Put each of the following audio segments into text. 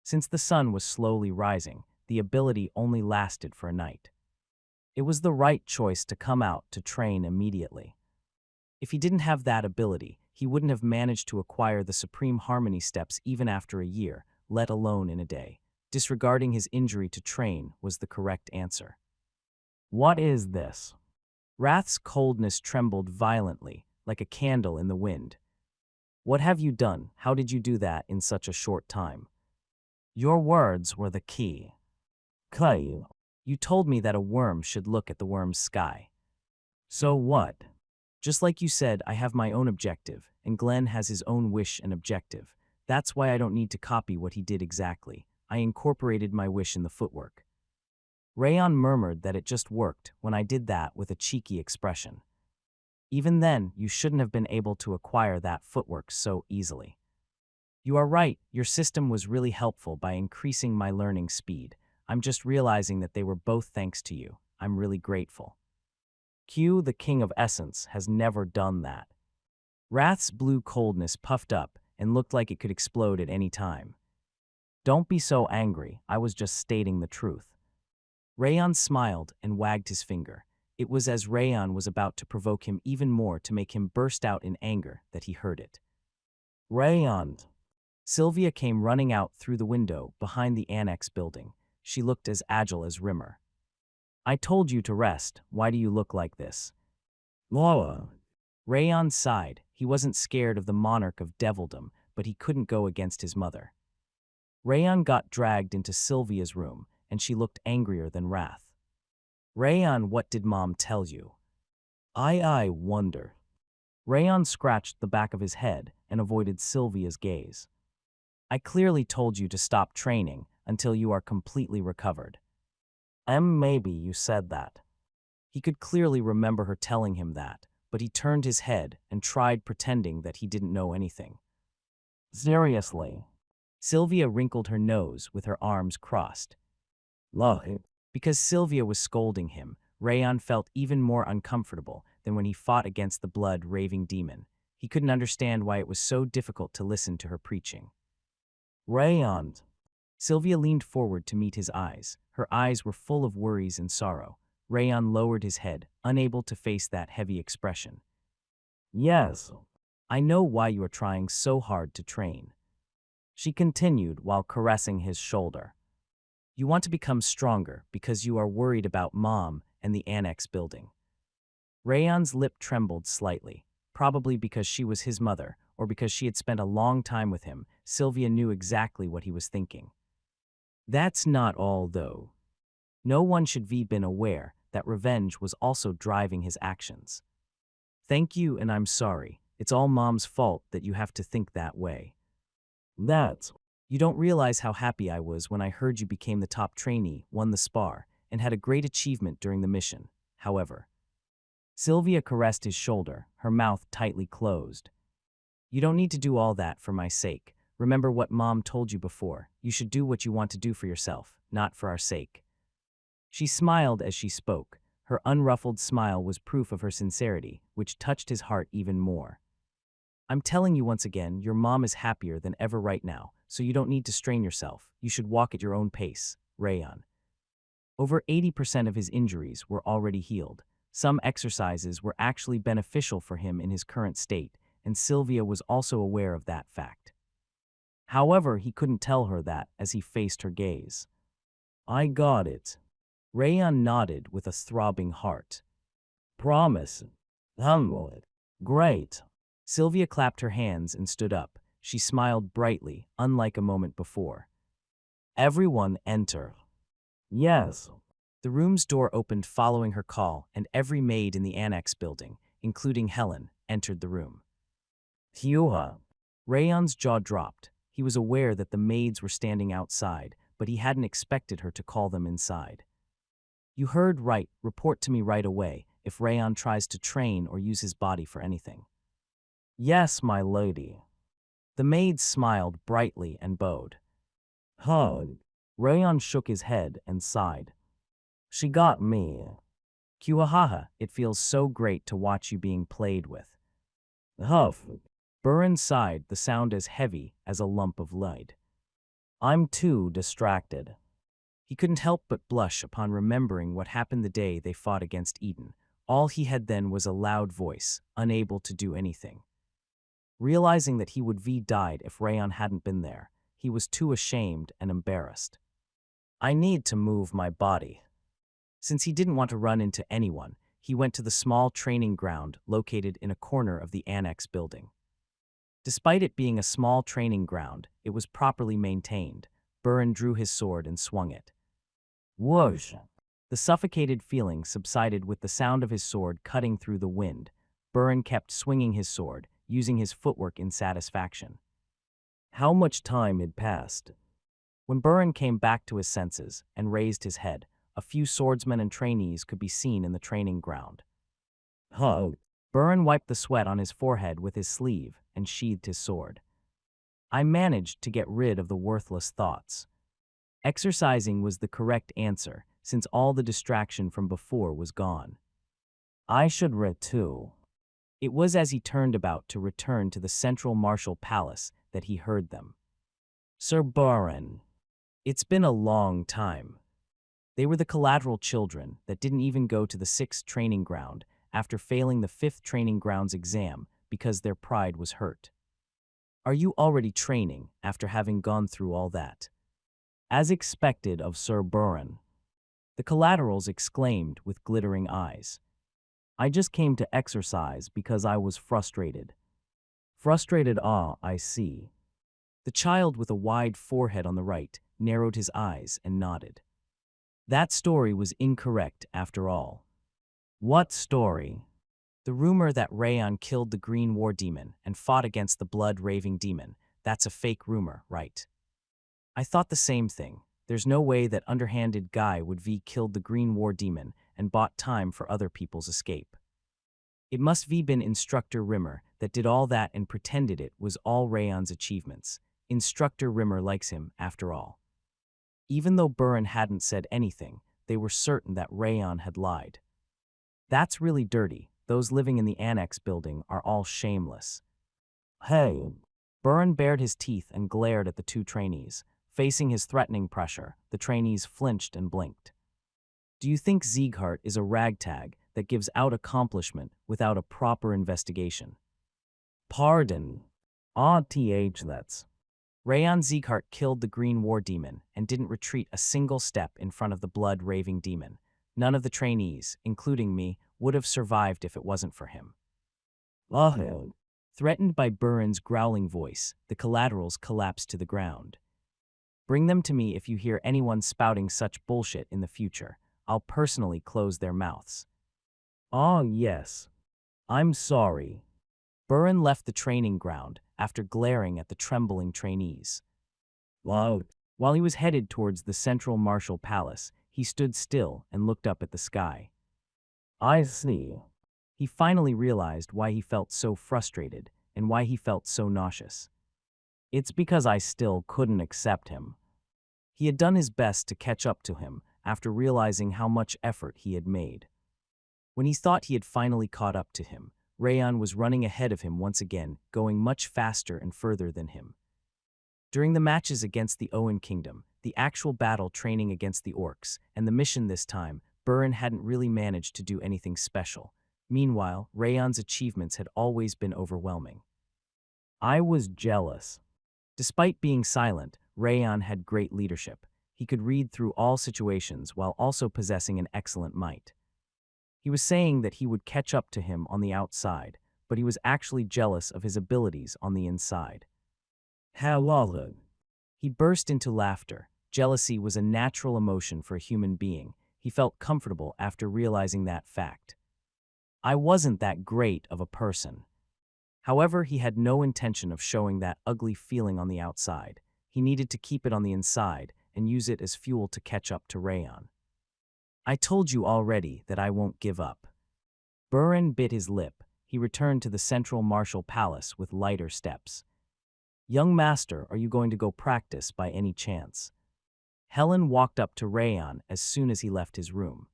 Since the sun was slowly rising, the ability only lasted for a night. It was the right choice to come out to train immediately. If he didn't have that ability, he wouldn't have managed to acquire the supreme harmony steps even after a year, let alone in a day. Disregarding his injury to train was the correct answer. What is this? Wrath's coldness trembled violently, like a candle in the wind. What have you done? How did you do that in such a short time? Your words were the key. Kai, you told me that a worm should look at the worm's sky. So what? Just like you said, I have my own objective, and Glenn has his own wish and objective. That's why I don't need to copy what he did exactly. I incorporated my wish in the footwork. Rayon murmured that it just worked when I did that with a cheeky expression. Even then, you shouldn't have been able to acquire that footwork so easily. You are right, your system was really helpful by increasing my learning speed. I'm just realizing that they were both thanks to you. I'm really grateful. Q, the king of essence, has never done that. Wrath's blue coldness puffed up and looked like it could explode at any time. Don't be so angry, I was just stating the truth. Rayon smiled and wagged his finger. It was as Rayon was about to provoke him even more to make him burst out in anger that he heard it. Rayon! Sylvia came running out through the window behind the annex building. She looked as agile as Rimmer. I told you to rest. Why do you look like this? Laura. Rayon sighed. He wasn't scared of the monarch of devildom, but he couldn't go against his mother. Rayon got dragged into Sylvia's room, and she looked angrier than wrath. Rayon, what did Mom tell you? I wonder. Rayon scratched the back of his head and avoided Sylvia's gaze. I clearly told you to stop training until you are completely recovered. Maybe you said that. He could clearly remember her telling him that, but he turned his head and tried pretending that he didn't know anything. Seriously? Sylvia wrinkled her nose with her arms crossed. Because Sylvia was scolding him, Rayon felt even more uncomfortable than when he fought against the blood-raving demon. He couldn't understand why it was so difficult to listen to her preaching. Rayon. Sylvia leaned forward to meet his eyes. Her eyes were full of worries and sorrow. Rayon lowered his head, unable to face that heavy expression. Yes, I know why you are trying so hard to train. She continued while caressing his shoulder. You want to become stronger because you are worried about Mom and the annex building. Rayon's lip trembled slightly, probably because she was his mother or because she had spent a long time with him. Sylvia knew exactly what he was thinking. That's not all, though. No one should have been aware that revenge was also driving his actions. Thank you, and I'm sorry. It's all Mom's fault that you have to think that way. You don't realize how happy I was when I heard you became the top trainee, won the spar, and had a great achievement during the mission, however. Sylvia caressed his shoulder, her mouth tightly closed. You don't need to do all that for my sake. Remember what Mom told you before. You should do what you want to do for yourself, not for our sake. She smiled as she spoke. Her unruffled smile was proof of her sincerity, which touched his heart even more. I'm telling you once again, your mom is happier than ever right now, so you don't need to strain yourself. You should walk at your own pace, Rayon. Over 80% of his injuries were already healed. Some exercises were actually beneficial for him in his current state, and Sylvia was also aware of that fact. However, he couldn't tell her that as he faced her gaze. I got it. Rayon nodded with a throbbing heart. Promise. Great. Sylvia clapped her hands and stood up. She smiled brightly, unlike a moment before. Everyone enter. Yes. The room's door opened following her call, and every maid in the annex building, including Helen, entered the room. Hyuha. Rayon's jaw dropped. He was aware that the maids were standing outside, but he hadn't expected her to call them inside. You heard right. Report to me right away if Rayon tries to train or use his body for anything. Yes, my lady. The maid smiled brightly and bowed. Rayon shook his head and sighed. She got me. Kuahaha, it feels so great to watch you being played with. Huff. Burin sighed, the sound as heavy as a lump of lead. I'm too distracted. He couldn't help but blush upon remembering what happened the day they fought against Eden. All he had then was a loud voice, unable to do anything. Realizing that he would have died if Rayon hadn't been there, he was too ashamed and embarrassed. I need to move my body. Since he didn't want to run into anyone, he went to the small training ground located in a corner of the annex building. Despite it being a small training ground, it was properly maintained. Buran drew his sword and swung it. Whoosh! The suffocated feeling subsided with the sound of his sword cutting through the wind. Buran kept swinging his sword, using his footwork in satisfaction. How much time had passed? When Buran came back to his senses and raised his head, a few swordsmen and trainees could be seen in the training ground. Huh. Buran wiped the sweat on his forehead with his sleeve and sheathed his sword. I managed to get rid of the worthless thoughts. Exercising was the correct answer, since all the distraction from before was gone. I should read too. It was as he turned about to return to the central martial palace that he heard them. Sir Buran. It's been a long time. They were the collateral children that didn't even go to the 6th training ground after failing the 5th training grounds exam because their pride was hurt. Are you already training after having gone through all that? As expected of Sir Buran. The collaterals exclaimed with glittering eyes. I just came to exercise because I was frustrated. Frustrated, I see. The child with a wide forehead on the right narrowed his eyes and nodded. That story was incorrect after all. What story? The rumor that Rayon killed the Green War Demon and fought against the Blood-Raving Demon. That's a fake rumor, right? I thought the same thing. There's no way that underhanded guy would have killed the Green War Demon and bought time for other people's escape. It must have been Instructor Rimmer that did all that and pretended it was all Rayon's achievements. Instructor Rimmer likes him, after all. Even though Buran hadn't said anything, they were certain that Rayon had lied. That's really dirty. Those living in the annex building are all shameless. Hey! Buran bared his teeth and glared at the two trainees. Facing his threatening pressure, the trainees flinched and blinked. Do you think Sieghart is a ragtag that gives out accomplishment without a proper investigation? Pardon. That's. Rayon Sieghart killed the Green War Demon and didn't retreat a single step in front of the Blood-Raving Demon. None of the trainees, including me, would have survived if it wasn't for him. Threatened by Buran's growling voice, the collaterals collapsed to the ground. Bring them to me if you hear anyone spouting such bullshit in the future. I'll personally close their mouths. Yes. I'm sorry. Buran left the training ground after glaring at the trembling trainees. While he was headed towards the central martial palace, he stood still and looked up at the sky. I see. He finally realized why he felt so frustrated and why he felt so nauseous. It's because I still couldn't accept him. He had done his best to catch up to him after realizing how much effort he had made. When he thought he had finally caught up to him, Rayon was running ahead of him once again, going much faster and further than him. During the matches against the Owen Kingdom, the actual battle training against the orcs, and the mission this time, Buran hadn't really managed to do anything special. Meanwhile, Rayon's achievements had always been overwhelming. I was jealous. Despite being silent, Rayon had great leadership. He could read through all situations while also possessing an excellent might. He was saying that he would catch up to him on the outside, but he was actually jealous of his abilities on the inside. Hello. He burst into laughter. Jealousy was a natural emotion for a human being. He felt comfortable after realizing that fact. I wasn't that great of a person. However, he had no intention of showing that ugly feeling on the outside. He needed to keep it on the inside and use it as fuel to catch up to Rayon. I told you already that I won't give up. Buran bit his lip. He returned to the central martial palace with lighter steps. Young master, are you going to go practice by any chance? Helen walked up to Rayon as soon as he left his room.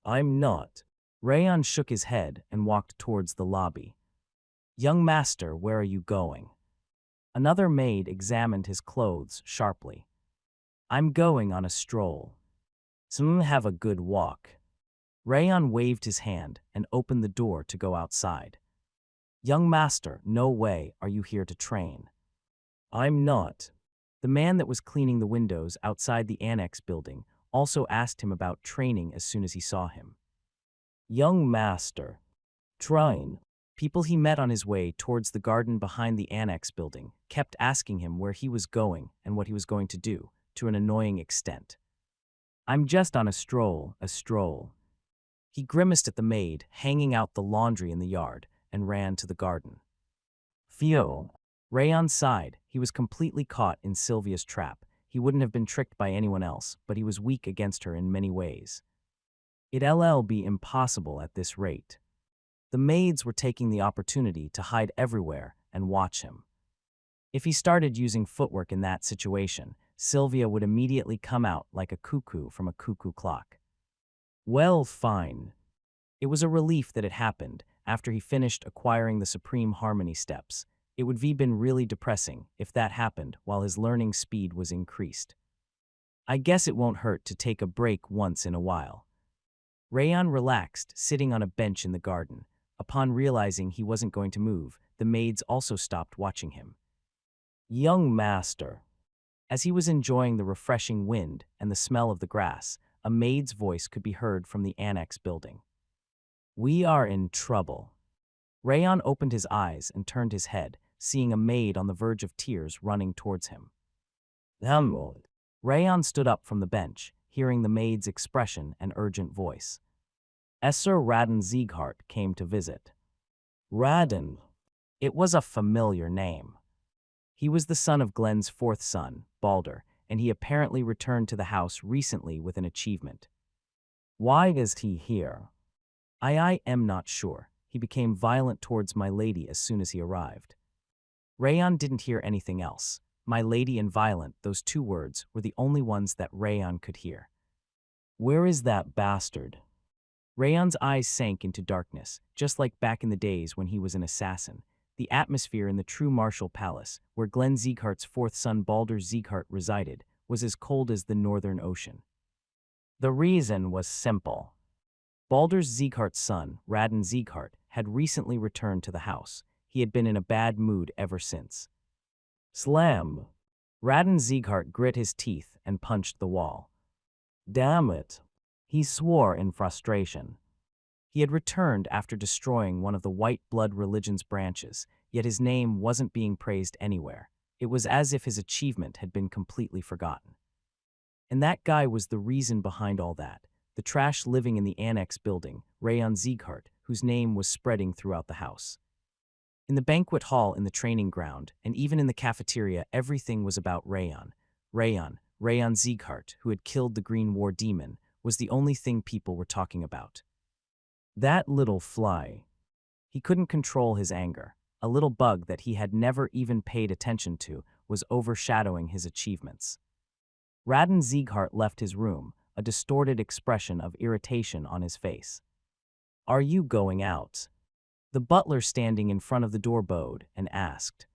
I'm not. Rayon shook his head and walked towards the lobby. Young master, where are you going? Another maid examined his clothes sharply. I'm going on a stroll. Some have a good walk. Rayon waved his hand and opened the door to go outside. Young master, no way are you here to train. I'm not. The man that was cleaning the windows outside the annex building also asked him about training as soon as he saw him. Young master. Train. People he met on his way towards the garden behind the annex building kept asking him where he was going and what he was going to do, to an annoying extent. I'm just on a stroll, a stroll. He grimaced at the maid hanging out the laundry in the yard and ran to the garden. Phew. Rayon sighed. He was completely caught in Sylvia's trap. He wouldn't have been tricked by anyone else, but he was weak against her in many ways. It'll be impossible at this rate. The maids were taking the opportunity to hide everywhere and watch him. If he started using footwork in that situation, Sylvia would immediately come out like a cuckoo from a cuckoo clock. Well, fine. It was a relief that it happened after he finished acquiring the Supreme Harmony steps. It would have been really depressing if that happened while his learning speed was increased. I guess it won't hurt to take a break once in a while. Rayon relaxed, sitting on a bench in the garden. Upon realizing he wasn't going to move, the maids also stopped watching him. Young master. As he was enjoying the refreshing wind and the smell of the grass, a maid's voice could be heard from the annex building. We are in trouble. Rayon opened his eyes and turned his head, seeing a maid on the verge of tears running towards him. Rayon stood up from the bench, hearing the maid's expression and urgent voice. Esser Radin Sieghart came to visit. Radin. It was a familiar name. He was the son of Glenn's fourth son, Balder, and he apparently returned to the house recently with an achievement. Why is he here? I am not sure. He became violent towards my lady as soon as he arrived. Rayon didn't hear anything else. My lady and violent, those two words, were the only ones that Rayon could hear. Where is that bastard? Rayon's eyes sank into darkness, just like back in the days when he was an assassin. The atmosphere in the true martial palace, where Glenn Sieghart's fourth son Balder Sieghart resided, was as cold as the northern ocean. The reason was simple. Balder Sieghart's son, Radin Sieghart, had recently returned to the house. He had been in a bad mood ever since. Slam! Radin Sieghart grit his teeth and punched the wall. Damn it! He swore in frustration. He had returned after destroying one of the white blood religion's branches, yet his name wasn't being praised anywhere. It was as if his achievement had been completely forgotten. And that guy was the reason behind all that, the trash living in the annex building, Rayon Sieghart, whose name was spreading throughout the house. In the banquet hall in the training ground, and even in the cafeteria, everything was about Rayon. Rayon Sieghart, who had killed the Green War demon, was the only thing people were talking about. That little fly. He couldn't control his anger. A little bug that he had never even paid attention to was overshadowing his achievements. Radin Sieghart left his room, a distorted expression of irritation on his face. Are you going out? The butler standing in front of the door bowed and asked.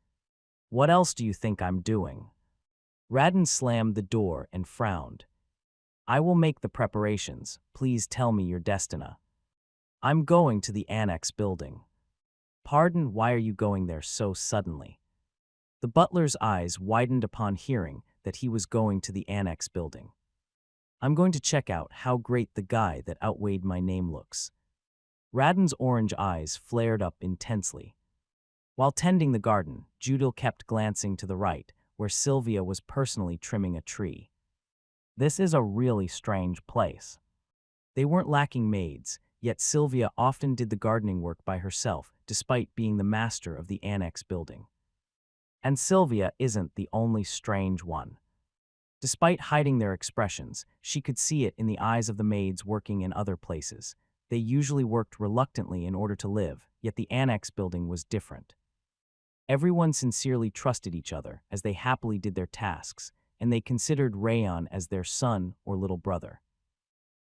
What else do you think I'm doing? Radin slammed the door and frowned. I will make the preparations. Please tell me your destiny. I'm going to the annex building. Pardon, why are you going there so suddenly? The butler's eyes widened upon hearing that he was going to the annex building. I'm going to check out how great the guy that outweighed my name looks. Radin's orange eyes flared up intensely. While tending the garden, Judil kept glancing to the right, where Sylvia was personally trimming a tree. This is a really strange place. They weren't lacking maids, yet Sylvia often did the gardening work by herself, despite being the master of the annex building. And Sylvia isn't the only strange one. Despite hiding their expressions, she could see it in the eyes of the maids working in other places. They usually worked reluctantly in order to live, yet the annex building was different. Everyone sincerely trusted each other as they happily did their tasks, and they considered Rayon as their son or little brother.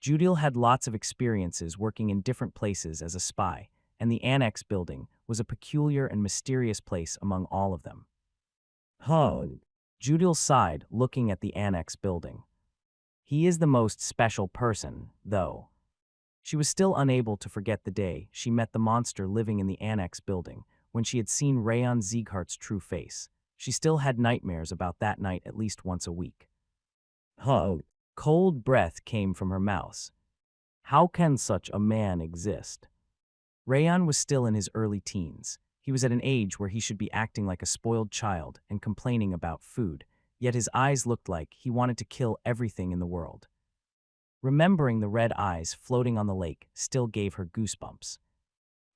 Judil had lots of experiences working in different places as a spy, and the annex building was a peculiar and mysterious place among all of them. Huh. Judil sighed, looking at the annex building. He is the most special person, though. She was still unable to forget the day she met the monster living in the annex building, when she had seen Rayon Zieghart's true face. She still had nightmares about that night at least once a week. Huh. Cold breath came from her mouth. How can such a man exist? Rayon was still in his early teens. He was at an age where he should be acting like a spoiled child and complaining about food, yet his eyes looked like he wanted to kill everything in the world. Remembering the red eyes floating on the lake still gave her goosebumps.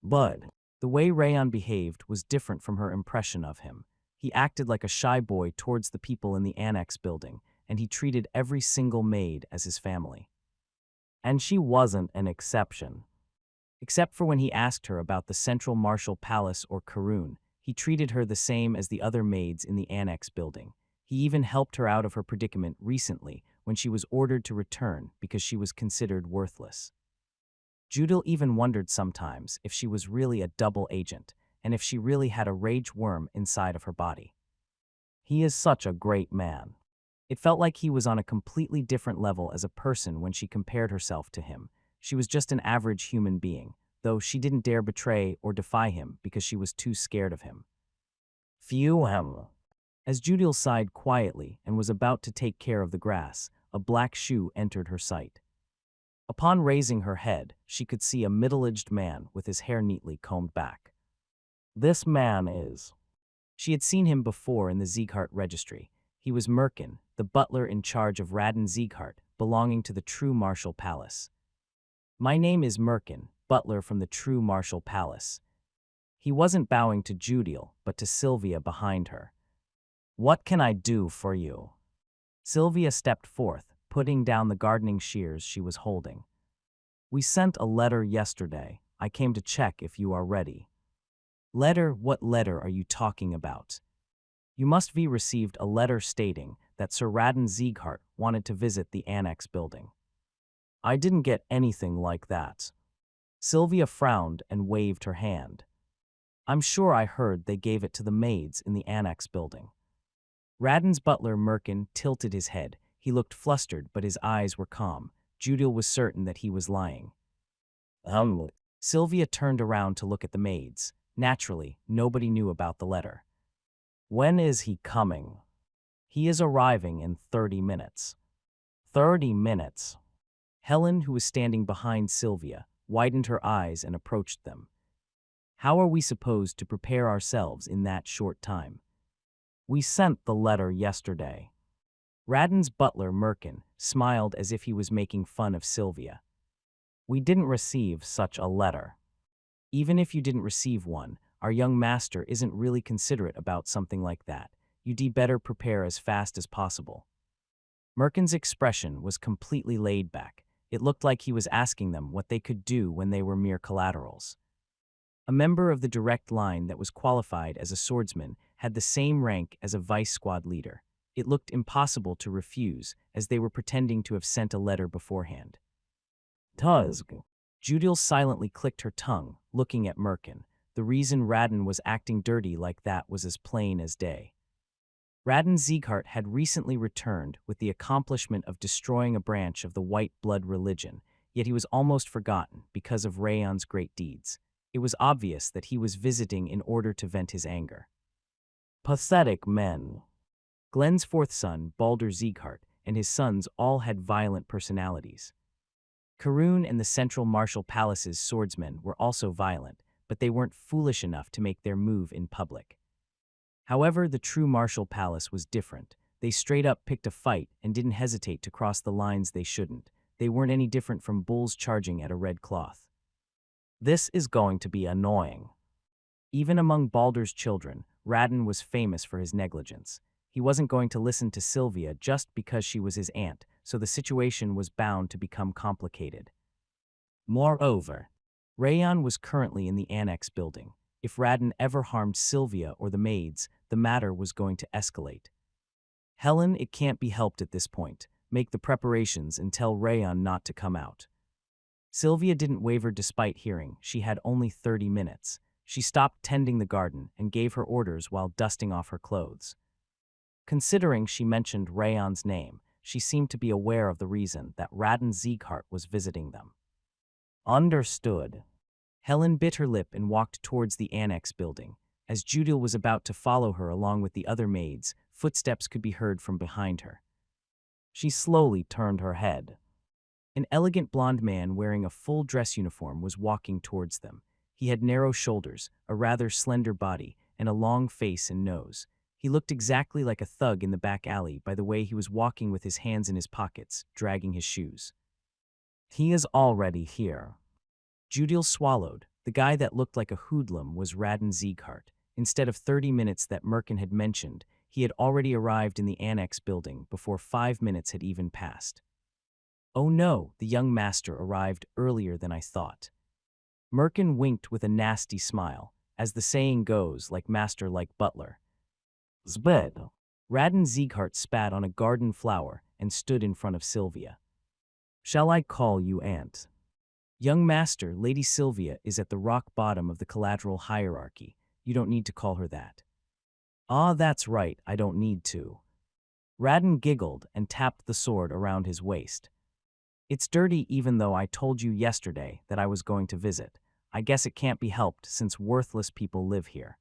But the way Rayon behaved was different from her impression of him. He acted like a shy boy towards the people in the annex building, and he treated every single maid as his family. And she wasn't an exception. Except for when he asked her about the Central Martial Palace or Karun, he treated her the same as the other maids in the annex building. He even helped her out of her predicament recently when she was ordered to return because she was considered worthless. Judil even wondered sometimes if she was really a double agent and if she really had a rage worm inside of her body. He is such a great man. It felt like he was on a completely different level as a person when she compared herself to him. She was just an average human being, though she didn't dare betray or defy him because she was too scared of him. Phew. As Judil sighed quietly and was about to take care of the grass, a black shoe entered her sight. Upon raising her head, she could see a middle-aged man with his hair neatly combed back. This man is... She had seen him before in the Zieghart registry. He was Merkin, the butler in charge of Raden Zieghart, belonging to the True Martial Palace. My name is Merkin, butler from the True Martial Palace. He wasn't bowing to Judil, but to Sylvia behind her. What can I do for you? Sylvia stepped forth, putting down the gardening shears she was holding. We sent a letter yesterday. I came to check if you are ready. Letter? What letter are you talking about? You must have received a letter stating that Sir Raden Zieghart wanted to visit the annex building. I didn't get anything like that. Sylvia frowned and waved her hand. I'm sure I heard they gave it to the maids in the annex building. Raden's butler Merkin tilted his head. He looked flustered, but his eyes were calm. Judil was certain that he was lying. Sylvia turned around to look at the maids. Naturally, nobody knew about the letter. When is he coming? He is arriving in 30 minutes. 30 minutes? Helen, who was standing behind Sylvia, widened her eyes and approached them. How are we supposed to prepare ourselves in that short time? We sent the letter yesterday. Raden's butler, Merkin, smiled as if he was making fun of Sylvia. We didn't receive such a letter. Even if you didn't receive one, our young master isn't really considerate about something like that. You'd better prepare as fast as possible. Merkin's expression was completely laid back. It looked like he was asking them what they could do when they were mere collaterals. A member of the direct line that was qualified as a swordsman had the same rank as a vice squad leader. It looked impossible to refuse, as they were pretending to have sent a letter beforehand. Tuzg. Judil silently clicked her tongue, looking at Merkin. The reason Raden was acting dirty like that was as plain as day. Raden Zieghart had recently returned with the accomplishment of destroying a branch of the white blood religion, yet he was almost forgotten because of Rayon's great deeds. It was obvious that he was visiting in order to vent his anger. Pathetic men. Glenn's fourth son, Baldur Zieghart, and his sons all had violent personalities. Karun and the Central Martial Palace's swordsmen were also violent, but they weren't foolish enough to make their move in public. However, the True Martial Palace was different. They straight up picked a fight and didn't hesitate to cross the lines they shouldn't. They weren't any different from bulls charging at a red cloth. This is going to be annoying. Even among Baldur's children, Raden was famous for his negligence. He wasn't going to listen to Sylvia just because she was his aunt, so the situation was bound to become complicated. Moreover, Rayon was currently in the annex building. If Raden ever harmed Sylvia or the maids, the matter was going to escalate. Helen, it can't be helped at this point. Make the preparations and tell Rayon not to come out. Sylvia didn't waver despite hearing she had only 30 minutes. She stopped tending the garden and gave her orders while dusting off her clothes. Considering she mentioned Rayon's name, she seemed to be aware of the reason that Radin Sieghart was visiting them. Understood. Helen bit her lip and walked towards the annex building. As Judil was about to follow her along with the other maids, footsteps could be heard from behind her. She slowly turned her head. An elegant blond man wearing a full dress uniform was walking towards them. He had narrow shoulders, a rather slender body, and a long face and nose. He looked exactly like a thug in the back alley by the way he was walking with his hands in his pockets, dragging his shoes. He is already here. Judil swallowed. The guy that looked like a hoodlum was Radin Sieghart. Instead of 30 minutes that Merkin had mentioned, he had already arrived in the annex building before 5 minutes had even passed. Oh no, the young master arrived earlier than I thought. Merkin winked with a nasty smile, as the saying goes, like master like butler. Zbed. Radin Sieghart spat on a garden flower and stood in front of Sylvia. Shall I call you aunt? Young master, Lady Sylvia is at the rock bottom of the collateral hierarchy. You don't need to call her that. Ah, that's right, I don't need to. Radin giggled and tapped the sword around his waist. It's dirty even though I told you yesterday that I was going to visit. I guess it can't be helped since worthless people live here.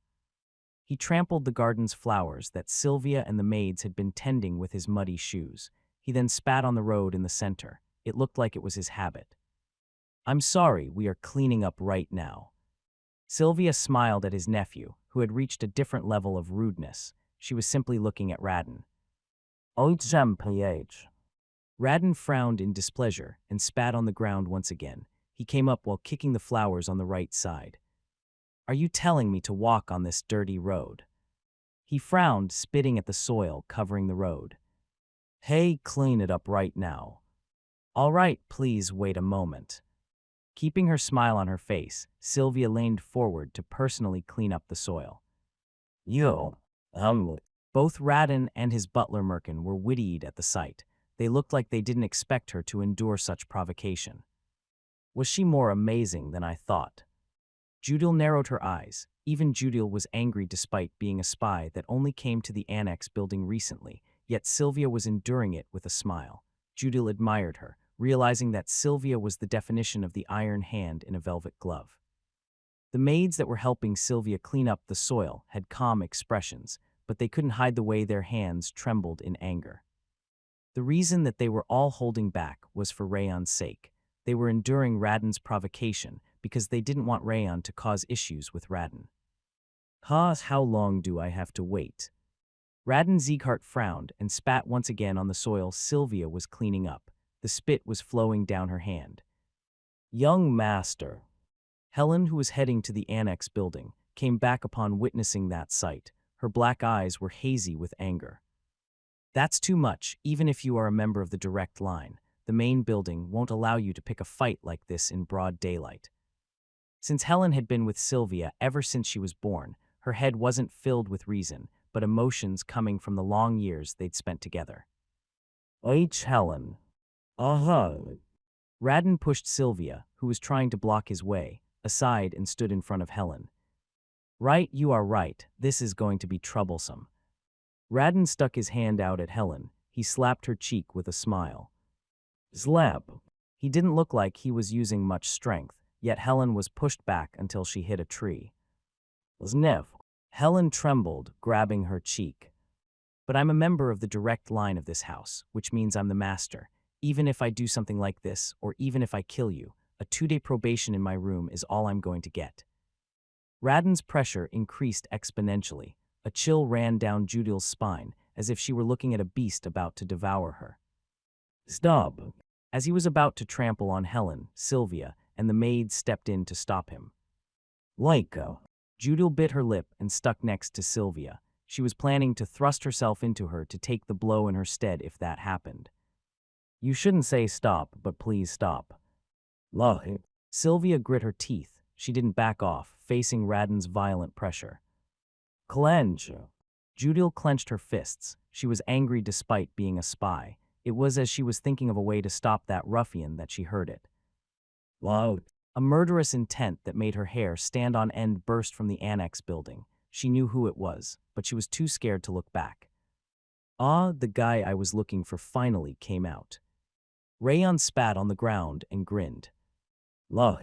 He trampled the garden's flowers that Sylvia and the maids had been tending with his muddy shoes. He then spat on the road in the center. It looked like it was his habit. I'm sorry, we are cleaning up right now. Sylvia smiled at his nephew, who had reached a different level of rudeness. She was simply looking at Radin. Oitjemph. Radin frowned in displeasure and spat on the ground once again. He came up while kicking the flowers on the right side. Are you telling me to walk on this dirty road? He frowned, spitting at the soil covering the road. Hey, clean it up right now. All right, please wait a moment. Keeping her smile on her face, Sylvia leaned forward to personally clean up the soil. Both Radin and his butler Merkin were wittied at the sight. They looked like they didn't expect her to endure such provocation. Was she more amazing than I thought? Judil narrowed her eyes. Even Judil was angry despite being a spy that only came to the annex building recently, yet Sylvia was enduring it with a smile. Judil admired her, realizing that Sylvia was the definition of the iron hand in a velvet glove. The maids that were helping Sylvia clean up the soil had calm expressions, but they couldn't hide the way their hands trembled in anger. The reason that they were all holding back was for Rayon's sake. They were enduring Radin's provocation because they didn't want Rayon to cause issues with Radin. How long do I have to wait? Radin Sieghart frowned and spat once again on the soil Sylvia was cleaning up. The spit was flowing down her hand. Young master. Helen, who was heading to the annex building, came back upon witnessing that sight. Her black eyes were hazy with anger. That's too much, even if you are a member of the direct line. The main building won't allow you to pick a fight like this in broad daylight. Since Helen had been with Sylvia ever since she was born, her head wasn't filled with reason, but emotions coming from the long years they'd spent together. Helen. Radin pushed Sylvia, who was trying to block his way, aside and stood in front of Helen. Right, you are right. This is going to be troublesome. Radin stuck his hand out at Helen. He slapped her cheek with a smile. Slap. He didn't look like he was using much strength, yet Helen was pushed back until she hit a tree. Sniff. Helen trembled, grabbing her cheek. But I'm a member of the direct line of this house, which means I'm the master. Even if I do something like this, or even if I kill you, a 2-day probation in my room is all I'm going to get. Radin's pressure increased exponentially. A chill ran down Judil's spine, as if she were looking at a beast about to devour her. Stop. As he was about to trample on Helen, Sylvia, and the maid stepped in to stop him. Laika. Judil bit her lip and stuck next to Sylvia. She was planning to thrust herself into her to take the blow in her stead if that happened. You shouldn't say stop, but please stop. Lahi. Sylvia grit her teeth. She didn't back off, facing Radin's violent pressure. Clench. Judil clenched her fists. She was angry despite being a spy. It was as she was thinking of a way to stop that ruffian that she heard it. Loud. A murderous intent that made her hair stand on end burst from the annex building. She knew who it was, but she was too scared to look back. Ah, the guy I was looking for finally came out. Rayon spat on the ground and grinned. Lah.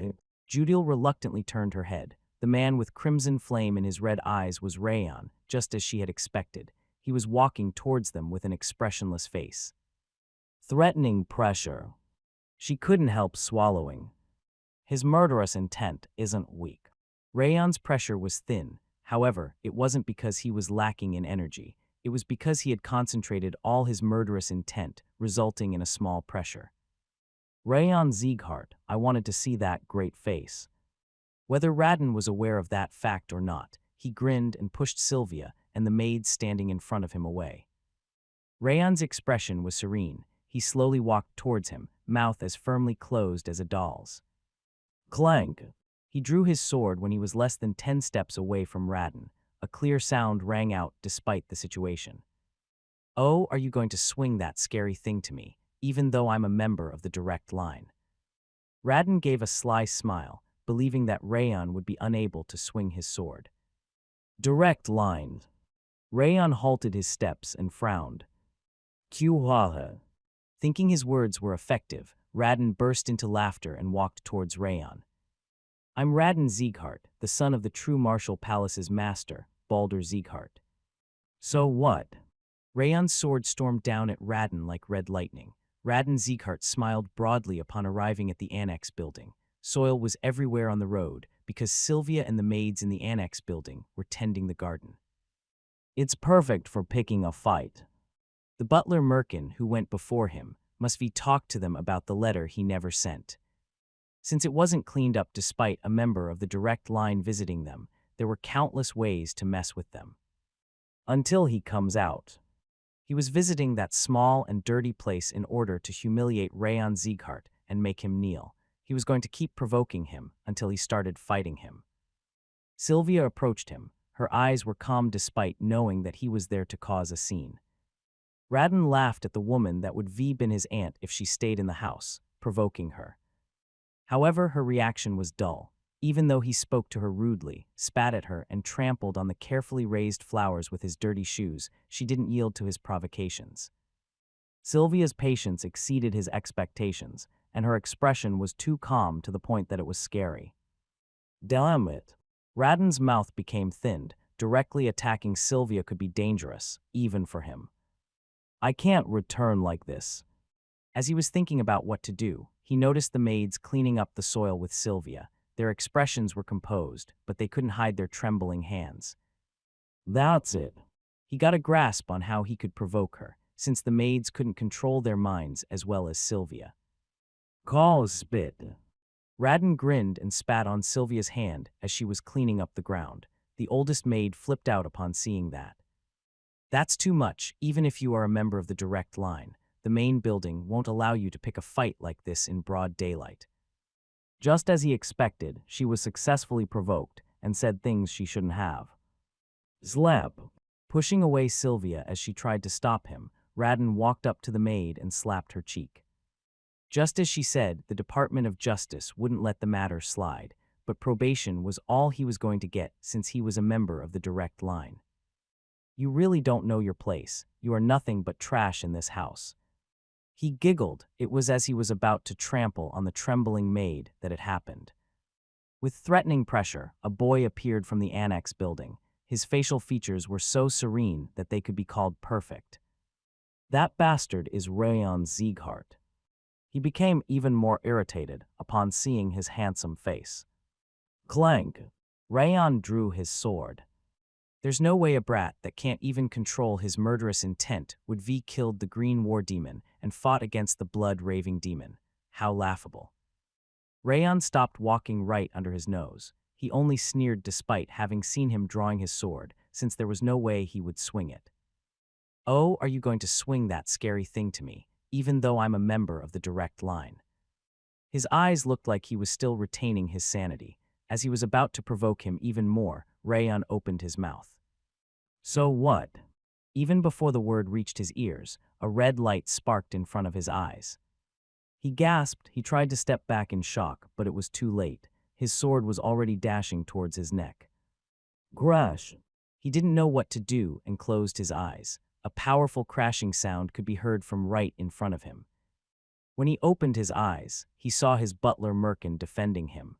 Judil reluctantly turned her head. The man with crimson flame in his red eyes was Rayon, just as she had expected. He was walking towards them with an expressionless face. Threatening pressure. She couldn't help swallowing. His murderous intent isn't weak. Rayon's pressure was thin. However, it wasn't because he was lacking in energy. It was because he had concentrated all his murderous intent, resulting in a small pressure. Rayon Sieghart, I wanted to see that great face. Whether Radin was aware of that fact or not, he grinned and pushed Sylvia and the maids standing in front of him away. Rayon's expression was serene. He slowly walked towards him, mouth as firmly closed as a doll's. Clank! He drew his sword when he was less than 10 steps away from Radin. A clear sound rang out despite the situation. Oh, are you going to swing that scary thing to me, even though I'm a member of the direct line? Radin gave a sly smile, believing that Rayon would be unable to swing his sword. Direct line. Rayon halted his steps and frowned. Kuhaha. Thinking his words were effective, Radin burst into laughter and walked towards Rayon. I'm Radin Sieghart, the son of the true Martial Palace's master, Baldur Sieghart. So what? Rayon's sword stormed down at Radin like red lightning. Radin Sieghart smiled broadly upon arriving at the annex building. Soil was everywhere on the road because Sylvia and the maids in the annex building were tending the garden. It's perfect for picking a fight. The butler Merkin, who went before him, must be talked to them about the letter he never sent. Since it wasn't cleaned up despite a member of the direct line visiting them, there were countless ways to mess with them. Until he comes out. He was visiting that small and dirty place in order to humiliate Rayon Sieghart and make him kneel. He was going to keep provoking him until he started fighting him. Sylvia approached him. Her eyes were calm despite knowing that he was there to cause a scene. Radin laughed at the woman that would have been his aunt if she stayed in the house, provoking her. However, her reaction was dull. Even though he spoke to her rudely, spat at her, and trampled on the carefully raised flowers with his dirty shoes, she didn't yield to his provocations. Sylvia's patience exceeded his expectations, and her expression was too calm to the point that it was scary. Damn it. Radin's mouth became thinned. Directly attacking Sylvia could be dangerous, even for him. I can't return like this. As he was thinking about what to do, he noticed the maids cleaning up the soil with Sylvia. Their expressions were composed, but they couldn't hide their trembling hands. That's it. He got a grasp on how he could provoke her, since the maids couldn't control their minds as well as Sylvia. Call spit. Radin grinned and spat on Sylvia's hand as she was cleaning up the ground. The oldest maid flipped out upon seeing that. That's too much, even if you are a member of the direct line. The main building won't allow you to pick a fight like this in broad daylight. Just as he expected, she was successfully provoked and said things she shouldn't have. Slap. Pushing away Sylvia as she tried to stop him, Radin walked up to the maid and slapped her cheek. Just as she said, the Department of Justice wouldn't let the matter slide, but probation was all he was going to get since he was a member of the direct line. You really don't know your place. You are nothing but trash in this house. He giggled. It was as he was about to trample on the trembling maid that it happened. With threatening pressure, a boy appeared from the annex building. His facial features were so serene that they could be called perfect. That bastard is Rayon Sieghart. He became even more irritated upon seeing his handsome face. Clank. Rayon drew his sword. There's no way a brat that can't even control his murderous intent would have killed the green war demon and fought against the blood-raving demon. How laughable. Rayon stopped walking right under his nose. He only sneered despite having seen him drawing his sword, since there was no way he would swing it. Oh, are you going to swing that scary thing to me, even though I'm a member of the direct line? His eyes looked like he was still retaining his sanity. As he was about to provoke him even more, Rayon opened his mouth. So what? Even before the word reached his ears, a red light sparked in front of his eyes. He gasped. He tried to step back in shock, but it was too late. His sword was already dashing towards his neck. Crash! He didn't know what to do and closed his eyes. A powerful crashing sound could be heard from right in front of him. When he opened his eyes, he saw his butler Merkin defending him.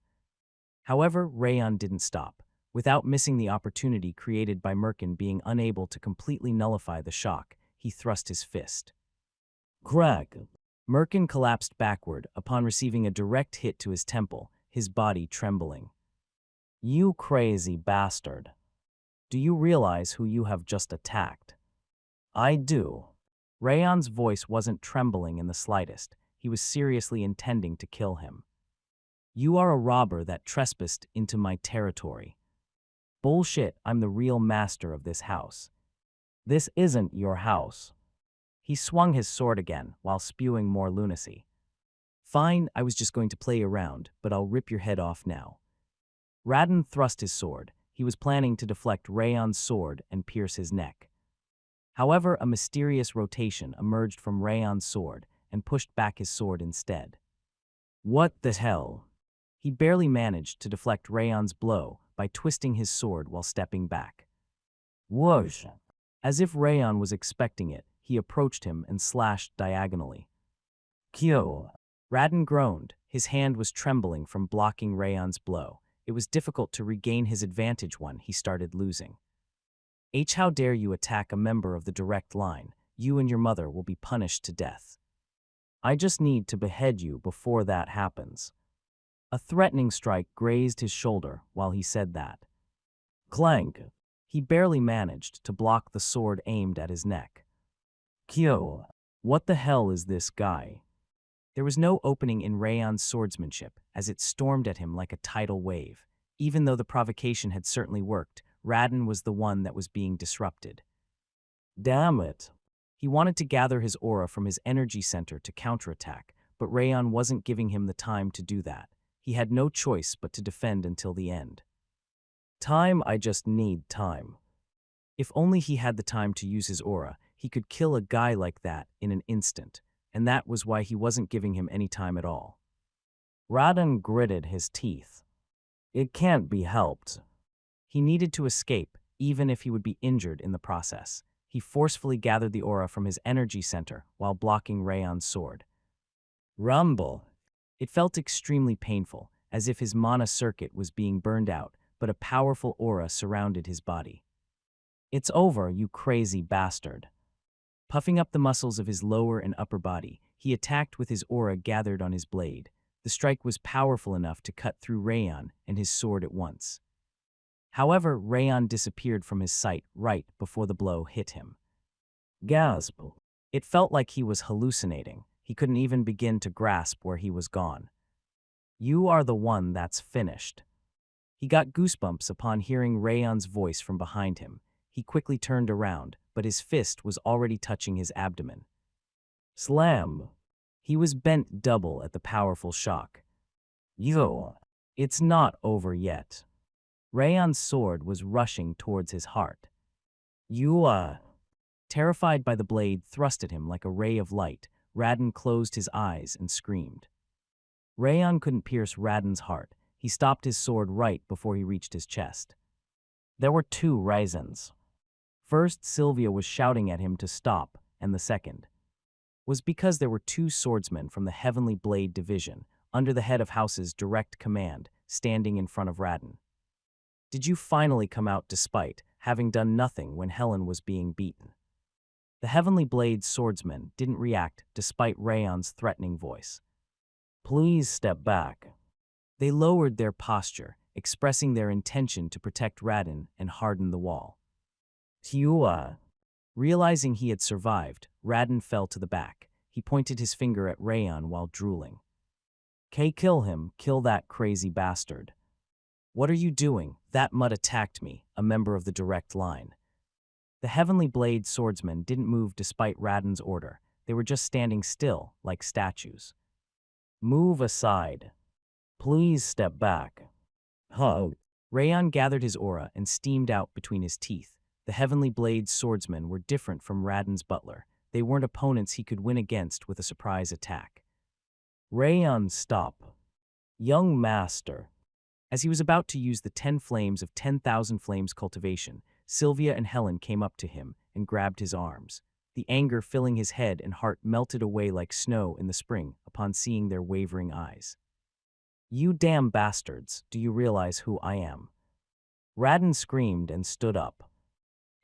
However, Rayon didn't stop, without missing the opportunity created by Merkin being unable to completely nullify the shock. He thrust his fist. Crack! Merkin collapsed backward upon receiving a direct hit to his temple, his body trembling. You crazy bastard. Do you realize who you have just attacked? I do. Rayon's voice wasn't trembling in the slightest. He was seriously intending to kill him. You are a robber that trespassed into my territory. Bullshit, I'm the real master of this house. This isn't your house. He swung his sword again while spewing more lunacy. Fine, I was just going to play around, but I'll rip your head off now. Radin thrust his sword. He was planning to deflect Rayon's sword and pierce his neck. However, a mysterious rotation emerged from Rayon's sword and pushed back his sword instead. What the hell? He barely managed to deflect Rayon's blow by twisting his sword while stepping back. Whoosh! As if Rayon was expecting it, he approached him and slashed diagonally. Kyo! Radin groaned. His hand was trembling from blocking Rayon's blow. It was difficult to regain his advantage when he started losing. How dare you attack a member of the direct line? You and your mother will be punished to death. I just need to behead you before that happens. A threatening strike grazed his shoulder while he said that. Clank! He barely managed to block the sword aimed at his neck. Kyo! What the hell is this guy? There was no opening in Rayon's swordsmanship as it stormed at him like a tidal wave. Even though the provocation had certainly worked, Radin was the one that was being disrupted. Damn it! He wanted to gather his aura from his energy center to counterattack, but Rayon wasn't giving him the time to do that. He had no choice but to defend until the end. Time, I just need time. If only he had the time to use his aura, he could kill a guy like that in an instant, and that was why he wasn't giving him any time at all. Radin gritted his teeth. It can't be helped. He needed to escape, even if he would be injured in the process. He forcefully gathered the aura from his energy center while blocking Rayon's sword. Rumble! It felt extremely painful, as if his mana circuit was being burned out, but a powerful aura surrounded his body. It's over, you crazy bastard. Puffing up the muscles of his lower and upper body, he attacked with his aura gathered on his blade. The strike was powerful enough to cut through Rayon and his sword at once. However, Rayon disappeared from his sight right before the blow hit him. Gasp! It felt like he was hallucinating. He couldn't even begin to grasp where he was gone. You are the one that's finished. He got goosebumps upon hearing Rayon's voice from behind him. He quickly turned around, but his fist was already touching his abdomen. Slam! He was bent double at the powerful shock. Yo! It's not over yet. Rayon's sword was rushing towards his heart. Terrified by the blade thrust at him like a ray of light, Radin closed his eyes and screamed. Rayon couldn't pierce Radin's heart. He stopped his sword right before he reached his chest. There were two reasons. First, Sylvia was shouting at him to stop, and the second was because there were two swordsmen from the Heavenly Blade Division, under the head of House's direct command, standing in front of Radin. Did you finally come out despite having done nothing when Helen was being beaten? The Heavenly Blade swordsmen didn't react despite Rayon's threatening voice. Please step back. They lowered their posture, expressing their intention to protect Radin and harden the wall. Realizing he had survived, Radin fell to the back. He pointed his finger at Rayon while drooling. Kill him, kill that crazy bastard. What are you doing? That mutt attacked me, a member of the direct line. The Heavenly Blade swordsmen didn't move despite Radin's order. They were just standing still, like statues. Move aside. Please step back. Rayon gathered his aura and steamed out between his teeth. The Heavenly Blade swordsmen were different from Radin's butler. They weren't opponents he could win against with a surprise attack. Rayon, stop. Young master. As he was about to use the 10 flames of 10,000 flames cultivation, Sylvia and Helen came up to him and grabbed his arms. The anger filling his head and heart melted away like snow in the spring upon seeing their wavering eyes. "You damn bastards, do you realize who I am?" Radin screamed and stood up.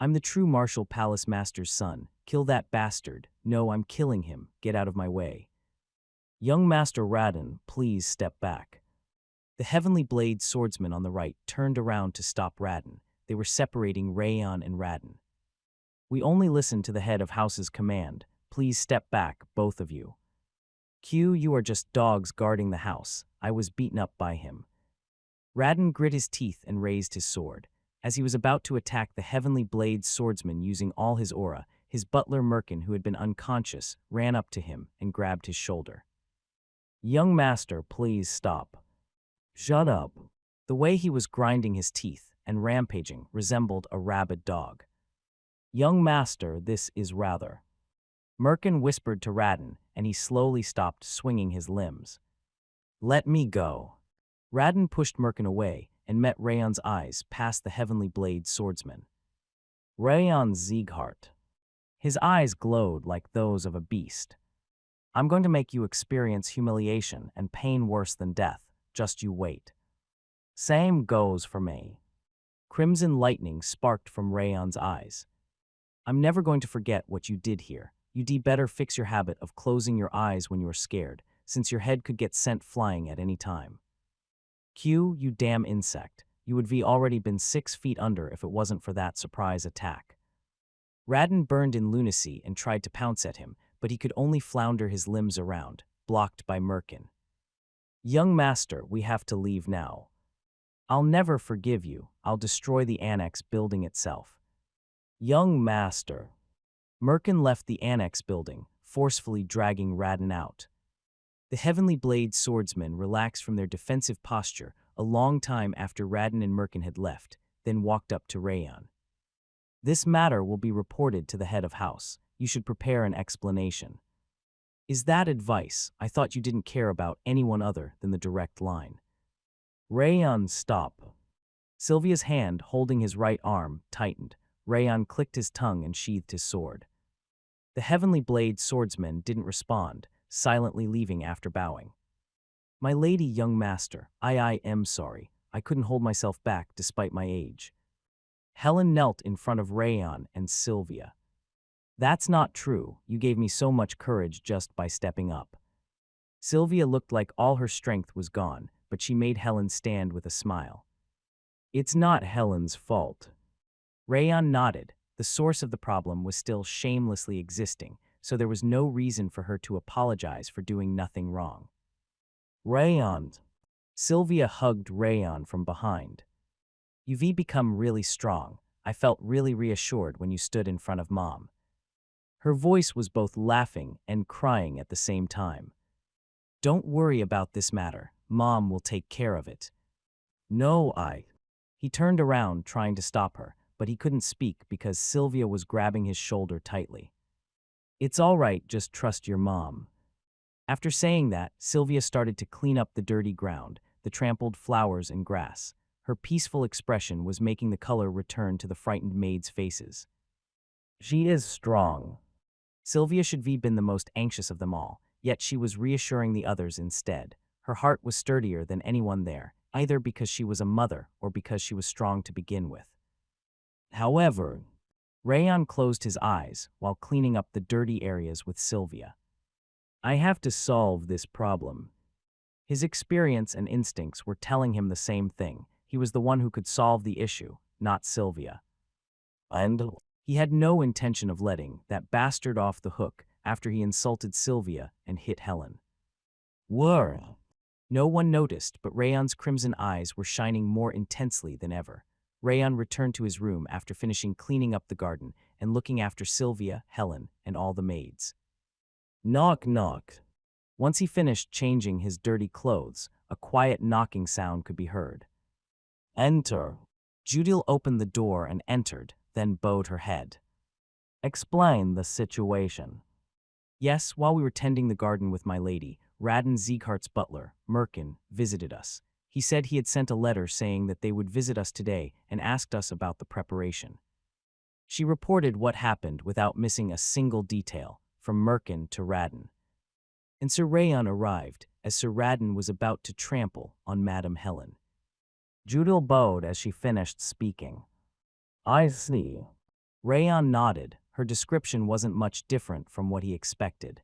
"I'm the true Martial Palace Master's son. Kill that bastard. No, I'm killing him. Get out of my way." "Young Master Radin, please step back." The Heavenly Blade swordsman on the right turned around to stop Radin. They were separating Rayon and Radin. "We only listen to the head of house's command. Please step back, both of you." "Q, you are just dogs guarding the house. I was beaten up by him." Radin grit his teeth and raised his sword. As he was about to attack the Heavenly Blade swordsman using all his aura, his butler Merkin, who had been unconscious, ran up to him and grabbed his shoulder. "Young master, please stop." "Shut up." The way he was grinding his teeth and rampaging resembled a rabid dog. "Young master, this is rather." Merkin whispered to Radin, and he slowly stopped swinging his limbs. "Let me go." Radin pushed Merkin away and met Rayon's eyes past the Heavenly Blade swordsman. Rayon Sieghart. His eyes glowed like those of a beast. "I'm going to make you experience humiliation and pain worse than death. Just you wait." "Same goes for me." Crimson lightning sparked from Rayon's eyes. "I'm never going to forget what you did here. You'd better fix your habit of closing your eyes when you're scared, since your head could get sent flying at any time." "Q, you damn insect. You would be already been 6 feet under if it wasn't for that surprise attack." Radin burned in lunacy and tried to pounce at him, but he could only flounder his limbs around, blocked by Merkin. "Young master, we have to leave now." "I'll never forgive you. I'll destroy the annex building itself." "Young master." Merkin left the annex building, forcefully dragging Radin out. The Heavenly Blade swordsmen relaxed from their defensive posture a long time after Radin and Merkin had left, then walked up to Rayon. "This matter will be reported to the head of house. You should prepare an explanation." "Is that advice? I thought you didn't care about anyone other than the direct line." "Rayon, stop." Sylvia's hand, holding his right arm, tightened. Rayon clicked his tongue and sheathed his sword. The Heavenly Blade swordsman didn't respond, silently leaving after bowing. "My lady, young master, I am sorry. I couldn't hold myself back despite my age." Helen knelt in front of Rayon and Sylvia. "That's not true. You gave me so much courage just by stepping up." Sylvia looked like all her strength was gone, but she made Helen stand with a smile. "It's not Helen's fault." Rayon nodded. The source of the problem was still shamelessly existing, so there was no reason for her to apologize for doing nothing wrong. "Rayon." Sylvia hugged Rayon from behind. "You've become really strong. I felt really reassured when you stood in front of Mom." Her voice was both laughing and crying at the same time. "Don't worry about this matter. Mom will take care of it." "No, I." He turned around, trying to stop her, but he couldn't speak because Sylvia was grabbing his shoulder tightly. "It's all right, just trust your mom." After saying that, Sylvia started to clean up the dirty ground, the trampled flowers and grass. Her peaceful expression was making the color return to the frightened maids' faces. "She is strong." Sylvia should have been the most anxious of them all, yet she was reassuring the others instead. Her heart was sturdier than anyone there, either because she was a mother or because she was strong to begin with. "However," Rayon closed his eyes while cleaning up the dirty areas with Sylvia. "I have to solve this problem." His experience and instincts were telling him the same thing. He was the one who could solve the issue, not Sylvia. And he had no intention of letting that bastard off the hook after he insulted Sylvia and hit Helen. "Were." No one noticed, but Rayon's crimson eyes were shining more intensely than ever. Rayon returned to his room after finishing cleaning up the garden and looking after Sylvia, Helen, and all the maids. Knock, knock. Once he finished changing his dirty clothes, a quiet knocking sound could be heard. "Enter." Judith opened the door and entered, then bowed her head. "Explain the situation." "Yes, while we were tending the garden with my lady, Radin Sieghart's butler, Merkin, visited us. He said he had sent a letter saying that they would visit us today and asked us about the preparation." She reported what happened without missing a single detail, from Merkin to Radin. And Sir Rayon arrived as Sir Radin was about to trample on Madame Helen. Judith bowed as she finished speaking. I see. Rayon nodded. Her description wasn't much different from what he expected.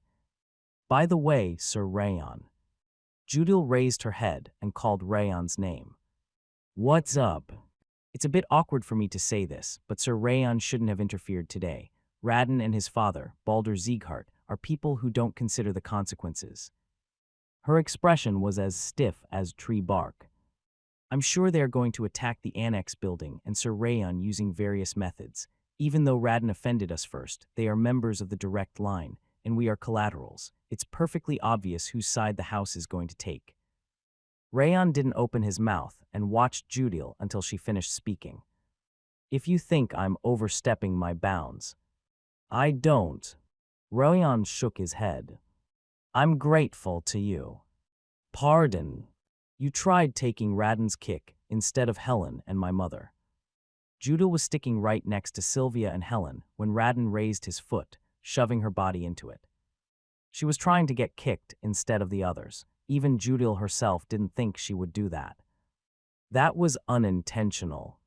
By the way, Sir Rayon. Judith raised her head and called Rayon's name. What's up? It's a bit awkward for me to say this, but Sir Rayon shouldn't have interfered today. Radin and his father, Baldur Sieghart, are people who don't consider the consequences. Her expression was as stiff as tree bark. I'm sure they are going to attack the annex building and Sir Rayon using various methods. Even though Radin offended us first, they are members of the direct line, and we are collaterals. It's perfectly obvious whose side the house is going to take. Rayon didn't open his mouth and watched Judith until she finished speaking. If you think I'm overstepping my bounds. I don't. Rayon shook his head. I'm grateful to you. Pardon. You tried taking Radin's kick instead of Helen and my mother. Judith was sticking right next to Sylvia and Helen when Radin raised his foot, shoving her body into it. She was trying to get kicked instead of the others. Even Judith herself didn't think she would do that. That was unintentional.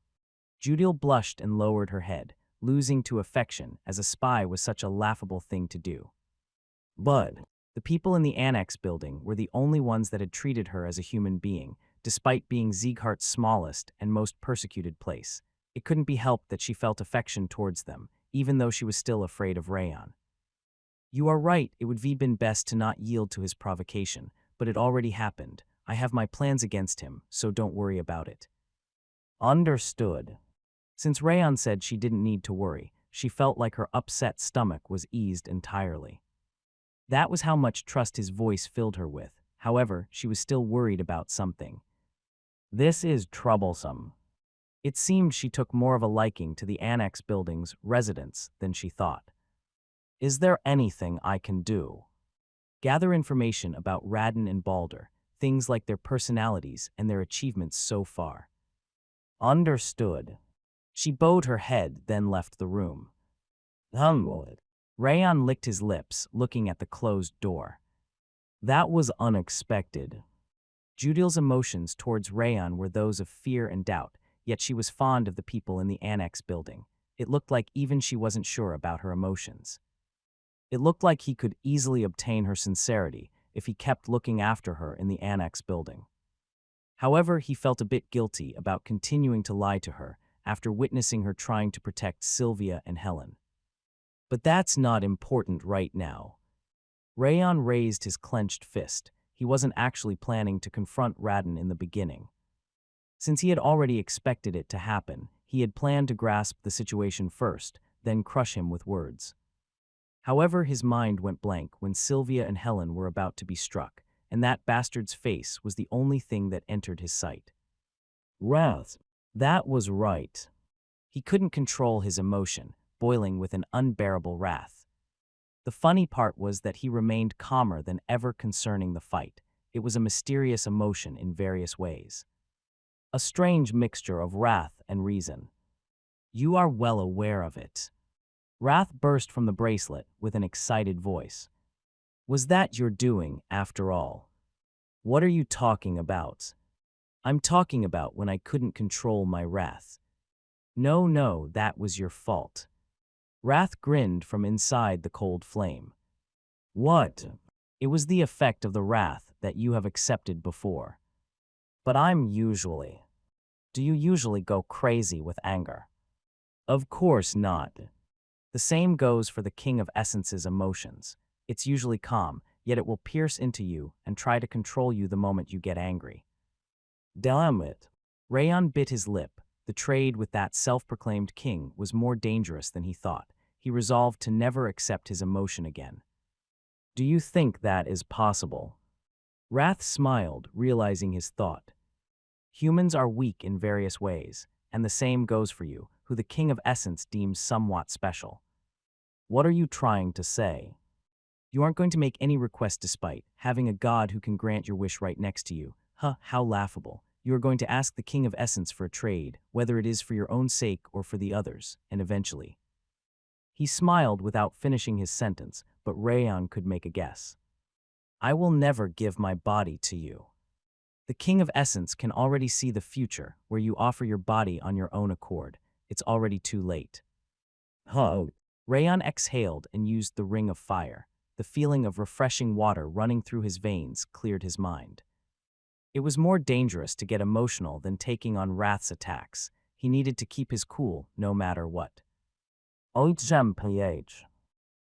Judith blushed and lowered her head, losing to affection as a spy was such a laughable thing to do. But the people in the annex building were the only ones that had treated her as a human being, despite being Sieghart's smallest and most persecuted place. It couldn't be helped that she felt affection towards them, even though she was still afraid of Rayon. You are right, it would have been best to not yield to his provocation, but it already happened. I have my plans against him, so don't worry about it. Understood. Since Rayon said she didn't need to worry, she felt like her upset stomach was eased entirely. That was how much trust his voice filled her with. However, she was still worried about something. This is troublesome. It seemed she took more of a liking to the annex building's residents than she thought. Is there anything I can do? Gather information about Radin and Baldur, things like their personalities and their achievements so far. Understood. She bowed her head, then left the room. Rayon licked his lips, looking at the closed door. That was unexpected. Judith's emotions towards Rayon were those of fear and doubt, yet she was fond of the people in the annex building. It looked like even she wasn't sure about her emotions. It looked like he could easily obtain her sincerity if he kept looking after her in the annex building. However, he felt a bit guilty about continuing to lie to her after witnessing her trying to protect Sylvia and Helen. But that's not important right now. Rayon raised his clenched fist. He wasn't actually planning to confront Radin in the beginning. Since he had already expected it to happen, he had planned to grasp the situation first, then crush him with words. However, his mind went blank when Sylvia and Helen were about to be struck, and that bastard's face was the only thing that entered his sight. Wrath. That was right. He couldn't control his emotion, boiling with an unbearable wrath. The funny part was that he remained calmer than ever concerning the fight. It was a mysterious emotion in various ways. A strange mixture of wrath and reason. You are well aware of it. Wrath burst from the bracelet with an excited voice. Was that your doing, after all? What are you talking about? I'm talking about when I couldn't control my wrath. No, that was your fault. Wrath grinned from inside the cold flame. What? It was the effect of the wrath that you have accepted before. But Do you usually go crazy with anger? Of course not. The same goes for the King of Essence's emotions. It's usually calm, yet it will pierce into you and try to control you the moment you get angry. Damn it. Rayon bit his lip. The trade with that self-proclaimed king was more dangerous than he thought. He resolved to never accept his emotion again. Do you think that is possible? Wrath smiled, realizing his thought. Humans are weak in various ways, and the same goes for you, who the King of Essence deems somewhat special. What are you trying to say? You aren't going to make any request despite having a god who can grant your wish right next to you. How laughable. You are going to ask the King of Essence for a trade, whether it is for your own sake or for the others, and eventually, He smiled without finishing his sentence, but Rayan could make a guess. I will never give my body to you. The King of Essence can already see the future where you offer your body on your own accord. It's already too late. Huh. Rayan exhaled and used the Ring of Fire. The feeling of refreshing water running through his veins cleared his mind. It was more dangerous to get emotional than taking on Wrath's attacks. He needed to keep his cool no matter what.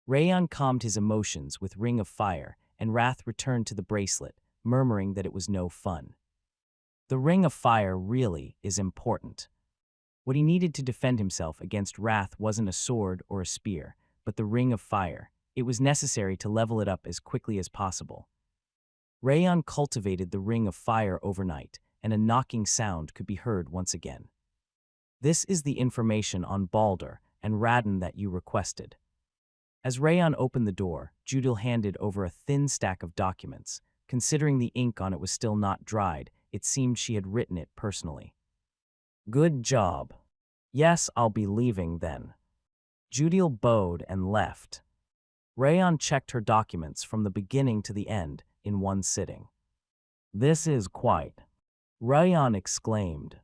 Rayan calmed his emotions with Ring of Fire, and Wrath returned to the bracelet, murmuring that it was no fun. The Ring of Fire really is important. What he needed to defend himself against Wrath wasn't a sword or a spear, but the Ring of Fire. It was necessary to level it up as quickly as possible. Rayan cultivated the Ring of Fire overnight, and a knocking sound could be heard once again. This is the information on Baldur and Radin that you requested. As Rayan opened the door, Judil handed over a thin stack of documents. Considering the ink on it was still not dried, it seemed she had written it personally. Good job. Yes, I'll be leaving then. Judil bowed and left. Rayan checked her documents from the beginning to the end in one sitting. This is quite. Rayan exclaimed.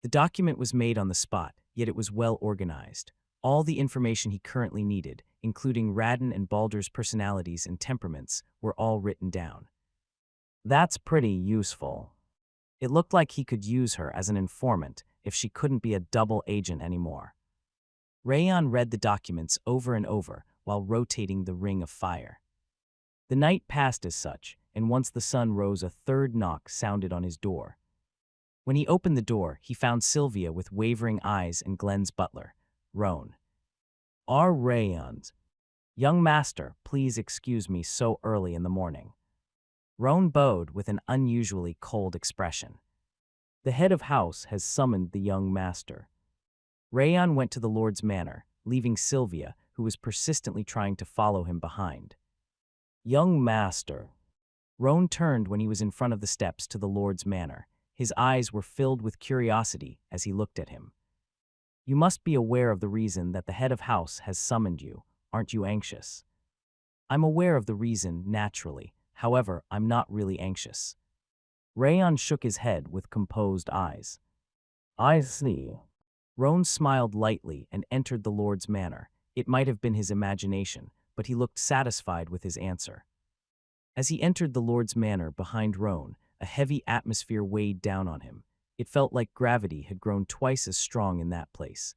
The document was made on the spot, yet it was well organized. All the information he currently needed, including Radin and Baldur's personalities and temperaments, were all written down. That's pretty useful. It looked like he could use her as an informant if she couldn't be a double agent anymore. Rayan read the documents over and over while rotating the Ring of Fire. The night passed as such, and once the sun rose, a third knock sounded on his door. When he opened the door, he found Sylvia with wavering eyes and Glenn's butler, Roan. Rayan's. Young master, please excuse me so early in the morning. Roan bowed with an unusually cold expression. The head of house has summoned the young master. Rayan went to the Lord's manor, leaving Sylvia, who was persistently trying to follow him behind. Young master. Roan turned when he was in front of the steps to the Lord's manor. His eyes were filled with curiosity as he looked at him. You must be aware of the reason that the head of house has summoned you. Aren't you anxious? I'm aware of the reason, naturally. However, I'm not really anxious. Rayan shook his head with composed eyes. I see. Roan smiled lightly and entered the Lord's manor. It might have been his imagination, but he looked satisfied with his answer. As he entered the Lord's manor behind Roan, a heavy atmosphere weighed down on him. It felt like gravity had grown twice as strong in that place.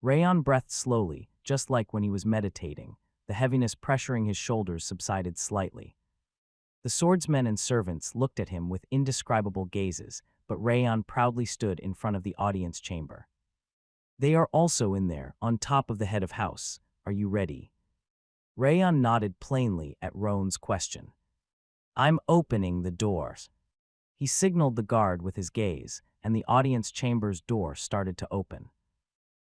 Rayan breathed slowly, just like when he was meditating. The heaviness pressuring his shoulders subsided slightly. The swordsmen and servants looked at him with indescribable gazes, but Rayan proudly stood in front of the audience chamber. They are also in there, on top of the head of house. Are you ready? Rayan nodded plainly at Roan's question. I'm opening the doors. He signaled the guard with his gaze, and the audience chamber's door started to open.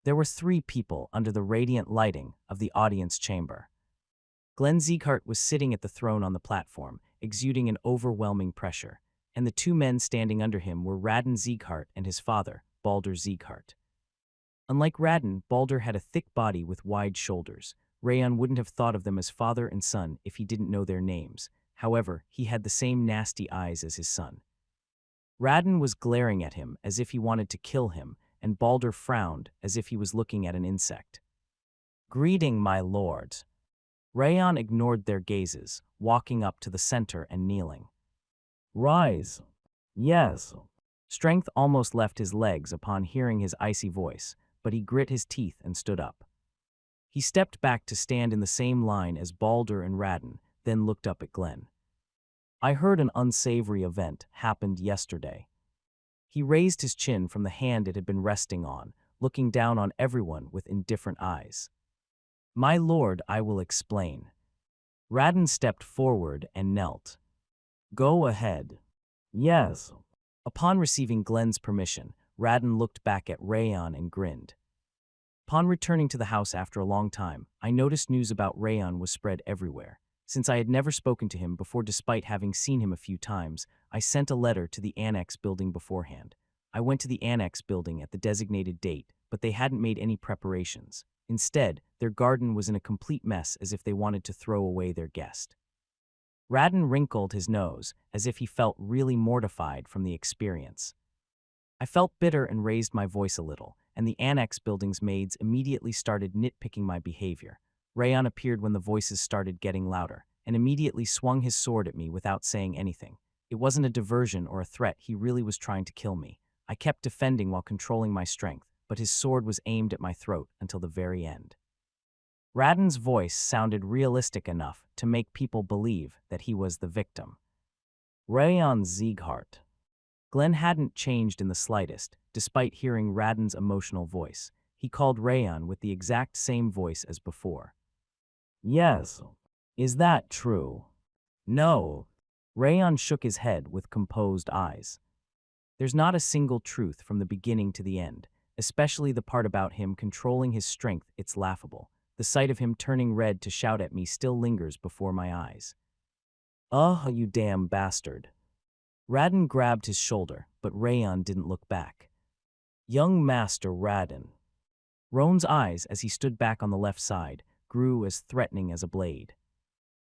There were 3 people under the radiant lighting of the audience chamber. Glenn Sieghart was sitting at the throne on the platform, exuding an overwhelming pressure, and the 2 men standing under him were Radin Sieghart and his father, Baldur Sieghart. Unlike Radin, Baldur had a thick body with wide shoulders. Rayan wouldn't have thought of them as father and son if he didn't know their names. However, he had the same nasty eyes as his son. Radin was glaring at him as if he wanted to kill him, and Baldur frowned as if he was looking at an insect. Greeting, my lords. Rayan ignored their gazes, walking up to the center and kneeling. Rise. Yes. Strength almost left his legs upon hearing his icy voice, but he grit his teeth and stood up. He stepped back to stand in the same line as Baldur and Radin, then looked up at Glenn. I heard an unsavory event happened yesterday. He raised his chin from the hand it had been resting on, looking down on everyone with indifferent eyes. My lord, I will explain. Radin stepped forward and knelt. Go ahead. Yes. Upon receiving Glenn's permission, Radin looked back at Rayan and grinned. Upon returning to the house after a long time, I noticed news about Rayan was spread everywhere. Since I had never spoken to him before despite having seen him a few times, I sent a letter to the annex building beforehand. I went to the annex building at the designated date, but they hadn't made any preparations. Instead, their garden was in a complete mess as if they wanted to throw away their guest. Radin wrinkled his nose, as if he felt really mortified from the experience. I felt bitter and raised my voice a little, and the annex building's maids immediately started nitpicking my behavior. Rayon appeared when the voices started getting louder, and immediately swung his sword at me without saying anything. It wasn't a diversion or a threat, he really was trying to kill me. I kept defending while controlling my strength, but his sword was aimed at my throat until the very end. Radin's voice sounded realistic enough to make people believe that he was the victim. Rayon Sieghart. Glenn hadn't changed in the slightest, despite hearing Radin's emotional voice. He called Rayon with the exact same voice as before. Yes. Is that true? No. Rayon shook his head with composed eyes. There's not a single truth from the beginning to the end, especially the part about him controlling his strength. It's laughable. The sight of him turning red to shout at me still lingers before my eyes. You damn bastard. Radin grabbed his shoulder, but Rayon didn't look back. Young Master Radin. Roan's eyes, as he stood back on the left side, grew as threatening as a blade.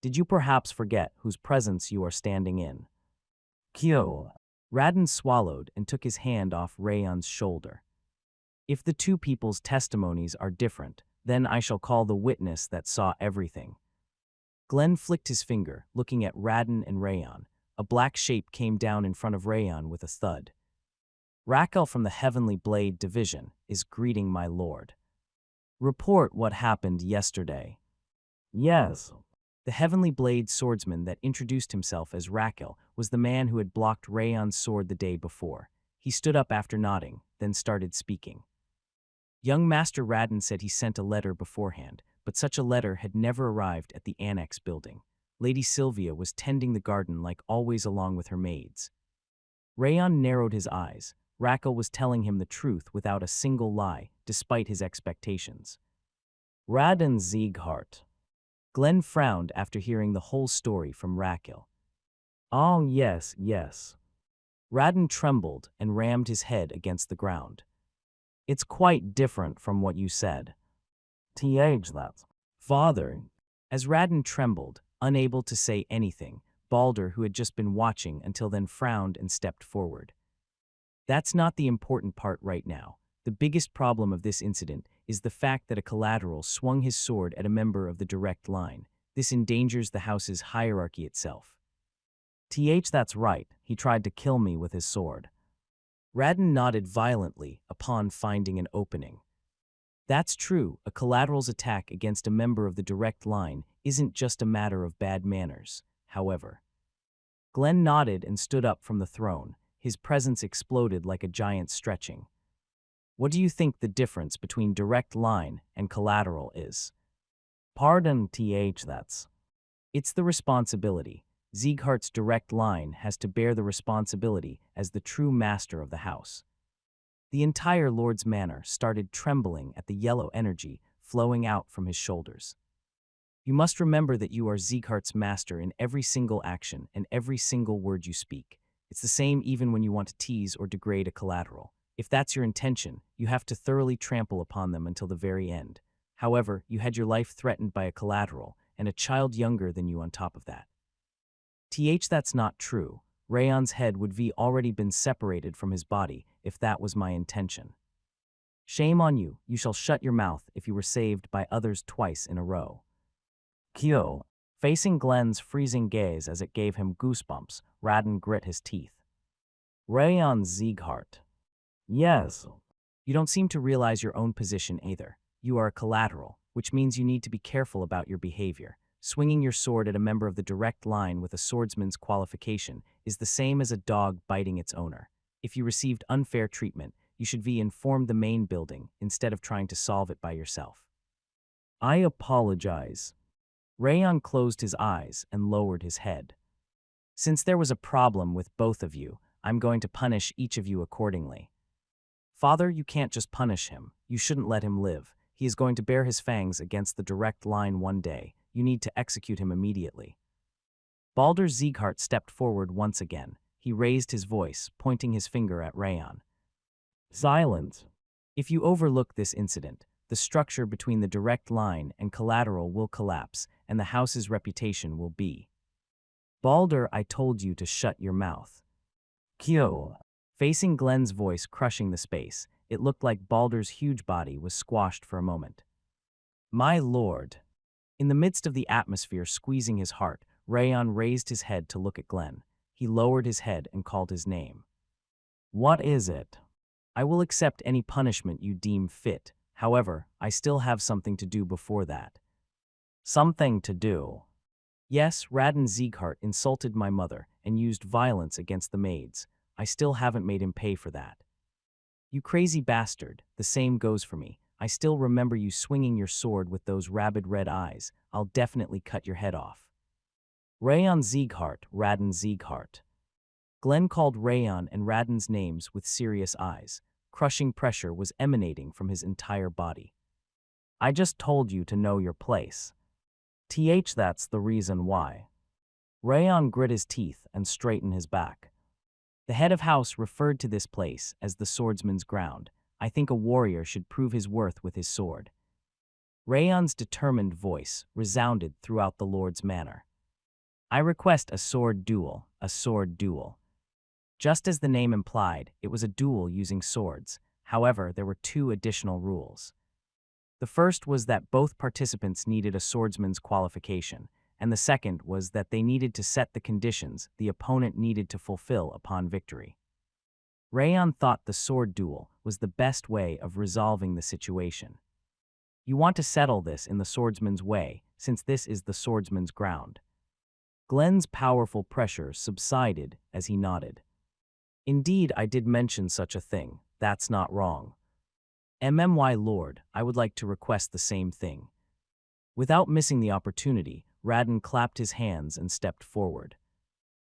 Did you perhaps forget whose presence you are standing in? Kyo. Radin swallowed and took his hand off Rayon's shoulder. If the two people's testimonies are different, then I shall call the witness that saw everything. Glenn flicked his finger, looking at Radin and Rayon. A black shape came down in front of Rayon with a thud. Raquel from the Heavenly Blade Division is greeting my lord. Report what happened yesterday. Yes. The Heavenly Blade swordsman that introduced himself as Raquel was the man who had blocked Rayon's sword the day before. He stood up after nodding, then started speaking. Young Master Radin said he sent a letter beforehand, but such a letter had never arrived at the annex building. Lady Sylvia was tending the garden like always along with her maids. Rayon narrowed his eyes. Raquel was telling him the truth without a single lie, despite his expectations. Radin Sieghart. Glenn frowned after hearing the whole story from Raquel. Oh, yes. Radin trembled and rammed his head against the ground. It's quite different from what you said. That. Father. As Radin trembled, unable to say anything, Balder, who had just been watching until then, frowned and stepped forward. That's not the important part right now. The biggest problem of this incident is the fact that a collateral swung his sword at a member of the direct line. This endangers the house's hierarchy itself. That's right, he tried to kill me with his sword. Radin nodded violently upon finding an opening. That's true, a collateral's attack against a member of the direct line isn't just a matter of bad manners, however. Glenn nodded and stood up from the throne. His presence exploded like a giant stretching. What do you think the difference between direct line and collateral is? Pardon, that's. It's the responsibility. Sieghart's direct line has to bear the responsibility as the true master of the house. The entire Lord's manor started trembling at the yellow energy flowing out from his shoulders. You must remember that you are Sieghart's master in every single action and every single word you speak. It's the same even when you want to tease or degrade a collateral. If that's your intention, you have to thoroughly trample upon them until the very end. However, you had your life threatened by a collateral, and a child younger than you on top of that. That's not true. Rayon's head would have already been separated from his body if that was my intention. Shame on you, you shall shut your mouth if you were saved by others twice in a row. Kyo. Facing Glenn's freezing gaze as it gave him goosebumps, Radin grit his teeth. Rayon Sieghart. Yes. You don't seem to realize your own position either. You are a collateral, which means you need to be careful about your behavior. Swinging your sword at a member of the direct line with a swordsman's qualification is the same as a dog biting its owner. If you received unfair treatment, you should be informed the main building instead of trying to solve it by yourself. I apologize. Rayon closed his eyes and lowered his head. Since there was a problem with both of you, I'm going to punish each of you accordingly. Father, you can't just punish him. You shouldn't let him live. He is going to bear his fangs against the direct line one day. You need to execute him immediately. Balder Sieghart stepped forward once again. He raised his voice, pointing his finger at Rayon. Silence. If you overlook this incident, the structure between the direct line and collateral will collapse, and the house's reputation will be. Balder, I told you to shut your mouth. Kyo. Facing Glenn's voice crushing the space, it looked like Balder's huge body was squashed for a moment. My lord. In the midst of the atmosphere squeezing his heart, Rayon raised his head to look at Glenn. He lowered his head and called his name. What is it? I will accept any punishment you deem fit. However, I still have something to do before that. Something to do? Yes, Radin Sieghart insulted my mother and used violence against the maids. I still haven't made him pay for that. You crazy bastard, the same goes for me. I still remember you swinging your sword with those rabid red eyes. I'll definitely cut your head off. Rayon Sieghart, Radin Sieghart. Glenn called Rayon and Radin's names with serious eyes. Crushing pressure was emanating from his entire body. I just told you to know your place. That's the reason why. Rayon grit his teeth and straightened his back. The head of house referred to this place as the swordsman's ground. I think a warrior should prove his worth with his sword. Rayon's determined voice resounded throughout the lord's manor. I request a sword duel, a sword duel. Just as the name implied, it was a duel using swords. However, there were two additional rules. The first was that both participants needed a swordsman's qualification, and the second was that they needed to set the conditions the opponent needed to fulfill upon victory. Rayon thought the sword duel was the best way of resolving the situation. You want to settle this in the swordsman's way, since this is the swordsman's ground. Glenn's powerful pressure subsided as he nodded. Indeed, I did mention such a thing. That's not wrong. MMY Lord, I would like to request the same thing. Without missing the opportunity, Radin clapped his hands and stepped forward.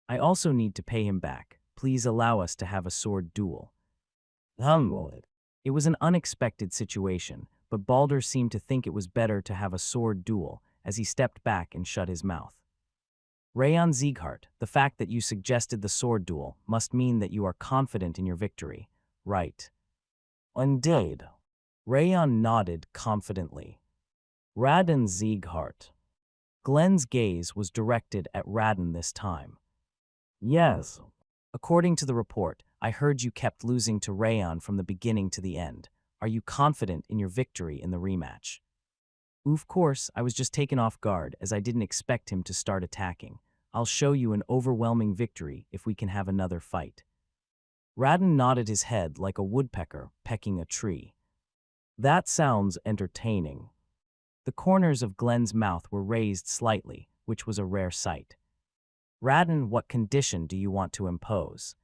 I also need to pay him back. Please allow us to have a sword duel. It was an unexpected situation, but Balder seemed to think it was better to have a sword duel as he stepped back and shut his mouth. Rayon Sieghart, the fact that you suggested the sword duel must mean that you are confident in your victory, right? Indeed. Rayon nodded confidently. Radin Sieghart. Glenn's gaze was directed at Radin this time. Yes. According to the report, I heard you kept losing to Rayon from the beginning to the end. Are you confident in your victory in the rematch? Of course, I was just taken off guard as I didn't expect him to start attacking. I'll show you an overwhelming victory if we can have another fight. Radin nodded his head like a woodpecker pecking a tree. That sounds entertaining. The corners of Glenn's mouth were raised slightly, which was a rare sight. Radin, what condition do you want to impose?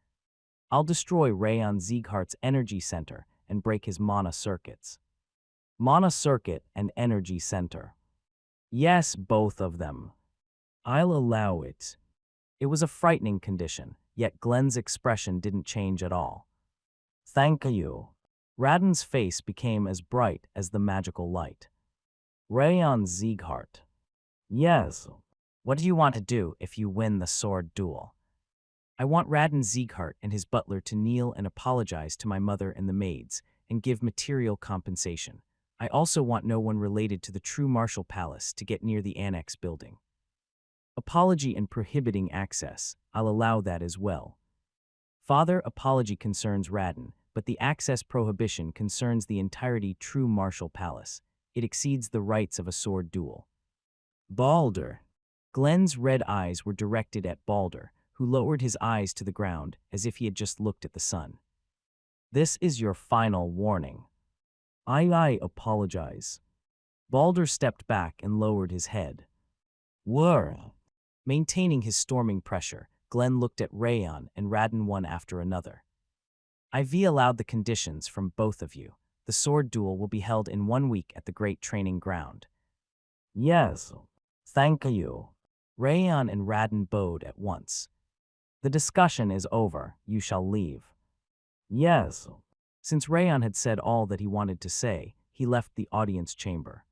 I'll destroy Rayon Sieghart's energy center and break his mana circuits. Mana circuit and energy center. Yes, both of them. I'll allow it. It was a frightening condition, yet Glenn's expression didn't change at all. Thank you. Radin's face became as bright as the magical light. Rayon Sieghart. Yes. What do you want to do if you win the sword duel? I want Radin Sieghart and his butler to kneel and apologize to my mother and the maids and give material compensation. I also want no one related to the true Martial Palace to get near the annex building. Apology and prohibiting access, I'll allow that as well. Father, apology concerns Radin, but the access prohibition concerns the entirety true Martial Palace. It exceeds the rights of a sword duel. Balder. Glenn's red eyes were directed at Balder, who lowered his eyes to the ground as if he had just looked at the sun. This is your final warning. I apologize. Balder stepped back and lowered his head. Whirr. Maintaining his storming pressure, Glenn looked at Rayon and Radin one after another. IV allowed the conditions from both of you. The sword duel will be held in 1 week at the Great Training Ground. Yes. Thank you. Rayon and Radin bowed at once. The discussion is over. You shall leave. Yes. Since Rayon had said all that he wanted to say, he left the audience chamber.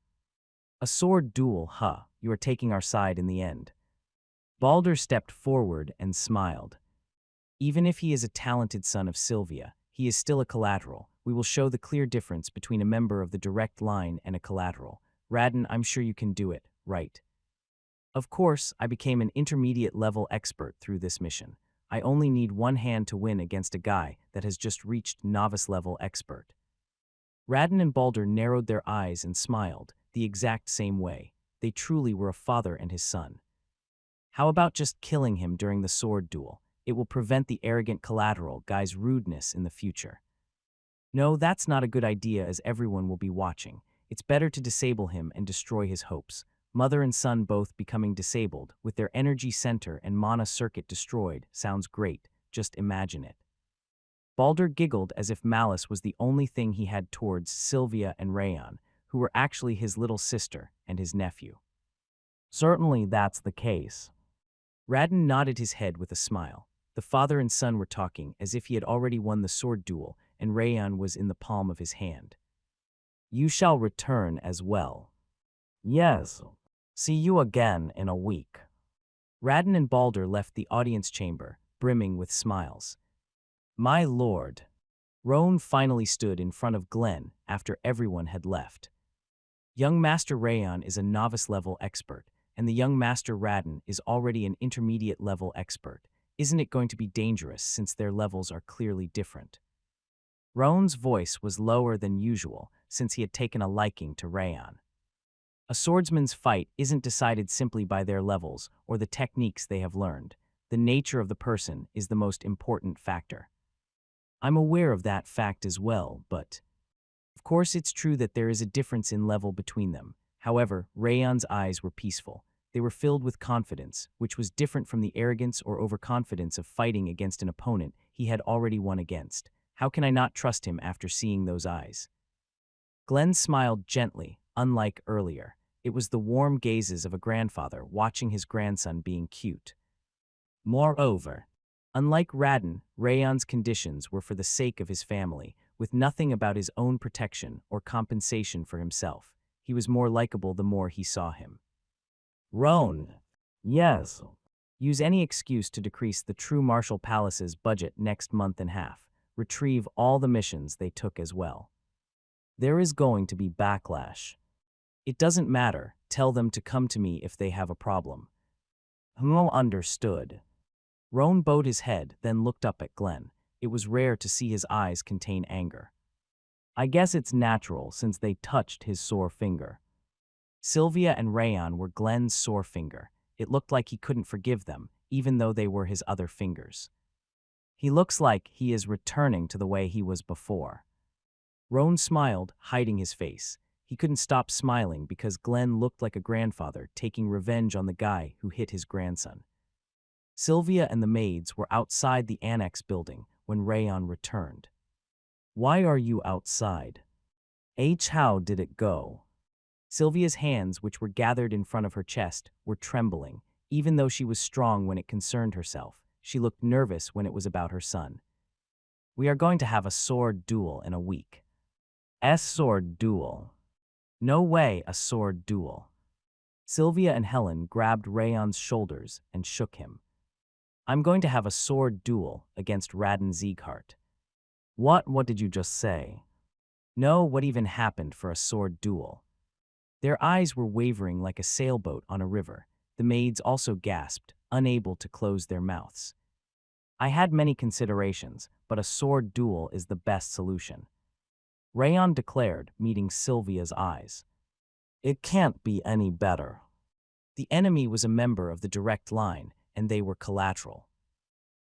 A sword duel, huh? You are taking our side in the end. Balder stepped forward and smiled. Even if he is a talented son of Sylvia, he is still a collateral. We will show the clear difference between a member of the direct line and a collateral. Radin, I'm sure you can do it, right? Of course, I became an intermediate-level expert through this mission. I only need one hand to win against a guy that has just reached novice-level expert. Radin and Balder narrowed their eyes and smiled, the exact same way. They truly were a father and his son. How about just killing him during the sword duel? It will prevent the arrogant collateral guy's rudeness in the future. No, that's not a good idea as everyone will be watching. It's better to disable him and destroy his hopes. Mother and son both becoming disabled, with their energy center and mana circuit destroyed, sounds great. Just imagine it. Balder giggled as if malice was the only thing he had towards Sylvia and Rayon, who were actually his little sister and his nephew. Certainly that's the case. Radin nodded his head with a smile. The father and son were talking as if he had already won the sword duel and Rayon was in the palm of his hand. You shall return as well. Yes. See you again in a week. Radin and Balder left the audience chamber, brimming with smiles. My lord. Roan finally stood in front of Glenn after everyone had left. Young Master Rayon is a novice-level expert, and the young Master Radin is already an intermediate-level expert. Isn't it going to be dangerous since their levels are clearly different? Roan's voice was lower than usual since he had taken a liking to Rayon. A swordsman's fight isn't decided simply by their levels or the techniques they have learned. The nature of the person is the most important factor. I'm aware of that fact as well, but of course it's true that there is a difference in level between them. However, Rayon's eyes were peaceful. They were filled with confidence, which was different from the arrogance or overconfidence of fighting against an opponent he had already won against. How can I not trust him after seeing those eyes? Glenn smiled gently, unlike earlier. It was the warm gazes of a grandfather watching his grandson being cute. Moreover, unlike Radin, Rayon's conditions were for the sake of his family, with nothing about his own protection or compensation for himself. He was more likable the more he saw him. Roan. Yes. Use any excuse to decrease the True Martial Palace's budget next month in half. Retrieve all the missions they took as well. There is going to be backlash. It doesn't matter. Tell them to come to me if they have a problem. Understood. Roan bowed his head, then looked up at Glenn. It was rare to see his eyes contain anger. I guess it's natural since they touched his sore finger. Sylvia and Rayon were Glenn's sore finger. It looked like he couldn't forgive them, even though they were his other fingers. He looks like he is returning to the way he was before. Roan smiled, hiding his face. He couldn't stop smiling because Glenn looked like a grandfather taking revenge on the guy who hit his grandson. Sylvia and the maids were outside the annex building when Rayon returned. Why are you outside? How did it go? Sylvia's hands, which were gathered in front of her chest, were trembling. Even though she was strong when it concerned herself, she looked nervous when it was about her son. We are going to have a sword duel in a week. A sword duel? No way, a sword duel. Sylvia and Helen grabbed Rayon's shoulders and shook him. I'm going to have a sword duel against Radin Sieghart. What did you just say? No, what even happened for a sword duel? Their eyes were wavering like a sailboat on a river. The maids also gasped, unable to close their mouths. I had many considerations, but a sword duel is the best solution. Rayon declared, meeting Sylvia's eyes. It can't be any better. The enemy was a member of the direct line, and they were collateral.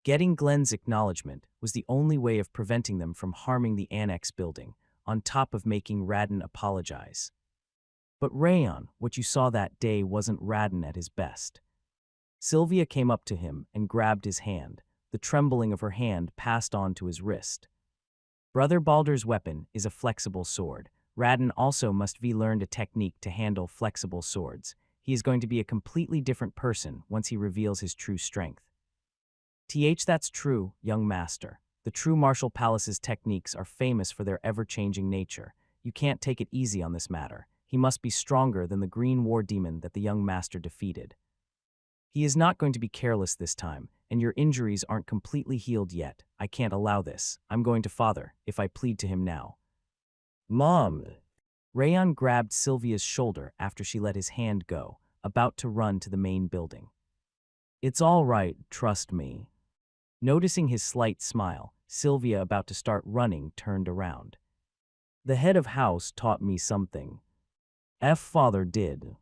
Getting Glenn's acknowledgement was the only way of preventing them from harming the annex building, on top of making Radin apologize. But Rayon, what you saw that day wasn't Radin at his best. Sylvia came up to him and grabbed his hand. The trembling of her hand passed on to his wrist. Brother Balder's weapon is a flexible sword. Radin also must be learned a technique to handle flexible swords. He is going to be a completely different person once he reveals his true strength. That's true, young master. The True Martial Palace's techniques are famous for their ever-changing nature. You can't take it easy on this matter. He must be stronger than the green war demon that the young master defeated. He is not going to be careless this time, and your injuries aren't completely healed yet. I can't allow this. I'm going to father, if I plead to him now. Mom! Rayon grabbed Sylvia's shoulder after she let his hand go, about to run to the main building. It's all right, trust me. Noticing his slight smile, Sylvia, about to start running, turned around. The head of house taught me something. Father did.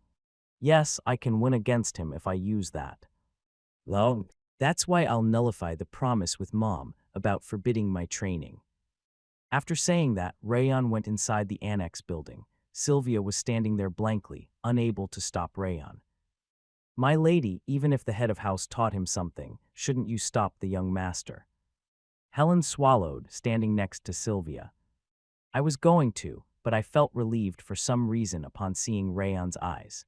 Yes, I can win against him if I use that. Well, that's why I'll nullify the promise with Mom about forbidding my training. After saying that, Rayon went inside the annex building. Sylvia was standing there blankly, unable to stop Rayon. My lady, even if the head of house taught him something, shouldn't you stop the young master? Helen swallowed, standing next to Sylvia. I was going to, but I felt relieved for some reason upon seeing Rayon's eyes.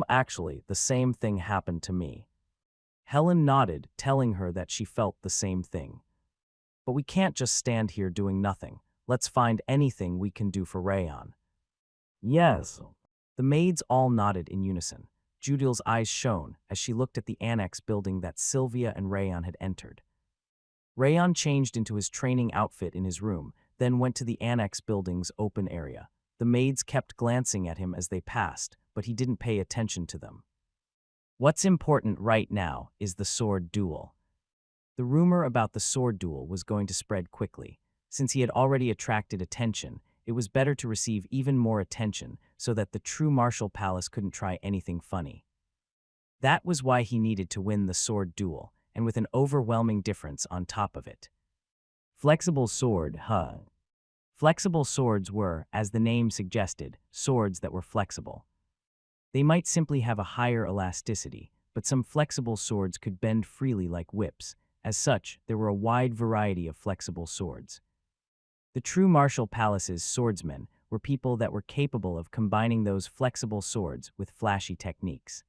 Actually, the same thing happened to me. Helen nodded, telling her that she felt the same thing. But we can't just stand here doing nothing. Let's find anything we can do for Rayon. Yes. The maids all nodded in unison. Judil's eyes shone as she looked at the annex building that Sylvia and Rayon had entered. Rayon changed into his training outfit in his room, then went to the annex building's open area. The maids kept glancing at him as they passed, but he didn't pay attention to them. What's important right now is the sword duel. The rumor about the sword duel was going to spread quickly. Since he had already attracted attention, it was better to receive even more attention so that the true martial palace couldn't try anything funny. That was why he needed to win the sword duel, and with an overwhelming difference on top of it. Flexible sword, huh? Flexible swords were, as the name suggested, swords that were flexible. They might simply have a higher elasticity, but some flexible swords could bend freely like whips. As such, there were a wide variety of flexible swords. The true martial palace's swordsmen were people that were capable of combining those flexible swords with flashy techniques.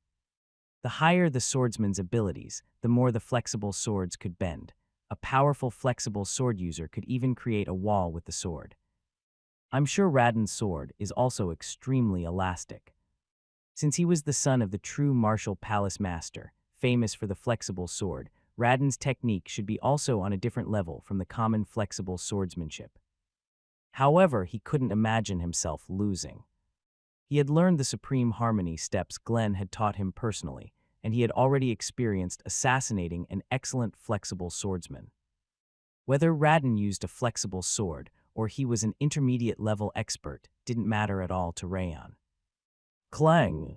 The higher the swordsman's abilities, the more the flexible swords could bend. A powerful flexible sword user could even create a wall with the sword. I'm sure Radin's sword is also extremely elastic. Since he was the son of the true martial palace master, famous for the flexible sword, Radin's technique should be also on a different level from the common flexible swordsmanship. However, he couldn't imagine himself losing. He had learned the supreme harmony steps Glenn had taught him personally, and he had already experienced assassinating an excellent flexible swordsman. Whether Radin used a flexible sword or he was an intermediate-level expert didn't matter at all to Rayon. Clang!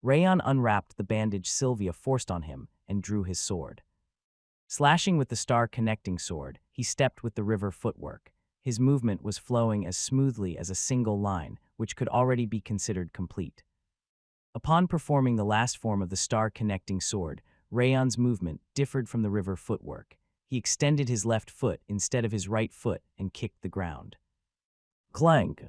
Rayon unwrapped the bandage Sylvia forced on him and drew his sword. Slashing with the star-connecting sword, he stepped with the river footwork. His movement was flowing as smoothly as a single line, which could already be considered complete. Upon performing the last form of the star-connecting sword, Rayon's movement differed from the river footwork. He extended his left foot instead of his right foot and kicked the ground. Clank!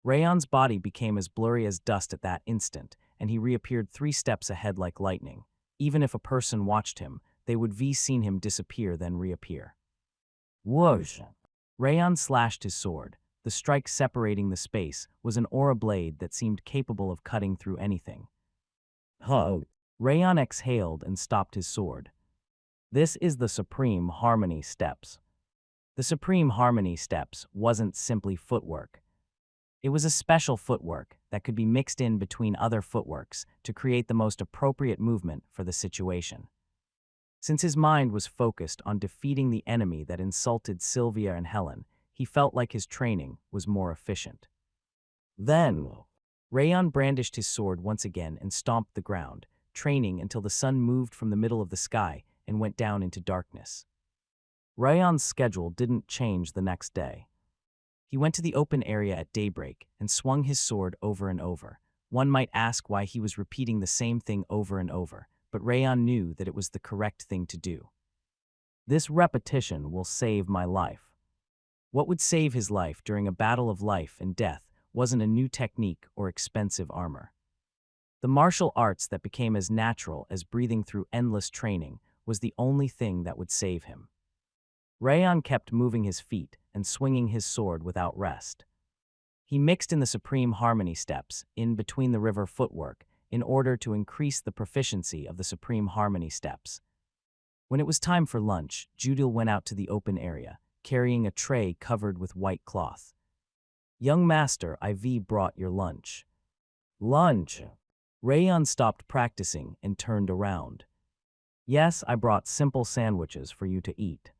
Rayon's body became as blurry as dust at that instant, and he reappeared 3 steps ahead like lightning. Even if a person watched him, they would have seen him disappear then reappear. Whoosh! Rayon slashed his sword. The strike separating the space was an aura blade that seemed capable of cutting through anything. Rayon exhaled and stopped his sword. This is the Supreme Harmony Steps. The Supreme Harmony Steps wasn't simply footwork. It was a special footwork that could be mixed in between other footworks to create the most appropriate movement for the situation. Since his mind was focused on defeating the enemy that insulted Sylvia and Helen, he felt like his training was more efficient. Then, Rayon brandished his sword once again and stomped the ground, training until the sun moved from the middle of the sky and went down into darkness. Rayon's schedule didn't change the next day. He went to the open area at daybreak and swung his sword over and over. One might ask why he was repeating the same thing over and over, but Rayon knew that it was the correct thing to do. This repetition will save my life. What would save his life during a battle of life and death wasn't a new technique or expensive armor. The martial arts that became as natural as breathing through endless training was the only thing that would save him. Rayon kept moving his feet and swinging his sword without rest. He mixed in the Supreme Harmony Steps in between the river footwork in order to increase the proficiency of the Supreme Harmony Steps. When it was time for lunch, Judil went out to the open area, carrying a tray covered with white cloth. "Young master, IV brought your lunch." "Lunch?" Rayon stopped practicing and turned around. "Yes, I brought simple sandwiches for you to eat."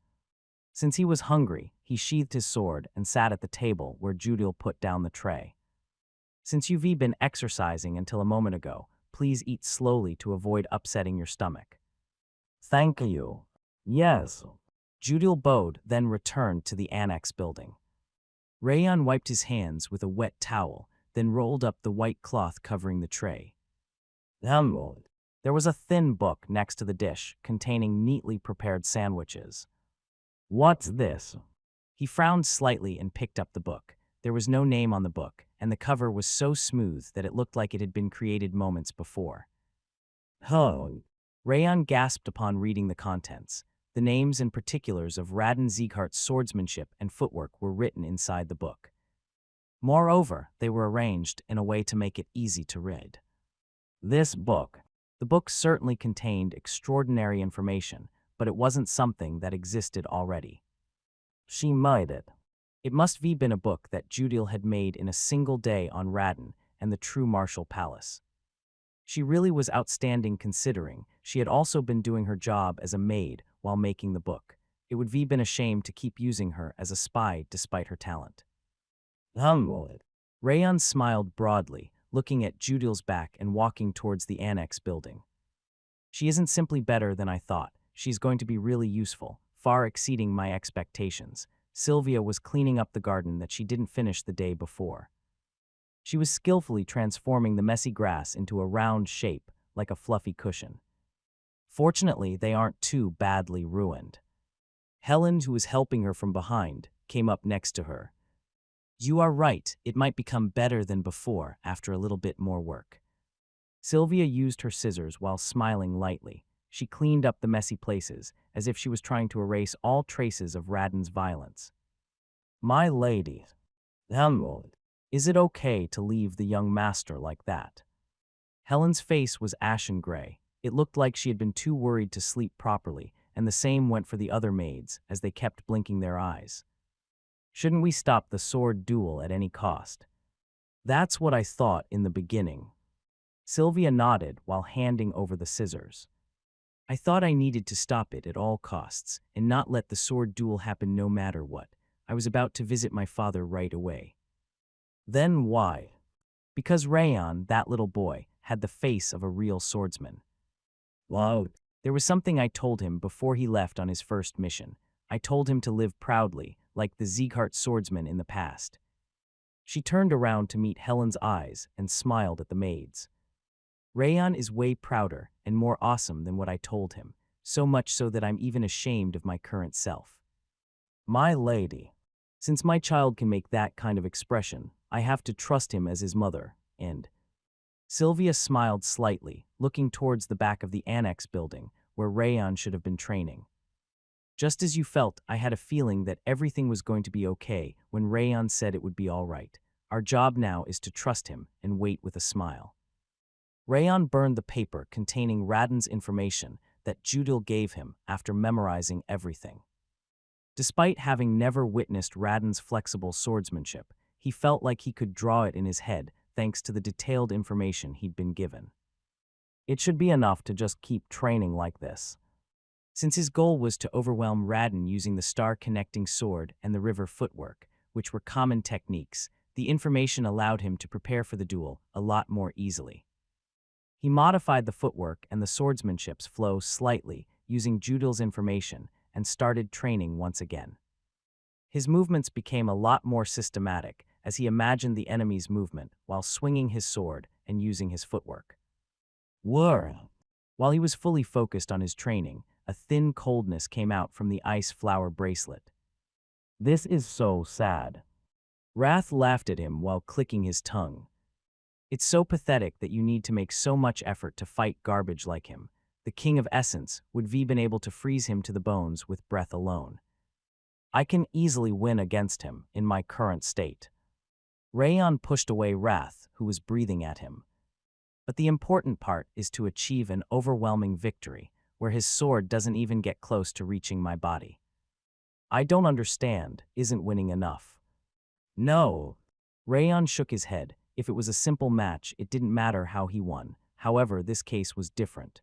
Since he was hungry, he sheathed his sword and sat at the table where Judil put down the tray. "Since you've been exercising until a moment ago, please eat slowly to avoid upsetting your stomach." "Thank you." "Yes." Judil bowed, then returned to the annex building. Rayon wiped his hands with a wet towel, then rolled up the white cloth covering the tray. There was a thin book next to the dish, containing neatly prepared sandwiches. "What's this?" He frowned slightly and picked up the book. There was no name on the book, and the cover was so smooth that it looked like it had been created moments before. "Oh." Rayon gasped upon reading the contents. The names and particulars of Raden Sieghart's swordsmanship and footwork were written inside the book. Moreover, they were arranged in a way to make it easy to read. This book. The book certainly contained extraordinary information, but it wasn't something that existed already. She made it. It must have been a book that Judil had made in a single day on Raden and the true martial palace. She really was outstanding considering she had also been doing her job as a maid while making the book. It would have been a shame to keep using her as a spy despite her talent. Rayon smiled broadly, looking at Judil's back and walking towards the annex building. "She isn't simply better than I thought. She's going to be really useful, far exceeding my expectations." Sylvia was cleaning up the garden that she didn't finish the day before. She was skillfully transforming the messy grass into a round shape, like a fluffy cushion. Fortunately, they aren't too badly ruined. Helen, who was helping her from behind, came up next to her. "You are right, it might become better than before after a little bit more work." Sylvia used her scissors while smiling lightly. She cleaned up the messy places, as if she was trying to erase all traces of Raden's violence. "My lady, is it okay to leave the young master like that?" Helen's face was ashen gray. It looked like she had been too worried to sleep properly, and the same went for the other maids, as they kept blinking their eyes. "Shouldn't we stop the sword duel at any cost?" "That's what I thought in the beginning." Sylvia nodded while handing over the scissors. "I thought I needed to stop it at all costs and not let the sword duel happen no matter what. I was about to visit my father right away." "Then why?" "Because Rayon, that little boy, had the face of a real swordsman." "Wow." "There was something I told him before he left on his first mission. I told him to live proudly, like the Sieghart swordsman in the past." She turned around to meet Helen's eyes and smiled at the maids. "Rayon is way prouder and more awesome than what I told him, so much so that I'm even ashamed of my current self." "My lady, since my child can make that kind of expression, I have to trust him as his mother, and—" Sylvia smiled slightly, looking towards the back of the annex building, where Rayon should have been training. "Just as you felt, I had a feeling that everything was going to be okay when Rayon said it would be all right. Our job now is to trust him and wait with a smile." Rayon burned the paper containing Raden's information that Judil gave him after memorizing everything. Despite having never witnessed Raden's flexible swordsmanship, he felt like he could draw it in his head thanks to the detailed information he'd been given. It should be enough to just keep training like this. Since his goal was to overwhelm Raden using the star-connecting sword and the river footwork, which were common techniques, the information allowed him to prepare for the duel a lot more easily. He modified the footwork and the swordsmanship's flow slightly using Judil's information and started training once again. His movements became a lot more systematic as he imagined the enemy's movement while swinging his sword and using his footwork. Whirr! While he was fully focused on his training, a thin coldness came out from the ice flower bracelet. "This is so sad." Wrath laughed at him while clicking his tongue. "It's so pathetic that you need to make so much effort to fight garbage like him. The King of Essence would have been able to freeze him to the bones with breath alone. I can easily win against him in my current state." Rayon pushed away Wrath, who was breathing at him. "But the important part is to achieve an overwhelming victory. where his sword doesn't even get close to reaching my body. I don't understand, isn't winning enough? No. Rayon shook his head. If it was a simple match, it didn't matter how he won. However, this case was different.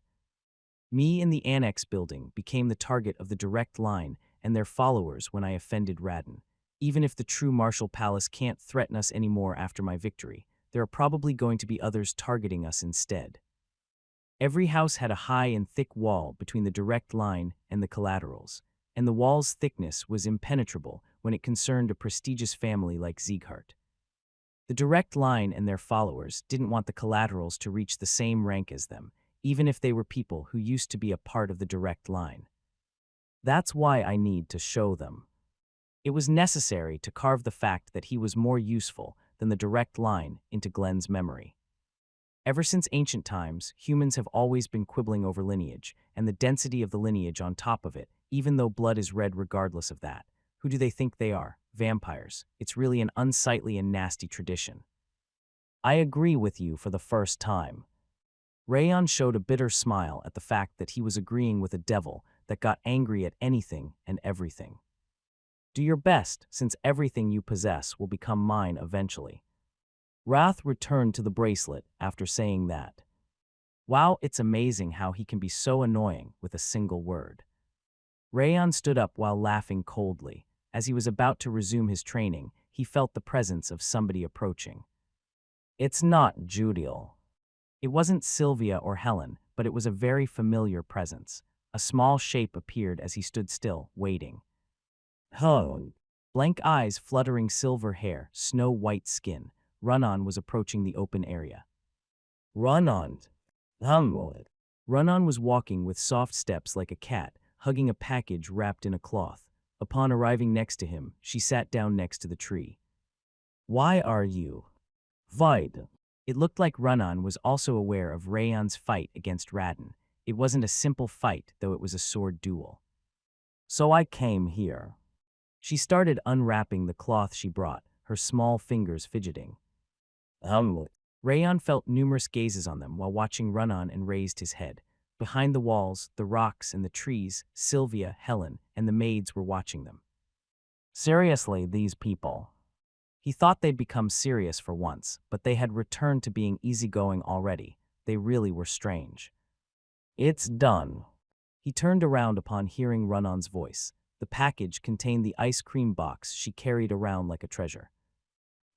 Me in the annex building became the target of the direct line and their followers when I offended Radin. Even if the true Martial Palace can't threaten us anymore after my victory, there are probably going to be others targeting us instead. Every house had a high and thick wall between the direct line and the collaterals, and the wall's thickness was impenetrable when it concerned a prestigious family like Sieghart. The direct line and their followers didn't want the collaterals to reach the same rank as them, even if they were people who used to be a part of the direct line. That's why I need to show them. It was necessary to carve the fact that he was more useful than the direct line into Glenn's memory. Ever since ancient times, humans have always been quibbling over lineage, and the density of the lineage on top of it, even though blood is red regardless of that. Who do they think they are? Vampires. It's really an unsightly and nasty tradition. I agree with you for the first time. Rayon showed a bitter smile at the fact that he was agreeing with a devil that got angry at anything and everything. Do your best, since everything you possess will become mine eventually. Wrath returned to the bracelet after saying that. Wow, it's amazing how he can be so annoying with a single word. Rayon stood up while laughing coldly. As he was about to resume his training, he felt the presence of somebody approaching. It's not Judiel. It wasn't Sylvia or Helen, but it was a very familiar presence. A small shape appeared as he stood still, waiting. Helen. Blank eyes, fluttering silver hair, snow-white skin. Run-On was approaching the open area. Run-On. Run-On was walking with soft steps like a cat, hugging a package wrapped in a cloth. Upon arriving next to him, she sat down next to the tree. Why are you? Vide. It looked like Run-On was also aware of Rayon's fight against Radin. It wasn't a simple fight, though it was a sword duel. So I came here. She started unwrapping the cloth she brought, her small fingers fidgeting. Rayon felt numerous gazes on them while watching Run-On and raised his head. Behind the walls, the rocks and the trees, Sylvia, Helen, and the maids were watching them. Seriously, these people. He thought they'd become serious for once, but they had returned to being easygoing already. They really were strange. It's done. He turned around upon hearing Run-On's voice. The package contained the ice cream box she carried around like a treasure.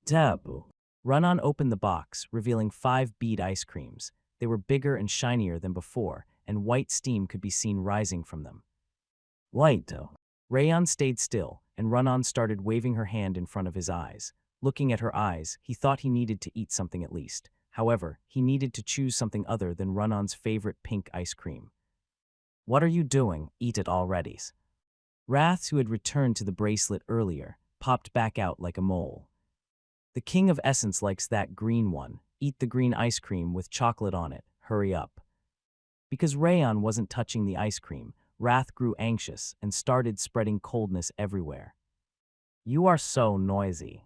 Taboo. Run-On opened the box, revealing 5 bead ice creams. They were bigger and shinier than before, and white steam could be seen rising from them. White. Rayon stayed still, and Run-On started waving her hand in front of his eyes. Looking at her eyes, he thought he needed to eat something at least. However, he needed to choose something other than Run-On's favorite pink ice cream. What are you doing? Eat it already. Wrath, who had returned to the bracelet earlier, popped back out like a mole. The King of Essence likes that green one. Eat the green ice cream with chocolate on it. Hurry up. Because Rayon wasn't touching the ice cream, Wrath grew anxious and started spreading coldness everywhere. You are so noisy.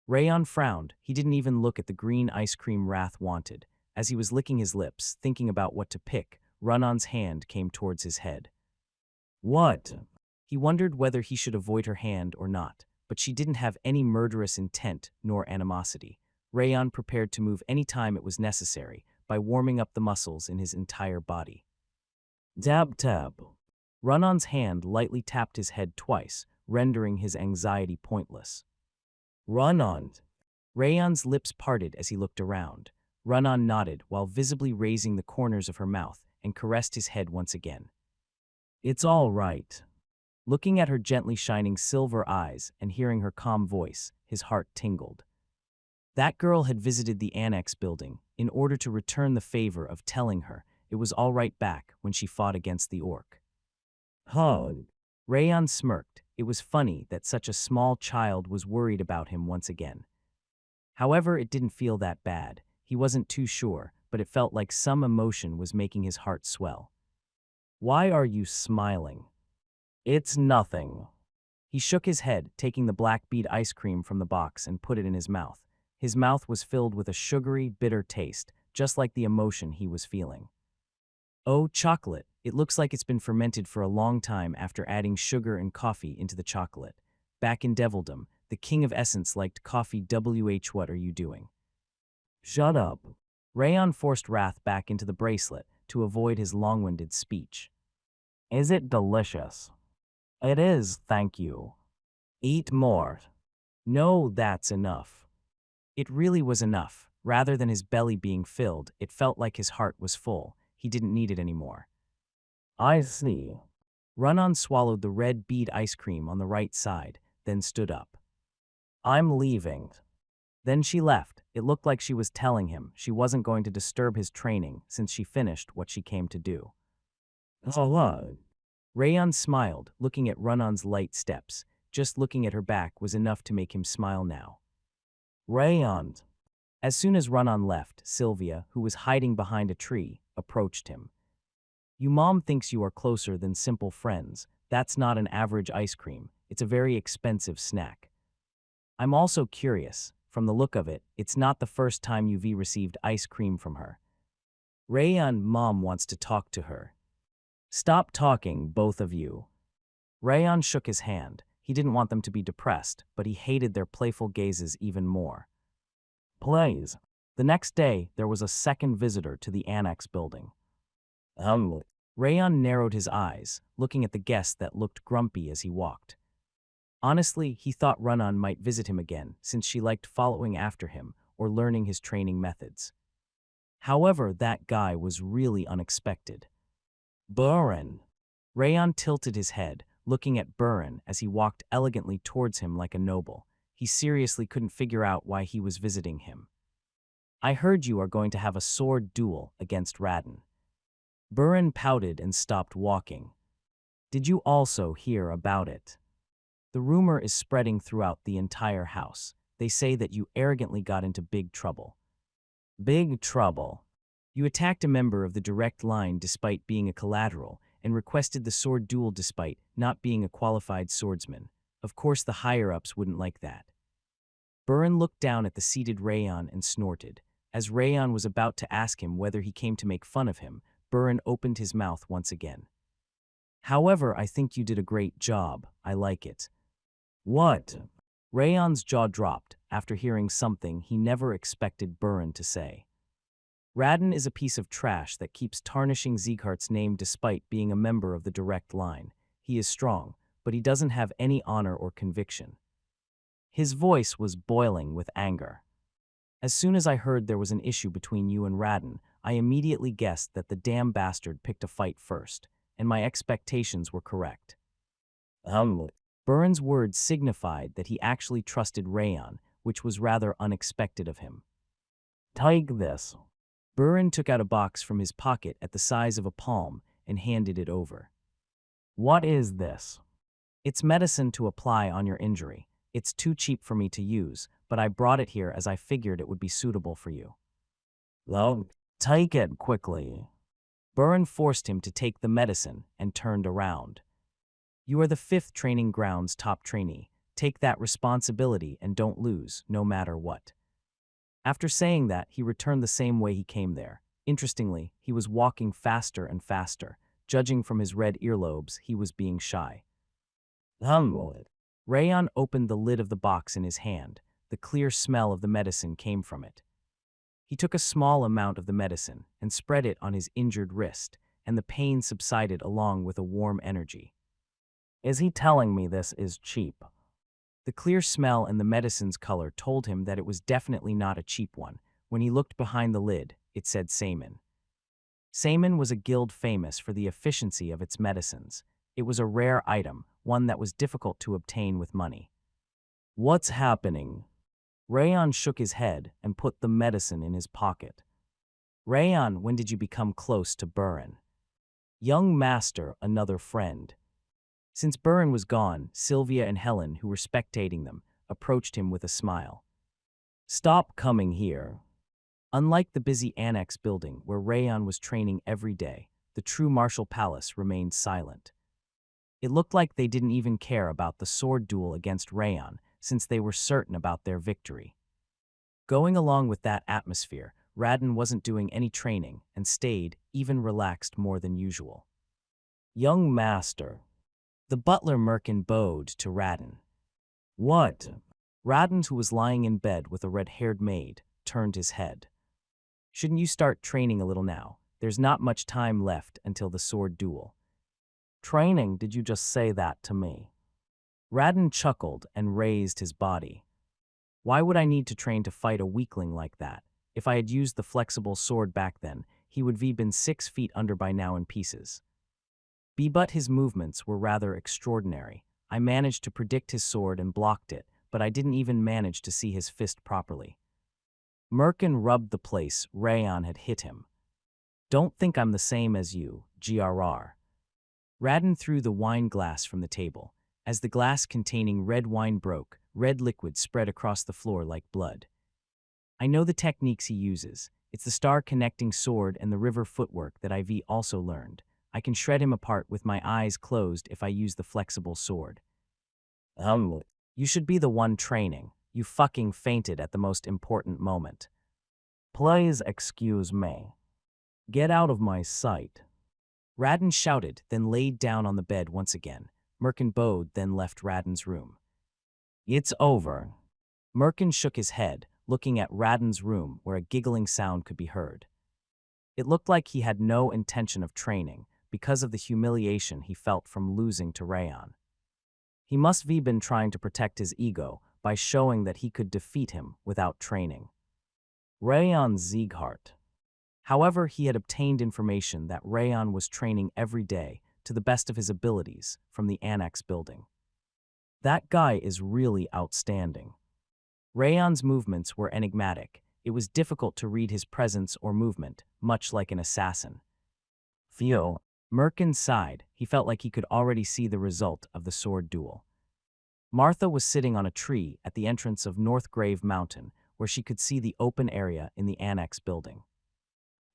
Rayon frowned. He didn't even look at the green ice cream Wrath wanted. As he was licking his lips, thinking about what to pick, Run-On's hand came towards his head. What? He wondered whether he should avoid her hand or not, but she didn't have any murderous intent nor animosity. Rayon prepared to move any time it was necessary by warming up the muscles in his entire body. Dab tab. Run-On's hand lightly tapped his head twice, rendering his anxiety pointless. Run-On. Rayon's lips parted as he looked around. Run-On nodded while visibly raising the corners of her mouth and caressed his head once again. It's all right. Looking at her gently shining silver eyes and hearing her calm voice, his heart tingled. That girl had visited the annex building in order to return the favor of telling her it was all right back when she fought against the orc. Rayon smirked. It was funny that such a small child was worried about him once again. However, it didn't feel that bad. He wasn't too sure, but it felt like some emotion was making his heart swell. Why are you smiling? It's nothing. He shook his head, taking the black bead ice cream from the box and put it in his mouth. His mouth was filled with a sugary, bitter taste, just like the emotion he was feeling. Oh, chocolate. It looks like it's been fermented for a long time after adding sugar and coffee into the chocolate. Back in Devildom, the king of essence liked coffee. What are you doing? Shut up. Rayon forced wrath back into the bracelet to avoid his long-winded speech. Is it delicious? It is, thank you. Eat more. No, that's enough. It really was enough. Rather than his belly being filled, it felt like his heart was full. He didn't need it anymore. I see. Run-On swallowed the red bead ice cream on the right side, then stood up. I'm leaving. Then she left. It looked like she was telling him she wasn't going to disturb his training since she finished what she came to do. Hello. Rayon smiled, looking at Run-On's light steps. Just looking at her back was enough to make him smile now. Rayon. As soon as Run-On left, Sylvia, who was hiding behind a tree, approached him. Your mom thinks you are closer than simple friends. That's not an average ice cream. It's a very expensive snack. I'm also curious. From the look of it, it's not the first time you've received ice cream from her. Rayon, mom wants to talk to her. Stop talking, both of you. Rayon shook his hand. He didn't want them to be depressed, but he hated their playful gazes even more. Please. The next day, there was a second visitor to the annex building. Rayon narrowed his eyes, looking at the guest that looked grumpy as he walked. Honestly, he thought Run-On might visit him again, since she liked following after him or learning his training methods. However, that guy was really unexpected. Burin. Rayon tilted his head, looking at Burin as he walked elegantly towards him like a noble. He seriously couldn't figure out why he was visiting him. I heard you are going to have a sword duel against Radin. Burin pouted and stopped walking. Did you also hear about it? The rumor is spreading throughout the entire house. They say that you arrogantly got into big trouble. Big trouble? You attacked a member of the direct line despite being a collateral and requested the sword duel despite not being a qualified swordsman. Of course the higher-ups wouldn't like that. Burin looked down at the seated Rayon and snorted. As Rayon was about to ask him whether he came to make fun of him, Burin opened his mouth once again. However, I think you did a great job. I like it. What? Rayon's jaw dropped after hearing something he never expected Burin to say. Radin is a piece of trash that keeps tarnishing Sieghart's name despite being a member of the direct line. He is strong, but he doesn't have any honor or conviction. His voice was boiling with anger. As soon as I heard there was an issue between you and Radin, I immediately guessed that the damn bastard picked a fight first, and my expectations were correct. Burin's words signified that he actually trusted Rayon, which was rather unexpected of him. Take this. Burin took out a box from his pocket at the size of a palm and handed it over. What is this? It's medicine to apply on your injury. It's too cheap for me to use, but I brought it here as I figured it would be suitable for you. Well, take it quickly. Burin forced him to take the medicine and turned around. You are the 5th training ground's top trainee. Take that responsibility and don't lose, no matter what. After saying that, he returned the same way he came there. Interestingly, he was walking faster and faster. Judging from his red earlobes, he was being shy. Rayon opened the lid of the box in his hand. The clear smell of the medicine came from it. He took a small amount of the medicine and spread it on his injured wrist, and the pain subsided along with a warm energy. Is he telling me this is cheap? The clear smell and the medicine's color told him that it was definitely not a cheap one. When he looked behind the lid, it said Seimin. Seimin was a guild famous for the efficiency of its medicines. It was a rare item, one that was difficult to obtain with money. What's happening? Rayon shook his head and put the medicine in his pocket. Rayon, when did you become close to Burin? Young master, another friend. Since Burin was gone, Sylvia and Helen, who were spectating them, approached him with a smile. Stop coming here. Unlike the busy annex building where Rayon was training every day, the true martial palace remained silent. It looked like they didn't even care about the sword duel against Rayon, since they were certain about their victory. Going along with that atmosphere, Radin wasn't doing any training and stayed, even relaxed more than usual. Young master. The butler Merkin bowed to Radin. What? Radin, who was lying in bed with a red-haired maid, turned his head. Shouldn't you start training a little now? There's not much time left until the sword duel. Training? Did you just say that to me? Radin chuckled and raised his body. Why would I need to train to fight a weakling like that? If I had used the flexible sword back then, he would have been 6 feet under by now in pieces. But his movements were rather extraordinary. I managed to predict his sword and blocked it, but I didn't even manage to see his fist properly. Merkin rubbed the place Rayon had hit him. Don't think I'm the same as you, GRR. Radin threw the wine glass from the table. As the glass containing red wine broke, red liquid spread across the floor like blood. I know the techniques he uses. It's the star-connecting sword and the river footwork that IV also learned. I can shred him apart with my eyes closed if I use the flexible sword. You should be the one training. You fucking fainted at the most important moment. Please excuse me. Get out of my sight. Radin shouted, then laid down on the bed once again. Merkin bowed, then left Radin's room. It's over. Merkin shook his head, looking at Radin's room where a giggling sound could be heard. It looked like he had no intention of training because of the humiliation he felt from losing to Rayon. He must have been trying to protect his ego by showing that he could defeat him without training. Rayon Sieghart. However, he had obtained information that Rayon was training every day to the best of his abilities from the annex building. That guy is really outstanding. Rayon's movements were enigmatic. It was difficult to read his presence or movement, much like an assassin. Theo. Merkin sighed. He felt like he could already see the result of the sword duel. Martha was sitting on a tree at the entrance of North Grave Mountain, where she could see the open area in the annex building.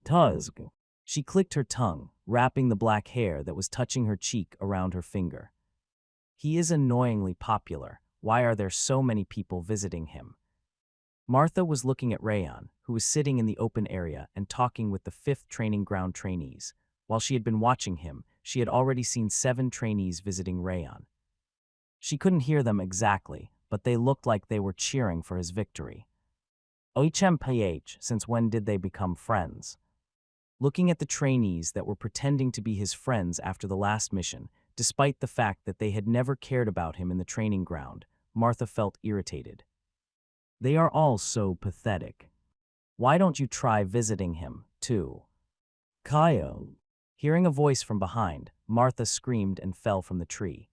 Tuzg. She clicked her tongue, wrapping the black hair that was touching her cheek around her finger. He is annoyingly popular. Why are there so many people visiting him? Martha was looking at Rayon, who was sitting in the open area and talking with the 5th training ground trainees. While she had been watching him, she had already seen 7 trainees visiting Rayon. She couldn't hear them exactly, but they looked like they were cheering for his victory. HMPH, since when did they become friends? Looking at the trainees that were pretending to be his friends after the last mission, despite the fact that they had never cared about him in the training ground, Martha felt irritated. They are all so pathetic. Why don't you try visiting him, too? Kyle. Hearing a voice from behind, Martha screamed and fell from the tree.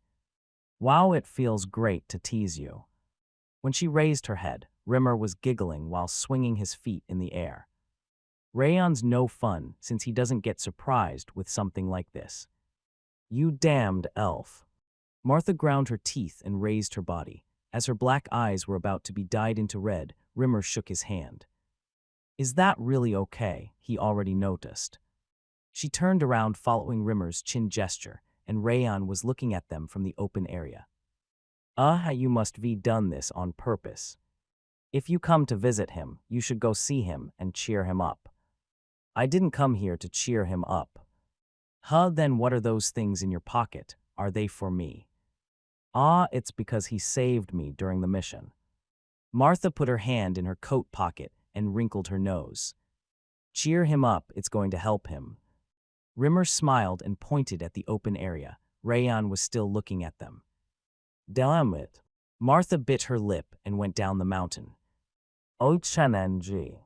Wow, it feels great to tease you. When she raised her head, Rimmer was giggling while swinging his feet in the air. Rayon's no fun since he doesn't get surprised with something like this. You damned elf. Martha ground her teeth and raised her body. As her black eyes were about to be dyed into red, Rimmer shook his hand. Is that really okay? He already noticed. She turned around following Rimmer's chin gesture, and Rayon was looking at them from the open area. You must have done this on purpose. If you come to visit him, you should go see him and cheer him up. I didn't come here to cheer him up. Then what are those things in your pocket? Are they for me? It's because he saved me during the mission. Martha put her hand in her coat pocket and wrinkled her nose. Cheer him up, it's going to help him. Rimmer smiled and pointed at the open area. Rayon was still looking at them. Damn it. Martha bit her lip and went down the mountain. Ochananji.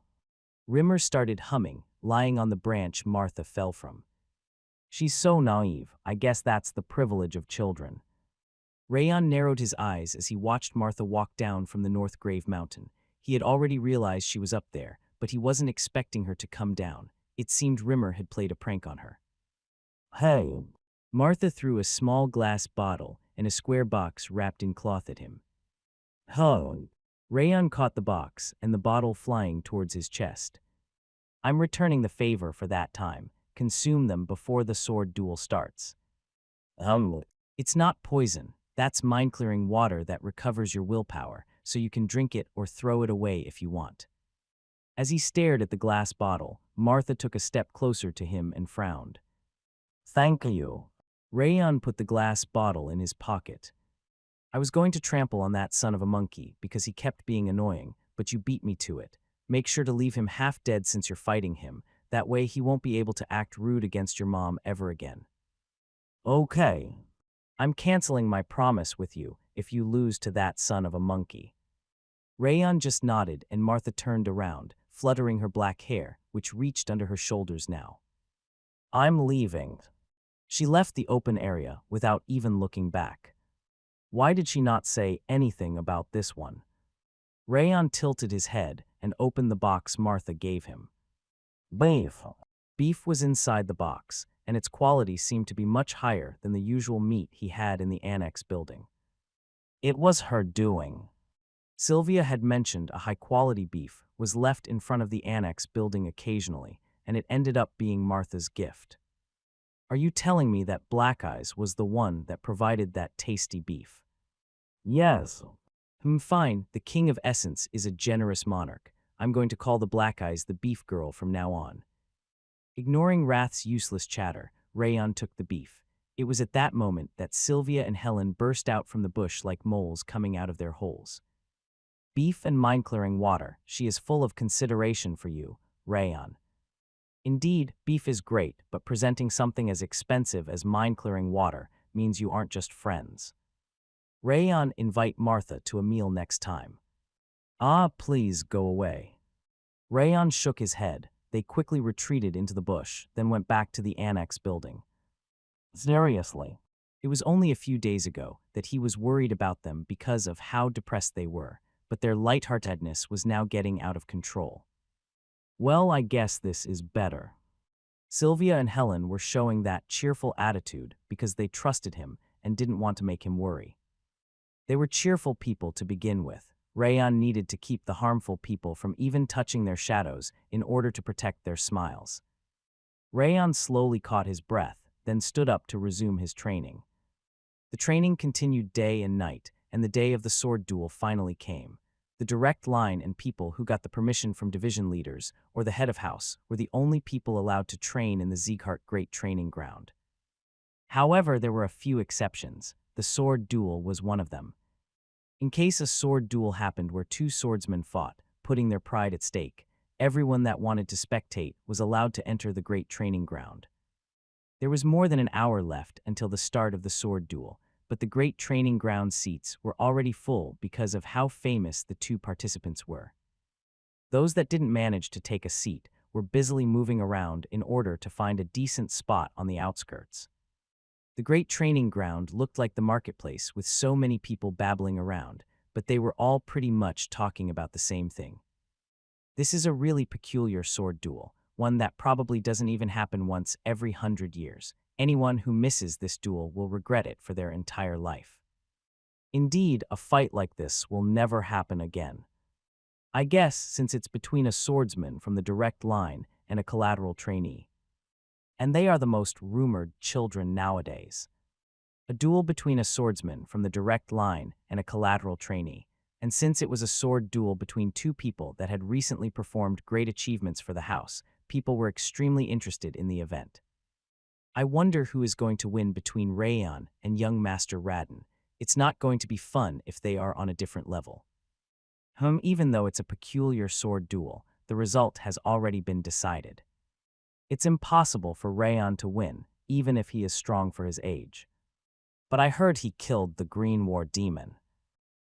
Rimmer started humming, lying on the branch Martha fell from. She's so naive. I guess that's the privilege of children. Rayon narrowed his eyes as he watched Martha walk down from the North Grave Mountain. He had already realized she was up there, but he wasn't expecting her to come down. It seemed Rimmer had played a prank on her. Hey. Martha threw a small glass bottle and a square box wrapped in cloth at him. Rayon caught the box and the bottle flying towards his chest. I'm returning the favor for that time. Consume them before the sword duel starts. It's not poison. That's mind-clearing water that recovers your willpower, so you can drink it or throw it away if you want. As he stared at the glass bottle, Martha took a step closer to him and frowned. Thank you. Rayon put the glass bottle in his pocket. I was going to trample on that son of a monkey because he kept being annoying, but you beat me to it. Make sure to leave him half dead since you're fighting him. That way he won't be able to act rude against your mom ever again. Okay. I'm canceling my promise with you if you lose to that son of a monkey. Rayon just nodded and Martha turned around, fluttering her black hair, which reached under her shoulders now. I'm leaving. She left the open area without even looking back. Why did she not say anything about this one? Rayon tilted his head and opened the box Martha gave him. Beef. Beef was inside the box, and its quality seemed to be much higher than the usual meat he had in the annex building. It was her doing. Sylvia had mentioned a high-quality beef was left in front of the annex building occasionally, and it ended up being Martha's gift. Are you telling me that Black Eyes was the one that provided that tasty beef? Yes. Fine, the King of Essence is a generous monarch. I'm going to call the Black Eyes the beef girl from now on. Ignoring Wrath's useless chatter, Rayon took the beef. It was at that moment that Sylvia and Helen burst out from the bush like moles coming out of their holes. Beef and mind-clearing water, she is full of consideration for you, Rayon. Indeed, beef is great, but presenting something as expensive as mind-clearing water means you aren't just friends. Rayon, invite Martha to a meal next time. Ah, please go away. Rayon shook his head. They quickly retreated into the bush, then went back to the annex building. Seriously. It was only a few days ago that he was worried about them because of how depressed they were, but their lightheartedness was now getting out of control. Well, I guess this is better. Sylvia and Helen were showing that cheerful attitude because they trusted him and didn't want to make him worry. They were cheerful people to begin with. Rayon needed to keep the harmful people from even touching their shadows in order to protect their smiles. Rayon slowly caught his breath, then stood up to resume his training. The training continued day and night, and the day of the sword duel finally came. The direct line and people who got the permission from division leaders or the head of house were the only people allowed to train in the Sieghart Great Training Ground. However, there were a few exceptions. The sword duel was one of them. In case a sword duel happened where two swordsmen fought, putting their pride at stake, everyone that wanted to spectate was allowed to enter the Great Training Ground. There was more than an hour left until the start of the sword duel, but the Great Training Ground seats were already full because of how famous the two participants were. Those that didn't manage to take a seat were busily moving around in order to find a decent spot on the outskirts. The Great Training Ground looked like the marketplace with so many people babbling around, but they were all pretty much talking about the same thing. This is a really peculiar sword duel, one that probably doesn't even happen once every 100 years. Anyone who misses this duel will regret it for their entire life. Indeed, a fight like this will never happen again. I guess since it's between a swordsman from the direct line and a collateral trainee. And they are the most rumored children nowadays. A duel between a swordsman from the direct line and a collateral trainee, and since it was a sword duel between two people that had recently performed great achievements for the house, people were extremely interested in the event. I wonder who is going to win between Rayon and young Master Radin. It's not going to be fun if they are on a different level. Even though it's a peculiar sword duel, the result has already been decided. It's impossible for Rayon to win, even if he is strong for his age. But I heard he killed the Green War Demon.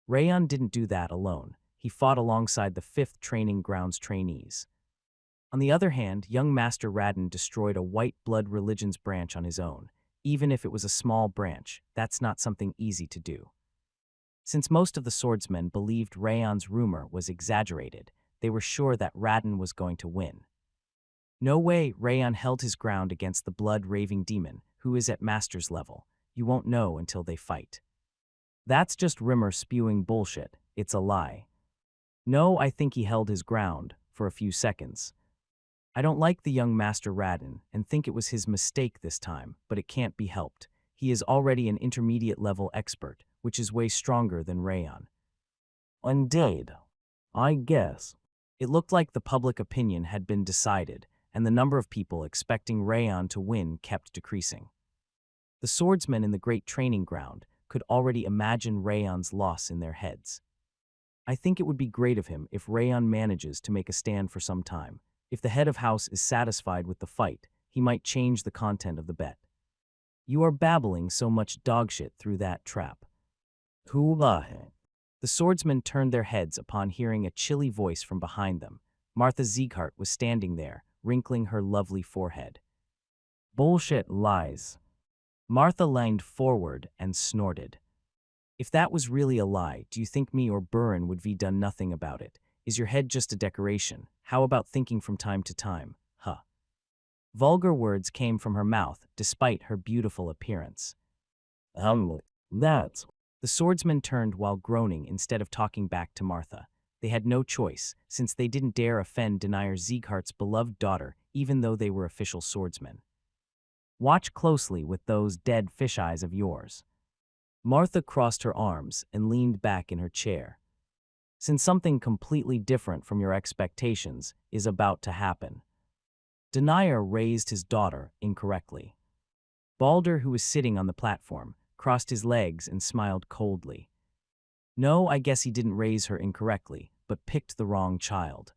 Rayon didn't do that alone. He fought alongside the 5th Training Grounds trainees. On the other hand, young Master Radin destroyed a white blood religions branch on his own. Even if it was a small branch, that's not something easy to do. Since most of the swordsmen believed Rayon's rumor was exaggerated, they were sure that Radin was going to win. No way Rayon held his ground against the blood-raving demon, who is at Master's level. You won't know until they fight. That's just Rimmer spewing bullshit. It's a lie. No, I think he held his ground for a few seconds. I don't like the young Master Radin and think it was his mistake this time, but it can't be helped. He is already an intermediate-level expert, which is way stronger than Rayon. Indeed. I guess. It looked like the public opinion had been decided, and the number of people expecting Rayon to win kept decreasing. The swordsmen in the great training ground could already imagine Rayon's loss in their heads. I think it would be great of him if Rayon manages to make a stand for some time. If the head of house is satisfied with the fight, he might change the content of the bet. You are babbling so much dogshit through that trap. Hula. The swordsmen turned their heads upon hearing a chilly voice from behind them. Martha Sieghart was standing there, wrinkling her lovely forehead. Bullshit lies. Martha leaned forward and snorted. If that was really a lie, do you think me or Burin would be done nothing about it? Is your head just a decoration? How about thinking from time to time? Huh. Vulgar words came from her mouth, despite her beautiful appearance. That's... The swordsman turned while groaning instead of talking back to Martha. They had no choice, since they didn't dare offend Denier Sieghart's beloved daughter, even though they were official swordsmen. Watch closely with those dead fish eyes of yours. Martha crossed her arms and leaned back in her chair. Since something completely different from your expectations is about to happen. Denier raised his daughter incorrectly. Balder, who was sitting on the platform, crossed his legs and smiled coldly. No, I guess he didn't raise her incorrectly, but picked the wrong child.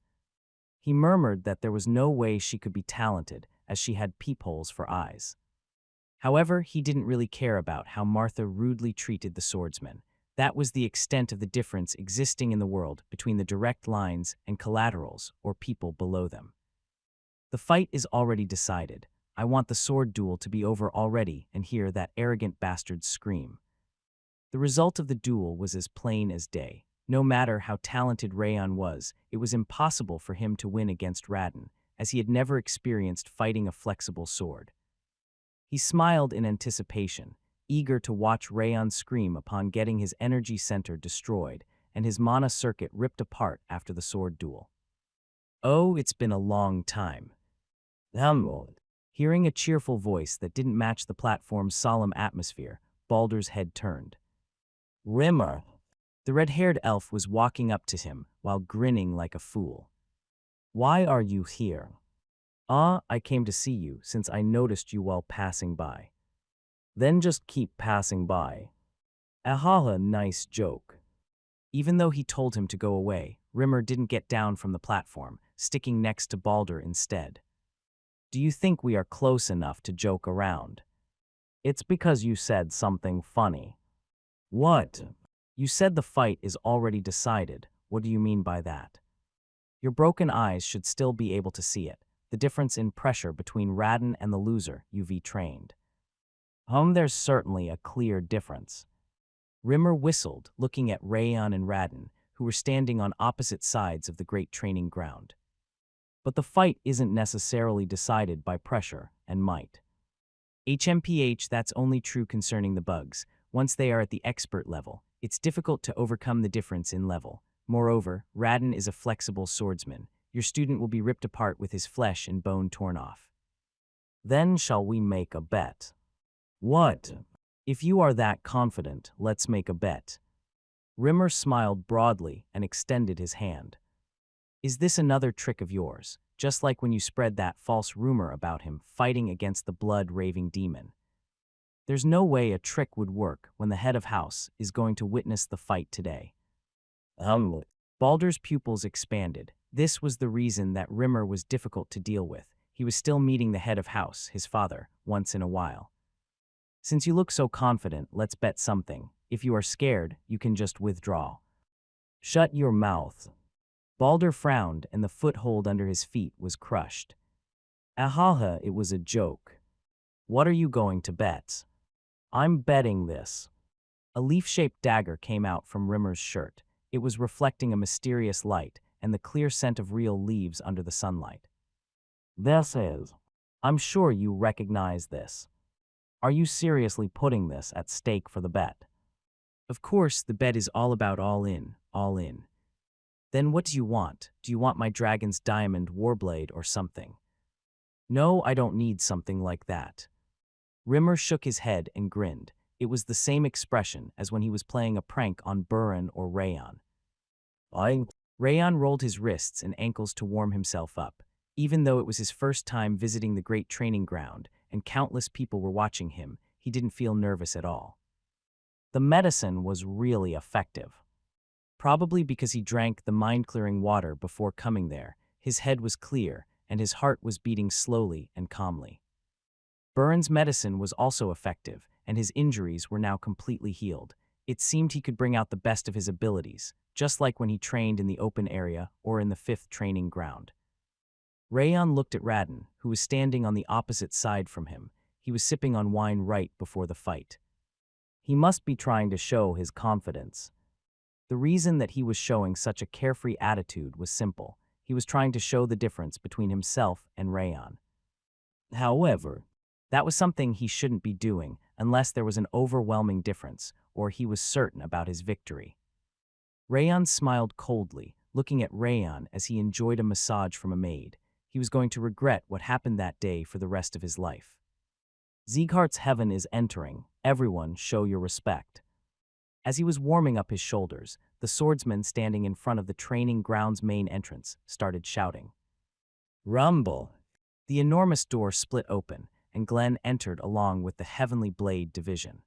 He murmured that there was no way she could be talented, as she had peepholes for eyes. However, he didn't really care about how Martha rudely treated the swordsman. That was the extent of the difference existing in the world between the direct lines and collaterals, or people below them. The fight is already decided. I want the sword duel to be over already and hear that arrogant bastard scream. The result of the duel was as plain as day. No matter how talented Rayon was, it was impossible for him to win against Radin, as he had never experienced fighting a flexible sword. He smiled in anticipation, eager to watch Rayon scream upon getting his energy center destroyed and his mana circuit ripped apart after the sword duel. Oh, it's been a long time. Hearing a cheerful voice that didn't match the platform's solemn atmosphere, Balder's head turned. Rimmer. The red-haired elf was walking up to him while grinning like a fool. Why are you here? I came to see you since I noticed you while passing by. Then just keep passing by. Ahaha, nice joke. Even though he told him to go away, Rimmer didn't get down from the platform, sticking next to Balder instead. Do you think we are close enough to joke around? It's because you said something funny. What? You said the fight is already decided. What do you mean by that? Your broken eyes should still be able to see it. The difference in pressure between Radin and the loser UV trained. There's certainly a clear difference. Rimmer whistled, looking at Rayon and Radin, who were standing on opposite sides of the great training ground. But the fight isn't necessarily decided by pressure and might. HMPH, that's only true concerning the bugs. Once they are at the expert level, it's difficult to overcome the difference in level. Moreover, Radin is a flexible swordsman. Your student will be ripped apart with his flesh and bone torn off. Then shall we make a bet? What? If you are that confident, let's make a bet. Rimmer smiled broadly and extended his hand. Is this another trick of yours, just like when you spread that false rumor about him fighting against the blood-raving demon? There's no way a trick would work when the head of house is going to witness the fight today. Balder's pupils expanded. This was the reason that Rimmer was difficult to deal with. He was still meeting the head of house, his father, once in a while. Since you look so confident, let's bet something. If you are scared, you can just withdraw. Shut your mouth. Balder frowned, and the foothold under his feet was crushed. Ahaha, it was a joke. What are you going to bet? I'm betting this. A leaf-shaped dagger came out from Rimmer's shirt. It was reflecting a mysterious light and the clear scent of real leaves under the sunlight. This is. I'm sure you recognize this. Are you seriously putting this at stake for the bet? Of course, the bet is all about all in, all in. Then what do you want? Do you want my dragon's diamond warblade or something? No, I don't need something like that. Rimmer shook his head and grinned. It was the same expression as when he was playing a prank on Burin or Rayon. Rayon rolled his wrists and ankles to warm himself up. Even though it was his first time visiting the great training ground and countless people were watching him, he didn't feel nervous at all. The medicine was really effective. Probably because he drank the mind-clearing water before coming there, his head was clear and his heart was beating slowly and calmly. Burns' medicine was also effective, and his injuries were now completely healed. It seemed he could bring out the best of his abilities, just like when he trained in the open area or in the 5th training ground. Rayon looked at Radin, who was standing on the opposite side from him. He was sipping on wine right before the fight. He must be trying to show his confidence. The reason that he was showing such a carefree attitude was simple. He was trying to show the difference between himself and Rayon. However, that was something he shouldn't be doing unless there was an overwhelming difference or he was certain about his victory. Rayon smiled coldly, looking at Rayon as he enjoyed a massage from a maid. He was going to regret what happened that day for the rest of his life. Sieghart's heaven is entering. Everyone show your respect. As he was warming up his shoulders, the swordsman standing in front of the training ground's main entrance started shouting. Rumble! The enormous door split open, and Glenn entered along with the Heavenly Blade division.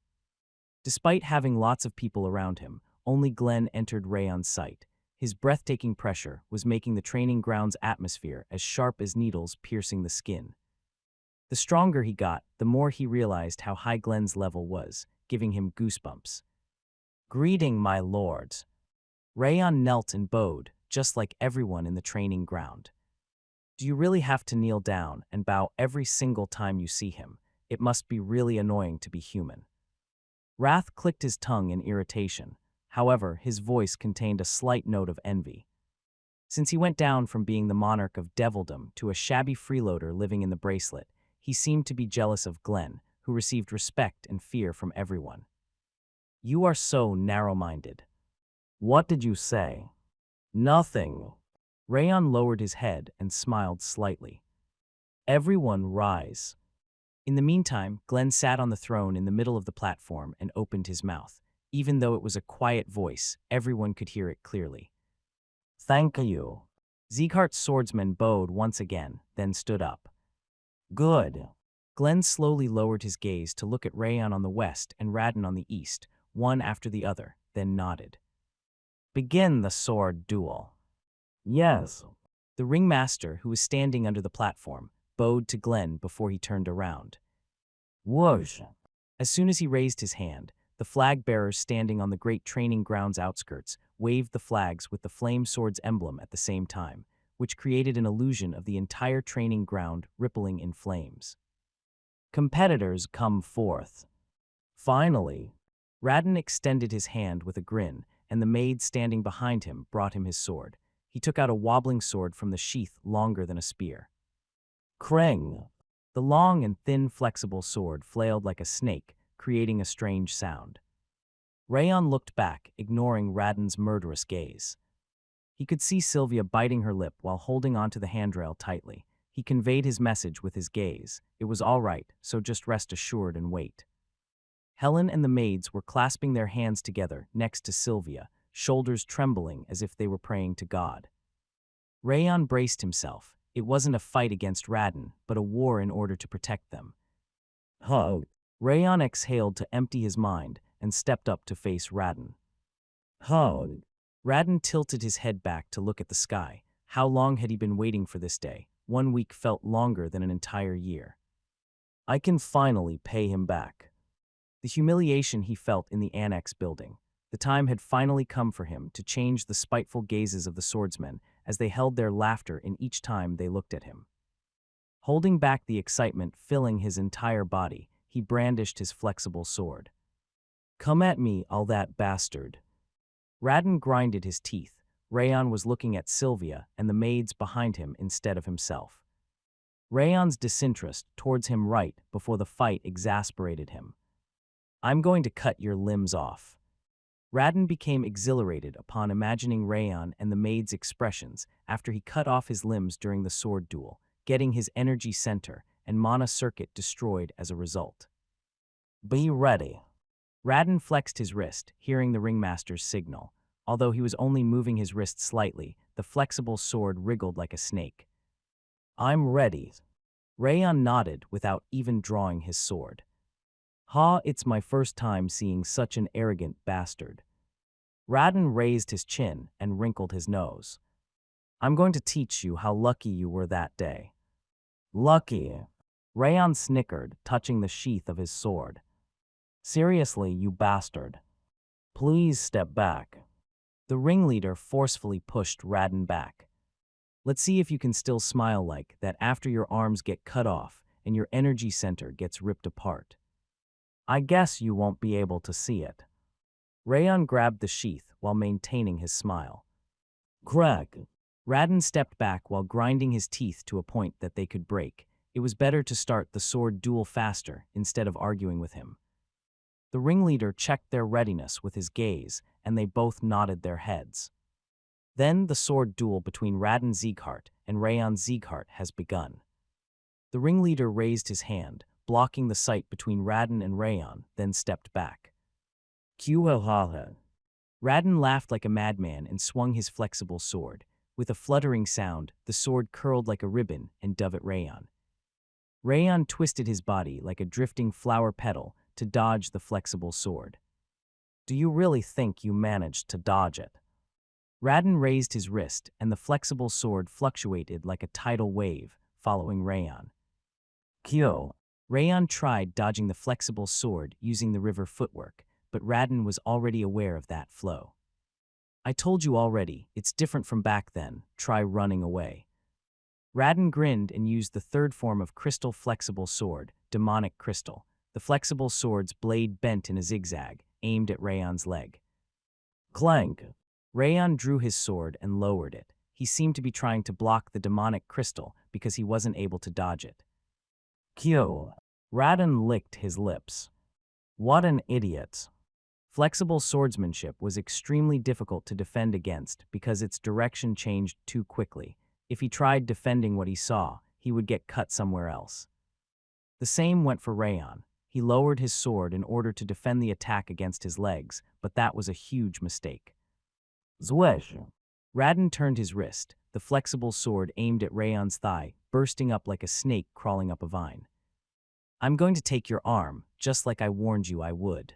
Despite having lots of people around him, only Glenn entered Rayon's sight. His breathtaking pressure was making the training ground's atmosphere as sharp as needles piercing the skin. The stronger he got, the more he realized how high Glenn's level was, giving him goosebumps. Greeting, my lords. Rayon knelt and bowed, just like everyone in the training ground. Do you really have to kneel down and bow every single time you see him? It must be really annoying to be human. Wrath clicked his tongue in irritation. However, his voice contained a slight note of envy. Since he went down from being the monarch of devildom to a shabby freeloader living in the bracelet, he seemed to be jealous of Glenn, who received respect and fear from everyone. You are so narrow-minded. What did you say? Nothing. Rayon lowered his head and smiled slightly. Everyone rise. In the meantime, Glenn sat on the throne in the middle of the platform and opened his mouth. Even though it was a quiet voice, everyone could hear it clearly. Thank you. Sieghart's swordsman bowed once again, then stood up. Good. Glenn slowly lowered his gaze to look at Rayon on the west and Radin on the east, one after the other, then nodded. Begin the sword duel. Yes. The ringmaster, who was standing under the platform, bowed to Glenn before he turned around. Whoosh! As soon as he raised his hand, the flag-bearers standing on the great training ground's outskirts waved the flags with the flame sword's emblem at the same time, which created an illusion of the entire training ground rippling in flames. Competitors come forth. Finally, Radin extended his hand with a grin, and the maid standing behind him brought him his sword. He took out a wobbling sword from the sheath longer than a spear. Kreng! The long and thin flexible sword flailed like a snake, creating a strange sound. Rayon looked back, ignoring Radin's murderous gaze. He could see Sylvia biting her lip while holding onto the handrail tightly. He conveyed his message with his gaze. It was all right, so just rest assured and wait. Helen and the maids were clasping their hands together next to Sylvia, shoulders trembling as if they were praying to God. Rayon braced himself. It wasn't a fight against Radin, but a war in order to protect them. Huh. Rayon exhaled to empty his mind and stepped up to face Radin. Huh. Radin tilted his head back to look at the sky. How long had he been waiting for this day? 1 week felt longer than an entire year. I can finally pay him back. The humiliation he felt in the annex building. The time had finally come for him to change the spiteful gazes of the swordsmen as they held their laughter in each time they looked at him. Holding back the excitement filling his entire body, he brandished his flexible sword. Come at me, all that bastard. Radin grinded his teeth. Rayon was looking at Sylvia and the maids behind him instead of himself. Rayon's disinterest towards him right before the fight exasperated him. I'm going to cut your limbs off. Radin became exhilarated upon imagining Rayon and the maid's expressions after he cut off his limbs during the sword duel, getting his energy center and mana circuit destroyed as a result. Be ready. Radin flexed his wrist, hearing the ringmaster's signal. Although he was only moving his wrist slightly, the flexible sword wriggled like a snake. I'm ready. Rayon nodded without even drawing his sword. Ha, it's my first time seeing such an arrogant bastard. Radin raised his chin and wrinkled his nose. I'm going to teach you how lucky you were that day. Lucky? Rayon snickered, touching the sheath of his sword. Seriously, you bastard. Please step back. The ringleader forcefully pushed Radin back. Let's see if you can still smile like that after your arms get cut off and your energy center gets ripped apart. I guess you won't be able to see it. Rayon grabbed the sheath while maintaining his smile. Crack. Radin stepped back while grinding his teeth to a point that they could break. It was better to start the sword duel faster instead of arguing with him. The ringleader checked their readiness with his gaze, and they both nodded their heads. Then the sword duel between Radin Sieghart and Rayon Sieghart has begun. The ringleader raised his hand, blocking the sight between Radin and Rayon, then stepped back. Radin laughed like a madman and swung his flexible sword. With a fluttering sound, the sword curled like a ribbon and dove at Rayon. Rayon twisted his body like a drifting flower petal to dodge the flexible sword. Do you really think you managed to dodge it? Radin raised his wrist, and the flexible sword fluctuated like a tidal wave, following Rayon. Kyo. Rayon tried dodging the flexible sword using the river footwork, but Radin was already aware of that flow. I told you already, it's different from back then, try running away. Radin grinned and used the third form of crystal flexible sword, demonic crystal. The flexible sword's blade bent in a zigzag, aimed at Rayon's leg. Clank! Rayon drew his sword and lowered it. He seemed to be trying to block the demonic crystal because he wasn't able to dodge it. Kyo! Radin licked his lips. What an idiot! Flexible swordsmanship was extremely difficult to defend against because its direction changed too quickly. If he tried defending what he saw, he would get cut somewhere else. The same went for Rayon. He lowered his sword in order to defend the attack against his legs, but that was a huge mistake. Zwesh! Radin turned his wrist, the flexible sword aimed at Rayon's thigh, bursting up like a snake crawling up a vine. I'm going to take your arm, just like I warned you I would.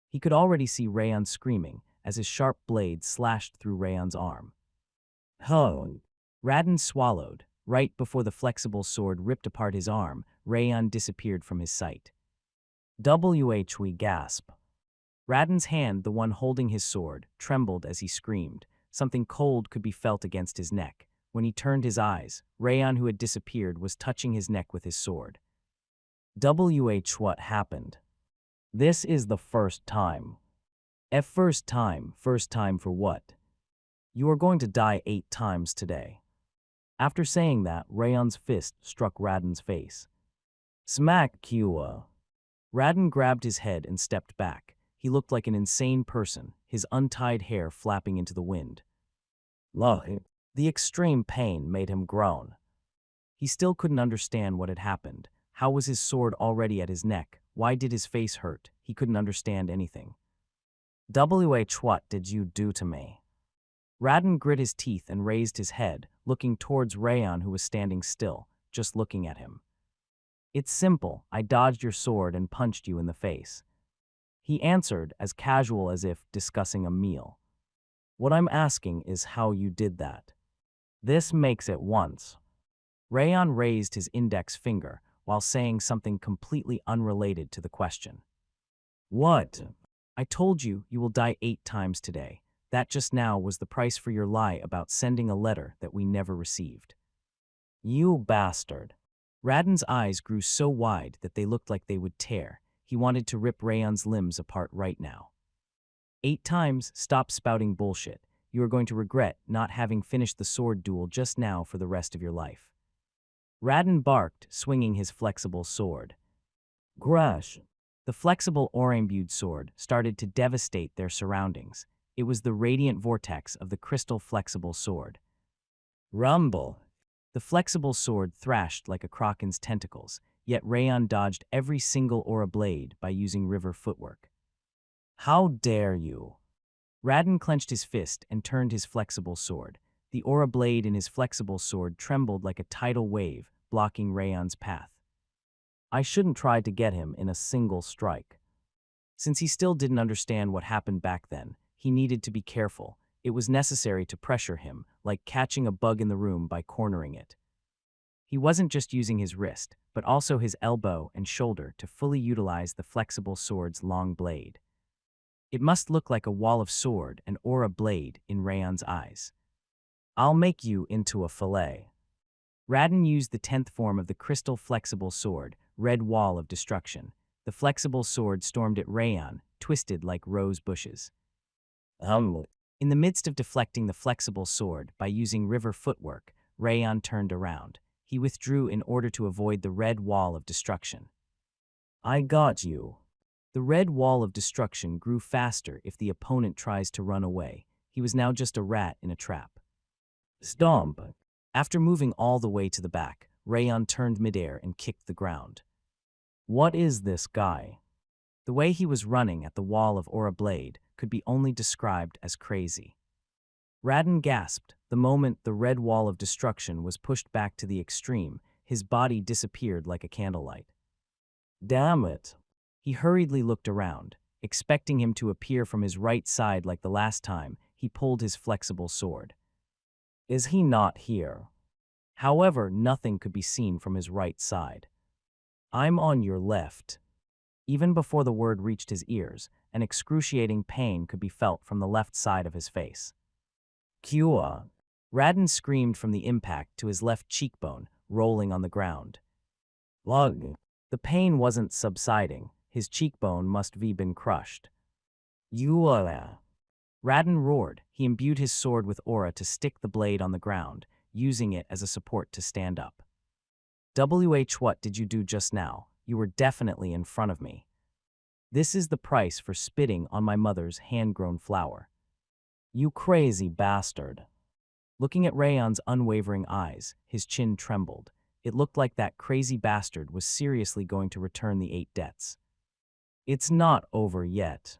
He could already see Rayon screaming as his sharp blade slashed through Rayon's arm. Ho! Radin swallowed. Right before the flexible sword ripped apart his arm, Rayon disappeared from his sight. We gasp. Radin's hand, the one holding his sword, trembled as he screamed. Something cold could be felt against his neck. When he turned his eyes, Rayon, who had disappeared, was touching his neck with his sword. What happened? This is the first time. First time for what? You are going to die 8 times today. After saying that, Rayon's fist struck Radin's face. Smack Kua. Radin grabbed his head and stepped back. He looked like an insane person, his untied hair flapping into the wind. The extreme pain made him groan. He still couldn't understand what had happened. How was his sword already at his neck? Why did his face hurt? He couldn't understand anything. What did you do to me? Radin grit his teeth and raised his head, looking towards Rayon, who was standing still, just looking at him. It's simple. I dodged your sword and punched you in the face. He answered, as casual as if discussing a meal. What I'm asking is how you did that. This makes it once. Rayon raised his index finger while saying something completely unrelated to the question. What? I told you you will die 8 times today. That just now was the price for your lie about sending a letter that we never received. You bastard. Radin's eyes grew so wide that they looked like they would tear. He wanted to rip Rayon's limbs apart right now. 8 times, stop spouting bullshit. You are going to regret not having finished the sword duel just now for the rest of your life. Radin barked, swinging his flexible sword. Grush! The flexible aura-imbued sword started to devastate their surroundings. It was the radiant vortex of the crystal flexible sword. Rumble! The flexible sword thrashed like a kraken's tentacles, yet Rayon dodged every single aura blade by using river footwork. How dare you! Radin clenched his fist and turned his flexible sword. The aura blade in his flexible sword trembled like a tidal wave, blocking Rayon's path. I shouldn't try to get him in a single strike. Since he still didn't understand what happened back then, he needed to be careful. It was necessary to pressure him, like catching a bug in the room by cornering it. He wasn't just using his wrist, but also his elbow and shoulder to fully utilize the flexible sword's long blade. It must look like a wall of sword and aura blade in Rayon's eyes. I'll make you into a fillet. Radin used the 10th form of the crystal flexible sword, Red Wall of Destruction. The flexible sword stormed at Rayon, twisted like rose bushes. In the midst of deflecting the flexible sword by using river footwork, Rayon turned around. He withdrew in order to avoid the Red Wall of Destruction. I got you. The Red Wall of Destruction grew faster if the opponent tries to run away. He was now just a rat in a trap. Stomp. After moving all the way to the back, Rayon turned midair and kicked the ground. What is this guy? The way he was running at the wall of Aura Blade could be only described as crazy. Radin gasped. The moment the Red Wall of Destruction was pushed back to the extreme, his body disappeared like a candlelight. Damn it. He hurriedly looked around, expecting him to appear from his right side like the last time he pulled his flexible sword. Is he not here? However, nothing could be seen from his right side. I'm on your left. Even before the word reached his ears, an excruciating pain could be felt from the left side of his face. Kua. Radin screamed from the impact to his left cheekbone, rolling on the ground. Lug. The pain wasn't subsiding. His cheekbone must have been crushed. Yuala. Radin roared. He imbued his sword with aura to stick the blade on the ground, using it as a support to stand up. What did you do just now? You were definitely in front of me. This is the price for spitting on my mother's hand-grown flower. You crazy bastard. Looking at Rayon's unwavering eyes, his chin trembled. It looked like that crazy bastard was seriously going to return the 8 debts. It's not over yet.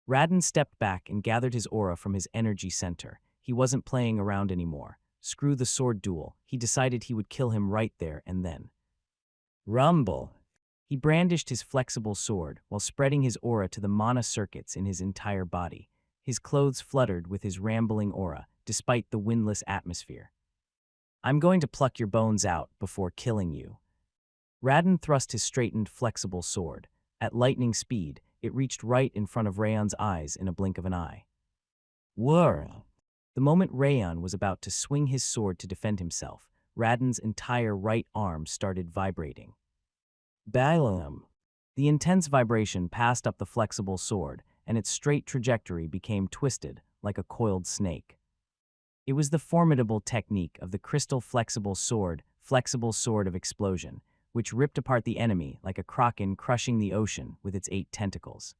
Radin stepped back and gathered his aura from his energy center. He wasn't playing around anymore. Screw the sword duel. He decided he would kill him right there and then. Rumble. He brandished his flexible sword while spreading his aura to the mana circuits in his entire body. His clothes fluttered with his rambling aura, despite the windless atmosphere. I'm going to pluck your bones out before killing you. Radin thrust his straightened, flexible sword. At lightning speed, it reached right in front of Rayon's eyes in a blink of an eye. Whirr! The moment Rayon was about to swing his sword to defend himself, Radin's entire right arm started vibrating. Balaam! The intense vibration passed up the flexible sword, and its straight trajectory became twisted like a coiled snake. It was the formidable technique of the crystal flexible sword of explosion, which ripped apart the enemy like a kraken crushing the ocean with its 8 tentacles.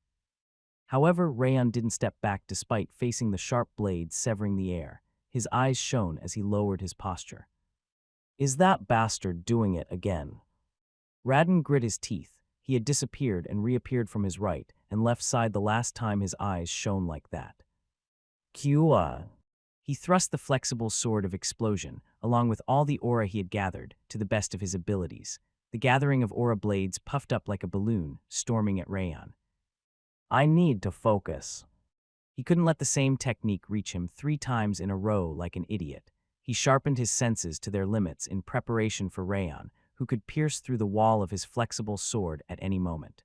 However, Rayon didn't step back despite facing the sharp blades severing the air. His eyes shone as he lowered his posture. Is that bastard doing it again? Radin grit his teeth. He had disappeared and reappeared from his right and left side the last time his eyes shone like that. Kua. He thrust the flexible sword of explosion, along with all the aura he had gathered, to the best of his abilities. The gathering of aura blades puffed up like a balloon, storming at Rayon. I need to focus. He couldn't let the same technique reach him 3 times in a row like an idiot. He sharpened his senses to their limits in preparation for Rayon, who could pierce through the wall of his flexible sword at any moment.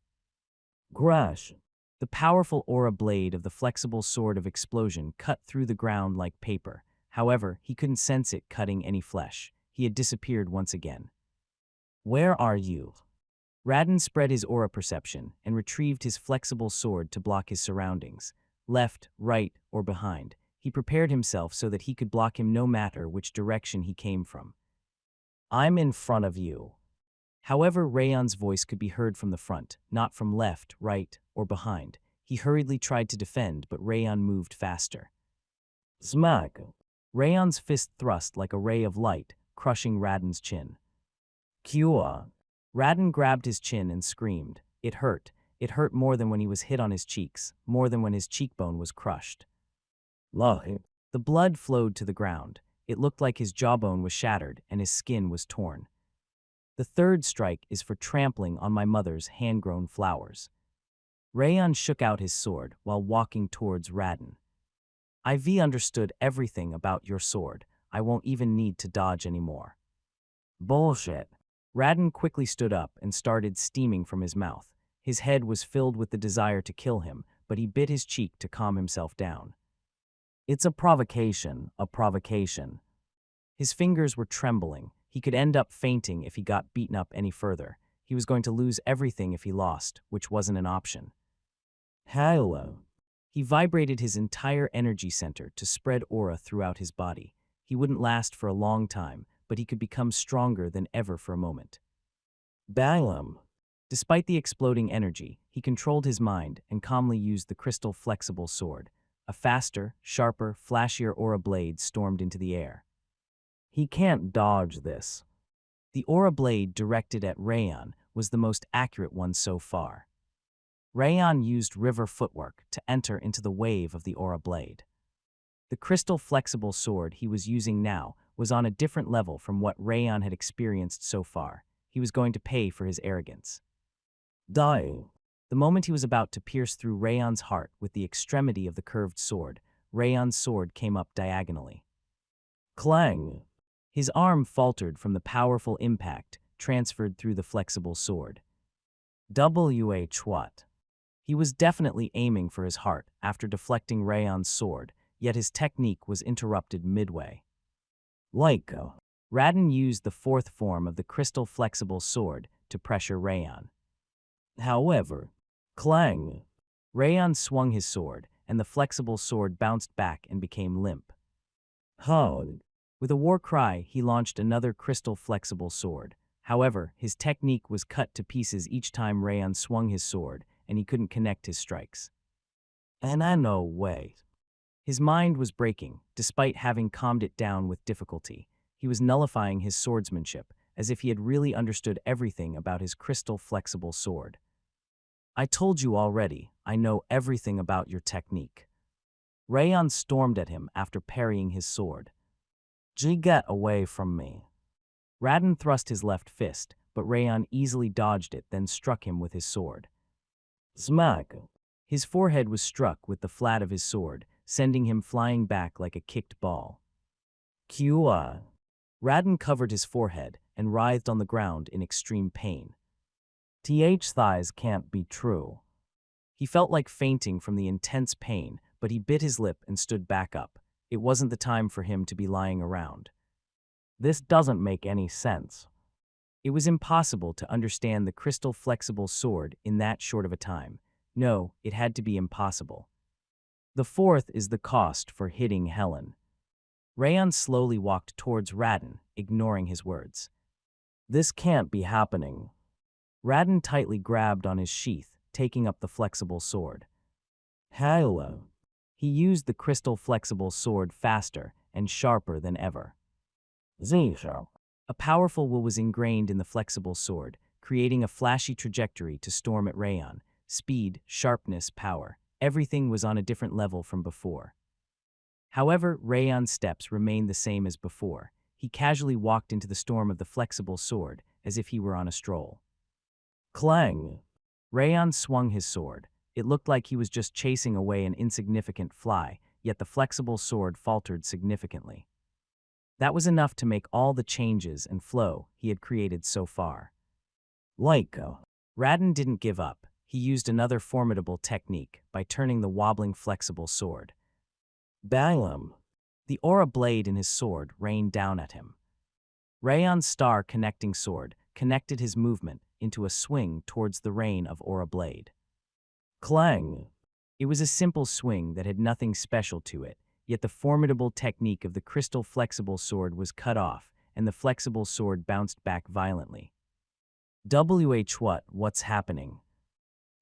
Grash! The powerful aura blade of the flexible sword of explosion cut through the ground like paper. However, he couldn't sense it cutting any flesh. He had disappeared once again. Where are you? Radin spread his aura perception and retrieved his flexible sword to block his surroundings. Left, right, or behind. He prepared himself so that he could block him no matter which direction he came from. I'm in front of you. However, Rayon's voice could be heard from the front, not from left, right, or behind. He hurriedly tried to defend, but Rayon moved faster. Smack! Rayon's fist thrust like a ray of light, crushing Radin's chin. Kua! Radin grabbed his chin and screamed. It hurt. It hurt more than when he was hit on his cheeks, more than when his cheekbone was crushed. Lie. The blood flowed to the ground. It looked like his jawbone was shattered and his skin was torn. The third strike is for trampling on my mother's hand-grown flowers. Rayan shook out his sword while walking towards Radin. IV understood everything about your sword. I won't even need to dodge anymore. Bullshit. Radin quickly stood up and started steaming from his mouth. His head was filled with the desire to kill him, but he bit his cheek to calm himself down. It's a provocation, a provocation. His fingers were trembling. He could end up fainting if he got beaten up any further. He was going to lose everything if he lost, which wasn't an option. Hello. He vibrated his entire energy center to spread aura throughout his body. He wouldn't last for a long time, but he could become stronger than ever for a moment. Balaam. Despite the exploding energy, he controlled his mind and calmly used the crystal flexible sword. A faster, sharper, flashier aura blade stormed into the air. He can't dodge this. The aura blade directed at Rayan was the most accurate one so far. Rayan used river footwork to enter into the wave of the aura blade. The crystal flexible sword he was using now was on a different level from what Rayan had experienced so far. He was going to pay for his arrogance. Dying. The moment he was about to pierce through Rayan's heart with the extremity of the curved sword, Rayan's sword came up diagonally. Clang! His arm faltered from the powerful impact transferred through the flexible sword. What? He was definitely aiming for his heart after deflecting Rayan's sword, yet his technique was interrupted midway. Lyco. Radin used the fourth form of the crystal flexible sword to pressure Rayan. However, clang! Rayan swung his sword, and the flexible sword bounced back and became limp. Howd. With a war cry, he launched another crystal flexible sword. However, his technique was cut to pieces each time Rayan swung his sword, and he couldn't connect his strikes. And I know way. His mind was breaking, despite having calmed it down with difficulty. He was nullifying his swordsmanship, as if he had really understood everything about his crystal flexible sword. I told you already, I know everything about your technique. Rayan stormed at him after parrying his sword. Get away from me. Radin thrust his left fist, but Rayan easily dodged it, then struck him with his sword. Smack! His forehead was struck with the flat of his sword, sending him flying back like a kicked ball. Qa! Radin covered his forehead and writhed on the ground in extreme pain. Thighs can't be true. He felt like fainting from the intense pain, but he bit his lip and stood back up. It wasn't the time for him to be lying around. This doesn't make any sense. It was impossible to understand the crystal flexible sword in that short of a time. No, it had to be impossible. The fourth is the cost for hitting Helen. Rayan slowly walked towards Radin, ignoring his words. This can't be happening. Radin tightly grabbed on his sheath, taking up the flexible sword. Hello. He used the crystal flexible sword faster and sharper than ever. Zisho. A powerful will was ingrained in the flexible sword, creating a flashy trajectory to storm at Rayan. Speed, sharpness, power. Everything was on a different level from before. However, Rayan's steps remained the same as before. He casually walked into the storm of the flexible sword, as if he were on a stroll. Clang! Rayan swung his sword. It looked like he was just chasing away an insignificant fly, yet the flexible sword faltered significantly. That was enough to make all the changes and flow he had created so far. Lyco. Radin didn't give up. He used another formidable technique by turning the wobbling flexible sword. Balaam. The aura blade in his sword rained down at him. Rayan's star connecting sword connected his movement into a swing towards the rain of aura blade. Clang! It was a simple swing that had nothing special to it, yet the formidable technique of the crystal flexible sword was cut off, and the flexible sword bounced back violently. What's happening?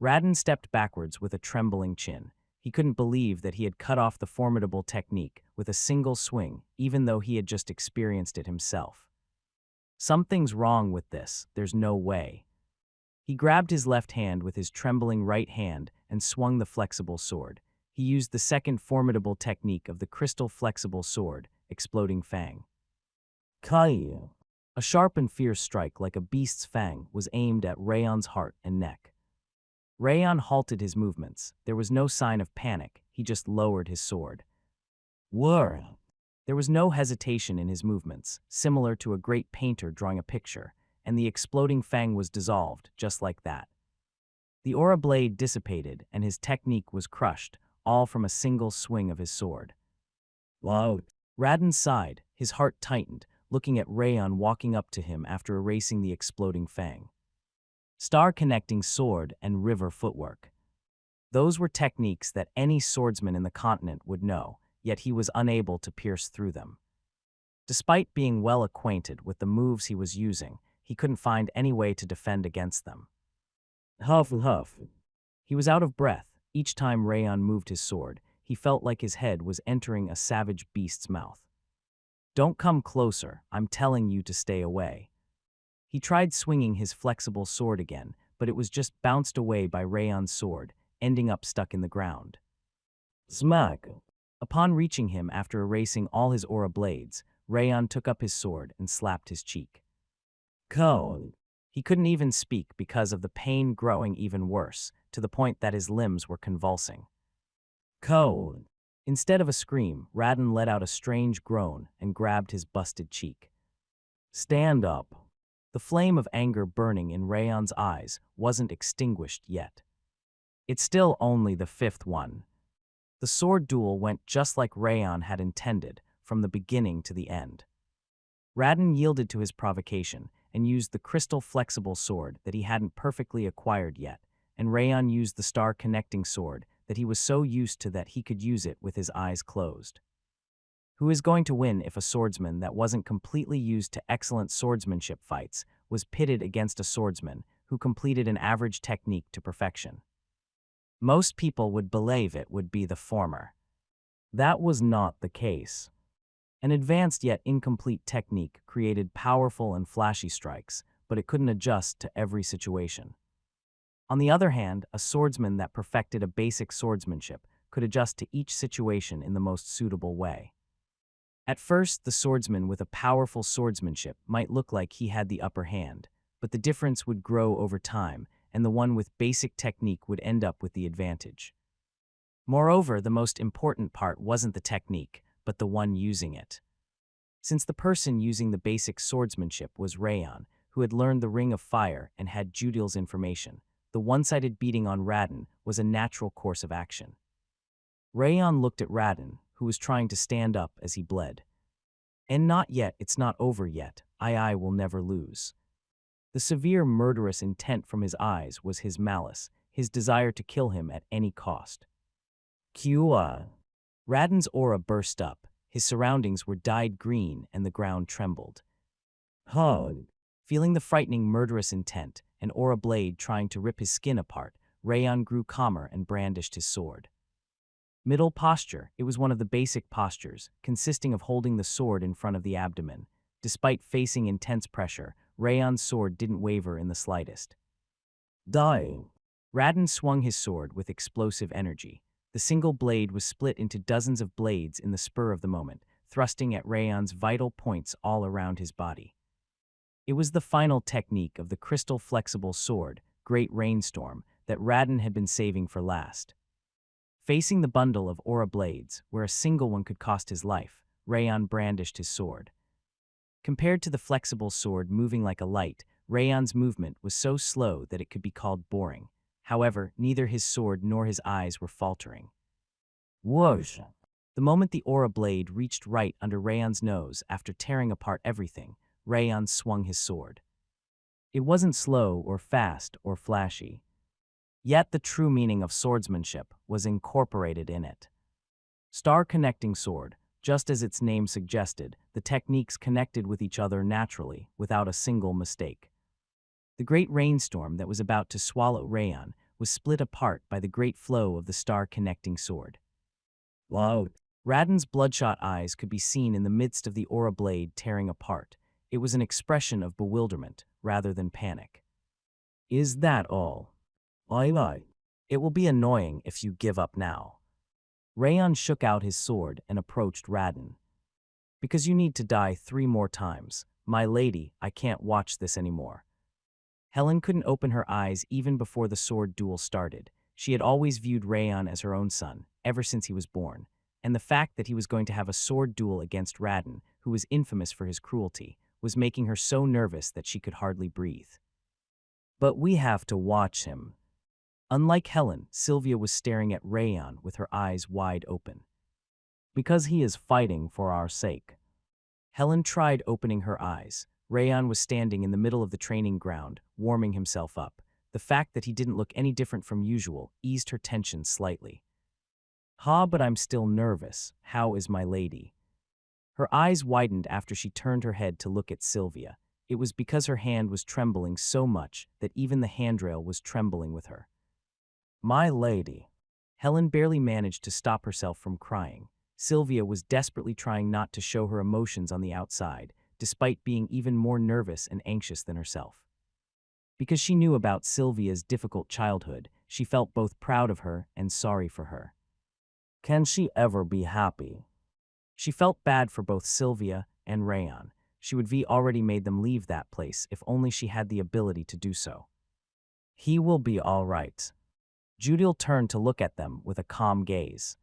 Radin stepped backwards with a trembling chin. He couldn't believe that he had cut off the formidable technique with a single swing, even though he had just experienced it himself. Something's wrong with this, there's no way. He grabbed his left hand with his trembling right hand and swung the flexible sword. he used the second formidable technique of the crystal flexible sword, Exploding Fang. Kai! A sharp and fierce strike like a beast's fang was aimed at Rayon's heart and neck. Rayon halted his movements. There was no sign of panic, he just lowered his sword. Whir! There was no hesitation in his movements, similar to a great painter drawing a picture, and the exploding fang was dissolved, just like that. The aura blade dissipated, and his technique was crushed, all from a single swing of his sword. Wow! Radin sighed, his heart tightened, looking at Rayon walking up to him after erasing the exploding fang. Star connecting sword and river footwork. Those were techniques that any swordsman in the continent would know, yet he was unable to pierce through them. Despite being well acquainted with the moves he was using, he couldn't find any way to defend against them. Huff, huff. He was out of breath. Each time Rayon moved his sword, he felt like his head was entering a savage beast's mouth. Don't come closer, I'm telling you to stay away. He tried swinging his flexible sword again, but it was just bounced away by Rayon's sword, ending up stuck in the ground. Smack! Upon reaching him after erasing all his aura blades, Rayon took up his sword and slapped his cheek. Cone! He couldn't even speak because of the pain growing even worse, to the point that his limbs were convulsing. Cone! Instead of a scream, Radin let out a strange groan and grabbed his busted cheek. Stand up! The flame of anger burning in Rayon's eyes wasn't extinguished yet. It's still only the fifth one. The sword duel went just like Rayon had intended, from the beginning to the end. Radin yielded to his provocation and used the crystal flexible sword that he hadn't perfectly acquired yet, and Rayon used the star connecting sword that he was so used to that he could use it with his eyes closed. Who is going to win if a swordsman that wasn't completely used to excellent swordsmanship fights was pitted against a swordsman who completed an average technique to perfection? Most people would believe it would be the former. That was not the case. An advanced yet incomplete technique created powerful and flashy strikes, but it couldn't adjust to every situation. On the other hand, a swordsman that perfected a basic swordsmanship could adjust to each situation in the most suitable way. At first, the swordsman with a powerful swordsmanship might look like he had the upper hand, but the difference would grow over time, and the one with basic technique would end up with the advantage. Moreover, the most important part wasn't the technique, but the one using it. Since the person using the basic swordsmanship was Rayon, who had learned the Ring of Fire and had Judil's information, the one-sided beating on Radin was a natural course of action. Rayon looked at Radin, who was trying to stand up as he bled. And not yet, it's not over yet, I will never lose. The severe murderous intent from his eyes was his malice, his desire to kill him at any cost. Kua! Radin's aura burst up, his surroundings were dyed green and the ground trembled. Hug! Feeling the frightening murderous intent, an aura blade trying to rip his skin apart, Rayon grew calmer and brandished his sword. Middle posture, it was one of the basic postures, consisting of holding the sword in front of the abdomen. Despite facing intense pressure, Rayon's sword didn't waver in the slightest. Dying! Radin swung his sword with explosive energy. The single blade was split into dozens of blades in the spur of the moment, thrusting at Rayon's vital points all around his body. It was the final technique of the crystal flexible sword, Great Rainstorm, that Radin had been saving for last. Facing the bundle of aura blades, where a single one could cost his life, Rayon brandished his sword. Compared to the flexible sword moving like a light, Rayon's movement was so slow that it could be called boring. However, neither his sword nor his eyes were faltering. Whoosh! The moment the aura blade reached right under Rayon's nose after tearing apart everything, Rayon swung his sword. It wasn't slow or fast or flashy. Yet the true meaning of swordsmanship was incorporated in it. Star connecting sword, just as its name suggested, the techniques connected with each other naturally, without a single mistake. The great rainstorm that was about to swallow Rayon was split apart by the great flow of the star connecting sword. Wow! Radin's bloodshot eyes could be seen in the midst of the aura blade tearing apart. It was an expression of bewilderment rather than panic. Is that all? It will be annoying if you give up now. Rayon shook out his sword and approached Radin. Because you need to die 3 more times. My lady, I can't watch this anymore. Helen couldn't open her eyes even before the sword duel started. She had always viewed Rayon as her own son, ever since he was born, and the fact that he was going to have a sword duel against Radin, who was infamous for his cruelty, was making her so nervous that she could hardly breathe. But we have to watch him. Unlike Helen, Sylvia was staring at Rayon with her eyes wide open. Because he is fighting for our sake. Helen tried opening her eyes. Rayon was standing in the middle of the training ground, warming himself up. The fact that he didn't look any different from usual eased her tension slightly. But I'm still nervous. How is my lady? Her eyes widened after she turned her head to look at Sylvia. It was because her hand was trembling so much that even the handrail was trembling with her. My lady. Helen barely managed to stop herself from crying. Sylvia was desperately trying not to show her emotions on the outside, despite being even more nervous and anxious than herself. Because she knew about Sylvia's difficult childhood, she felt both proud of her and sorry for her. Can she ever be happy? She felt bad for both Sylvia and Rayon. She would have already made them leave that place if only she had the ability to do so. He will be all right. Judil turned to look at them with a calm gaze.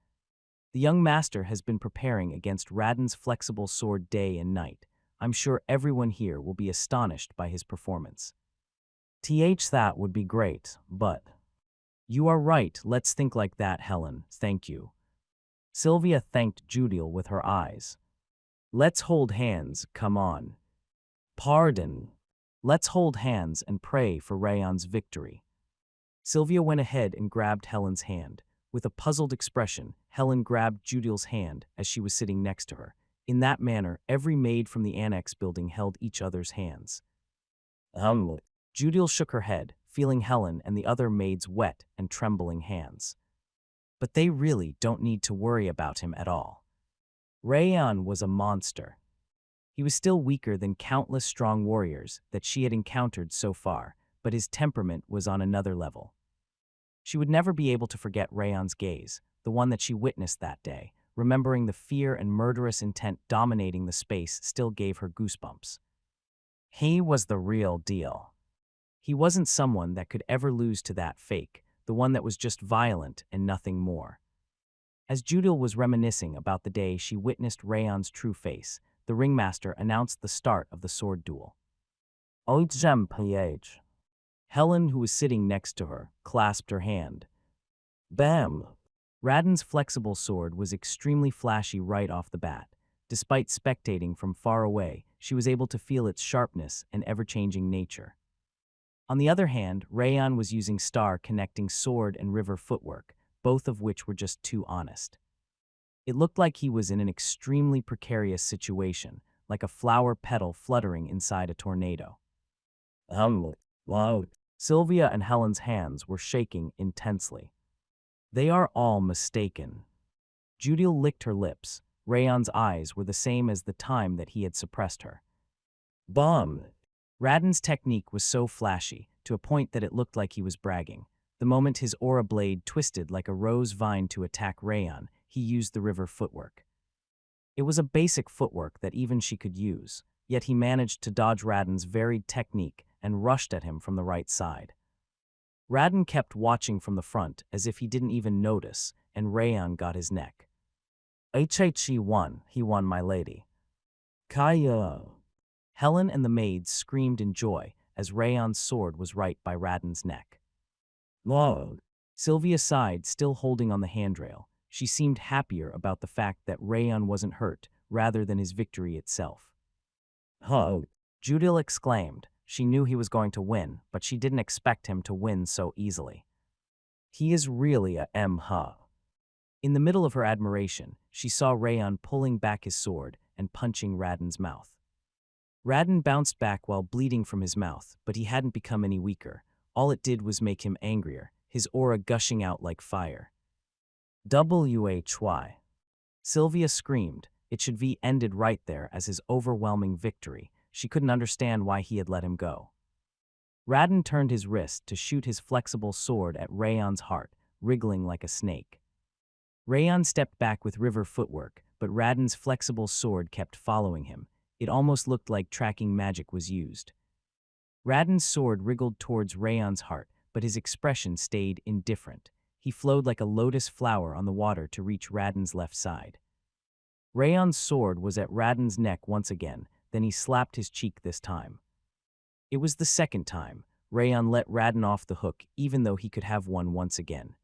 The young master has been preparing against Radin's flexible sword day and night. I'm sure everyone here will be astonished by his performance. That would be great, but... You are right, let's think like that, Helen, thank you. Sylvia thanked Judil with her eyes. Let's hold hands, come on. Pardon. Let's hold hands and pray for Rayon's victory. Sylvia went ahead and grabbed Helen's hand. With a puzzled expression, Helen grabbed Judil's hand as she was sitting next to her. In that manner, every maid from the annex building held each other's hands. Judil shook her head, feeling Helen and the other maids' wet and trembling hands. But they really don't need to worry about him at all. Rayon was a monster. He was still weaker than countless strong warriors that she had encountered so far, but his temperament was on another level. She would never be able to forget Rayon's gaze, the one that she witnessed that day. Remembering the fear and murderous intent dominating the space still gave her goosebumps. He was the real deal. He wasn't someone that could ever lose to that fake, the one that was just violent and nothing more. As Judil was reminiscing about the day she witnessed Rayon's true face, the ringmaster announced the start of the sword duel. Helen, who was sitting next to her, clasped her hand. Bam! Radin's flexible sword was extremely flashy right off the bat. Despite spectating from far away, she was able to feel its sharpness and ever-changing nature. On the other hand, Rayon was using star-connecting sword and river footwork, both of which were just too honest. It looked like he was in an extremely precarious situation, like a flower petal fluttering inside a tornado. Wow. Sylvia and Helen's hands were shaking intensely. They are all mistaken. Judil licked her lips. Rayon's eyes were the same as the time that he had suppressed her. Bomb! Radin's technique was so flashy, to a point that it looked like he was bragging. The moment his aura blade twisted like a rose vine to attack Rayon, he used the river footwork. It was a basic footwork that even she could use, yet he managed to dodge Radin's varied technique and rushed at him from the right side. Radin kept watching from the front as if he didn't even notice, and Rayon got his neck. He won, my lady. Kaya. Helen and the maids screamed in joy as Rayon's sword was right by Radin's neck. Lord. Sylvia sighed, still holding on the handrail. She seemed happier about the fact that Rayon wasn't hurt, rather than his victory itself. Judil exclaimed. She knew he was going to win, but she didn't expect him to win so easily. He is really a mha. In the middle of her admiration, she saw Rayon pulling back his sword and punching Radin's mouth. Radin bounced back while bleeding from his mouth, but he hadn't become any weaker. All it did was make him angrier, his aura gushing out like fire. Why? Sylvia screamed. It should be ended right there as his overwhelming victory. She couldn't understand why he had let him go. Radin turned his wrist to shoot his flexible sword at Rayon's heart, wriggling like a snake. Rayon stepped back with river footwork, but Radin's flexible sword kept following him. It almost looked like tracking magic was used. Radin's sword wriggled towards Rayon's heart, but his expression stayed indifferent. He flowed like a lotus flower on the water to reach Radin's left side. Rayon's sword was at Radin's neck once again, then he slapped his cheek this time. It was the second time. Rayon let Radin off the hook even though he could have one once again.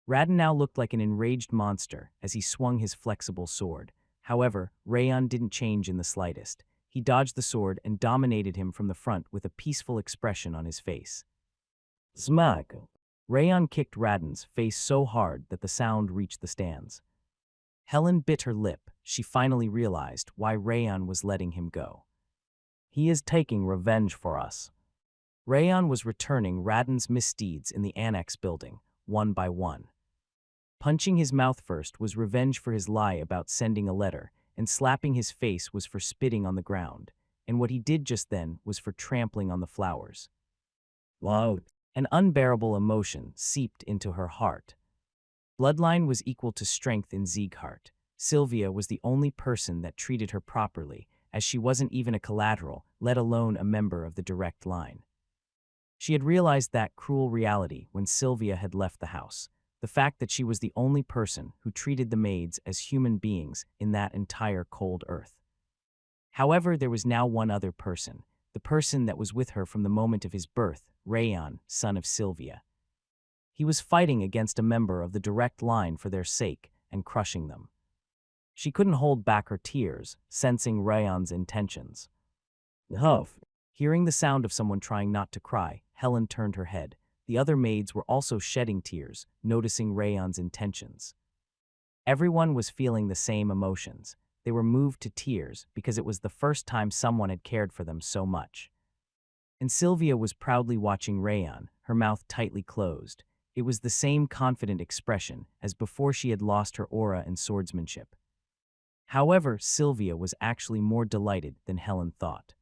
Radin now looked like an enraged monster as he swung his flexible sword. However, Rayon didn't change in the slightest. He dodged the sword and dominated him from the front with a peaceful expression on his face. Smack! Rayon kicked Radin's face so hard that the sound reached the stands. Helen bit her lip. She finally realized why Rayon was letting him go. He is taking revenge for us. Rayon was returning Radin's misdeeds in the annex building, one by one. Punching his mouth first was revenge for his lie about sending a letter, and slapping his face was for spitting on the ground, and what he did just then was for trampling on the flowers. Wow! An unbearable emotion seeped into her heart. Bloodline was equal to strength in Sieghart. Sylvia was the only person that treated her properly, as she wasn't even a collateral, let alone a member of the direct line. She had realized that cruel reality when Sylvia had left the house. The fact that she was the only person who treated the maids as human beings in that entire cold earth. However, there was now one other person, the person that was with her from the moment of his birth, Rayon, son of Sylvia. He was fighting against a member of the direct line for their sake and crushing them. She couldn't hold back her tears, sensing Rayon's intentions. Huff! Hearing the sound of someone trying not to cry, Helen turned her head. The other maids were also shedding tears, noticing Rayon's intentions. Everyone was feeling the same emotions. They were moved to tears because it was the first time someone had cared for them so much. And Sylvia was proudly watching Rayon, her mouth tightly closed. It was the same confident expression as before she had lost her aura and swordsmanship. However, Sylvia was actually more delighted than Helen thought.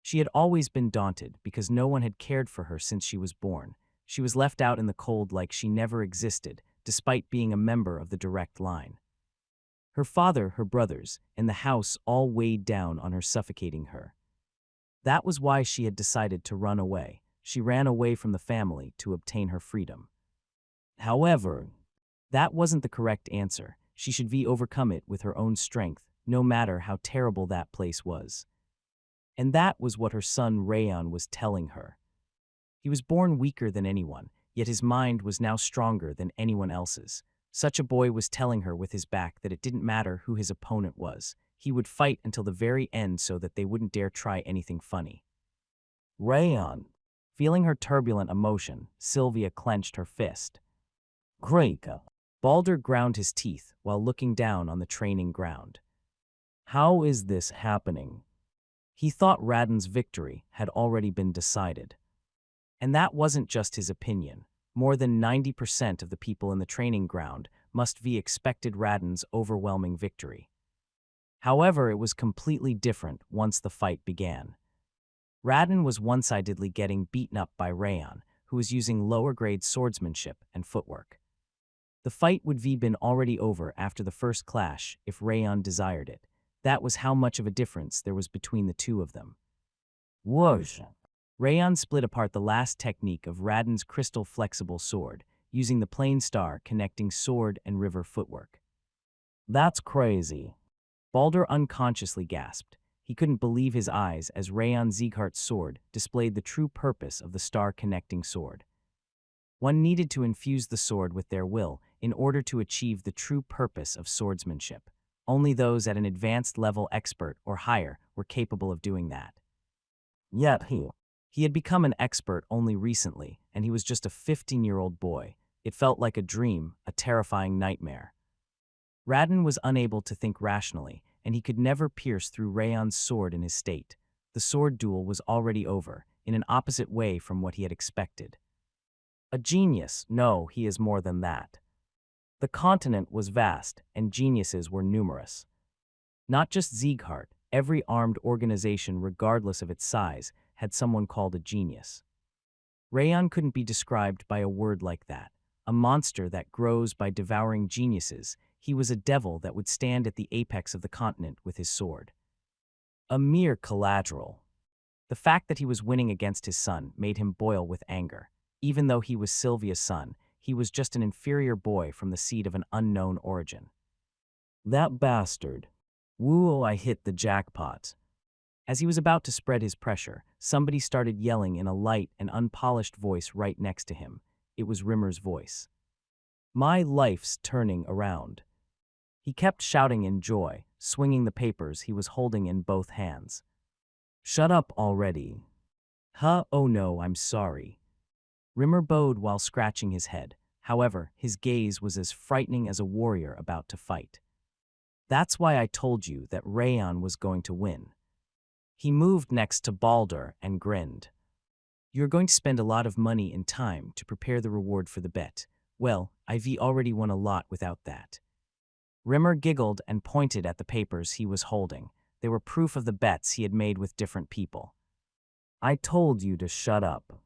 She had always been daunted because no one had cared for her since she was born. She was left out in the cold like she never existed, despite being a member of the direct line. Her father, her brothers, and the house all weighed down on her, suffocating her. That was why she had decided to run away. She ran away from the family to obtain her freedom. However, that wasn't the correct answer. She should overcome it with her own strength, no matter how terrible that place was. And that was what her son Rayon was telling her. He was born weaker than anyone, yet his mind was now stronger than anyone else's. Such a boy was telling her with his back that it didn't matter who his opponent was. He would fight until the very end so that they wouldn't dare try anything funny. Rayon. Feeling her turbulent emotion, Sylvia clenched her fist. Greika. Balder ground his teeth while looking down on the training ground. How is this happening? He thought Radin's victory had already been decided. And that wasn't just his opinion. More than 90% of the people in the training ground must be expected Radin's overwhelming victory. However, it was completely different once the fight began. Radin was one-sidedly getting beaten up by Rayon, who was using lower-grade swordsmanship and footwork. The fight would have been already over after the first clash if Rayon desired it. That was how much of a difference there was between the two of them. Whoosh! Rayon split apart the last technique of Radin's crystal flexible sword, using the plain star connecting sword and river footwork. That's crazy. Balder unconsciously gasped. He couldn't believe his eyes as Rayon Sieghart's sword displayed the true purpose of the star-connecting sword. One needed to infuse the sword with their will in order to achieve the true purpose of swordsmanship. Only those at an advanced level expert or higher were capable of doing that. Yet he had become an expert only recently, and he was just a 15-year-old boy. It felt like a dream, a terrifying nightmare. Radin was unable to think rationally, and he could never pierce through Rayon's sword in his state. The sword duel was already over, in an opposite way from what he had expected. A genius? No, he is more than that. The continent was vast, and geniuses were numerous. Not just Sieghart, every armed organization, regardless of its size, had someone called a genius. Rayon couldn't be described by a word like that. a monster that grows by devouring geniuses. He was a devil that would stand at the apex of the continent with his sword. A mere collateral. The fact that he was winning against his son made him boil with anger. Even though he was Sylvia's son, he was just an inferior boy from the seed of an unknown origin. That bastard. Woo, I hit the jackpot. As he was about to spread his pressure, somebody started yelling in a light and unpolished voice right next to him. It was Rimmer's voice. My life's turning around. He kept shouting in joy, swinging the papers he was holding in both hands. Shut up already. Huh, oh no, I'm sorry. Rimmer bowed while scratching his head. However, his gaze was as frightening as a warrior about to fight. That's why I told you that Rayon was going to win. He moved next to Balder and grinned. You're going to spend a lot of money and time to prepare the reward for the bet. Well, I've already won a lot without that. Rimmer giggled and pointed at the papers he was holding. They were proof of the bets he had made with different people. I told you to shut up.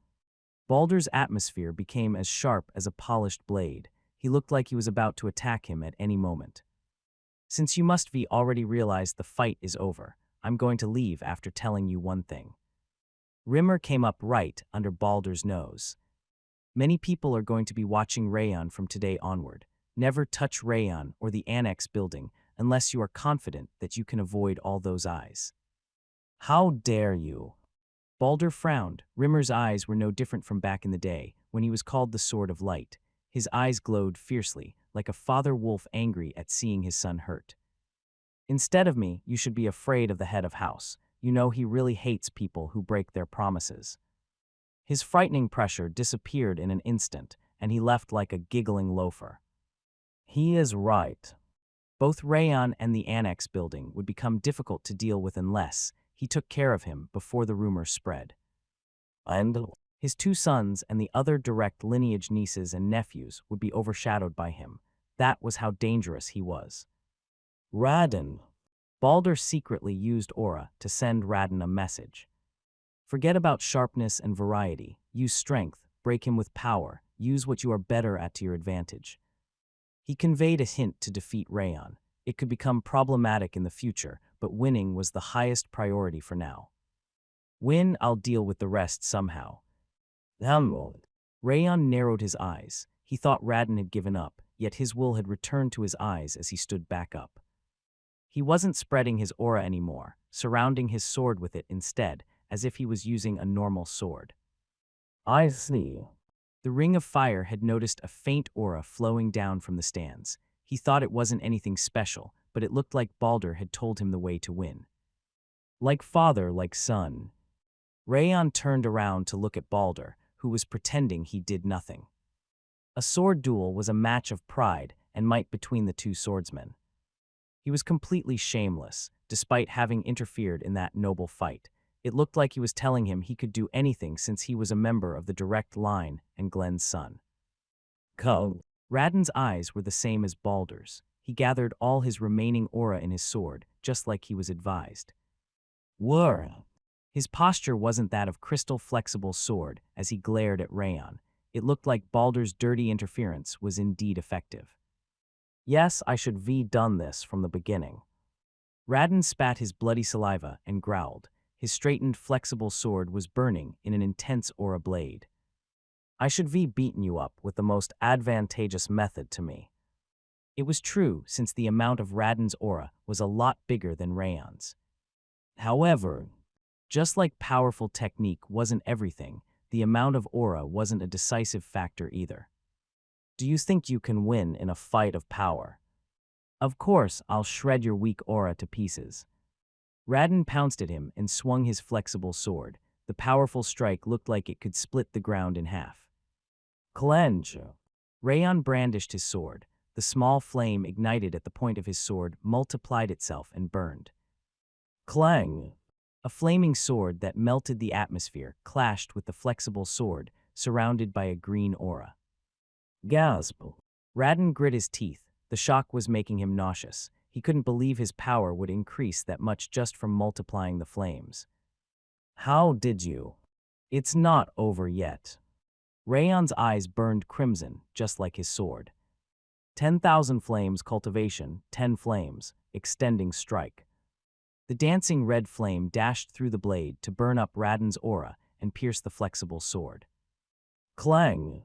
Balder's atmosphere became as sharp as a polished blade. He looked like he was about to attack him at any moment. Since you must be already realized the fight is over, I'm going to leave after telling you one thing. Rimmer came up right under Balder's nose. Many people are going to be watching Rayon from today onward. Never touch Rayon or the annex building unless you are confident that you can avoid all those eyes. How dare you? Balder frowned. Rimmer's eyes were no different from back in the day, when he was called the Sword of Light. His eyes glowed fiercely, like a father wolf angry at seeing his son hurt. Instead of me, you should be afraid of the head of house. You know he really hates people who break their promises. His frightening pressure disappeared in an instant, and he left like a giggling loafer. He is right. Both Rayon and the annex building would become difficult to deal with unless he took care of him before the rumor spread. And his two sons and the other direct lineage nieces and nephews would be overshadowed by him. That was how dangerous he was. Radin. Balder secretly used Aura to send Radin a message. Forget about sharpness and variety. Use strength, break him with power, use what you are better at to your advantage. He conveyed a hint to defeat Rayon. It could become problematic in the future, but winning was the highest priority for now. Win, I'll deal with the rest somehow. Rayon narrowed his eyes. He thought Radin had given up, yet his will had returned to his eyes as he stood back up. He wasn't spreading his aura anymore, surrounding his sword with it instead, as if he was using a normal sword. I see. The Ring of Fire had noticed a faint aura flowing down from the stands. He thought it wasn't anything special, but it looked like Balder had told him the way to win. Like father, like son. Rayon turned around to look at Balder, who was pretending he did nothing. A sword duel was a match of pride and might between the two swordsmen. He was completely shameless, despite having interfered in that noble fight. It looked like he was telling him he could do anything since he was a member of the direct line and Glenn's son. Come. Radin's eyes were the same as Balder's. He gathered all his remaining aura in his sword, just like he was advised. Whir. His posture wasn't that of crystal flexible sword as he glared at Rayon. It looked like Balder's dirty interference was indeed effective. Yes, I should have done this from the beginning. Radin spat his bloody saliva and growled. His straightened, flexible sword was burning in an intense aura blade. I should have beaten you up with the most advantageous method to me. It was true, since the amount of Radin's aura was a lot bigger than Rayon's. However, just like powerful technique wasn't everything, the amount of aura wasn't a decisive factor either. Do you think you can win in a fight of power? Of course, I'll shred your weak aura to pieces. Radin pounced at him and swung his flexible sword. The powerful strike looked like it could split the ground in half. Clench! Rayon brandished his sword. The small flame ignited at the point of his sword, multiplied itself and burned. Clang! A flaming sword that melted the atmosphere clashed with the flexible sword, surrounded by a green aura. Gasp! Radin grit his teeth. The shock was making him nauseous. He couldn't believe his power would increase that much just from multiplying the flames. How did you? It's not over yet. Rayon's eyes burned crimson, just like his sword. 10,000 flames cultivation, 10 flames, extending strike. The dancing red flame dashed through the blade to burn up Radin's aura and pierce the flexible sword. Clang!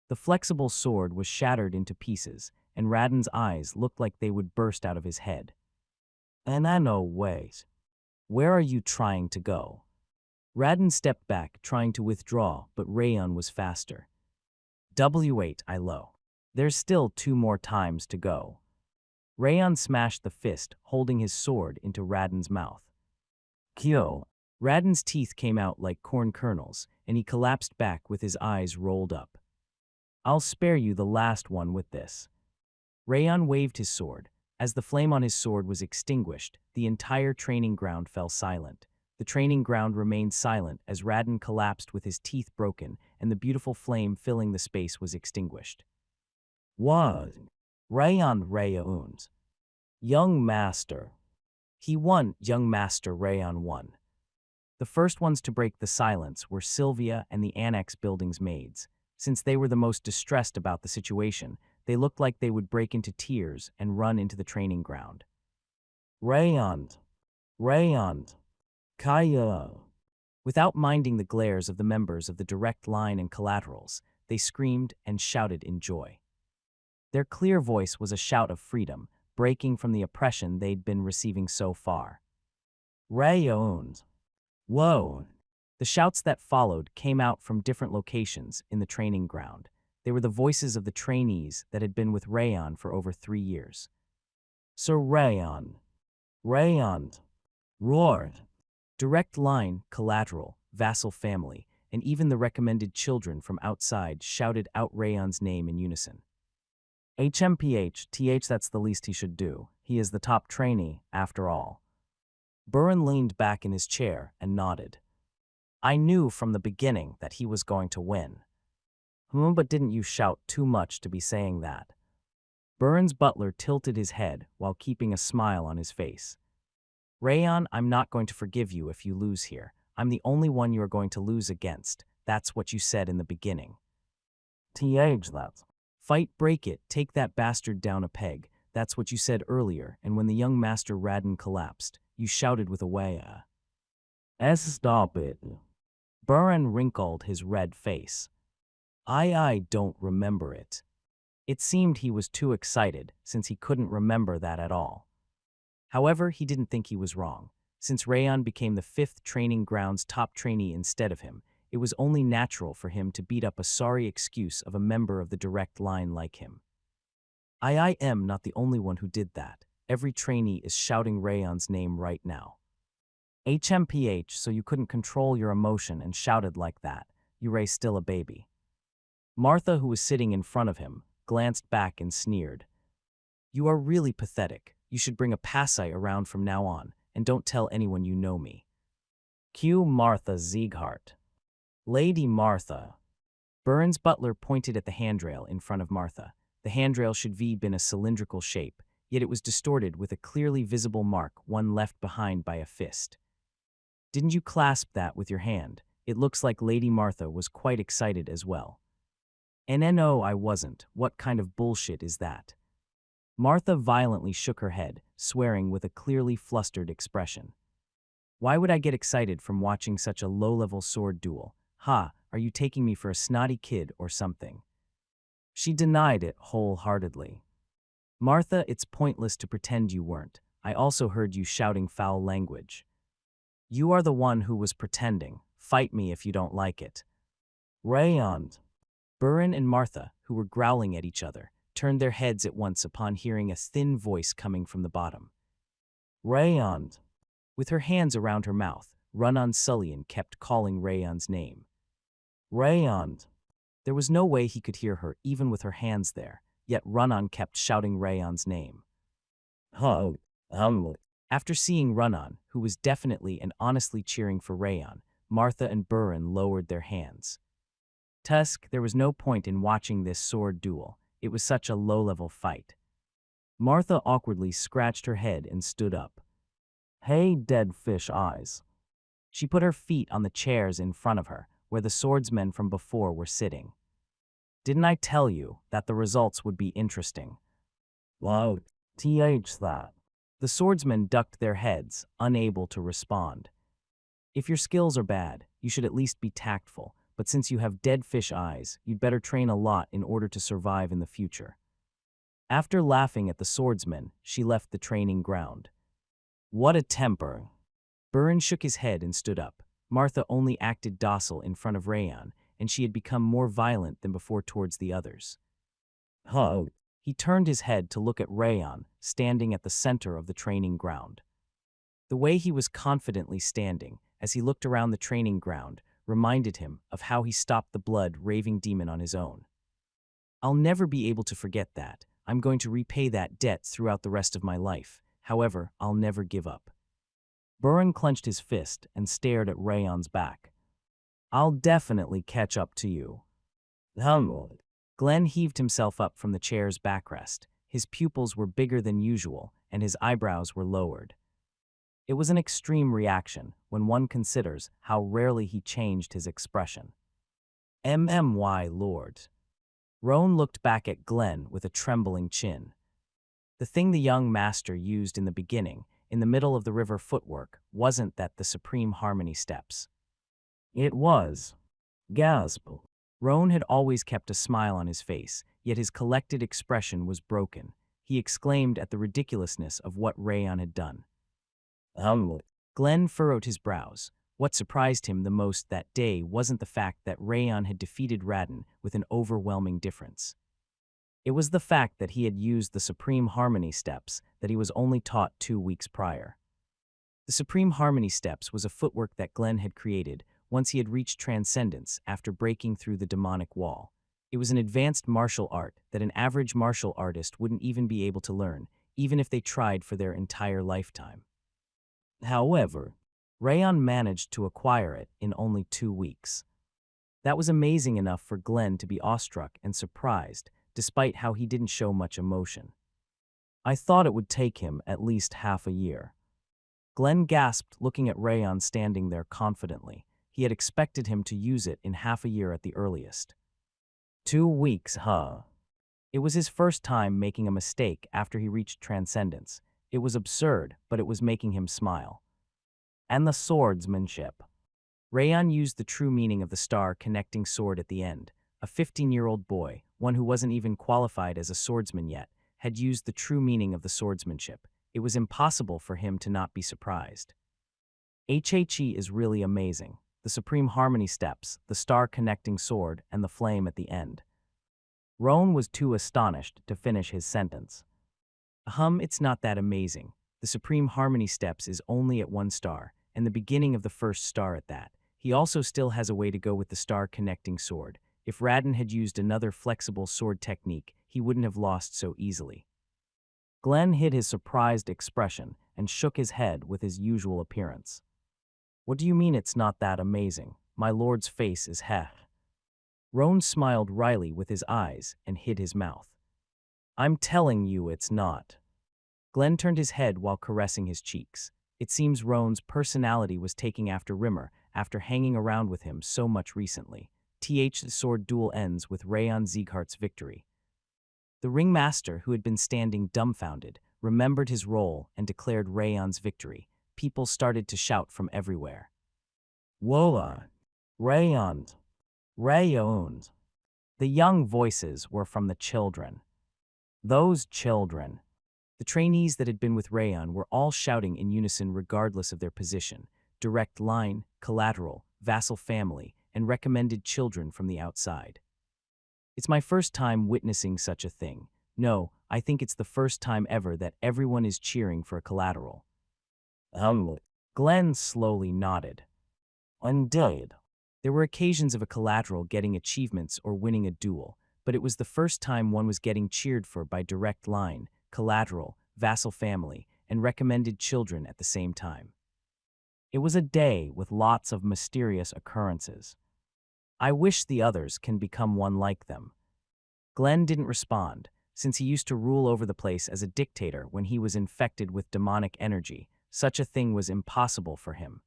The flexible sword was shattered into pieces, and Radin's eyes looked like they would burst out of his head. And I know ways. Where are you trying to go? Radin stepped back, trying to withdraw, but Rayon was faster. W8 I low. There's still 2 more times to go. Rayon smashed the fist, holding his sword, into Radin's mouth. Kyo. Radin's teeth came out like corn kernels, and he collapsed back with his eyes rolled up. I'll spare you the last one with this. Rayon waved his sword. As the flame on his sword was extinguished, the entire training ground fell silent. The training ground remained silent as Radin collapsed with his teeth broken and the beautiful flame filling the space was extinguished. What? Rayon. Young Master. He won, Young Master Rayon won. The first ones to break the silence were Sylvia and the annex building's maids. Since they were the most distressed about the situation, they looked like they would break into tears and run into the training ground. Rayon. Kaya. Without minding the glares of the members of the direct line and collaterals, they screamed and shouted in joy. Their clear voice was a shout of freedom, breaking from the oppression they'd been receiving so far. Rayon. Whoa! The shouts that followed came out from different locations in the training ground. They were the voices of the trainees that had been with Rayon for over 3 years. Sir Rayon. Roared. Direct line, collateral, vassal family, and even the recommended children from outside shouted out Rayon's name in unison. HMPH, that's the least he should do. He is the top trainee, after all. Burin leaned back in his chair and nodded. I knew from the beginning that he was going to win. But didn't you shout too much to be saying that? Burin's butler tilted his head while keeping a smile on his face. Rayon, I'm not going to forgive you if you lose here. I'm the only one you are going to lose against. That's what you said in the beginning. That. Fight, break it, take that bastard down a peg. That's what you said earlier, and when the young master Radin collapsed, you shouted with a waya. Stop it. Burin wrinkled his red face. I don't remember it. It seemed he was too excited, since he couldn't remember that at all. However, he didn't think he was wrong. Since Rayon became the 5th training ground's top trainee instead of him, it was only natural for him to beat up a sorry excuse of a member of the direct line like him. I am not the only one who did that. Every trainee is shouting Rayon's name right now. HMPH, so you couldn't control your emotion and shouted like that. You Ray still a baby. Martha, who was sitting in front of him, glanced back and sneered. You are really pathetic. You should bring a passai around from now on, and don't tell anyone you know me. Q. Martha Zieghart. Lady Martha. Burin's butler pointed at the handrail in front of Martha. The handrail should have been a cylindrical shape, yet it was distorted with a clearly visible mark, one left behind by a fist. Didn't you clasp that with your hand? It looks like Lady Martha was quite excited as well. No, I wasn't. What kind of bullshit is that? Martha violently shook her head, swearing with a clearly flustered expression. Why would I get excited from watching such a low-level sword duel? Ha, are you taking me for a snotty kid or something? She denied it wholeheartedly. Martha, it's pointless to pretend you weren't. I also heard you shouting foul language. You are the one who was pretending. Fight me if you don't like it. Rayon. Burin and Martha, who were growling at each other, turned their heads at once upon hearing a thin voice coming from the bottom. Rayon. With her hands around her mouth, Run-On Sullian kept calling Rayon's name. Rayon. There was no way he could hear her even with her hands there, yet Run-On kept shouting Rayon's name. After seeing Run-On, who was definitely and honestly cheering for Rayon, Martha and Burin lowered their hands. Tusk, there was no point in watching this sword duel. It was such a low-level fight. Martha awkwardly scratched her head and stood up. Hey, dead fish eyes. She put her feet on the chairs in front of her, where the swordsmen from before were sitting. Didn't I tell you that the results would be interesting? Wow, that. The swordsmen ducked their heads, unable to respond. If your skills are bad, you should at least be tactful, but since you have dead fish eyes, you'd better train a lot in order to survive in the future. After laughing at the swordsman, she left the training ground. What a temper! Burin shook his head and stood up. Martha only acted docile in front of Rayan, and she had become more violent than before towards the others. Oh. He turned his head to look at Rayan, standing at the center of the training ground. The way he was confidently standing, as he looked around the training ground, reminded him of how he stopped the blood-raving demon on his own. I'll never be able to forget that. I'm going to repay that debt throughout the rest of my life. However, I'll never give up. Burin clenched his fist and stared at Rayan's back. I'll definitely catch up to you. Glenn heaved himself up from the chair's backrest. His pupils were bigger than usual, and his eyebrows were lowered. It was an extreme reaction when one considers how rarely he changed his expression. MMY Lord. Roan looked back at Glenn with a trembling chin. The thing the young master used in the beginning, in the middle of the river footwork, wasn't that the supreme harmony steps. It was. Gasp. Roan had always kept a smile on his face, yet his collected expression was broken. He exclaimed at the ridiculousness of what Rayan had done. Glenn furrowed his brows. What surprised him the most that day wasn't the fact that Rayan had defeated Radin with an overwhelming difference. It was the fact that he had used the Supreme Harmony Steps that he was only taught 2 weeks prior. The Supreme Harmony Steps was a footwork that Glenn had created once he had reached transcendence after breaking through the demonic wall. It was an advanced martial art that an average martial artist wouldn't even be able to learn, even if they tried for their entire lifetime. However, Rayan managed to acquire it in only 2 weeks. That was amazing enough for Glenn to be awestruck and surprised, despite how he didn't show much emotion. I thought it would take him at least half a year. Glenn gasped, looking at Rayan standing there confidently. He had expected him to use it in half a year at the earliest. 2 weeks, huh? It was his first time making a mistake after he reached transcendence. It was absurd, but it was making him smile. And the swordsmanship. Rayan used the true meaning of the star connecting sword at the end. A 15-year-old boy, one who wasn't even qualified as a swordsman yet, had used the true meaning of the swordsmanship. It was impossible for him to not be surprised. HHE is really amazing. The Supreme Harmony Steps, the star connecting sword, and the flame at the end. Roan was too astonished to finish his sentence. It's not that amazing. The Supreme Harmony Steps is only at 1 star, and the beginning of the first star at that. He also still has a way to go with the star connecting sword. If Radin had used another flexible sword technique, he wouldn't have lost so easily. Glenn hid his surprised expression and shook his head with his usual appearance. What do you mean it's not that amazing? My lord's face is heh. Roan smiled wryly with his eyes and hid his mouth. I'm telling you it's not. Glenn turned his head while caressing his cheeks. It seems Roan's personality was taking after Rimmer after hanging around with him so much recently. The sword duel ends with Rayan Sieghart's victory. The ringmaster, who had been standing dumbfounded, remembered his role and declared Rayan's victory. People started to shout from everywhere. Wola! Rayan! Rayon! The young voices were from the children. Those children. The trainees that had been with Rayan were all shouting in unison regardless of their position. Direct line, collateral, vassal family, and recommended children from the outside. It's my first time witnessing such a thing. No, I think it's the first time ever that everyone is cheering for a collateral. Glenn slowly nodded. Indeed. There were occasions of a collateral getting achievements or winning a duel, but it was the first time one was getting cheered for by direct line, collateral, vassal family, and recommended children at the same time. It was a day with lots of mysterious occurrences. I wish the others can become one like them. Glenn didn't respond, since he used to rule over the place as a dictator when he was infected with demonic energy. Such a thing was impossible for him.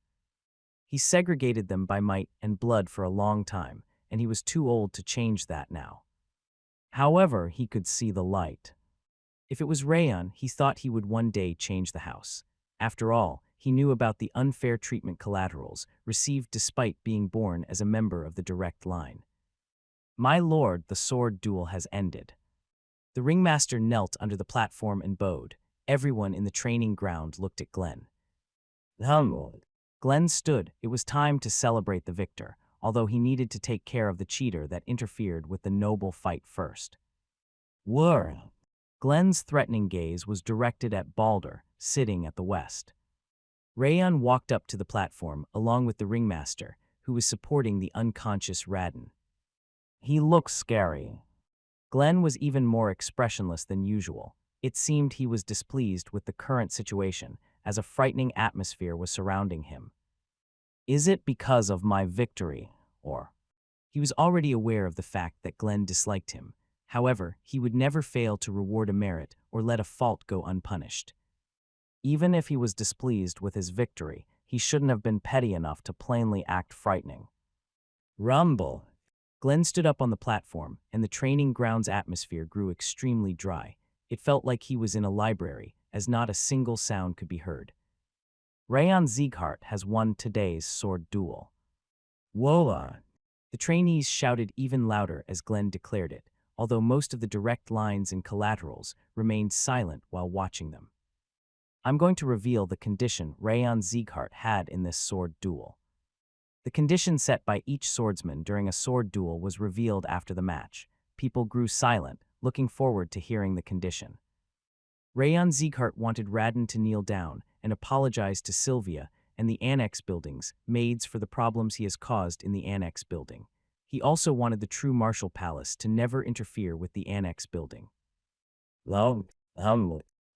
He segregated them by might and blood for a long time, and he was too old to change that now. However, he could see the light. If it was Rayon, he thought he would one day change the house. After all, he knew about the unfair treatment collaterals received despite being born as a member of the direct line. My lord, the sword duel has ended. The ringmaster knelt under the platform and bowed. Everyone in the training ground looked at Glenn. Glenn stood. It was time to celebrate the victor, although he needed to take care of the cheater that interfered with the noble fight first. Whirr! Glenn's threatening gaze was directed at Balder, sitting at the west. Rayon walked up to the platform along with the ringmaster, who was supporting the unconscious Radin. He looked scary. Glenn was even more expressionless than usual. It seemed he was displeased with the current situation, as a frightening atmosphere was surrounding him. Is it because of my victory, or? He was already aware of the fact that Glenn disliked him. However, he would never fail to reward a merit or let a fault go unpunished. Even if he was displeased with his victory, he shouldn't have been petty enough to plainly act frightening. Rumble! Glenn stood up on the platform, and the training grounds atmosphere grew extremely dry. It felt like he was in a library, as not a single sound could be heard. Rayon Sieghart has won today's sword duel. Wola! The trainees shouted even louder as Glenn declared it, although most of the direct lines and collaterals remained silent while watching them. I'm going to reveal the condition Rayon Sieghart had in this sword duel. The condition set by each swordsman during a sword duel was revealed after the match. People grew silent, looking forward to hearing the condition. Rayon Sieghart wanted Radin to kneel down and apologize to Sylvia and the Annex building's maids for the problems he has caused in the Annex building. He also wanted the true Marshal Palace to never interfere with the Annex building.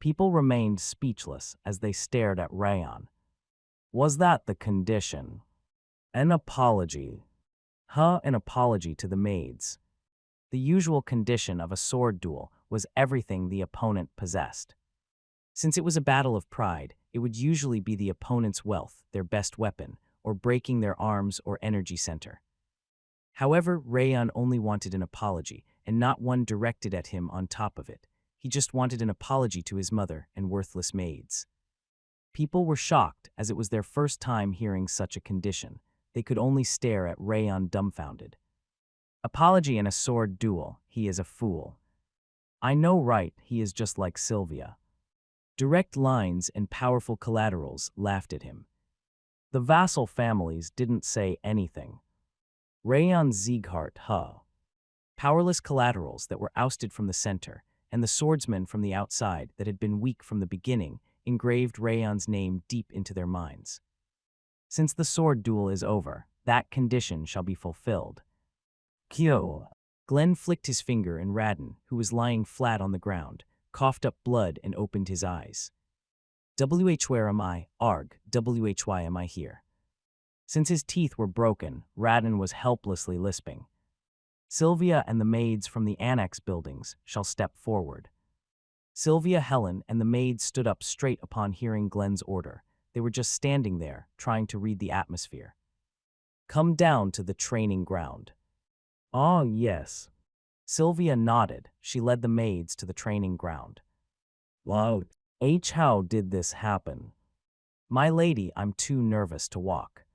People remained speechless as they stared at Rayon. Was that the condition? An apology. An apology to the maids. The usual condition of a sword duel was everything the opponent possessed. Since it was a battle of pride, it would usually be the opponent's wealth, their best weapon, or breaking their arms or energy center. However, Rayon only wanted an apology, and not one directed at him on top of it. He just wanted an apology to his mother and worthless maids. People were shocked, as it was their first time hearing such a condition. They could only stare at Rayon dumbfounded. Apology in a sword duel, he is a fool. I know, right, he is just like Sylvia. Direct lines and powerful collaterals laughed at him. The vassal families didn't say anything. Rayon Sieghart, Powerless collaterals that were ousted from the center, and the swordsmen from the outside that had been weak from the beginning, engraved Rayon's name deep into their minds. Since the sword duel is over, that condition shall be fulfilled. Kyo. Glenn flicked his finger, and Radin, who was lying flat on the ground, coughed up blood and opened his eyes. Where am I? Arg, why am I here? Since his teeth were broken, Radin was helplessly lisping. Sylvia and the maids from the Annex buildings shall step forward. Sylvia, Helen, and the maids stood up straight upon hearing Glenn's order. They were just standing there, trying to read the atmosphere. Come down to the training ground. Ah, yes. Sylvia nodded. She led the maids to the training ground. Wow. How did this happen? My lady, I'm too nervous to walk.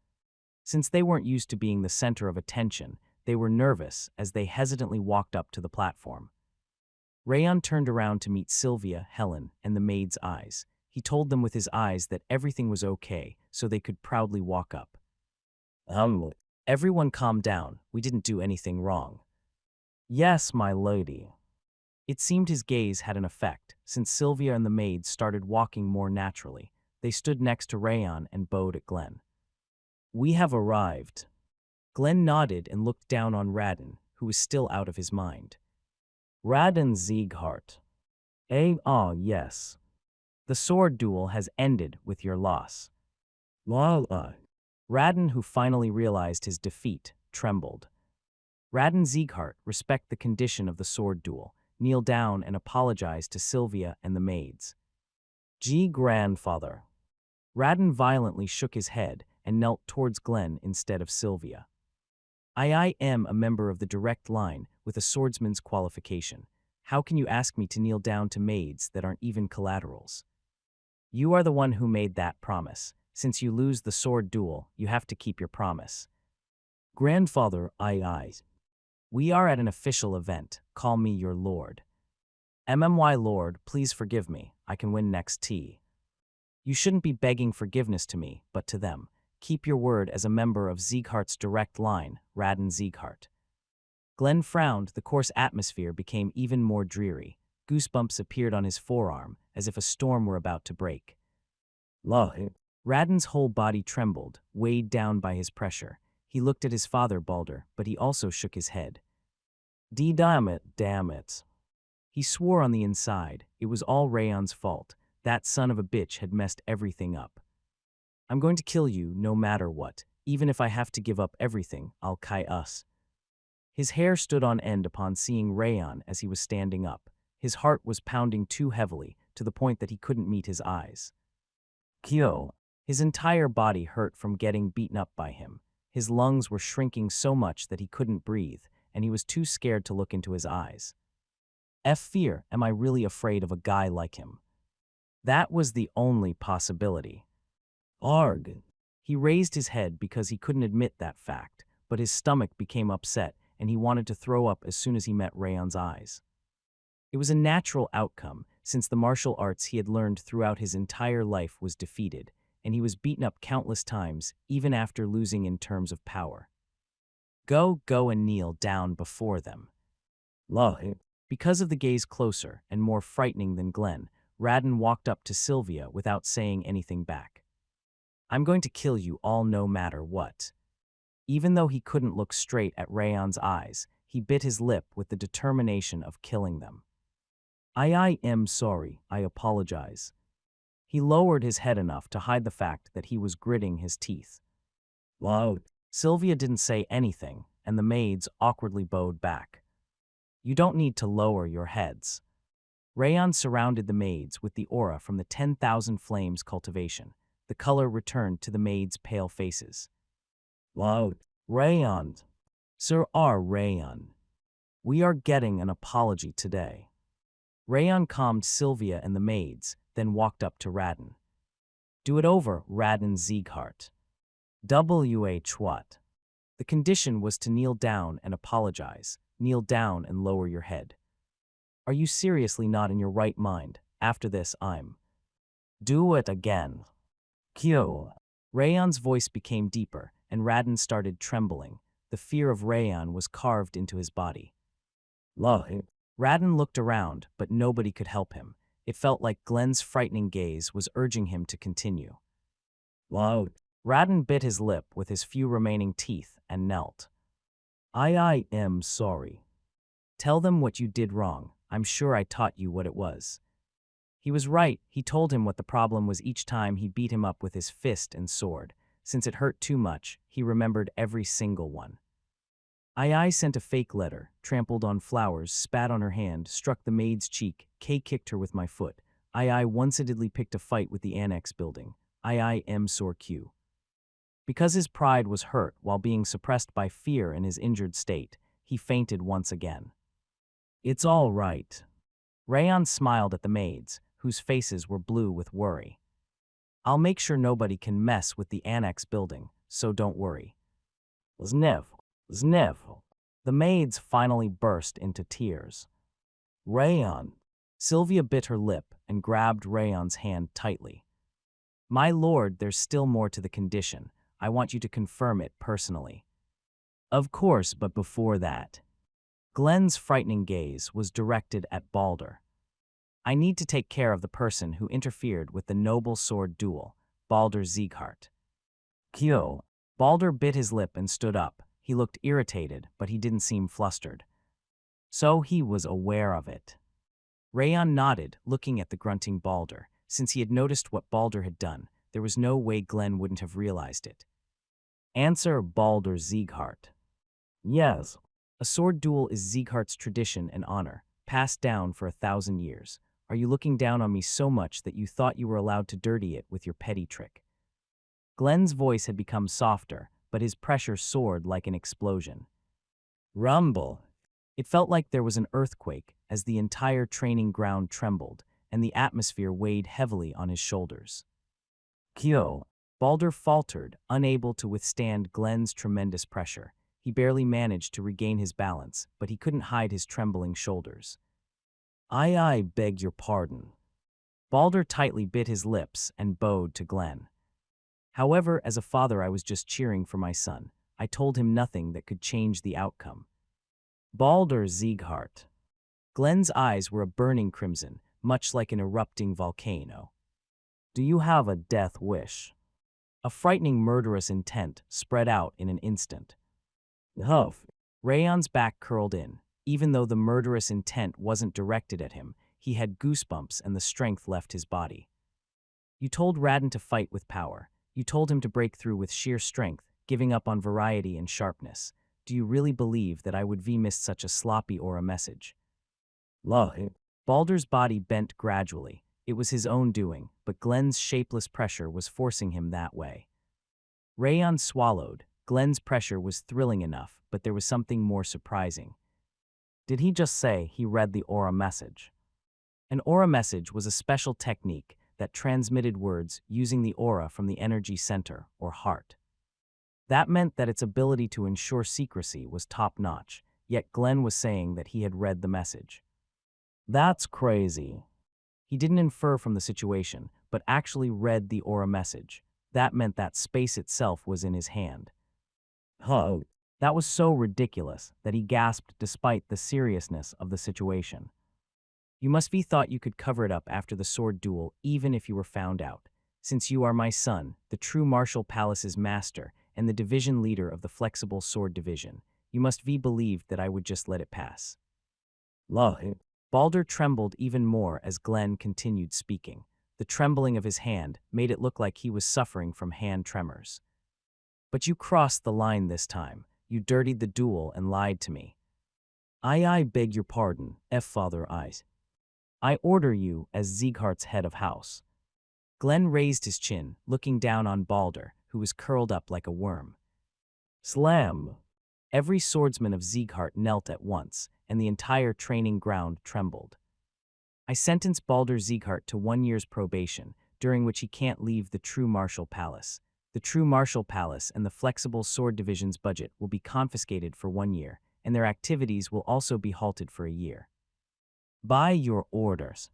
Since they weren't used to being the center of attention, they were nervous as they hesitantly walked up to the platform. Rayon turned around to meet Sylvia, Helen, and the maids' eyes. He told them with his eyes that everything was okay, so they could proudly walk up. Everyone calm down. We didn't do anything wrong. Yes, my lady. It seemed his gaze had an effect, since Sylvia and the maids started walking more naturally. They stood next to Rayon and bowed at Glenn. We have arrived. Glenn nodded and looked down on Radin, who was still out of his mind. Radin Sieghart. Yes. The sword duel has ended with your loss. Radin, who finally realized his defeat, trembled. Radin Sieghart, respect the condition of the sword duel, kneel down and apologize to Sylvia and the maids. Grandfather. Radin violently shook his head and knelt towards Glenn instead of Sylvia. I am a member of the direct line with a swordsman's qualification. How can you ask me to kneel down to maids that aren't even collaterals? You are the one who made that promise. Since you lose the sword duel, you have to keep your promise. Grandfather, we are at an official event. Call me your lord. MMY Lord, please forgive me. I can win next tea. You shouldn't be begging forgiveness to me, but to them. Keep your word as a member of Sieghart's direct line, Radin Sieghart. Glenn frowned. The coarse atmosphere became even more dreary. Goosebumps appeared on his forearm, as if a storm were about to break. Radin's whole body trembled, weighed down by his pressure. He looked at his father, Balder, but he also shook his head. Damn it. He swore on the inside. It was all Rayon's fault. That son of a bitch had messed everything up. I'm going to kill you no matter what. Even if I have to give up everything, I'll kai us. His hair stood on end upon seeing Rayon as he was standing up. His heart was pounding too heavily, to the point that he couldn't meet his eyes. Kyo. His entire body hurt from getting beaten up by him. His lungs were shrinking so much that he couldn't breathe, and he was too scared to look into his eyes. Fear, am I really afraid of a guy like him? That was the only possibility. Arg. He raised his head because he couldn't admit that fact, but his stomach became upset and he wanted to throw up as soon as he met Rayon's eyes. It was a natural outcome, since the martial arts he had learned throughout his entire life was defeated, and he was beaten up countless times, even after losing in terms of power. Go and kneel down before them. Because of the gaze closer and more frightening than Glenn, Radin walked up to Sylvia without saying anything back. I'm going to kill you all no matter what. Even though he couldn't look straight at Rayon's eyes, he bit his lip with the determination of killing them. I am sorry, I apologize. He lowered his head enough to hide the fact that he was gritting his teeth. Sylvia didn't say anything, and the maids awkwardly bowed back. You don't need to lower your heads. Rayon surrounded the maids with the aura from the 10,000 Flames cultivation. The color returned to the maids' pale faces. Rayon. Sir R. Rayon. We are getting an apology today. Rayon calmed Sylvia and the maids, then walked up to Radin. Do it over, Radin Sieghart. What? The condition was to kneel down and apologize. Kneel down and lower your head. Are you seriously not in your right mind? After this, I'm. Do it again. Kyo. Rayon's voice became deeper, and Radin started trembling. The fear of Rayon was carved into his body. Radin looked around, but nobody could help him. It felt like Glenn's frightening gaze was urging him to continue. Radin bit his lip with his few remaining teeth and knelt. I am sorry. Tell them what you did wrong. I'm sure I taught you what it was. He was right. He told him what the problem was each time he beat him up with his fist and sword. Since it hurt too much, he remembered every single one. I sent a fake letter, trampled on flowers, spat on her hand, struck the maid's cheek, kicked her with my foot. I one-sidedly picked a fight with the annex building. I am sore Q. Because his pride was hurt while being suppressed by fear in his injured state, he fainted once again. It's all right. Rayon smiled at the maids, whose faces were blue with worry. I'll make sure nobody can mess with the annex building, so don't worry. Znev. The maids finally burst into tears. Rayon. Sylvia bit her lip and grabbed Rayon's hand tightly. My lord, there's still more to the condition. I want you to confirm it personally. Of course, but before that. Glenn's frightening gaze was directed at Balder. I need to take care of the person who interfered with the noble sword duel, Balder Sieghart. Kyo. Balder bit his lip and stood up. He looked irritated, but he didn't seem flustered. So he was aware of it. Rayon nodded, looking at the grunting Balder. Since he had noticed what Balder had done, there was no way Glenn wouldn't have realized it. Answer, Balder Sieghart. Yes. A sword duel is Sieghart's tradition and honor, passed down for 1,000 years. Are you looking down on me so much that you thought you were allowed to dirty it with your petty trick? Glenn's voice had become softer, but his pressure soared like an explosion. Rumble! It felt like there was an earthquake as the entire training ground trembled, and the atmosphere weighed heavily on his shoulders. Kyo! Balder faltered, unable to withstand Glenn's tremendous pressure. He barely managed to regain his balance, but he couldn't hide his trembling shoulders. I beg your pardon. Balder tightly bit his lips and bowed to Glenn. However, as a father, I was just cheering for my son. I told him nothing that could change the outcome. Balder Sieghart. Glenn's eyes were a burning crimson, much like an erupting volcano. Do you have a death wish? A frightening murderous intent spread out in an instant. Huff. Rayon's back curled in. Even though the murderous intent wasn't directed at him, he had goosebumps and the strength left his body. You told Radin to fight with power. You told him to break through with sheer strength, giving up on variety and sharpness. Do you really believe that I would miss such a sloppy aura message? Balder's body bent gradually. It was his own doing, but Glenn's shapeless pressure was forcing him that way. Rayon swallowed. Glenn's pressure was thrilling enough, but there was something more surprising. Did he just say he read the aura message? An aura message was a special technique that transmitted words using the aura from the energy center, or heart. That meant that its ability to ensure secrecy was top-notch, yet Glenn was saying that he had read the message. That's crazy. He didn't infer from the situation, but actually read the aura message. That meant that space itself was in his hand. That was so ridiculous that he gasped despite the seriousness of the situation. You must be thought you could cover it up after the sword duel even if you were found out. Since you are my son, the true Martial Palace's master, and the division leader of the Flexible Sword Division, you must be believed that I would just let it pass. Balder trembled even more as Glenn continued speaking. The trembling of his hand made it look like he was suffering from hand tremors. But you crossed the line this time. You dirtied the duel and lied to me. I beg your pardon, Father Eyes. I order you as Sieghart's head of house. Glenn raised his chin, looking down on Balder, who was curled up like a worm. Slam! Every swordsman of Sieghart knelt at once, and the entire training ground trembled. I sentence Balder Sieghart to 1 year's probation, during which he can't leave the true Martial Palace. The true Martial Palace and the Flexible Sword Division's budget will be confiscated for 1 year, and their activities will also be halted for a year. By your orders.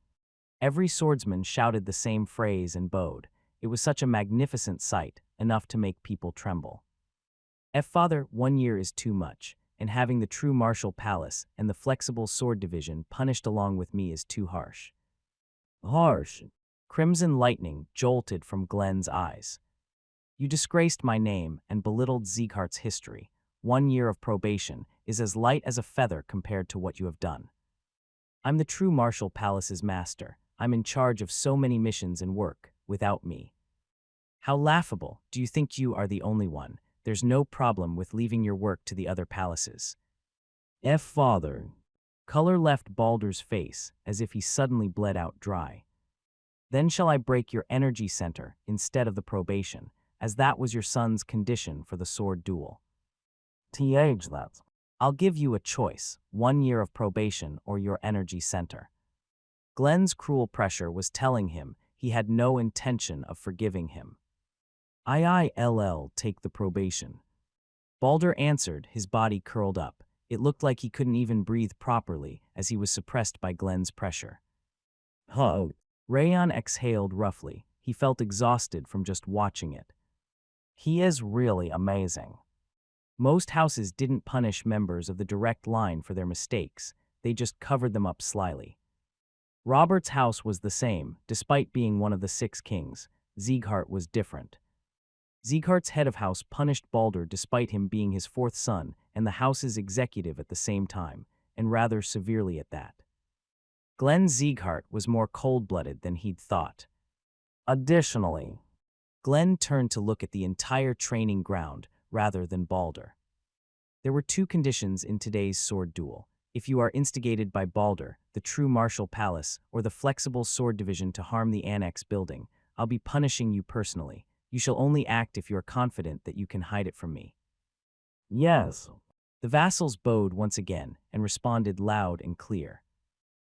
Every swordsman shouted the same phrase and bowed. It was such a magnificent sight, enough to make people tremble. Father, 1 year is too much, and having the true Martial Palace and the Flexible Sword Division punished along with me is too harsh. Harsh. Crimson lightning jolted from Glenn's eyes. You disgraced my name and belittled Sieghart's history. 1 year of probation is as light as a feather compared to what you have done. I'm the true Martial Palace's master. I'm in charge of so many missions and work, without me. How laughable. Do you think you are the only one? There's no problem with leaving your work to the other palaces. Father. Color left Balder's face as if he suddenly bled out dry. Then shall I break your energy center instead of the probation, as that was your son's condition for the sword duel. That. I'll give you a choice, 1 year of probation or your energy center. Glenn's cruel pressure was telling him he had no intention of forgiving him. I'll take the probation. Balder answered, his body curled up. It looked like he couldn't even breathe properly as he was suppressed by Glenn's pressure. Rayon exhaled roughly. He felt exhausted from just watching it. He is really amazing. Most houses didn't punish members of the direct line for their mistakes, they just covered them up slyly. Robert's house was the same, despite being one of the 6 kings. Sieghart was different. Sieghart's head of house punished Balder despite him being his 4th son and the house's executive at the same time, and rather severely at that. Glenn Sieghart was more cold-blooded than he'd thought. Additionally, Glenn turned to look at the entire training ground rather than Balder. There were 2 conditions in today's sword duel. If you are instigated by Balder, the true Martial Palace, or the Flexible Sword Division to harm the Annex building, I'll be punishing you personally. You shall only act if you are confident that you can hide it from me." Yes. The vassals bowed once again and responded loud and clear.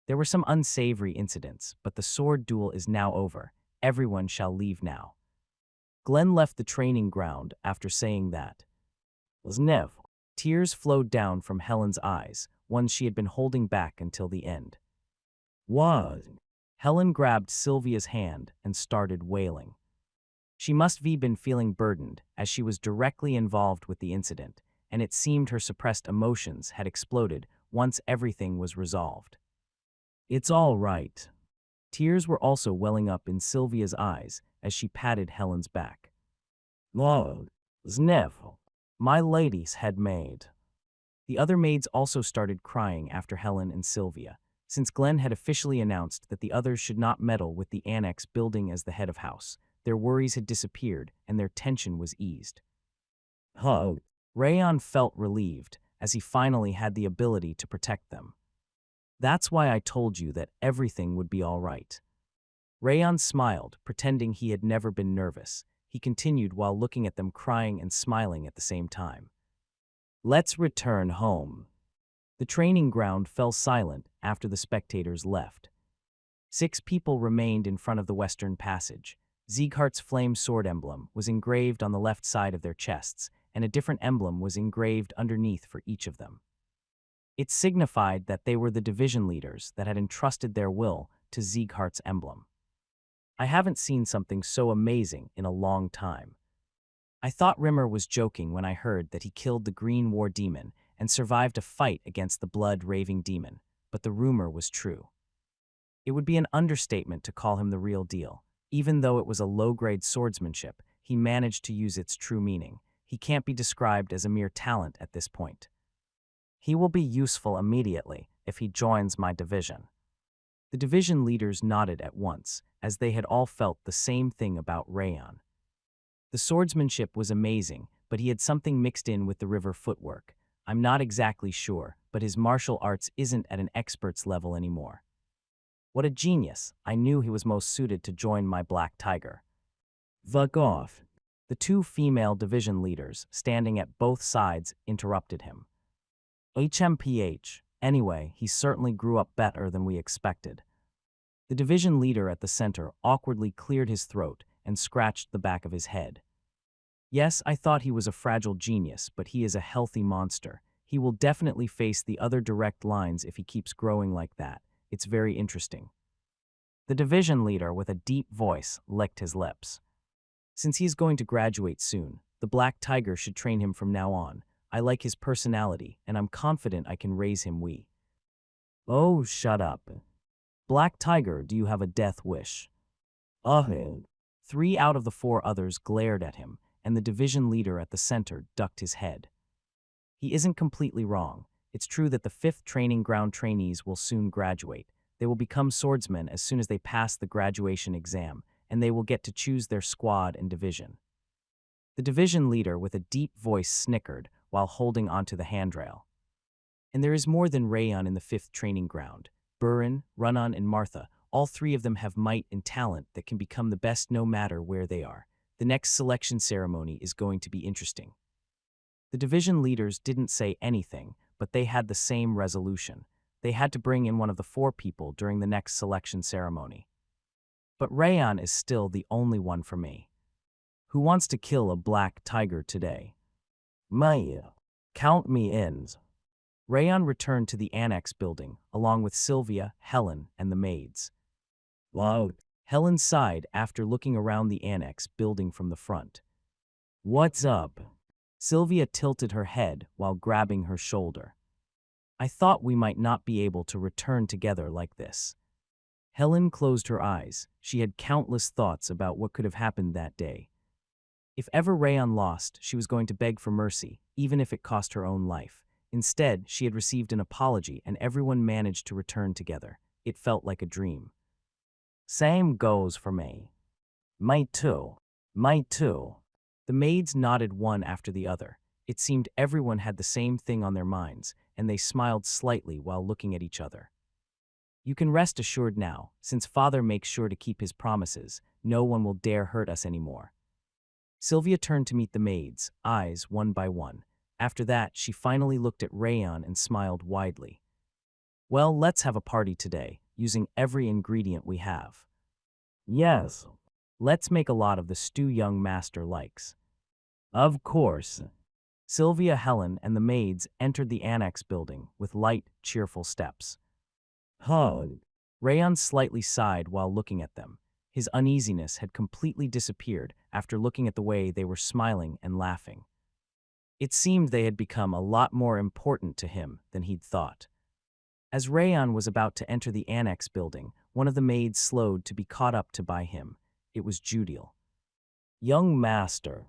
There were some unsavory incidents, but the sword duel is now over. Everyone shall leave now. Glenn left the training ground after saying that. Sniff. Tears flowed down from Helen's eyes, ones she had been holding back until the end. What? Helen grabbed Sylvia's hand and started wailing. She must have been feeling burdened, as she was directly involved with the incident, and it seemed her suppressed emotions had exploded once everything was resolved. It's all right. Tears were also welling up in Sylvia's eyes as she patted Helen's back. Lord. Sniff. My lady's head maid. The other maids also started crying after Helen and Sylvia, since Glenn had officially announced that the others should not meddle with the annex building as the head of house. Their worries had disappeared and their tension was eased. Hug. Rayon felt relieved, as he finally had the ability to protect them. That's why I told you that everything would be all right. Rayon smiled, pretending he had never been nervous. He continued while looking at them crying and smiling at the same time. Let's return home. The training ground fell silent after the spectators left. 6 people remained in front of the western passage. Sieghart's flame sword emblem was engraved on the left side of their chests, and a different emblem was engraved underneath for each of them. It signified that they were the division leaders that had entrusted their will to Sieghart's emblem. I haven't seen something so amazing in a long time. I thought Rimmer was joking when I heard that he killed the Green War Demon and survived a fight against the blood-raving demon, but the rumor was true. It would be an understatement to call him the real deal. Even though it was a low-grade swordsmanship, he managed to use its true meaning. He can't be described as a mere talent at this point. He will be useful immediately if he joins my division. The division leaders nodded at once, as they had all felt the same thing about Rayon. The swordsmanship was amazing, but he had something mixed in with the river footwork. I'm not exactly sure, but his martial arts isn't at an expert's level anymore. What a genius! I knew he was most suited to join my Black Tiger. Fuck off. The 2 female division leaders, standing at both sides, interrupted him. HMPH. Anyway, he certainly grew up better than we expected. The division leader at the center awkwardly cleared his throat and scratched the back of his head. Yes, I thought he was a fragile genius, but he is a healthy monster. He will definitely face the other direct lines if he keeps growing like that. It's very interesting. The division leader, with a deep voice, licked his lips. Since he's going to graduate soon, the Black Tiger should train him from now on. I like his personality, and I'm confident I can raise him Oh, shut up. Black Tiger, do you have a death wish? 3 out of the 4 others glared at him, and the division leader at the center ducked his head. He isn't completely wrong. It's true that the 5th training ground trainees will soon graduate. They will become swordsmen as soon as they pass the graduation exam, and they will get to choose their squad and division. The division leader with a deep voice snickered while holding onto the handrail. And there is more than Rayon in the 5th training ground. Burin, Runnan, and Martha, all 3 of them have might and talent that can become the best no matter where they are. The next selection ceremony is going to be interesting. The division leaders didn't say anything, but they had the same resolution. They had to bring in one of the 4 people during the next selection ceremony. But Rayon is still the only one for me. Who wants to kill a Black Tiger today? Maya. Count me in. Rayon returned to the annex building, along with Sylvia, Helen, and the maids. Wow. Helen sighed after looking around the annex building from the front. What's up? Sylvia tilted her head while grabbing her shoulder. I thought we might not be able to return together like this. Helen closed her eyes. She had countless thoughts about what could have happened that day. If ever Rayon lost, she was going to beg for mercy, even if it cost her own life. Instead, she had received an apology and everyone managed to return together. It felt like a dream. Same goes for me. Me too. Me too. The maids nodded one after the other. It seemed everyone had the same thing on their minds, and they smiled slightly while looking at each other. You can rest assured now, since Father makes sure to keep his promises, no one will dare hurt us anymore. Sylvia turned to meet the maids, eyes one by one. After that, she finally looked at Rayon and smiled widely. Well, let's have a party today, using every ingredient we have. Yes, Let's make a lot of the stew young master likes. of course. Sylvia, Helen, and the maids entered the annex building with light, cheerful steps. Oh, Rayon slightly sighed while looking at them. His uneasiness had completely disappeared after looking at the way they were smiling and laughing. It seemed they had become a lot more important to him than he'd thought. As Rayon was about to enter the annex building, one of the maids slowed to be caught up to by him. It was Judiel. young master.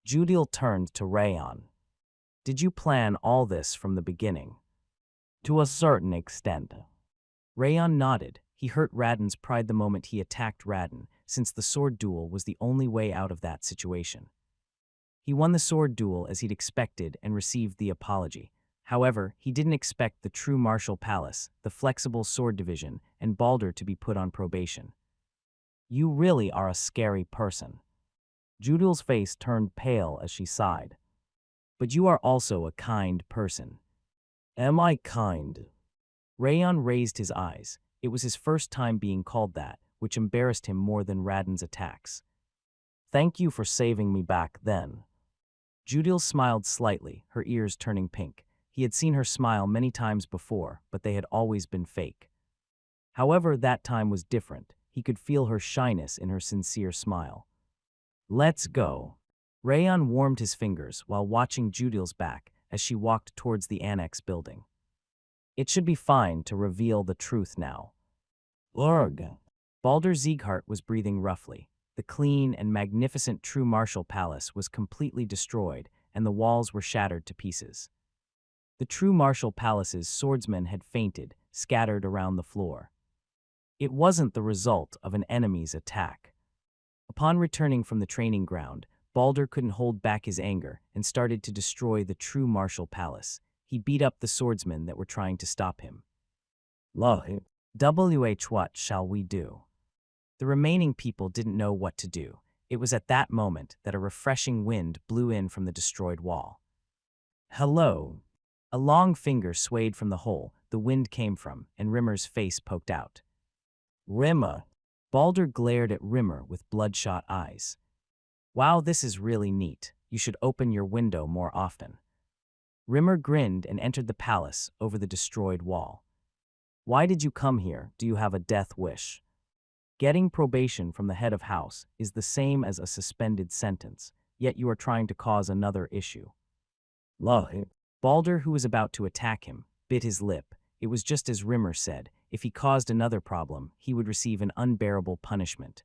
Judiel turned to Rayon. Did you plan all this from the beginning? To a certain extent. Rayon nodded. He hurt Radin's pride the moment he attacked Radin, since the sword duel was the only way out of that situation. He won the sword duel as he'd expected and received the apology. However, he didn't expect the true martial palace, the flexible sword division, and Balder to be put on probation. You really are a scary person. Judiel's face turned pale as she sighed. But you are also a kind person. Am I kind? Rayon raised his eyes. It was his first time being called that, which embarrassed him more than Radin's attacks. Thank you for saving me back then. Judiel smiled slightly, her ears turning pink. He had seen her smile many times before, but they had always been fake. However, that time was different. He could feel her shyness in her sincere smile. Let's go. Rayon warmed his fingers while watching Judiel's back as she walked towards the annex building. It should be fine to reveal the truth now. Urg. Balder Sieghart was breathing roughly. The clean and magnificent true martial palace was completely destroyed, and the walls were shattered to pieces. The true martial palace's swordsmen had fainted, scattered around the floor. It wasn't the result of an enemy's attack. Upon returning from the training ground, Balder couldn't hold back his anger and started to destroy the true martial palace. He beat up the swordsmen that were trying to stop him. What shall we do? The remaining people didn't know what to do. It was at that moment that a refreshing wind blew in from the destroyed wall. Hello. A long finger swayed from the hole the wind came from, and Rimmer's face poked out. Rimmer. Balder glared at Rimmer with bloodshot eyes. Wow, this is really neat. You should open your window more often. Rimmer grinned and entered the palace over the destroyed wall. Why did you come here? Do you have a death wish? Getting probation from the head of house is the same as a suspended sentence, yet you are trying to cause another issue. Balder, who was about to attack him, bit his lip. It was just as Rimmer said. If he caused another problem, he would receive an unbearable punishment.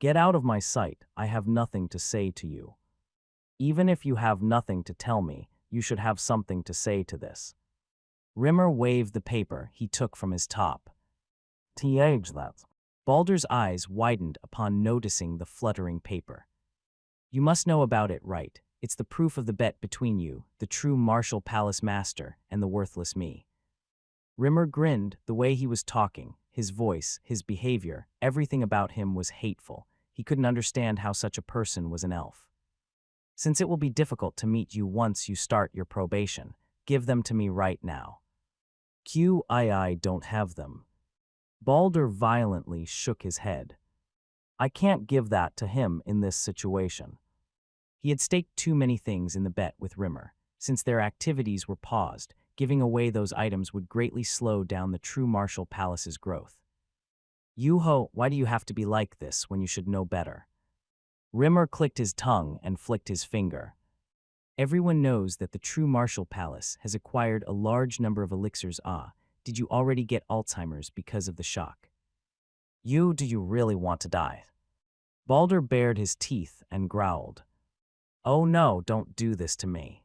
Get out of my sight. I have nothing to say to you. Even if you have nothing to tell me, you should have something to say to this. Rimmer waved the paper he took from his top. That. Balder's eyes widened upon noticing the fluttering paper. You must know about it, right? It's the proof of the bet between you, the true martial palace master, and the worthless me. Rimmer grinned. The way he was talking, his voice, his behavior, everything about him was hateful. He couldn't understand how such a person was an elf. Since it will be difficult to meet you once you start your probation, give them to me right now. I don't have them. Balder violently shook his head. I can't give that to him in this situation. He had staked too many things in the bet with Rimmer. Since their activities were paused, giving away those items would greatly slow down the true martial palace's growth. Yuho, why do you have to be like this when you should know better? Rimmer clicked his tongue and flicked his finger. Everyone knows that the true martial palace has acquired a large number of elixirs. Did you already get Alzheimer's because of the shock? Do you really want to die? Balder bared his teeth and growled. Oh no, don't do this to me.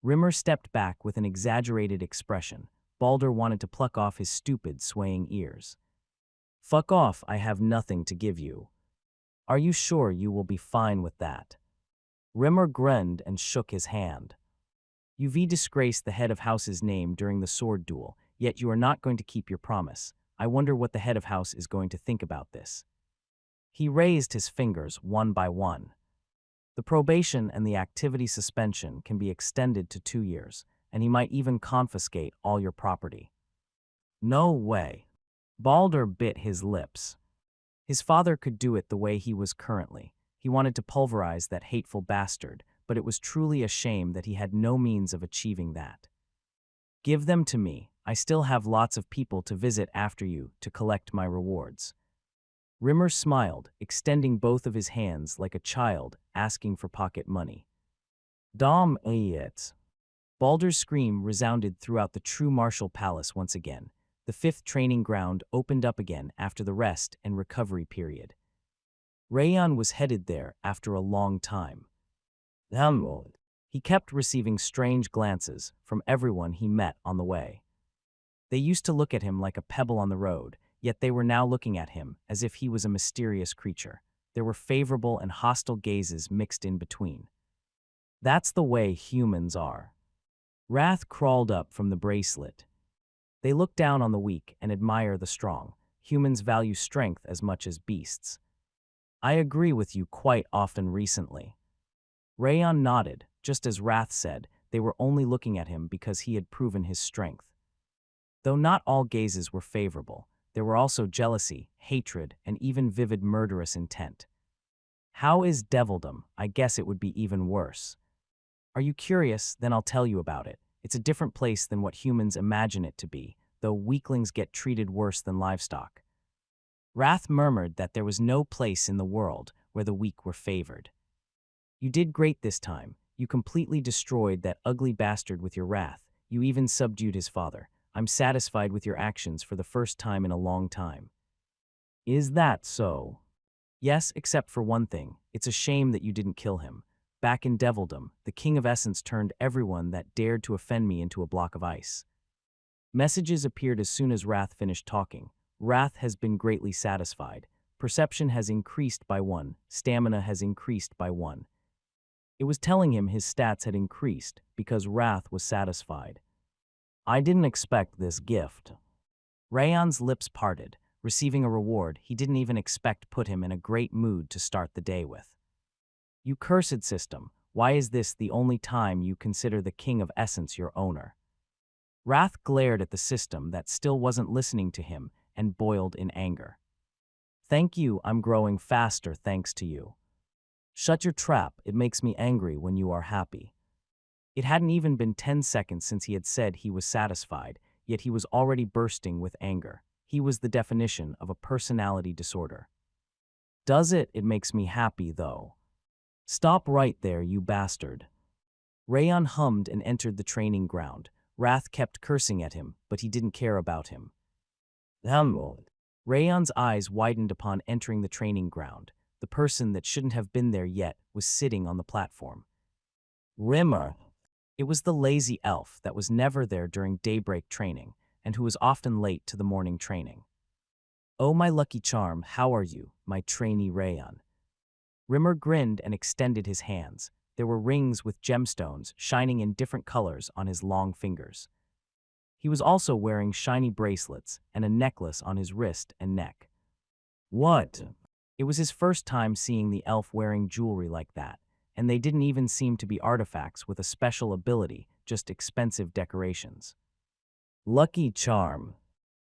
Rimmer stepped back with an exaggerated expression. Balder wanted to pluck off his stupid, swaying ears. Fuck off, I have nothing to give you. Are you sure you will be fine with that? Rimmer grinned and shook his hand. You've disgraced the head of house's name during the sword duel, yet you are not going to keep your promise. I wonder what the head of house is going to think about this. He raised his fingers one by one. The probation and the activity suspension can be extended to 2 years, and he might even confiscate all your property. No way. Balder bit his lips. His father could do it the way he was currently. He wanted to pulverize that hateful bastard, but it was truly a shame that he had no means of achieving that. Give them to me. I still have lots of people to visit after you to collect my rewards. Rimmer smiled, extending both of his hands like a child asking for pocket money. Dom Ayet. Balder's scream resounded throughout the true martial palace once again. The fifth training ground opened up again after the rest and recovery period. Rayon was headed there after a long time. He kept receiving strange glances from everyone he met on the way. They used to look at him like a pebble on the road, yet they were now looking at him as if he was a mysterious creature. There were favorable and hostile gazes mixed in between. That's the way humans are. Wrath crawled up from the bracelet. They look down on the weak and admire the strong. Humans value strength as much as beasts. I agree with you quite often recently. Rayon nodded, just as Wrath said they were only looking at him because he had proven his strength. Though not all gazes were favorable, there were also jealousy, hatred, and even vivid murderous intent. How is devildom? I guess it would be even worse. Are you curious? Then I'll tell you about it. It's a different place than what humans imagine it to be, though weaklings get treated worse than livestock. Wrath murmured that there was no place in the world where the weak were favored. You did great this time. You completely destroyed that ugly bastard with your wrath. You even subdued his father. I'm satisfied with your actions for the first time in a long time. Is that so? Yes, except for one thing. It's a shame that you didn't kill him. Back in Devildom, the King of Essence turned everyone that dared to offend me into a block of ice. Messages appeared as soon as Wrath finished talking. Wrath has been greatly satisfied. Perception has increased by 1. Stamina has increased by 1. It was telling him his stats had increased because Wrath was satisfied. I didn't expect this gift. Rayon's lips parted. Receiving a reward he didn't even expect put him in a great mood to start the day with. You cursed system, why is this the only time you consider the King of Essence your owner? Wrath glared at the system that still wasn't listening to him and boiled in anger. Thank you, I'm growing faster thanks to you. Shut your trap, it makes me angry when you are happy. It hadn't even been 10 seconds since he had said he was satisfied, yet he was already bursting with anger. He was the definition of a personality disorder. Does it? It makes me happy, though. Stop right there, you bastard. Rayon hummed and entered the training ground. Wrath kept cursing at him, but he didn't care about him. Rayon's eyes widened upon entering the training ground. The person that shouldn't have been there yet was sitting on the platform. Rimmer. It was the lazy elf that was never there during daybreak training, and who was often late to the morning training. Oh, my lucky charm, how are you, my trainee Rayon? Rimmer grinned and extended his hands. There were rings with gemstones shining in different colors on his long fingers. He was also wearing shiny bracelets and a necklace on his wrist and neck. What? It was his first time seeing the elf wearing jewelry like that, and they didn't even seem to be artifacts with a special ability, just expensive decorations. Lucky charm.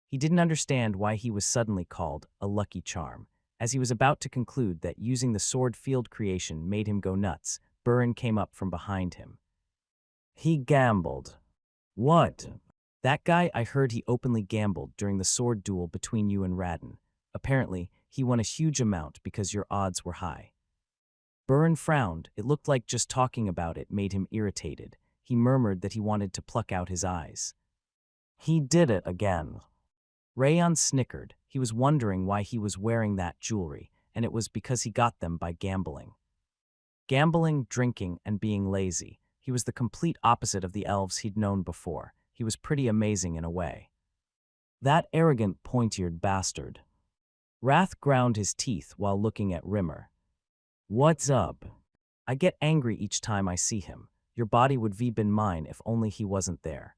He didn't understand why he was suddenly called a lucky charm. As he was about to conclude that using the sword field creation made him go nuts, Burin came up from behind him. He gambled. What? That guy, I heard he openly gambled during the sword duel between you and Radin. Apparently, he won a huge amount because your odds were high. Burin frowned. It looked like just talking about it made him irritated. He murmured that he wanted to pluck out his eyes. He did it again. Rayon snickered. He was wondering why he was wearing that jewelry, and it was because he got them by gambling. Gambling, drinking, and being lazy. He was the complete opposite of the elves he'd known before. He was pretty amazing in a way. That arrogant, point-eared bastard. Wrath ground his teeth while looking at Rimmer. What's up? I get angry each time I see him. Your body would be been mine if only he wasn't there.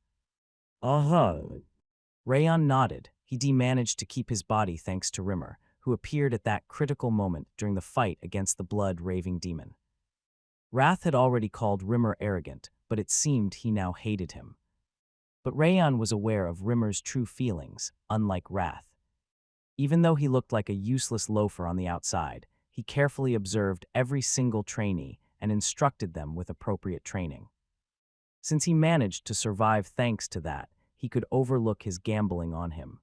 Rayon nodded. He managed to keep his body thanks to Rimmer, who appeared at that critical moment during the fight against the blood-raving demon. Wrath had already called Rimmer arrogant, but it seemed he now hated him. But Rayon was aware of Rimmer's true feelings, unlike Wrath. Even though he looked like a useless loafer on the outside, he carefully observed every single trainee and instructed them with appropriate training. Since he managed to survive thanks to that, he could overlook his gambling on him.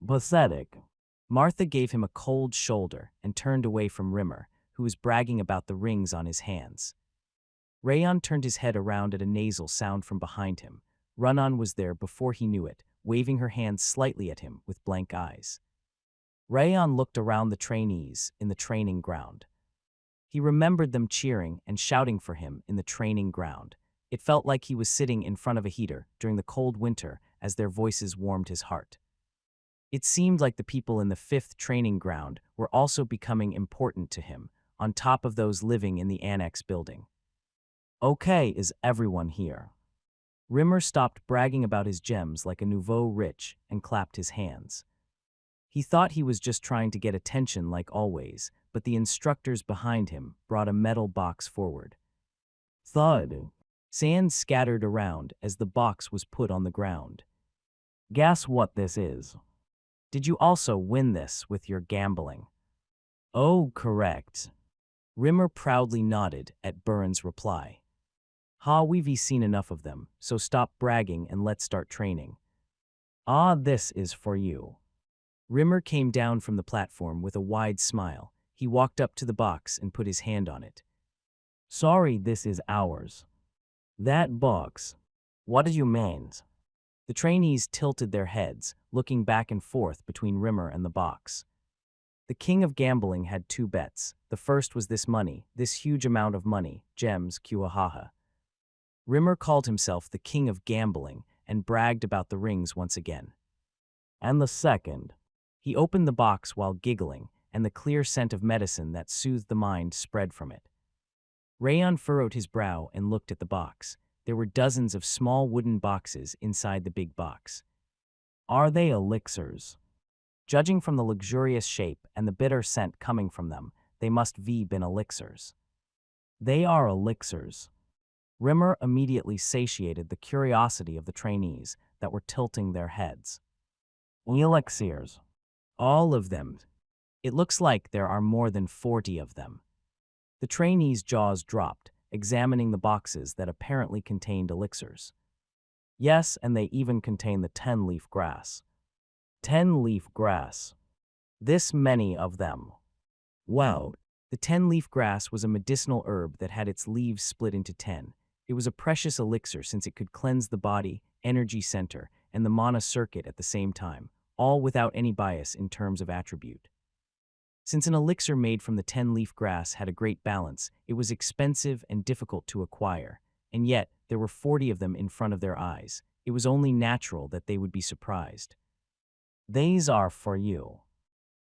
Pathetic. Martha gave him a cold shoulder and turned away from Rimmer, who was bragging about the rings on his hands. Rayon turned his head around at a nasal sound from behind him. Run-On was there before he knew it, waving her hands slightly at him with blank eyes. Rayon looked around the trainees in the training ground. He remembered them cheering and shouting for him in the training ground. It felt like he was sitting in front of a heater during the cold winter as their voices warmed his heart. It seemed like the people in the 5th training ground were also becoming important to him, on top of those living in the annex building. Okay, is everyone here? Rimmer stopped bragging about his gems like a nouveau rich and clapped his hands. He thought he was just trying to get attention like always, but the instructors behind him brought a metal box forward. Thud. Sand scattered around as the box was put on the ground. Guess what this is? Did you also win this with your gambling? Oh, correct. Rimmer proudly nodded at Burns' reply. We've seen enough of them, so stop bragging and let's start training. This is for you. Rimmer came down from the platform with a wide smile. He walked up to the box and put his hand on it. Sorry, this is ours. That box. What do you mean? The trainees tilted their heads, looking back and forth between Rimmer and the box. The king of gambling had 2 bets. The first was this money, this huge amount of money, gems, Kuahaha. Rimmer called himself the king of gambling and bragged about the rings once again. And the second. He opened the box while giggling, and the clear scent of medicine that soothed the mind spread from it. Rayon furrowed his brow and looked at the box. There were dozens of small wooden boxes inside the big box. Are they elixirs? Judging from the luxurious shape and the bitter scent coming from them, they must have been elixirs. They are elixirs. Rimmer immediately satiated the curiosity of the trainees that were tilting their heads. Elixirs. All of them. It looks like there are more than 40 of them. The trainees' jaws dropped, examining the boxes that apparently contained elixirs. Yes, and they even contain the 10-leaf grass. 10-leaf grass. This many of them. Wow. The 10-leaf grass was a medicinal herb that had its leaves split into 10. It was a precious elixir since it could cleanse the body, energy center, and the mana circuit at the same time, all without any bias in terms of attribute. Since an elixir made from the 10-leaf grass had a great balance, it was expensive and difficult to acquire, and yet there were 40 of them in front of their eyes. It was only natural that they would be surprised. These are for you.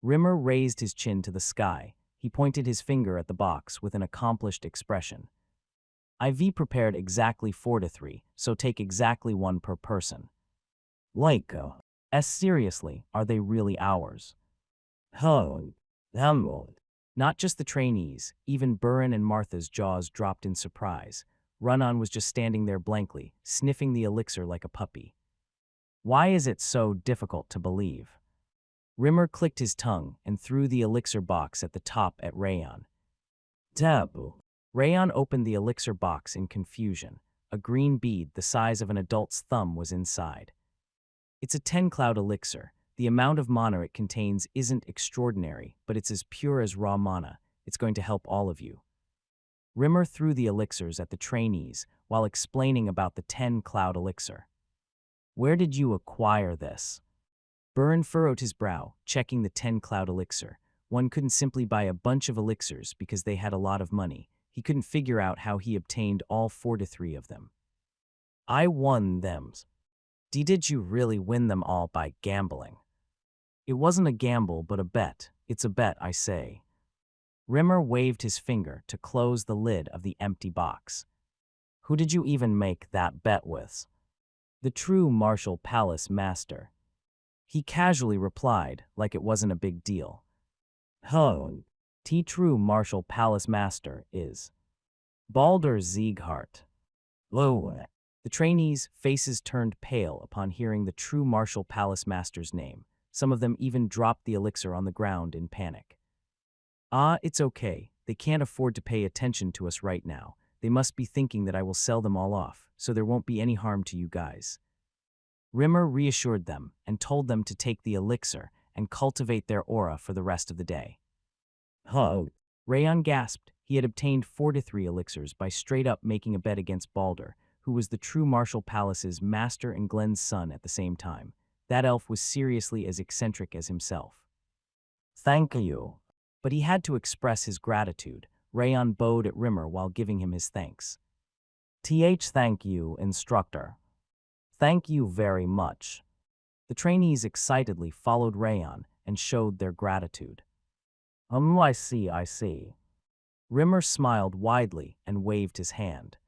Rimmer raised his chin to the sky. He pointed his finger at the box with an accomplished expression. I've prepared exactly 4 to 3, so take exactly 1 per person. Seriously, are they really ours? Not just the trainees, even Burren and Martha's jaws dropped in surprise. Run-On was just standing there blankly, sniffing the elixir like a puppy. Why is it so difficult to believe? Rimmer clicked his tongue and threw the elixir box at the top at Rayon. Taboo. Rayon opened the elixir box in confusion. A green bead the size of an adult's thumb was inside. It's a 10-cloud elixir. The amount of mana it contains isn't extraordinary, but it's as pure as raw mana. It's going to help all of you. Rimmer threw the elixirs at the trainees while explaining about the 10-cloud elixir. Where did you acquire this? Burn furrowed his brow, checking the 10-cloud elixir. One couldn't simply buy a bunch of elixirs because they had a lot of money. He couldn't figure out how he obtained all 4 to 3 of them. I won them. Did you really win them all by gambling? It wasn't a gamble, but a bet. It's a bet, I say. Rimmer waved his finger to close the lid of the empty box. Who did you even make that bet with? The true Martial Palace Master. He casually replied, like it wasn't a big deal. True Martial Palace Master is. Baldur Sieghart. Lo. The trainees' faces turned pale upon hearing the true martial palace master's name. Some of them even dropped the elixir on the ground in panic. Ah, it's okay. They can't afford to pay attention to us right now. They must be thinking that I will sell them all off, so there won't be any harm to you guys. Rimmer reassured them and told them to take the elixir and cultivate their aura for the rest of the day. Huh. Rayon gasped. He had obtained 4 to 3 elixirs by straight up making a bet against Baldur, who was the true Martial Palace's master and Glenn's son at the same time. That elf was seriously as eccentric as himself. Thank you. But he had to express his gratitude. Rayon bowed at Rimmer while giving him his thanks. Thank you, instructor. Thank you very much. The trainees excitedly followed Rayon and showed their gratitude. I see. Rimmer smiled widely and waved his hand.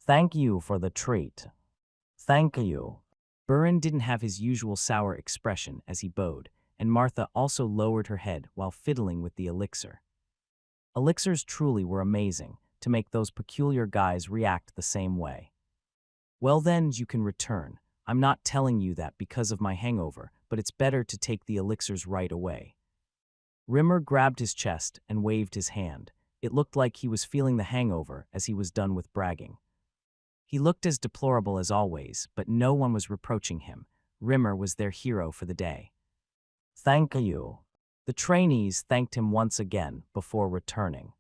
Thank you for the treat. Thank you. Burin didn't have his usual sour expression as he bowed, and Martha also lowered her head while fiddling with the elixir. Elixirs truly were amazing to make those peculiar guys react the same way. Well then, you can return. I'm not telling you that because of my hangover, but it's better to take the elixirs right away. Rimmer grabbed his chest and waved his hand. It looked like he was feeling the hangover as he was done with bragging. He looked as deplorable as always, but no one was reproaching him. Rimmer was their hero for the day. Thank you. The trainees thanked him once again before returning.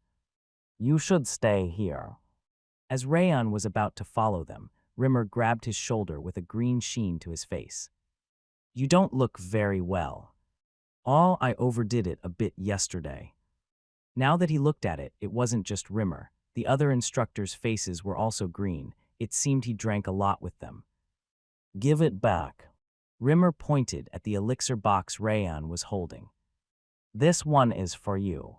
You should stay here. As Rayon was about to follow them, Rimmer grabbed his shoulder with a green sheen to his face. You don't look very well. I overdid it a bit yesterday. Now that he looked at it, it wasn't just Rimmer. The other instructors' faces were also green. It seemed he drank a lot with them. Give it back. Rimmer pointed at the elixir box Rayon was holding. This one is for you.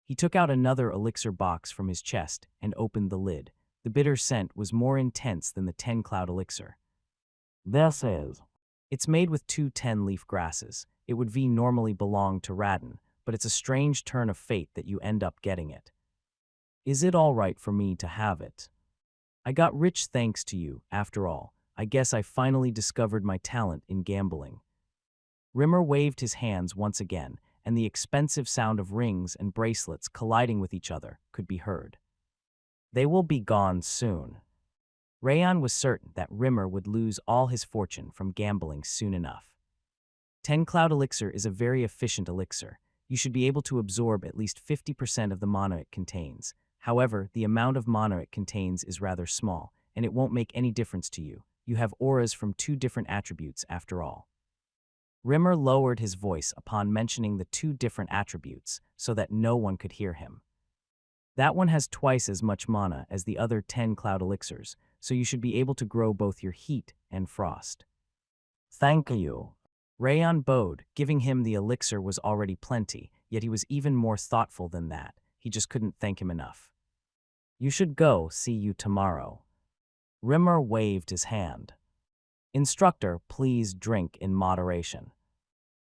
He took out another elixir box from his chest and opened the lid. The bitter scent was more intense than the 10-cloud elixir. It's made with 2 10-leaf grasses. It would normally belong to Radin, but it's a strange turn of fate that you end up getting it. Is it all right for me to have it? I got rich thanks to you, after all. I guess I finally discovered my talent in gambling. Rimmer waved his hands once again, and the expensive sound of rings and bracelets colliding with each other could be heard. They will be gone soon. Rayon was certain that Rimmer would lose all his fortune from gambling soon enough. 10-cloud elixir is a very efficient elixir. You should be able to absorb at least 50% of the mana it contains. However, the amount of mana it contains is rather small, and it won't make any difference to you. You have auras from 2 different attributes after all. Rimmer lowered his voice upon mentioning the 2 different attributes so that no one could hear him. That one has twice as much mana as the other 10-cloud elixirs, so you should be able to grow both your heat and frost. Thank you. Rayon bowed, giving him the elixir was already plenty, yet he was even more thoughtful than that. He just couldn't thank him enough. You should go. See you tomorrow. Rimmer waved his hand. Instructor, please drink in moderation.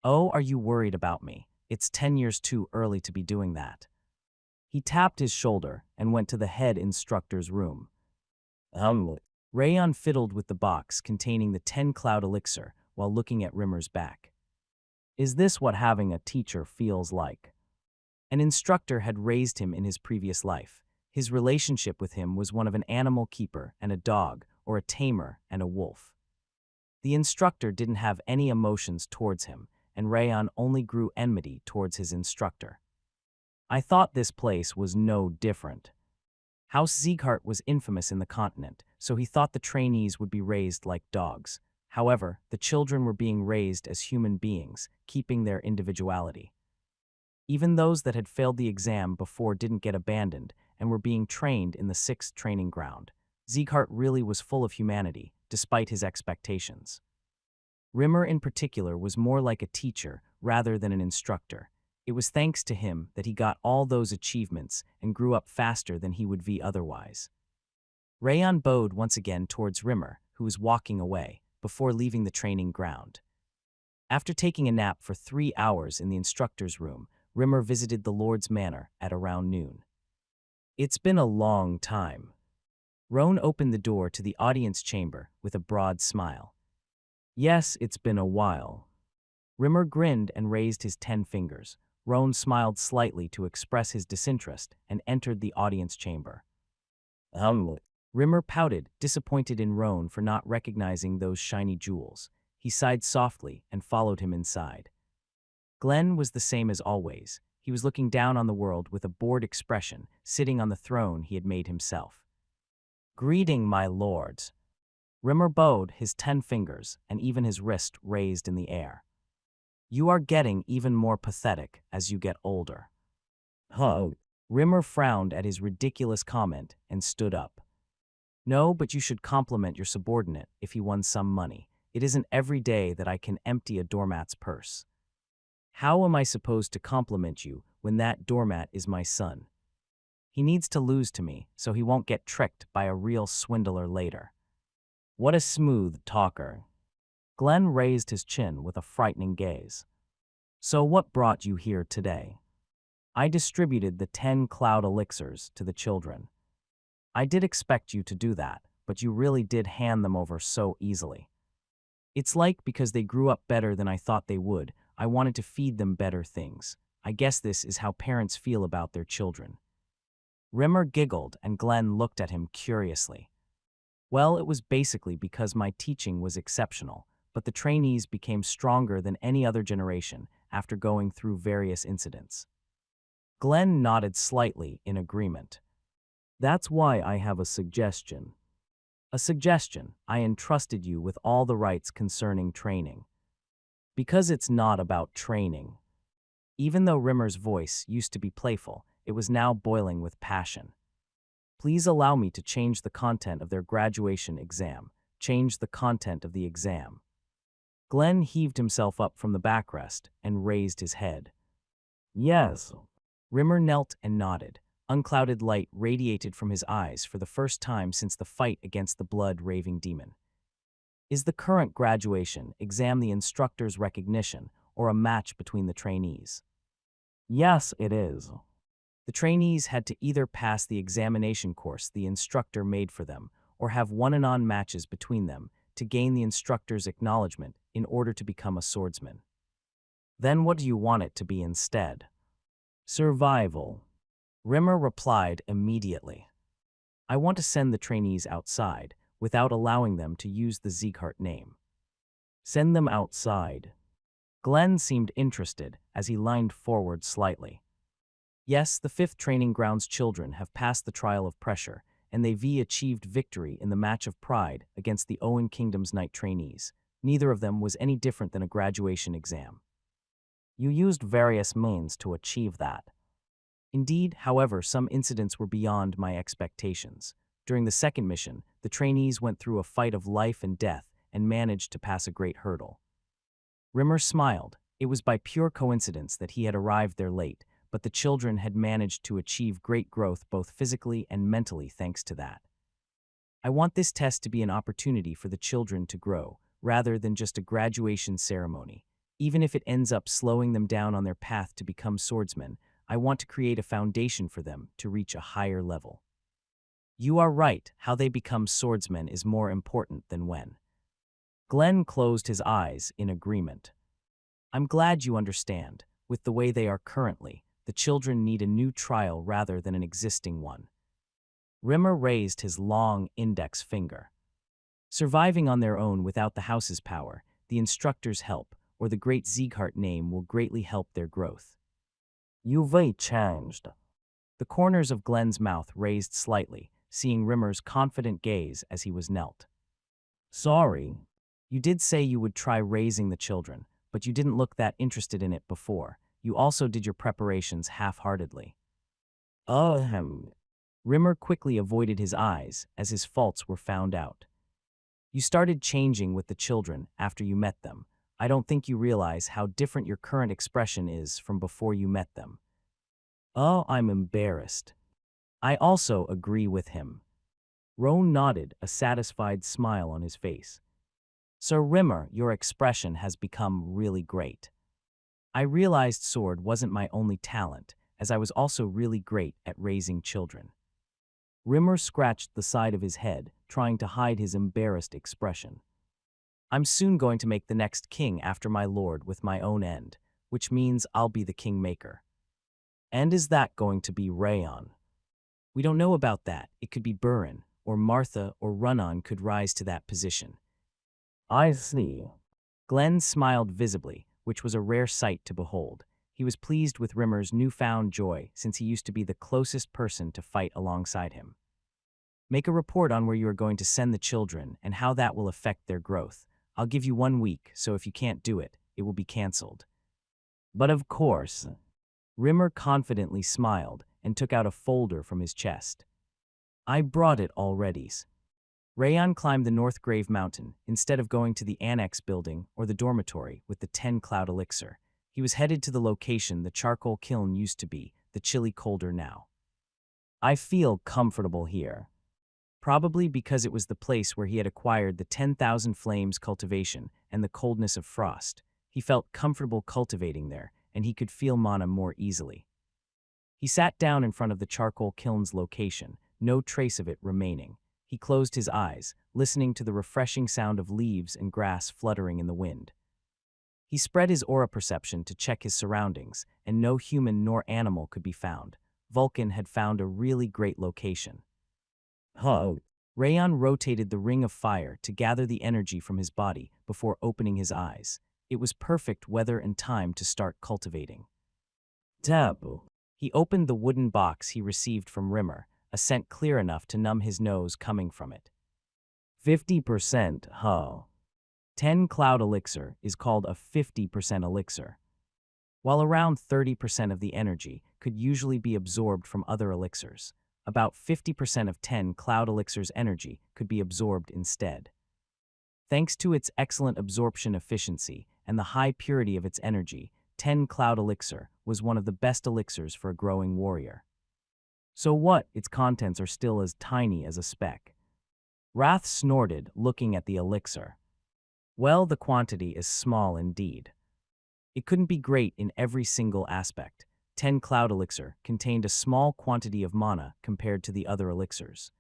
Oh, are you worried about me? It's 10 years too early to be doing that. He tapped his shoulder and went to the head instructor's room. Rayon fiddled with the box containing the 10-cloud elixir while looking at Rimmer's back. Is this what having a teacher feels like? An instructor had raised him in his previous life. His relationship with him was one of an animal keeper and a dog, or a tamer and a wolf. The instructor didn't have any emotions towards him, and Rayon only grew enmity towards his instructor. I thought this place was no different. House Sieghart was infamous in the continent, so he thought the trainees would be raised like dogs. However, the children were being raised as human beings, keeping their individuality. Even those that had failed the exam before didn't get abandoned and were being trained in the 6th training ground. Sieghart really was full of humanity, despite his expectations. Rimmer in particular was more like a teacher rather than an instructor. It was thanks to him that he got all those achievements and grew up faster than he would be otherwise. Rayon bowed once again towards Rimmer, who was walking away, before leaving the training ground. After taking a nap for 3 hours in the instructor's room, Rimmer visited the Lord's Manor at around noon. It's been a long time. Roan opened the door to the audience chamber with a broad smile. Yes, it's been a while. Rimmer grinned and raised his 10 fingers. Roan smiled slightly to express his disinterest and entered the audience chamber. Rimmer pouted, disappointed in Roan for not recognizing those shiny jewels. He sighed softly and followed him inside. Glenn was the same as always. He was looking down on the world with a bored expression, sitting on the throne he had made himself. Greeting, my lords. Rimmer bowed, his 10 fingers and even his wrist raised in the air. You are getting even more pathetic as you get older. Rimmer frowned at his ridiculous comment and stood up. No, but you should compliment your subordinate if he won some money. It isn't every day that I can empty a doormat's purse. How am I supposed to compliment you when that doormat is my son? He needs to lose to me so he won't get tricked by a real swindler later. What a smooth talker. Glenn raised his chin with a frightening gaze. So what brought you here today? I distributed the 10 cloud elixirs to the children. I did expect you to do that, but you really did hand them over so easily. It's like because they grew up better than I thought they would, I wanted to feed them better things. I guess this is how parents feel about their children. Rimmer giggled and Glenn looked at him curiously. Well, it was basically because my teaching was exceptional, but the trainees became stronger than any other generation after going through various incidents. Glenn nodded slightly in agreement. That's why I have a suggestion. A suggestion. I entrusted you with all the rights concerning training. Because it's not about training. Even though Rimmer's voice used to be playful, it was now boiling with passion. Please allow me to change the content of their graduation exam. Change the content of the exam. Glenn heaved himself up from the backrest and raised his head. Yes. Rimmer knelt and nodded. Unclouded light radiated from his eyes for the first time since the fight against the blood-raving demon. Is the current graduation exam the instructor's recognition or a match between the trainees? Yes, it is. The trainees had to either pass the examination course the instructor made for them or have one-on-one matches between them to gain the instructor's acknowledgement in order to become a swordsman. Then what do you want it to be instead? Survival. Rimmer replied immediately. I want to send the trainees outside without allowing them to use the Sieghart name. Send them outside. Glenn seemed interested as he leaned forward slightly. Yes, the 5th Training Grounds children have passed the trial of pressure, and they've achieved victory in the match of pride against the Owen Kingdom's Knight trainees. Neither of them was any different than a graduation exam. You used various means to achieve that. Indeed, however, some incidents were beyond my expectations. During the second mission, the trainees went through a fight of life and death and managed to pass a great hurdle. Rimmer smiled. It was by pure coincidence that he had arrived there late, but the children had managed to achieve great growth both physically and mentally thanks to that. I want this test to be an opportunity for the children to grow, rather than just a graduation ceremony. Even if it ends up slowing them down on their path to become swordsmen, I want to create a foundation for them to reach a higher level. You are right, how they become swordsmen is more important than when. Glenn closed his eyes in agreement. I'm glad you understand. With the way they are currently, the children need a new trial rather than an existing one. Rimmer raised his long index finger. Surviving on their own without the house's power, the instructor's help, or the great Sieghart name will greatly help their growth. You've changed. The corners of Glenn's mouth raised slightly, seeing Rimmer's confident gaze as he was knelt. Sorry. You did say you would try raising the children, but you didn't look that interested in it before. You also did your preparations half-heartedly. Rimmer quickly avoided his eyes as his faults were found out. You started changing with the children after you met them. I don't think you realize how different your current expression is from before you met them. Oh, I'm embarrassed. I also agree with him. Roan nodded, a satisfied smile on his face. Sir Rimmer, your expression has become really great. I realized sword wasn't my only talent, as I was also really great at raising children. Rimmer scratched the side of his head, trying to hide his embarrassed expression. I'm soon going to make the next king after my lord with my own end, which means I'll be the kingmaker. And is that going to be Rayon? We don't know about that. It could be Burin, or Martha or Runnon could rise to that position. I see. Glenn smiled visibly, which was a rare sight to behold. He was pleased with Rimmer's newfound joy since he used to be the closest person to fight alongside him. Make a report on where you are going to send the children and how that will affect their growth. I'll give you 1 week, so if you can't do it, it will be cancelled. But of course. Rimmer confidently smiled and took out a folder from his chest. I brought it already. Rayon climbed the North Grave Mountain instead of going to the annex building or the dormitory with the 10-cloud elixir. He was headed to the location the charcoal kiln used to be, the chilly colder now. I feel comfortable here. Probably because it was the place where he had acquired the 10,000 flames cultivation and the coldness of frost. He felt comfortable cultivating there, and he could feel mana more easily. He sat down in front of the charcoal kiln's location, no trace of it remaining. He closed his eyes, listening to the refreshing sound of leaves and grass fluttering in the wind. He spread his aura perception to check his surroundings, and no human nor animal could be found. Vulcan had found a really great location. Rayon rotated the ring of fire to gather the energy from his body before opening his eyes. It was perfect weather and time to start cultivating. Tabu. He opened the wooden box he received from Rimmer, a scent clear enough to numb his nose coming from it. 50%, 10-cloud elixir is called a 50% elixir. While around 30% of the energy could usually be absorbed from other elixirs, about 50% of 10-cloud elixir's energy could be absorbed instead. Thanks to its excellent absorption efficiency and the high purity of its energy, 10-cloud elixir was one of the best elixirs for a growing warrior. So what? Its contents are still as tiny as a speck. Wrath snorted, looking at the elixir. Well, the quantity is small indeed. It couldn't be great in every single aspect. 10-cloud elixir contained a small quantity of mana compared to the other elixirs.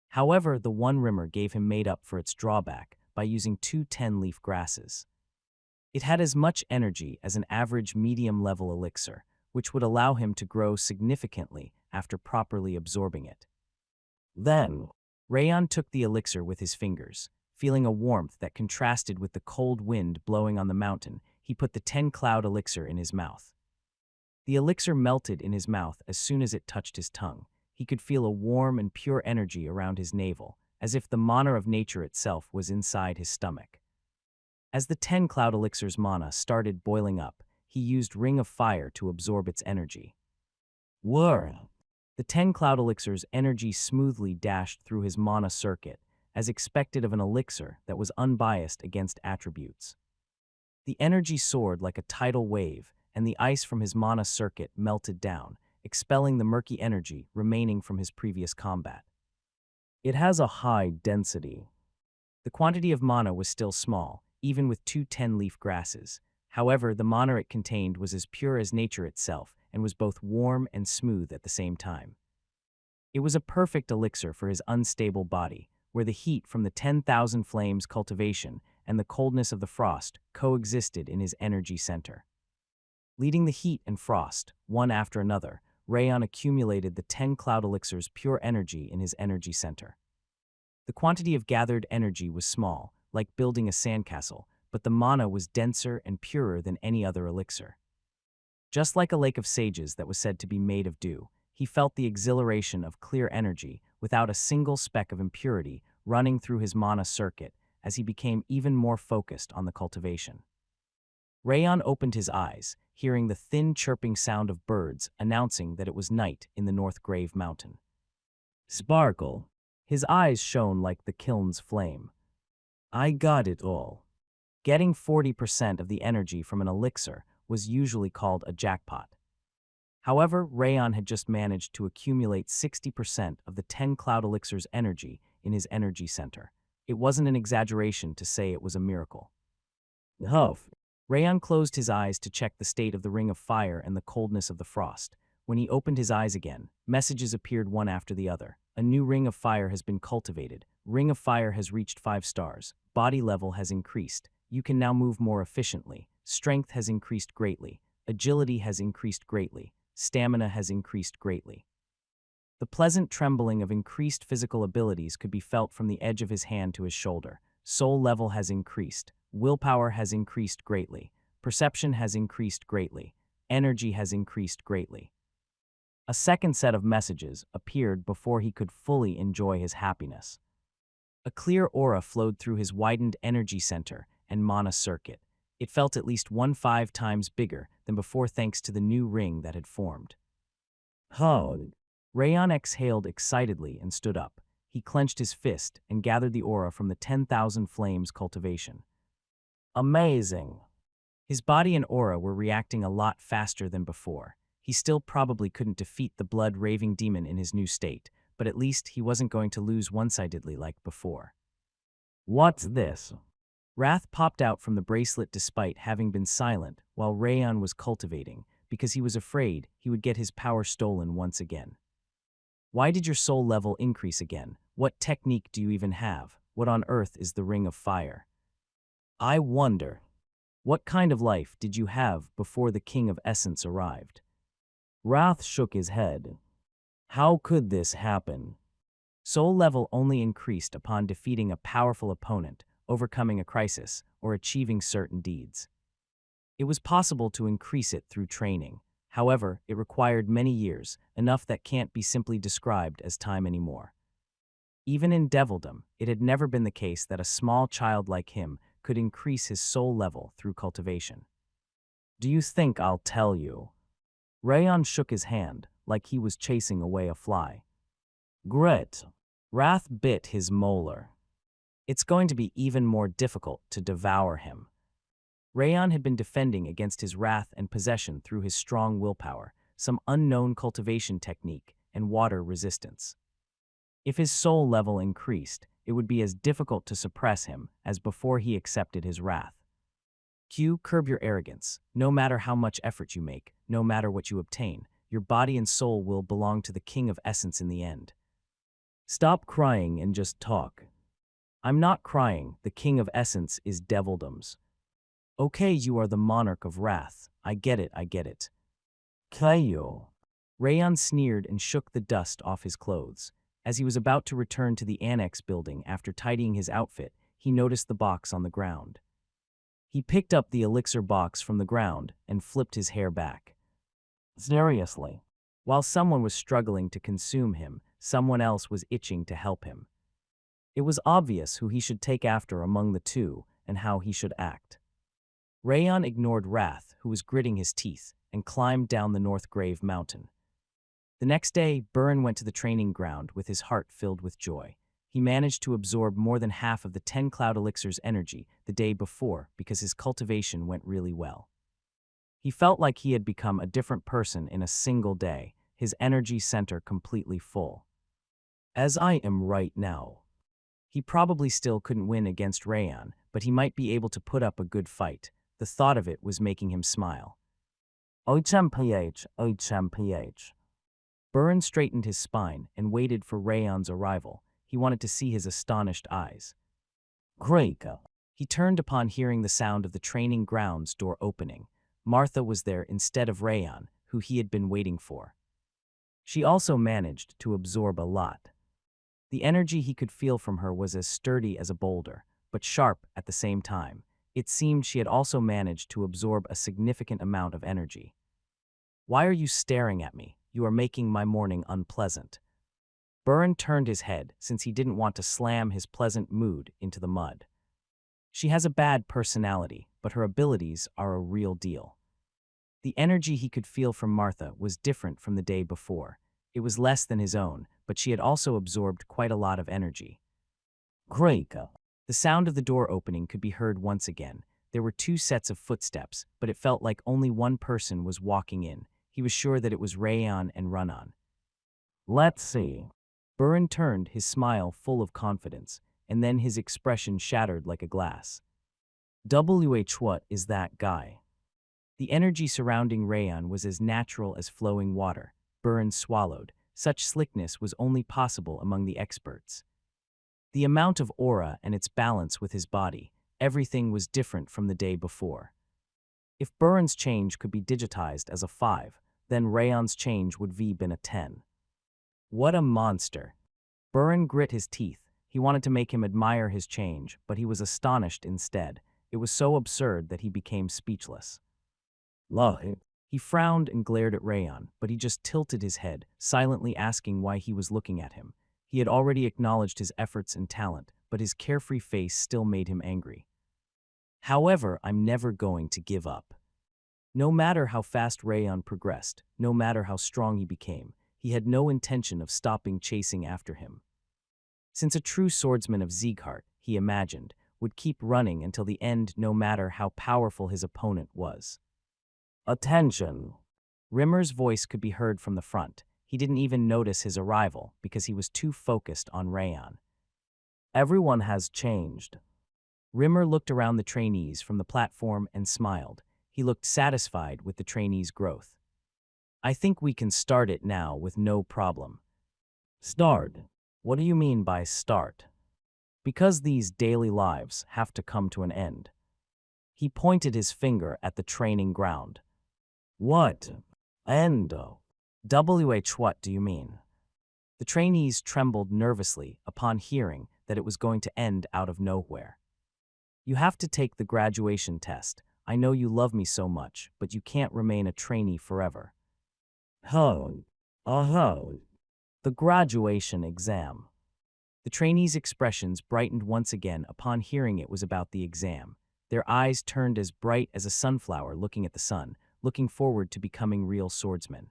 However, the one Rimmer gave him made up for its drawback by using 2 10-leaf grasses. It had as much energy as an average medium-level elixir, which would allow him to grow significantly after properly absorbing it. Then, Rayon took the elixir with his fingers. Feeling a warmth that contrasted with the cold wind blowing on the mountain, he put the 10-cloud elixir in his mouth. The elixir melted in his mouth as soon as it touched his tongue. He could feel a warm and pure energy around his navel, as if the mana of nature itself was inside his stomach. As the 10-cloud elixir's mana started boiling up, he used Ring of Fire to absorb its energy. whir. The 10-cloud elixir's energy smoothly dashed through his mana circuit, as expected of an elixir that was unbiased against attributes. The energy soared like a tidal wave, and the ice from his mana circuit melted down, expelling the murky energy remaining from his previous combat. It has a high density. The quantity of mana was still small, even with 2 10-leaf grasses. However, the mana it contained was as pure as nature itself and was both warm and smooth at the same time. It was a perfect elixir for his unstable body, where the heat from the 10,000 flames cultivation and the coldness of the frost coexisted in his energy center. Leading the heat and frost, one after another, Rayon accumulated the 10-cloud elixir's pure energy in his energy center. The quantity of gathered energy was small, like building a sandcastle, but the mana was denser and purer than any other elixir. Just like a lake of sages that was said to be made of dew, he felt the exhilaration of clear energy without a single speck of impurity running through his mana circuit as he became even more focused on the cultivation. Rayon opened his eyes, hearing the thin chirping sound of birds announcing that it was night in the North Grave Mountain. Sparkle. His eyes shone like the kiln's flame. I got it all. Getting 40% of the energy from an elixir was usually called a jackpot. However, Rayon had just managed to accumulate 60% of the 10-cloud elixir's energy in his energy center. It wasn't an exaggeration to say it was a miracle. Huff. Rayon closed his eyes to check the state of the Ring of Fire and the coldness of the frost. When he opened his eyes again, messages appeared one after the other. A new ring of fire has been cultivated. Ring of fire has reached 5 stars. Body level has increased. You can now move more efficiently. Strength has increased greatly. Agility has increased greatly. Stamina has increased greatly. The pleasant trembling of increased physical abilities could be felt from the edge of his hand to his shoulder. Soul level has increased. Willpower has increased greatly. Perception has increased greatly. Energy has increased greatly. A second set of messages appeared before he could fully enjoy his happiness. A clear aura flowed through his widened energy center and mana circuit. It felt at least 15 times bigger than before thanks to the new ring that had formed. Hold. Rayon exhaled excitedly and stood up. He clenched his fist and gathered the aura from the 10,000 flames cultivation. Amazing. His body and aura were reacting a lot faster than before. He still probably couldn't defeat the blood-raving demon in his new state, but at least he wasn't going to lose one-sidedly like before. What's this? Wrath popped out from the bracelet despite having been silent while Rayon was cultivating, because he was afraid he would get his power stolen once again. Why did your soul level increase again? What technique do you even have? What on earth is the Ring of Fire? I wonder, what kind of life did you have before the King of Essence arrived? Wrath shook his head. How could this happen? Soul level only increased upon defeating a powerful opponent, overcoming a crisis, or achieving certain deeds. It was possible to increase it through training. However, it required many years, enough that can't be simply described as time anymore. Even in Devildom, it had never been the case that a small child like him could increase his soul level through cultivation. Do you think I'll tell you? Rayon shook his hand, like he was chasing away a fly. Grit. Wrath bit his molar. It's going to be even more difficult to devour him. Rayon had been defending against his wrath and possession through his strong willpower, some unknown cultivation technique, and water resistance. If his soul level increased, it would be as difficult to suppress him as before he accepted his wrath. Curb your arrogance. No matter how much effort you make, no matter what you obtain, your body and soul will belong to the King of Essence in the end. Stop crying and just talk. I'm not crying. The King of Essence is Devildom's. Okay, you are the monarch of wrath. I get it, I get it. Kayo. Rayon sneered and shook the dust off his clothes. As he was about to return to the annex building after tidying his outfit, he noticed the box on the ground. He picked up the elixir box from the ground and flipped his hair back. Seriously. While someone was struggling to consume him, someone else was itching to help him. It was obvious who he should take after among the two and how he should act. Rayon ignored Wrath, who was gritting his teeth, and climbed down the North Grave mountain. The next day, Burn went to the training ground with his heart filled with joy. He managed to absorb more than half of the 10 Cloud Elixir's energy the day before because his cultivation went really well. He felt like he had become a different person in a single day, his energy center completely full. As I am right now. He probably still couldn't win against Rayon, but he might be able to put up a good fight. The thought of it was making him smile. OHMPH. Burn straightened his spine and waited for Rayon's arrival. He wanted to see his astonished eyes. Greika. He turned upon hearing the sound of the training grounds door opening. Martha was there instead of Rayon, who he had been waiting for. She also managed to absorb a lot. The energy he could feel from her was as sturdy as a boulder, but sharp at the same time. It seemed she had also managed to absorb a significant amount of energy. Why are you staring at me? You are making my morning unpleasant. Burn turned his head since he didn't want to slam his pleasant mood into the mud. She has a bad personality, but her abilities are a real deal. The energy he could feel from Martha was different from the day before. It was less than his own, but she had also absorbed quite a lot of energy. Greika. The sound of the door opening could be heard once again. There were 2 sets of footsteps, but it felt like only one person was walking in. He was sure that it was Rayon and Runan. Let's see. Burn turned, his smile full of confidence, and then his expression shattered like a glass. What is that guy? The energy surrounding Rayon was as natural as flowing water. Burn swallowed, Such slickness was only possible among the experts. The amount of aura and its balance with his body, everything was different from the day before. If Buran's change could be digitized as a 5, then Rayon's change would be been a 10. What a monster! Buran grit his teeth. He wanted to make him admire his change, but he was astonished instead. It was so absurd that he became speechless. Lie. He frowned and glared at Rayon, but he just tilted his head, silently asking why he was looking at him. He had already acknowledged his efforts and talent, but his carefree face still made him angry. However, I'm never going to give up. No matter how fast Rayon progressed, no matter how strong he became, he had no intention of stopping chasing after him. Since a true swordsman of Sieghart, he imagined, would keep running until the end no matter how powerful his opponent was. Attention! Rimmer's voice could be heard from the front. He didn't even notice his arrival because he was too focused on Rayon. Everyone has changed. Rimmer looked around the trainees from the platform and smiled. He looked satisfied with the trainees' growth. I think we can start it now with no problem. Start? What do you mean by start? Because these daily lives have to come to an end. He pointed his finger at the training ground. What? End? What do you mean? The trainees trembled nervously upon hearing that it was going to end out of nowhere. You have to take the graduation test. I know you love me so much, but you can't remain a trainee forever. How? The graduation exam. The trainees' expressions brightened once again upon hearing it was about the exam. Their eyes turned as bright as a sunflower looking at the sun, looking forward to becoming real swordsmen.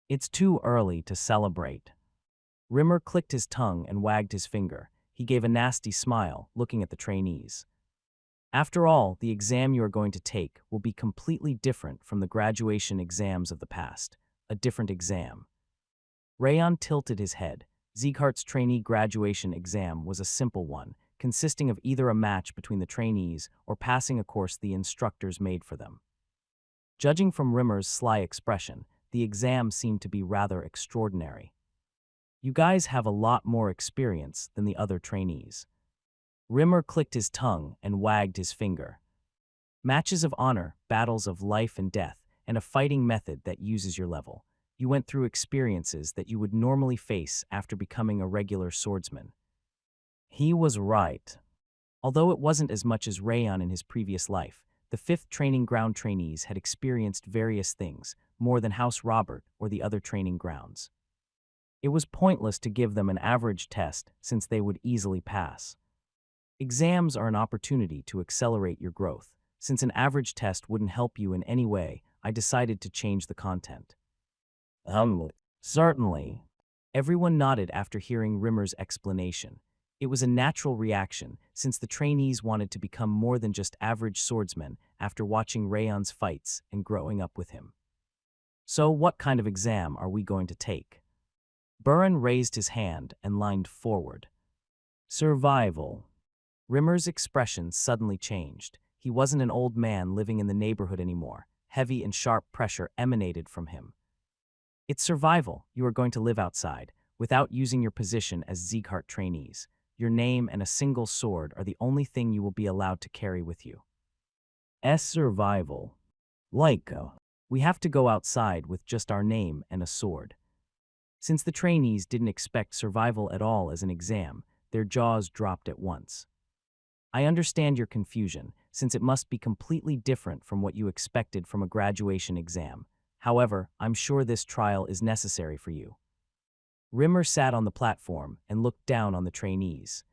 It's too early to celebrate. Rimmer clicked his tongue and wagged his finger. He gave a nasty smile, looking at the trainees. After all, the exam you are going to take will be completely different from the graduation exams of the past. A different exam. Rayon tilted his head. Sieghart's trainee graduation exam was a simple one, consisting of either a match between the trainees or passing a course the instructors made for them. Judging from Rimmer's sly expression, the exam seemed to be rather extraordinary. You guys have a lot more experience than the other trainees. Rimmer clicked his tongue and wagged his finger. Matches of honor, battles of life and death, and a fighting method that uses your level. You went through experiences that you would normally face after becoming a regular swordsman. He was right. Although it wasn't as much as Rayon in his previous life, the 5th training ground trainees had experienced various things, more than House Robert or the other training grounds. It was pointless to give them an average test since they would easily pass. Exams are an opportunity to accelerate your growth. Since an average test wouldn't help you in any way, I decided to change the content. Certainly. Everyone nodded after hearing Rimmer's explanation. It was a natural reaction, since the trainees wanted to become more than just average swordsmen after watching Rayon's fights and growing up with him. So what kind of exam are we going to take? Buran raised his hand and leaned forward. Survival. Rimmer's expression suddenly changed. He wasn't an old man living in the neighborhood anymore. Heavy and sharp pressure emanated from him. It's survival. You are going to live outside, without using your position as Sieghart trainees. Your name and a single sword are the only thing you will be allowed to carry with you. Survival. We have to go outside with just our name and a sword. Since the trainees didn't expect survival at all as an exam, their jaws dropped at once. I understand your confusion, since it must be completely different from what you expected from a graduation exam. However, I'm sure this trial is necessary for you. Rimmer sat on the platform and looked down on the trainees.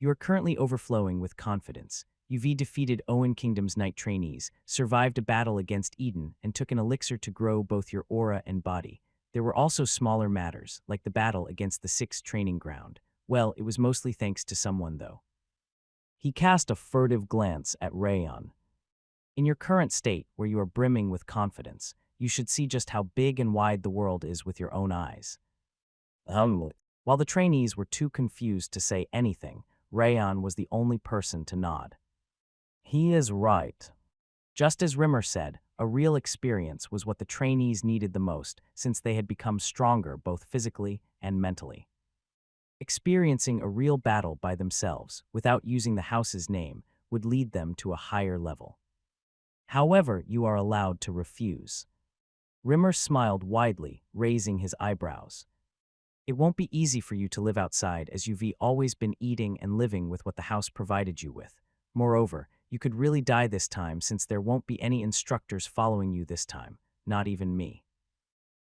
You are currently overflowing with confidence. You've defeated Owen Kingdom's Knight trainees, survived a battle against Eden, and took an elixir to grow both your aura and body. There were also smaller matters, like the battle against the 6th training ground. Well, it was mostly thanks to someone, though. He cast a furtive glance at Rayon. In your current state, where you are brimming with confidence, you should see just how big and wide the world is with your own eyes. While the trainees were too confused to say anything, Rayon was the only person to nod. He is right. Just as Rimmer said, a real experience was what the trainees needed the most since they had become stronger both physically and mentally. Experiencing a real battle by themselves without using the house's name would lead them to a higher level. However, you are allowed to refuse. Rimmer smiled widely, raising his eyebrows. It won't be easy for you to live outside as you've always been eating and living with what the house provided you with. Moreover, you could really die this time since there won't be any instructors following you this time, not even me.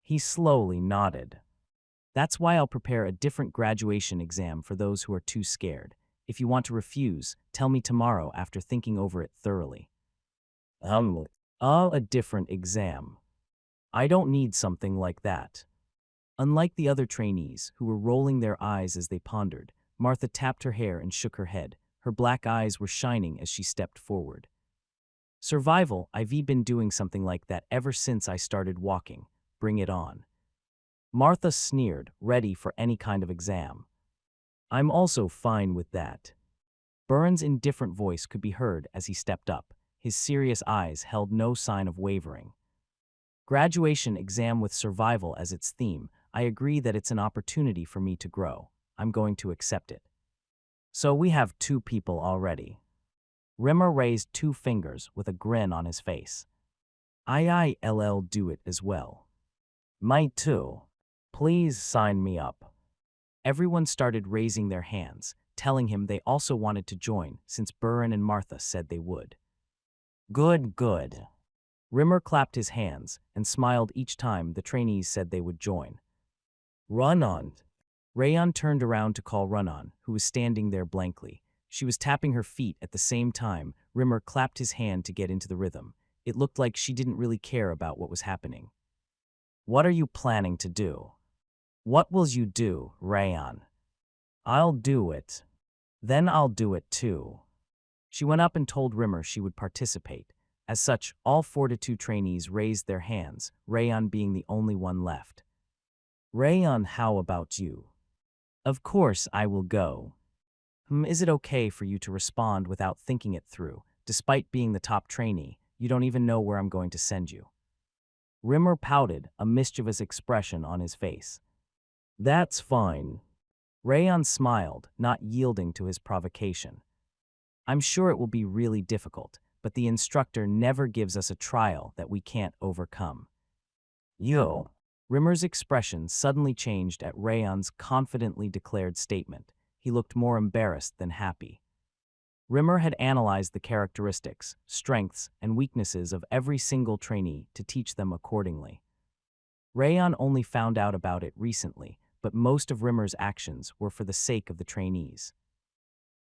He slowly nodded. That's why I'll prepare a different graduation exam for those who are too scared. If you want to refuse, tell me tomorrow after thinking over it thoroughly. A different exam. I don't need something like that. Unlike the other trainees, who were rolling their eyes as they pondered, Martha tapped her hair and shook her head. Her black eyes were shining as she stepped forward. Survival, I've been doing something like that ever since I started walking. Bring it on. Martha sneered, ready for any kind of exam. I'm also fine with that. Burns' indifferent voice could be heard as he stepped up. His serious eyes held no sign of wavering. Graduation exam with survival as its theme. I agree that it's an opportunity for me to grow. I'm going to accept it. So we have 2 people already. Rimmer raised 2 fingers with a grin on his face. I'll do it as well. Me too. Please sign me up. Everyone started raising their hands, telling him they also wanted to join since Burren and Martha said they would. Good, good. Rimmer clapped his hands and smiled each time the trainees said they would join. Run on. Rayon turned around to call Run-On, who was standing there blankly. She was tapping her feet at the same time. Rimmer clapped his hand to get into the rhythm. It looked like she didn't really care about what was happening. What are you planning to do? What will you do, Rayon? I'll do it. Then I'll do it too. She went up and told Rimmer she would participate. As such, all 42 trainees raised their hands, Rayon being the only one left. Rayon, how about you? Of course I will go. Is it okay for you to respond without thinking it through? Despite being the top trainee, you don't even know where I'm going to send you. Rimmer pouted, a mischievous expression on his face. That's fine. Rayon smiled, not yielding to his provocation. I'm sure it will be really difficult, but the instructor never gives us a trial that we can't overcome. Yo. Rimmer's expression suddenly changed at Rayon's confidently declared statement. He looked more embarrassed than happy. Rimmer had analyzed the characteristics, strengths, and weaknesses of every single trainee to teach them accordingly. Rayon only found out about it recently, but most of Rimmer's actions were for the sake of the trainees.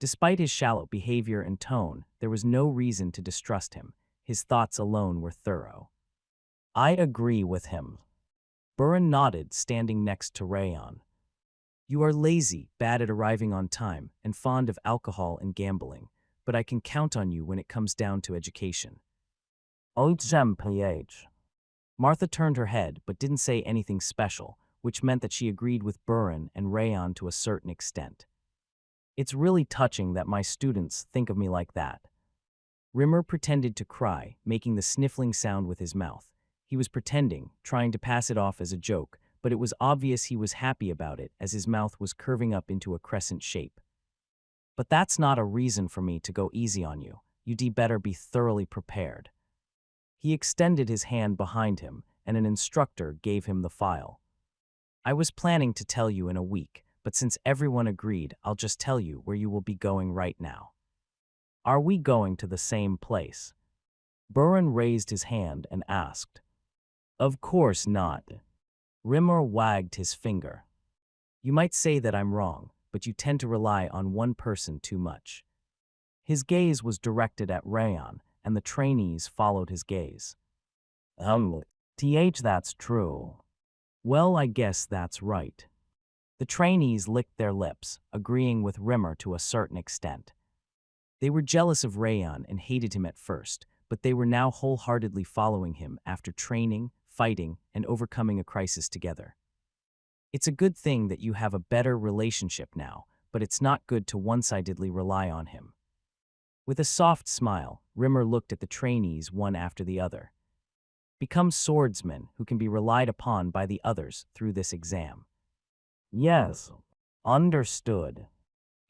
Despite his shallow behavior and tone, there was no reason to distrust him. His thoughts alone were thorough. I agree with him. Burren nodded, standing next to Rayon. You are lazy, bad at arriving on time, and fond of alcohol and gambling, but I can count on you when it comes down to education. PH. Martha turned her head but didn't say anything special, which meant that she agreed with Burren and Rayon to a certain extent. It's really touching that my students think of me like that. Rimmer pretended to cry, making the sniffling sound with his mouth. He was pretending, trying to pass it off as a joke, but it was obvious he was happy about it as his mouth was curving up into a crescent shape. But that's not a reason for me to go easy on you. You'd better be thoroughly prepared. He extended his hand behind him, and an instructor gave him the file. I was planning to tell you in a week, but since everyone agreed, I'll just tell you where you will be going right now. Are we going to the same place? Burren raised his hand and asked. Of course not. Rimmer wagged his finger. You might say that I'm wrong, but you tend to rely on one person too much. His gaze was directed at Rayon, and the trainees followed his gaze. That's true. Well, I guess that's right. The trainees licked their lips, agreeing with Rimmer to a certain extent. They were jealous of Rayon and hated him at first, but they were now wholeheartedly following him after training, fighting, and overcoming a crisis together. It's a good thing that you have a better relationship now, but it's not good to one-sidedly rely on him. With a soft smile, Rimmer looked at the trainees one after the other. Become swordsmen who can be relied upon by the others through this exam. Yes. Understood.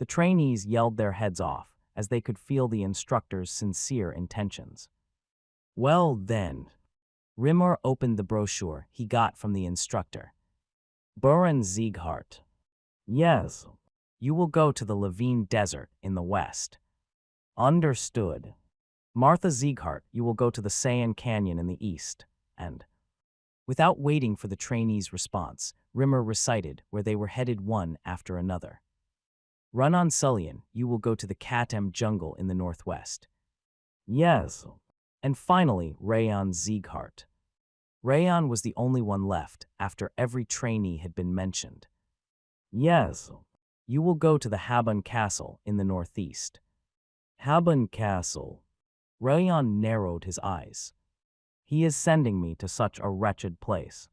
The trainees yelled their heads off as they could feel the instructor's sincere intentions. Well then, Rimmer opened the brochure he got from the instructor. Buren Sieghart. Yes. You will go to the Levine Desert in the west. Understood. Martha Sieghart, you will go to the Sayan Canyon in the east, and... Without waiting for the trainee's response, Rimmer recited where they were headed one after another. Run-on Sullian, you will go to the Katem jungle in the northwest. Yes. And finally, Rayon Sieghart. Rayon was the only one left after every trainee had been mentioned. Yes. You will go to the Habun Castle in the northeast. Habun Castle. Rayon narrowed his eyes. He is sending me to such a wretched place.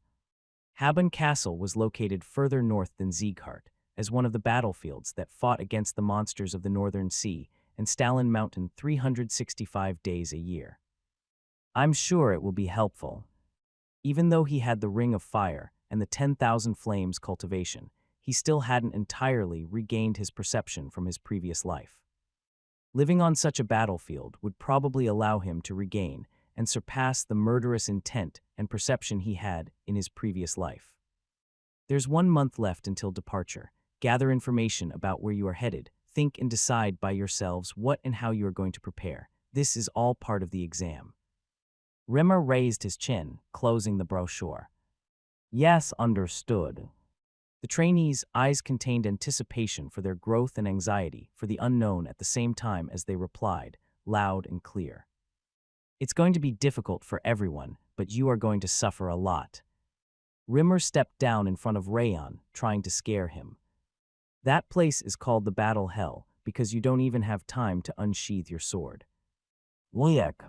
Habun Castle was located further north than Sieghart, as one of the battlefields that fought against the monsters of the Northern Sea and Stalin Mountain 365 days a year. I'm sure it will be helpful. Even though he had the Ring of Fire and the 10,000 Flames cultivation, he still hadn't entirely regained his perception from his previous life. Living on such a battlefield would probably allow him to regain and surpass the murderous intent and perception he had in his previous life. There's 1 month left until departure. Gather information about where you are headed. Think and decide by yourselves what and how you are going to prepare. This is all part of the exam. Rimmer raised his chin, closing the brochure. Yes, understood. The trainees' eyes contained anticipation for their growth and anxiety for the unknown at the same time as they replied, loud and clear. It's going to be difficult for everyone, but you are going to suffer a lot. Rimmer stepped down in front of Rayon, trying to scare him. That place is called the Battle Hell because you don't even have time to unsheath your sword. Liek.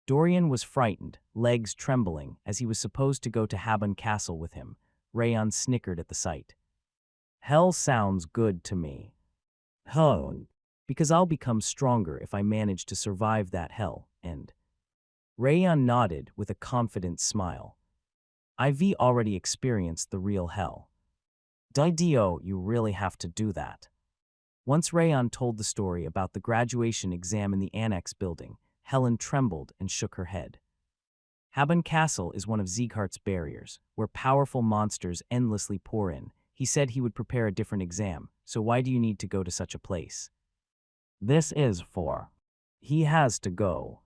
Dorian was frightened, legs trembling, as he was supposed to go to Habun Castle with him. Rayon snickered at the sight. Hell sounds good to me. Hell. Because I'll become stronger if I manage to survive that hell, and... Rayon nodded with a confident smile. I've already experienced the real hell. Didio, you really have to do that. Once Rayon told the story about the graduation exam in the annex building, Helen trembled and shook her head. Habun Castle is one of Sieghart's barriers, where powerful monsters endlessly pour in. He said he would prepare a different exam, so why do you need to go to such a place? This is for... He has to go.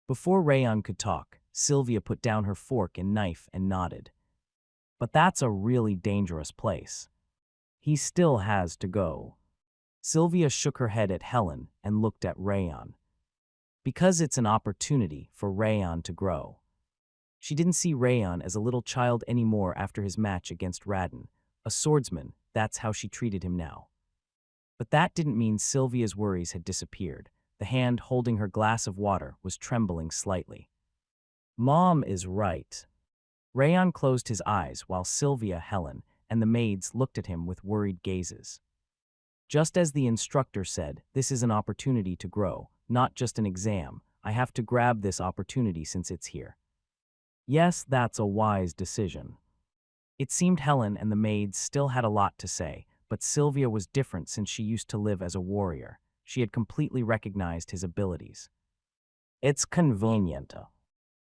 Before Rayon could talk, Sylvia put down her fork and knife and nodded. But that's a really dangerous place. He still has to go. Sylvia shook her head at Helen and looked at Rayon. Because it's an opportunity for Rayon to grow. She didn't see Rayon as a little child anymore after his match against Radin. A swordsman, that's how she treated him now. But that didn't mean Sylvia's worries had disappeared. The hand holding her glass of water was trembling slightly. Mom is right. Rayon closed his eyes while Sylvia, Helen, and the maids looked at him with worried gazes. Just as the instructor said, this is an opportunity to grow, not just an exam. I have to grab this opportunity since it's here. Yes, that's a wise decision. It seemed Helen and the maids still had a lot to say, but Sylvia was different since she used to live as a warrior. She had completely recognized his abilities. It's convenient.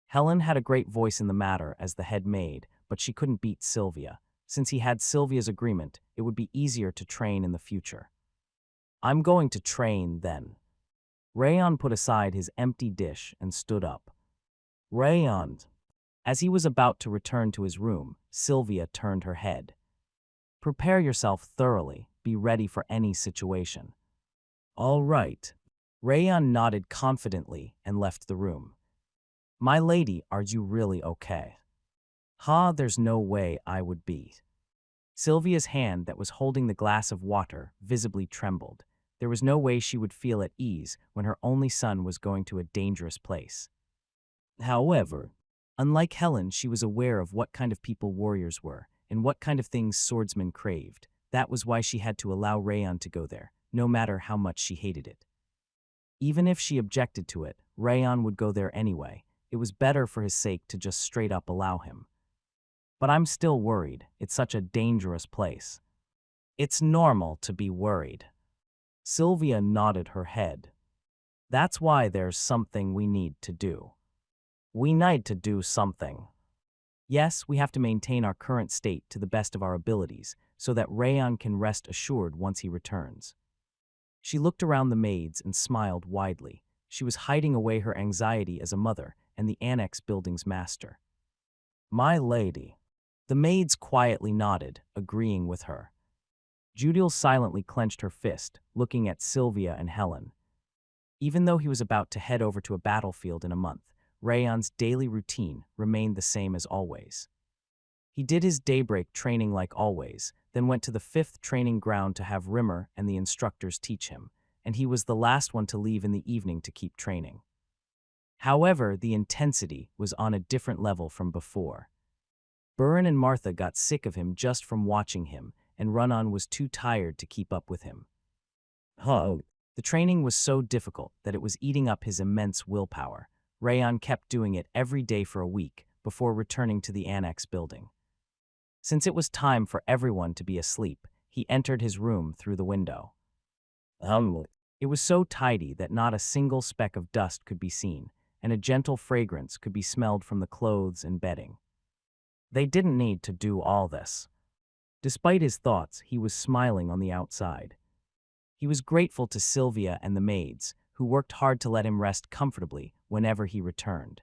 Helen had a great voice in the matter as the head maid, but she couldn't beat Sylvia. Since he had Sylvia's agreement, it would be easier to train in the future. I'm going to train then. Rayon put aside his empty dish and stood up. Rayon. As he was about to return to his room, Sylvia turned her head. Prepare yourself thoroughly. Be ready for any situation. All right. Rayon nodded confidently and left the room. My lady, are you really okay? There's no way I would be. Sylvia's hand that was holding the glass of water visibly trembled. There was no way she would feel at ease when her only son was going to a dangerous place. However, unlike Helen, she was aware of what kind of people warriors were and what kind of things swordsmen craved. That was why she had to allow Rayon to go there, no matter how much she hated it. Even if she objected to it, Rayon would go there anyway. It was better for his sake to just straight up allow him. But I'm still worried. It's such a dangerous place. It's normal to be worried. Sylvia nodded her head. That's why there's something we need to do. We need to do something. Yes, we have to maintain our current state to the best of our abilities so that Rayon can rest assured once he returns. She looked around the maids and smiled widely. She was hiding away her anxiety as a mother and the annex building's master. My lady. The maids quietly nodded, agreeing with her. Judiel silently clenched her fist, looking at Sylvia and Helen. Even though he was about to head over to a battlefield in a month, Rayon's daily routine remained the same as always. He did his daybreak training like always, then went to the 5th training ground to have Rimmer and the instructors teach him, and he was the last one to leave in the evening to keep training. However, the intensity was on a different level from before. Burren and Martha got sick of him just from watching him, and Run-On was too tired to keep up with him. The training was so difficult that it was eating up his immense willpower. Rayon kept doing it every day for a week before returning to the annex building. Since it was time for everyone to be asleep, he entered his room through the window. It was so tidy that not a single speck of dust could be seen, and a gentle fragrance could be smelled from the clothes and bedding. They didn't need to do all this. Despite his thoughts, he was smiling on the outside. He was grateful to Sylvia and the maids, who worked hard to let him rest comfortably whenever he returned.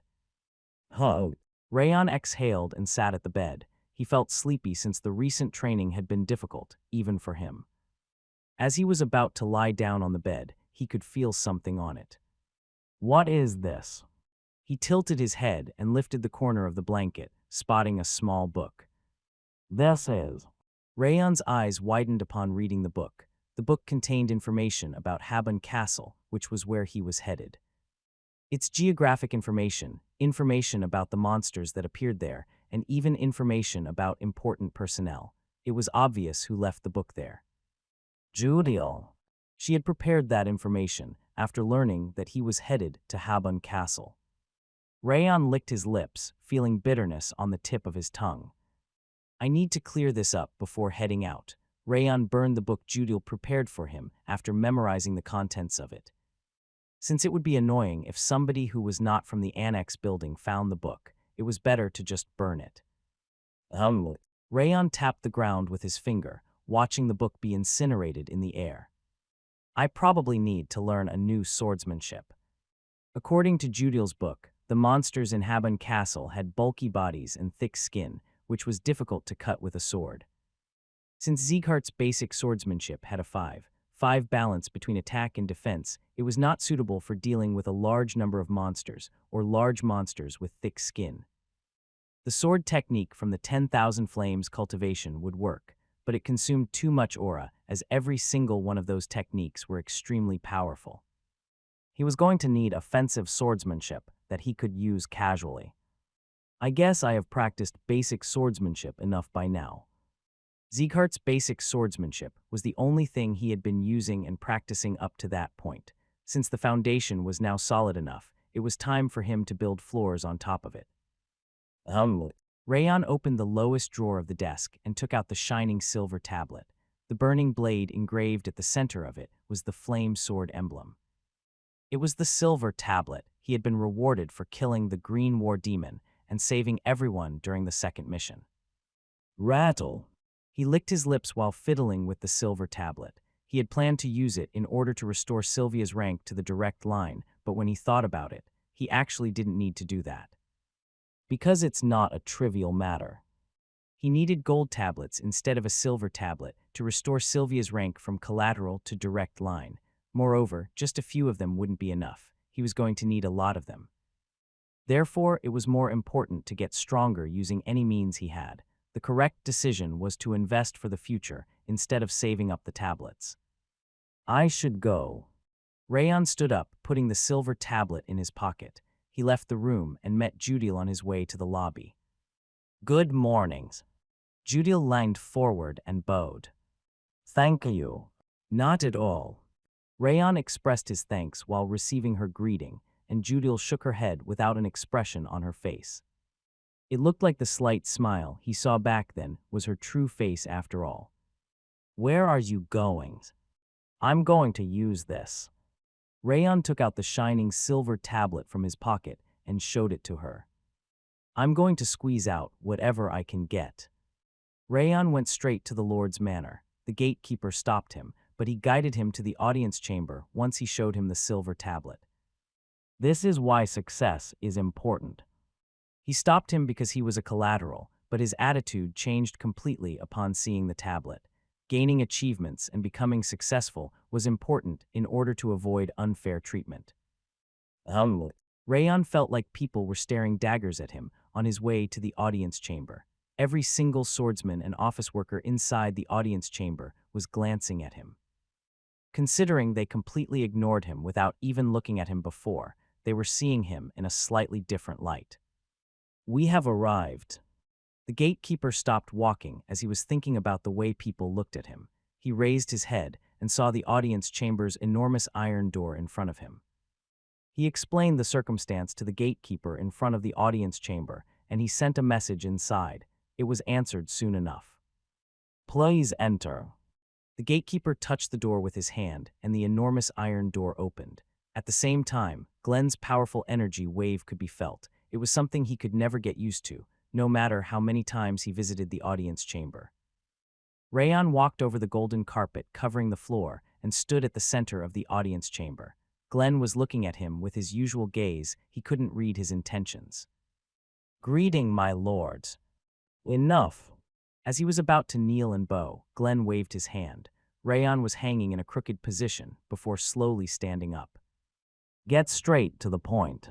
Rayon exhaled and sat at the bed. He felt sleepy since the recent training had been difficult, even for him. As he was about to lie down on the bed, he could feel something on it. What is this? He tilted his head and lifted the corner of the blanket, spotting a small book. This is. Rayon's eyes widened upon reading the book. The book contained information about Habon Castle, which was where he was headed. Its geographic information about the monsters that appeared there, and even information about important personnel. It was obvious who left the book there. Judiel. She had prepared that information after learning that he was headed to Habon Castle. Rayon licked his lips, feeling bitterness on the tip of his tongue. I need to clear this up before heading out. Rayon burned the book Judiel prepared for him after memorizing the contents of it. Since it would be annoying if somebody who was not from the annex building found the book, it was better to just burn it. Rayon tapped the ground with his finger, watching the book be incinerated in the air. I probably need to learn a new swordsmanship. According to Judiel's book, the monsters in Habon Castle had bulky bodies and thick skin, which was difficult to cut with a sword. Since Sieghart's basic swordsmanship had a 5 balance between attack and defense, it was not suitable for dealing with a large number of monsters, or large monsters with thick skin. The sword technique from the 10,000 Flames cultivation would work, but it consumed too much aura, as every single one of those techniques were extremely powerful. He was going to need offensive swordsmanship that he could use casually. I guess I have practiced basic swordsmanship enough by now. Sieghart's basic swordsmanship was the only thing he had been using and practicing up to that point. Since the foundation was now solid enough, it was time for him to build floors on top of it. Rayon opened the lowest drawer of the desk and took out the shining silver tablet. The burning blade engraved at the center of it was the flame sword emblem. It was the silver tablet he had been rewarded for killing the Green War Demon and saving everyone during the second mission. Rattle. He licked his lips while fiddling with the silver tablet. He had planned to use it in order to restore Sylvia's rank to the direct line, but when he thought about it, he actually didn't need to do that. Because it's not a trivial matter. He needed gold tablets instead of a silver tablet to restore Sylvia's rank from collateral to direct line. Moreover, just a few of them wouldn't be enough. He was going to need a lot of them. Therefore, it was more important to get stronger using any means he had. The correct decision was to invest for the future instead of saving up the tablets. I should go. Rayon stood up, putting the silver tablet in his pocket. He left the room and met Judiel on his way to the lobby. Good mornings. Judiel leaned forward and bowed. Thank you. Not at all. Rayon expressed his thanks while receiving her greeting, and Judil shook her head without an expression on her face. It looked like the slight smile he saw back then was her true face after all. "Where are you going?" "I'm going to use this." Rayon took out the shining silver tablet from his pocket and showed it to her. "I'm going to squeeze out whatever I can get." Rayon went straight to the Lord's manor. The gatekeeper stopped him, but he guided him to the audience chamber once he showed him the silver tablet. "This is why success is important." He stopped him because he was a collateral, but his attitude changed completely upon seeing the tablet. Gaining achievements and becoming successful was important in order to avoid unfair treatment. Rayon felt like people were staring daggers at him on his way to the audience chamber. Every single swordsman and office worker inside the audience chamber was glancing at him. Considering they completely ignored him without even looking at him before, they were seeing him in a slightly different light. "We have arrived." The gatekeeper stopped walking as he was thinking about the way people looked at him. He raised his head and saw the audience chamber's enormous iron door in front of him. He explained the circumstance to the gatekeeper in front of the audience chamber, and he sent a message inside. It was answered soon enough. "Please enter." The gatekeeper touched the door with his hand, and the enormous iron door opened. At the same time, Glenn's powerful energy wave could be felt. It was something he could never get used to, no matter how many times he visited the audience chamber. Rayon walked over the golden carpet covering the floor and stood at the center of the audience chamber. Glenn was looking at him with his usual gaze. He couldn't read his intentions. "Greeting, my lords." "Enough." As he was about to kneel and bow, Glenn waved his hand. Rayon was hanging in a crooked position before slowly standing up. "Get straight to the point."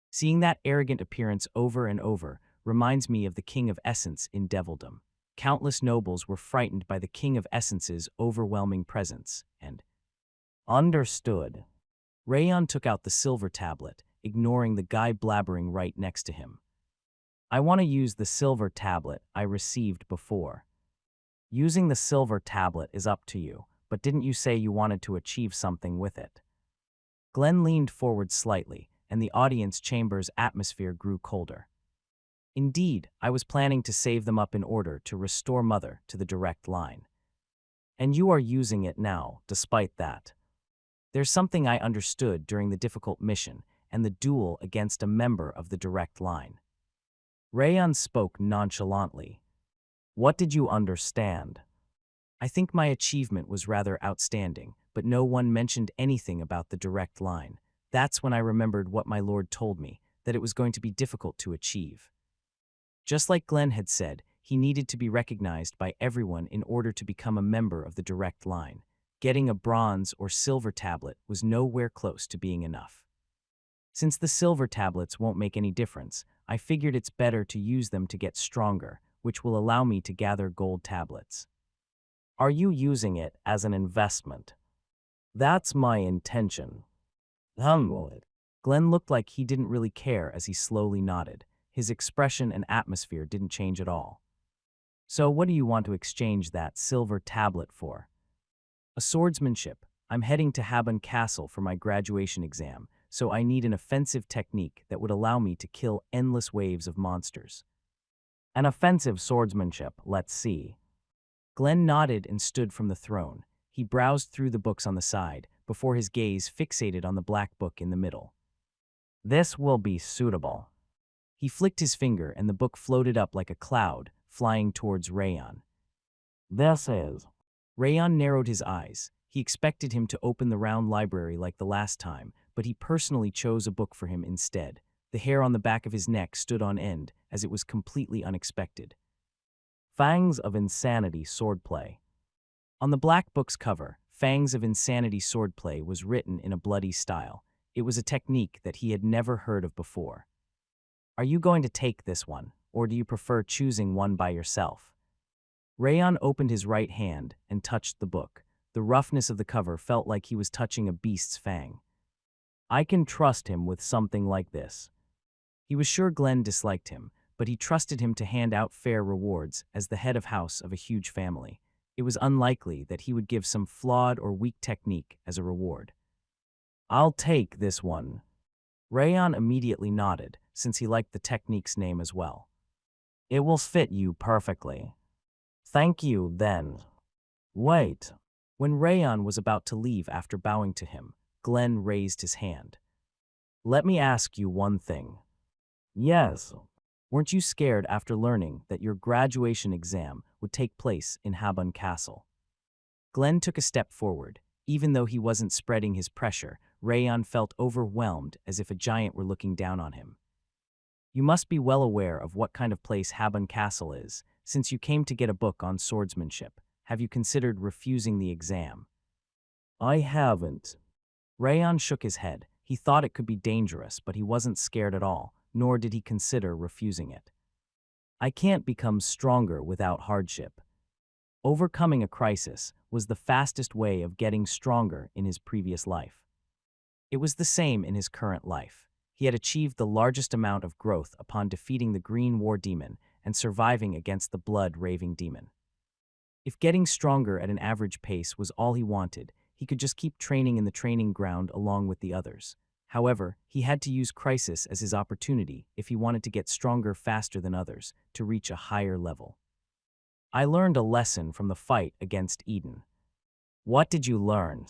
Seeing that arrogant appearance over and over reminds me of the King of Essence in Devildom. Countless nobles were frightened by the King of Essence's overwhelming presence, and understood. Rayon took out the silver tablet, ignoring the guy blabbering right next to him. "I want to use the silver tablet I received before." "Using the silver tablet is up to you, but didn't you say you wanted to achieve something with it?" Glenn leaned forward slightly, and the audience chamber's atmosphere grew colder. "Indeed, I was planning to save them up in order to restore Mother to the direct line. And you are using it now, despite that. There's something I understood during the difficult mission and the duel against a member of the direct line." Rayon spoke nonchalantly. "What did you understand?" "I think my achievement was rather outstanding, but no one mentioned anything about the direct line. That's when I remembered what my lord told me, that it was going to be difficult to achieve." Just like Glenn had said, he needed to be recognized by everyone in order to become a member of the direct line. Getting a bronze or silver tablet was nowhere close to being enough. Since the silver tablets won't make any difference, I figured it's better to use them to get stronger, which will allow me to gather gold tablets. "Are you using it as an investment?" "That's my intention." Glenn looked like he didn't really care as he slowly nodded. His expression and atmosphere didn't change at all. "So what do you want to exchange that silver tablet for?" "A swordsmanship. I'm heading to Habon Castle for my graduation exam, so I need an offensive technique that would allow me to kill endless waves of monsters." "An offensive swordsmanship, let's see." Glenn nodded and stood from the throne. He browsed through the books on the side, before his gaze fixated on the black book in the middle. "This will be suitable." He flicked his finger and the book floated up like a cloud, flying towards Rayon. "This is." Rayon narrowed his eyes. He expected him to open the round library like the last time, but he personally chose a book for him instead. The hair on the back of his neck stood on end, as it was completely unexpected. "Fangs of Insanity Swordplay." On the black book's cover, "Fangs of Insanity Swordplay" was written in a bloody style. It was a technique that he had never heard of before. "Are you going to take this one, or do you prefer choosing one by yourself?" Rayon opened his right hand and touched the book. The roughness of the cover felt like he was touching a beast's fang. "I can trust him with something like this." He was sure Glenn disliked him, but he trusted him to hand out fair rewards as the head of house of a huge family. It was unlikely that he would give some flawed or weak technique as a reward. "I'll take this one." Rayon immediately nodded, since he liked the technique's name as well. "It will fit you perfectly." "Thank you, then." "Wait." When Rayon was about to leave after bowing to him, Glenn raised his hand. "Let me ask you one thing." "Yes." "Weren't you scared after learning that your graduation exam would take place in Habun Castle?" Glenn took a step forward. Even though he wasn't spreading his pressure, Rayon felt overwhelmed as if a giant were looking down on him. "You must be well aware of what kind of place Habun Castle is. Since you came to get a book on swordsmanship, have you considered refusing the exam?" "I haven't." Rayon shook his head. He thought it could be dangerous, but he wasn't scared at all, nor did he consider refusing it. "I can't become stronger without hardship." Overcoming a crisis was the fastest way of getting stronger in his previous life. It was the same in his current life. He had achieved the largest amount of growth upon defeating the Green War Demon and surviving against the Blood-Raving Demon. If getting stronger at an average pace was all he wanted, he could just keep training in the training ground along with the others. However, he had to use crisis as his opportunity if he wanted to get stronger faster than others, to reach a higher level. "I learned a lesson from the fight against Eden." "What did you learn?"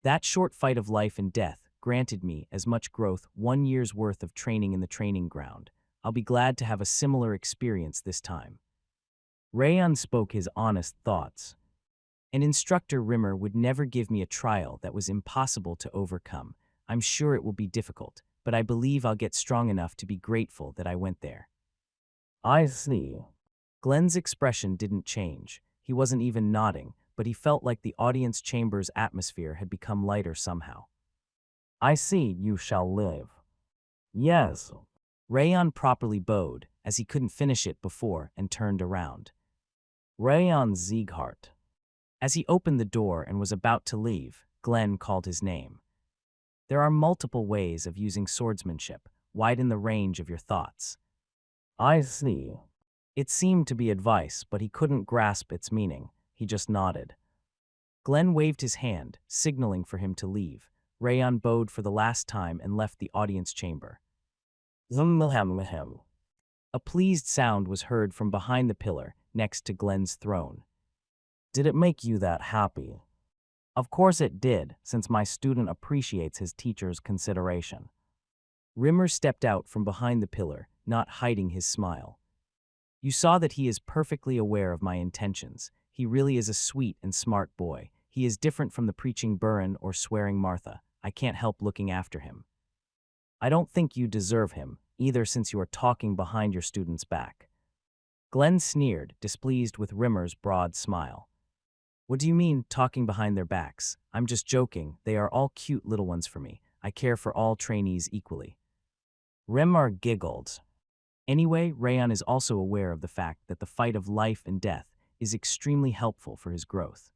"That short fight of life and death granted me as much growth 1 year's worth of training in the training ground. I'll be glad to have a similar experience this time." Rayon spoke his honest thoughts. "An instructor Rimmer would never give me a trial that was impossible to overcome. I'm sure it will be difficult, but I believe I'll get strong enough to be grateful that I went there." "I see." Glenn's expression didn't change. He wasn't even nodding, but he felt like the audience chamber's atmosphere had become lighter somehow. "I see you shall live." "Yes." Rayon properly bowed, as he couldn't finish it before, and turned around. "Rayon Sieghart." As he opened the door and was about to leave, Glenn called his name. "There are multiple ways of using swordsmanship. Widen the range of your thoughts." "I see." It seemed to be advice, but he couldn't grasp its meaning. He just nodded. Glenn waved his hand, signaling for him to leave. Rayon bowed for the last time and left the audience chamber. A pleased sound was heard from behind the pillar next to Glenn's throne. "Did it make you that happy?" "Of course it did, since my student appreciates his teacher's consideration." Rimmer stepped out from behind the pillar, not hiding his smile. "You saw that he is perfectly aware of my intentions. He really is a sweet and smart boy. He is different from the preaching Burin or swearing Martha. I can't help looking after him." "I don't think you deserve him, either, since you are talking behind your student's back." Glenn sneered, displeased with Rimmer's broad smile. "What do you mean, talking behind their backs? I'm just joking. They are all cute little ones for me. I care for all trainees equally." Rimmer giggled. Anyway, Rayon is also aware of the fact that the fight of life and death is extremely helpful for his growth.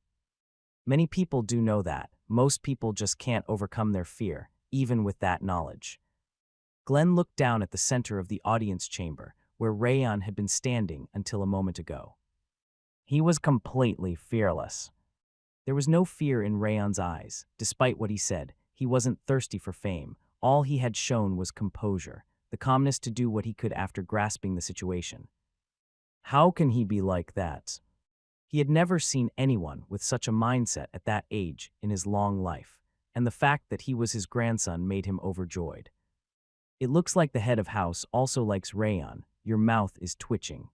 Many people do know that. Most people just can't overcome their fear, even with that knowledge. Glenn looked down at the center of the audience chamber, where Rayon had been standing until a moment ago. He was completely fearless. There was no fear in Rayon's eyes. Despite what he said, he wasn't thirsty for fame. All he had shown was composure, the calmness to do what he could after grasping the situation. How can he be like that? He had never seen anyone with such a mindset at that age in his long life, and the fact that he was his grandson made him overjoyed. "It looks like the head of house also likes Rayon. Your mouth is twitching."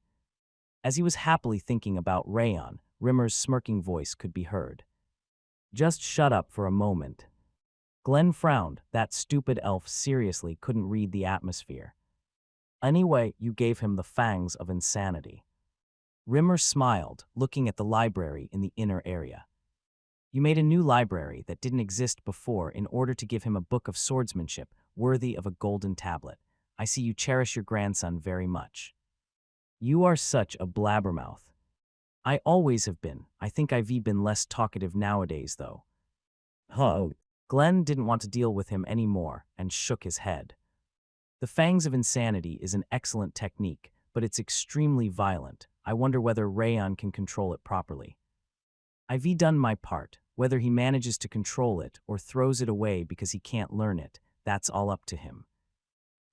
As he was happily thinking about Rayon, Rimmer's smirking voice could be heard. "Just shut up for a moment." Glenn frowned. That stupid elf seriously couldn't read the atmosphere. "Anyway, you gave him the fangs of insanity." Rimmer smiled, looking at the library in the inner area. "You made a new library that didn't exist before in order to give him a book of swordsmanship worthy of a golden tablet. I see you cherish your grandson very much." "You are such a blabbermouth." "I always have been. I think I've been less talkative nowadays, though." "Huh." Glenn didn't want to deal with him anymore and shook his head. "The fangs of insanity is an excellent technique, but it's extremely violent. I wonder whether Rayon can control it properly." I've done my part. Whether he manages to control it or throws it away because he can't learn it, that's all up to him.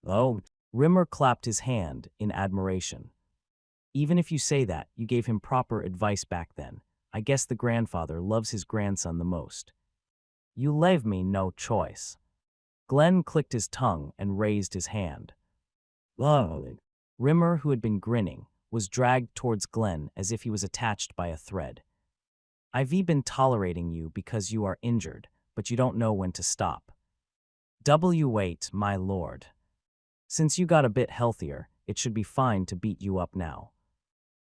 Oh, Rimmer clapped his hand in admiration. Even if you say that, you gave him proper advice back then. I guess the grandfather loves his grandson the most. you leave me no choice. Glenn clicked his tongue and raised his hand. Oh, Rimmer, who had been grinning, was dragged towards Glenn as if he was attached by a thread. I've been tolerating you because you are injured, but you don't know when to stop. Wait, my lord. Since you got a bit healthier, it should be fine to beat you up now.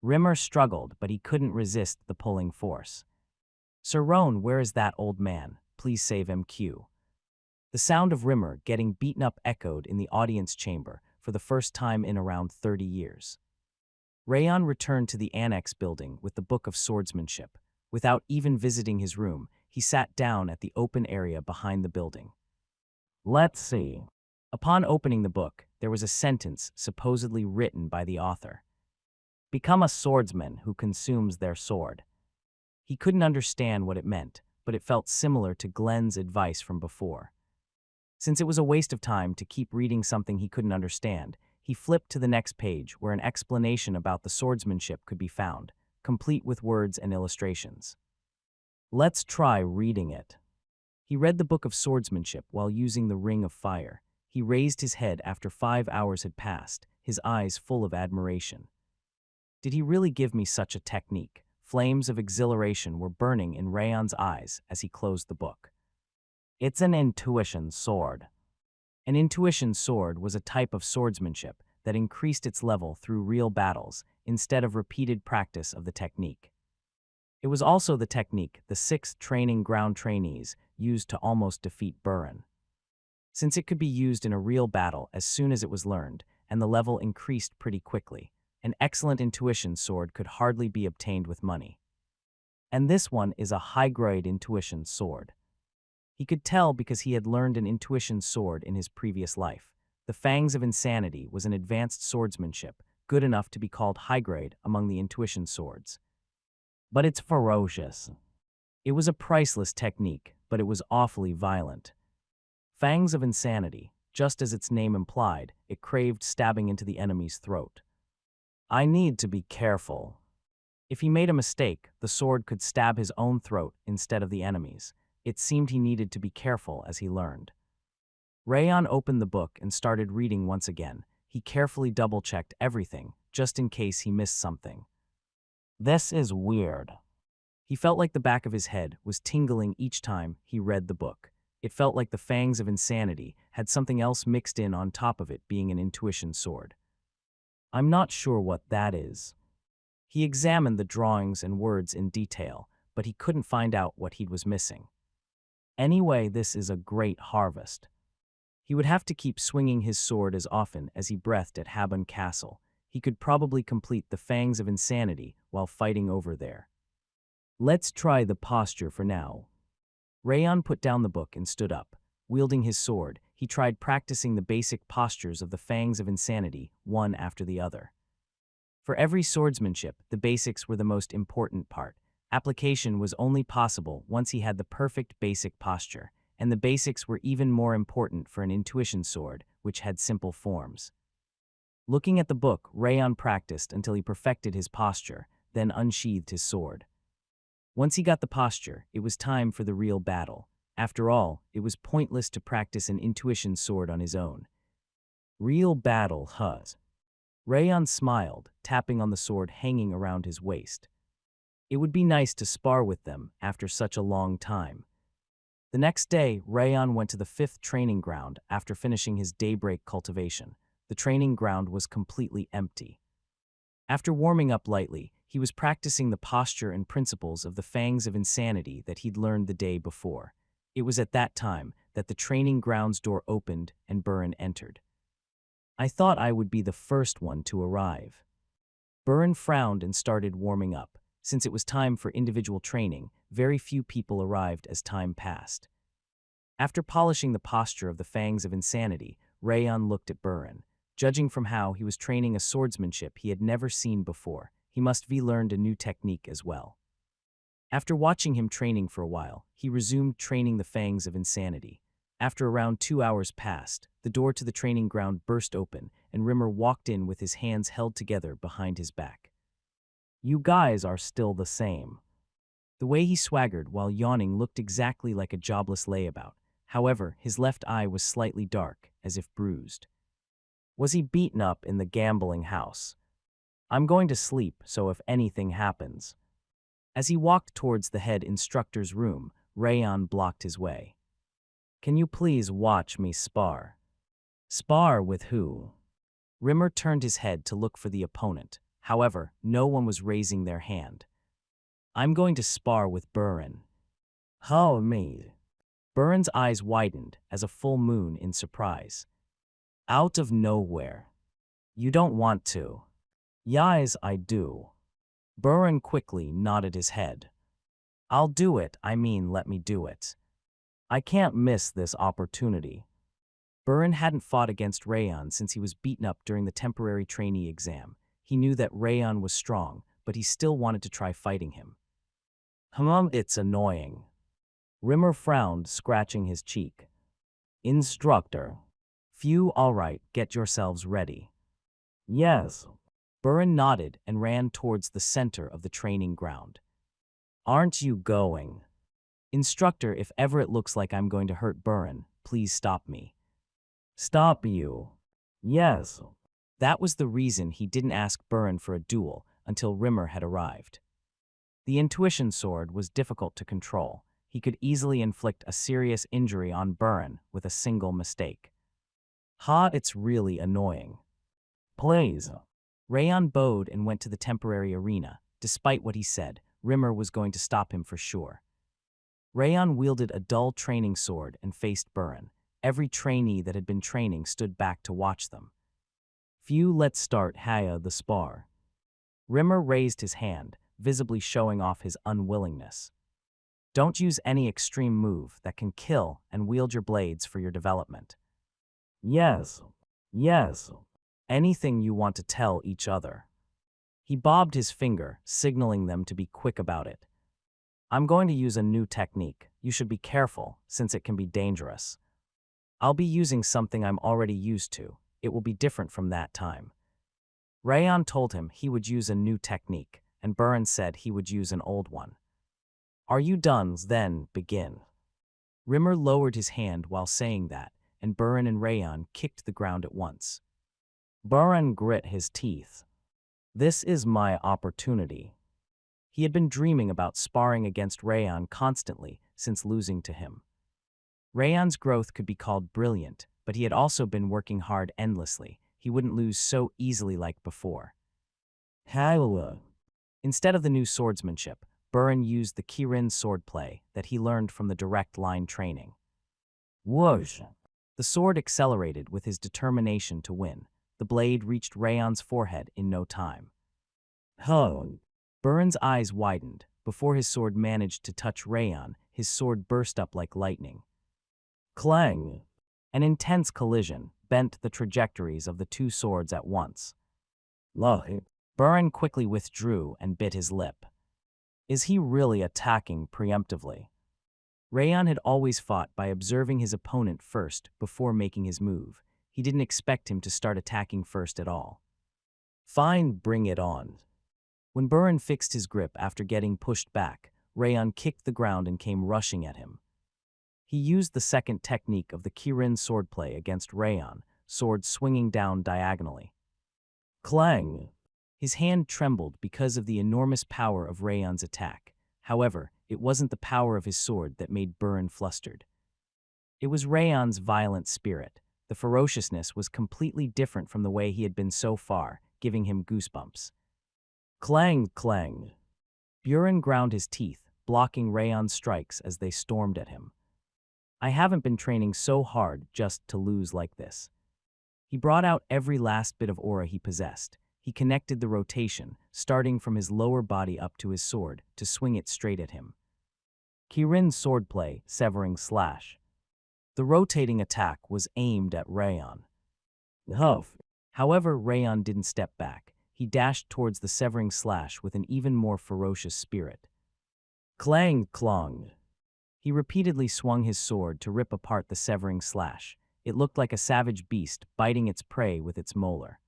Rimmer struggled, but he couldn't resist the pulling force. Sir Roan, where is that old man? Please save MQ. The sound of Rimmer getting beaten up echoed in the audience chamber for the first time in around 30 years. Rayon returned to the annex building with the Book of Swordsmanship. Without even visiting his room, he sat down at the open area behind the building. let's see. Upon opening the book, there was a sentence supposedly written by the author. Become a swordsman who consumes their sword. He couldn't understand what it meant, but it felt similar to Glenn's advice from before. Since it was a waste of time to keep reading something he couldn't understand, he flipped to the next page where an explanation about the swordsmanship could be found, complete with words and illustrations. Let's try reading it. He read the Book of Swordsmanship while using the Ring of Fire. He raised his head after 5 hours had passed, his eyes full of admiration. Did he really give me such a technique? Flames of exhilaration were burning in Rayon's eyes as he closed the book. It's an intuition sword. An intuition sword was a type of swordsmanship that increased its level through real battles instead of repeated practice of the technique. It was also the technique the 6th training ground trainees used to almost defeat Burin. Since it could be used in a real battle as soon as it was learned, and the level increased pretty quickly, an excellent intuition sword could hardly be obtained with money. And this one is a high-grade intuition sword. He could tell because he had learned an intuition sword in his previous life. The Fangs of Insanity was an advanced swordsmanship, good enough to be called high-grade among the intuition swords. But it's ferocious. It was a priceless technique, but it was awfully violent. Fangs of Insanity, just as its name implied, it craved stabbing into the enemy's throat. I need to be careful. If he made a mistake, the sword could stab his own throat instead of the enemy's. It seemed he needed to be careful as he learned. Rayon opened the book and started reading once again. He carefully double-checked everything, just in case he missed something. This is weird. He felt like the back of his head was tingling each time he read the book. It felt like the Fangs of Insanity had something else mixed in on top of it being an intuition sword. I'm not sure what that is. He examined the drawings and words in detail, but he couldn't find out what he was missing. Anyway, this is a great harvest. He would have to keep swinging his sword as often as he breathed at Habon Castle. He could probably complete the Fangs of Insanity while fighting over there. Let's try the posture for now. Rayon put down the book and stood up. Wielding his sword, he tried practicing the basic postures of the Fangs of Insanity, one after the other. For every swordsmanship, the basics were the most important part. Application was only possible once he had the perfect basic posture, and the basics were even more important for an intuition sword, which had simple forms. Looking at the book, Rayon practiced until he perfected his posture, then unsheathed his sword. Once he got the posture, it was time for the real battle. After all, it was pointless to practice an intuition sword on his own. Real battle, huh? Rayon smiled, tapping on the sword hanging around his waist. It would be nice to spar with them after such a long time. The next day, Rayon went to the 5th training ground after finishing his daybreak cultivation. The training ground was completely empty. After warming up lightly, he was practicing the posture and principles of the Fangs of Insanity that he'd learned the day before. It was at that time that the training ground's door opened and Burin entered. I thought I would be the first one to arrive. Burin frowned and started warming up. Since it was time for individual training, very few people arrived as time passed. After polishing the posture of the Fangs of Insanity, Rayon looked at Burin. Judging from how he was training a swordsmanship he had never seen before, he must have learned a new technique as well. After watching him training for a while, he resumed training the fangs of insanity. After around 2 hours passed, the door to the training ground burst open, and Rimmer walked in with his hands held together behind his back. "You guys are still the same." The way he swaggered while yawning looked exactly like a jobless layabout. However, his left eye was slightly dark, as if bruised. "Was he beaten up in the gambling house? I'm going to sleep, so if anything happens." As he walked towards the head instructor's room, Rayon blocked his way. "Can you please watch me spar?" "Spar with who?" Rimmer turned his head to look for the opponent. However, no one was raising their hand. "I'm going to spar with Buren." "How me?" Buren's eyes widened as a full moon in surprise. "Out of nowhere. You don't want to?" "Yes, I do." Buren quickly nodded his head. "I'll do it, let me do it. I can't miss this opportunity." Buren hadn't fought against Rayon since he was beaten up during the temporary trainee exam. He knew that Rayon was strong, but he still wanted to try fighting him. It's annoying." Rimmer frowned, scratching his cheek. "Instructor." "Phew, all right, get yourselves ready." "Yes." Buren nodded and ran towards the center of the training ground. "Aren't you going?" "Instructor, if ever it looks like I'm going to hurt Buren, please stop me." "Stop you?" "Yes." That was the reason he didn't ask Buren for a duel until Rimmer had arrived. The intuition sword was difficult to control. He could easily inflict a serious injury on Buren with a single mistake. It's really annoying." "Please." Rayon bowed and went to the temporary arena. Despite what he said, Rimmer was going to stop him for sure. Rayon wielded a dull training sword and faced Buren. Every trainee that had been training stood back to watch them. "Phew, let's start Heir the spar." Rimmer raised his hand, visibly showing off his unwillingness. "Don't use any extreme move that can kill, and wield your blades for your development." "Yes. Yes." "Anything you want to tell each other." He bobbed his finger, signaling them to be quick about it. "I'm going to use a new technique. You should be careful, since it can be dangerous." "I'll be using something I'm already used to. It will be different from that time." Rayon told him he would use a new technique, and Buren said he would use an old one. "Are you done? Then begin." Rimmer lowered his hand while saying that, and Buren and Rayon kicked the ground at once. Buren grit his teeth. "This is my opportunity." He had been dreaming about sparring against Rayon constantly since losing to him. Rayon's growth could be called brilliant, but he had also been working hard endlessly. He wouldn't lose so easily like before. Instead of the new swordsmanship, Buren used the Kirin swordplay that he learned from the direct line training. Whoosh! The sword accelerated with his determination to win. The blade reached Rayon's forehead in no time. Buren's eyes widened. Before his sword managed to touch Rayon, his sword burst up like lightning. Clang! An intense collision bent the trajectories of the two swords at once. Buren quickly withdrew and bit his lip. Is he really attacking preemptively? Rayon had always fought by observing his opponent first before making his move. He didn't expect him to start attacking first at all. Fine, bring it on. When Buren fixed his grip after getting pushed back, Rayon kicked the ground and came rushing at him. He used the second technique of the Kirin swordplay against Rayon, sword swinging down diagonally. Clang! His hand trembled because of the enormous power of Rayon's attack. However, it wasn't the power of his sword that made Buren flustered. It was Rayon's violent spirit. The ferociousness was completely different from the way he had been so far, giving him goosebumps. Clang, clang. Buren ground his teeth, blocking Rayon's strikes as they stormed at him. I haven't been training so hard just to lose like this. He brought out every last bit of aura he possessed. He connected the rotation, starting from his lower body up to his sword, to swing it straight at him. Kirin's swordplay, severing slash. The rotating attack was aimed at Rayon. However, Rayon didn't step back. He dashed towards the severing slash with an even more ferocious spirit. Clang, clong. He repeatedly swung his sword to rip apart the severing slash. It looked like a savage beast biting its prey with its molar.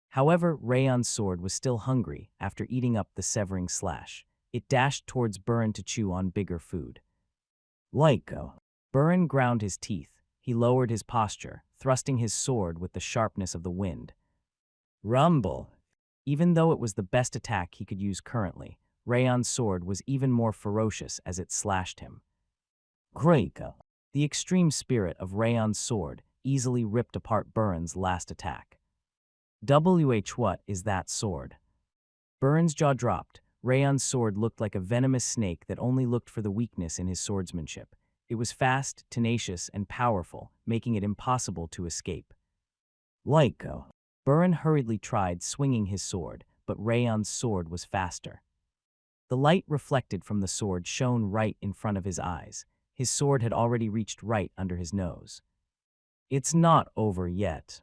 However, Rayon's sword was still hungry after eating up the severing slash. It dashed towards Burin to chew on bigger food. Lyco. Burin ground his teeth. He lowered his posture, thrusting his sword with the sharpness of the wind. Rumble. Even though it was the best attack he could use currently, Rayon's sword was even more ferocious as it slashed him. Greiko. The extreme spirit of Rayon's sword easily ripped apart Burin's last attack. What is that sword? Burin's jaw dropped. Rayon's sword looked like a venomous snake that only looked for the weakness in his swordsmanship. It was fast, tenacious, and powerful, making it impossible to escape. Lyco. Burin hurriedly tried swinging his sword, but Rayon's sword was faster. The light reflected from the sword shone right in front of his eyes. His sword had already reached right under his nose. It's not over yet.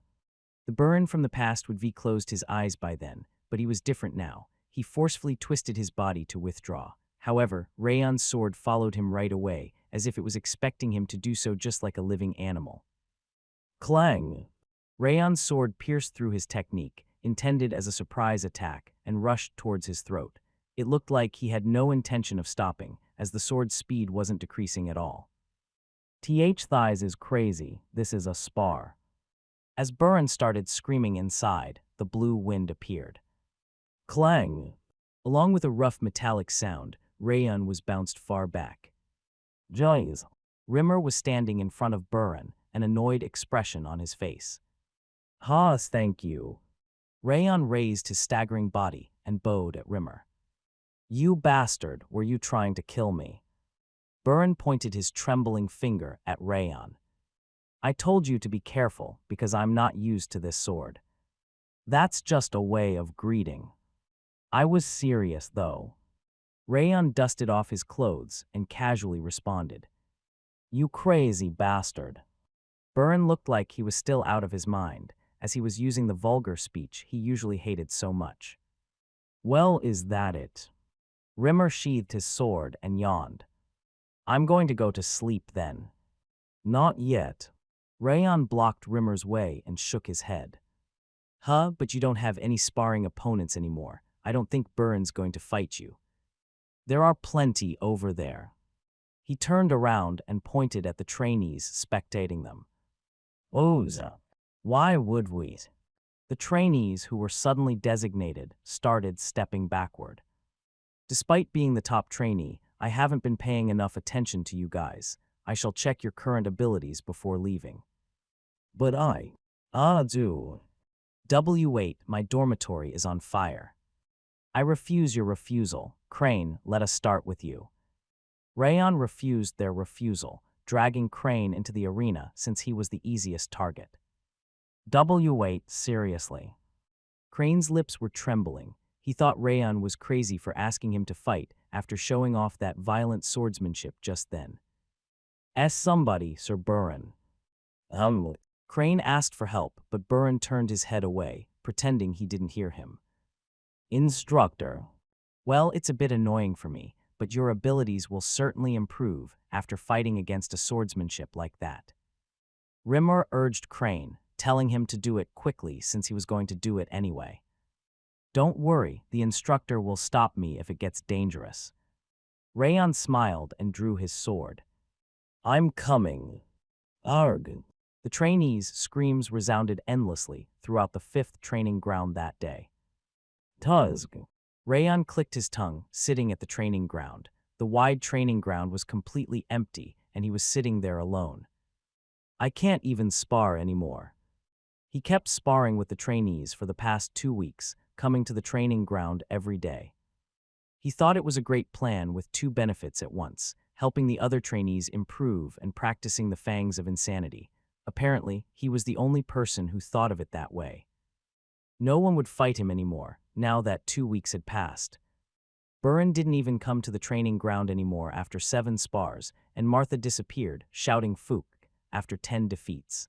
The Burin from the past would have closed his eyes by then, but he was different now. He forcefully twisted his body to withdraw. However, Rayon's sword followed him right away, as if it was expecting him to do so just like a living animal. Clang! Rayon's sword pierced through his technique, intended as a surprise attack, and rushed towards his throat. It looked like he had no intention of stopping, as the sword's speed wasn't decreasing at all. Thighs is crazy, this is a spar. As Burin started screaming inside, the blue wind appeared. Clang! Along with a rough metallic sound, Rayon was bounced far back. Jeez. Rimmer was standing in front of Burin, an annoyed expression on his face. Haas, thank you. Rayon raised his staggering body and bowed at Rimmer. You bastard, were you trying to kill me? Burin pointed his trembling finger at Rayon. I told you to be careful because I'm not used to this sword. That's just a way of greeting. I was serious, though. Rayon dusted off his clothes and casually responded. You crazy bastard. Burin looked like he was still out of his mind, as he was using the vulgar speech he usually hated so much. Well, is that it? Rimmer sheathed his sword and yawned. I'm going to go to sleep then. Not yet. Rayon blocked Rimmer's way and shook his head. Huh, but you don't have any sparring opponents anymore. I don't think Burin's going to fight you. There are plenty over there. He turned around and pointed at the trainees spectating them. Oza, why would we? The trainees who were suddenly designated started stepping backward. Despite being the top trainee, I haven't been paying enough attention to you guys. I shall check your current abilities before leaving. But do. W8, my dormitory is on fire. I refuse your refusal. Crane, let us start with you. Rayon refused their refusal, dragging Crane into the arena since he was the easiest target. W8, seriously. Crane's lips were trembling. He thought Rayon was crazy for asking him to fight after showing off that violent swordsmanship just then. Somebody, Sir Burin. Crane asked for help, but Burin turned his head away, pretending he didn't hear him. Instructor. Well, it's a bit annoying for me, but your abilities will certainly improve after fighting against a swordsmanship like that. Rimmer urged Crane, telling him to do it quickly since he was going to do it anyway. Don't worry, the instructor will stop me if it gets dangerous. Rayon smiled and drew his sword. I'm coming. Arg. The trainees' screams resounded endlessly throughout the 5th training ground that day. Tuzg. Rayon clicked his tongue, sitting at the training ground. The wide training ground was completely empty, and he was sitting there alone. I can't even spar anymore. He kept sparring with the trainees for the past 2 weeks, coming to the training ground every day. He thought it was a great plan with 2 benefits at once, helping the other trainees improve and practicing the fangs of insanity. Apparently, he was the only person who thought of it that way. No one would fight him anymore, now that 2 weeks had passed. Burin didn't even come to the training ground anymore after 7 spars, and Martha disappeared, shouting Fook, after 10 defeats.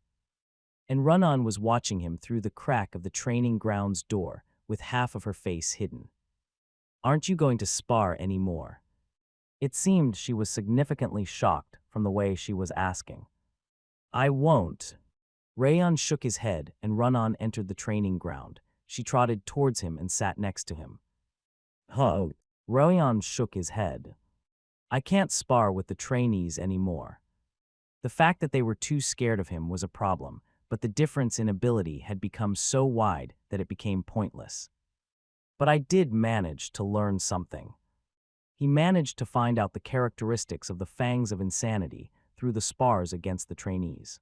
And Run-On was watching him through the crack of the training ground's door, with half of her face hidden. Aren't you going to spar anymore? It seemed she was significantly shocked from the way she was asking. I won't. Rayon shook his head and Run-On entered the training ground. She trotted towards him and sat next to him. Huh? Rayon shook his head. I can't spar with the trainees anymore. The fact that they were too scared of him was a problem, but the difference in ability had become so wide that it became pointless. But I did manage to learn something. He managed to find out the characteristics of the Fangs of Insanity through the spars against the trainees.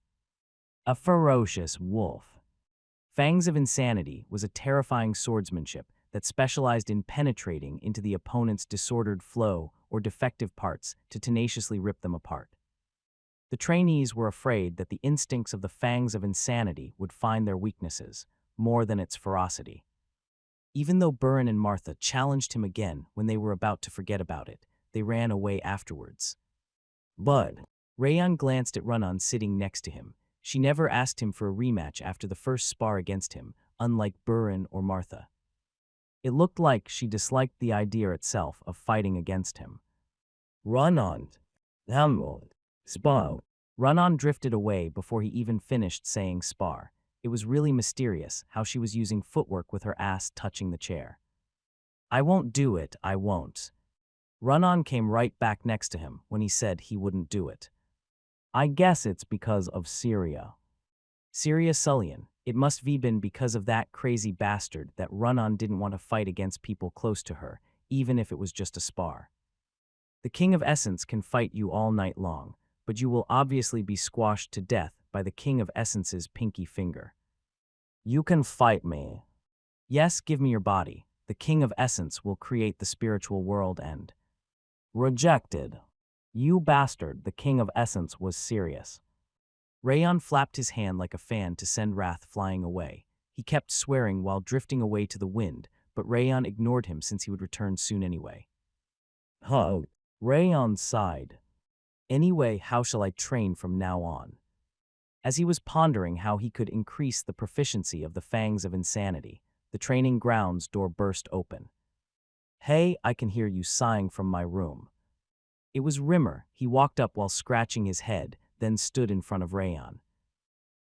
A ferocious wolf. Fangs of Insanity was a terrifying swordsmanship that specialized in penetrating into the opponent's disordered flow or defective parts to tenaciously rip them apart. The trainees were afraid that the instincts of the Fangs of Insanity would find their weaknesses, more than its ferocity. Even though Burin and Martha challenged him again when they were about to forget about it, they ran away afterwards. But Rayon glanced at Run-On sitting next to him. She never asked him for a rematch after the first spar against him, unlike Burin or Martha. It looked like she disliked the idea itself of fighting against him. Run-On. Spar. Run-On drifted away before he even finished saying spar. It was really mysterious how she was using footwork with her ass touching the chair. I won't do it, I won't. Run-On came right back next to him when he said he wouldn't do it. I guess it's because of Syria. Syria Sullian. It must have been because of that crazy bastard that Run-On didn't want to fight against people close to her, even if it was just a spar. The King of Essence can fight you all night long, but you will obviously be squashed to death by the King of Essence's pinky finger. You can fight me. Yes, give me your body. The King of Essence will create the spiritual world and... Rejected. You bastard, the King of Essence was serious. Rayon flapped his hand like a fan to send wrath flying away. He kept swearing while drifting away to the wind, but Rayon ignored him since he would return soon anyway. Huh? Rayon sighed. Anyway, how shall I train from now on? As he was pondering how he could increase the proficiency of the Fangs of Insanity, the training grounds door burst open. Hey, I can hear you sighing from my room. It was Rimmer. He walked up while scratching his head, then stood in front of Rayon.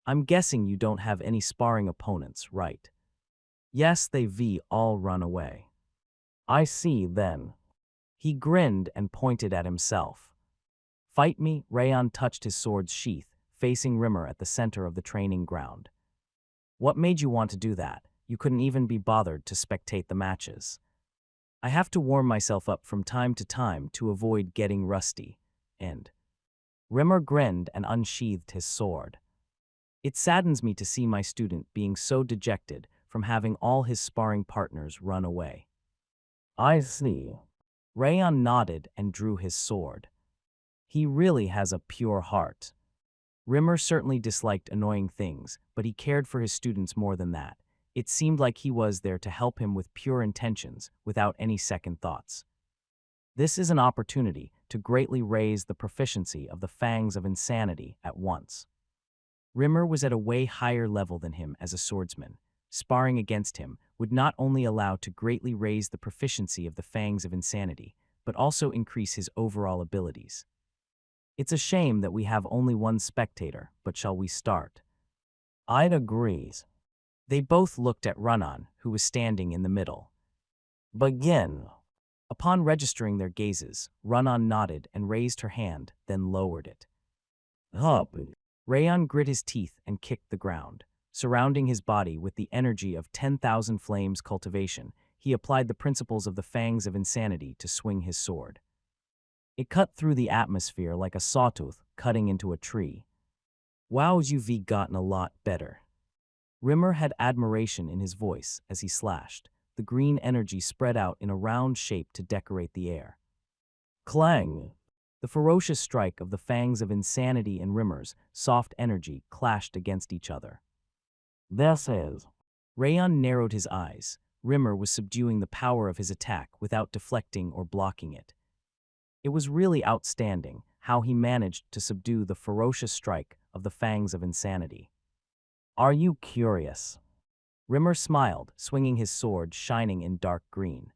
I'm guessing you don't have any sparring opponents, right? Yes, they've all run away. I see, then. He grinned and pointed at himself. Fight me? Rayon touched his sword's sheath, facing Rimmer at the center of the training ground. What made you want to do that? You couldn't even be bothered to spectate the matches. I have to warm myself up from time to time to avoid getting rusty, and... Rimmer grinned and unsheathed his sword. It saddens me to see my student being so dejected from having all his sparring partners run away. I see. Rayon nodded and drew his sword. He really has a pure heart. Rimmer certainly disliked annoying things, but he cared for his students more than that. It seemed like he was there to help him with pure intentions, without any second thoughts. This is an opportunity to greatly raise the proficiency of the Fangs of Insanity at once. Rimmer was at a way higher level than him as a swordsman. Sparring against him would not only allow to greatly raise the proficiency of the Fangs of Insanity, but also increase his overall abilities. It's a shame that we have only one spectator, but shall we start? I'd agree. They both looked at Run-On, who was standing in the middle. Begin. Upon registering their gazes, Run-On nodded and raised her hand, then lowered it. Up. Rayon grit his teeth and kicked the ground. Surrounding his body with the energy of 10,000 flames cultivation, he applied the principles of the Fangs of Insanity to swing his sword. It cut through the atmosphere like a sawtooth cutting into a tree. Wow's you've gotten a lot better. Rimmer had admiration in his voice as he slashed. The green energy spread out in a round shape to decorate the air. Clang! The ferocious strike of the Fangs of Insanity and Rimmer's soft energy clashed against each other. This is... Rayon narrowed his eyes. Rimmer was subduing the power of his attack without deflecting or blocking it. It was really outstanding how he managed to subdue the ferocious strike of the Fangs of Insanity. Are you curious? Rimmer smiled, swinging his sword shining in dark green.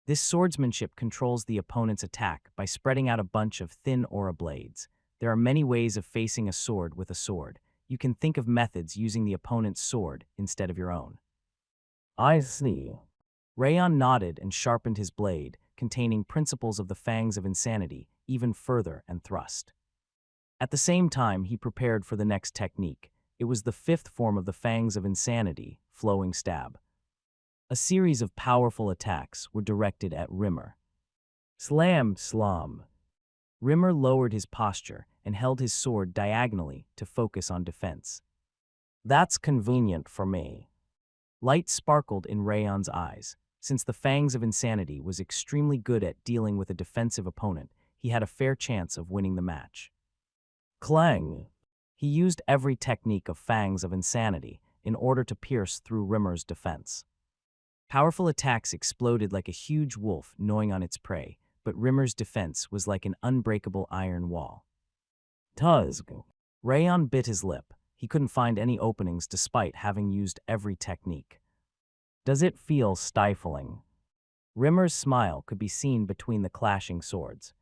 This swordsmanship controls the opponent's attack by spreading out a bunch of thin aura blades. There are many ways of facing a sword with a sword. You can think of methods using the opponent's sword instead of your own. I see. Rayon nodded and sharpened his blade, containing principles of the fangs of insanity, even further and thrust. At the same time, he prepared for the next technique. It was the fifth form of the fangs of insanity, flowing stab. A series of powerful attacks were directed at Rimmer. Slam, slam. Rimmer lowered his posture and held his sword diagonally to focus on defense. That's convenient for me. Light sparkled in Rayon's eyes. Since the Fangs of Insanity was extremely good at dealing with a defensive opponent, he had a fair chance of winning the match. Clang! He used every technique of Fangs of Insanity in order to pierce through Rimmer's defense. Powerful attacks exploded like a huge wolf gnawing on its prey, but Rimmer's defense was like an unbreakable iron wall. Tusk! Rayon bit his lip. He couldn't find any openings despite having used every technique. Does it feel stifling? Rimmer's smile could be seen between the clashing swords.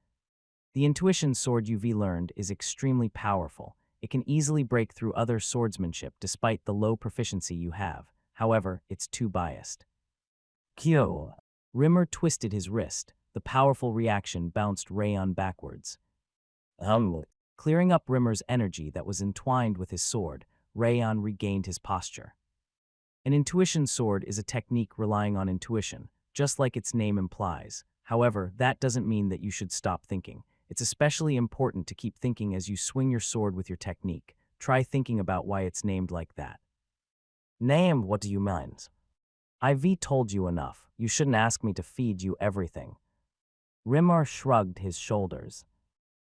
The intuition sword you've learned is extremely powerful. It can easily break through other swordsmanship despite the low proficiency you have. However, it's too biased. Kyo! Rimmer twisted his wrist. The powerful reaction bounced Rayon backwards. Clearing up Rimmer's energy that was entwined with his sword, Rayon regained his posture. An intuition sword is a technique relying on intuition, just like its name implies. However, that doesn't mean that you should stop thinking. It's especially important to keep thinking as you swing your sword with your technique. Try thinking about why it's named like that. Name, what do you mean? I've told you enough. You shouldn't ask me to feed you everything. Rimmer shrugged his shoulders.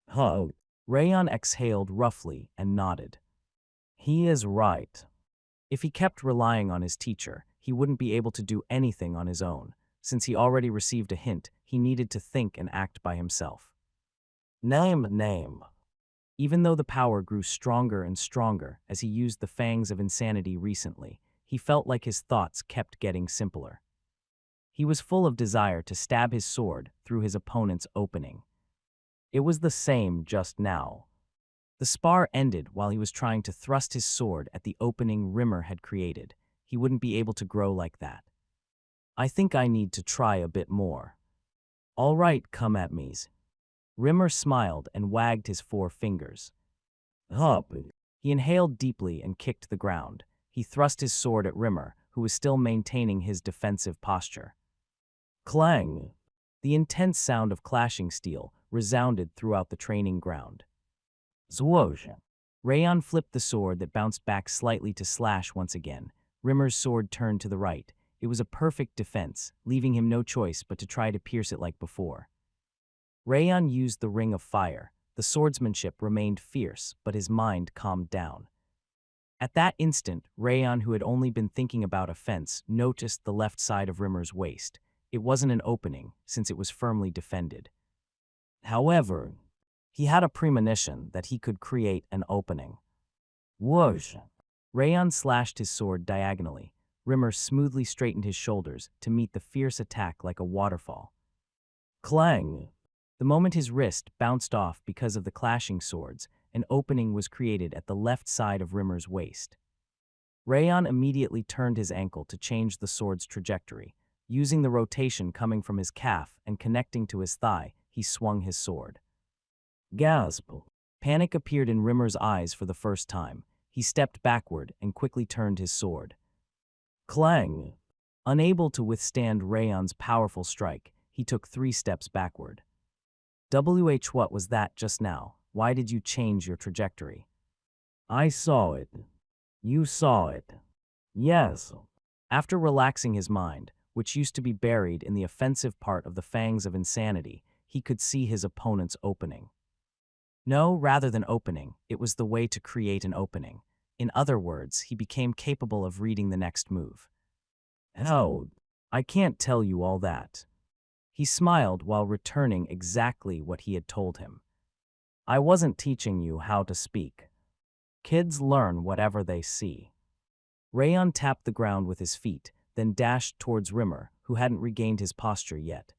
Huh. Rayon exhaled roughly and nodded. He is right. If he kept relying on his teacher, he wouldn't be able to do anything on his own. Since he already received a hint, he needed to think and act by himself. Name. Even though the power grew stronger and stronger as he used the Fangs of Insanity recently, he felt like his thoughts kept getting simpler. He was full of desire to stab his sword through his opponent's opening. It was the same just now. The spar ended while he was trying to thrust his sword at the opening Rimmer had created. He wouldn't be able to grow like that. I think I need to try a bit more. All right, come at me. Rimmer smiled and wagged his 4 fingers. Hup. He inhaled deeply and kicked the ground. He thrust his sword at Rimmer, who was still maintaining his defensive posture. Clang! The intense sound of clashing steel resounded throughout the training ground. Swoosh! Rayon flipped the sword that bounced back slightly to slash once again. Rimmer's sword turned to the right. It was a perfect defense, leaving him no choice but to try to pierce it like before. Rayon used the Ring of Fire. The swordsmanship remained fierce, but his mind calmed down. At that instant, Rayon, who had only been thinking about offense, noticed the left side of Rimmer's waist. It wasn't an opening, since it was firmly defended. However, he had a premonition that he could create an opening. Whoosh! Rayon slashed his sword diagonally. Rimmer smoothly straightened his shoulders to meet the fierce attack like a waterfall. Clang! The moment his wrist bounced off because of the clashing swords, an opening was created at the left side of Rimmer's waist. Rayon immediately turned his ankle to change the sword's trajectory. Using the rotation coming from his calf and connecting to his thigh, he swung his sword. Gasp! Panic appeared in Rimmer's eyes for the first time. He stepped backward and quickly turned his sword. Clang! Unable to withstand Rayon's powerful strike, he took 3 steps backward. What was that just now? Why did you change your trajectory? I saw it. You saw it. Yes. After relaxing his mind, which used to be buried in the offensive part of the Fangs of Insanity, he could see his opponent's opening. No, rather than opening, it was the way to create an opening. In other words, he became capable of reading the next move. How? I can't tell you all that. He smiled while returning exactly what he had told him. I wasn't teaching you how to speak. Kids learn whatever they see. Rayon tapped the ground with his feet, then dashed towards Rimmer, who hadn't regained his posture yet.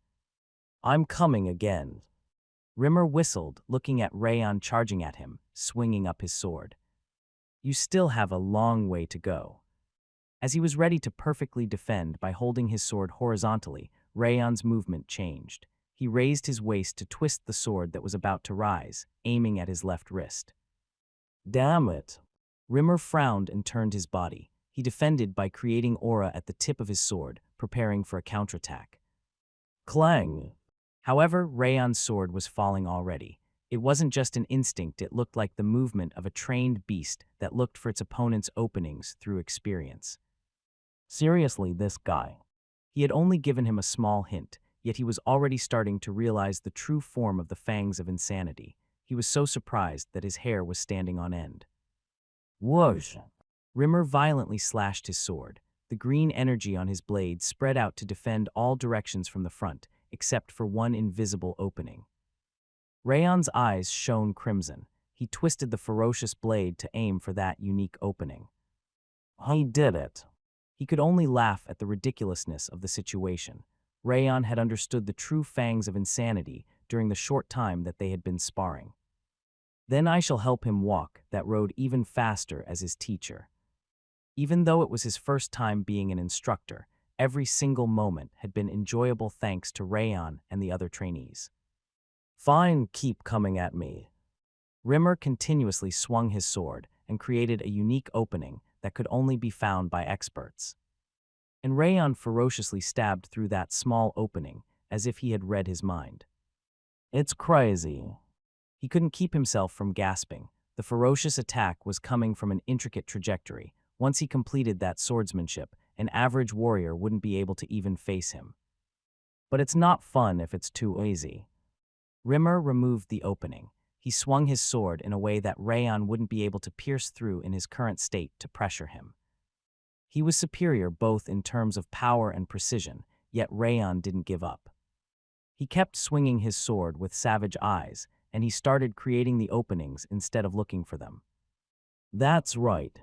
I'm coming again. Rimmer whistled, looking at Rayon charging at him, swinging up his sword. You still have a long way to go. As he was ready to perfectly defend by holding his sword horizontally, Rayon's movement changed. He raised his waist to twist the sword that was about to rise, aiming at his left wrist. Damn it. Rimmer frowned and turned his body. He defended by creating aura at the tip of his sword, preparing for a counterattack. Clang! However, Rayon's sword was falling already. It wasn't just an instinct, it looked like the movement of a trained beast that looked for its opponent's openings through experience. Seriously, this guy. He had only given him a small hint, yet he was already starting to realize the true form of the fangs of insanity. He was so surprised that his hair was standing on end. Whoosh! Rimmer violently slashed his sword. The green energy on his blade spread out to defend all directions from the front, except for one invisible opening. Rayon's eyes shone crimson. He twisted the ferocious blade to aim for that unique opening. He did it. He could only laugh at the ridiculousness of the situation. Rayon had understood the true fangs of insanity during the short time that they had been sparring. Then I shall help him walk that road even faster as his teacher. Even though it was his first time being an instructor, every single moment had been enjoyable thanks to Rayon and the other trainees. Fine, keep coming at me. Rimmer continuously swung his sword and created a unique opening that could only be found by experts. And Rayon ferociously stabbed through that small opening as if he had read his mind. It's crazy. He couldn't keep himself from gasping. The ferocious attack was coming from an intricate trajectory. Once he completed that swordsmanship, an average warrior wouldn't be able to even face him. But it's not fun if it's too easy. Rimmer removed the opening. He swung his sword in a way that Rayon wouldn't be able to pierce through in his current state to pressure him. He was superior both in terms of power and precision, yet Rayon didn't give up. He kept swinging his sword with savage eyes, and he started creating the openings instead of looking for them. That's right.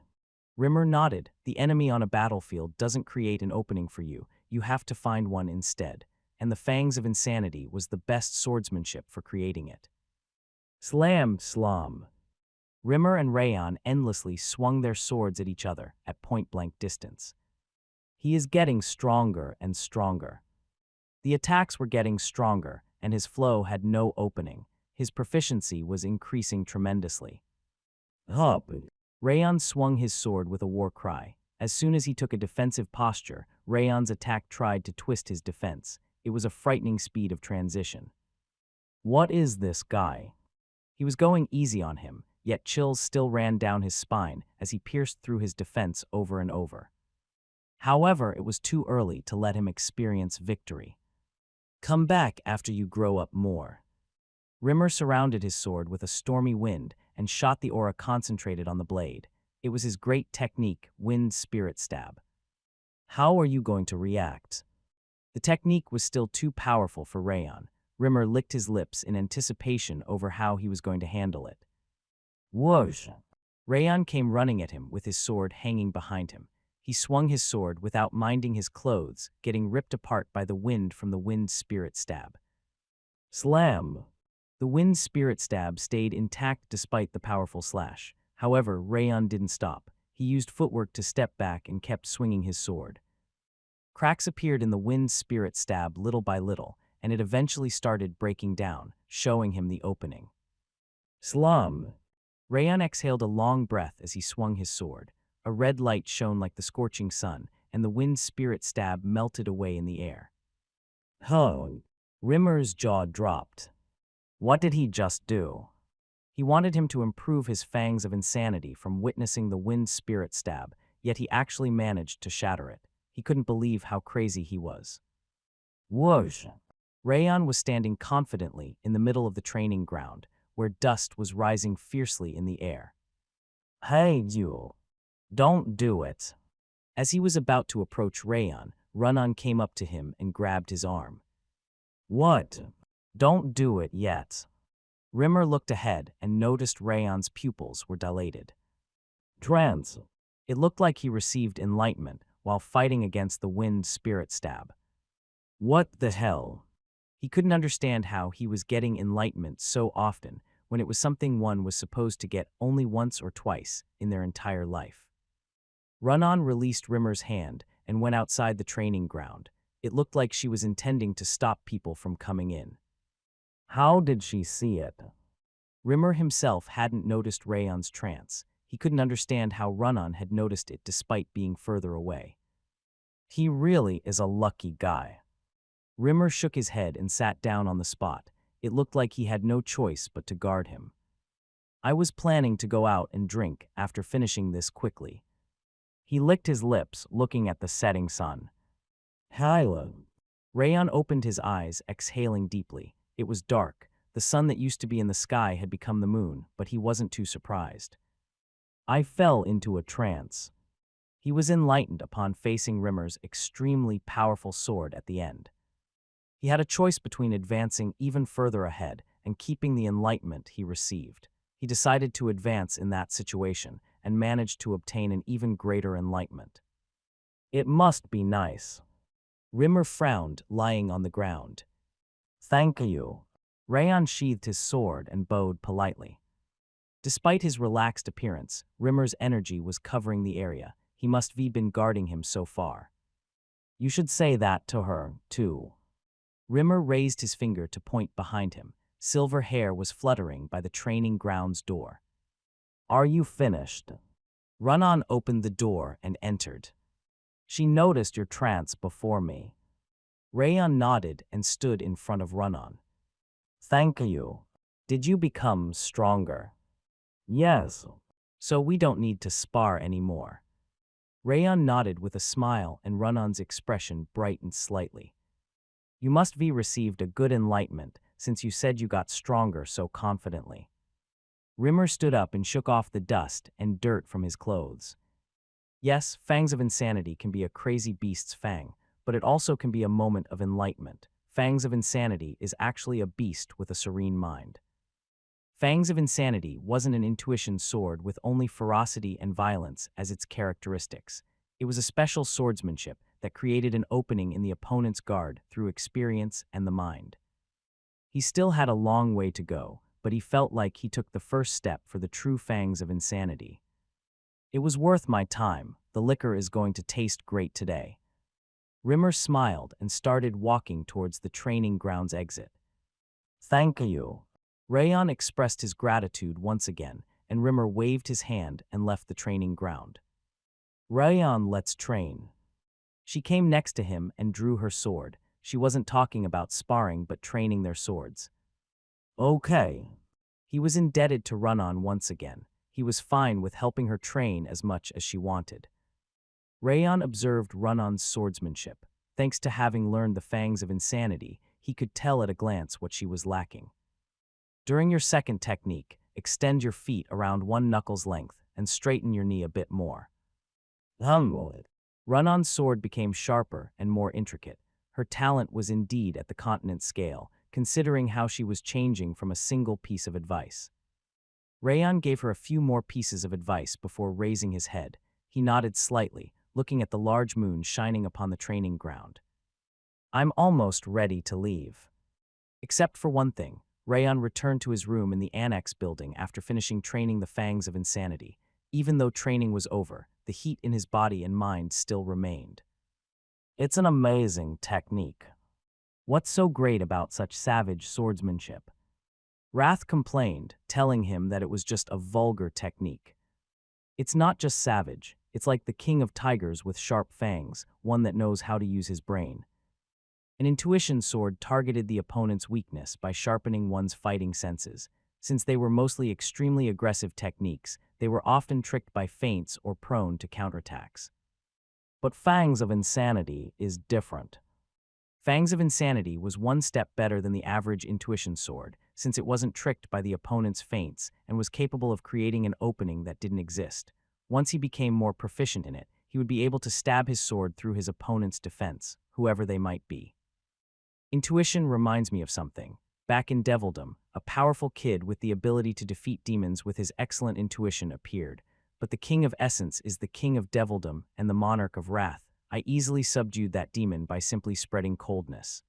Rimmer nodded. The enemy on a battlefield doesn't create an opening for you. You have to find one instead. And the fangs of insanity was the best swordsmanship for creating it. Slam, slam. Rimmer and Rayon endlessly swung their swords at each other at point-blank distance. He is getting stronger and stronger. The attacks were getting stronger, and his flow had no opening. His proficiency was increasing tremendously. Hup. Rayon swung his sword with a war cry. As soon as he took a defensive posture, Rayon's attack tried to twist his defense. It was a frightening speed of transition. What is this guy? He was going easy on him, yet chills still ran down his spine as he pierced through his defense over and over. However, it was too early to let him experience victory. Come back after you grow up more. Rimmer surrounded his sword with a stormy wind and shot the aura concentrated on the blade. It was his great technique, Wind Spirit Stab. How are you going to react? The technique was still too powerful for Rayon. Rimmer licked his lips in anticipation over how he was going to handle it. Whoosh! Rayon came running at him with his sword hanging behind him. He swung his sword without minding his clothes, getting ripped apart by the wind from the Wind Spirit Stab. Slam! The Wind Spirit Stab stayed intact despite the powerful slash. However, Rayon didn't stop. He used footwork to step back and kept swinging his sword. Cracks appeared in the Wind Spirit Stab little by little, and it eventually started breaking down, showing him the opening. Slum! Rayon exhaled a long breath as he swung his sword. A red light shone like the scorching sun, and the Wind Spirit Stab melted away in the air. Oh! Rimmer's jaw dropped. What did he just do? He wanted him to improve his fangs of insanity from witnessing the Wind Spirit Stab, yet he actually managed to shatter it. He couldn't believe how crazy he was. Whoosh! Rayon was standing confidently in the middle of the training ground, where dust was rising fiercely in the air. Hey, you! Don't do it! As he was about to approach Rayon, Runan came up to him and grabbed his arm. What? Don't do it yet. Rimmer looked ahead and noticed Rayon's pupils were dilated. Trance! It looked like he received enlightenment while fighting against the Wind Spirit Stab. What the hell? He couldn't understand how he was getting enlightenment so often when it was something one was supposed to get only once or twice in their entire life. Run-On released Rimmer's hand and went outside the training ground. It looked like she was intending to stop people from coming in. How did she see it? Rimmer himself hadn't noticed Rayon's trance. He couldn't understand how Run-On had noticed it despite being further away. He really is a lucky guy. Rimmer shook his head and sat down on the spot. It looked like he had no choice but to guard him. I was planning to go out and drink after finishing this quickly. He licked his lips, looking at the setting sun. Hello. Rayon opened his eyes, exhaling deeply. It was dark. The sun that used to be in the sky had become the moon, but he wasn't too surprised. I fell into a trance. He was enlightened upon facing Rimmer's extremely powerful sword at the end. He had a choice between advancing even further ahead and keeping the enlightenment he received. He decided to advance in that situation and managed to obtain an even greater enlightenment. It must be nice. Rimmer frowned, lying on the ground. Thank you. Rayon sheathed his sword and bowed politely. Despite his relaxed appearance, Rimmer's energy was covering the area. He must have been guarding him so far. You should say that to her, too. Rimmer raised his finger to point behind him. Silver hair was fluttering by the training ground's door. Are you finished? Run-On opened the door and entered. She noticed your trance before me. Rayon nodded and stood in front of Run-On. Thank you. Did you become stronger? Yes. So we don't need to spar anymore. Rayon nodded with a smile and Run-On's expression brightened slightly. You must have received a good enlightenment since you said you got stronger so confidently. Rimmer stood up and shook off the dust and dirt from his clothes. Yes, Fangs of Insanity can be a crazy beast's fang, but it also can be a moment of enlightenment. Fangs of Insanity is actually a beast with a serene mind. Fangs of Insanity wasn't an intuition sword with only ferocity and violence as its characteristics. It was a special swordsmanship that created an opening in the opponent's guard through experience and the mind. He still had a long way to go, but he felt like he took the first step for the true Fangs of Insanity. It was worth my time. The liquor is going to taste great today. Rimmer smiled and started walking towards the training ground's exit. Thank you. Rayon expressed his gratitude once again, and Rimmer waved his hand and left the training ground. Rayon, let's train. She came next to him and drew her sword. She wasn't talking about sparring but training their swords. Okay. He was indebted to Run-On once again. He was fine with helping her train as much as she wanted. Rayon observed Run-On's swordsmanship. Thanks to having learned the Fangs of Insanity, he could tell at a glance what she was lacking. During your second technique, extend your feet around one knuckle's length and straighten your knee a bit more. Run-On's sword became sharper and more intricate. Her talent was indeed at the continent scale, considering how she was changing from a single piece of advice. Rayon gave her a few more pieces of advice before raising his head. He nodded slightly, looking at the large moon shining upon the training ground. I'm almost ready to leave. Except for one thing, Rayon returned to his room in the annex building after finishing training the Fangs of Insanity. Even though training was over, the heat in his body and mind still remained. It's an amazing technique. What's so great about such savage swordsmanship? Wrath complained, telling him that it was just a vulgar technique. It's not just savage, it's like the king of tigers with sharp fangs, one that knows how to use his brain. An intuition sword targeted the opponent's weakness by sharpening one's fighting senses. Since they were mostly extremely aggressive techniques, they were often tricked by feints or prone to counterattacks. But Fangs of Insanity is different. Fangs of Insanity was one step better than the average intuition sword, since it wasn't tricked by the opponent's feints and was capable of creating an opening that didn't exist. Once he became more proficient in it, he would be able to stab his sword through his opponent's defense, whoever they might be. Intuition reminds me of something. Back in Devildom, a powerful kid with the ability to defeat demons with his excellent intuition appeared. But the King of Essence is the King of Devildom and the Monarch of Wrath. I easily subdued that demon by simply spreading coldness.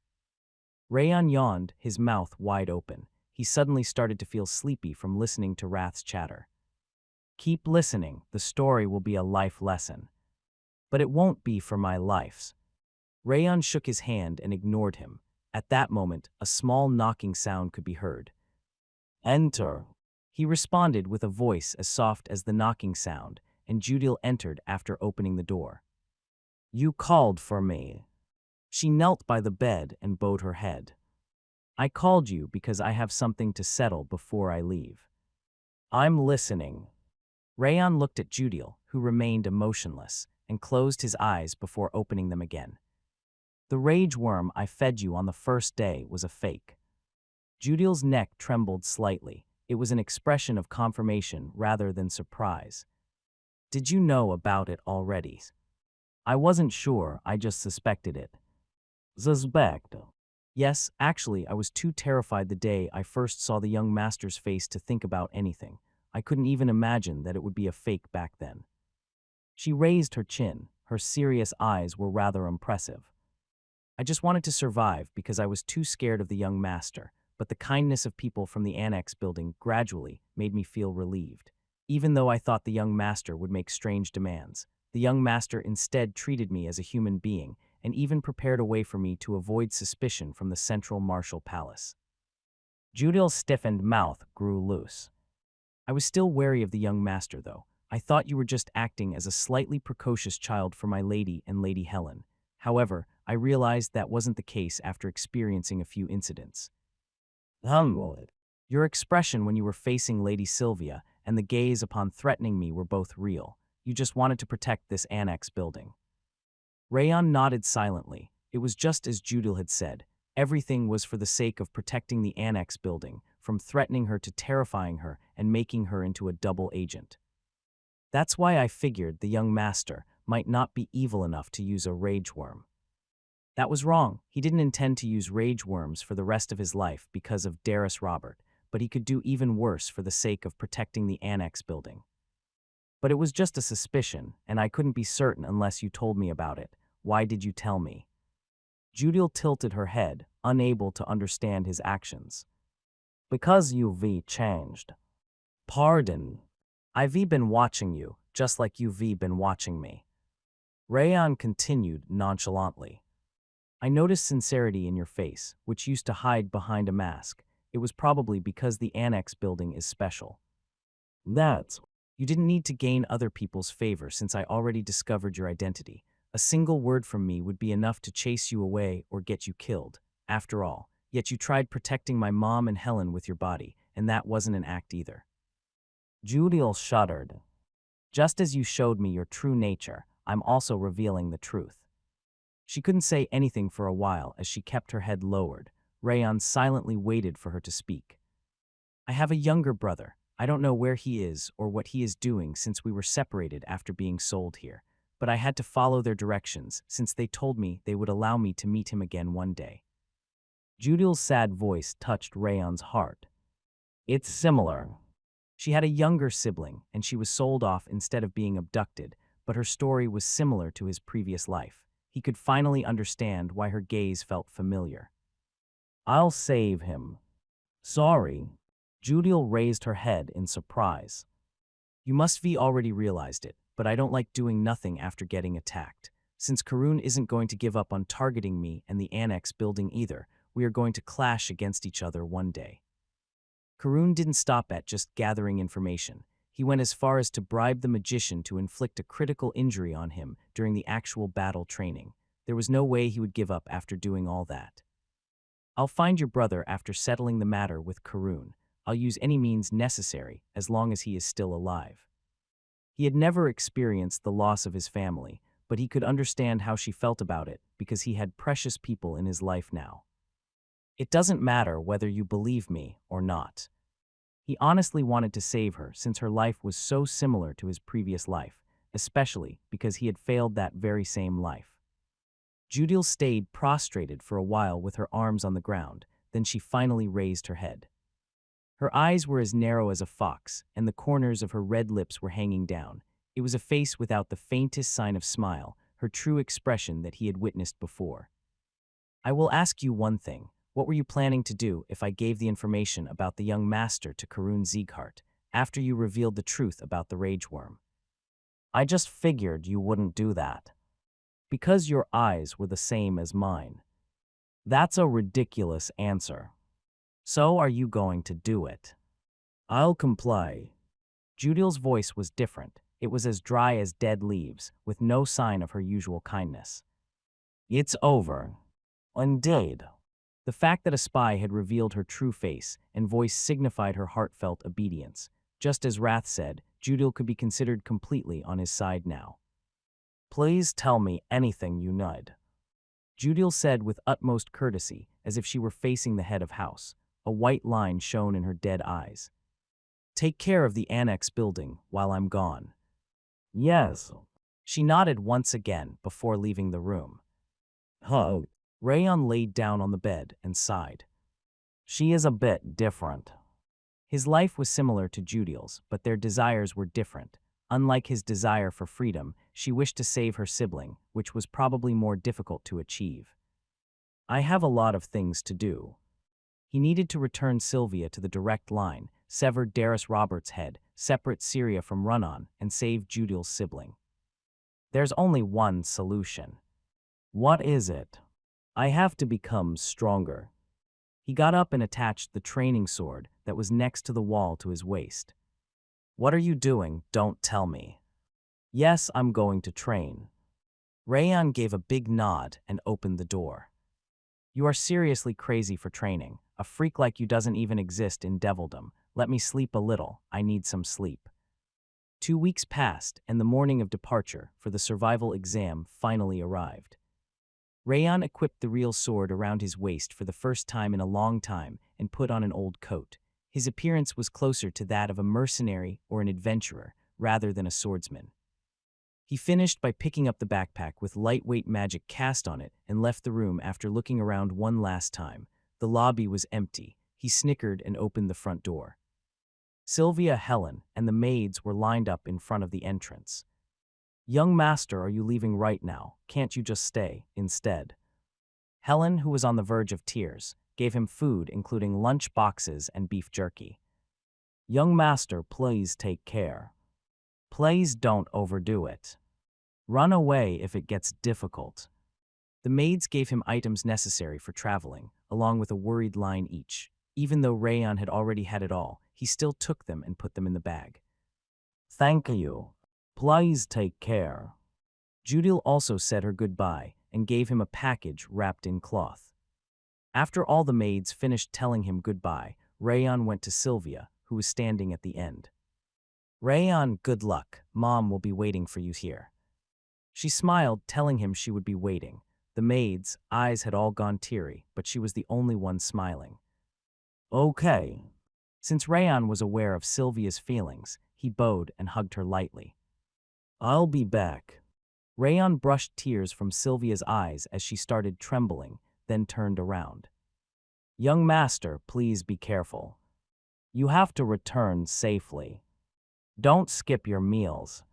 Rayon yawned, his mouth wide open. He suddenly started to feel sleepy from listening to Wrath's chatter. Keep listening, the story will be a life lesson. But it won't be for my lives. Rayon shook his hand and ignored him. At that moment, a small knocking sound could be heard. Enter. He responded with a voice as soft as the knocking sound, and Judil entered after opening the door. You called for me. She knelt by the bed and bowed her head. I called you because I have something to settle before I leave. I'm listening. Rayon looked at Judil, who remained emotionless, and closed his eyes before opening them again. The rage worm I fed you on the first day was a fake. Judil's neck trembled slightly. It was an expression of confirmation rather than surprise. Did you know about it already? I wasn't sure, I just suspected it. Suspect? Yes, actually, I was too terrified the day I first saw the young master's face to think about anything. I couldn't even imagine that it would be a fake back then. She raised her chin. Her serious eyes were rather impressive. I just wanted to survive because I was too scared of the young master, but the kindness of people from the annex building gradually made me feel relieved. Even though I thought the young master would make strange demands, the young master instead treated me as a human being and even prepared a way for me to avoid suspicion from the central martial palace. Judil's stiffened mouth grew loose. I was still wary of the young master, though. I thought you were just acting as a slightly precocious child for my lady and Lady Helen. However, I realized that wasn't the case after experiencing a few incidents. Your expression when you were facing Lady Sylvia and the gaze upon threatening me were both real. You just wanted to protect this annex building. Rayon nodded silently. It was just as Judil had said. Everything was for the sake of protecting the annex building, from threatening her to terrifying her and making her into a double agent. That's why I figured the young master might not be evil enough to use a rage worm. That was wrong. He didn't intend to use rage worms for the rest of his life because of Darius Robert, but he could do even worse for the sake of protecting the annex building. But it was just a suspicion, and I couldn't be certain unless you told me about it. Why did you tell me? Judil tilted her head, unable to understand his actions. Because you've changed. Pardon. I've been watching you, just like you've been watching me. Rayon continued nonchalantly. I noticed sincerity in your face, which used to hide behind a mask. It was probably because the annex building is special. You didn't need to gain other people's favor since I already discovered your identity. A single word from me would be enough to chase you away or get you killed. After all, yet you tried protecting my mom and Helen with your body, and that wasn't an act either. Judil shuddered. Just as you showed me your true nature, I'm also revealing the truth. She couldn't say anything for a while as she kept her head lowered. Rayon silently waited for her to speak. I have a younger brother. I don't know where he is or what he is doing since we were separated after being sold here, but I had to follow their directions since they told me they would allow me to meet him again one day. Judil's sad voice touched Rayon's heart. It's similar. She had a younger sibling, and she was sold off instead of being abducted, but her story was similar to his previous life. He could finally understand why her gaze felt familiar. I'll save him. Sorry. Judil raised her head in surprise. You must have already realized it, but I don't like doing nothing after getting attacked. Since Karun isn't going to give up on targeting me and the annex building either, we are going to clash against each other one day. Karun didn't stop at just gathering information. He went as far as to bribe the magician to inflict a critical injury on him during the actual battle training. There was no way he would give up after doing all that. I'll find your brother after settling the matter with Karun. I'll use any means necessary as long as he is still alive. He had never experienced the loss of his family, but he could understand how she felt about it because he had precious people in his life now. It doesn't matter whether you believe me or not. He honestly wanted to save her since her life was so similar to his previous life, especially because he had failed that very same life. Judil stayed prostrated for a while with her arms on the ground, then she finally raised her head. Her eyes were as narrow as a fox, and the corners of her red lips were hanging down. It was a face without the faintest sign of smile, her true expression that he had witnessed before. I will ask you one thing. What were you planning to do if I gave the information about the young master to Karun Sieghart after you revealed the truth about the rage worm? I just figured you wouldn't do that. Because your eyes were the same as mine. That's a ridiculous answer. So are you going to do it? I'll comply. Judil's voice was different. It was as dry as dead leaves, with no sign of her usual kindness. It's over. Indeed. The fact that a spy had revealed her true face and voice signified her heartfelt obedience. Just as Wrath said, Judil could be considered completely on his side now. Please tell me anything you need. Judil said with utmost courtesy, as if she were facing the head of house. A white line shone in her dead eyes. Take care of the annex building while I'm gone. Yes. She nodded once again before leaving the room. Huh. Rayon laid down on the bed and sighed. She is a bit different. His life was similar to Judil's, but their desires were different. Unlike his desire for freedom, she wished to save her sibling, which was probably more difficult to achieve. I have a lot of things to do. He needed to return Sylvia to the direct line, sever Darius Roberts' head, separate Syria from Run-On, and save Judil's sibling. There's only one solution. What is it? I have to become stronger. He got up and attached the training sword that was next to the wall to his waist. What are you doing? Don't tell me. Yes, I'm going to train. Rayon gave a big nod and opened the door. You are seriously crazy for training. A freak like you doesn't even exist in Devildom. Let me sleep a little. I need some sleep. 2 weeks passed, and the morning of departure for the survival exam finally arrived. Rayon equipped the real sword around his waist for the first time in a long time and put on an old coat. His appearance was closer to that of a mercenary or an adventurer, rather than a swordsman. He finished by picking up the backpack with lightweight magic cast on it and left the room after looking around one last time. The lobby was empty. He snickered and opened the front door. Sylvia, Helen, and the maids were lined up in front of the entrance. Young master, are you leaving right now? Can't you just stay instead? Helen, who was on the verge of tears, gave him food including lunch boxes and beef jerky. Young master, please take care. Please don't overdo it. Run away if it gets difficult. The maids gave him items necessary for traveling, along with a worried line each. Even though Rayon had already had it all, he still took them and put them in the bag. Thank you. Please take care. Judil also said her goodbye and gave him a package wrapped in cloth. After all the maids finished telling him goodbye, Rayon went to Sylvia, who was standing at the end. Rayon, good luck. Mom will be waiting for you here. She smiled, telling him she would be waiting. The maids' eyes had all gone teary, but she was the only one smiling. Okay. Since Rayon was aware of Sylvia's feelings, he bowed and hugged her lightly. I'll be back. Rayon brushed tears from Sylvia's eyes as she started trembling, then turned around. Young master, please be careful. You have to return safely. Don't skip your meals.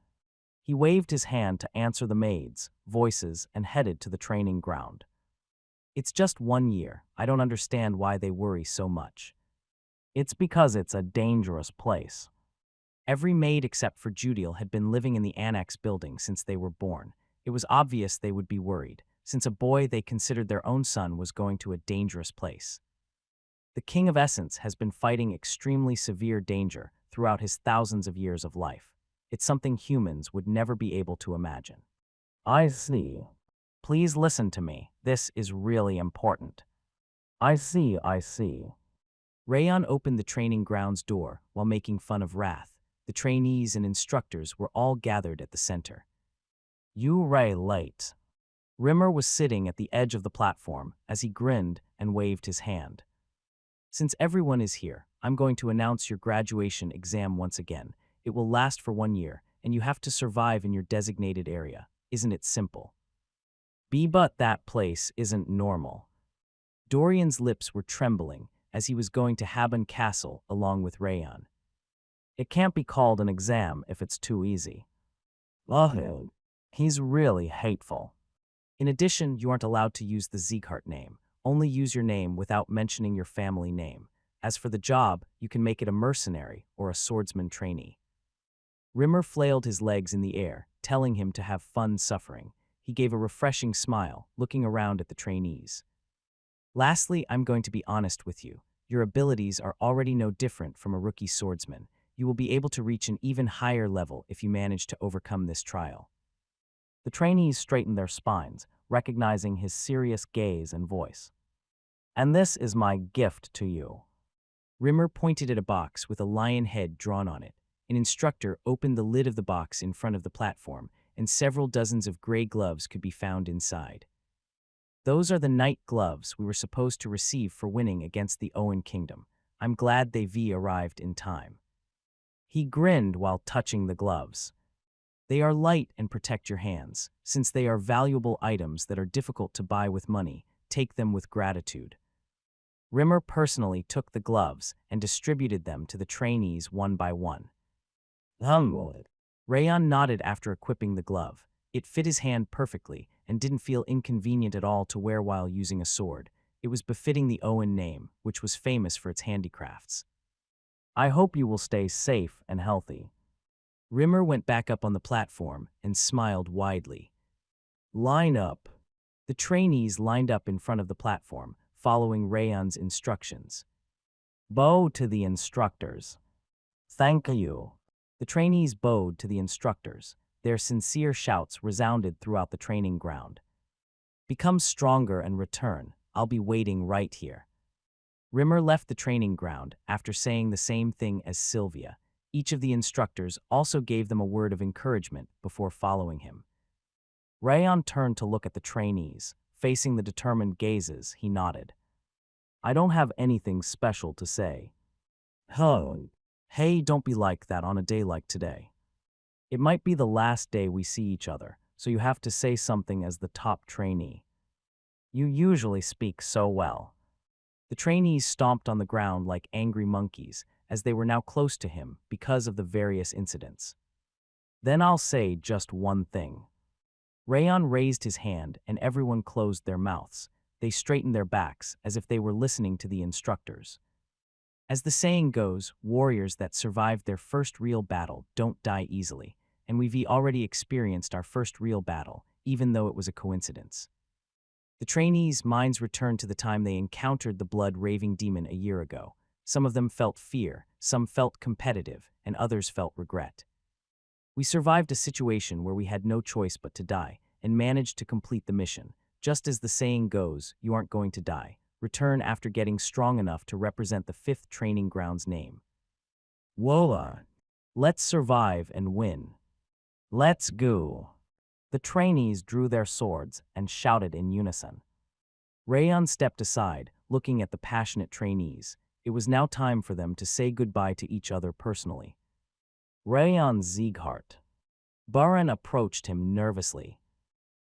He waved his hand to answer the maids' voices and headed to the training ground. It's just 1 year. I don't understand why they worry so much. It's because it's a dangerous place. Every maid except for Judil had been living in the annex building since they were born. It was obvious they would be worried, since a boy they considered their own son was going to a dangerous place. The King of Essence has been fighting extremely severe danger throughout his thousands of years of life. It's something humans would never be able to imagine. I see. Please listen to me. This is really important. I see. Rayon opened the training grounds door while making fun of Wrath. The trainees and instructors were all gathered at the center. You Ray late. Rimmer was sitting at the edge of the platform as he grinned and waved his hand. Since everyone is here, I'm going to announce your graduation exam once again. It will last for 1 year, and you have to survive in your designated area. Isn't it simple? But that place isn't normal. Dorian's lips were trembling as he was going to Habon Castle along with Rayon. It can't be called an exam if it's too easy. He's really hateful. In addition, you aren't allowed to use the Sieghart name. Only use your name without mentioning your family name. As for the job, you can make it a mercenary or a swordsman trainee. Rimmer flailed his legs in the air, telling him to have fun suffering. He gave a refreshing smile, looking around at the trainees. Lastly, I'm going to be honest with you. Your abilities are already no different from a rookie swordsman. You will be able to reach an even higher level if you manage to overcome this trial. The trainees straightened their spines, recognizing his serious gaze and voice. And this is my gift to you. Rimmer pointed at a box with a lion head drawn on it. An instructor opened the lid of the box in front of the platform, and several dozens of gray gloves could be found inside. Those are the knight gloves we were supposed to receive for winning against the Owen Kingdom. I'm glad they arrived in time. He grinned while touching the gloves. They are light and protect your hands. Since they are valuable items that are difficult to buy with money, take them with gratitude. Rimmer personally took the gloves and distributed them to the trainees one by one. Rayon nodded after equipping the glove. It fit his hand perfectly and didn't feel inconvenient at all to wear while using a sword. It was befitting the Owen name, which was famous for its handicrafts. I hope you will stay safe and healthy. Rimmer went back up on the platform and smiled widely. Line up. The trainees lined up in front of the platform, following Rayon's instructions. Bow to the instructors. Thank you. The trainees bowed to the instructors. Their sincere shouts resounded throughout the training ground. Become stronger and return. I'll be waiting right here. Rimmer left the training ground after saying the same thing as Sylvia. Each of the instructors also gave them a word of encouragement before following him. Rayon turned to look at the trainees. Facing the determined gazes, he nodded. I don't have anything special to say. Hey, don't be like that on a day like today. It might be the last day we see each other, so you have to say something as the top trainee. You usually speak so well. The trainees stomped on the ground like angry monkeys, as they were now close to him because of the various incidents. Then I'll say just one thing. Rayon raised his hand and everyone closed their mouths. They straightened their backs as if they were listening to the instructors. As the saying goes, warriors that survived their first real battle don't die easily, and we've already experienced our first real battle, even though it was a coincidence. The trainees' minds returned to the time they encountered the blood-raving demon a year ago. Some of them felt fear, some felt competitive, and others felt regret. We survived a situation where we had no choice but to die, and managed to complete the mission. Just as the saying goes, you aren't going to die. Return after getting strong enough to represent the 5th training ground's name. Wola. Let's survive and win. Let's go. The trainees drew their swords and shouted in unison. Rayon stepped aside, looking at the passionate trainees. It was now time for them to say goodbye to each other personally. Rayon Sieghart. Baran approached him nervously.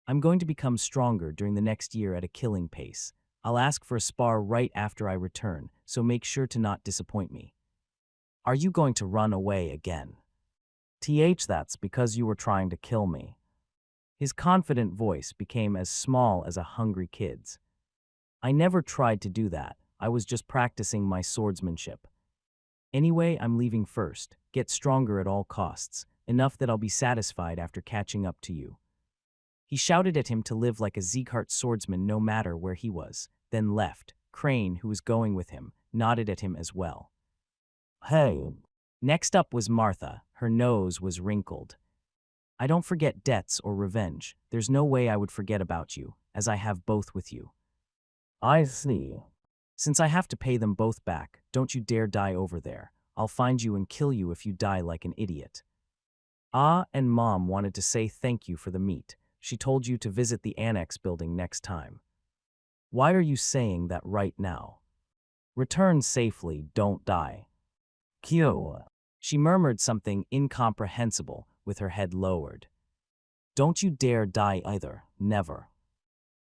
I'm going to become stronger during the next year at a killing pace. I'll ask for a spar right after I return, so make sure to not disappoint me. Are you going to run away again? That's because you were trying to kill me. His confident voice became as small as a hungry kid's. I never tried to do that. I was just practicing my swordsmanship. Anyway, I'm leaving first. Get stronger at all costs, enough that I'll be satisfied after catching up to you. He shouted at him to live like a Sieghart swordsman no matter where he was, then left. Crane, who was going with him, nodded at him as well. Hey. Next up was Martha. Her nose was wrinkled. I don't forget debts or revenge. There's no way I would forget about you, as I have both with you. I see. Since I have to pay them both back, don't you dare die over there. I'll find you and kill you if you die like an idiot. And Mom wanted to say thank you for the meat. She told you to visit the annex building next time. Why are you saying that right now? Return safely, don't die. Q. She murmured something incomprehensible with her head lowered. Don't you dare die either, never.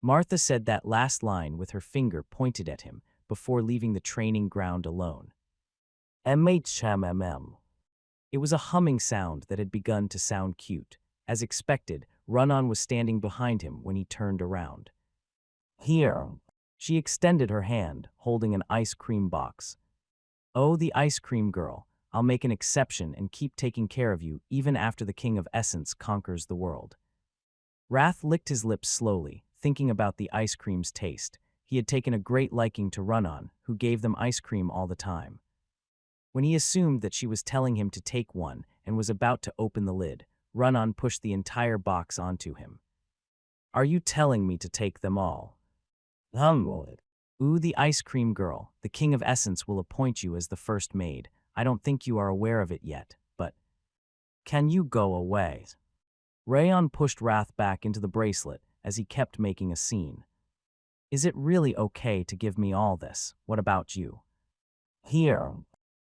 Martha said that last line with her finger pointed at him before leaving the training ground alone. MHMMM. It was a humming sound that had begun to sound cute. As expected, Run-On was standing behind him when he turned around. Here. She extended her hand, holding an ice cream box. "Oh, the ice cream girl, I'll make an exception and keep taking care of you even after the King of Essence conquers the world." Wrath licked his lips slowly, thinking about the ice cream's taste. He had taken a great liking to Run-On, who gave them ice cream all the time. When he assumed that she was telling him to take one and was about to open the lid, Run-On pushed the entire box onto him. "Are you telling me to take them all?" "Ooh, the ice cream girl, the King of Essence will appoint you as the first maid. I don't think you are aware of it yet, but can you go away?" Rayon pushed Wrath back into the bracelet as he kept making a scene. "Is it really okay to give me all this? What about you?" "Here."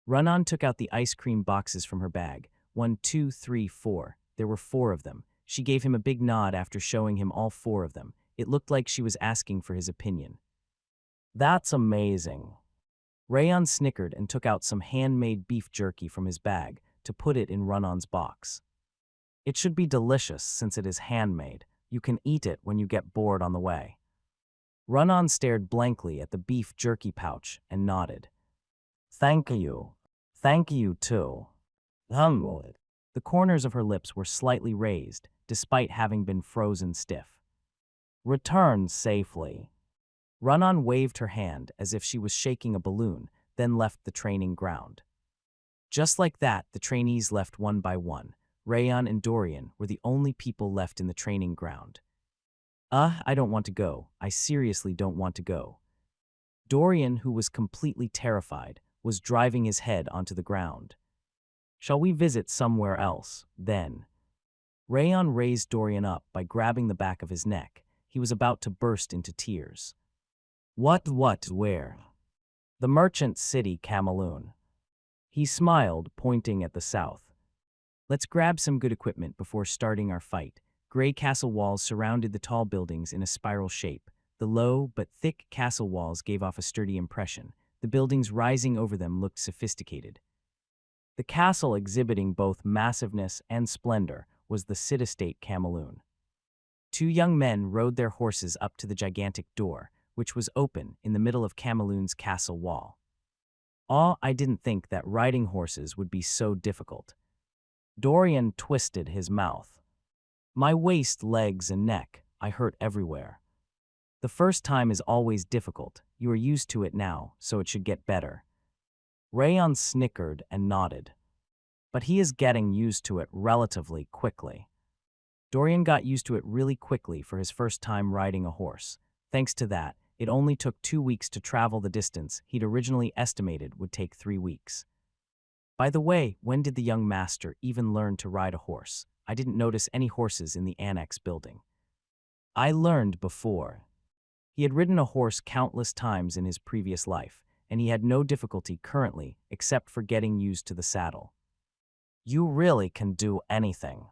Run-On took out the ice cream boxes from her bag. 1, 2, 3, 4. There were 4 of them. She gave him a big nod after showing him all 4 of them. It looked like she was asking for his opinion. "That's amazing." Rayon snickered and took out some handmade beef jerky from his bag to put it in Run-On's box. "It should be delicious since it is handmade. You can eat it when you get bored on the way." Run-On stared blankly at the beef jerky pouch and nodded. "Thank you. Thank you, too." The corners of her lips were slightly raised, despite having been frozen stiff. "Return safely." Run-On waved her hand as if she was shaking a balloon, then left the training ground. Just like that, the trainees left one by one. Rayon and Dorian were the only people left in the training ground. I don't want to go. I seriously don't want to go." Dorian, who was completely terrified, was driving his head onto the ground. "Shall we visit somewhere else, then?" Rayon raised Dorian up by grabbing the back of his neck. He was about to burst into tears. Where?" "The merchant city, Cameloon." He smiled, pointing at the south. "Let's grab some good equipment before starting our fight." Gray castle walls surrounded the tall buildings in a spiral shape. The low but thick castle walls gave off a sturdy impression. The buildings rising over them looked sophisticated. The castle, exhibiting both massiveness and splendor, was the city-state Cameloon. 2 young men rode their horses up to the gigantic door, which was open in the middle of Cameloon's castle wall. I didn't think that riding horses would be so difficult." Dorian twisted his mouth. "My waist, legs, and neck, I hurt everywhere." "The first time is always difficult. You are used to it now, so it should get better." Rayon snickered and nodded. "But he is getting used to it relatively quickly." Dorian got used to it really quickly for his first time riding a horse. Thanks to that, it only took 2 weeks to travel the distance he'd originally estimated would take 3 weeks. By the way, when did the young master even learn to ride a horse? I didn't notice any horses in the annex building. "I learned before." He had ridden a horse countless times in his previous life, and he had no difficulty currently except for getting used to the saddle. "You really can do anything."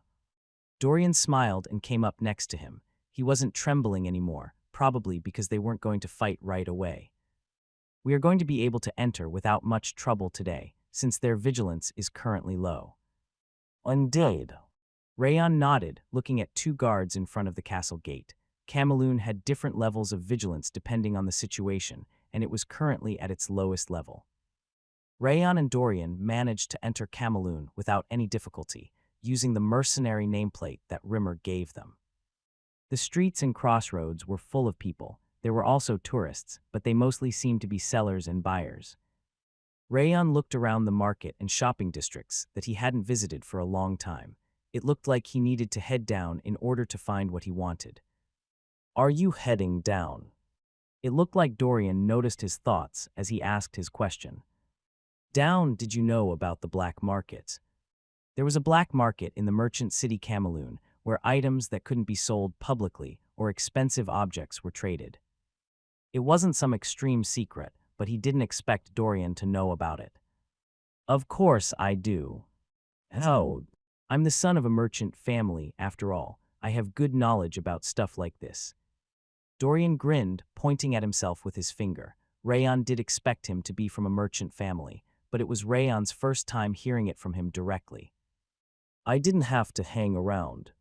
Dorian smiled and came up next to him. He wasn't trembling anymore, probably because they weren't going to fight right away. "We are going to be able to enter without much trouble today, since their vigilance is currently low." "Indeed." Rayon nodded, looking at 2 guards in front of the castle gate. Cameloon had different levels of vigilance depending on the situation, and it was currently at its lowest level. Rayon and Dorian managed to enter Cameloon without any difficulty, using the mercenary nameplate that Rimmer gave them. The streets and crossroads were full of people. There were also tourists, but they mostly seemed to be sellers and buyers. Rayon looked around the market and shopping districts that he hadn't visited for a long time. It looked like he needed to head down in order to find what he wanted. "Are you heading down?" It looked like Dorian noticed his thoughts as he asked his question. "Down, did you know about the black market?" There was a black market in the merchant city Cameloon where items that couldn't be sold publicly or expensive objects were traded. It wasn't some extreme secret, but he didn't expect Dorian to know about it. "Of course I do." "Oh, I'm the son of a merchant family, after all. I have good knowledge about stuff like this." Dorian grinned, pointing at himself with his finger. Rayon did expect him to be from a merchant family, but it was Rayon's first time hearing it from him directly. "I didn't have to hang around."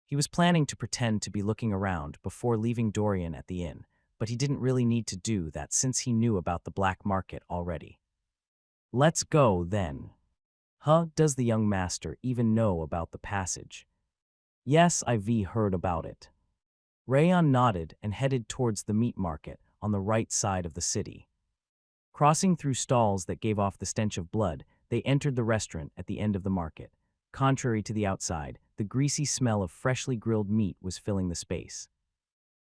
He was planning to pretend to be looking around before leaving Dorian at the inn, but he didn't really need to do that since he knew about the black market already. Let's go, then. Huh, does the young master even know about the passage? Yes, I've heard about it. Rayon nodded and headed towards the meat market on the right side of the city. Crossing through stalls that gave off the stench of blood, they entered the restaurant at the end of the market. Contrary to the outside, the greasy smell of freshly grilled meat was filling the space.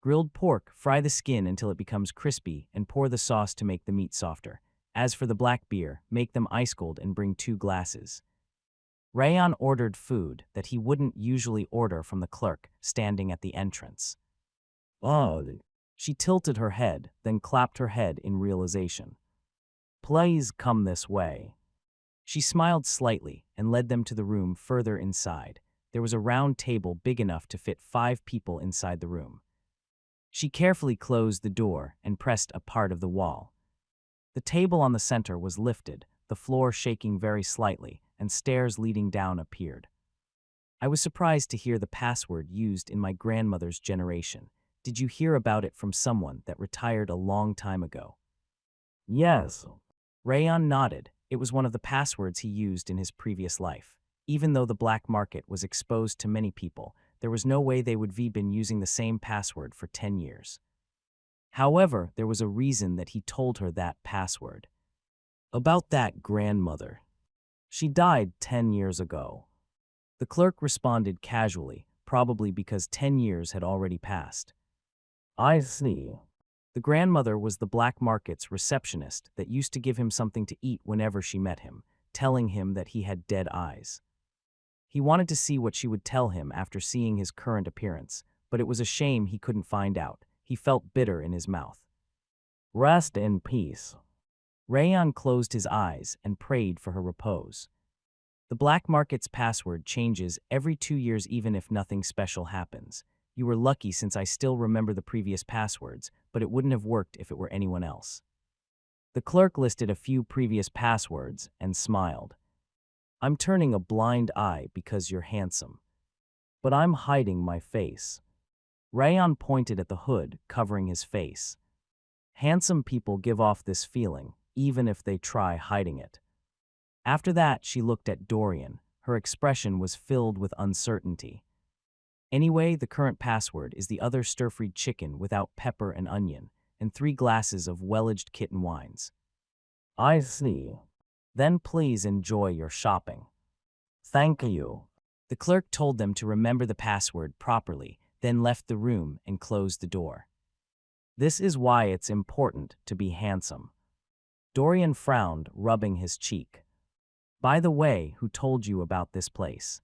Grilled pork, fry the skin until it becomes crispy and pour the sauce to make the meat softer. As for the black beer, make them ice cold and bring 2 glasses. Rayon ordered food that he wouldn't usually order from the clerk standing at the entrance. Oh. She tilted her head, then clapped her head in realization. Please come this way. She smiled slightly and led them to the room further inside. There was a round table big enough to fit 5 people inside the room. She carefully closed the door and pressed a part of the wall. The table on the center was lifted, the floor shaking very slightly, and stairs leading down appeared. I was surprised to hear the password used in my grandmother's generation. Did you hear about it from someone that retired a long time ago? Yes. Rayon nodded. It was one of the passwords he used in his previous life. Even though the black market was exposed to many people, there was no way they would have been using the same password for 10 years. However, there was a reason that he told her that password. About that grandmother. She died 10 years ago. The clerk responded casually, probably because 10 years had already passed. I see. The grandmother was the black market's receptionist that used to give him something to eat whenever she met him, telling him that he had dead eyes. He wanted to see what she would tell him after seeing his current appearance, but it was a shame he couldn't find out. He felt bitter in his mouth. Rest in peace. Rayon closed his eyes and prayed for her repose. The black market's password changes every 2 years even if nothing special happens. You were lucky since I still remember the previous passwords, but it wouldn't have worked if it were anyone else. The clerk listed a few previous passwords and smiled. I'm turning a blind eye because you're handsome. But I'm hiding my face. Rayon pointed at the hood covering his face. Handsome people give off this feeling, even if they try hiding it. After that, she looked at Dorian. Her expression was filled with uncertainty. Anyway, the current password is the other stir-fried chicken without pepper and onion, and 3 glasses of well-aged kitten wines. I see. Then please enjoy your shopping. Thank you. The clerk told them to remember the password properly, then left the room and closed the door. This is why it's important to be handsome. Dorian frowned, rubbing his cheek. By the way, who told you about this place?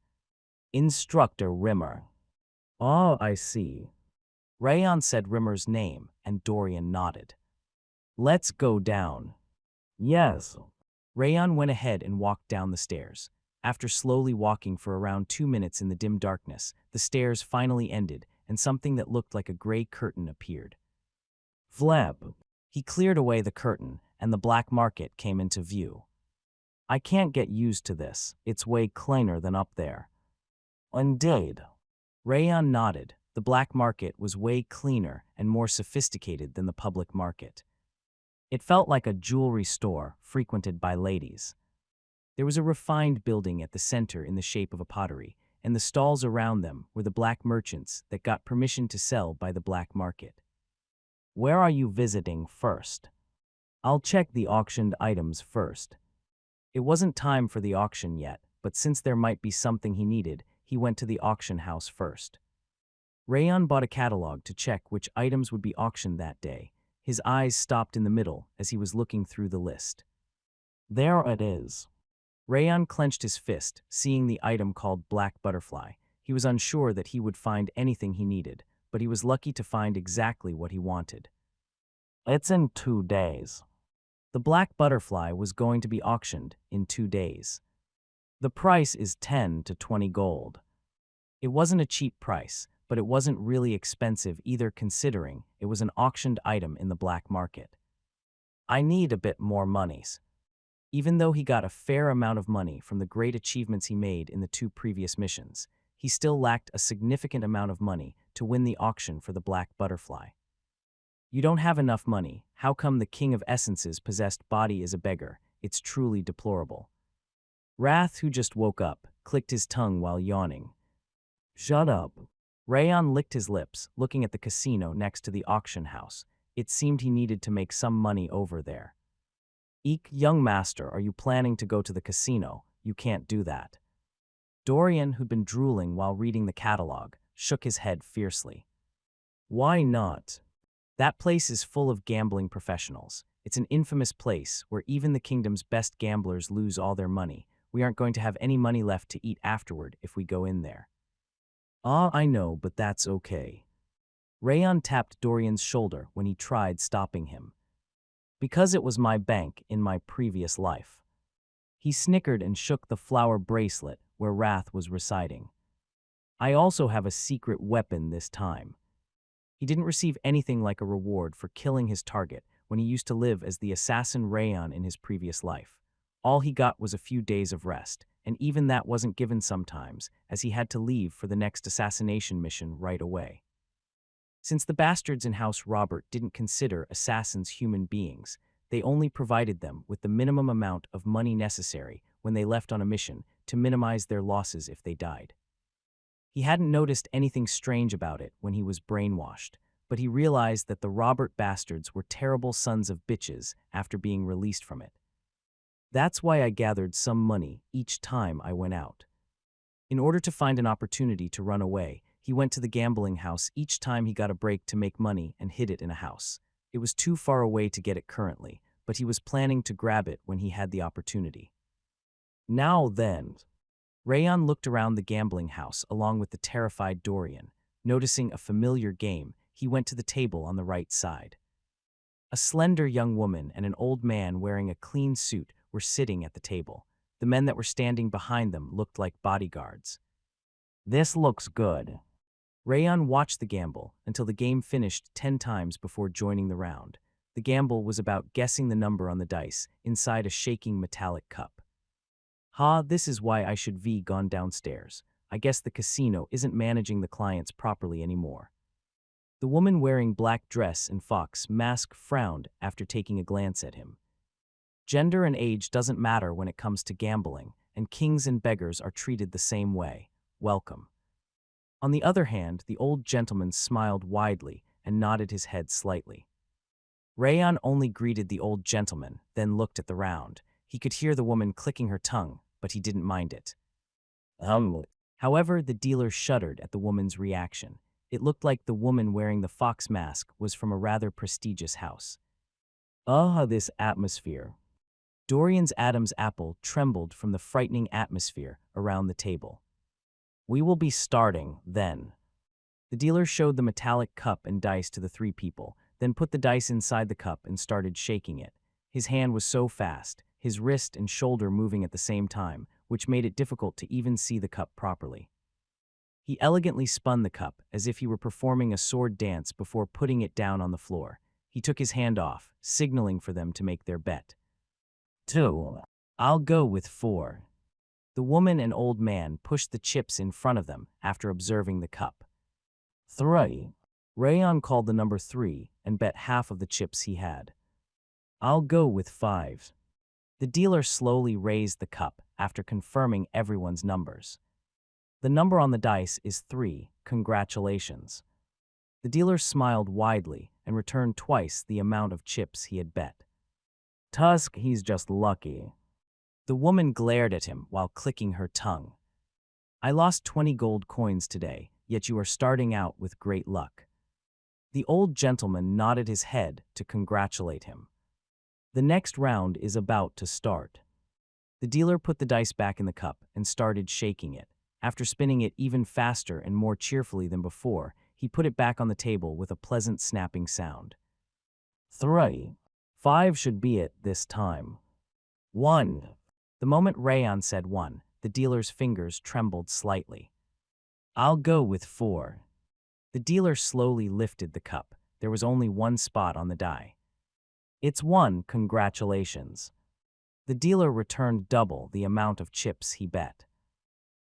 Instructor Rimmer. Oh, I see. Rayon said Rimmer's name, and Dorian nodded. Let's go down. Yes. Rayon went ahead and walked down the stairs. After slowly walking for around 2 minutes in the dim darkness, the stairs finally ended, and something that looked like a gray curtain appeared. Vlab. He cleared away the curtain, and the black market came into view. I can't get used to this. It's way cleaner than up there. Indeed. Rayon nodded. The black market was way cleaner and more sophisticated than the public market. It felt like a jewelry store frequented by ladies. There was a refined building at the center in the shape of a pottery, and the stalls around them were the black merchants that got permission to sell by the black market. Where are you visiting first? I'll check the auctioned items first. It wasn't time for the auction yet, but since there might be something he needed, he went to the auction house first. Rayon bought a catalog to check which items would be auctioned that day. His eyes stopped in the middle as he was looking through the list. There it is. Rayon clenched his fist, seeing the item called Black Butterfly. He was unsure that he would find anything he needed, but he was lucky to find exactly what he wanted. It's in 2 days. The Black Butterfly was going to be auctioned in 2 days. The price is 10 to 20 gold. It wasn't a cheap price, but it wasn't really expensive either considering it was an auctioned item in the black market. I need a bit more monies. Even though he got a fair amount of money from the great achievements he made in the 2 previous missions, he still lacked a significant amount of money to win the auction for the Black Butterfly. You don't have enough money. How come the king of essences' possessed body is a beggar? It's truly deplorable. Wrath, who just woke up, clicked his tongue while yawning. Shut up. Rayon licked his lips, looking at the casino next to the auction house. It seemed he needed to make some money over there. Eek, young master, are you planning to go to the casino? You can't do that. Dorian, who'd been drooling while reading the catalog, shook his head fiercely. Why not? That place is full of gambling professionals. It's an infamous place where even the kingdom's best gamblers lose all their money. We aren't going to have any money left to eat afterward if we go in there. Ah, I know, but that's okay. Rayon tapped Dorian's shoulder when he tried stopping him. Because it was my bank in my previous life. He snickered and shook the flower bracelet where Wrath was residing. I also have a secret weapon this time. He didn't receive anything like a reward for killing his target when he used to live as the assassin Rayon in his previous life. All he got was a few days of rest, and even that wasn't given sometimes, as he had to leave for the next assassination mission right away. Since the bastards in House Robert didn't consider assassins human beings, they only provided them with the minimum amount of money necessary when they left on a mission to minimize their losses if they died. He hadn't noticed anything strange about it when he was brainwashed, but he realized that the Robert bastards were terrible sons of bitches after being released from it. That's why I gathered some money each time I went out. In order to find an opportunity to run away, he went to the gambling house each time he got a break to make money and hid it in a house. It was too far away to get it currently, but he was planning to grab it when he had the opportunity. Now then. Rayon looked around the gambling house along with the terrified Dorian. Noticing a familiar game, he went to the table on the right side. A slender young woman and an old man wearing a clean suit were sitting at the table. The men that were standing behind them looked like bodyguards. This looks good. Rayon watched the gamble until the game finished 10 times before joining the round. The gamble was about guessing the number on the dice inside a shaking metallic cup. This is why I should have gone downstairs. I guess the casino isn't managing the clients properly anymore. The woman wearing black dress and fox mask frowned after taking a glance at him. Gender and age doesn't matter when it comes to gambling, and kings and beggars are treated the same way. Welcome. On the other hand, the old gentleman smiled widely and nodded his head slightly. Rayon only greeted the old gentleman, then looked at the round. He could hear the woman clicking her tongue, but he didn't mind it. However, the dealer shuddered at the woman's reaction. It looked like the woman wearing the fox mask was from a rather prestigious house. This atmosphere. Dorian's Adam's apple trembled from the frightening atmosphere around the table. We will be starting, then. The dealer showed the metallic cup and dice to the three people, then put the dice inside the cup and started shaking it. His hand was so fast, his wrist and shoulder moving at the same time, which made it difficult to even see the cup properly. He elegantly spun the cup as if he were performing a sword dance before putting it down on the floor. He took his hand off, signaling for them to make their bet. 2. I'll go with 4. The woman and old man pushed the chips in front of them after observing the cup. 3. Rayon called the number 3 and bet half of the chips he had. I'll go with 5. The dealer slowly raised the cup after confirming everyone's numbers. The number on the dice is 3. Congratulations. The dealer smiled widely and returned twice the amount of chips he had bet. Tusk, he's just lucky. The woman glared at him while clicking her tongue. I lost 20 gold coins today, yet you are starting out with great luck. The old gentleman nodded his head to congratulate him. The next round is about to start. The dealer put the dice back in the cup and started shaking it. After spinning it even faster and more cheerfully than before, he put it back on the table with a pleasant snapping sound. 3. 5 should be it this time. 1. The moment Rayon said 1, the dealer's fingers trembled slightly. I'll go with 4. The dealer slowly lifted the cup. There was only one spot on the die. It's 1, congratulations. The dealer returned double the amount of chips he bet.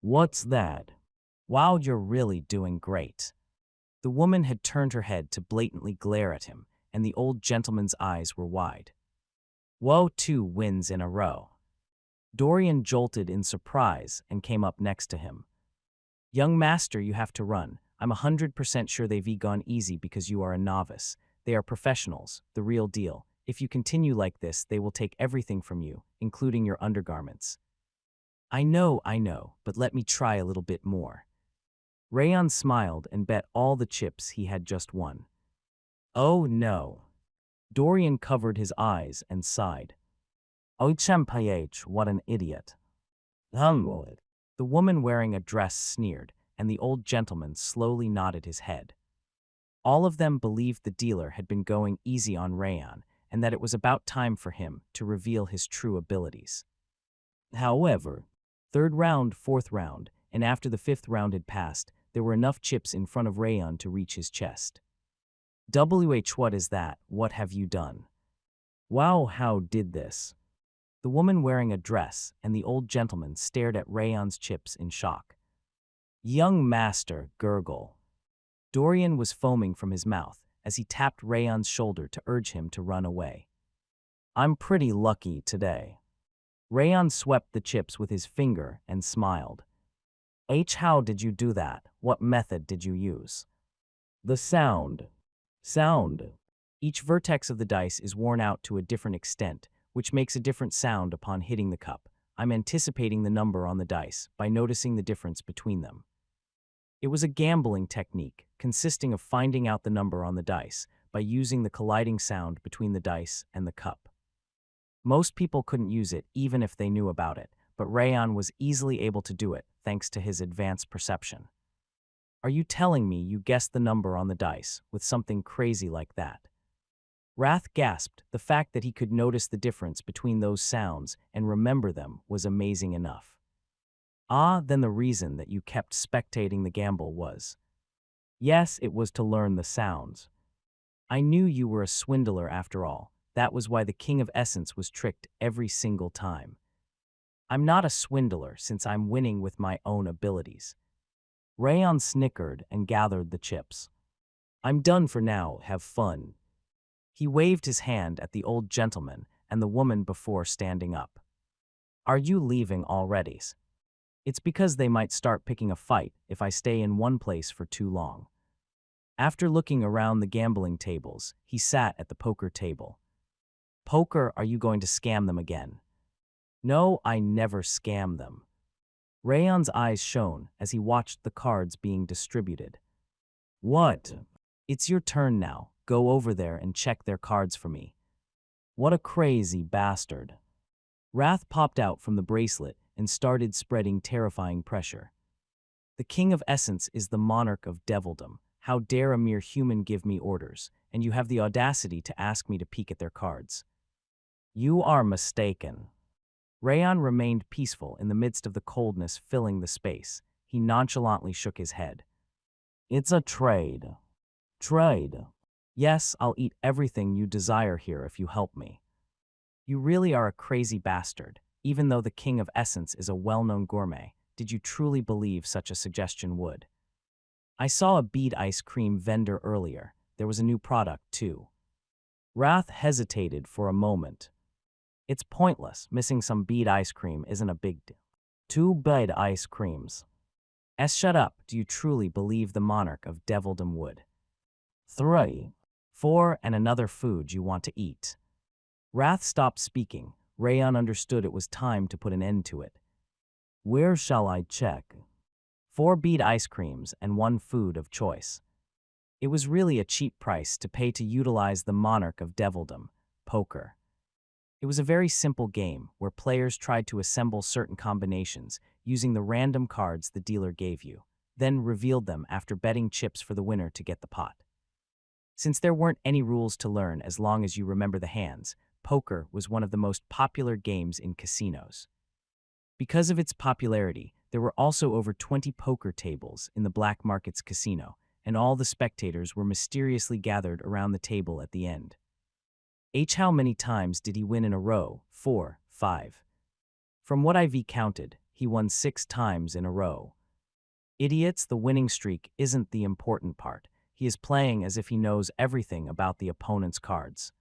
What's that? Wow, you're really doing great. The woman had turned her head to blatantly glare at him, and the old gentleman's eyes were wide. Whoa, 2 wins in a row. Dorian jolted in surprise and came up next to him. Young master, you have to run. I'm 100% sure they've gone easy because you are a novice. They are professionals, the real deal. If you continue like this, they will take everything from you, including your undergarments. I know, but let me try a little bit more. Rayon smiled and bet all the chips he had just won. Oh no. Dorian covered his eyes and sighed. Oh champayach, what an idiot. The woman wearing a dress sneered, and the old gentleman slowly nodded his head. All of them believed the dealer had been going easy on Rayon, and that it was about time for him to reveal his true abilities. However, 3rd round, 4th round, and after the 5th round had passed, there were enough chips in front of Rayon to reach his chest. What is that? What have you done? Wow, how did this? The woman wearing a dress and the old gentleman stared at Rayon's chips in shock. Young master, gurgle. Dorian was foaming from his mouth as he tapped Rayon's shoulder to urge him to run away. I'm pretty lucky today. Rayon swept the chips with his finger and smiled. How did you do that? What method did you use? The sound. Each vertex of the dice is worn out to a different extent, which makes a different sound upon hitting the cup. I'm anticipating the number on the dice by noticing the difference between them. It was a gambling technique consisting of finding out the number on the dice by using the colliding sound between the dice and the cup. Most people couldn't use it even if they knew about it, but Rayon was easily able to do it thanks to his advanced perception. Are you telling me you guessed the number on the dice with something crazy like that? Wrath gasped. The fact that he could notice the difference between those sounds and remember them was amazing enough. Then the reason that you kept spectating the gamble was. Yes, it was to learn the sounds. I knew you were a swindler after all. That was why the King of Essence was tricked every single time. I'm not a swindler since I'm winning with my own abilities. Rayon snickered and gathered the chips. I'm done for now, have fun. He waved his hand at the old gentleman and the woman before standing up. Are you leaving already? It's because they might start picking a fight if I stay in one place for too long. After looking around the gambling tables, he sat at the poker table. Poker, are you going to scam them again? No, I never scam them. Rayon's eyes shone as he watched the cards being distributed. What? It's your turn now. Go over there and check their cards for me. What a crazy bastard. Wrath popped out from the bracelet and started spreading terrifying pressure. The King of Essence is the monarch of devildom. How dare a mere human give me orders, and you have the audacity to ask me to peek at their cards. You are mistaken. Rayon remained peaceful in the midst of the coldness filling the space. He nonchalantly shook his head. It's a trade. Trade. Yes, I'll eat everything you desire here if you help me. You really are a crazy bastard. Even though the King of Essence is a well-known gourmet, did you truly believe such a suggestion would? I saw a bead ice cream vendor earlier. There was a new product, too. Wrath hesitated for a moment. It's pointless. Missing some bead ice cream isn't a big deal. 2 bead ice creams. Shut up. Do you truly believe the monarch of devildom would? 3. 4 and another food you want to eat. Wrath stopped speaking. Rayon understood it was time to put an end to it. Where shall I check? 4 bead ice creams and 1 food of choice. It was really a cheap price to pay to utilize the monarch of devildom, poker. It was a very simple game where players tried to assemble certain combinations using the random cards the dealer gave you, then revealed them after betting chips for the winner to get the pot. Since there weren't any rules to learn as long as you remember the hands, poker was one of the most popular games in casinos. Because of its popularity, there were also over 20 poker tables in the Black Market's casino, and all the spectators were mysteriously gathered around the table at the end. How many times did he win in a row? 4, 5. From what I've counted, he won 6 times in a row. Idiots, the winning streak isn't the important part. He is playing as if he knows everything about the opponent's cards.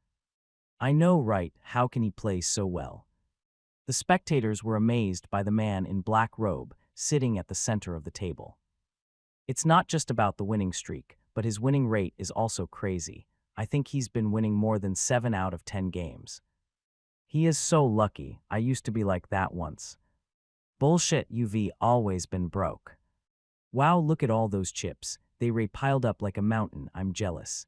I know, right? How can he play so well? The spectators were amazed by the man in black robe sitting at the center of the table. It's not just about the winning streak, but his winning rate is also crazy. I think he's been winning more than 7 out of 10 games. He is so lucky. I used to be like that once. Bullshit, you've always been broke. Wow, look at all those chips. They were piled up like a mountain. I'm jealous.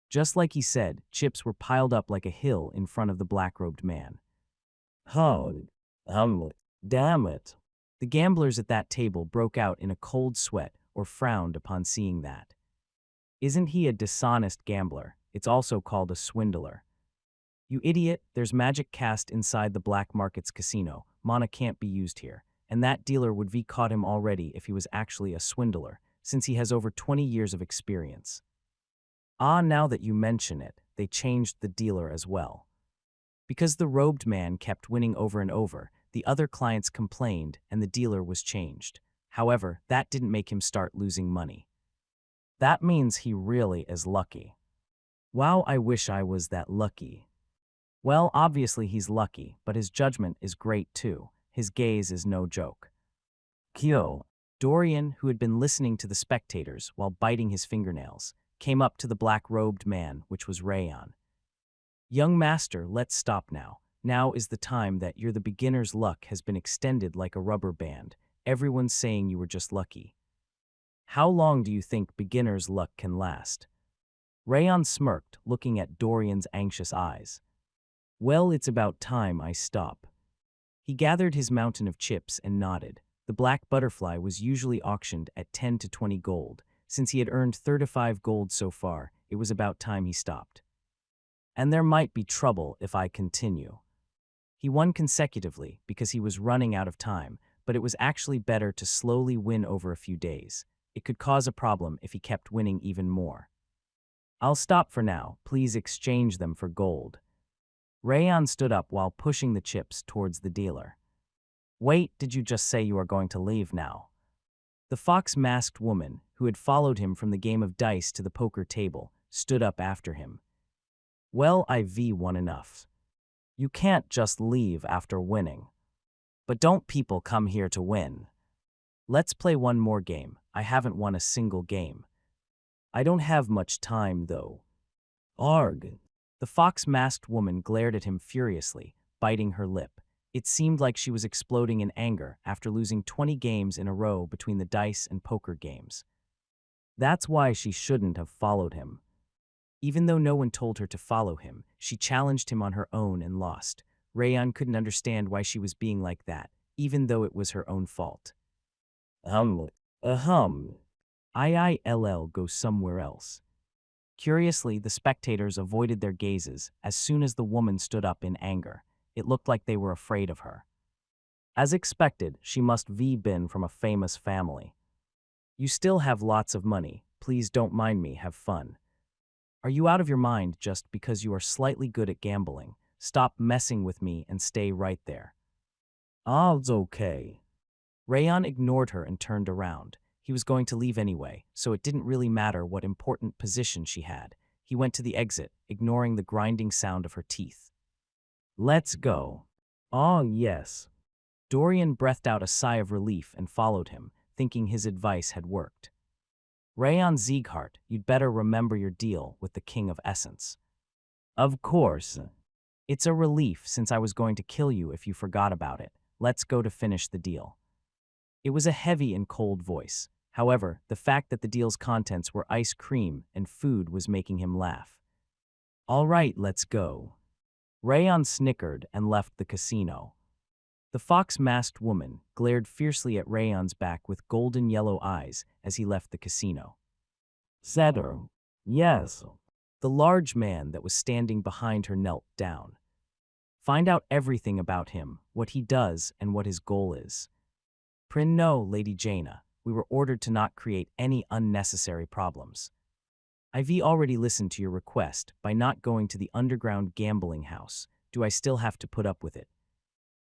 Just like he said, chips were piled up like a hill in front of the black-robed man. Oh, damn it. The gamblers at that table broke out in a cold sweat or frowned upon seeing that. Isn't he a dishonest gambler? It's also called a swindler. You idiot, there's magic cast inside the black market's casino. Mana can't be used here. And that dealer would have caught him already if he was actually a swindler, since he has over 20 years of experience. Ah, now that you mention it, they changed the dealer as well. Because the robed man kept winning over and over, the other clients complained and the dealer was changed. However, that didn't make him start losing money. That means he really is lucky. Wow, I wish I was that lucky. Well, obviously he's lucky, but his judgment is great too. His gaze is no joke. Kyo. Dorian, who had been listening to the spectators while biting his fingernails, came up to the black-robed man, which was Rayon. Young master, let's stop now. Now is the time that the beginner's luck has been extended like a rubber band. Everyone's saying you were just lucky. How long do you think beginner's luck can last? Rayon smirked, looking at Dorian's anxious eyes. Well, it's about time I stop. He gathered his mountain of chips and nodded. The black butterfly was usually auctioned at 10 to 20 gold. Since he had earned 35 gold so far, it was about time he stopped. And there might be trouble if I continue. He won consecutively because he was running out of time, but it was actually better to slowly win over a few days. It could cause a problem if he kept winning even more. I'll stop for now. Please exchange them for gold. Rayon stood up while pushing the chips towards the dealer. Wait, did you just say you are going to leave now? The fox-masked woman, who had followed him from the game of dice to the poker table, stood up after him. Well, I've won enough. You can't just leave after winning. But don't people come here to win? Let's play one more game. I haven't won a single game. I don't have much time, though. Arg. The fox-masked woman glared at him furiously, biting her lip. It seemed like she was exploding in anger after losing 20 games in a row between the dice and poker games. That's why she shouldn't have followed him. Even though no one told her to follow him, she challenged him on her own and lost. Rayon couldn't understand why she was being like that, even though it was her own fault. IILL, go somewhere else. Curiously, the spectators avoided their gazes as soon as the woman stood up in anger. It looked like they were afraid of her. As expected, she must have been from a famous family. You still have lots of money. Please don't mind me, have fun. Are you out of your mind just because you are slightly good at gambling? Stop messing with me and stay right there. Ah, it's okay. Rayon ignored her and turned around. He was going to leave anyway, so it didn't really matter what important position she had. He went to the exit, ignoring the grinding sound of her teeth. Let's go. Oh, yes. Dorian breathed out a sigh of relief and followed him, thinking his advice had worked. Rayon Sieghart, you'd better remember your deal with the King of Essence. Of course. It's a relief since I was going to kill you if you forgot about it. Let's go to finish the deal. It was a heavy and cold voice. However, the fact that the deal's contents were ice cream and food was making him laugh. All right, let's go. Rayon snickered and left the casino. The fox-masked woman glared fiercely at Rayon's back with golden yellow eyes as he left the casino. Setter. Yes. The large man that was standing behind her knelt down. Find out everything about him, what he does, and what his goal is. No, Lady Jaina. We were ordered to not create any unnecessary problems. I've already listened to your request by not going to the underground gambling house. Do I still have to put up with it?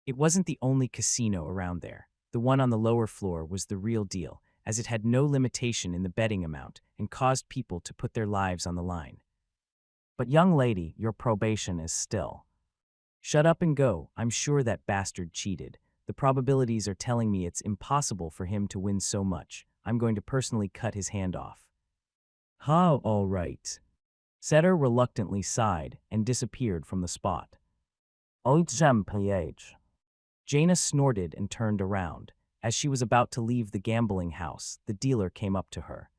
It wasn't the only casino around there. The one on the lower floor was the real deal, as it had no limitation in the betting amount and caused people to put their lives on the line. But young lady, your probation is still. Shut up and go. I'm sure that bastard cheated. The probabilities are telling me it's impossible for him to win so much. I'm going to personally cut his hand off. How, all right. Setter reluctantly sighed and disappeared from the spot. Ph. Jaina snorted and turned around. As she was about to leave the gambling house, the dealer came up to her.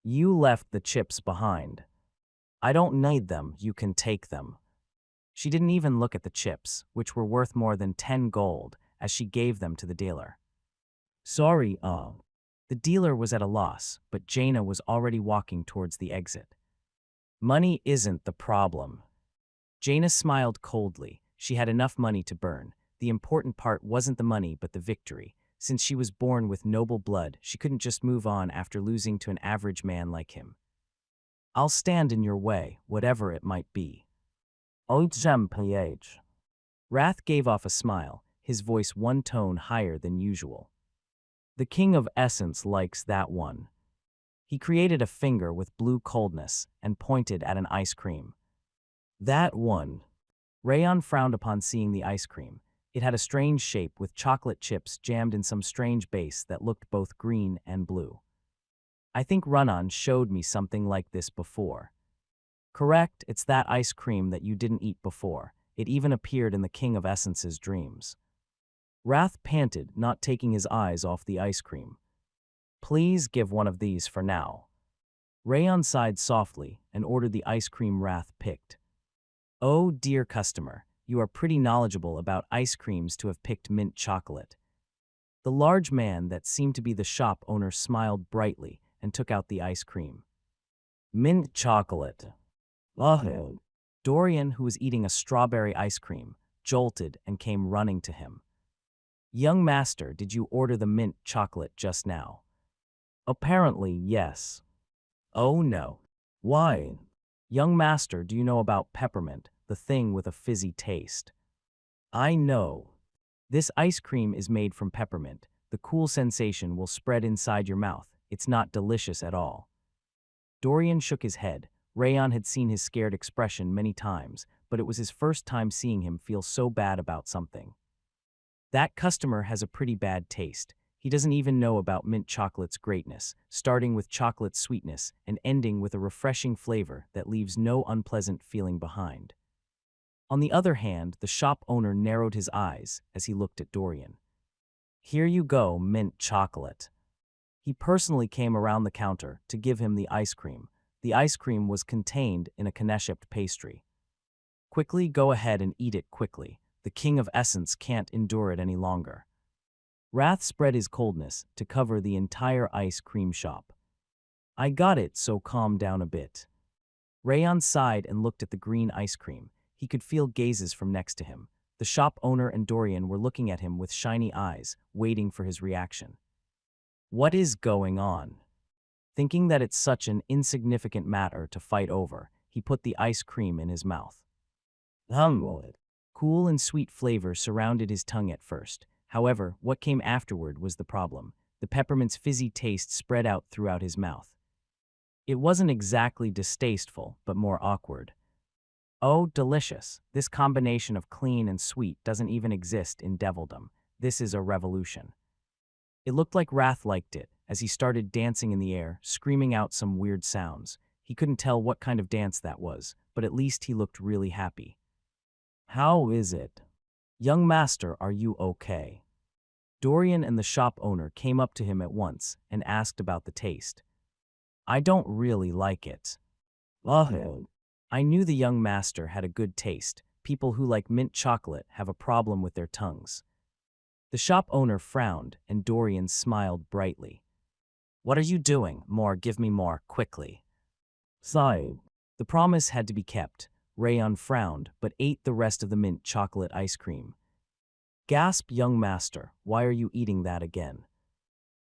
You left the chips behind. I don't need them, you can take them. She didn't even look at the chips, which were worth more than 10 gold, as she gave them to the dealer. Sorry, The dealer was at a loss, but Jaina was already walking towards the exit. Money isn't the problem. Jaina smiled coldly. She had enough money to burn. The important part wasn't the money but the victory. Since she was born with noble blood, she couldn't just move on after losing to an average man like him. I'll stand in your way, whatever it might be. Ph. Wrath gave off a smile, his voice one tone higher than usual. The King of Essence likes that one. He created a finger with blue coldness and pointed at an ice cream. That one. Rayon frowned upon seeing the ice cream. It had a strange shape with chocolate chips jammed in some strange base that looked both green and blue. I think Runan showed me something like this before. Correct, it's that ice cream that you didn't eat before. It even appeared in the King of Essence's dreams. Wrath panted, not taking his eyes off the ice cream. Please give one of these for now. Rayon sighed softly and ordered the ice cream Wrath picked. Oh, dear customer, you are pretty knowledgeable about ice creams to have picked mint chocolate. The large man that seemed to be the shop owner smiled brightly and took out the ice cream. Mint chocolate. Oh. Dorian, who was eating a strawberry ice cream, jolted and came running to him. Young master, did you order the mint chocolate just now? Apparently, yes. Oh no. Why? Young master, do you know about peppermint, the thing with a fizzy taste? I know. This ice cream is made from peppermint. The cool sensation will spread inside your mouth. It's not delicious at all. Dorian shook his head. Rayon had seen his scared expression many times, but it was his first time seeing him feel so bad about something. That customer has a pretty bad taste. He doesn't even know about mint chocolate's greatness, starting with chocolate sweetness and ending with a refreshing flavor that leaves no unpleasant feeling behind. On the other hand, the shop owner narrowed his eyes as he looked at Dorian. Here you go, mint chocolate. He personally came around the counter to give him the ice cream. The ice cream was contained in a Kneshept pastry. Quickly, go ahead and eat it quickly. The King of Essence can't endure it any longer. Wrath spread his coldness to cover the entire ice cream shop. I got it, so calm down a bit. Rayon sighed and looked at the green ice cream. He could feel gazes from next to him. The shop owner and Dorian were looking at him with shiny eyes, waiting for his reaction. What is going on? Thinking that it's such an insignificant matter to fight over, he put the ice cream in his mouth. Cool and sweet flavor surrounded his tongue at first. However, what came afterward was the problem. The peppermint's fizzy taste spread out throughout his mouth. It wasn't exactly distasteful, but more awkward. Oh, delicious. This combination of clean and sweet doesn't even exist in Devildom. This is a revolution. It looked like Wrath liked it, as he started dancing in the air, screaming out some weird sounds. He couldn't tell what kind of dance that was, but at least he looked really happy. How is it? Young master, are you okay? Dorian and the shop owner came up to him at once and asked about the taste. I don't really like it. I knew the young master had a good taste. People who like mint chocolate have a problem with their tongues. The shop owner frowned, and Dorian smiled brightly. What are you doing? More, give me more, quickly. Sigh. The promise had to be kept. Rayon frowned, but ate the rest of the mint chocolate ice cream. Gasp, young master, why are you eating that again?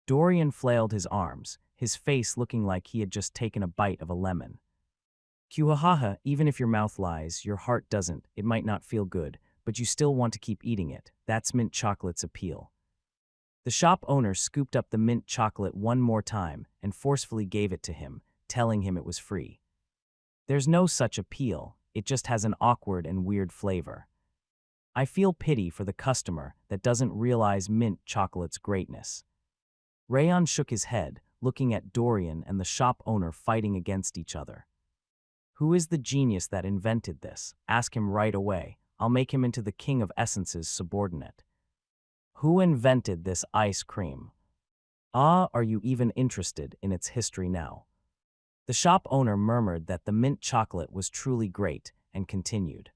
Dorian flailed his arms, his face looking like he had just taken a bite of a lemon. Kuhahaha, even if your mouth lies, your heart doesn't. It might not feel good, but you still want to keep eating it. That's mint chocolate's appeal. The shop owner scooped up the mint chocolate one more time and forcefully gave it to him, telling him it was free. There's no such appeal, it just has an awkward and weird flavor. I feel pity for the customer that doesn't realize mint chocolate's greatness. Rayon shook his head, looking at Dorian and the shop owner fighting against each other. Who is the genius that invented this? Ask him right away. I'll make him into the king of essence's subordinate. Who invented this ice cream? Ah, are you even interested in its history now? The shop owner murmured that the mint chocolate was truly great and continued.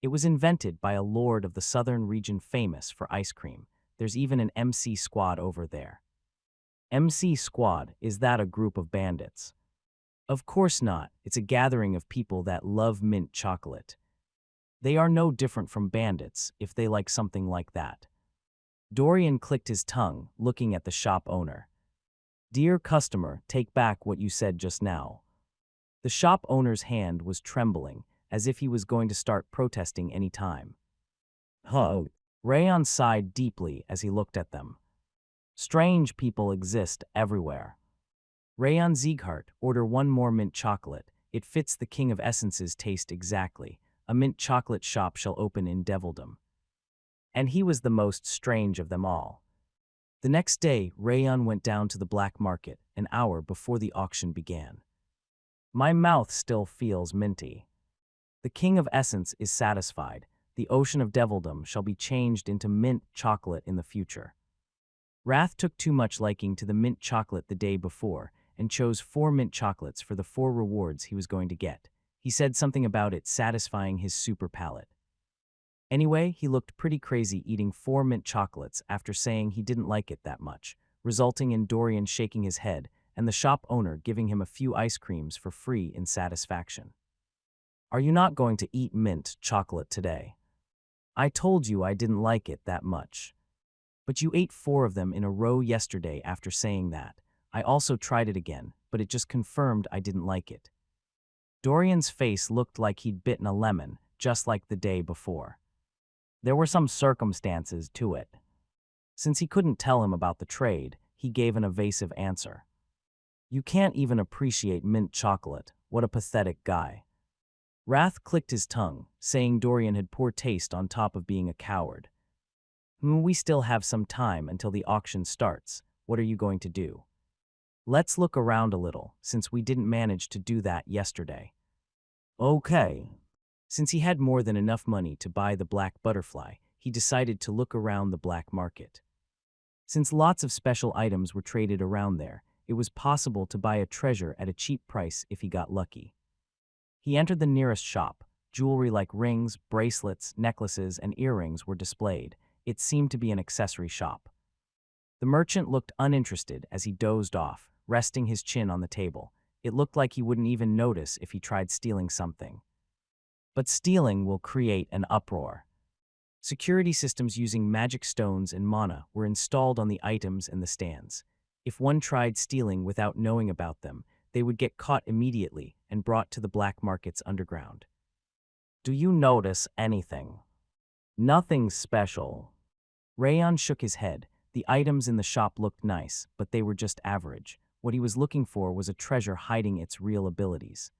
It was invented by a lord of the southern region famous for ice cream. There's even an MC squad over there. MC squad, is that a group of bandits? Of course not, it's a gathering of people that love mint chocolate. They are no different from bandits if they like something like that. Dorian clicked his tongue, looking at the shop owner. Dear customer, take back what you said just now. The shop owner's hand was trembling, as if he was going to start protesting any time. Rayon sighed deeply as he looked at them. Strange people exist everywhere. Rayon Sieghart, order one more mint chocolate. It fits the king of essence's taste exactly. A mint chocolate shop shall open in Devildom. And he was the most strange of them all. The next day, Rayon went down to the black market, an hour before the auction began. My mouth still feels minty. The king of essence is satisfied. The ocean of Devildom shall be changed into mint chocolate in the future. Wrath took too much liking to the mint chocolate the day before and chose 4 mint chocolates for the 4 rewards he was going to get. He said something about it satisfying his super palate. Anyway, he looked pretty crazy eating 4 mint chocolates after saying he didn't like it that much, resulting in Dorian shaking his head and the shop owner giving him a few ice creams for free in satisfaction. Are you not going to eat mint chocolate today? I told you I didn't like it that much. But you ate 4 of them in a row yesterday after saying that. I also tried it again, but it just confirmed I didn't like it. Dorian's face looked like he'd bitten a lemon, just like the day before. There were some circumstances to it. Since he couldn't tell him about the trade, he gave an evasive answer. You can't even appreciate mint chocolate. What a pathetic guy. Wrath clicked his tongue, saying Dorian had poor taste on top of being a coward. We still have some time until the auction starts. What are you going to do? Let's look around a little, since we didn't manage to do that yesterday. Okay. Since he had more than enough money to buy the black butterfly, he decided to look around the black market. Since lots of special items were traded around there, it was possible to buy a treasure at a cheap price if he got lucky. He entered the nearest shop. Jewelry like rings, bracelets, necklaces, and earrings were displayed. It seemed to be an accessory shop. The merchant looked uninterested as he dozed off, resting his chin on the table. It looked like he wouldn't even notice if he tried stealing something. But stealing will create an uproar. Security systems using magic stones and mana were installed on the items and the stands. If one tried stealing without knowing about them, they would get caught immediately and brought to the black market's underground. Do you notice anything? Nothing special. Rayon shook his head. The items in the shop looked nice, but they were just average. What he was looking for was a treasure hiding its real abilities.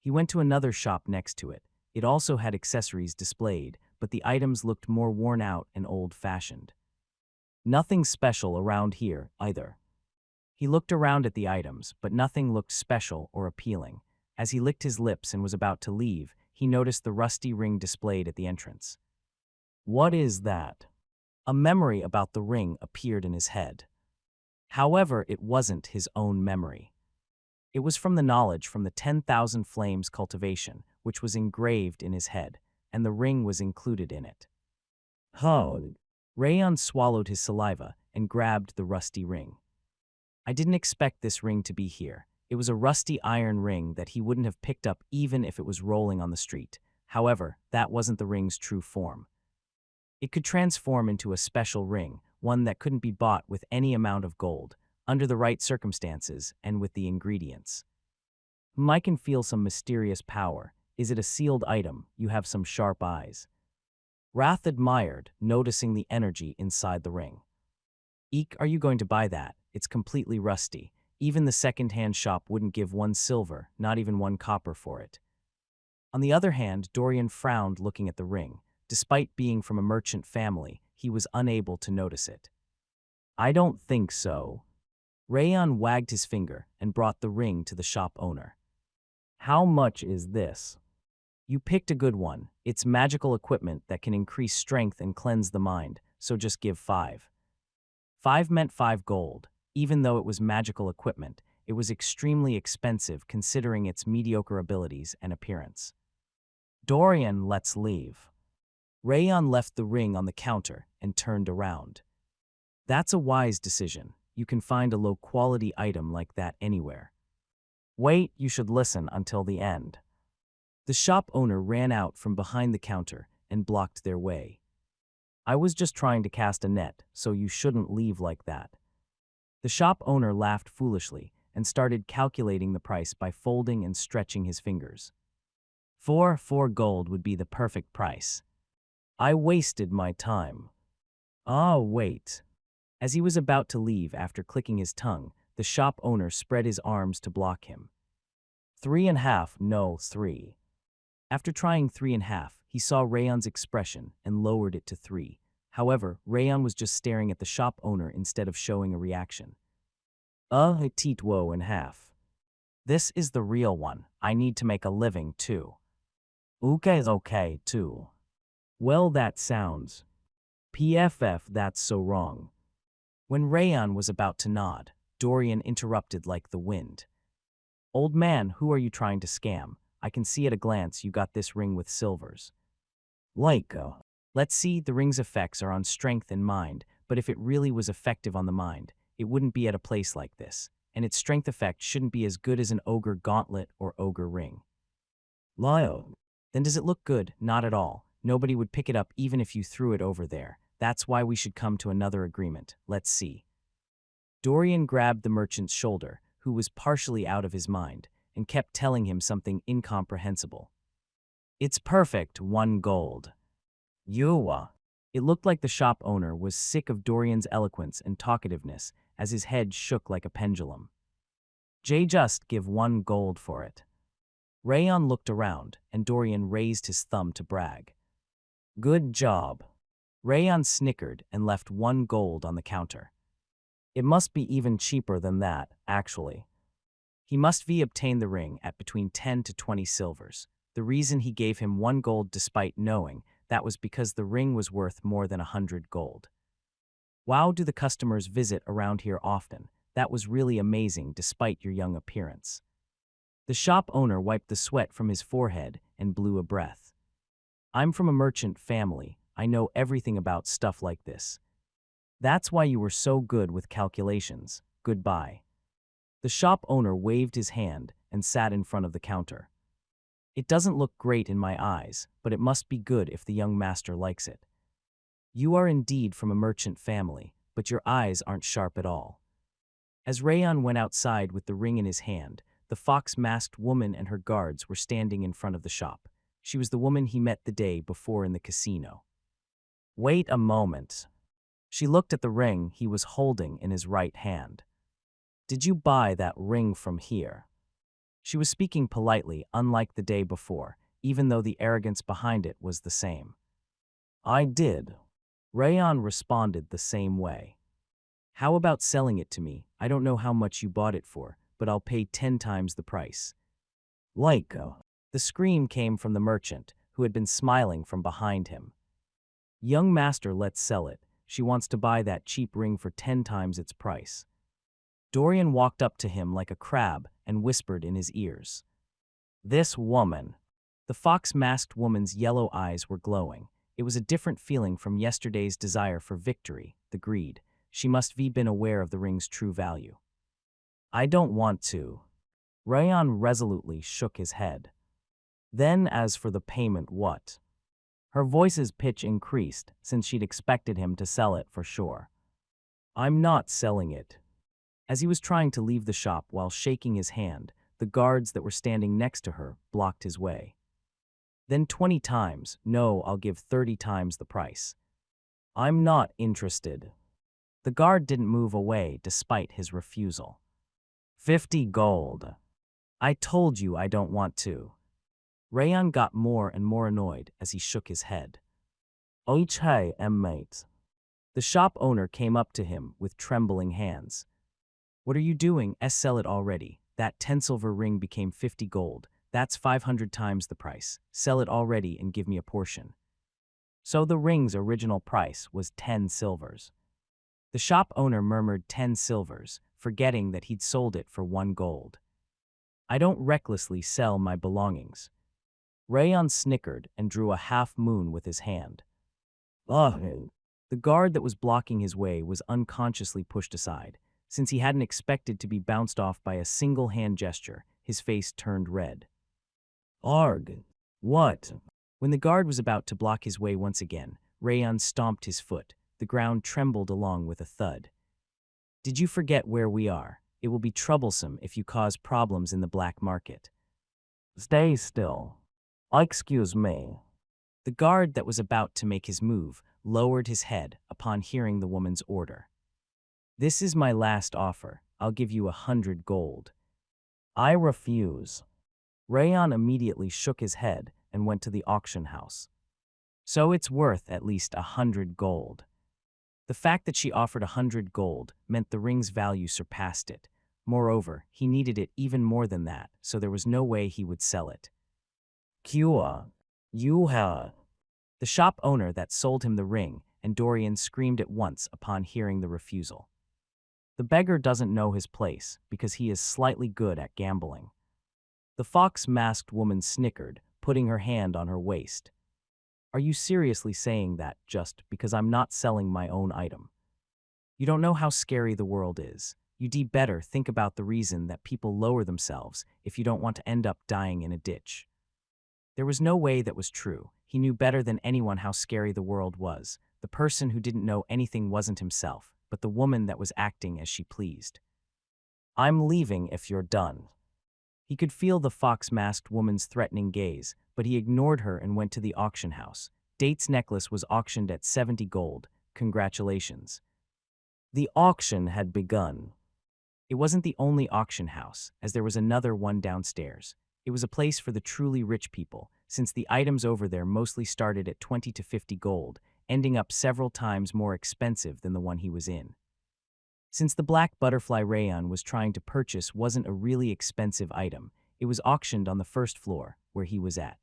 He went to another shop next to it. It also had accessories displayed, but the items looked more worn out and old-fashioned. Nothing special around here, either. He looked around at the items, but nothing looked special or appealing. As he licked his lips and was about to leave, he noticed the rusty ring displayed at the entrance. What is that? A memory about the ring appeared in his head. However, it wasn't his own memory. It was from the knowledge from the 10,000 Flames cultivation, which was engraved in his head, and the ring was included in it. Rayon swallowed his saliva and grabbed the rusty ring. I didn't expect this ring to be here. It was a rusty iron ring that he wouldn't have picked up even if it was rolling on the street. However, that wasn't the ring's true form. It could transform into a special ring, one that couldn't be bought with any amount of gold, under the right circumstances and with the ingredients. I can feel some mysterious power. Is it a sealed item? You have some sharp eyes. Wrath admired, noticing the energy inside the ring. Eek, are you going to buy that? It's completely rusty. Even the second-hand shop wouldn't give 1 silver, not even 1 copper for it. On the other hand, Dorian frowned looking at the ring. Despite being from a merchant family, he was unable to notice it. I don't think so. Rayon wagged his finger and brought the ring to the shop owner. How much is this? You picked a good one. It's magical equipment that can increase strength and cleanse the mind, so just give 5. 5 meant 5 gold. Even though it was magical equipment, it was extremely expensive considering its mediocre abilities and appearance. Dorian, let's leave. Rayon left the ring on the counter and turned around. That's a wise decision. You can find a low-quality item like that anywhere. Wait, you should listen until the end. The shop owner ran out from behind the counter and blocked their way. I was just trying to cast a net, so you shouldn't leave like that. The shop owner laughed foolishly and started calculating the price by folding and stretching his fingers. 4 gold would be the perfect price. I wasted my time. Oh, wait. As he was about to leave after clicking his tongue, the shop owner spread his arms to block him. 3.5, no, 3. After trying 3.5, he saw Rayon's expression and lowered it to 3. However, Rayon was just staring at the shop owner instead of showing a reaction. Teat-woe and half. This is the real one. I need to make a living, too. Okay, too. Well, that sounds. PFF, that's so wrong. When Rayon was about to nod, Dorian interrupted like the wind. Old man, who are you trying to scam? I can see at a glance you got this ring with silvers. Let's see, the ring's effects are on strength and mind, but if it really was effective on the mind, it wouldn't be at a place like this, and its strength effect shouldn't be as good as an ogre gauntlet or ogre ring. Lyle. Then does it look good? Not at all. Nobody would pick it up even if you threw it over there. That's why we should come to another agreement. Let's see. Dorian grabbed the merchant's shoulder, who was partially out of his mind, and kept telling him something incomprehensible. It's perfect, 1 gold. It looked like the shop owner was sick of Dorian's eloquence and talkativeness as his head shook like a pendulum. Just give 1 gold for it. Rayon looked around, and Dorian raised his thumb to brag. Good job. Rayon snickered and left 1 gold on the counter. It must be even cheaper than that, actually. He must obtain the ring at between 10 to 20 silvers. The reason he gave him 1 gold despite knowing that was because the ring was worth more than 100 gold. Wow, do the customers visit around here often? That was really amazing despite your young appearance. The shop owner wiped the sweat from his forehead and blew a breath. I'm from a merchant family. I know everything about stuff like this. That's why you were so good with calculations. Goodbye. The shop owner waved his hand and sat in front of the counter. It doesn't look great in my eyes, but it must be good if the young master likes it. You are indeed from a merchant family, but your eyes aren't sharp at all. As Rayon went outside with the ring in his hand, the fox-masked woman and her guards were standing in front of the shop. She was the woman he met the day before in the casino. Wait a moment. She looked at the ring he was holding in his right hand. Did you buy that ring from here? She was speaking politely, unlike the day before, even though the arrogance behind it was the same. I did. Rayon responded the same way. How about selling it to me? I don't know how much you bought it for, but I'll pay 10 times the price. The scream came from the merchant, who had been smiling from behind him. Young master, let's sell it. She wants to buy that cheap ring for 10 times its price. Dorian walked up to him like a crab and whispered in his ears. This woman. The fox-masked woman's yellow eyes were glowing. It was a different feeling from yesterday's desire for victory, the greed. She must have been aware of the ring's true value. I don't want to. Rayon resolutely shook his head. Then as for the payment, what? Her voice's pitch increased, since she'd expected him to sell it for sure. I'm not selling it. As he was trying to leave the shop while shaking his hand, the guards that were standing next to her blocked his way. Then 20 times, no, I'll give 30 times the price. I'm not interested. The guard didn't move away despite his refusal. 50 gold. I told you I don't want to. Rayon got more and more annoyed as he shook his head. Okay, mate. The shop owner came up to him with trembling hands. What are you doing? Sell it already. That 10 silver ring became 50 gold. That's 500 times the price. Sell it already and give me a portion. So the ring's original price was 10 silvers. The shop owner murmured 10 silvers, forgetting that he'd sold it for 1 gold. I don't recklessly sell my belongings. Rayon snickered and drew a half moon with his hand. Ugh. The guard that was blocking his way was unconsciously pushed aside. Since he hadn't expected to be bounced off by a single hand gesture, his face turned red. Arg. What? When the guard was about to block his way once again, Rayon stomped his foot. The ground trembled along with a thud. Did you forget where we are? It will be troublesome if you cause problems in the black market. Stay still. Excuse me. The guard that was about to make his move lowered his head upon hearing the woman's order. This is my last offer. I'll give you 100 gold. I refuse. Rayon immediately shook his head and went to the auction house. So it's worth at least 100 gold. The fact that she offered 100 gold meant the ring's value surpassed it. Moreover, he needed it even more than that, so there was no way he would sell it. Kua, you have. The shop owner that sold him the ring, and Dorian screamed at once upon hearing the refusal. The beggar doesn't know his place because he is slightly good at gambling. The fox-masked woman snickered, putting her hand on her waist. Are you seriously saying that just because I'm not selling my own item? You don't know how scary the world is. You'd better think about the reason that people lower themselves if you don't want to end up dying in a ditch. There was no way that was true. He knew better than anyone how scary the world was. The person who didn't know anything wasn't himself, but the woman that was acting as she pleased. I'm leaving if you're done. He could feel the fox-masked woman's threatening gaze, but he ignored her and went to the auction house. Date's necklace was auctioned at 70 gold. Congratulations. The auction had begun. It wasn't the only auction house, as there was another one downstairs. It was a place for the truly rich people, since the items over there mostly started at 20 to 50 gold, ending up several times more expensive than the one he was in. Since the black butterfly Rayon was trying to purchase wasn't a really expensive item, it was auctioned on the first floor, where he was at.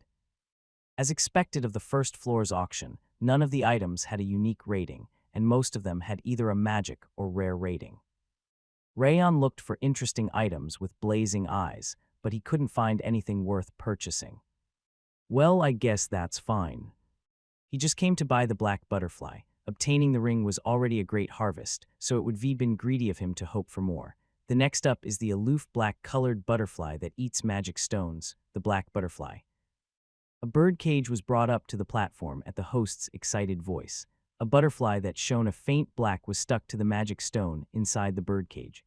As expected of the first floor's auction, none of the items had a unique rating, and most of them had either a magic or rare rating. Rayon looked for interesting items with blazing eyes, but he couldn't find anything worth purchasing. Well, I guess that's fine. He just came to buy the black butterfly. Obtaining the ring was already a great harvest, so it would have been greedy of him to hope for more. The next up is the aloof black-colored butterfly that eats magic stones, the black butterfly. A bird cage was brought up to the platform at the host's excited voice. A butterfly that shone a faint black was stuck to the magic stone inside the bird cage.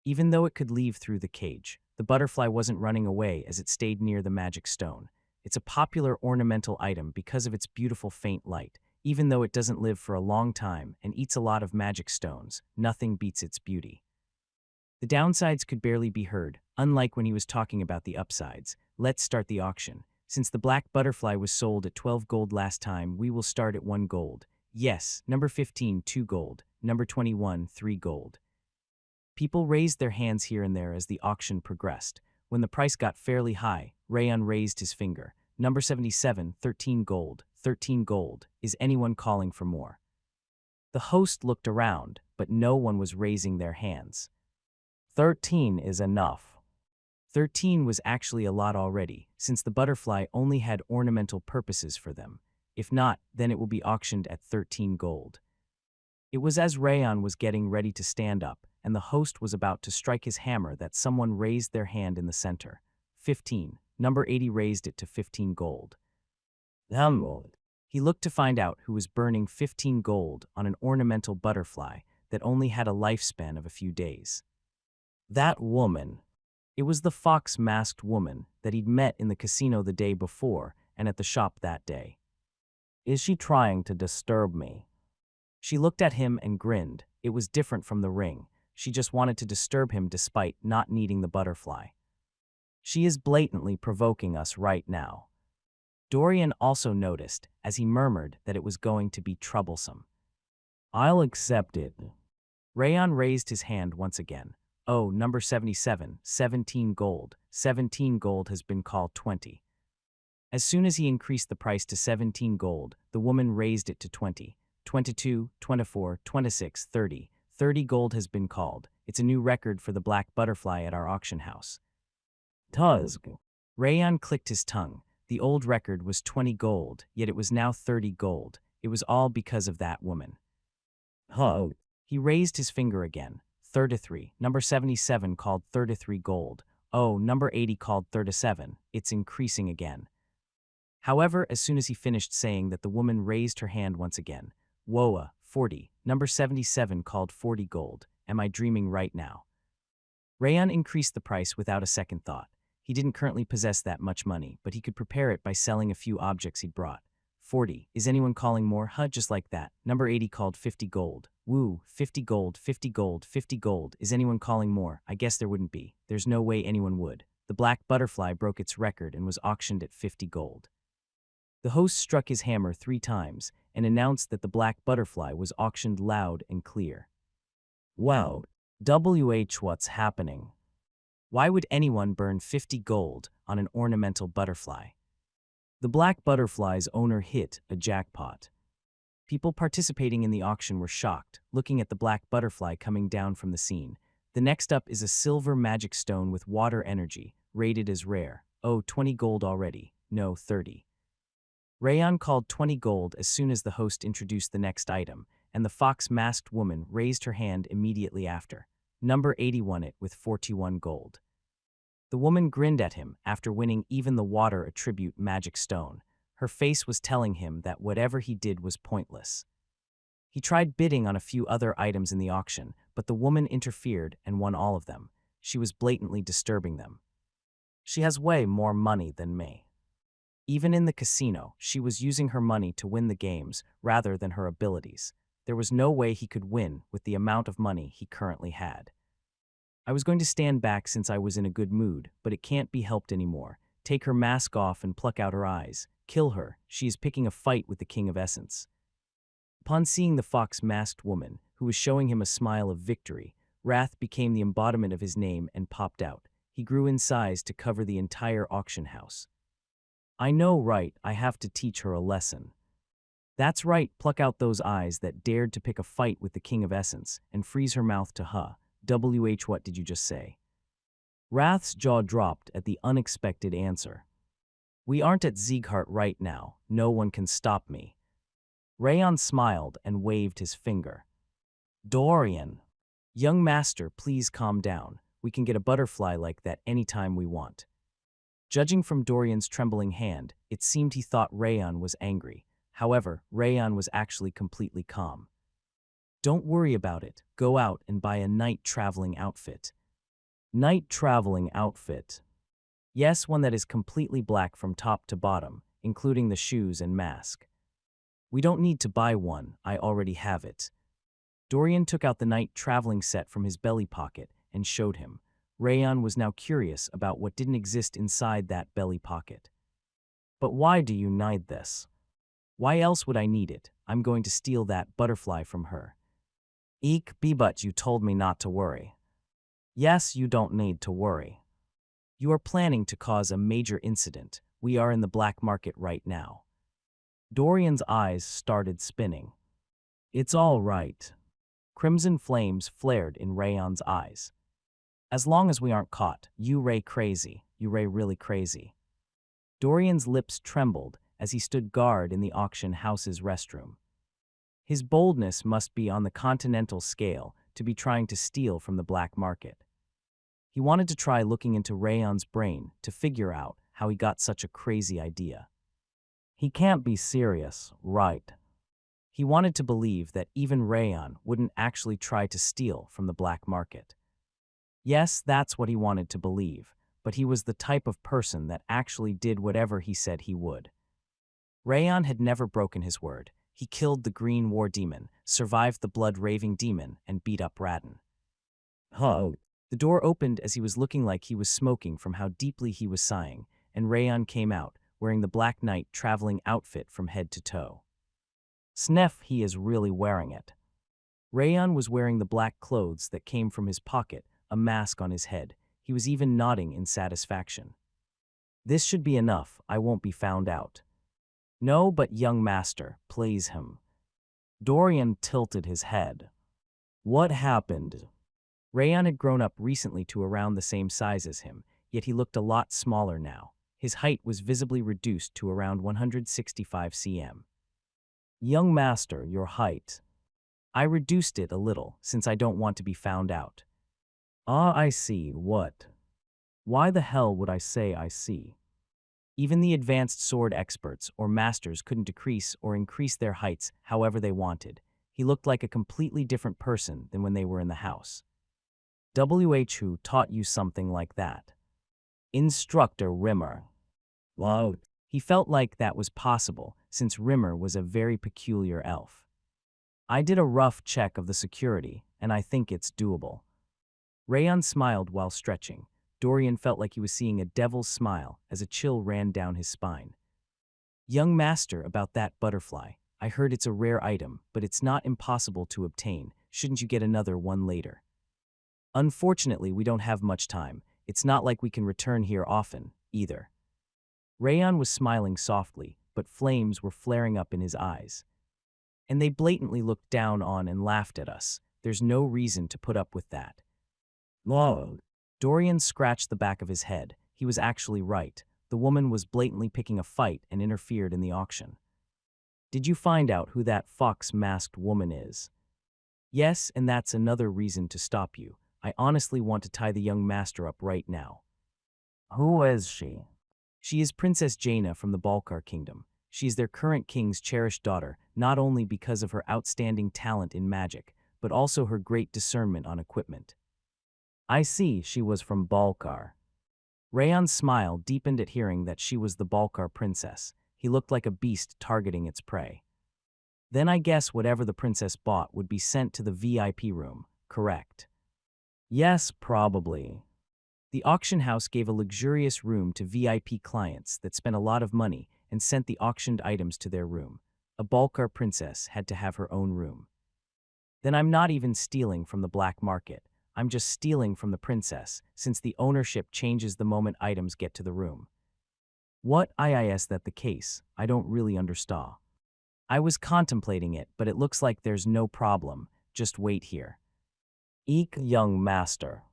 Even though it could leave through the cage, the butterfly wasn't running away as it stayed near the magic stone. It's a popular ornamental item because of its beautiful faint light. Even though it doesn't live for a long time and eats a lot of magic stones, nothing beats its beauty. The downsides could barely be heard, unlike when he was talking about the upsides. Let's start the auction. Since the black butterfly was sold at 12 gold last time, we will start at 1 gold. Yes, number 15, 2 gold. Number 21, 3 gold. People raised their hands here and there as the auction progressed. When the price got fairly high, Rayon raised his finger. Number 77, 13 gold. 13 gold. Is anyone calling for more? The host looked around, but no one was raising their hands. 13 is enough. 13 was actually a lot already, since the butterfly only had ornamental purposes for them. If not, then it will be auctioned at 13 gold. It was as Rayon was getting ready to stand up, and the host was about to strike his hammer that someone raised their hand in the center. 15. Number 80 raised it to 15 gold. He looked to find out who was burning 15 gold on an ornamental butterfly that only had a lifespan of a few days. That woman. It was the fox-masked woman that he'd met in the casino the day before and at the shop that day. Is she trying to disturb me? She looked at him and grinned, It was different from the ring. She just wanted to disturb him despite not needing the butterfly. She is blatantly provoking us right now. Dorian also noticed, as he murmured, that it was going to be troublesome. I'll accept it. Rayon raised his hand once again. Oh, number 77, 17 gold. 17 gold has been called 20. As soon as he increased the price to 17 gold, the woman raised it to 20. 22, 24, 26, 30. 30 gold has been called. It's a new record for the black butterfly at our auction house. Tuzg. Rayon clicked his tongue. The old record was 20 gold, yet it was now 30 gold. It was all because of that woman. Hug. He raised his finger again. 33. Number 77 called 33 gold. Oh, number 80 called 37. It's increasing again. However, as soon as he finished saying that, the woman raised her hand once again. Woa, 40. Number 77 called 40 gold. Am I dreaming right now? Rayon increased the price without a second thought. He didn't currently possess that much money, but he could prepare it by selling a few objects he'd brought. 40. Is anyone calling more? Just like that. Number 80 called 50 gold. Woo, 50 gold, 50 gold, 50 gold. Is anyone calling more? I guess there wouldn't be. There's no way anyone would. The black butterfly broke its record and was auctioned at 50 gold. The host struck his hammer 3 times and announced that the black butterfly was auctioned loud and clear. Wow. What's happening? Why would anyone burn 50 gold on an ornamental butterfly? The black butterfly's owner hit a jackpot. People participating in the auction were shocked, looking at the black butterfly coming down from the scene. The next up is a silver magic stone with water energy, rated as rare. Oh, 20 gold already. No, 30. Rayon called 20 gold as soon as the host introduced the next item, and the fox-masked woman raised her hand immediately after. Number 80 won it with 41 gold. The woman grinned at him after winning even the water attribute magic stone. Her face was telling him that whatever he did was pointless. He tried bidding on a few other items in the auction, but the woman interfered and won all of them. She was blatantly disturbing them. She has way more money than me. Even in the casino, she was using her money to win the games rather than her abilities. There was no way he could win with the amount of money he currently had. I was going to stand back since I was in a good mood, but it can't be helped anymore. Take her mask off and pluck out her eyes. Kill her. She is picking a fight with the King of Essence. Upon seeing the fox-masked woman, who was showing him a smile of victory, wrath became the embodiment of his name and popped out. He grew in size to cover the entire auction house. I know, right? I have to teach her a lesson. That's right, pluck out those eyes that dared to pick a fight with the King of Essence and freeze her mouth to what did you just say? Wrath's jaw dropped at the unexpected answer. We aren't at Sieghart right now. No one can stop me. Rayon smiled and waved his finger. Dorian. Young master, please calm down. We can get a butterfly like that anytime we want. Judging from Dorian's trembling hand, it seemed he thought Rayon was angry. However, Rayon was actually completely calm. Don't worry about it. Go out and buy a night traveling outfit. Night traveling outfit. Yes, one that is completely black from top to bottom, including the shoes and mask. We don't need to buy one, I already have it. Dorian took out the night traveling set from his belly pocket and showed him. Rayon was now curious about what didn't exist inside that belly pocket. But why do you need this? Why else would I need it? I'm going to steal that butterfly from her. Eek, but you told me not to worry. Yes, you don't need to worry. You are planning to cause a major incident. We are in the black market right now. Dorian's eyes started spinning. It's all right. Crimson flames flared in Rayon's eyes. As long as we aren't caught, you Ray crazy, you Ray really crazy. Dorian's lips trembled as he stood guard in the auction house's restroom. His boldness must be on the continental scale to be trying to steal from the black market. He wanted to try looking into Rayon's brain to figure out how he got such a crazy idea. He can't be serious, right? He wanted to believe that even Rayon wouldn't actually try to steal from the black market. Yes, that's what he wanted to believe, but he was the type of person that actually did whatever he said he would. Rayon had never broken his word. He killed the green war demon, survived the blood-raving demon, and beat up Radin. Huh. The door opened as he was looking like he was smoking from how deeply he was sighing, and Rayon came out, wearing the Black Knight traveling outfit from head to toe. Sneff, he is really wearing it. Rayon was wearing the black clothes that came from his pocket, a mask on his head. He was even nodding in satisfaction. This should be enough, I won't be found out. No, but young master, please him. Dorian tilted his head. What happened? Rayon had grown up recently to around the same size as him, yet he looked a lot smaller now. His height was visibly reduced to around 165 cm. Young master, your height. I reduced it a little, since I don't want to be found out. Ah, I see, what? Why the hell would I say I see? Even the advanced sword experts or masters couldn't decrease or increase their heights however they wanted. He looked like a completely different person than when they were in the house. Who taught you something like that? Instructor Rimmer. Wow. He felt like that was possible, since Rimmer was a very peculiar elf. I did a rough check of the security, and I think it's doable. Rayon smiled while stretching. Dorian felt like he was seeing a devil's smile as a chill ran down his spine. Young master, about that butterfly. I heard it's a rare item, but it's not impossible to obtain. Shouldn't you get another one later? Unfortunately, we don't have much time. It's not like we can return here often, either. Rayon was smiling softly, but flames were flaring up in his eyes. And they blatantly looked down on and laughed at us. There's no reason to put up with that. Wow. Dorian scratched the back of his head. He was actually right. The woman was blatantly picking a fight and interfered in the auction. Did you find out who that fox-masked woman is? Yes, and that's another reason to stop you. I honestly want to tie the young master up right now. Who is she? She is Princess Jaina from the Balkar Kingdom. She is their current king's cherished daughter, not only because of her outstanding talent in magic, but also her great discernment on equipment. I see, she was from Balkar. Rayon's smile deepened at hearing that she was the Balkar princess. He looked like a beast targeting its prey. Then I guess whatever the princess bought would be sent to the VIP room, correct? Yes, probably. The auction house gave a luxurious room to VIP clients that spent a lot of money and sent the auctioned items to their room. A Balkar princess had to have her own room. Then I'm not even stealing from the black market. I'm just stealing from the princess, since the ownership changes the moment items get to the room. What is that the case? I don't really understand. I was contemplating it, but it looks like there's no problem. Just wait here. Eek, young master.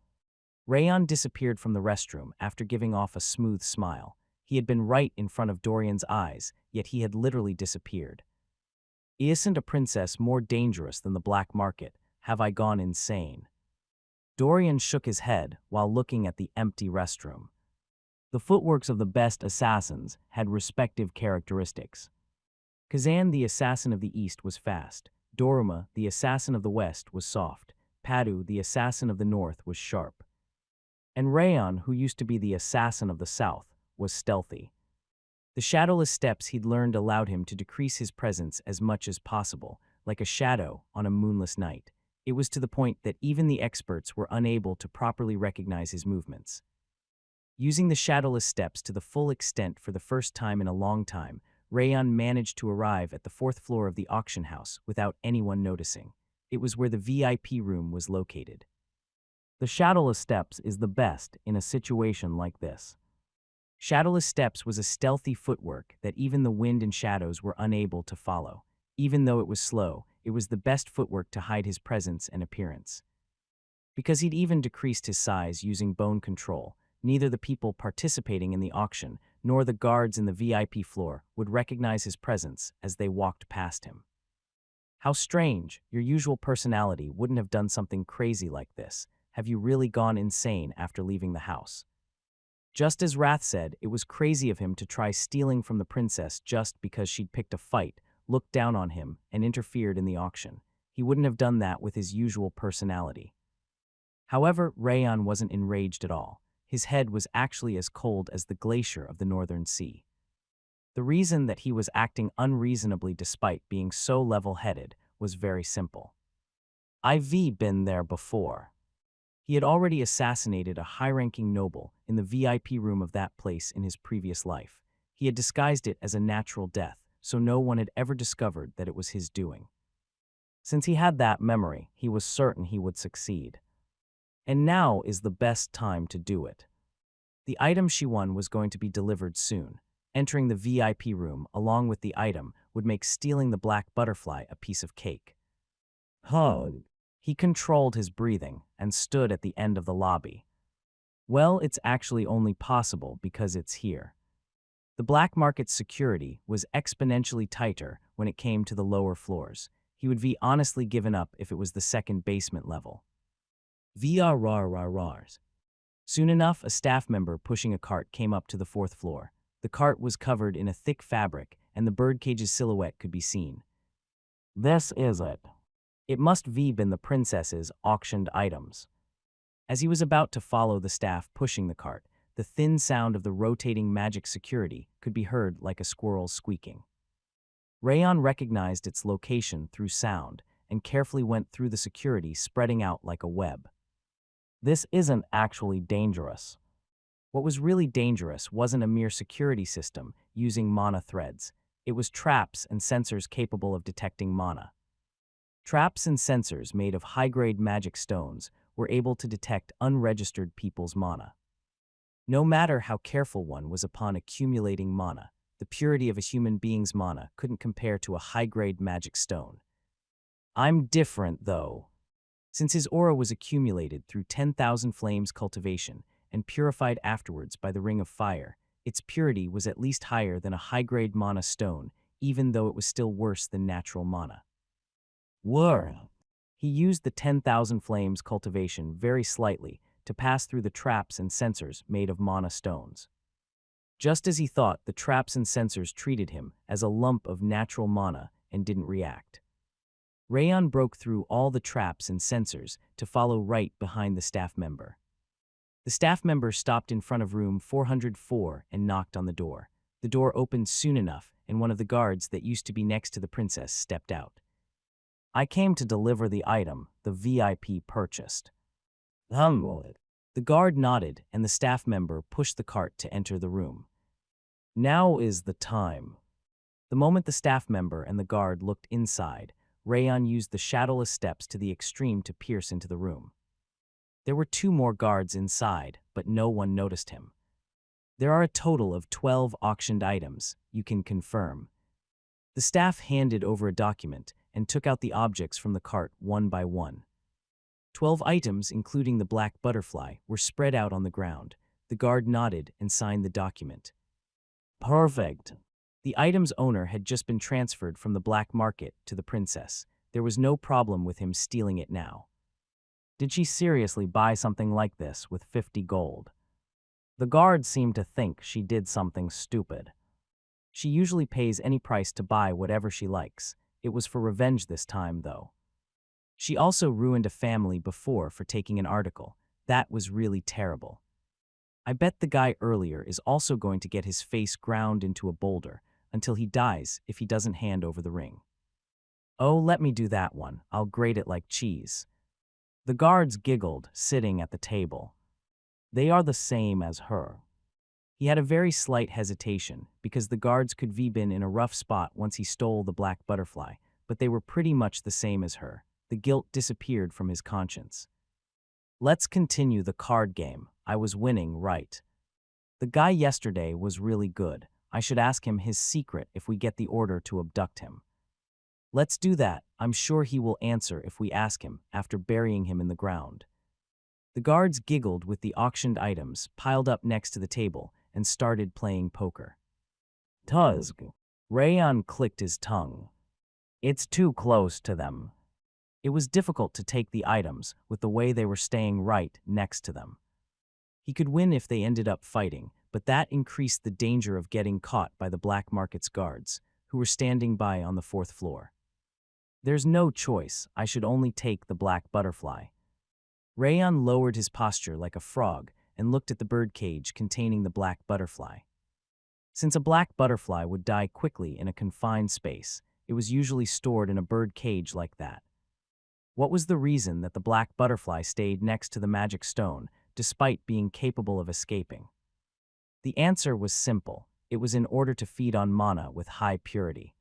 Rayon disappeared from the restroom after giving off a smooth smile. He had been right in front of Dorian's eyes, yet he had literally disappeared. Isn't a princess more dangerous than the black market? Have I gone insane? Dorian shook his head while looking at the empty restroom. The footworks of the best assassins had respective characteristics. Kazan, the assassin of the east, was fast. Doruma, the assassin of the west, was soft. Padu, the assassin of the north, was sharp. And Rayon, who used to be the assassin of the south, was stealthy. The shadowless steps he'd learned allowed him to decrease his presence as much as possible, like a shadow on a moonless night. It was to the point that even the experts were unable to properly recognize his movements. Using the shadowless steps to the full extent for the first time in a long time, Rayon managed to arrive at the 4th floor of the auction house without anyone noticing. It was where the VIP room was located. The shadowless steps is the best in a situation like this. Shadowless steps was a stealthy footwork that even the wind and shadows were unable to follow. Even though it was slow, it was the best footwork to hide his presence and appearance. Because he'd even decreased his size using bone control, neither the people participating in the auction nor the guards in the VIP floor would recognize his presence as they walked past him. How strange, your usual personality wouldn't have done something crazy like this. Have you really gone insane after leaving the house? Just as Wrath said, it was crazy of him to try stealing from the princess just because she'd picked a fight, looked down on him, and interfered in the auction. He wouldn't have done that with his usual personality. However, Rayon wasn't enraged at all. His head was actually as cold as the glacier of the northern sea. The reason that he was acting unreasonably despite being so level-headed was very simple. I've been there before. He had already assassinated a high-ranking noble in the VIP room of that place in his previous life. He had disguised it as a natural death, so no one had ever discovered that it was his doing. Since he had that memory, he was certain he would succeed. And now is the best time to do it. The item she won was going to be delivered soon. Entering the VIP room along with the item would make stealing the black butterfly a piece of cake. He controlled his breathing and stood at the end of the lobby. Well, it's actually only possible because it's here. The black market security was exponentially tighter when it came to the lower floors. He would be honestly given up if it was the second basement level. VRRRRs. Soon enough, a staff member pushing a cart came up to the fourth floor. The cart was covered in a thick fabric, and the birdcage's silhouette could be seen. This is it. It must be been the princess's auctioned items. As he was about to follow the staff pushing the cart, the thin sound of the rotating magic security could be heard like a squirrel squeaking. Rayon recognized its location through sound and carefully went through the security, spreading out like a web. This isn't actually dangerous. What was really dangerous wasn't a mere security system using mana threads. It was traps and sensors capable of detecting mana. Traps and sensors made of high-grade magic stones were able to detect unregistered people's mana. No matter how careful one was upon accumulating mana, the purity of a human being's mana couldn't compare to a high-grade magic stone. I'm different, though. Since his aura was accumulated through 10,000 flames cultivation and purified afterwards by the ring of fire, its purity was at least higher than a high-grade mana stone, even though it was still worse than natural mana. He used the 10,000 flames cultivation very slightly to pass through the traps and sensors made of mana stones. Just as he thought, the traps and sensors treated him as a lump of natural mana and didn't react. Rayon broke through all the traps and sensors to follow right behind the staff member. The staff member stopped in front of room 404 and knocked on the door. The door opened soon enough, and one of the guards that used to be next to the princess stepped out. I came to deliver the item the VIP purchased. The guard nodded, and the staff member pushed the cart to enter the room. Now is the time. The moment the staff member and the guard looked inside, Rayon used the shadowless steps to the extreme to pierce into the room. There were 2 more guards inside, but no one noticed him. There are a total of 12 auctioned items, you can confirm. The staff handed over a document and took out the objects from the cart one by one. 12 items, including the black butterfly, were spread out on the ground. The guard nodded and signed the document. Perfect. The item's owner had just been transferred from the black market to the princess. There was no problem with him stealing it now. Did she seriously buy something like this with 50 gold? The guard seemed to think she did something stupid. She usually pays any price to buy whatever she likes. It was for revenge this time, though. She also ruined a family before for taking an article. That was really terrible. I bet the guy earlier is also going to get his face ground into a boulder until he dies if he doesn't hand over the ring. Oh, let me do that one. I'll grate it like cheese. The guards giggled, sitting at the table. They are the same as her. He had a very slight hesitation because the guards could have been in a rough spot once he stole the black butterfly, but they were pretty much the same as her. The guilt disappeared from his conscience. Let's continue the card game. I was winning, right? The guy yesterday was really good. I should ask him his secret if we get the order to abduct him. Let's do that. I'm sure he will answer if we ask him after burying him in the ground. The guards giggled with the auctioned items piled up next to the table and started playing poker. Tuzg. Rayon clicked his tongue. It's too close to them. It was difficult to take the items with the way they were staying right next to them. He could win if they ended up fighting, but that increased the danger of getting caught by the black market's guards, who were standing by on the 4th floor. There's no choice. I should only take the black butterfly. Rayon lowered his posture like a frog and looked at the birdcage containing the black butterfly. Since a black butterfly would die quickly in a confined space, it was usually stored in a bird cage like that. What was the reason that the black butterfly stayed next to the magic stone, despite being capable of escaping? The answer was simple. It was in order to feed on mana with high purity.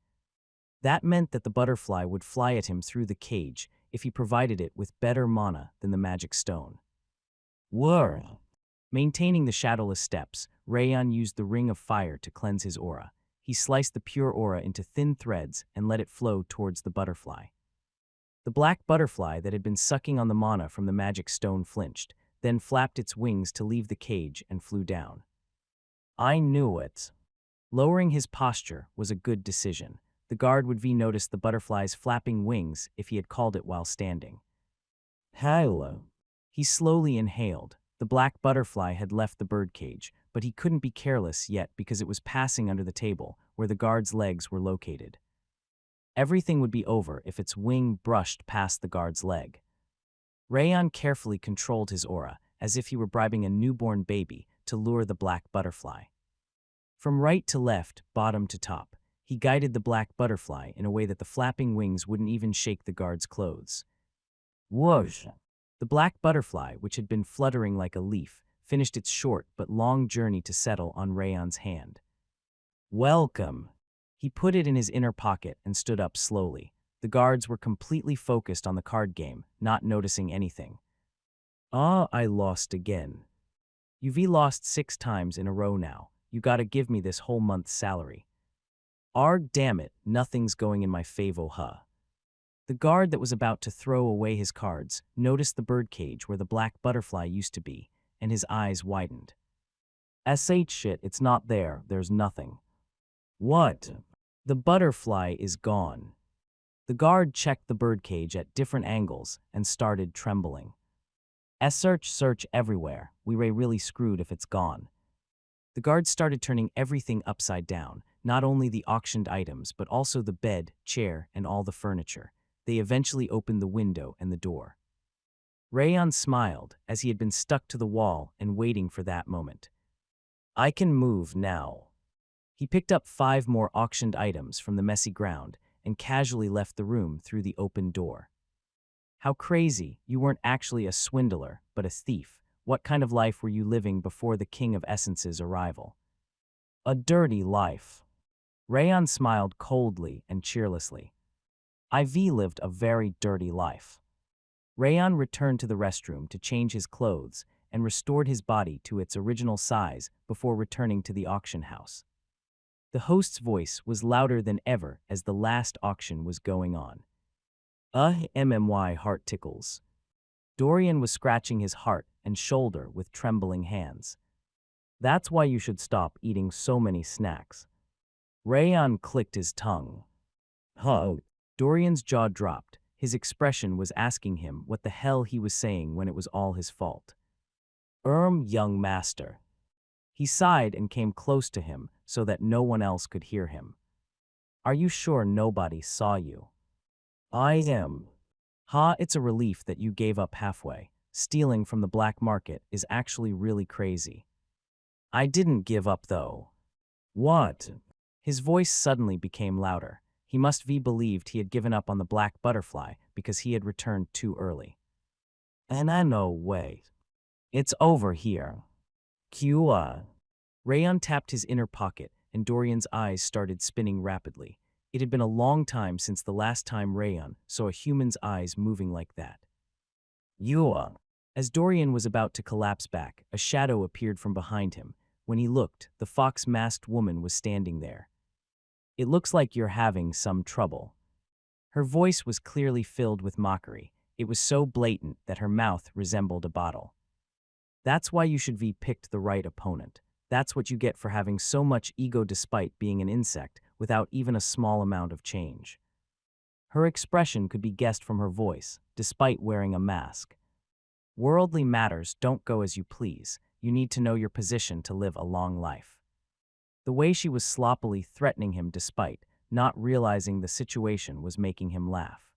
That meant that the butterfly would fly at him through the cage if he provided it with better mana than the magic stone. Whirr! Maintaining the shadowless steps, Rayon used the ring of fire to cleanse his aura. He sliced the pure aura into thin threads and let it flow towards the butterfly. The black butterfly that had been sucking on the mana from the magic stone flinched, then flapped its wings to leave the cage and flew down. I knew it. Lowering his posture was a good decision. The guard would notice the butterfly's flapping wings if he had called it while standing. Hello. He slowly inhaled. The black butterfly had left the birdcage, but he couldn't be careless yet because it was passing under the table where the guard's legs were located. Everything would be over if its wing brushed past the guard's leg. Rayon carefully controlled his aura, as if he were bribing a newborn baby to lure the black butterfly. From right to left, bottom to top, he guided the black butterfly in a way that the flapping wings wouldn't even shake the guard's clothes. Whoosh! The black butterfly, which had been fluttering like a leaf, finished its short but long journey to settle on Rayon's hand. Welcome! He put it in his inner pocket and stood up slowly. The guards were completely focused on the card game, not noticing anything. I lost again. You've lost 6 times in a row now. You gotta give me this whole month's salary. Damn it, nothing's going in my favo, huh? The guard that was about to throw away his cards noticed the birdcage where the black butterfly used to be, and his eyes widened. Shit, it's not there, there's nothing. What? The butterfly is gone. The guard checked the birdcage at different angles and started trembling. Search everywhere. We really screwed if it's gone. The guard started turning everything upside down, not only the auctioned items, but also the bed, chair, and all the furniture. They eventually opened the window and the door. Rayon smiled, as he had been stuck to the wall and waiting for that moment. I can move now. He picked up 5 more auctioned items from the messy ground and casually left the room through the open door. How crazy, you weren't actually a swindler, but a thief. What kind of life were you living before the King of Essence's arrival? A dirty life. Rayon smiled coldly and cheerlessly. IV lived a very dirty life. Rayon returned to the restroom to change his clothes and restored his body to its original size before returning to the auction house. The host's voice was louder than ever as the last auction was going on. My heart tickles. Dorian was scratching his heart and shoulder with trembling hands. That's why you should stop eating so many snacks. Rayon clicked his tongue. Dorian's jaw dropped. His expression was asking him what the hell he was saying when it was all his fault. Young master. He sighed and came close to him so that no one else could hear him. Are you sure nobody saw you? I am. It's a relief that you gave up halfway. Stealing from the black market is actually really crazy. I didn't give up though. What? His voice suddenly became louder. He must be believed he had given up on the black butterfly because he had returned too early. And I know, wait. It's over here. Rayon tapped his inner pocket and Dorian's eyes started spinning rapidly. It had been a long time since the last time Rayon saw a human's eyes moving like that. As Dorian was about to collapse back, a shadow appeared from behind him. When he looked, the fox-masked woman was standing there. It looks like you're having some trouble. Her voice was clearly filled with mockery. It was so blatant that her mouth resembled a bottle. That's why you should picked the right opponent. That's what you get for having so much ego despite being an insect without even a small amount of change. Her expression could be guessed from her voice, despite wearing a mask. Worldly matters don't go as you please. You need to know your position to live a long life. The way she was sloppily threatening him despite not realizing the situation was making him laugh.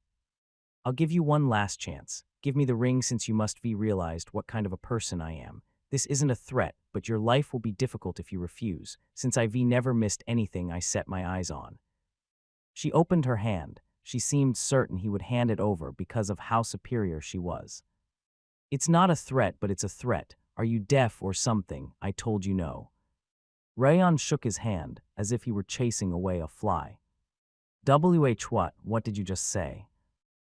I'll give you one last chance. Give me the ring since you must be realized what kind of a person I am. This isn't a threat, but your life will be difficult if you refuse, since I've never missed anything I set my eyes on." She opened her hand. She seemed certain he would hand it over because of how superior she was. "It's not a threat, but it's a threat. Are you deaf or something? I told you no." Rayon shook his hand, as if he were chasing away a fly. What did you just say?"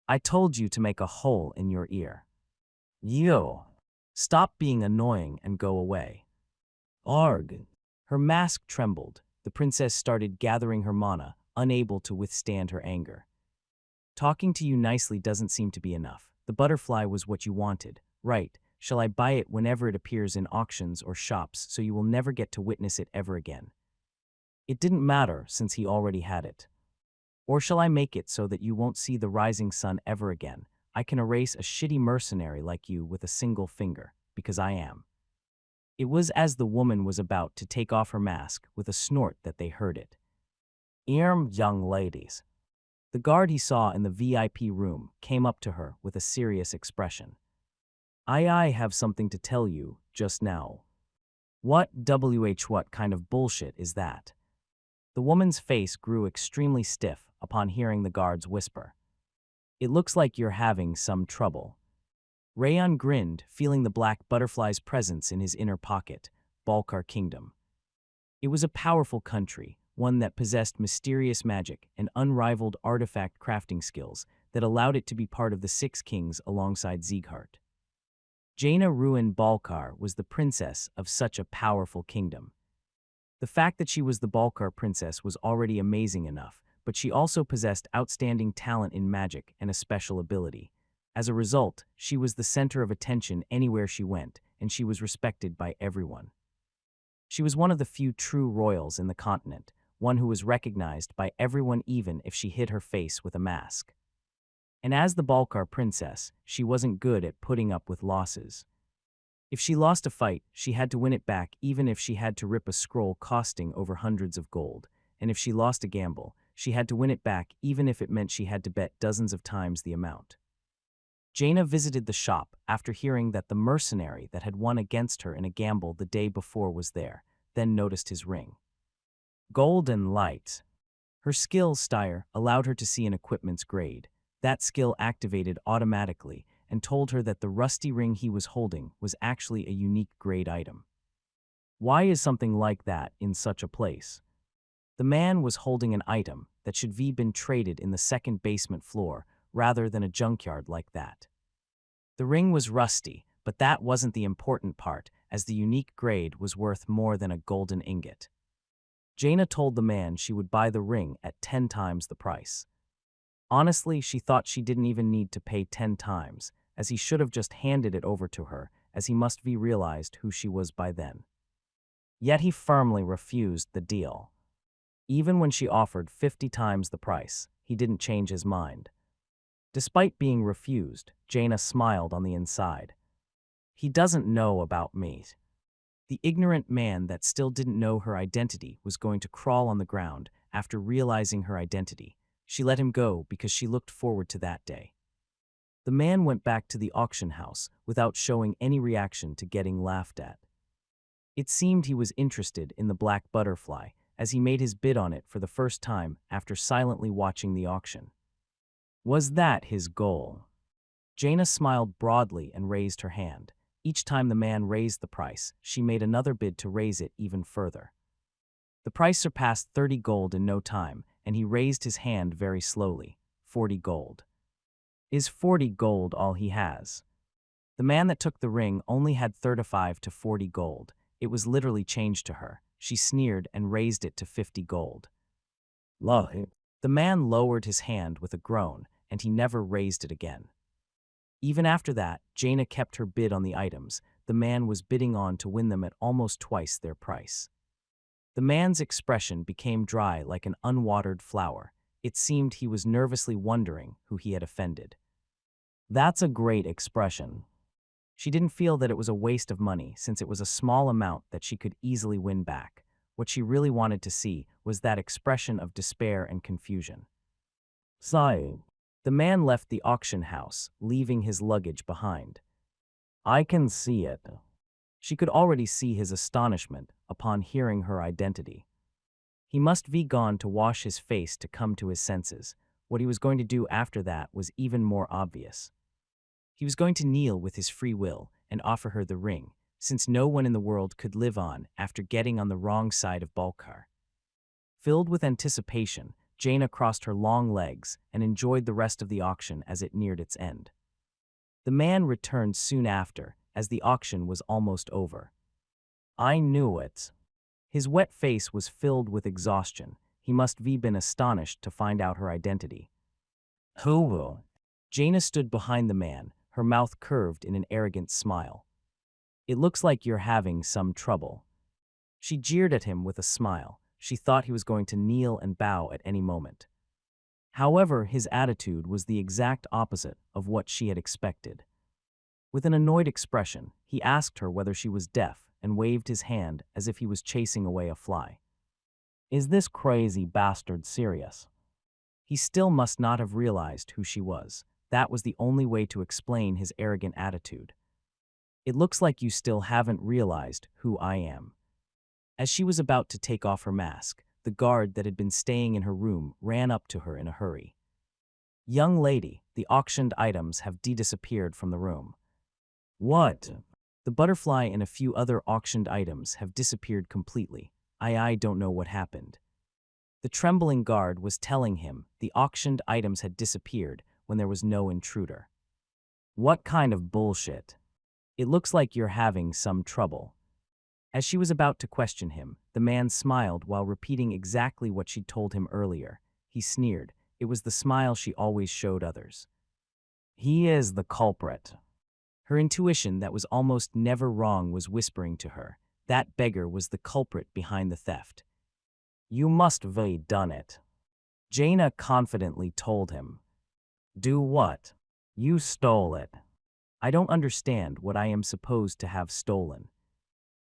"I told you to make a hole in your ear." "Yo! Stop being annoying and go away." "Arg!" Her mask trembled. The princess started gathering her mana, unable to withstand her anger. "Talking to you nicely doesn't seem to be enough. The butterfly was what you wanted, right? Shall I buy it whenever it appears in auctions or shops so you will never get to witness it ever again?" It didn't matter since he already had it. "Or shall I make it so that you won't see the rising sun ever again? I can erase a shitty mercenary like you with a single finger, because I am." It was as the woman was about to take off her mask with a snort that they heard it. Young ladies." The guard he saw in the VIP room came up to her with a serious expression. I have something to tell you just now." What kind of bullshit is that?" The woman's face grew extremely stiff upon hearing the guard's whisper. "It looks like you're having some trouble." Rayon grinned, feeling the black butterfly's presence in his inner pocket, Balkar Kingdom. It was a powerful country, one that possessed mysterious magic and unrivaled artifact crafting skills that allowed it to be part of the Six Kings alongside Sieghart. Jaina Ruin Balkar was the princess of such a powerful kingdom. The fact that she was the Balkar princess was already amazing enough, but she also possessed outstanding talent in magic and a special ability. As a result, she was the center of attention anywhere she went, and she was respected by everyone. She was one of the few true royals in the continent, one who was recognized by everyone even if she hid her face with a mask. And as the Balkar princess, she wasn't good at putting up with losses. If she lost a fight, she had to win it back even if she had to rip a scroll costing over hundreds of gold, and if she lost a gamble, she had to win it back even if it meant she had to bet dozens of times the amount. Jaina visited the shop after hearing that the mercenary that had won against her in a gamble the day before was there, then noticed his ring. Golden light. Her skill Styre allowed her to see an equipment's grade. That skill activated automatically and told her that the rusty ring he was holding was actually a unique grade item. Why is something like that in such a place? The man was holding an item that should have been traded in the second basement floor rather than a junkyard like that. The ring was rusty, but that wasn't the important part, as the unique grade was worth more than a golden ingot. Jaina told the man she would buy the ring at 10 times the price. Honestly, she thought she didn't even need to pay 10 times, as he should have just handed it over to her, as he must have realized who she was by then. Yet he firmly refused the deal. Even when she offered 50 times the price, he didn't change his mind. Despite being refused, Jaina smiled on the inside. He doesn't know about me. The ignorant man that still didn't know her identity was going to crawl on the ground after realizing her identity. She let him go because she looked forward to that day. The man went back to the auction house without showing any reaction to getting laughed at. It seemed he was interested in the black butterfly, as he made his bid on it for the first time after silently watching the auction. Was that his goal? Jaina smiled broadly and raised her hand. Each time the man raised the price, she made another bid to raise it even further. The price surpassed 30 gold in no time, and he raised his hand very slowly. 40 gold. Is 40 gold all he has? The man that took the ring only had 35 to 40 gold. It was literally changed to her. She sneered and raised it to 50 gold. The man lowered his hand with a groan, and he never raised it again. Even after that, Jaina kept her bid on the items. The man was bidding on to win them at almost twice their price. The man's expression became dry like an unwatered flower. It seemed he was nervously wondering who he had offended. That's a great expression. She didn't feel that it was a waste of money since it was a small amount that she could easily win back. What she really wanted to see was that expression of despair and confusion. Sighing. The man left the auction house, leaving his luggage behind. I can see it. She could already see his astonishment upon hearing her identity. He must be gone to wash his face to come to his senses. What he was going to do after that was even more obvious. He was going to kneel with his free will and offer her the ring, since no one in the world could live on after getting on the wrong side of Balkar. Filled with anticipation, Jaina crossed her long legs and enjoyed the rest of the auction as it neared its end. The man returned soon after, as the auction was almost over. I knew it. His wet face was filled with exhaustion. He must have been astonished to find out her identity. Who? Jaina stood behind the man, her mouth curved in an arrogant smile. It looks like you're having some trouble. She jeered at him with a smile. She thought he was going to kneel and bow at any moment. However, his attitude was the exact opposite of what she had expected. With an annoyed expression, he asked her whether she was deaf and waved his hand as if he was chasing away a fly. Is this crazy bastard serious? He still must not have realized who she was. That was the only way to explain his arrogant attitude. It looks like you still haven't realized who I am. As she was about to take off her mask, the guard that had been staying in her room ran up to her in a hurry. Young lady, the auctioned items have disappeared from the room. What? The butterfly and a few other auctioned items have disappeared completely. I don't know what happened. The trembling guard was telling him the auctioned items had disappeared when there was no intruder. What kind of bullshit? It looks like you're having some trouble. As she was about to question him, the man smiled while repeating exactly what she'd told him earlier. He sneered. It was the smile she always showed others. He is the culprit. Her intuition that was almost never wrong was whispering to her. That beggar was the culprit behind the theft. You must have done it. Jaina confidently told him. Do what? You stole it. I don't understand what I am supposed to have stolen.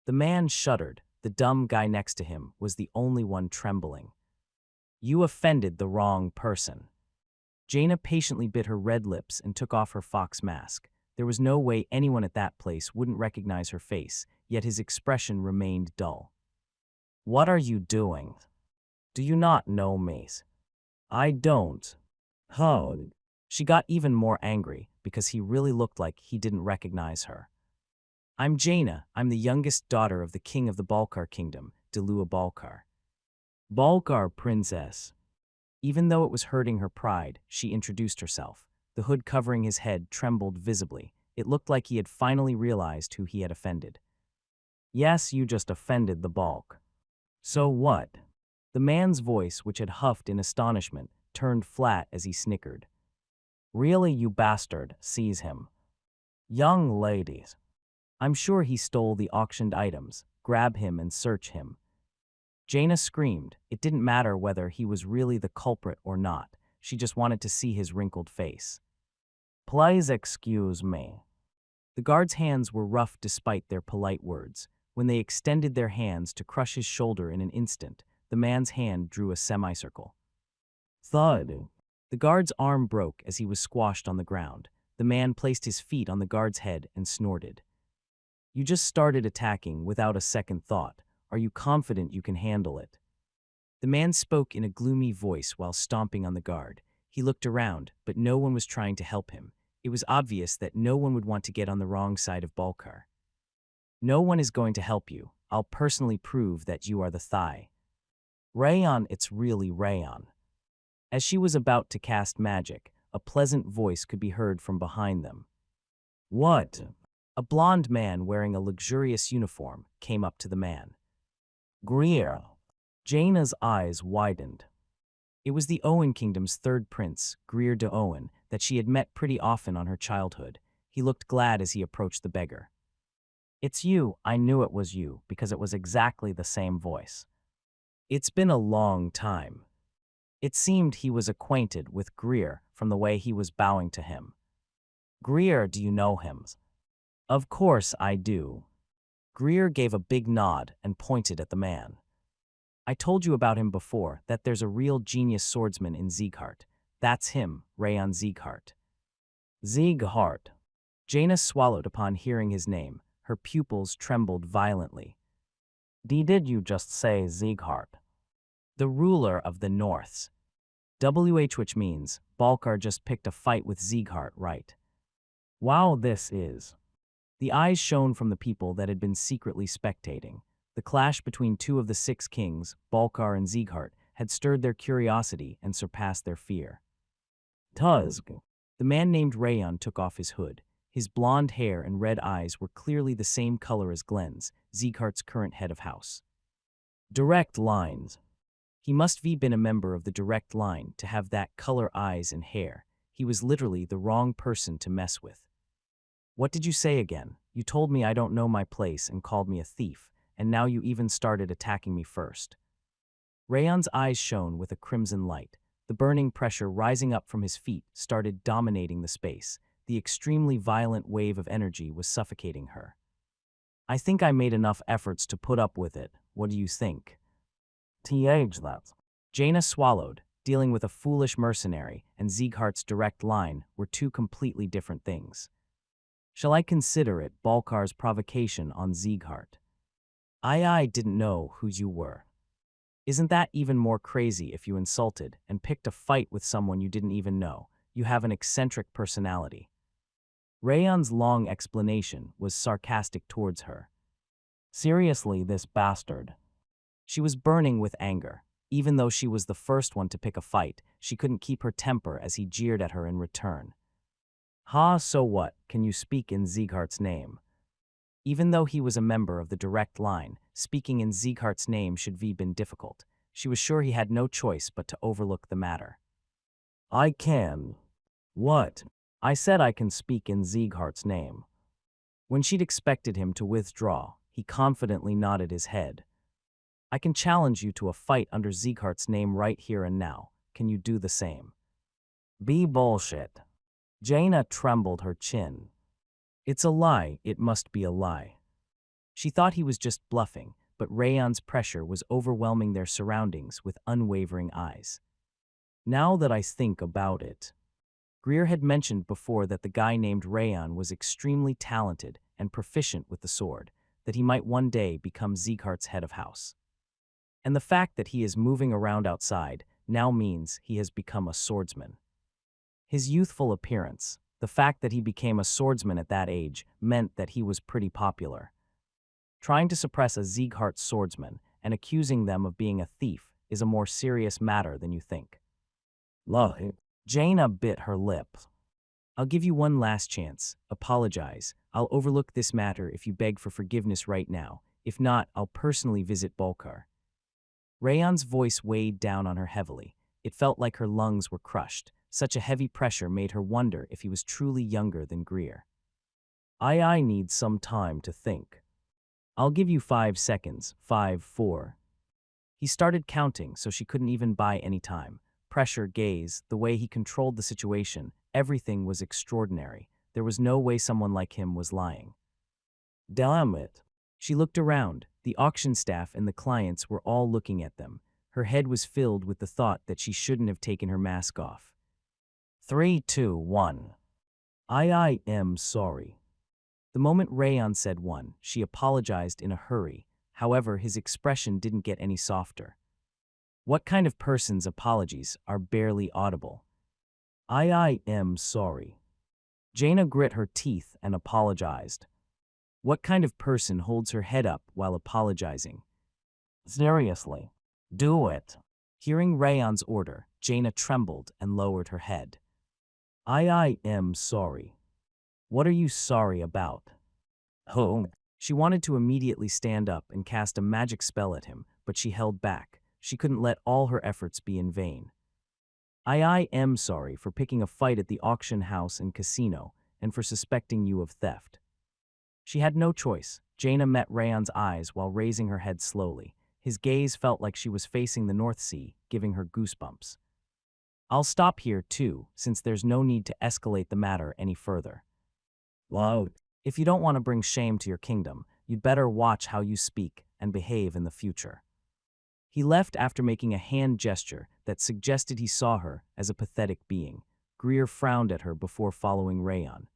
The man shuddered. The dumb guy next to him was the only one trembling. You offended the wrong person. Jaina patiently bit her red lips and took off her fox mask. There was no way anyone at that place wouldn't recognize her face, yet his expression remained dull. What are you doing? Do you not know me? I don't. Oh. She got even more angry because he really looked like he didn't recognize her. I'm Jaina. I'm the youngest daughter of the king of the Balkar kingdom, Delua Balkar. Balkar princess. Even though it was hurting her pride, she introduced herself. The hood covering his head trembled visibly. It looked like he had finally realized who he had offended. Yes, you just offended the Balk. So what? The man's voice, which had huffed in astonishment, turned flat as he snickered. Really, you bastard, seize him. Young ladies. I'm sure he stole the auctioned items. Grab him and search him. Jaina screamed. It didn't matter whether he was really the culprit or not. She just wanted to see his wrinkled face. Please excuse me. The guard's hands were rough despite their polite words. When they extended their hands to crush his shoulder in an instant, the man's hand drew a semicircle. Thud. The guard's arm broke as he was squashed on the ground. The man placed his feet on the guard's head and snorted. You just started attacking without a second thought. Are you confident you can handle it? The man spoke in a gloomy voice while stomping on the guard. He looked around, but no one was trying to help him. It was obvious that no one would want to get on the wrong side of Balkar. No one is going to help you. I'll personally prove that you are the Thai. Rayon, it's really Rayon. As she was about to cast magic, a pleasant voice could be heard from behind them. What? A blond man wearing a luxurious uniform came up to the man. Greer. Jaina's eyes widened. It was the Owen Kingdom's third prince, Greer de Owen, that she had met pretty often on her childhood. He looked glad as he approached the beggar. It's you. I knew it was you, because it was exactly the same voice. It's been a long time. It seemed he was acquainted with Greer from the way he was bowing to him. Greer, do you know him? Of course I do. Greer gave a big nod and pointed at the man. I told you about him before, that there's a real genius swordsman in Sieghart. That's him, Rayon Sieghart. Sieghart. Jaina swallowed upon hearing his name. her pupils trembled violently. Did you just say Sieghart? The ruler of the Norths. Which means Balkar just picked a fight with Sieghart, right? Wow, this is. The eyes shone from the people that had been secretly spectating. The clash between two of the 6 kings, Balkar and Sieghart, had stirred their curiosity and surpassed their fear. Tuzg. The man named Rayon took off his hood. His blonde hair and red eyes were clearly the same color as Glenn's, Sieghart's current head of house. Direct lines. He must have been a member of the direct line to have that color eyes and hair. He was literally the wrong person to mess with. What did you say again? You told me I don't know my place and called me a thief, and now you even started attacking me first. Rayon's eyes shone with a crimson light. The burning pressure rising up from his feet started dominating the space. The extremely violent wave of energy was suffocating her. I think I made enough efforts to put up with it. What do you think? That. Jaina swallowed. Dealing with a foolish mercenary and Sieghart's direct line were 2 completely different things. Shall I consider it Balkar's provocation on Sieghart? I didn't know who you were. Isn't that even more crazy if you insulted and picked a fight with someone you didn't even know? You have an eccentric personality. Rayon's long explanation was sarcastic towards her. Seriously, this bastard. She was burning with anger. Even though she was the first one to pick a fight, she couldn't keep her temper as he jeered at her in return. Ha, so what? Can you speak in Sieghart's name? Even though he was a member of the direct line, speaking in Sieghart's name should have been difficult. She was sure he had no choice but to overlook the matter. I can. What? I said I can speak in Sieghart's name. When she'd expected him to withdraw, he confidently nodded his head. I can challenge you to a fight under Sieghart's name right here and now. Can you do the same? Be bullshit. Jaina trembled her chin. It's a lie, it must be a lie. She thought he was just bluffing, but Rayon's pressure was overwhelming their surroundings with unwavering eyes. Now that I think about it, Greer had mentioned before that the guy named Rayon was extremely talented and proficient with the sword, that he might one day become Sieghart's head of house. And the fact that he is moving around outside now means he has become a swordsman. His youthful appearance, the fact that he became a swordsman at that age, meant that he was pretty popular. Trying to suppress a Sieghart swordsman and accusing them of being a thief is a more serious matter than you think. Jaina bit her lip. I'll give you one last chance. Apologize. I'll overlook this matter if you beg for forgiveness right now. If not, I'll personally visit Balkar. Rayon's voice weighed down on her heavily. It felt like her lungs were crushed. Such a heavy pressure made her wonder if he was truly younger than Greer. I need some time to think. I'll give you 5 seconds. 5, 4. He started counting so she couldn't even buy any time. Pressure, gaze, the way he controlled the situation, everything was extraordinary. There was no way someone like him was lying. Damn it. She looked around. The auction staff and the clients were all looking at them. Her head was filled with the thought that she shouldn't have taken her mask off. 3, 2, 1. I am sorry. The moment Rayon said 1, she apologized in a hurry. However, his expression didn't get any softer. What kind of person's apologies are barely audible? I am sorry. Jaina grit her teeth and apologized. What kind of person holds her head up while apologizing? Seriously, do it. Hearing Rayon's order, Jaina trembled and lowered her head. I am sorry. What are you sorry about? Oh. She wanted to immediately stand up and cast a magic spell at him, but she held back. She couldn't let all her efforts be in vain. I am sorry for picking a fight at the auction house and casino, and for suspecting you of theft. She had no choice. Jaina met Rayon's eyes while raising her head slowly. His gaze felt like she was facing the North Sea, giving her goosebumps. I'll stop here, too, since there's no need to escalate the matter any further. Wow. If you don't want to bring shame to your kingdom, you'd better watch how you speak and behave in the future. He left after making a hand gesture that suggested he saw her as a pathetic being. Greer frowned at her before following Rayon.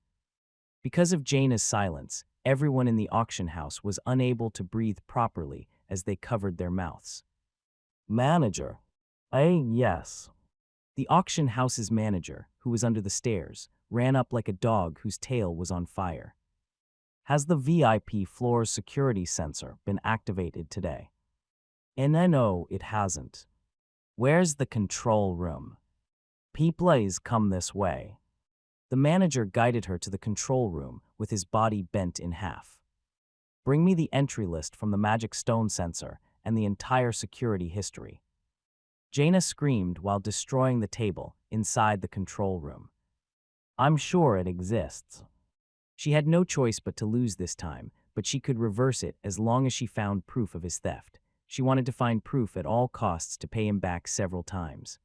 Because of Jaina's silence, Everyone in the auction house was unable to breathe properly as they covered their mouths. Manager. Yes. The auction house's manager, who was under the stairs, ran up like a dog whose tail was on fire. Has the VIP floor's security sensor been activated today? And no, it hasn't. Where's the control room? Please come this way. The manager guided her to the control room with his body bent in half. Bring me the entry list from the magic stone sensor and the entire security history. Jaina screamed while destroying the table inside the control room. I'm sure it exists. She had no choice but to lose this time, but she could reverse it as long as she found proof of his theft. She wanted to find proof at all costs to pay him back several times.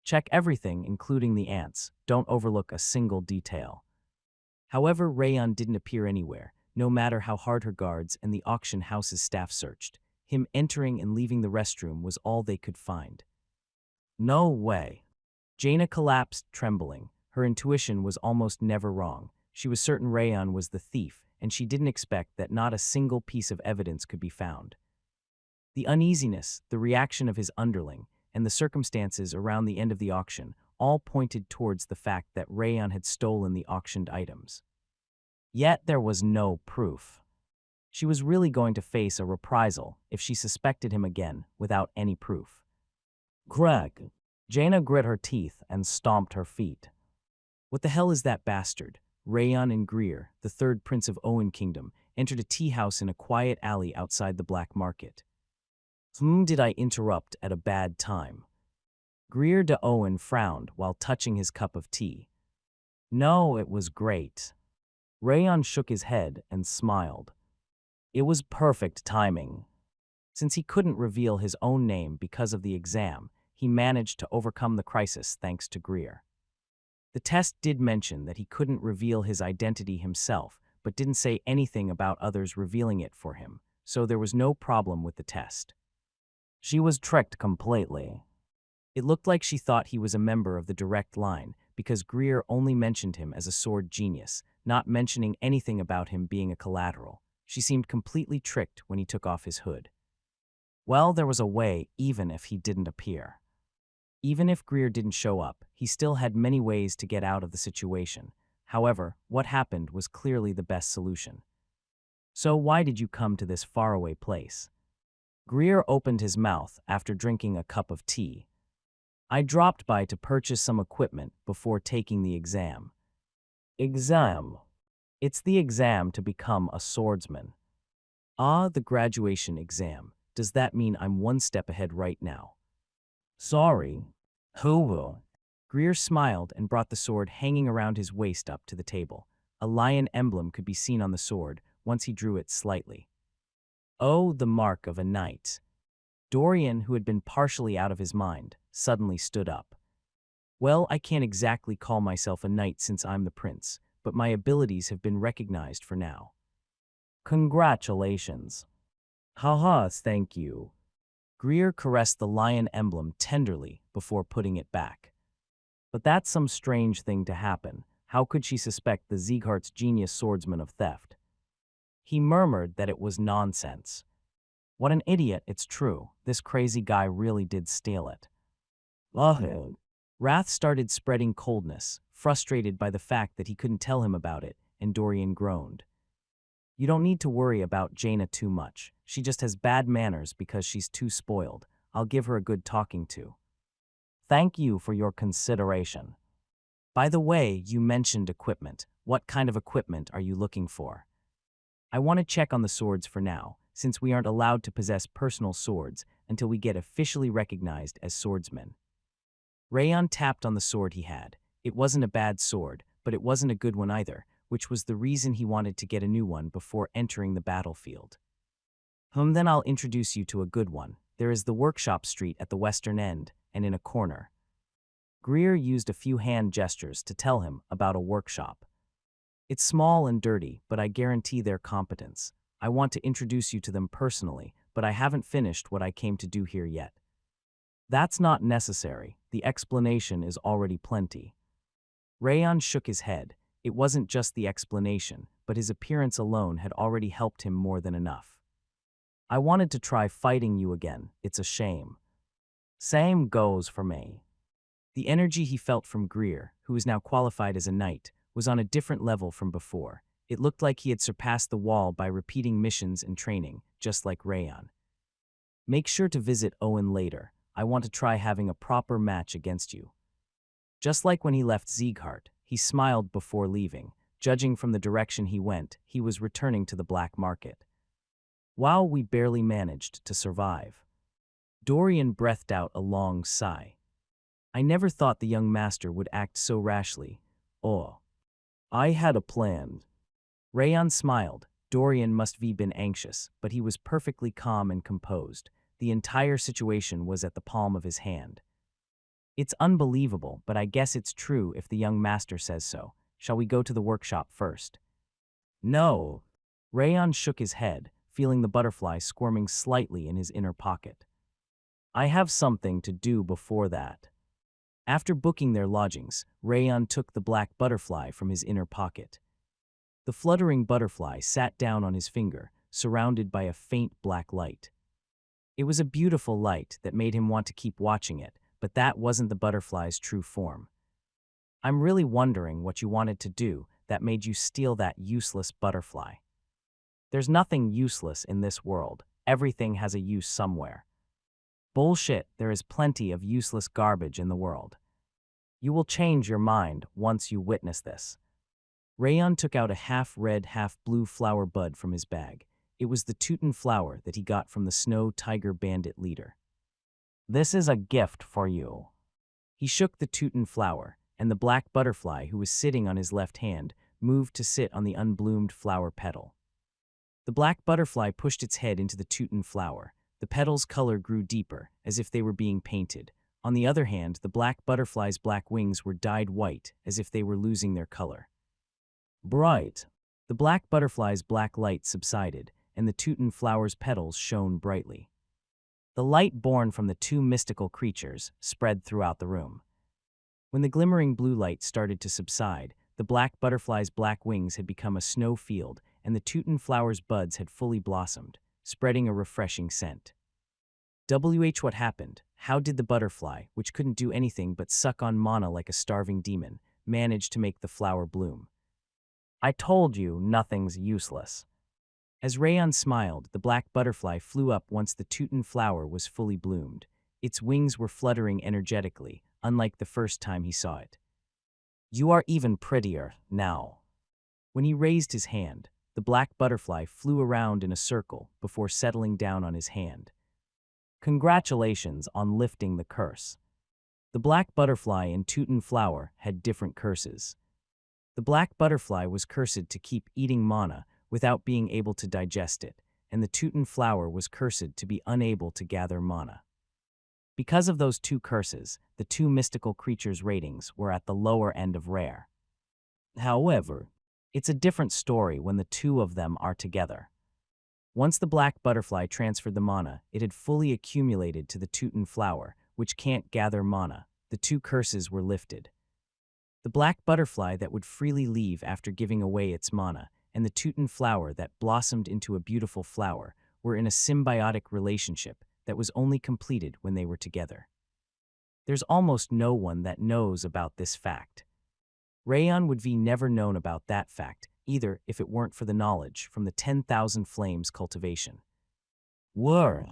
Check everything, including the ants. Don't overlook a single detail. However, Rayon didn't appear anywhere, no matter how hard her guards and the auction house's staff searched. Him entering and leaving the restroom was all they could find. No way. Jaina collapsed, trembling. Her intuition was almost never wrong. She was certain Rayon was the thief, and she didn't expect that not a single piece of evidence could be found. The uneasiness, the reaction of his underling, and the circumstances around the end of the auction all pointed towards the fact that Rayon had stolen the auctioned items. Yet there was no proof. She was really going to face a reprisal if she suspected him again without any proof. Greg. Jaina grit her teeth and stomped her feet. What the hell is that bastard? Rayon and Greer, the third prince of Owen Kingdom, entered a tea house in a quiet alley outside the black market. Did I interrupt at a bad time? Greer de Owen frowned while touching his cup of tea. No, it was great. Rayon shook his head and smiled. It was perfect timing. Since he couldn't reveal his own name because of the exam, he managed to overcome the crisis thanks to Greer. The test did mention that he couldn't reveal his identity himself, but didn't say anything about others revealing it for him, so there was no problem with the test. She was tricked completely. It looked like she thought he was a member of the direct line because Greer only mentioned him as a sword genius, not mentioning anything about him being a collateral. She seemed completely tricked when he took off his hood. Well, there was a way even if he didn't appear. Even if Greer didn't show up, he still had many ways to get out of the situation. However, what happened was clearly the best solution. So why did you come to this faraway place? Greer opened his mouth after drinking a cup of tea. I dropped by to purchase some equipment before taking the exam. Exam? It's the exam to become a swordsman. Ah, the graduation exam. Does that mean I'm one step ahead right now? Sorry. Who will? Greer smiled and brought the sword hanging around his waist up to the table. A lion emblem could be seen on the sword once he drew it slightly. Oh, the mark of a knight. Dorian, who had been partially out of his mind, suddenly stood up. Well, I can't exactly call myself a knight since I'm the prince, but my abilities have been recognized for now. Congratulations. Haha, thank you. Greer caressed the lion emblem tenderly before putting it back. But that's some strange thing to happen. How could she suspect the Sieghart's genius swordsman of theft? He murmured that it was nonsense. What an idiot, it's true. This crazy guy really did steal it. Wrath started spreading coldness, frustrated by the fact that he couldn't tell him about it, and Dorian groaned. You don't need to worry about Jaina too much. She just has bad manners because she's too spoiled. I'll give her a good talking to. Thank you for your consideration. By the way, you mentioned equipment. What kind of equipment are you looking for? I want to check on the swords for now, since we aren't allowed to possess personal swords until we get officially recognized as swordsmen. Rayon tapped on the sword he had. It wasn't a bad sword, but it wasn't a good one either, which was the reason he wanted to get a new one before entering the battlefield. Then I'll introduce you to a good one. There is the workshop street at the western end and in a corner. Greer used a few hand gestures to tell him about a workshop. It's small and dirty, but I guarantee their competence. I want to introduce you to them personally, but I haven't finished what I came to do here yet. That's not necessary. The explanation is already plenty. Rayon shook his head. It wasn't just the explanation, but his appearance alone had already helped him more than enough. I wanted to try fighting you again, it's a shame. Same goes for me. The energy he felt from Greer, who was now qualified as a knight, was on a different level from before. It looked like he had surpassed the wall by repeating missions and training, just like Rayon. Make sure to visit Owen later. I want to try having a proper match against you. Just like when he left Sieghart, he smiled before leaving. Judging from the direction he went, he was returning to the black market. Wow, we barely managed to survive. Dorian breathed out a long sigh. I never thought the young master would act so rashly. Oh, I had a plan. Rayon smiled. Dorian must have been anxious, but he was perfectly calm and composed. The entire situation was at the palm of his hand. It's unbelievable, but I guess it's true if the young master says so. Shall we go to the workshop first? No. Rayon shook his head, feeling the butterfly squirming slightly in his inner pocket. I have something to do before that. After booking their lodgings, Rayon took the black butterfly from his inner pocket. The fluttering butterfly sat down on his finger, surrounded by a faint black light. It was a beautiful light that made him want to keep watching it, but that wasn't the butterfly's true form. I'm really wondering what you wanted to do that made you steal that useless butterfly. There's nothing useless in this world. Everything has a use somewhere. Bullshit, there is plenty of useless garbage in the world. You will change your mind once you witness this. Rayon took out a half-red, half-blue flower bud from his bag. It was the Teuton flower that he got from the Snow Tiger Bandit leader. This is a gift for you. He shook the Teuton flower, and the black butterfly, who was sitting on his left hand, moved to sit on the unbloomed flower petal. The black butterfly pushed its head into the Teuton flower. The petal's color grew deeper, as if they were being painted. On the other hand, the black butterfly's black wings were dyed white, as if they were losing their color. Bright. The black butterfly's black light subsided, and the Teuton flower's petals shone brightly. The light born from the two mystical creatures spread throughout the room. When the glimmering blue light started to subside, the black butterfly's black wings had become a snow field, and the Teuton flower's buds had fully blossomed, spreading a refreshing scent. What happened? How did the butterfly, which couldn't do anything but suck on mana like a starving demon, manage to make the flower bloom? I told you nothing's useless. As Rayon smiled, the black butterfly flew up once the Teuton flower was fully bloomed. Its wings were fluttering energetically, unlike the first time he saw it. You are even prettier now. When he raised his hand, the black butterfly flew around in a circle before settling down on his hand. Congratulations on lifting the curse. The black butterfly and Teuton flower had different curses. The black butterfly was cursed to keep eating mana without being able to digest it, and the Teuton flower was cursed to be unable to gather mana. Because of those two curses, the two mystical creatures' ratings were at the lower end of rare. However, it's a different story when the two of them are together. Once the black butterfly transferred the mana, it had fully accumulated to the Teuton flower, which can't gather mana. The two curses were lifted. The black butterfly that would freely leave after giving away its mana, and the Teuton flower that blossomed into a beautiful flower, were in a symbiotic relationship that was only completed when they were together. There's almost no one that knows about this fact. Rayon would be never known about that fact, either, if it weren't for the knowledge from the 10,000 Flames cultivation. Whirr!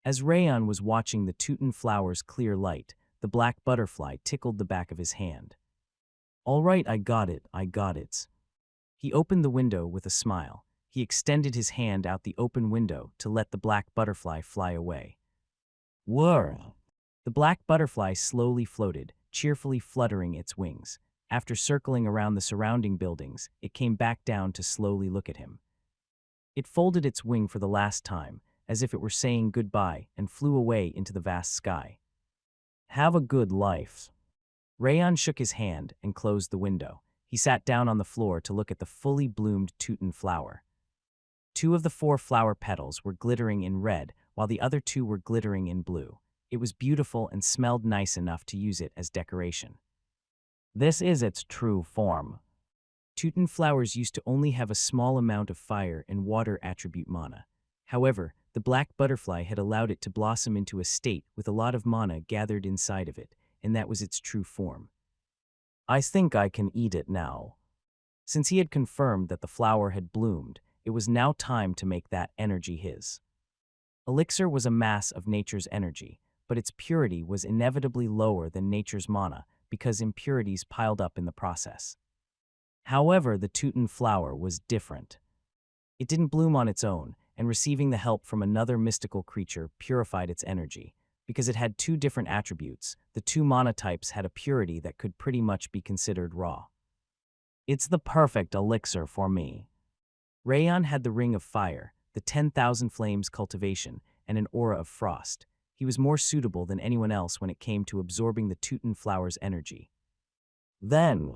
As Rayon was watching the Teuton flower's clear light, the black butterfly tickled the back of his hand. All right, I got it. He opened the window with a smile. He extended his hand out the open window to let the black butterfly fly away. Whirr! The black butterfly slowly floated, cheerfully fluttering its wings. After circling around the surrounding buildings, it came back down to slowly look at him. It folded its wing for the last time, as if it were saying goodbye, and flew away into the vast sky. Have a good life. Rayon shook his hand and closed the window. He sat down on the floor to look at the fully bloomed Teuton flower. 2 of the 4 flower petals were glittering in red, while the other 2 were glittering in blue. It was beautiful and smelled nice enough to use it as decoration. This is its true form. Teuton flowers used to only have a small amount of fire and water attribute mana. However, the black butterfly had allowed it to blossom into a state with a lot of mana gathered inside of it, and that was its true form. I think I can eat it now. Since he had confirmed that the flower had bloomed, it was now time to make that energy his. Elixir was a mass of nature's energy, but its purity was inevitably lower than nature's mana because impurities piled up in the process. However, the Teuton flower was different. It didn't bloom on its own, and receiving the help from another mystical creature purified its energy. Because it had two different attributes, the two mana types had a purity that could pretty much be considered raw. It's the perfect elixir for me. Rayon had the Ring of Fire, the 10,000 Flames cultivation, and an aura of frost. He was more suitable than anyone else when it came to absorbing the Teuton flower's energy. Then,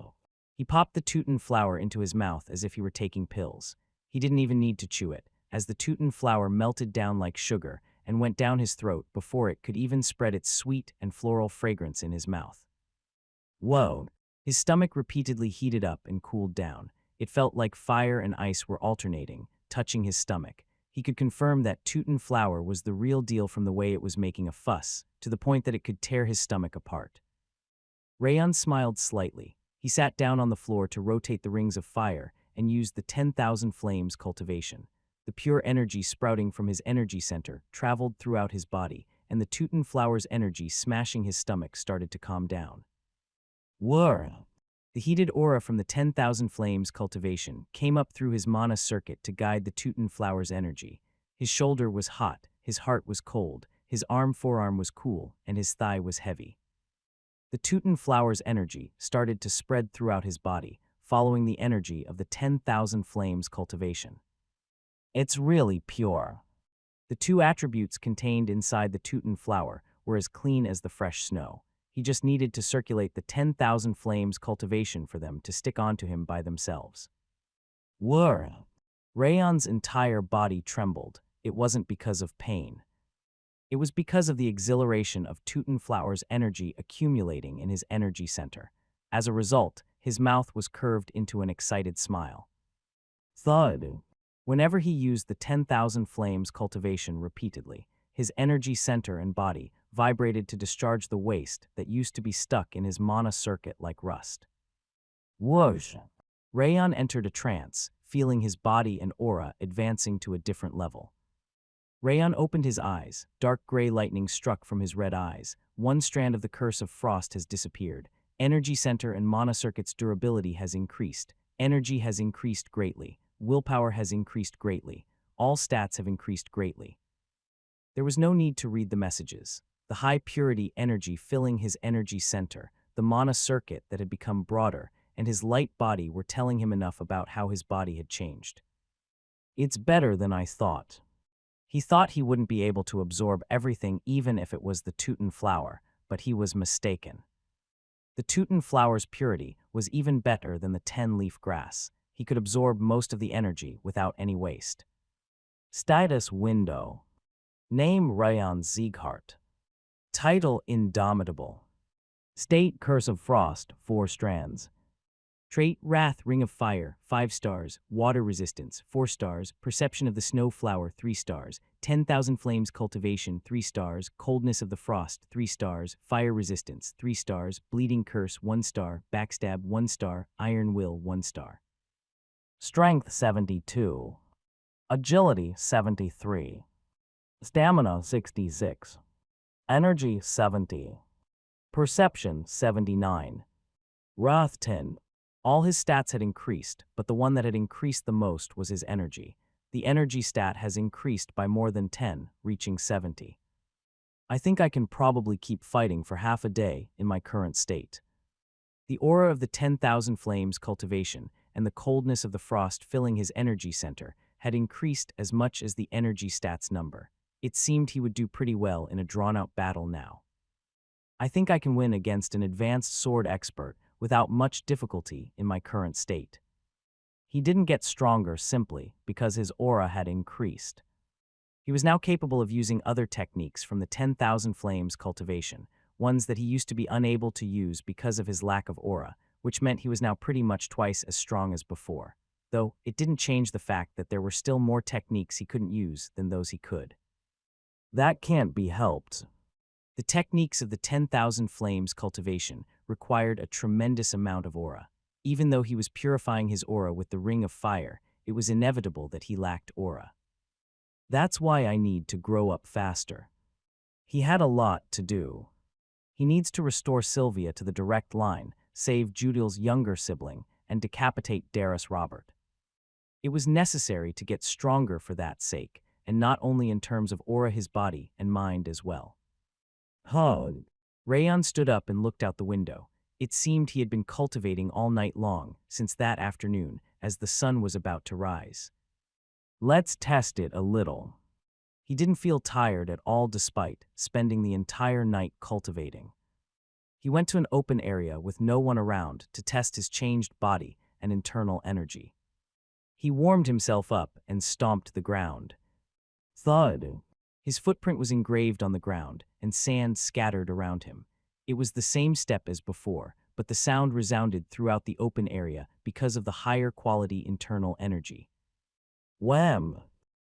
he popped the Teuton flower into his mouth as if he were taking pills. He didn't even need to chew it, as the Teuton flower melted down like sugar and went down his throat before it could even spread its sweet and floral fragrance in his mouth. Whoa! His stomach repeatedly heated up and cooled down. It felt like fire and ice were alternating, touching his stomach. He could confirm that Teuton flower was the real deal from the way it was making a fuss, to the point that it could tear his stomach apart. Rayon smiled slightly. He sat down on the floor to rotate the rings of fire and used the 10,000 Flames cultivation. The pure energy sprouting from his energy center traveled throughout his body, and the Teuton flower's energy smashing his stomach started to calm down. Whirr! The heated aura from the 10,000 Flames cultivation came up through his mana circuit to guide the Teuton flower's energy. His shoulder was hot, his heart was cold, his forearm was cool, and his thigh was heavy. The Teuton flower's energy started to spread throughout his body, following the energy of the 10,000 Flames cultivation. It's really pure. The two attributes contained inside the Teuton flower were as clean as the fresh snow. He just needed to circulate the 10,000 Flames cultivation for them to stick onto him by themselves. Whirr! Rayon's entire body trembled. It wasn't because of pain. It was because of the exhilaration of Teuton flower's energy accumulating in his energy center. As a result, his mouth was curved into an excited smile. Thud! Whenever he used the 10,000 Flames cultivation repeatedly, his energy center and body vibrated to discharge the waste that used to be stuck in his mana circuit like rust. Whoosh! Rayon entered a trance, feeling his body and aura advancing to a different level. Rayon opened his eyes. Dark gray lightning struck from his red eyes. One strand of the curse of frost has disappeared. Energy center and mana circuit's durability has increased. Energy has increased greatly. Willpower has increased greatly. All stats have increased greatly. There was no need to read the messages. The high-purity energy filling his energy center, the mana circuit that had become broader, and his light body were telling him enough about how his body had changed. It's better than I thought. He thought he wouldn't be able to absorb everything even if it was the Teuton flower, but he was mistaken. The Teuton flower's purity was even better than the 10-leaf grass. He could absorb most of the energy without any waste. Status window. Name Rayon Sieghart. Title Indomitable. State Curse of Frost, 4 strands. Trait Wrath Ring of Fire, 5 stars. Water Resistance, 4 stars. Perception of the Snow Flower, 3 stars. 10,000 Flames Cultivation, 3 stars. Coldness of the Frost, 3 stars. Fire Resistance, 3 stars. Bleeding Curse, 1 star. Backstab, 1 star. Iron Will, 1 star. Strength 72. Agility 73. Stamina 66. Energy 70. Perception 79. Wrath 10. All his stats had increased, but the one that had increased the most was his energy. The energy stat has increased by more than 10, reaching 70. I think I can probably keep fighting for half a day in my current state. The aura of the 10,000 Flames cultivation and the coldness of the frost filling his energy center had increased as much as the energy stats number. It seemed he would do pretty well in a drawn-out battle now. I think I can win against an advanced sword expert without much difficulty in my current state. He didn't get stronger simply because his aura had increased. He was now capable of using other techniques from the 10,000 Flames cultivation, ones that he used to be unable to use because of his lack of aura, which meant he was now pretty much twice as strong as before, though it didn't change the fact that there were still more techniques he couldn't use than those he could. That can't be helped. The techniques of the 10,000 Flames cultivation required a tremendous amount of aura. Even though he was purifying his aura with the Ring of Fire, it was inevitable that he lacked aura. That's why I need to grow up faster. He had a lot to do. He needs to restore Sylvia to the direct line, save Judil's younger sibling, and decapitate Darius Robert. It was necessary to get stronger for that sake, and not only in terms of aura, his body and mind as well. Rayon stood up and looked out the window. It seemed he had been cultivating all night long, since that afternoon, as the sun was about to rise. Let's test it a little. He didn't feel tired at all despite spending the entire night cultivating. He went to an open area with no one around to test his changed body and internal energy. He warmed himself up and stomped the ground. Thud. His footprint was engraved on the ground, and sand scattered around him. It was the same step as before, but the sound resounded throughout the open area because of the higher quality internal energy. Wham!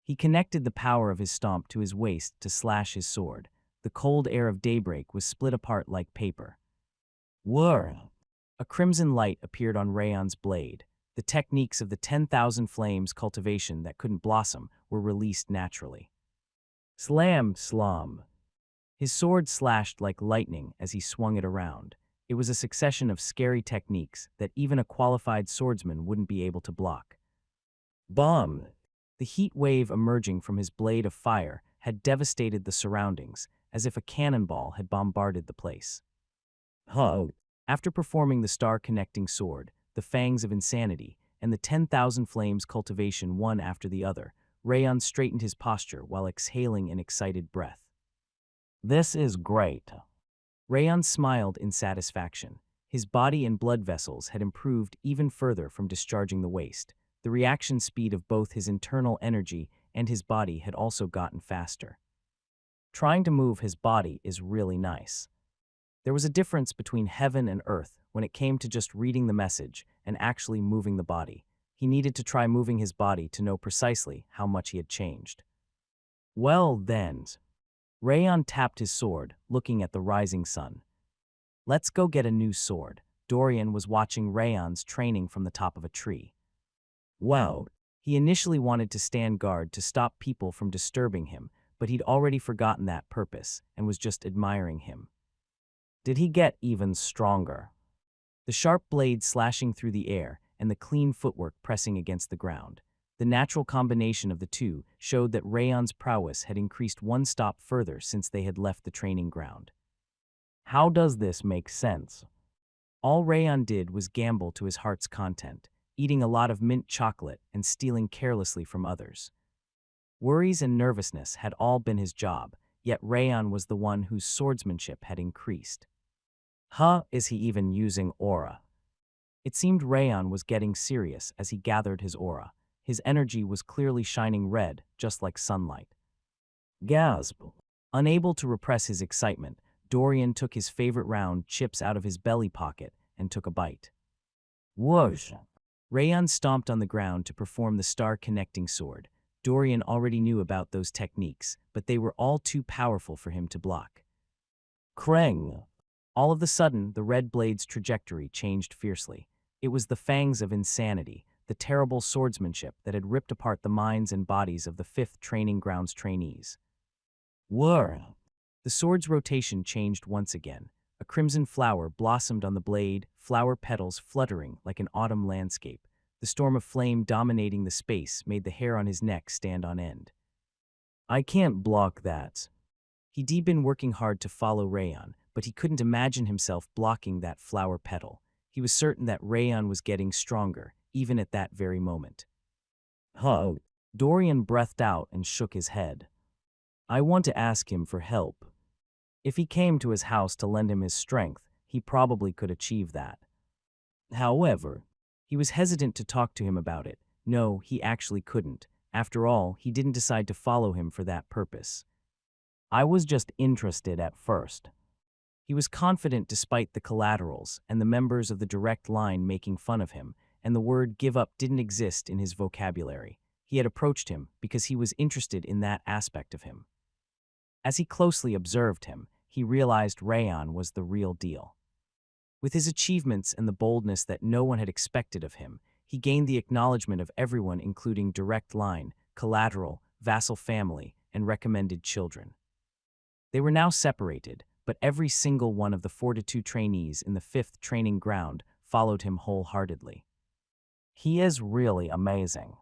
He connected the power of his stomp to his waist to slash his sword. The cold air of daybreak was split apart like paper. Whir! A crimson light appeared on Rayon's blade. The techniques of the 10,000 Flames cultivation that couldn't blossom were released naturally. Slam, slom. His sword slashed like lightning as he swung it around. It was a succession of scary techniques that even a qualified swordsman wouldn't be able to block. Bomb! The heat wave emerging from his blade of fire had devastated the surroundings, as if a cannonball had bombarded the place. After performing the star-connecting sword, the Fangs of Insanity, and the 10,000 Flames cultivation one after the other, Rayon straightened his posture while exhaling an excited breath. This is great. Rayon smiled in satisfaction. His body and blood vessels had improved even further from discharging the waste. The reaction speed of both his internal energy and his body had also gotten faster. Trying to move his body is really nice. There was a difference between heaven and earth when it came to just reading the message and actually moving the body. He needed to try moving his body to know precisely how much he had changed. Well then. Rayon tapped his sword, looking at the rising sun. Let's go get a new sword. Dorian was watching Rayon's training from the top of a tree. Wow. He initially wanted to stand guard to stop people from disturbing him, but he'd already forgotten that purpose and was just admiring him. Did he get even stronger? The sharp blade slashing through the air and the clean footwork pressing against the ground. The natural combination of the two showed that Rayon's prowess had increased one stop further since they had left the training ground. How does this make sense? All Rayon did was gamble to his heart's content, eating a lot of mint chocolate and stealing carelessly from others. Worries and nervousness had all been his job, yet Rayon was the one whose swordsmanship had increased. Is he even using aura? It seemed Rayon was getting serious as he gathered his aura. His energy was clearly shining red, just like sunlight. Gasp! Unable to repress his excitement, Dorian took his favorite round chips out of his belly pocket and took a bite. Whoosh! Rayon stomped on the ground to perform the star-connecting sword. Dorian already knew about those techniques, but they were all too powerful for him to block. Krang! All of a sudden, the red blade's trajectory changed fiercely. It was the Fangs of Insanity, the terrible swordsmanship that had ripped apart the minds and bodies of the 5th Training Grounds trainees. Whir! The sword's rotation changed once again. A crimson flower blossomed on the blade, flower petals fluttering like an autumn landscape. The storm of flame dominating the space made the hair on his neck stand on end. I can't block that. He'd been working hard to follow Rayon, but he couldn't imagine himself blocking that flower petal. He was certain that Rayon was getting stronger, even at that very moment. Dorian breathed out and shook his head. I want to ask him for help. If he came to his house to lend him his strength, he probably could achieve that. However, he was hesitant to talk to him about it. No, he actually couldn't. After all, he didn't decide to follow him for that purpose. I was just interested at first. He was confident despite the collaterals and the members of the direct line making fun of him, and the word give up didn't exist in his vocabulary. He had approached him because he was interested in that aspect of him. As he closely observed him, he realized Rayon was the real deal. With his achievements and the boldness that no one had expected of him, he gained the acknowledgement of everyone, including direct line, collateral, vassal family, and recommended children. They were now separated, but every single one of the 42 trainees in the 5th training ground followed him wholeheartedly. He is really amazing.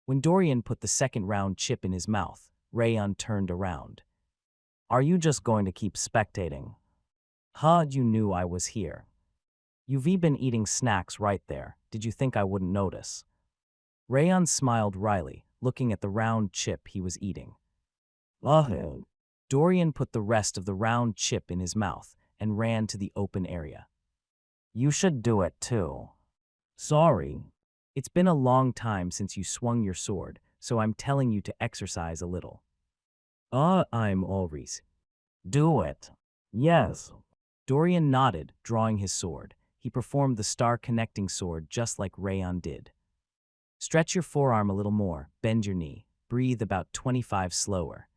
When Dorian put the second round chip in his mouth, Rayon turned around. Are you just going to keep spectating? You knew I was here. You've been eating snacks right there. Did you think I wouldn't notice? Rayon smiled wryly, looking at the round chip he was eating. Dorian put the rest of the round chip in his mouth and ran to the open area. You should do it too. Sorry. It's been a long time since you swung your sword, so I'm telling you to exercise a little. I'm always. Do it. Yes. Dorian nodded, drawing his sword. He performed the star-connecting sword just like Rayon did. Stretch your forearm a little more, bend your knee, breathe about 25 slower.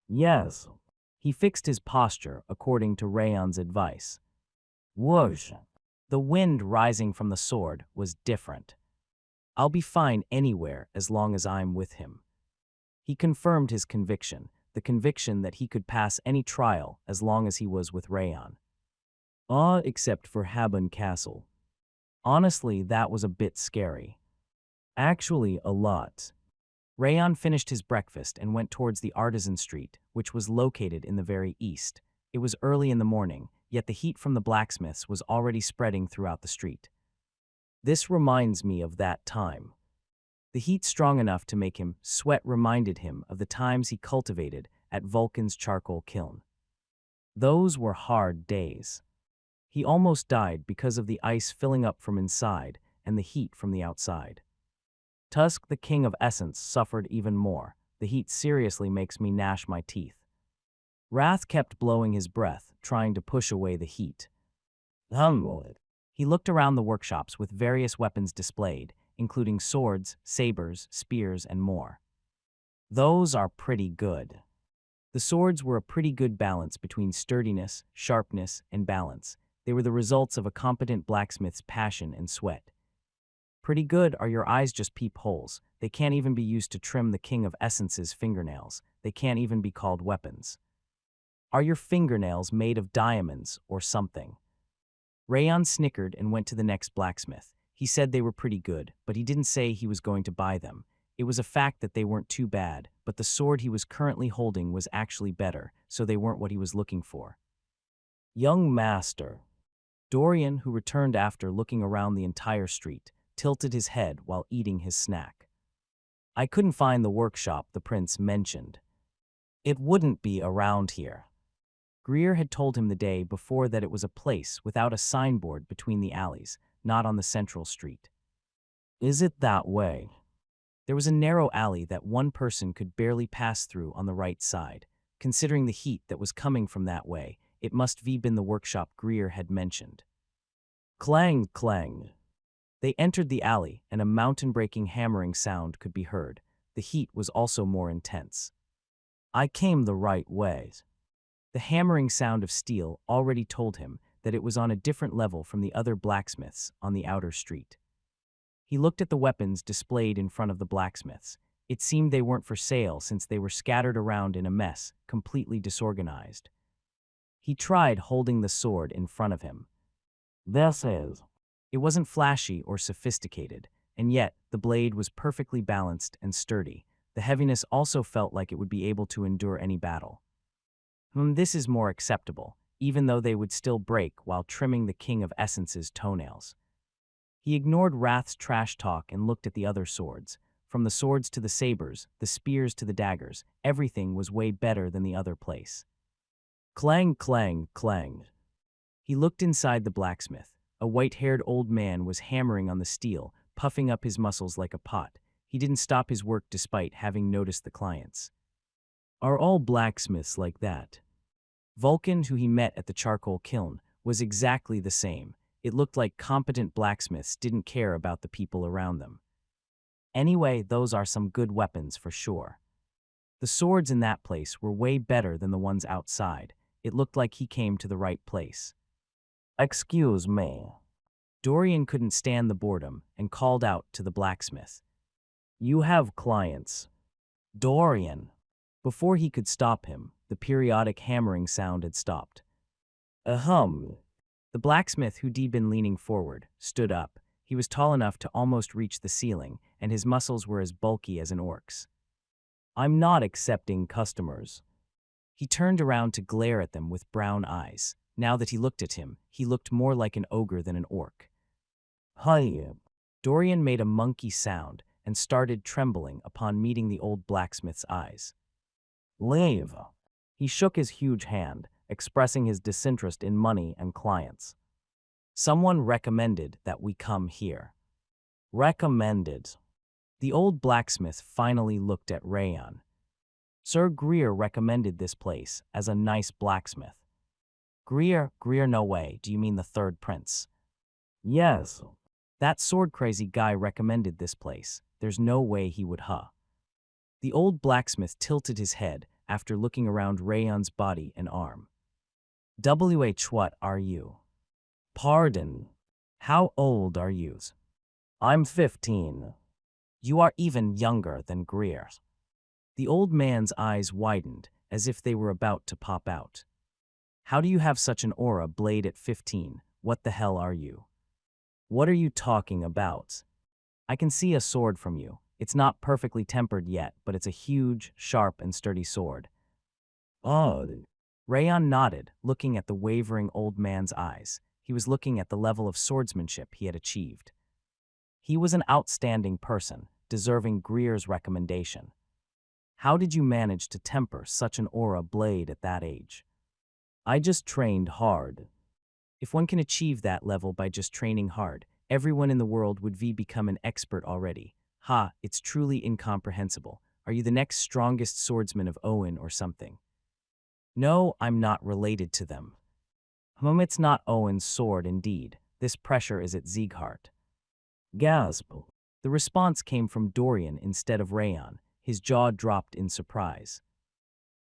Yes. He fixed his posture according to Rayon's advice. Whoosh. The wind rising from the sword was different. I'll be fine anywhere as long as I'm with him. He confirmed his conviction, the conviction that he could pass any trial as long as he was with Rayon. Except for Habon Castle. Honestly, that was a bit scary. Actually, a lot. Rayon finished his breakfast and went towards the Artisan Street, which was located in the very east. It was early in the morning, yet the heat from the blacksmiths was already spreading throughout the street. This reminds me of that time. The heat strong enough to make him sweat reminded him of the times he cultivated at Vulcan's charcoal kiln. Those were hard days. He almost died because of the ice filling up from inside and the heat from the outside. Tusk, the king of essence, suffered even more. The heat seriously makes me gnash my teeth. Wrath kept blowing his breath, trying to push away the heat. He looked around the workshops with various weapons displayed, including swords, sabers, spears, and more. Those are pretty good. The swords were a pretty good balance between sturdiness, sharpness, and balance. They were the results of a competent blacksmith's passion and sweat. Pretty good are your eyes just peepholes. They can't even be used to trim the King of Essence's fingernails. They can't even be called weapons. Are your fingernails made of diamonds or something? Rayon snickered and went to the next blacksmith. He said they were pretty good, but he didn't say he was going to buy them. It was a fact that they weren't too bad, but the sword he was currently holding was actually better, so they weren't what he was looking for. Young master. Dorian, who returned after looking around the entire street, tilted his head while eating his snack. I couldn't find the workshop the prince mentioned. It wouldn't be around here. Greer had told him the day before that it was a place without a signboard between the alleys, not on the central street. Is it that way? There was a narrow alley that one person could barely pass through on the right side. Considering the heat that was coming from that way, it must have been the workshop Greer had mentioned. Clang, clang. They entered the alley, and a mountain-breaking hammering sound could be heard. The heat was also more intense. I came the right way. The hammering sound of steel already told him that it was on a different level from the other blacksmiths on the outer street. He looked at the weapons displayed in front of the blacksmiths. It seemed they weren't for sale since they were scattered around in a mess, completely disorganized. He tried holding the sword in front of him. This is. It wasn't flashy or sophisticated, and yet the blade was perfectly balanced and sturdy. The heaviness also felt like it would be able to endure any battle. This is more acceptable, even though they would still break while trimming the King of Essence's toenails. He ignored Wrath's trash talk and looked at the other swords. From the swords to the sabers, the spears to the daggers, everything was way better than the other place. Clang, clang, clang. He looked inside the blacksmith. A white-haired old man was hammering on the steel, puffing up his muscles like a pot. He didn't stop his work despite having noticed the clients. Are all blacksmiths like that? Vulcan, who he met at the charcoal kiln, was exactly the same. It looked like competent blacksmiths didn't care about the people around them. Anyway, those are some good weapons for sure. The swords in that place were way better than the ones outside. It looked like he came to the right place. Excuse me. Dorian couldn't stand the boredom and called out to the blacksmith. You have clients. Dorian. Before he could stop him, the periodic hammering sound had stopped. Ahem. The blacksmith, who'd been leaning forward, stood up. He was tall enough to almost reach the ceiling, and his muscles were as bulky as an orc's. I'm not accepting customers. He turned around to glare at them with brown eyes. Now that he looked at him, he looked more like an ogre than an orc. Hi. Dorian made a monkey sound and started trembling upon meeting the old blacksmith's eyes. Leave. He shook his huge hand, expressing his disinterest in money and clients. Someone recommended that we come here. Recommended. The old blacksmith finally looked at Rayon. Sir Greer recommended this place as a nice blacksmith. Greer, no way, do you mean the third prince? Yes. That sword-crazy guy recommended this place. There's no way he would, huh? The old blacksmith tilted his head after looking around Rayon's body and arm. What are you? Pardon. How old are you? I'm 15. You are even younger than Greer. The old man's eyes widened as if they were about to pop out. How do you have such an aura blade at 15? What the hell are you? What are you talking about? I can see a sword from you. It's not perfectly tempered yet, but it's a huge, sharp, and sturdy sword. Oh. Rayon nodded, looking at the wavering old man's eyes. He was looking at the level of swordsmanship he had achieved. He was an outstanding person, deserving Greer's recommendation. How did you manage to temper such an aura blade at that age? I just trained hard. If one can achieve that level by just training hard, everyone in the world would become an expert already. Ha, it's truly incomprehensible. Are you the next strongest swordsman of Owen or something? No, I'm not related to them. It's not Owen's sword indeed. This pressure is at Sieghart. Gasp. The response came from Dorian instead of Rayon. His jaw dropped in surprise.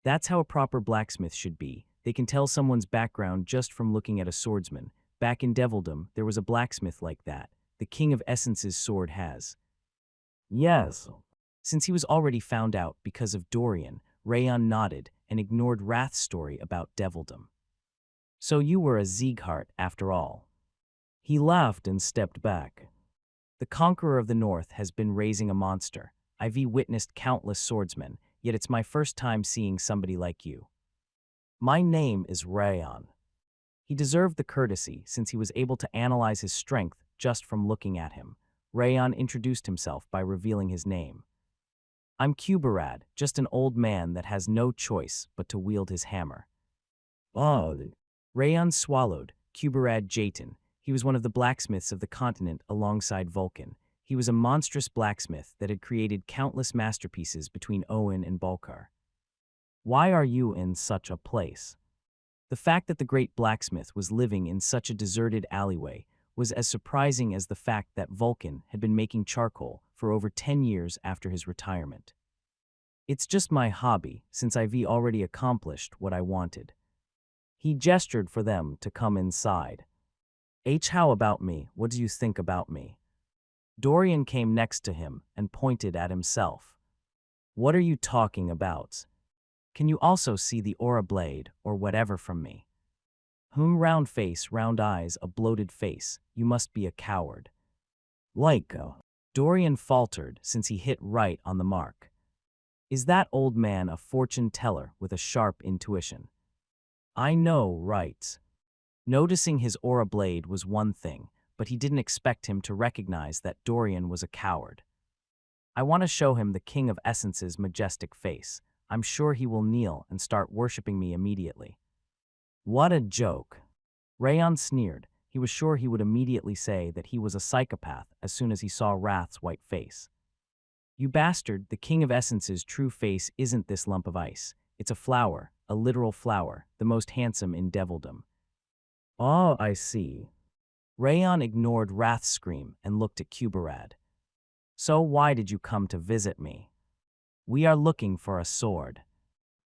That's how a proper blacksmith should be. They can tell someone's background just from looking at a swordsman. Back in Devildom, there was a blacksmith like that. The King of Essence's sword has. Yes. Since he was already found out because of Dorian, Rayon nodded and ignored Wrath's story about Devildom. So you were a Sieghart after all. He laughed and stepped back. The Conqueror of the North has been raising a monster. I've witnessed countless swordsmen, yet it's my first time seeing somebody like you. My name is Rayon. He deserved the courtesy since he was able to analyze his strength just from looking at him. Rayon introduced himself by revealing his name. I'm Kuberad, just an old man that has no choice but to wield his hammer. Oh. Rayon swallowed. Kuberad Jayton. He was one of the blacksmiths of the continent alongside Vulcan. He was a monstrous blacksmith that had created countless masterpieces between Owen and Balkar. Why are you in such a place? The fact that the great blacksmith was living in such a deserted alleyway was as surprising as the fact that Vulcan had been making charcoal for over 10 years after his retirement. It's just my hobby, since I've already accomplished what I wanted. He gestured for them to come inside. How about me? What do you think about me? Dorian came next to him and pointed at himself. What are you talking about? Can you also see the aura blade or whatever from me? Round face, round eyes, a bloated face. You must be a coward. Dorian faltered since he hit right on the mark. Is that old man a fortune teller with a sharp intuition? I know, right? Noticing his aura blade was one thing, but he didn't expect him to recognize that Dorian was a coward. I want to show him the King of Essence's majestic face. I'm sure he will kneel and start worshipping me immediately. What a joke. Rayon sneered. He was sure he would immediately say that he was a psychopath as soon as he saw Wrath's white face. You bastard, the King of Essence's true face isn't this lump of ice. It's a flower, a literal flower, the most handsome in devildom. Oh, I see. Rayon ignored Wrath's scream and looked at Kuberad. So why did you come to visit me? We are looking for a sword.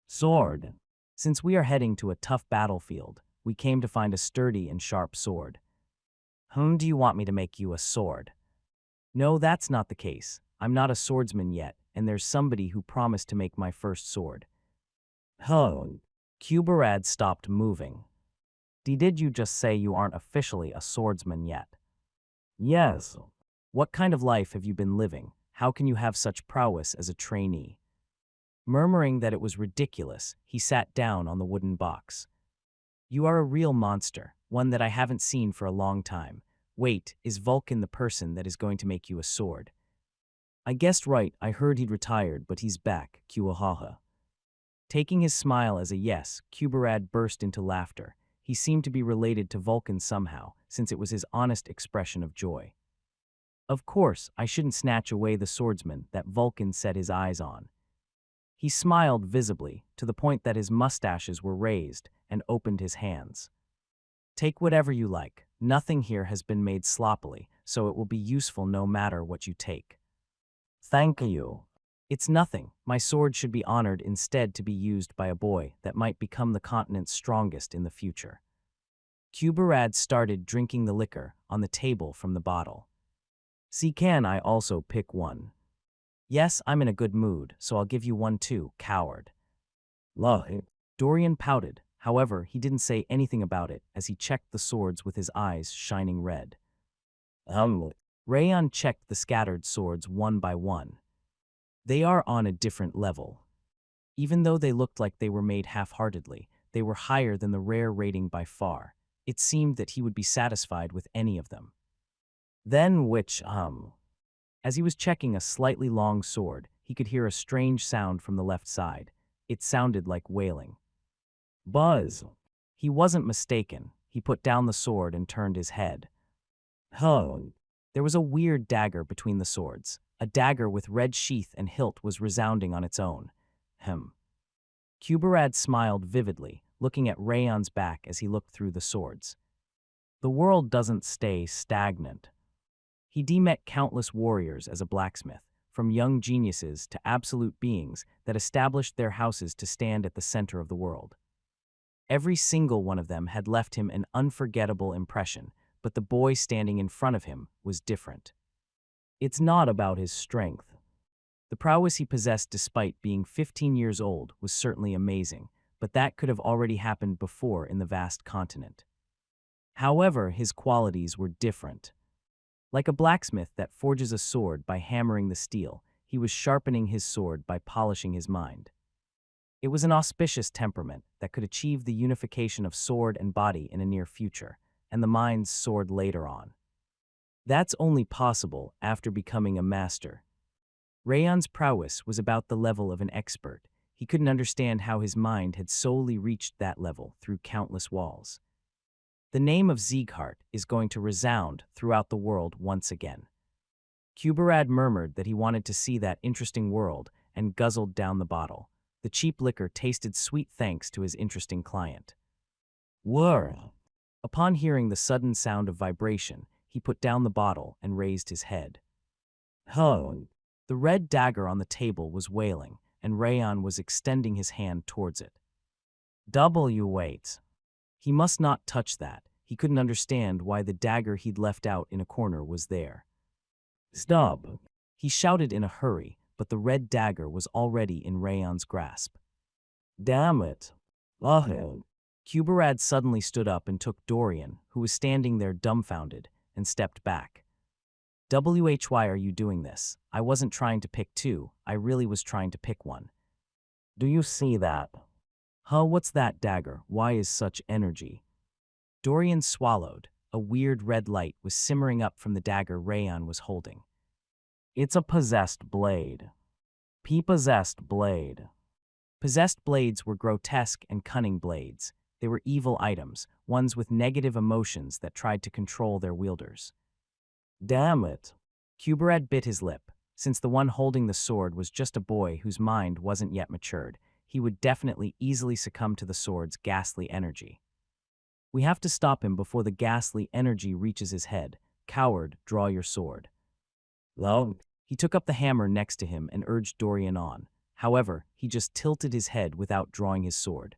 Sword? Since we are heading to a tough battlefield, we came to find a sturdy and sharp sword. Whom do you want me to make you a sword? No, that's not the case. I'm not a swordsman yet, and there's somebody who promised to make my first sword. Oh. Kuberad stopped moving. Did you just say you aren't officially a swordsman yet? Yes. What kind of life have you been living? How can you have such prowess as a trainee? Murmuring that it was ridiculous, he sat down on the wooden box. You are a real monster, one that I haven't seen for a long time. Wait, is Vulcan the person that is going to make you a sword? I guessed right, I heard he'd retired, but he's back, Kuahaha. Taking his smile as a yes, Kuberad burst into laughter. He seemed to be related to Vulcan somehow, since it was his honest expression of joy. Of course, I shouldn't snatch away the swordsman that Vulcan set his eyes on. He smiled visibly, to the point that his mustaches were raised, and opened his hands. Take whatever you like. Nothing here has been made sloppily, so it will be useful no matter what you take. Thank you. It's nothing. My sword should be honored instead to be used by a boy that might become the continent's strongest in the future. Kuberad started drinking the liquor on the table from the bottle. See, can I also pick one? Yes, I'm in a good mood, so I'll give you one too, coward. Lie. Dorian pouted. However, he didn't say anything about it as he checked the swords with his eyes shining red. Rayon checked the scattered swords one by one. They are on a different level. Even though they looked like they were made half-heartedly, they were higher than the rare rating by far. It seemed that he would be satisfied with any of them. Then As he was checking a slightly long sword, he could hear a strange sound from the left side. It sounded like wailing. Buzz! He wasn't mistaken. He put down the sword and turned his head. There was a weird dagger between the swords. A dagger with red sheath and hilt was resounding on its own. Kuberad smiled vividly, looking at Rayon's back as he looked through the swords. The world doesn't stay stagnant. He met countless warriors as a blacksmith, from young geniuses to absolute beings that established their houses to stand at the center of the world. Every single one of them had left him an unforgettable impression, but the boy standing in front of him was different. It's not about his strength. The prowess he possessed despite being 15 years old was certainly amazing, but that could have already happened before in the vast continent. However, his qualities were different. Like a blacksmith that forges a sword by hammering the steel, he was sharpening his sword by polishing his mind. It was an auspicious temperament that could achieve the unification of sword and body in a near future, and the mind's sword later on. That's only possible after becoming a master. Rayon's prowess was about the level of an expert. He couldn't understand how his mind had solely reached that level through countless walls. The name of Sieghart is going to resound throughout the world once again. Kuberad murmured that he wanted to see that interesting world and guzzled down the bottle. The cheap liquor tasted sweet thanks to his interesting client. Whirr! Upon hearing the sudden sound of vibration, he put down the bottle and raised his head. The red dagger on the table was wailing, and Rayon was extending his hand towards it. Wait. He must not touch that. He couldn't understand why the dagger he'd left out in a corner was there. Stop! He shouted in a hurry, but the red dagger was already in Rayon's grasp. Damn it! Kuberad suddenly stood up and took Dorian, who was standing there dumbfounded, and stepped back. Why are you doing this? I wasn't trying to pick two, I really was trying to pick one. Do you see that? What's that dagger? Why is such energy? Dorian swallowed. A weird red light was simmering up from the dagger Rayon was holding. It's a possessed blade. Possessed blade. Possessed blades were grotesque and cunning blades. They were evil items, ones with negative emotions that tried to control their wielders. Damn it. Kuberad bit his lip. Since the one holding the sword was just a boy whose mind wasn't yet matured, he would definitely easily succumb to the sword's ghastly energy. We have to stop him before the ghastly energy reaches his head. Coward, draw your sword. Lo. He took up the hammer next to him and urged Dorian on. However, he just tilted his head without drawing his sword.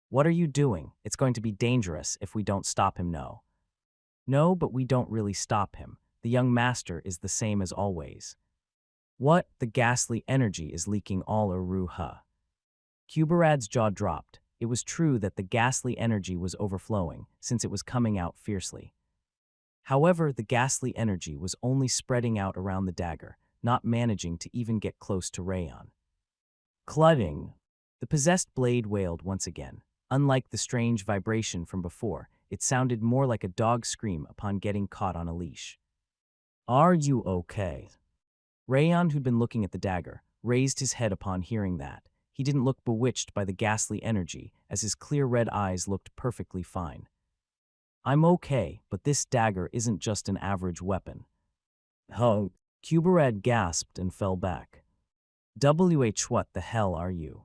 What are you doing? It's going to be dangerous if we don't stop him, no. No, but we don't really stop him. The young master is the same as always. What? The ghastly energy is leaking all Aruha. Kubarad's jaw dropped. It was true that the ghastly energy was overflowing, since it was coming out fiercely. However, the ghastly energy was only spreading out around the dagger, not managing to even get close to Rayon. Cludding. The possessed blade wailed once again. Unlike the strange vibration from before, it sounded more like a dog's scream upon getting caught on a leash. Are you okay? Rayon, who'd been looking at the dagger, raised his head upon hearing that. He didn't look bewitched by the ghastly energy, as his clear red eyes looked perfectly fine. I'm okay, but this dagger isn't just an average weapon. Oh. Kubarad gasped and fell back. What the hell are you?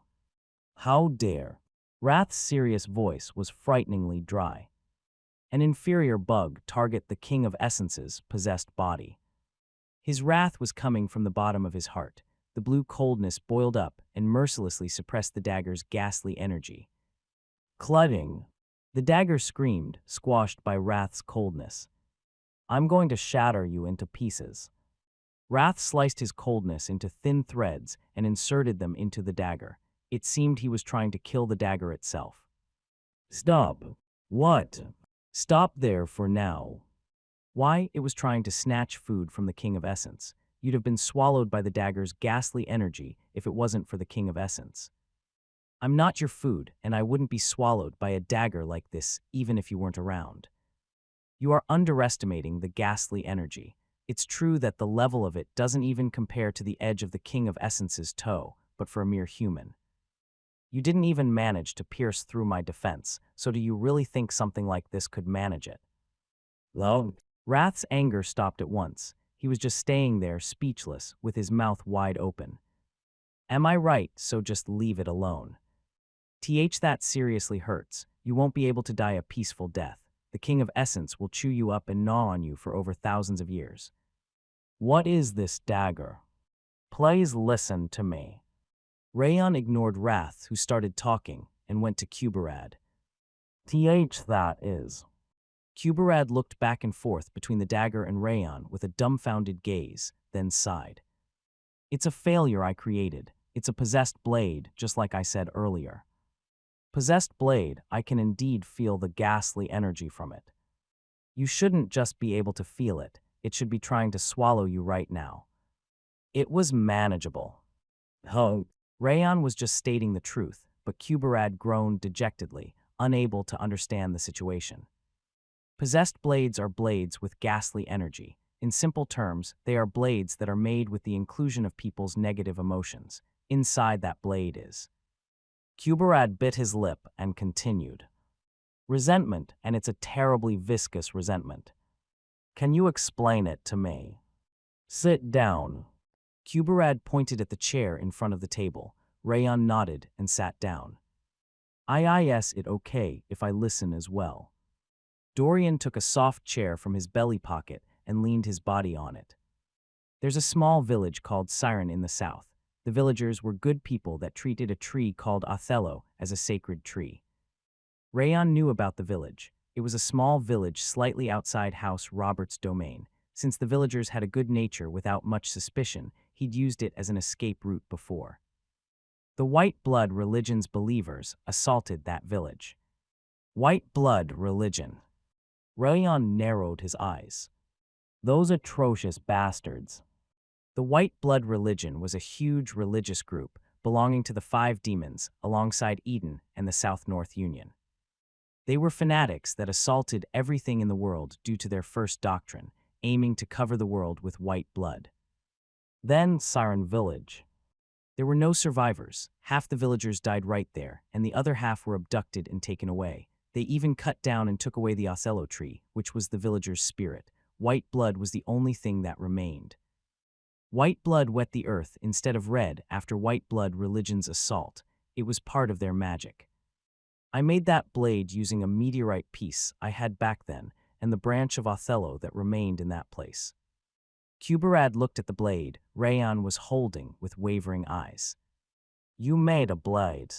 How dare? Wrath's serious voice was frighteningly dry. An inferior bug target the King of Essence's possessed body. His wrath was coming from the bottom of his heart. The blue coldness boiled up and mercilessly suppressed the dagger's ghastly energy. Cludding. The dagger screamed, squashed by Wrath's coldness. I'm going to shatter you into pieces. Wrath sliced his coldness into thin threads and inserted them into the dagger. It seemed he was trying to kill the dagger itself. Stop. What? Stop there for now. Why? It was trying to snatch food from the King of Essence. You'd have been swallowed by the dagger's ghastly energy if it wasn't for the King of Essence. I'm not your food, and I wouldn't be swallowed by a dagger like this even if you weren't around. You are underestimating the ghastly energy. It's true that the level of it doesn't even compare to the edge of the King of Essence's toe, but for a mere human. You didn't even manage to pierce through my defense, so do you really think something like this could manage it? Lo. Wrath's anger stopped at once. He was just staying there, speechless, with his mouth wide open. Am I right, so just leave it alone? That seriously hurts. You won't be able to die a peaceful death. The King of Essence will chew you up and gnaw on you for over thousands of years. What is this dagger? Please listen to me. Rayon ignored Wrath, who started talking, and went to Kubarad. That is. Kubarad looked back and forth between the dagger and Rayon with a dumbfounded gaze, then sighed. It's a failure I created. It's a possessed blade, just like I said earlier. Possessed blade, I can indeed feel the ghastly energy from it. You shouldn't just be able to feel it. It should be trying to swallow you right now. It was manageable. Oh. Rayon was just stating the truth, but Kubarad groaned dejectedly, unable to understand the situation. Possessed blades are blades with ghastly energy. In simple terms, they are blades that are made with the inclusion of people's negative emotions. Inside that blade is. Kubarad bit his lip and continued. Resentment, and it's a terribly viscous resentment. Can you explain it to me? Sit down. Kubarad pointed at the chair in front of the table. Rayon nodded and sat down. Is it okay if I listen as well? Dorian took a soft chair from his belly pocket and leaned his body on it. There's a small village called Siren in the south. The villagers were good people that treated a tree called Othello as a sacred tree. Rayon knew about the village. It was a small village slightly outside House Robert's domain. Since the villagers had a good nature without much suspicion, he'd used it as an escape route before. The white blood religion's believers assaulted that village. White blood religion. Rayon narrowed his eyes. Those atrocious bastards. The white blood religion was a huge religious group belonging to the 5 demons alongside Eden and the South-North Union. They were fanatics that assaulted everything in the world due to their first doctrine, aiming to cover the world with white blood. Then Siren Village. There were no survivors. Half the villagers died right there, and the other half were abducted and taken away. They even cut down and took away the Othello tree, which was the villagers' spirit. White blood was the only thing that remained. White blood wet the earth instead of red after white blood religion's assault. It was part of their magic. I made that blade using a meteorite piece I had back then and the branch of Othello that remained in that place. Kuberad looked at the blade Rayon was holding with wavering eyes. You made a blade.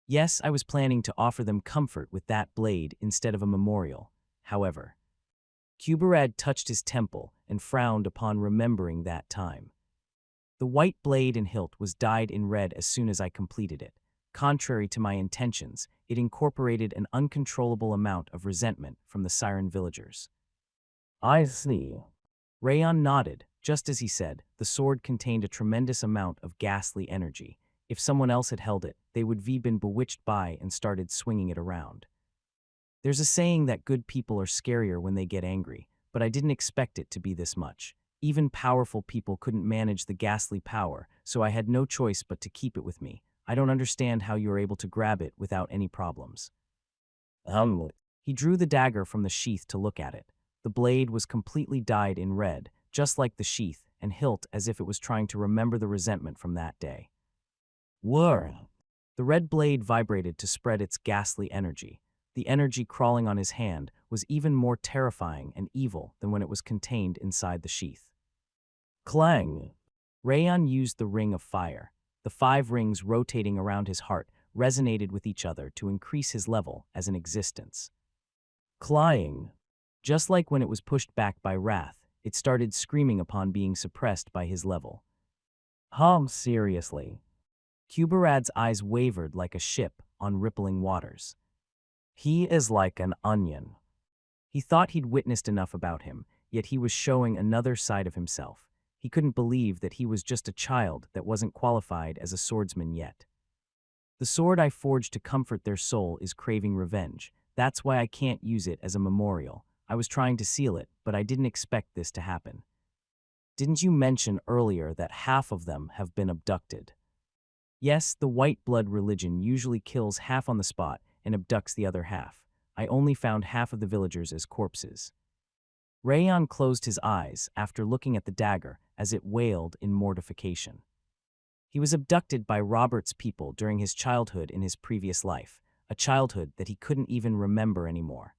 Yes, I was planning to offer them comfort with that blade instead of a memorial. However, Kuberad touched his temple and frowned upon remembering that time. The white blade and hilt was dyed in red as soon as I completed it. Contrary to my intentions, it incorporated an uncontrollable amount of resentment from the Siren villagers. I see. Rayon nodded. Just as he said, the sword contained a tremendous amount of ghastly energy. If someone else had held it, they would have been bewitched by and started swinging it around. There's a saying that good people are scarier when they get angry, but I didn't expect it to be this much. Even powerful people couldn't manage the ghastly power, so I had no choice but to keep it with me. I don't understand how you are able to grab it without any problems. He drew the dagger from the sheath to look at it. The blade was completely dyed in red, just like the sheath, and hilt as if it was trying to remember the resentment from that day. Whir! The red blade vibrated to spread its ghastly energy. The energy crawling on his hand was even more terrifying and evil than when it was contained inside the sheath. Clang! Rayon used the ring of fire. The 5 rings rotating around his heart resonated with each other to increase his level as an existence. Clying! Just like when it was pushed back by wrath, it started screaming upon being suppressed by his level. Seriously. Kuberad's eyes wavered like a ship on rippling waters. He is like an onion. He thought he'd witnessed enough about him, yet he was showing another side of himself. He couldn't believe that he was just a child that wasn't qualified as a swordsman yet. The sword I forged to comfort their soul is craving revenge. That's why I can't use it as a memorial. I was trying to seal it, but I didn't expect this to happen. Didn't you mention earlier that half of them have been abducted? Yes, the white blood religion usually kills half on the spot and abducts the other half. I only found half of the villagers as corpses. Rayon closed his eyes after looking at the dagger as it wailed in mortification. He was abducted by Robert's people during his childhood in his previous life, a childhood that he couldn't even remember anymore.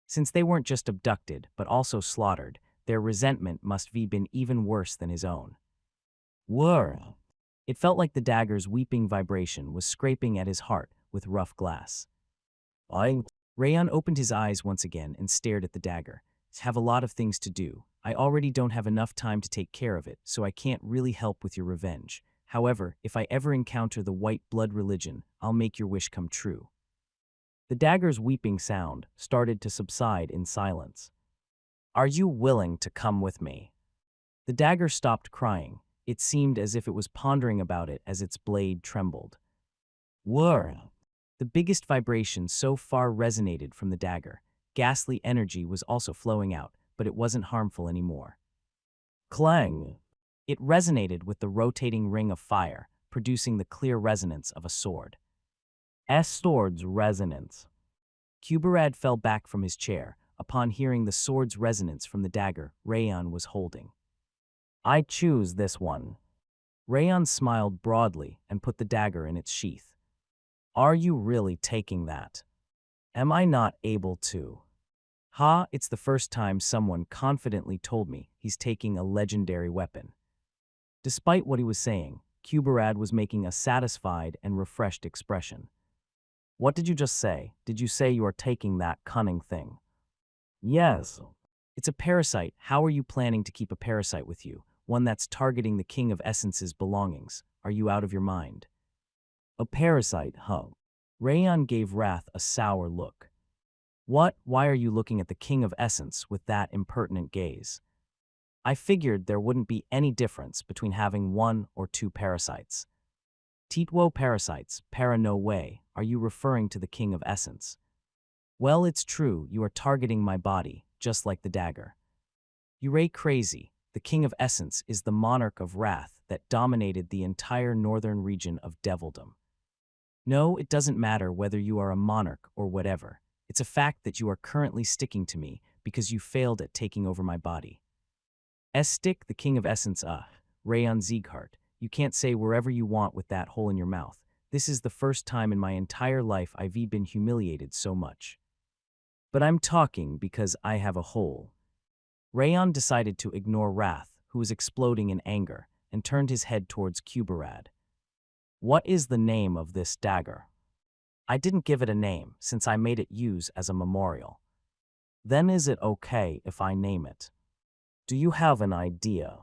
Since they weren't just abducted, but also slaughtered, their resentment must have been even worse than his own. Whir! It felt like the dagger's weeping vibration was scraping at his heart with rough glass. Rayon opened his eyes once again and stared at the dagger. I have a lot of things to do. I already don't have enough time to take care of it, so I can't really help with your revenge. However, if I ever encounter the white blood religion, I'll make your wish come true. The dagger's weeping sound started to subside in silence. Are you willing to come with me? The dagger stopped crying. It seemed as if it was pondering about it as its blade trembled. Whir! The biggest vibration so far resonated from the dagger. Ghastly energy was also flowing out, but it wasn't harmful anymore. Clang! It resonated with the rotating ring of fire, producing the clear resonance of a sword. Sword's resonance. Kuberad fell back from his chair upon hearing the sword's resonance from the dagger Rayon was holding. I choose this one. Rayon smiled broadly and put the dagger in its sheath. Are you really taking that? Am I not able to? It's the first time someone confidently told me he's taking a legendary weapon. Despite what he was saying, Kuberad was making a satisfied and refreshed expression. What did you just say? Did you say you are taking that cunning thing? Yes. It's a parasite. How are you planning to keep a parasite with you? One that's targeting the King of Essence's belongings. Are you out of your mind? A parasite, huh? Rayon gave Wrath a sour look. What? Why are you looking at the King of Essence with that impertinent gaze? I figured there wouldn't be any difference between having 1 or 2 parasites. Titwo parasites, para no way, are you referring to the King of Essence? Well, it's true, you are targeting my body, just like the dagger. You're crazy. The King of Essence is the monarch of wrath that dominated the entire northern region of Devildom. No, it doesn't matter whether you are a monarch or whatever. It's a fact that you are currently sticking to me because you failed at taking over my body. Stick the King of Essence, Rayon Sieghart. You can't say wherever you want with that hole in your mouth. This is the first time in my entire life I've been humiliated so much. But I'm talking because I have a hole. Rayon decided to ignore Wrath, who was exploding in anger, and turned his head towards Kuberad. What is the name of this dagger? I didn't give it a name since I made it use as a memorial. Then is it okay if I name it? Do you have an idea?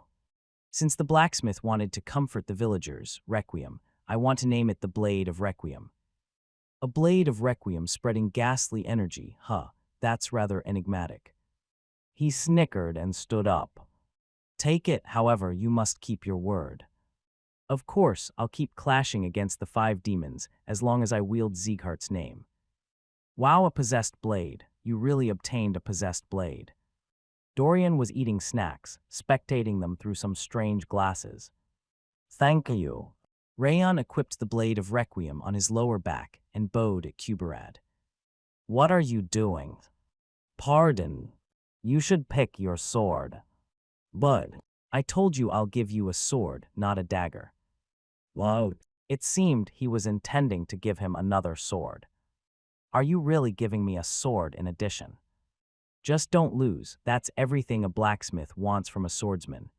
Since the blacksmith wanted to comfort the villagers, Requiem, I want to name it the Blade of Requiem. A blade of Requiem spreading ghastly energy, that's rather enigmatic. He snickered and stood up. Take it, however, you must keep your word. Of course, I'll keep clashing against the 5 demons as long as I wield Sieghart's name. Wow, a possessed blade. You really obtained a possessed blade. Dorian was eating snacks, spectating them through some strange glasses. Thank you. Rayon equipped the Blade of Requiem on his lower back and bowed at Kuberad. What are you doing? Pardon. You should pick your sword. But I told you I'll give you a sword, not a dagger. Wow. It seemed he was intending to give him another sword. Are you really giving me a sword in addition? Just don't lose, that's everything a blacksmith wants from a swordsman.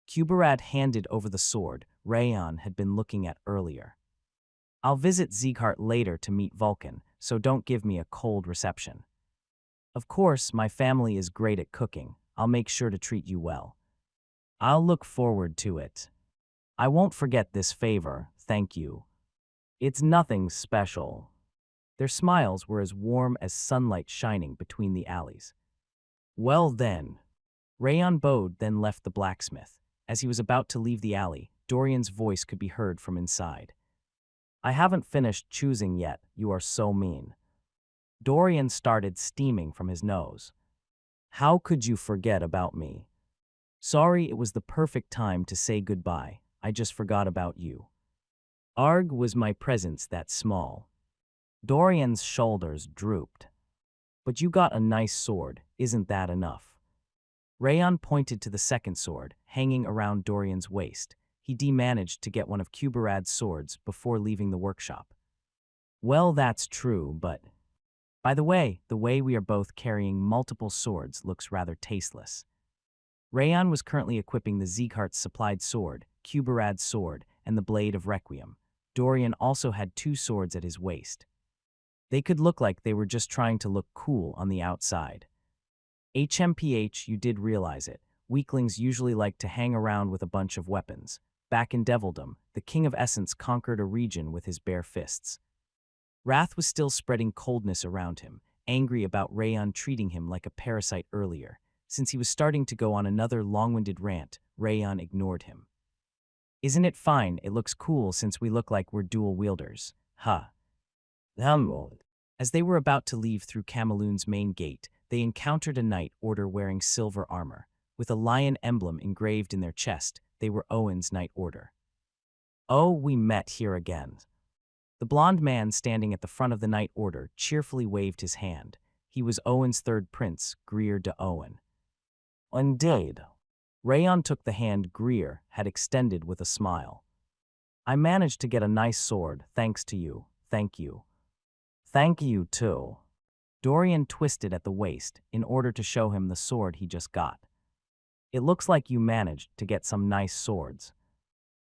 Kuberad handed over the sword Rayon had been looking at earlier. I'll visit Sieghart later to meet Vulcan, so don't give me a cold reception. Of course, my family is great at cooking. I'll make sure to treat you well. I'll look forward to it. I won't forget this favor, thank you. It's nothing special. Their smiles were as warm as sunlight shining between the alleys. Well then. Rayon bowed, then left the blacksmith. As he was about to leave the alley, Dorian's voice could be heard from inside. I haven't finished choosing yet, you are so mean. Dorian started steaming from his nose. How could you forget about me? Sorry, it was the perfect time to say goodbye. I just forgot about you. Arg, was my presence that small? Dorian's shoulders drooped. But you got a nice sword, isn't that enough? Rayon pointed to the second sword, hanging around Dorian's waist. He managed to get one of Kuberad's swords before leaving the workshop. Well, that's true, but... By the way we are both carrying multiple swords looks rather tasteless. Rayon was currently equipping the Sieghart's supplied sword, Kuberad's sword, and the Blade of Requiem. Dorian also had 2 swords at his waist. They could look like they were just trying to look cool on the outside. HMPH, you did realize it. Weaklings usually like to hang around with a bunch of weapons. Back in Devildom, the King of Essence conquered a region with his bare fists. Wrath was still spreading coldness around him, angry about Rayon treating him like a parasite earlier. Since he was starting to go on another long-winded rant, Rayon ignored him. Isn't it fine? It looks cool since we look like we're dual wielders. As they were about to leave through Cameloon's main gate, they encountered a knight order wearing silver armor. With a lion emblem engraved in their chest, they were Owen's knight order. Oh, we met here again. The blond man standing at the front of the knight order cheerfully waved his hand. He was Owen's third prince, Greer de Owen. Indeed. Rayon took the hand Greer had extended with a smile. I managed to get a nice sword, thanks to you. Thank you. Thank you, too. Dorian twisted at the waist in order to show him the sword he just got. It looks like you managed to get some nice swords.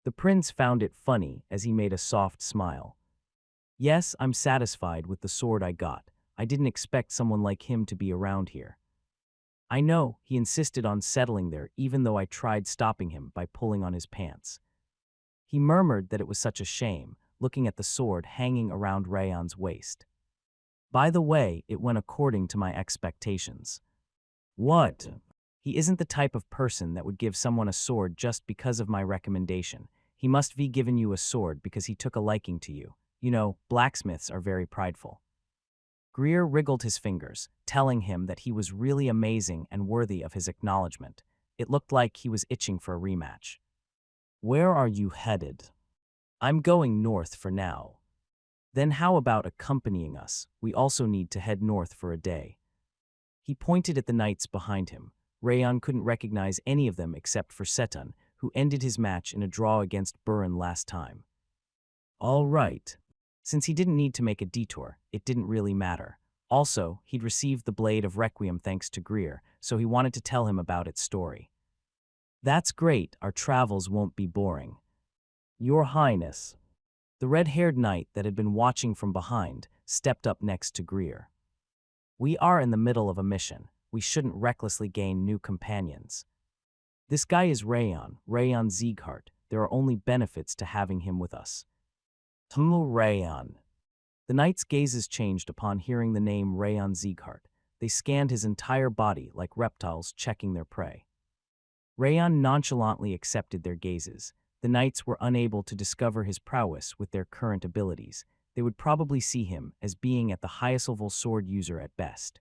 The prince found it funny as he made a soft smile. Yes, I'm satisfied with the sword I got. I didn't expect someone like him to be around here. I know, he insisted on settling there even though I tried stopping him by pulling on his pants. He murmured that it was such a shame, looking at the sword hanging around Rayon's waist. By the way, it went according to my expectations. What? He isn't the type of person that would give someone a sword just because of my recommendation. He must be given you a sword because he took a liking to you. You know, blacksmiths are very prideful. Greer wriggled his fingers, telling him that he was really amazing and worthy of his acknowledgement. It looked like he was itching for a rematch. Where are you headed? I'm going north for now. Then how about accompanying us? We also need to head north for a day. He pointed at the knights behind him. Rayon couldn't recognize any of them except for Seton, who ended his match in a draw against Burin last time. All right. Since he didn't need to make a detour, it didn't really matter. Also, he'd received the Blade of Requiem thanks to Greer, so he wanted to tell him about its story. That's great, our travels won't be boring. Your Highness. The red-haired knight that had been watching from behind stepped up next to Greer. We are in the middle of a mission. We shouldn't recklessly gain new companions. This guy is Rayon Sieghart. There are only benefits to having him with us. Rayon. The knight's gazes changed upon hearing the name Rayon Sieghart. They scanned his entire body like reptiles checking their prey. Rayon nonchalantly accepted their gazes. The knights were unable to discover his prowess with their current abilities. They would probably see him as being at the highest level sword user at best.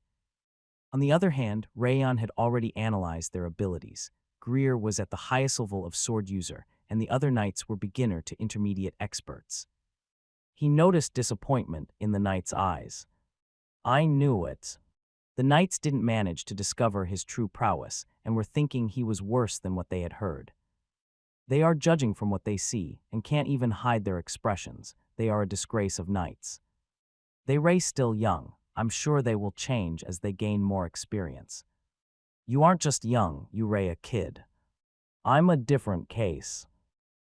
On the other hand, Rayon had already analyzed their abilities. Greer was at the highest level of sword user, and the other knights were beginner to intermediate experts. He noticed disappointment in the knight's eyes. I knew it. The knights didn't manage to discover his true prowess and were thinking he was worse than what they had heard. They are judging from what they see and can't even hide their expressions. They are a disgrace of knights. They Ray still young. I'm sure they will change as they gain more experience. You aren't just young, you Ray a kid. I'm a different case.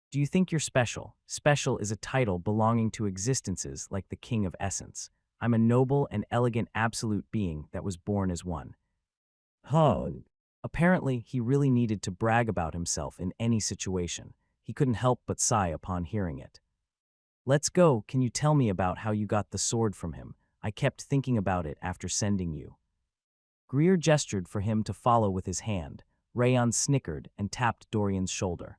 Do you think you're special? Special is a title belonging to existences like the King of Essence. I'm a noble and elegant absolute being that was born as one. Apparently, he really needed to brag about himself in any situation. He couldn't help but sigh upon hearing it. Let's go. Can you tell me about how you got the sword from him? I kept thinking about it after sending you. Greer gestured for him to follow with his hand. Rayon snickered and tapped Dorian's shoulder.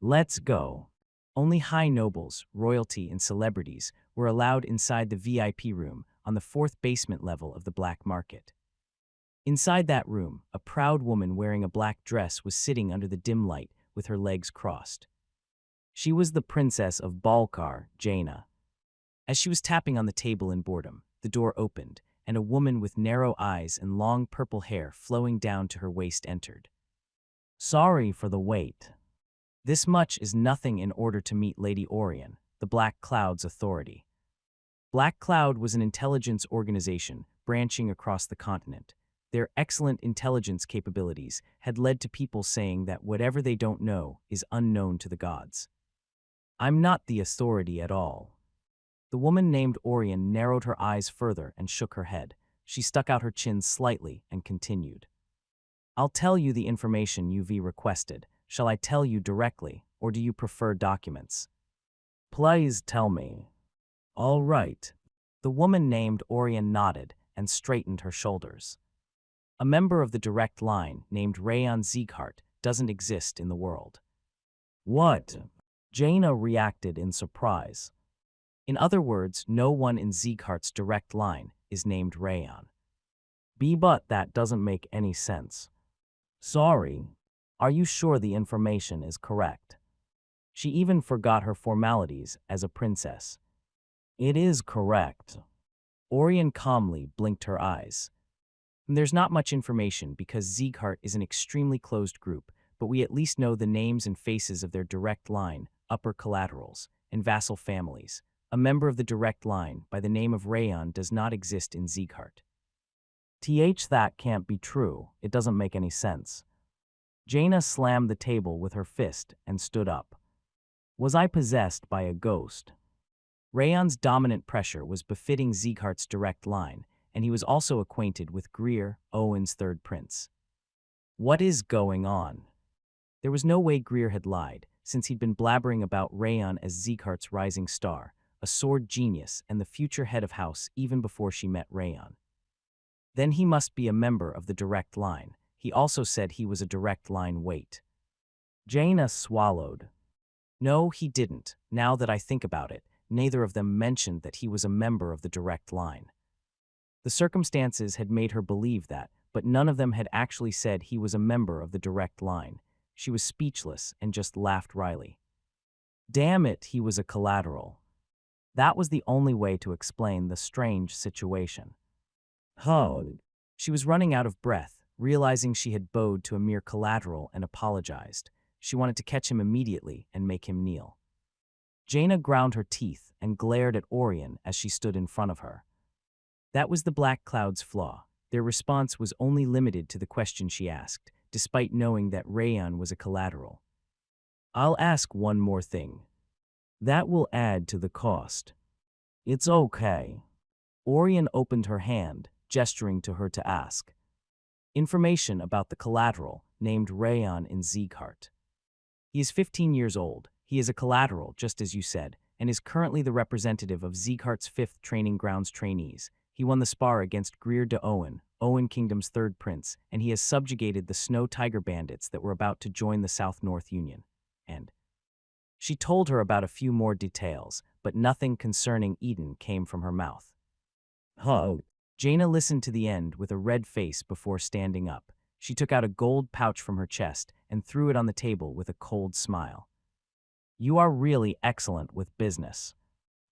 Let's go. Only high nobles, royalty, and celebrities were allowed inside the VIP room on the 4th basement level of the black market. Inside that room, a proud woman wearing a black dress was sitting under the dim light with her legs crossed. She was the princess of Balkar, Jaina. As she was tapping on the table in boredom, the door opened, and a woman with narrow eyes and long purple hair flowing down to her waist entered. Sorry for the wait. This much is nothing in order to meet Lady Orion, the Black Cloud's authority. Black Cloud was an intelligence organization branching across the continent. Their excellent intelligence capabilities had led to people saying that whatever they don't know is unknown to the gods. I'm not the authority at all. The woman named Orion narrowed her eyes further and shook her head. She stuck out her chin slightly and continued. I'll tell you the information UV requested. Shall I tell you directly, or do you prefer documents? Please tell me. All right. The woman named Orion nodded and straightened her shoulders. A member of the direct line named Rayon Sieghart doesn't exist in the world. What? Jaina reacted in surprise. In other words, no one in Sieghart's direct line is named Rayon. But that doesn't make any sense. Sorry. Are you sure the information is correct? She even forgot her formalities as a princess. It is correct. Orion calmly blinked her eyes. There's not much information because Sieghart is an extremely closed group, but we at least know the names and faces of their direct line, upper collaterals, and vassal families. A member of the direct line by the name of Rayon does not exist in Sieghart. That can't be true. It doesn't make any sense. Jaina slammed the table with her fist and stood up. Was I possessed by a ghost? Rayon's dominant pressure was befitting Sieghart's direct line, and he was also acquainted with Greer, Owen's third prince. What is going on? There was no way Greer had lied, since he'd been blabbering about Rayon as Sieghart's rising star, a sword genius and the future head of house even before she met Rayon. Then he must be a member of the direct line. He also said he was a direct line wait. Jaina swallowed. No, he didn't. Now that I think about it, neither of them mentioned that he was a member of the direct line. The circumstances had made her believe that, but none of them had actually said he was a member of the direct line. She was speechless and just laughed wryly. Damn it, he was a collateral. That was the only way to explain the strange situation. She was running out of breath, realizing she had bowed to a mere collateral and apologized. She wanted to catch him immediately and make him kneel. Jaina ground her teeth and glared at Orion as she stood in front of her. That was the Black Cloud's flaw. Their response was only limited to the question she asked, despite knowing that Rayon was a collateral. I'll ask one more thing. That will add to the cost. It's okay. Orion opened her hand, gesturing to her to ask. Information about the collateral, named Rayon in Zeeghart. He is 15 years old. He is a collateral, just as you said, and is currently the representative of Zeeghart's 5th Training Grounds trainees. He won the spar against Greer de Owen, Owen Kingdom's 3rd prince, and he has subjugated the Snow Tiger bandits that were about to join the South-North Union. And she told her about a few more details, but nothing concerning Eden came from her mouth. Huh. Jaina listened to the end with a red face before standing up. She took out a gold pouch from her chest and threw it on the table with a cold smile. You are really excellent with business.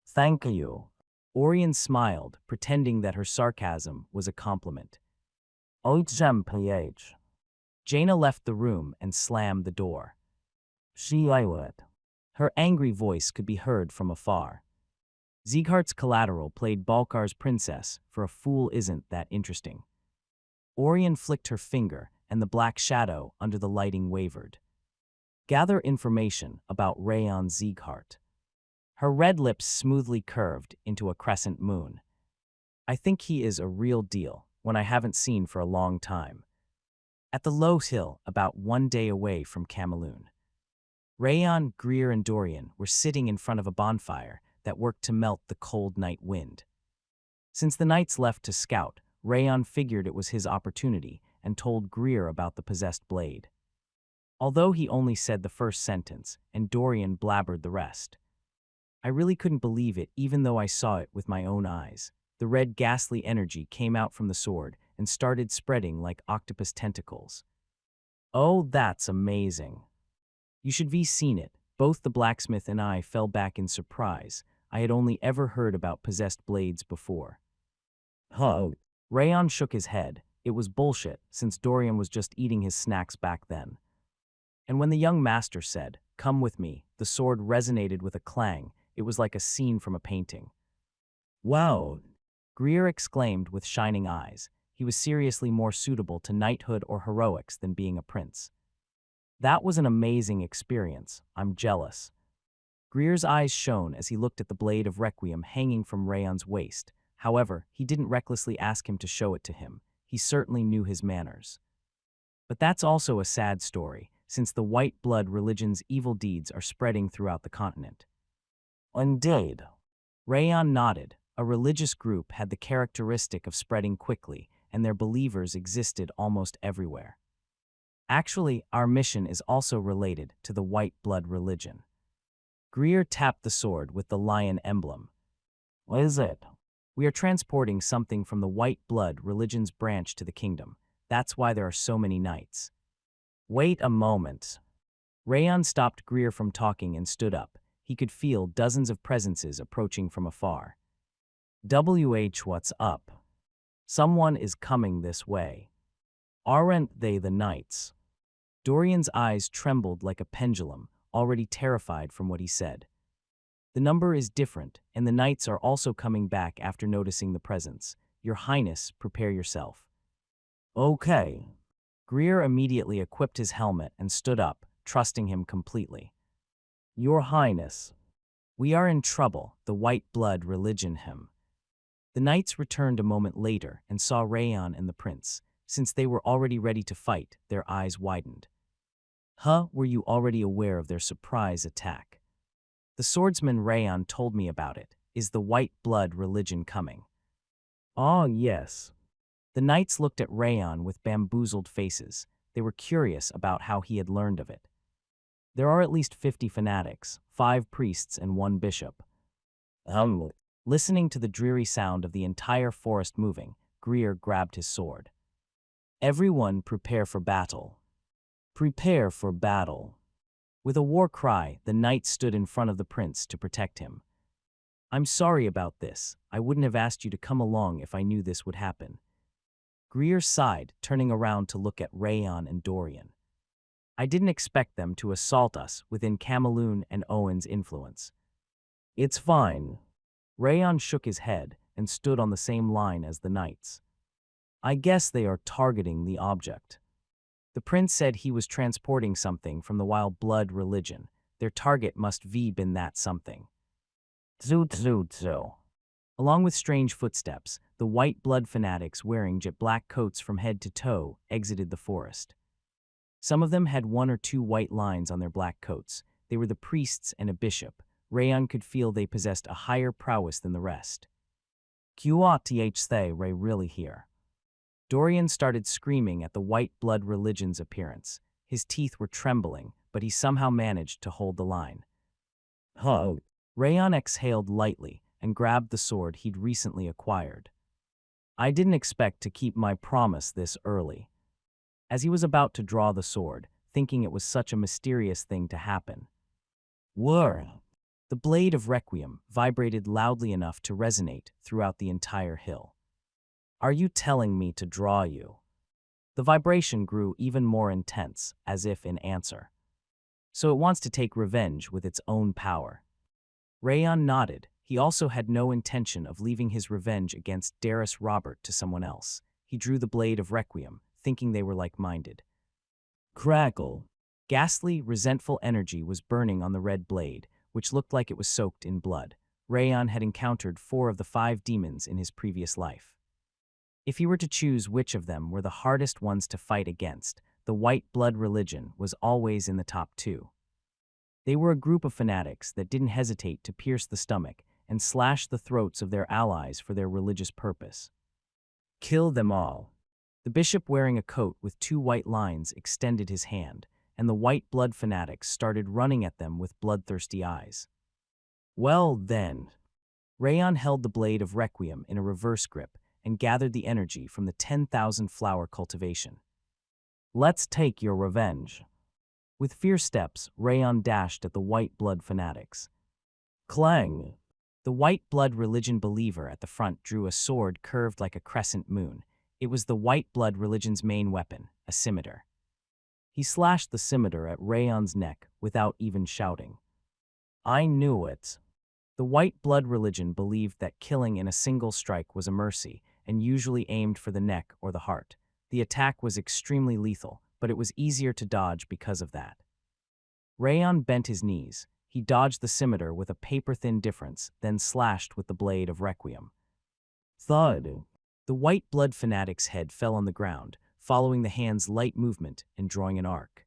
Thank you. Orion smiled, pretending that her sarcasm was a compliment. Ph. Jaina left the room and slammed the door. Her angry voice could be heard from afar. Zeeghart's collateral played Balkar's princess for a fool isn't that interesting. Orion flicked her finger, and the black shadow under the lighting wavered. Gather information about Rayon Zeeghart. Her red lips smoothly curved into a crescent moon. I think he is a real deal, one I haven't seen for a long time. At the low hill, about 1 day away from Camaloon. Rayon, Greer, and Dorian were sitting in front of a bonfire that worked to melt the cold night wind. Since the knights left to scout, Rayon figured it was his opportunity and told Greer about the possessed blade. Although he only said the first sentence, and Dorian blabbered the rest. I really couldn't believe it even though I saw it with my own eyes. The red ghastly energy came out from the sword and started spreading like octopus tentacles. Oh, that's amazing. You should have seen it. Both the blacksmith and I fell back in surprise. I had only ever heard about possessed blades before. Huh. Rayon shook his head. It was bullshit, since Dorian was just eating his snacks back then. And when the young master said, "Come with me," the sword resonated with a clang. It was like a scene from a painting. Wow! Greer exclaimed with shining eyes. He was seriously more suitable to knighthood or heroics than being a prince. That was an amazing experience. I'm jealous. Greer's eyes shone as he looked at the blade of Requiem hanging from Rayon's waist. However, he didn't recklessly ask him to show it to him. He certainly knew his manners. But that's also a sad story, since the white blood religion's evil deeds are spreading throughout the continent. Indeed. Rayon nodded. A religious group had the characteristic of spreading quickly, and their believers existed almost everywhere. Actually, our mission is also related to the white blood religion. Greer tapped the sword with the lion emblem. What is it? We are transporting something from the white blood religion's branch to the kingdom. That's why there are so many knights. Wait a moment. Rayon stopped Greer from talking and stood up. He could feel dozens of presences approaching from afar. What's up? Someone is coming this way. Aren't they the knights? Dorian's eyes trembled like a pendulum, already terrified from what he said. The number is different, and the knights are also coming back after noticing the presence. Your Highness, prepare yourself. Okay. Greer immediately equipped his helmet and stood up, trusting him completely. Your Highness. We are in trouble, the white blood religion him. The knights returned a moment later and saw Rayon and the prince. Since they were already ready to fight, their eyes widened. Were you already aware of their surprise attack? The swordsman Rayon told me about it. Is the white blood religion coming? Ah, yes. The knights looked at Rayon with bamboozled faces. They were curious about how he had learned of it. There are at least 50 fanatics, 5 priests and 1 bishop. Listening to the dreary sound of the entire forest moving, Greer grabbed his sword. Everyone prepare for battle. Prepare for battle. With a war cry, the knight stood in front of the prince to protect him. I'm sorry about this. I wouldn't have asked you to come along if I knew this would happen. Greer sighed, turning around to look at Rayon and Dorian. I didn't expect them to assault us within Camaloon and Owen's influence. It's fine. Rayon shook his head and stood on the same line as the knights. I guess they are targeting the object. The prince said he was transporting something from the wild blood religion. Their target must be been that something. Tzu tzu tzu. Along with strange footsteps, the white blood fanatics wearing jet black coats from head to toe exited the forest. Some of them had 1 or 2 white lines on their black coats. They were the priests and a bishop. Rayon could feel they possessed a higher prowess than the rest. They Ray really here. Dorian started screaming at the white blood religion's appearance. His teeth were trembling, but he somehow managed to hold the line. Huh. Rayon exhaled lightly and grabbed the sword he'd recently acquired. I didn't expect to keep my promise this early. As he was about to draw the sword, thinking it was such a mysterious thing to happen. Whir! The blade of Requiem vibrated loudly enough to resonate throughout the entire hill. Are you telling me to draw you? The vibration grew even more intense, as if in answer. So it wants to take revenge with its own power. Rayon nodded. He also had no intention of leaving his revenge against Darius Robert to someone else. He drew the blade of Requiem, thinking they were like-minded. Crackle. Ghastly, resentful energy was burning on the red blade, which looked like it was soaked in blood. Rayon had encountered 4 of the 5 demons in his previous life. If he were to choose which of them were the hardest ones to fight against, the white blood religion was always in the top 2. They were a group of fanatics that didn't hesitate to pierce the stomach and slash the throats of their allies for their religious purpose. Kill them all. The bishop, wearing a coat with 2 white lines, extended his hand, and the white blood fanatics started running at them with bloodthirsty eyes. Well then. Rayon held the blade of Requiem in a reverse grip and gathered the energy from the 10,000 flower cultivation. Let's take your revenge. With fierce steps, Rayon dashed at the white blood fanatics. Clang! The white blood religion believer at the front drew a sword curved like a crescent moon. It was the white blood religion's main weapon, a scimitar. He slashed the scimitar at Rayon's neck without even shouting. I knew it. The white blood religion believed that killing in a single strike was a mercy and usually aimed for the neck or the heart. The attack was extremely lethal, but it was easier to dodge because of that. Rayon bent his knees. He dodged the scimitar with a paper-thin difference, then slashed with the blade of Requiem. Thud! The white blood fanatic's head fell on the ground, following the hand's light movement and drawing an arc.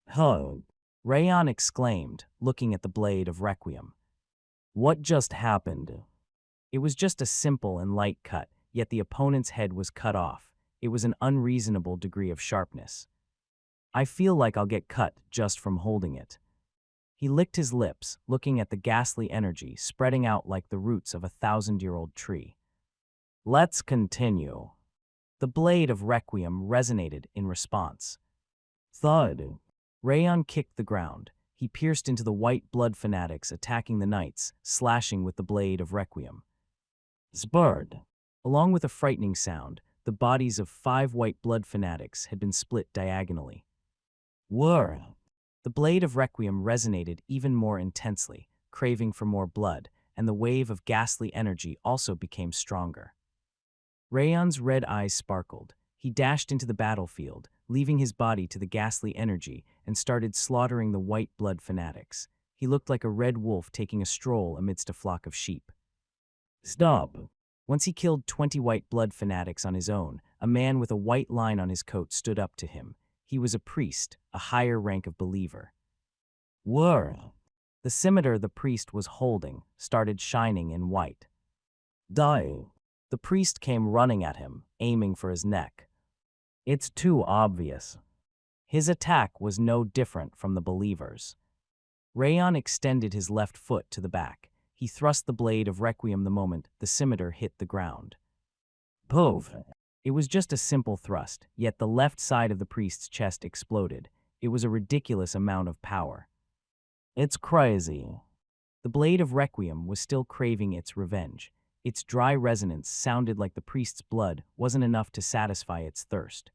Huh! Rayon exclaimed, looking at the blade of Requiem. What just happened? It was just a simple and light cut, yet the opponent's head was cut off. It was an unreasonable degree of sharpness. I feel like I'll get cut just from holding it. He licked his lips, looking at the ghastly energy spreading out like the roots of a 1,000-year-old tree. Let's continue. The blade of Requiem resonated in response. Thud! Rayon kicked the ground. He pierced into the white blood fanatics attacking the knights, slashing with the blade of Requiem. Spurred! Along with a frightening sound, the bodies of 5 white blood fanatics had been split diagonally. Whir! The blade of Requiem resonated even more intensely, craving for more blood, and the wave of ghastly energy also became stronger. Rayon's red eyes sparkled. He dashed into the battlefield, leaving his body to the ghastly energy, and started slaughtering the white blood fanatics. He looked like a red wolf taking a stroll amidst a flock of sheep. Stop! Once he killed 20 white blood fanatics on his own, a man with a white line on his coat stood up to him. He was a priest, a higher rank of believer. Whir! The scimitar the priest was holding started shining in white. Die! The priest came running at him, aiming for his neck. It's too obvious. His attack was no different from the believer's. Rayon extended his left foot to the back. He thrust the blade of Requiem the moment the scimitar hit the ground. Poof! It was just a simple thrust, yet the left side of the priest's chest exploded. It was a ridiculous amount of power. It's crazy. The blade of Requiem was still craving its revenge. Its dry resonance sounded like the priest's blood wasn't enough to satisfy its thirst.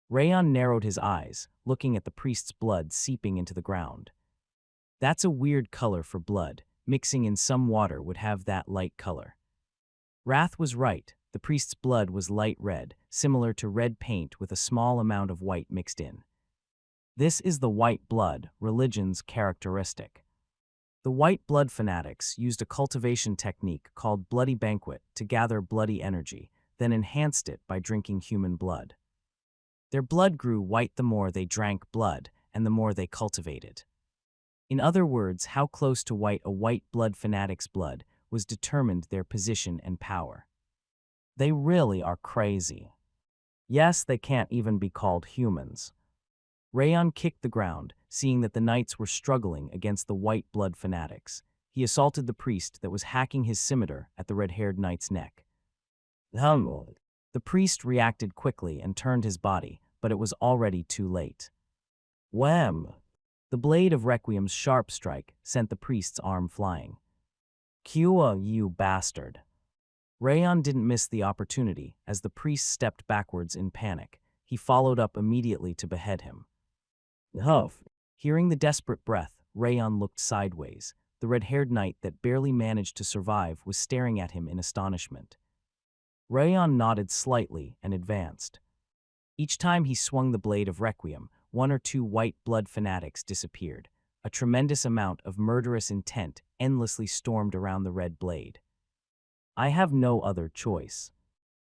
Rayon narrowed his eyes, looking at the priest's blood seeping into the ground. That's a weird color for blood. Mixing in some water would have that light color. Wrath was right. The priest's blood was light red, similar to red paint with a small amount of white mixed in. This is the white blood, religion's characteristic. The white blood fanatics used a cultivation technique called bloody banquet to gather bloody energy, then enhanced it by drinking human blood. Their blood grew white the more they drank blood and the more they cultivated. In other words, how close to white a white blood fanatic's blood was determined their position and power. They really are crazy. Yes, they can't even be called humans. Rayon kicked the ground, seeing that the knights were struggling against the white blood fanatics. He assaulted the priest that was hacking his scimitar at the red-haired knight's neck. The priest reacted quickly and turned his body, but it was already too late. Wham! The blade of Requiem's sharp strike sent the priest's arm flying. Kua, you bastard! Rayon didn't miss the opportunity as the priest stepped backwards in panic. He followed up immediately to behead him. Huff! Hearing the desperate breath, Rayon looked sideways. The red-haired knight that barely managed to survive was staring at him in astonishment. Rayon nodded slightly and advanced. Each time he swung the blade of Requiem, one or two white blood fanatics disappeared. A tremendous amount of murderous intent endlessly stormed around the red blade. I have no other choice.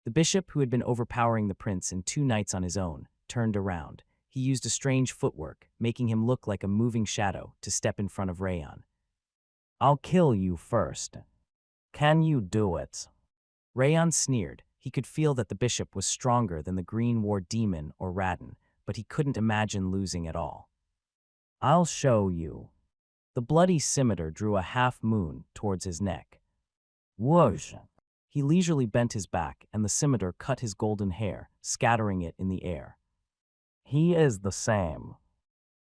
The bishop, who had been overpowering the prince and two knights on his own, turned around. He used a strange footwork, making him look like a moving shadow, to step in front of Rayon. I'll kill you first. Can you do it? Rayon sneered. He could feel that the bishop was stronger than the green war demon or Radin, but he couldn't imagine losing at all. I'll show you. The bloody scimitar drew a half-moon towards his neck. Whoosh! He leisurely bent his back, and the scimitar cut his golden hair, scattering it in the air. He is the same.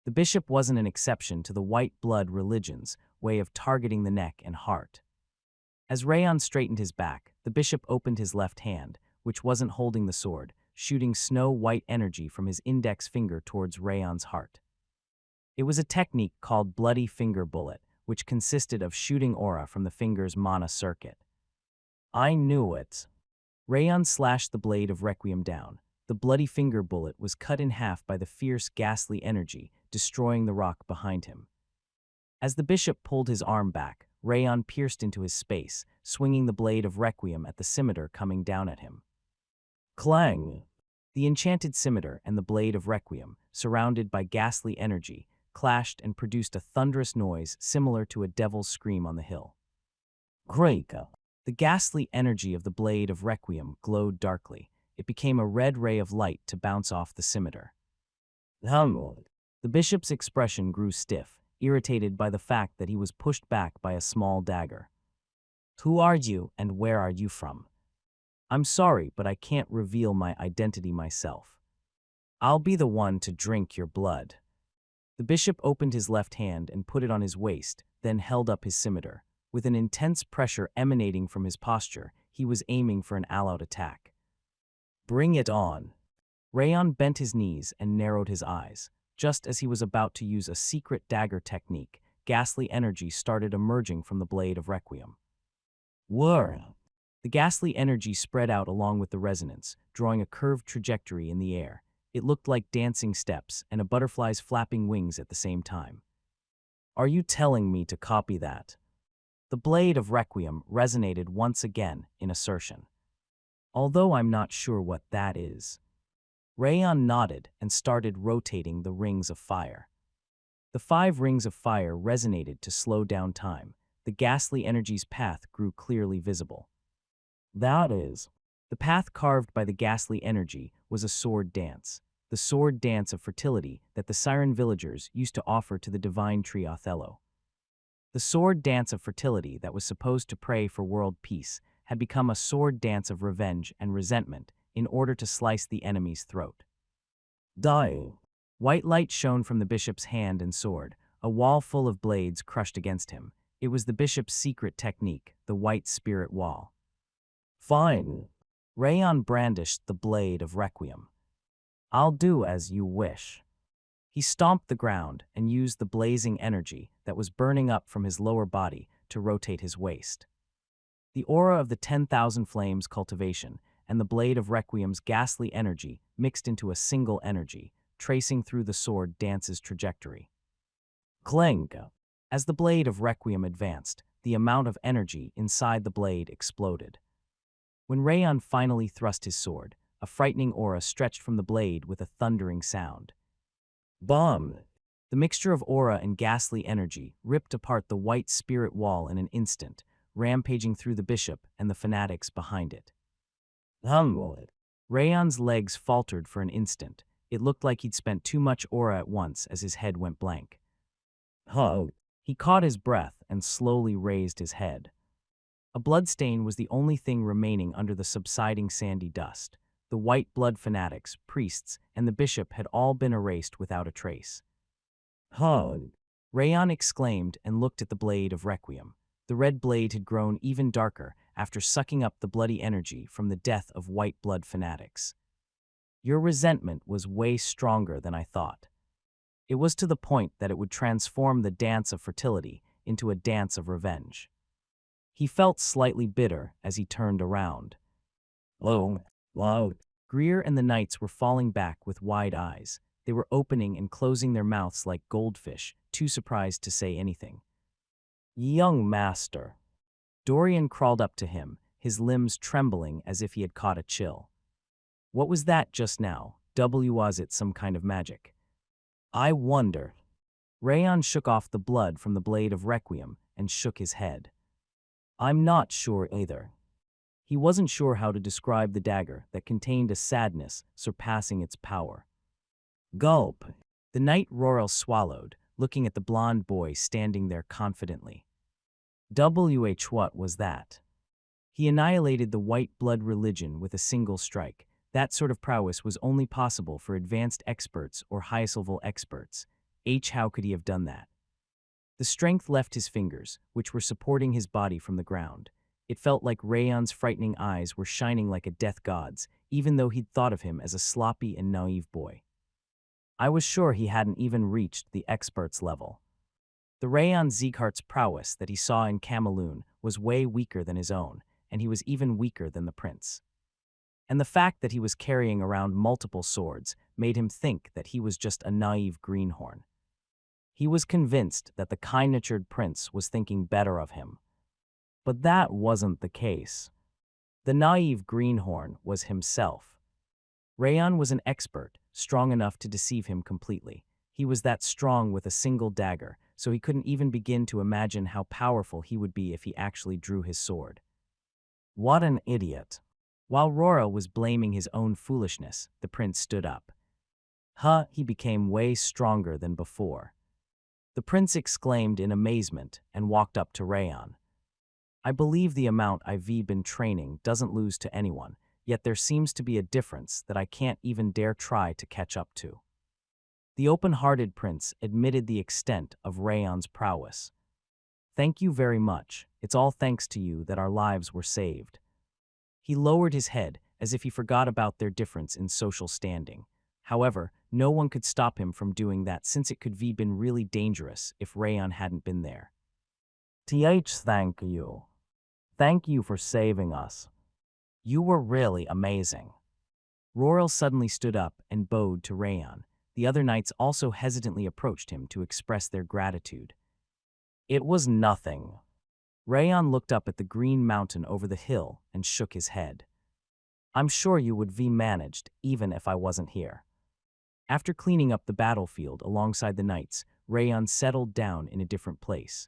The bishop wasn't an exception to the white blood religion's way of targeting the neck and heart. As Rayon straightened his back, the bishop opened his left hand, which wasn't holding the sword, shooting snow-white energy from his index finger towards Rayon's heart. It was a technique called bloody finger bullet, which consisted of shooting aura from the finger's mana circuit. I knew it. Rayon slashed the blade of Requiem down. The bloody finger bullet was cut in half by the fierce, ghastly energy, destroying the rock behind him. As the bishop pulled his arm back, Rayon pierced into his space, swinging the blade of Requiem at the scimitar coming down at him. Clang! The enchanted scimitar and the blade of Requiem, surrounded by ghastly energy, clashed and produced a thunderous noise similar to a devil's scream on the hill. Greika! The ghastly energy of the blade of Requiem glowed darkly. It became a red ray of light to bounce off the scimitar. The bishop's expression grew stiff, irritated by the fact that he was pushed back by a small dagger. Who are you and where are you from? I'm sorry, but I can't reveal my identity myself. I'll be the one to drink your blood. The bishop opened his left hand and put it on his waist, then held up his scimitar. With an intense pressure emanating from his posture, he was aiming for an all-out attack. Bring it on. Rayon bent his knees and narrowed his eyes. Just as he was about to use a secret dagger technique, ghastly energy started emerging from the blade of Requiem. Whir! The ghastly energy spread out along with the resonance, drawing a curved trajectory in the air. It looked like dancing steps and a butterfly's flapping wings at the same time. Are you telling me to copy that? The blade of Requiem resonated once again in assertion. Although I'm not sure what that is. Rayon nodded and started rotating the rings of fire. The 5 rings of fire resonated to slow down time. The ghastly energy's path grew clearly visible. That is. The path carved by the ghastly energy was a sword dance. The sword dance of fertility that the Siren villagers used to offer to the divine tree Othello. The sword dance of fertility that was supposed to pray for world peace had become a sword dance of revenge and resentment in order to slice the enemy's throat. Die! White light shone from the bishop's hand and sword, a wall full of blades crushed against him. It was the bishop's secret technique, the white spirit wall. Fine. Rayon brandished the blade of Requiem. I'll do as you wish. He stomped the ground and used the blazing energy that was burning up from his lower body to rotate his waist. The aura of the 10,000 Flames cultivation and the blade of Requiem's ghastly energy mixed into a single energy, tracing through the sword dance's trajectory. Clang! As the blade of Requiem advanced, the amount of energy inside the blade exploded. When Rayon finally thrust his sword, a frightening aura stretched from the blade with a thundering sound. Bomb! The mixture of aura and ghastly energy ripped apart the white spirit wall in an instant, rampaging through the bishop and the fanatics behind it. Rayon's legs faltered for an instant. It looked like he'd spent too much aura at once as his head went blank. He caught his breath and slowly raised his head. A bloodstain was the only thing remaining under the subsiding sandy dust. The white blood fanatics, priests, and the bishop had all been erased without a trace. Rayon exclaimed and looked at the blade of Requiem. The red blade had grown even darker after sucking up the bloody energy from the death of white blood fanatics. Your resentment was way stronger than I thought. It was to the point that it would transform the dance of fertility into a dance of revenge. He felt slightly bitter as he turned around. Greer and the knights were falling back with wide eyes. They were opening and closing their mouths like goldfish, too surprised to say anything. Young master. Dorian crawled up to him, his limbs trembling as if he had caught a chill. What was that just now? Was it some kind of magic? I wonder. Rayon shook off the blood from the blade of Requiem and shook his head. I'm not sure either. He wasn't sure how to describe the dagger that contained a sadness surpassing its power. Gulp. The knight Roral swallowed, looking at the blond boy standing there confidently. What was that? He annihilated the white blood religion with a single strike. That sort of prowess was only possible for advanced experts or high-level experts. How could he have done that? The strength left his fingers, which were supporting his body from the ground. It felt like Rayon's frightening eyes were shining like a death god's, even though he'd thought of him as a sloppy and naive boy. I was sure he hadn't even reached the expert's level. The Rayon Zeekhart's prowess that he saw in Cameloon was way weaker than his own, and he was even weaker than the prince. And the fact that he was carrying around multiple swords made him think that he was just a naive greenhorn. He was convinced that the kind-natured prince was thinking better of him. But that wasn't the case. The naive greenhorn was himself. Rayon was an expert, strong enough to deceive him completely. He was that strong with a single dagger, so he couldn't even begin to imagine how powerful he would be if he actually drew his sword. What an idiot. While Rora was blaming his own foolishness, the prince stood up. He became way stronger than before. The prince exclaimed in amazement and walked up to Rayon. I believe the amount I've been training doesn't lose to anyone, yet there seems to be a difference that I can't even dare try to catch up to. The open-hearted prince admitted the extent of Rayon's prowess. Thank you very much. It's all thanks to you that our lives were saved. He lowered his head as if he forgot about their difference in social standing. However, no one could stop him from doing that since it could have been really dangerous if Rayon hadn't been there. Thank you. Thank you for saving us. You were really amazing. Roral suddenly stood up and bowed to Rayon. The other knights also hesitantly approached him to express their gratitude. It was nothing. Rayon looked up at the green mountain over the hill and shook his head. I'm sure you would be managed even if I wasn't here. After cleaning up the battlefield alongside the knights, Rayon settled down in a different place.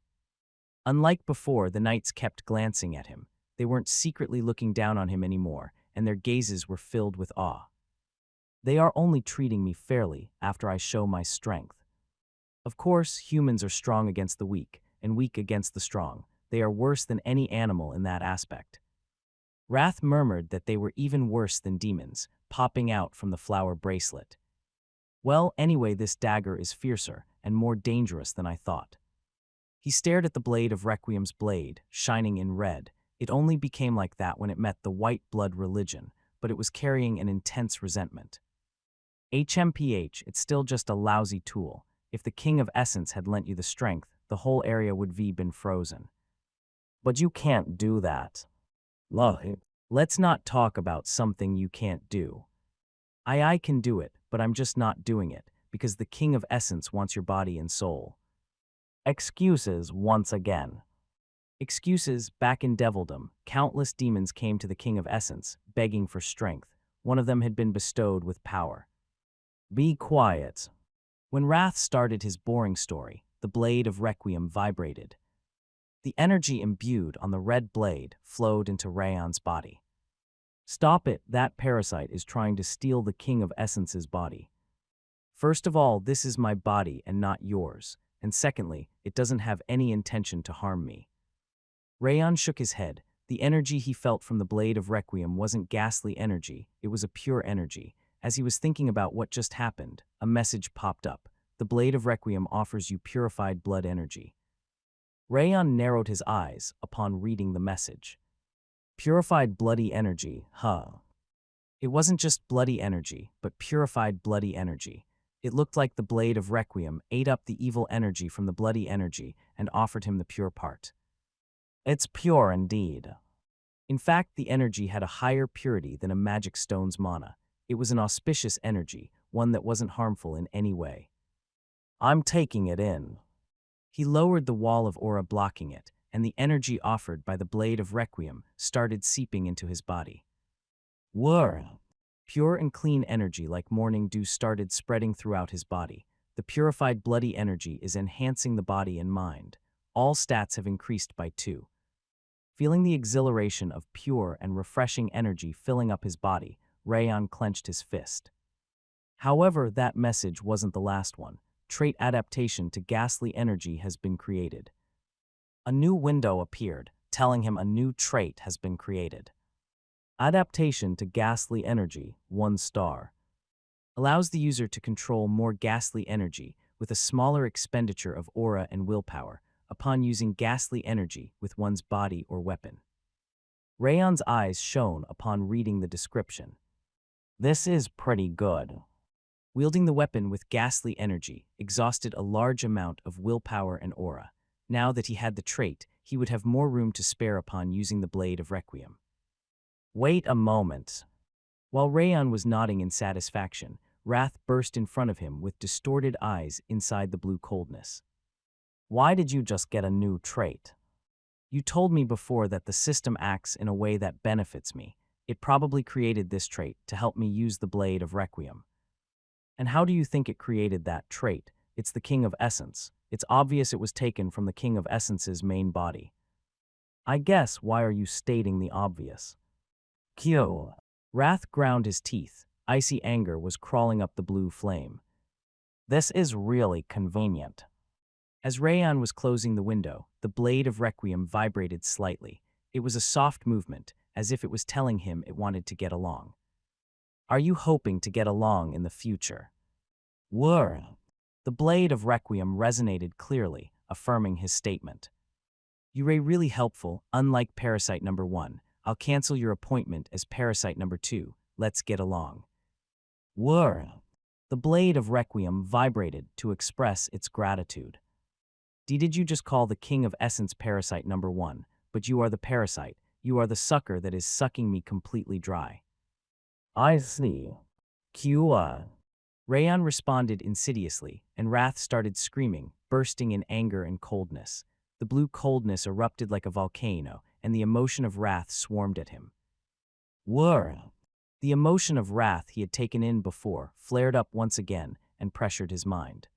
Unlike before, the knights kept glancing at him. They weren't secretly looking down on him anymore, and their gazes were filled with awe. They are only treating me fairly after I show my strength. Of course, humans are strong against the weak, and weak against the strong. They are worse than any animal in that aspect. Wrath murmured that they were even worse than demons, popping out from the flower bracelet. Well, anyway, this dagger is fiercer and more dangerous than I thought. He stared at the blade of Requiem's blade, shining in red. It only became like that when it met the white blood religion, but it was carrying an intense resentment. HMPH, it's still just a lousy tool. If the King of Essence had lent you the strength, the whole area would be been frozen. But you can't do that. Look, let's not talk about something you can't do. I can do it, but I'm just not doing it, because the King of Essence wants your body and soul. Excuses once again. Excuses. Back in Devildom, countless demons came to the King of Essence, begging for strength. One of them had been bestowed with power. Be quiet. When Wrath started his boring story, the blade of Requiem vibrated. The energy imbued on the red blade flowed into Rayon's body. Stop it, that parasite is trying to steal the King of Essence's body. First of all, this is my body and not yours, and secondly, it doesn't have any intention to harm me. Rayon shook his head. The energy he felt from the blade of Requiem wasn't ghastly energy, it was a pure energy. As he was thinking about what just happened, a message popped up. The blade of Requiem offers you purified blood energy. Rayon narrowed his eyes upon reading the message. Purified bloody energy, huh? It wasn't just bloody energy, but purified bloody energy. It looked like the blade of Requiem ate up the evil energy from the bloody energy and offered him the pure part. It's pure indeed. In fact, the energy had a higher purity than a magic stone's mana. It was an auspicious energy, one that wasn't harmful in any way. I'm taking it in. He lowered the wall of aura blocking it, and the energy offered by the blade of Requiem started seeping into his body. Whir! Pure and clean energy like morning dew started spreading throughout his body. The purified bloody energy is enhancing the body and mind. All stats have increased by 2. Feeling the exhilaration of pure and refreshing energy filling up his body, Rayon clenched his fist. However, that message wasn't the last one. Trait adaptation to ghastly energy has been created. A new window appeared, telling him a new trait has been created. Adaptation to ghastly energy, 1 star. Allows the user to control more ghastly energy with a smaller expenditure of aura and willpower upon using ghastly energy with one's body or weapon. Rayon's eyes shone upon reading the description. This is pretty good. Wielding the weapon with ghastly energy exhausted a large amount of willpower and aura. Now that he had the trait, he would have more room to spare upon using the blade of Requiem. Wait a moment. While Rayon was nodding in satisfaction, Wrath burst in front of him with distorted eyes inside the blue coldness. Why did you just get a new trait? You told me before that the system acts in a way that benefits me. It probably created this trait to help me use the blade of Requiem. And how do you think it created that trait? It's the King of Essence. It's obvious it was taken from the King of Essence's main body. I guess, why are you stating the obvious? Q. Wrath ground his teeth. Icy anger was crawling up the blue flame. This is really convenient. As Rayon was closing the window, the blade of Requiem vibrated slightly. It was a soft movement, as if it was telling him it wanted to get along. Are you hoping to get along in the future? Whir! The blade of Requiem resonated clearly, affirming his statement. You're really helpful, unlike Parasite number 1. I'll cancel your appointment as Parasite number 2. Let's get along. Whir! The blade of Requiem vibrated to express its gratitude. Did you just call the King of Essence Parasite number 1? But you are the parasite. You are the sucker that is sucking me completely dry. I see. Q. Rayon responded insidiously, and Wrath started screaming, bursting in anger and coldness. The blue coldness erupted like a volcano, and the emotion of wrath swarmed at him. Whir! The emotion of wrath he had taken in before flared up once again and pressured his mind.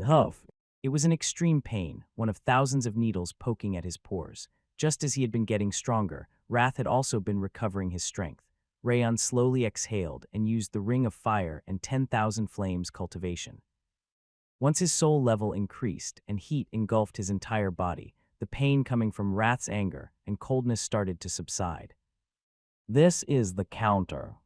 Huff! It was an extreme pain, one of thousands of needles poking at his pores. Just as he had been getting stronger, Wrath had also been recovering his strength. Rayon slowly exhaled and used the Ring of Fire and 10,000 Flames cultivation. Once his soul level increased and heat engulfed his entire body, the pain coming from Wrath's anger and coldness started to subside. This is the counter.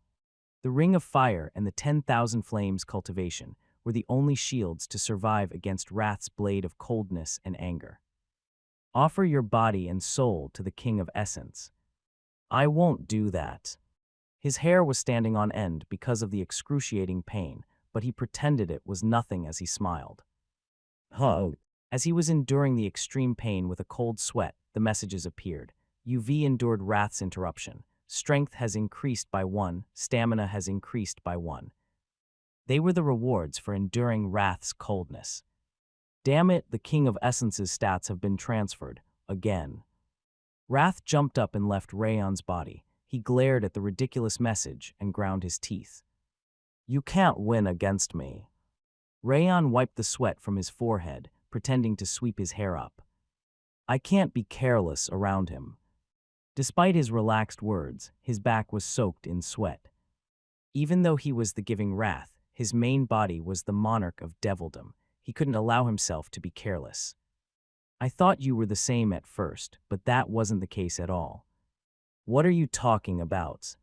The Ring of Fire and the 10,000 Flames cultivation were the only shields to survive against Wrath's blade of coldness and anger. Offer your body and soul to the King of Essence. I won't do that. His hair was standing on end because of the excruciating pain, but he pretended it was nothing as he smiled. As he was enduring the extreme pain with a cold sweat, the messages appeared. UV endured Wrath's interruption. Strength has increased by 1, stamina has increased by 1. They were the rewards for enduring Wrath's coldness. Damn it, the King of Essence's stats have been transferred, again. Wrath jumped up and left Rayon's body. He glared at the ridiculous message and ground his teeth. You can't win against me. Rayon wiped the sweat from his forehead, pretending to sweep his hair up. I can't be careless around him. Despite his relaxed words, his back was soaked in sweat. Even though he was the giving Wrath, his main body was the monarch of devildom. He couldn't allow himself to be careless. I thought you were the same at first, but that wasn't the case at all. What are you talking about?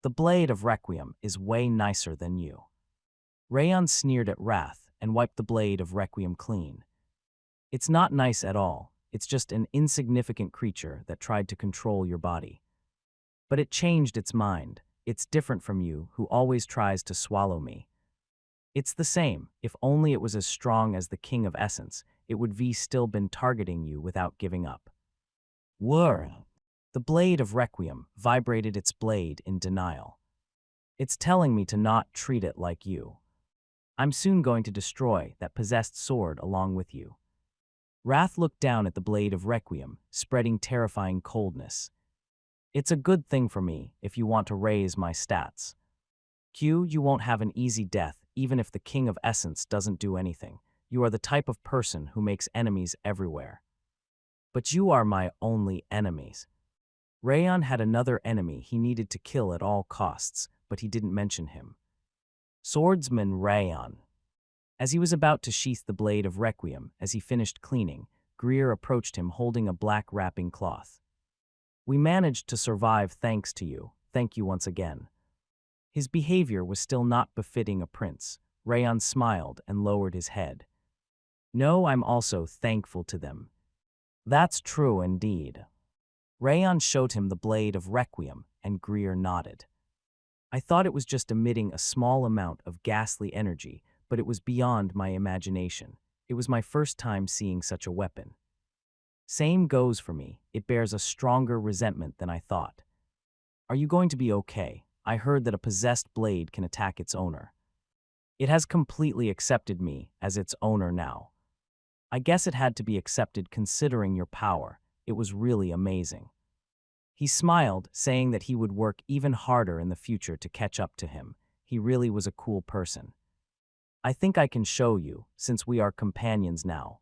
The blade of Requiem is way nicer than you. Rayon sneered at Wrath and wiped the blade of Requiem clean. It's not nice at all. It's just an insignificant creature that tried to control your body. But it changed its mind. It's different from you, who always tries to swallow me. It's the same. If only it was as strong as the King of Essence, it would be still been targeting you without giving up. Whir! The blade of Requiem vibrated its blade in denial. It's telling me to not treat it like you. I'm soon going to destroy that possessed sword along with you. Wrath looked down at the blade of Requiem, spreading terrifying coldness. It's a good thing for me if you want to raise my stats. Q, you won't have an easy death even if the King of Essence doesn't do anything. You are the type of person who makes enemies everywhere. But you are my only enemies. Rayon had another enemy he needed to kill at all costs, but he didn't mention him. Swordsman Rayon. As he was about to sheath the blade of Requiem, as he finished cleaning, Greer approached him holding a black wrapping cloth. We managed to survive thanks to you. Thank you once again. His behavior was still not befitting a prince. Rayon smiled and lowered his head. No, I'm also thankful to them. That's true indeed. Rayon showed him the blade of Requiem, and Greer nodded. I thought it was just emitting a small amount of ghastly energy, but it was beyond my imagination. It was my first time seeing such a weapon. Same goes for me. It bears a stronger resentment than I thought. Are you going to be okay? I heard that a possessed blade can attack its owner. It has completely accepted me as its owner now. I guess it had to be accepted considering your power. It was really amazing. He smiled, saying that he would work even harder in the future to catch up to him. He really was a cool person. I think I can show you, since we are companions now.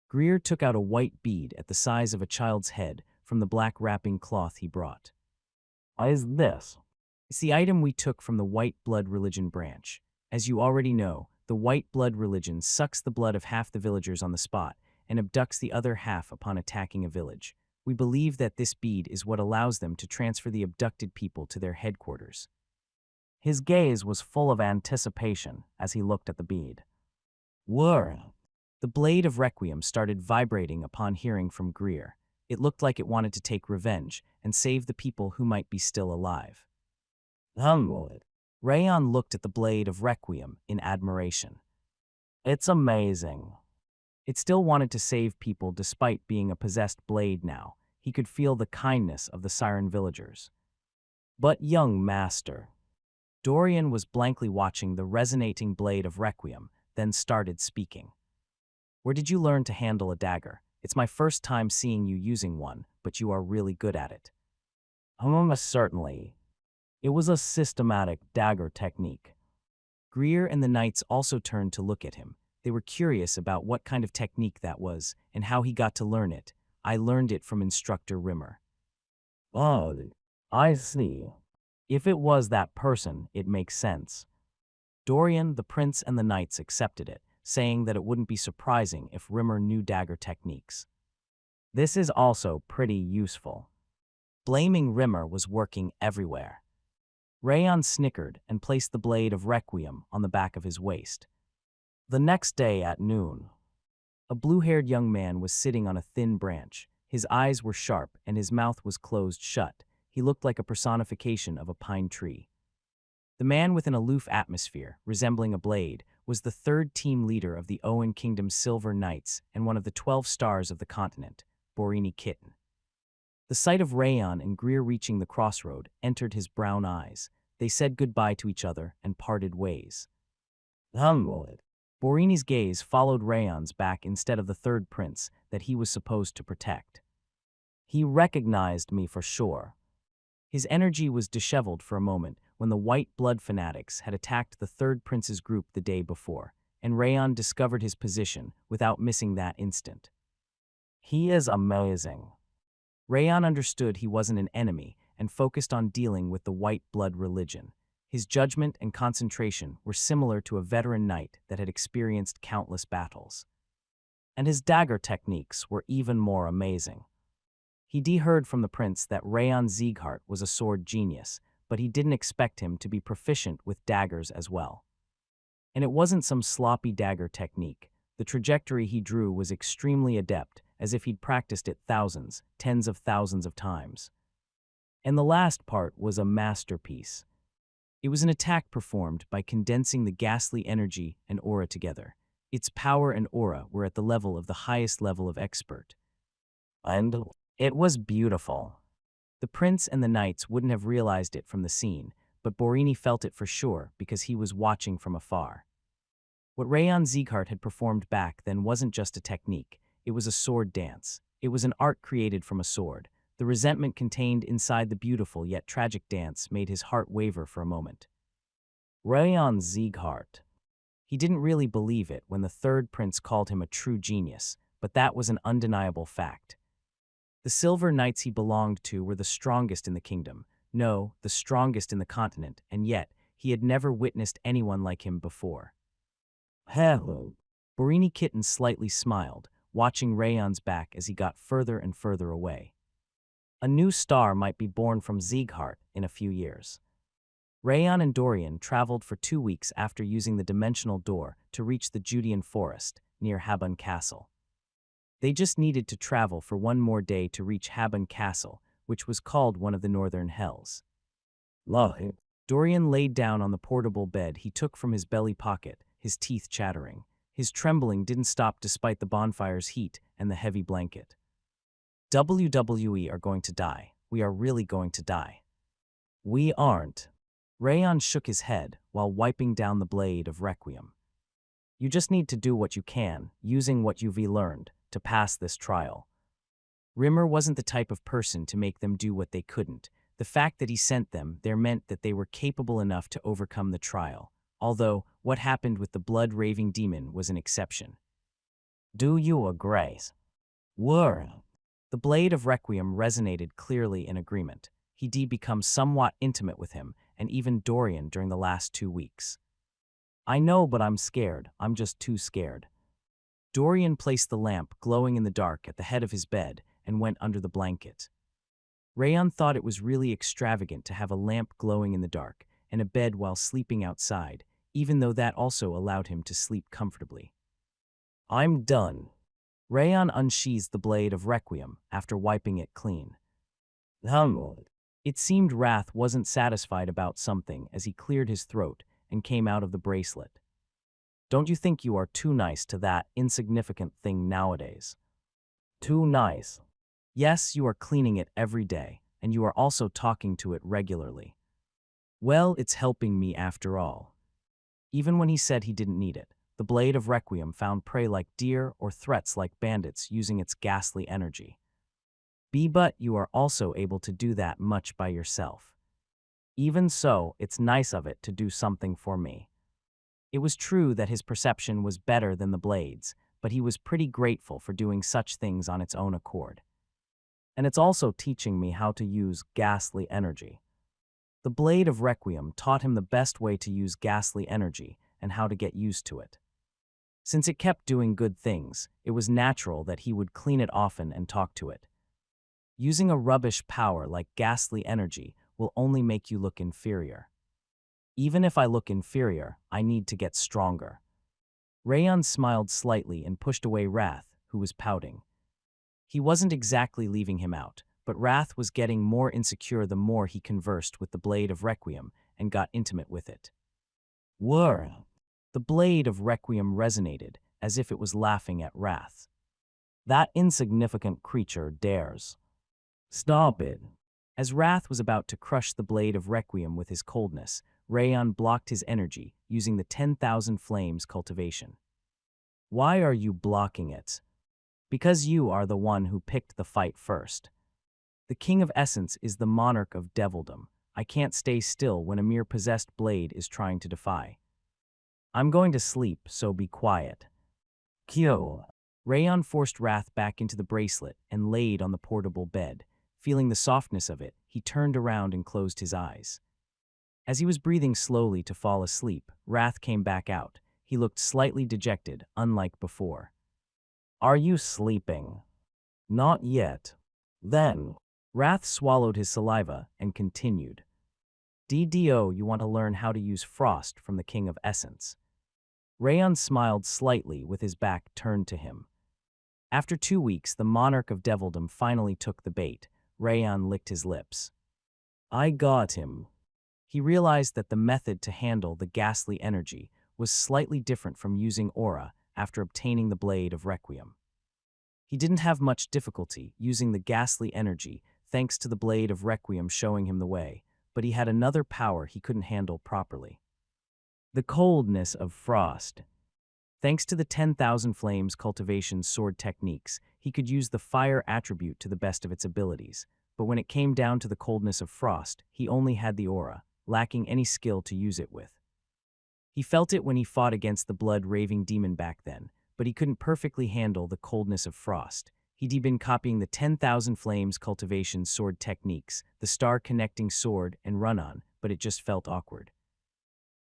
Greer took out a white bead at the size of a child's head from the black wrapping cloth he brought. What is this? It's the item we took from the White Blood Religion branch. As you already know, the White Blood Religion sucks the blood of half the villagers on the spot and abducts the other half upon attacking a village. We believe that this bead is what allows them to transfer the abducted people to their headquarters. His gaze was full of anticipation as he looked at the bead. Whir! The blade of Requiem started vibrating upon hearing from Greer. It looked like it wanted to take revenge and save the people who might be still alive. Rayon looked at the blade of Requiem in admiration. It's amazing. It still wanted to save people despite being a possessed blade now. He could feel the kindness of the Siren villagers. But young master. Dorian was blankly watching the resonating blade of Requiem, then started speaking. Where did you learn to handle a dagger? It's my first time seeing you using one, but you are really good at it. Certainly. It was a systematic dagger technique. Greer and the knights also turned to look at him. They were curious about what kind of technique that was and how he got to learn it. I learned it from Instructor Rimmer. Oh, I see. If it was that person, it makes sense. Dorian, the prince, and the knights accepted it, saying that it wouldn't be surprising if Rimmer knew dagger techniques. This is also pretty useful. Blaming Rimmer was working everywhere. Rayon snickered and placed the blade of Requiem on the back of his waist. The next day at noon, a blue-haired young man was sitting on a thin branch. His eyes were sharp and his mouth was closed shut. he looked like a personification of a pine tree. The man with an aloof atmosphere, resembling a blade, was the third team leader of the Owen Kingdom's Silver Knights and one of the 12 stars of the continent, Borini Kitten. The sight of Rayon and Greer reaching the crossroad entered his brown eyes. They said goodbye to each other and parted ways. Borini's gaze followed Rayon's back instead of the third prince that he was supposed to protect. He recognized me for sure. His energy was disheveled for a moment when the white blood fanatics had attacked the third prince's group the day before, and Rayon discovered his position without missing that instant. He is amazing. Rayon understood he wasn't an enemy and focused on dealing with the white blood religion. His judgment and concentration were similar to a veteran knight that had experienced countless battles. And his dagger techniques were even more amazing. He heard from the prince that Rayon Sieghart was a sword genius, but he didn't expect him to be proficient with daggers as well. And it wasn't some sloppy dagger technique. The trajectory he drew was extremely adept, as if he'd practiced it thousands, tens of thousands of times. And the last part was a masterpiece. It was an attack performed by condensing the ghastly energy and aura together. Its power and aura were at the level of the highest level of expert. And it was beautiful. The prince and the knights wouldn't have realized it from the scene, but Borini felt it for sure because he was watching from afar. What Rayon Sieghart had performed back then wasn't just a technique, it was a sword dance. It was an art created from a sword. The resentment contained inside the beautiful yet tragic dance made his heart waver for a moment. Rayon Sieghart. He didn't really believe it when the third prince called him a true genius, but that was an undeniable fact. The Silver Knights he belonged to were the strongest in the kingdom, no, the strongest in the continent, and yet he had never witnessed anyone like him before. Hello. Borini Kitten slightly smiled, watching Rayon's back as he got further and further away. A new star might be born from Sieghart in a few years. Rayon and Dorian traveled for 2 weeks after using the dimensional door to reach the Judean forest near Habon Castle. They just needed to travel for one more day to reach Habon Castle, which was called one of the Northern Hells. Dorian laid down on the portable bed he took from his belly pocket, his teeth chattering. His trembling didn't stop despite the bonfire's heat and the heavy blanket. WWE are going to die. We are really going to die. We aren't. Rayon shook his head while wiping down the blade of Requiem. You just need to do what you can, using what you've learned, to pass this trial. Rimmer wasn't the type of person to make them do what they couldn't. The fact that he sent them there meant that they were capable enough to overcome the trial, although what happened with the blood-raving demon was an exception. Do you agree? The blade of Requiem resonated clearly in agreement. He'd become somewhat intimate with him, and even Dorian during the last 2 weeks. I know, but I'm scared. I'm just too scared. Dorian placed the lamp glowing in the dark at the head of his bed and went under the blanket. Rayon thought it was really extravagant to have a lamp glowing in the dark and a bed while sleeping outside, even though that also allowed him to sleep comfortably. I'm done. Rayon unsheathed the blade of Requiem after wiping it clean. It seemed Wrath wasn't satisfied about something as he cleared his throat and came out of the bracelet. Don't you think you are too nice to that insignificant thing nowadays? Too nice. Yes, you are cleaning it every day, and you are also talking to it regularly. Well, it's helping me after all. Even when he said he didn't need it, the blade of Requiem found prey like deer or threats like bandits using its ghastly energy. But you are also able to do that much by yourself. Even so, it's nice of it to do something for me. It was true that his perception was better than the blade's, but he was pretty grateful for doing such things on its own accord. And it's also teaching me how to use ghastly energy. The blade of Requiem taught him the best way to use ghastly energy and how to get used to it. Since it kept doing good things, it was natural that he would clean it often and talk to it. Using a rubbish power like ghastly energy will only make you look inferior. Even if I look inferior, I need to get stronger. Rayon smiled slightly and pushed away Wrath, who was pouting. He wasn't exactly leaving him out, but Wrath was getting more insecure the more he conversed with the Blade of Requiem and got intimate with it. Whir! The Blade of Requiem resonated, as if it was laughing at Wrath. That insignificant creature dares. Stop it. As Wrath was about to crush the Blade of Requiem with his coldness, Rayon blocked his energy using the 10,000 Flames cultivation. Why are you blocking it? Because you are the one who picked the fight first. The King of Essence is the monarch of devildom. I can't stay still when a mere possessed blade is trying to defy. I'm going to sleep, so be quiet. Kyo. Rayon forced Wrath back into the bracelet and laid on the portable bed. Feeling the softness of it, he turned around and closed his eyes. As he was breathing slowly to fall asleep, Wrath came back out. He looked slightly dejected, unlike before. Are you sleeping? Not yet. Then. Wrath swallowed his saliva and continued. DDO, you want to learn how to use Frost from the King of Essence. Rayon smiled slightly with his back turned to him. After 2 weeks, the monarch of devildom finally took the bait. Rayon licked his lips. I got him. He realized that the method to handle the ghastly energy was slightly different from using aura after obtaining the Blade of Requiem. He didn't have much difficulty using the ghastly energy thanks to the Blade of Requiem showing him the way, but he had another power he couldn't handle properly. The coldness of Frost. Thanks to the 10,000 Flames cultivation sword techniques, he could use the fire attribute to the best of its abilities, but when it came down to the coldness of Frost, he only had the aura, lacking any skill to use it with. He felt it when he fought against the blood-raving demon back then, but he couldn't perfectly handle the coldness of Frost. He'd been copying the 10,000 Flames cultivation sword techniques, the star-connecting sword and run-on, but it just felt awkward.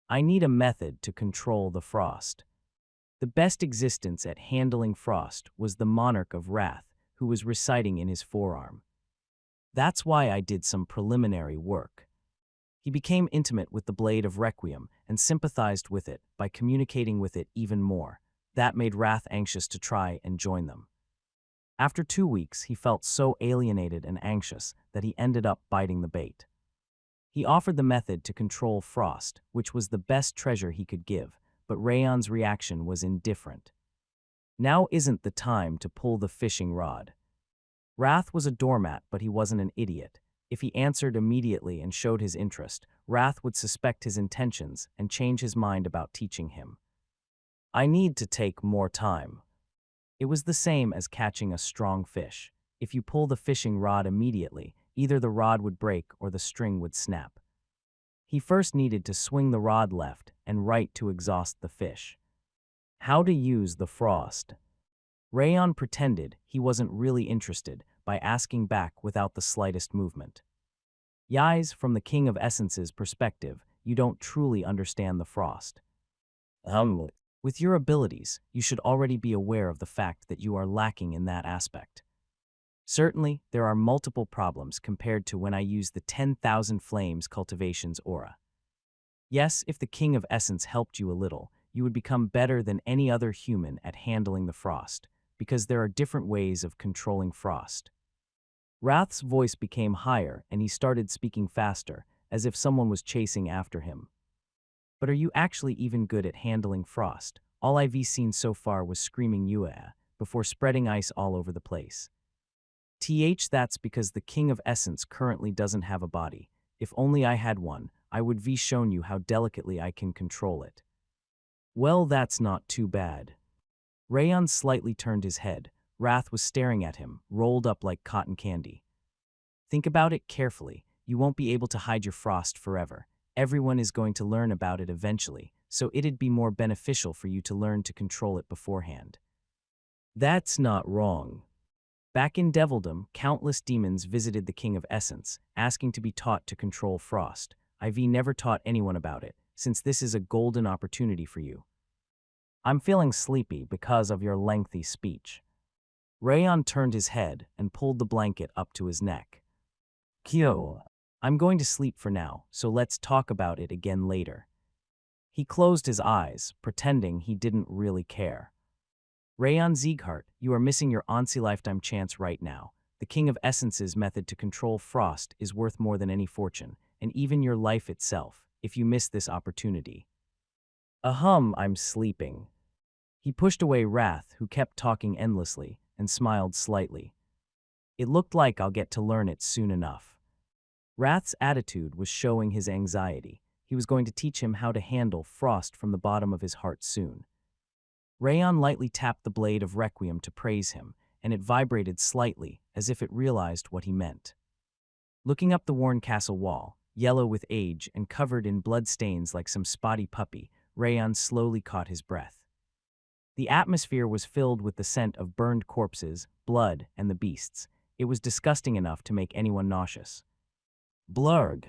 I need a method to control the Frost. The best existence at handling Frost was the Monarch of Wrath, who was reciting in his forearm. That's why I did some preliminary work. He became intimate with the Blade of Requiem and sympathized with it by communicating with it even more. That made Wrath anxious to try and join them. After 2 weeks, he felt so alienated and anxious that he ended up biting the bait. He offered the method to control Frost, which was the best treasure he could give, but Rayon's reaction was indifferent. Now isn't the time to pull the fishing rod. Wrath was a doormat, but he wasn't an idiot. If he answered immediately and showed his interest, Wrath would suspect his intentions and change his mind about teaching him. I need to take more time. It was the same as catching a strong fish. If you pull the fishing rod immediately, either the rod would break or the string would snap. He first needed to swing the rod left and right to exhaust the fish. How to use the Frost. Rayon pretended he wasn't really interested by asking back without the slightest movement. Yais, from the King of Essence's perspective, you don't truly understand the Frost. With your abilities, you should already be aware of the fact that you are lacking in that aspect. Certainly, there are multiple problems compared to when I used the 10,000 Flames cultivation's aura. Yes, if the King of Essence helped you a little, you would become better than any other human at handling the Frost, because there are different ways of controlling Frost. Wrath's voice became higher and he started speaking faster, as if someone was chasing after him. But are you actually even good at handling Frost? All I've seen so far was screaming Yua before spreading ice all over the place. That's because the King of Essence currently doesn't have a body. If only I had one, I would have shown you how delicately I can control it. Well, that's not too bad. Rayon slightly turned his head. Wrath was staring at him, rolled up like cotton candy. Think about it carefully. You won't be able to hide your Frost forever. Everyone is going to learn about it eventually, so it'd be more beneficial for you to learn to control it beforehand. That's not wrong. Back in devildom, countless demons visited the King of Essence, asking to be taught to control Frost. I've never taught anyone about it, since this is a golden opportunity for you. I'm feeling sleepy because of your lengthy speech. Rayon turned his head and pulled the blanket up to his neck. Kyo, I'm going to sleep for now, so let's talk about it again later. He closed his eyes, pretending he didn't really care. Rayon Zieghart, you are missing your Ansi lifetime chance right now. The King of Essence's method to control frost is worth more than any fortune, and even your life itself, if you miss this opportunity. I'm sleeping. He pushed away Wrath, who kept talking endlessly, and smiled slightly. It looked like I'll get to learn it soon enough. Wrath's attitude was showing his anxiety. He was going to teach him how to handle frost from the bottom of his heart soon. Rayon lightly tapped the blade of Requiem to praise him, and it vibrated slightly, as if it realized what he meant. Looking up the worn castle wall, yellow with age and covered in bloodstains like some spotty puppy, Rayon slowly caught his breath. The atmosphere was filled with the scent of burned corpses, blood, and the beasts. It was disgusting enough to make anyone nauseous. Blurg!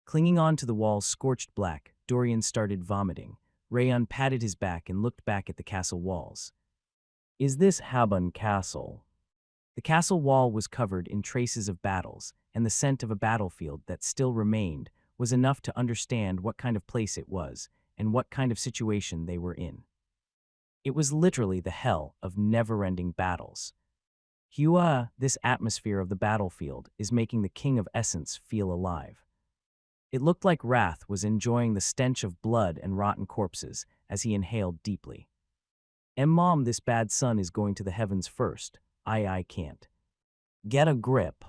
Clinging on to the wall's scorched black, Dorian started vomiting. Rayon patted his back and looked back at the castle walls. Is this Habon Castle? The castle wall was covered in traces of battles, and the scent of a battlefield that still remained was enough to understand what kind of place it was and what kind of situation they were in. It was literally the hell of never-ending battles. This atmosphere of the battlefield is making the King of Essence feel alive. It looked like Wrath was enjoying the stench of blood and rotten corpses as he inhaled deeply. Mom, this bad son is going to the heavens first. I can't. Get a grip.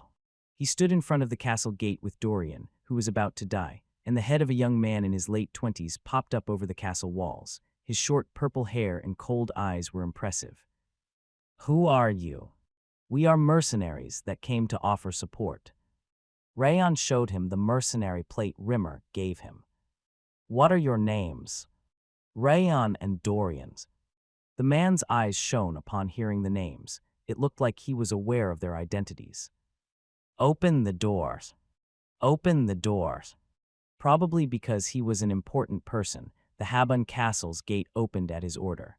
He stood in front of the castle gate with Dorian, who was about to die, and the head of a young man in his late 20s popped up over the castle walls. His short purple hair and cold eyes were impressive. Who are you? We are mercenaries that came to offer support. Rayon showed him the mercenary plate Rimmer gave him. What are your names? Rayon and Dorian's. The man's eyes shone upon hearing the names. It looked like he was aware of their identities. Open the doors. Open the doors. Probably because he was an important person, the Habon Castle's gate opened at his order.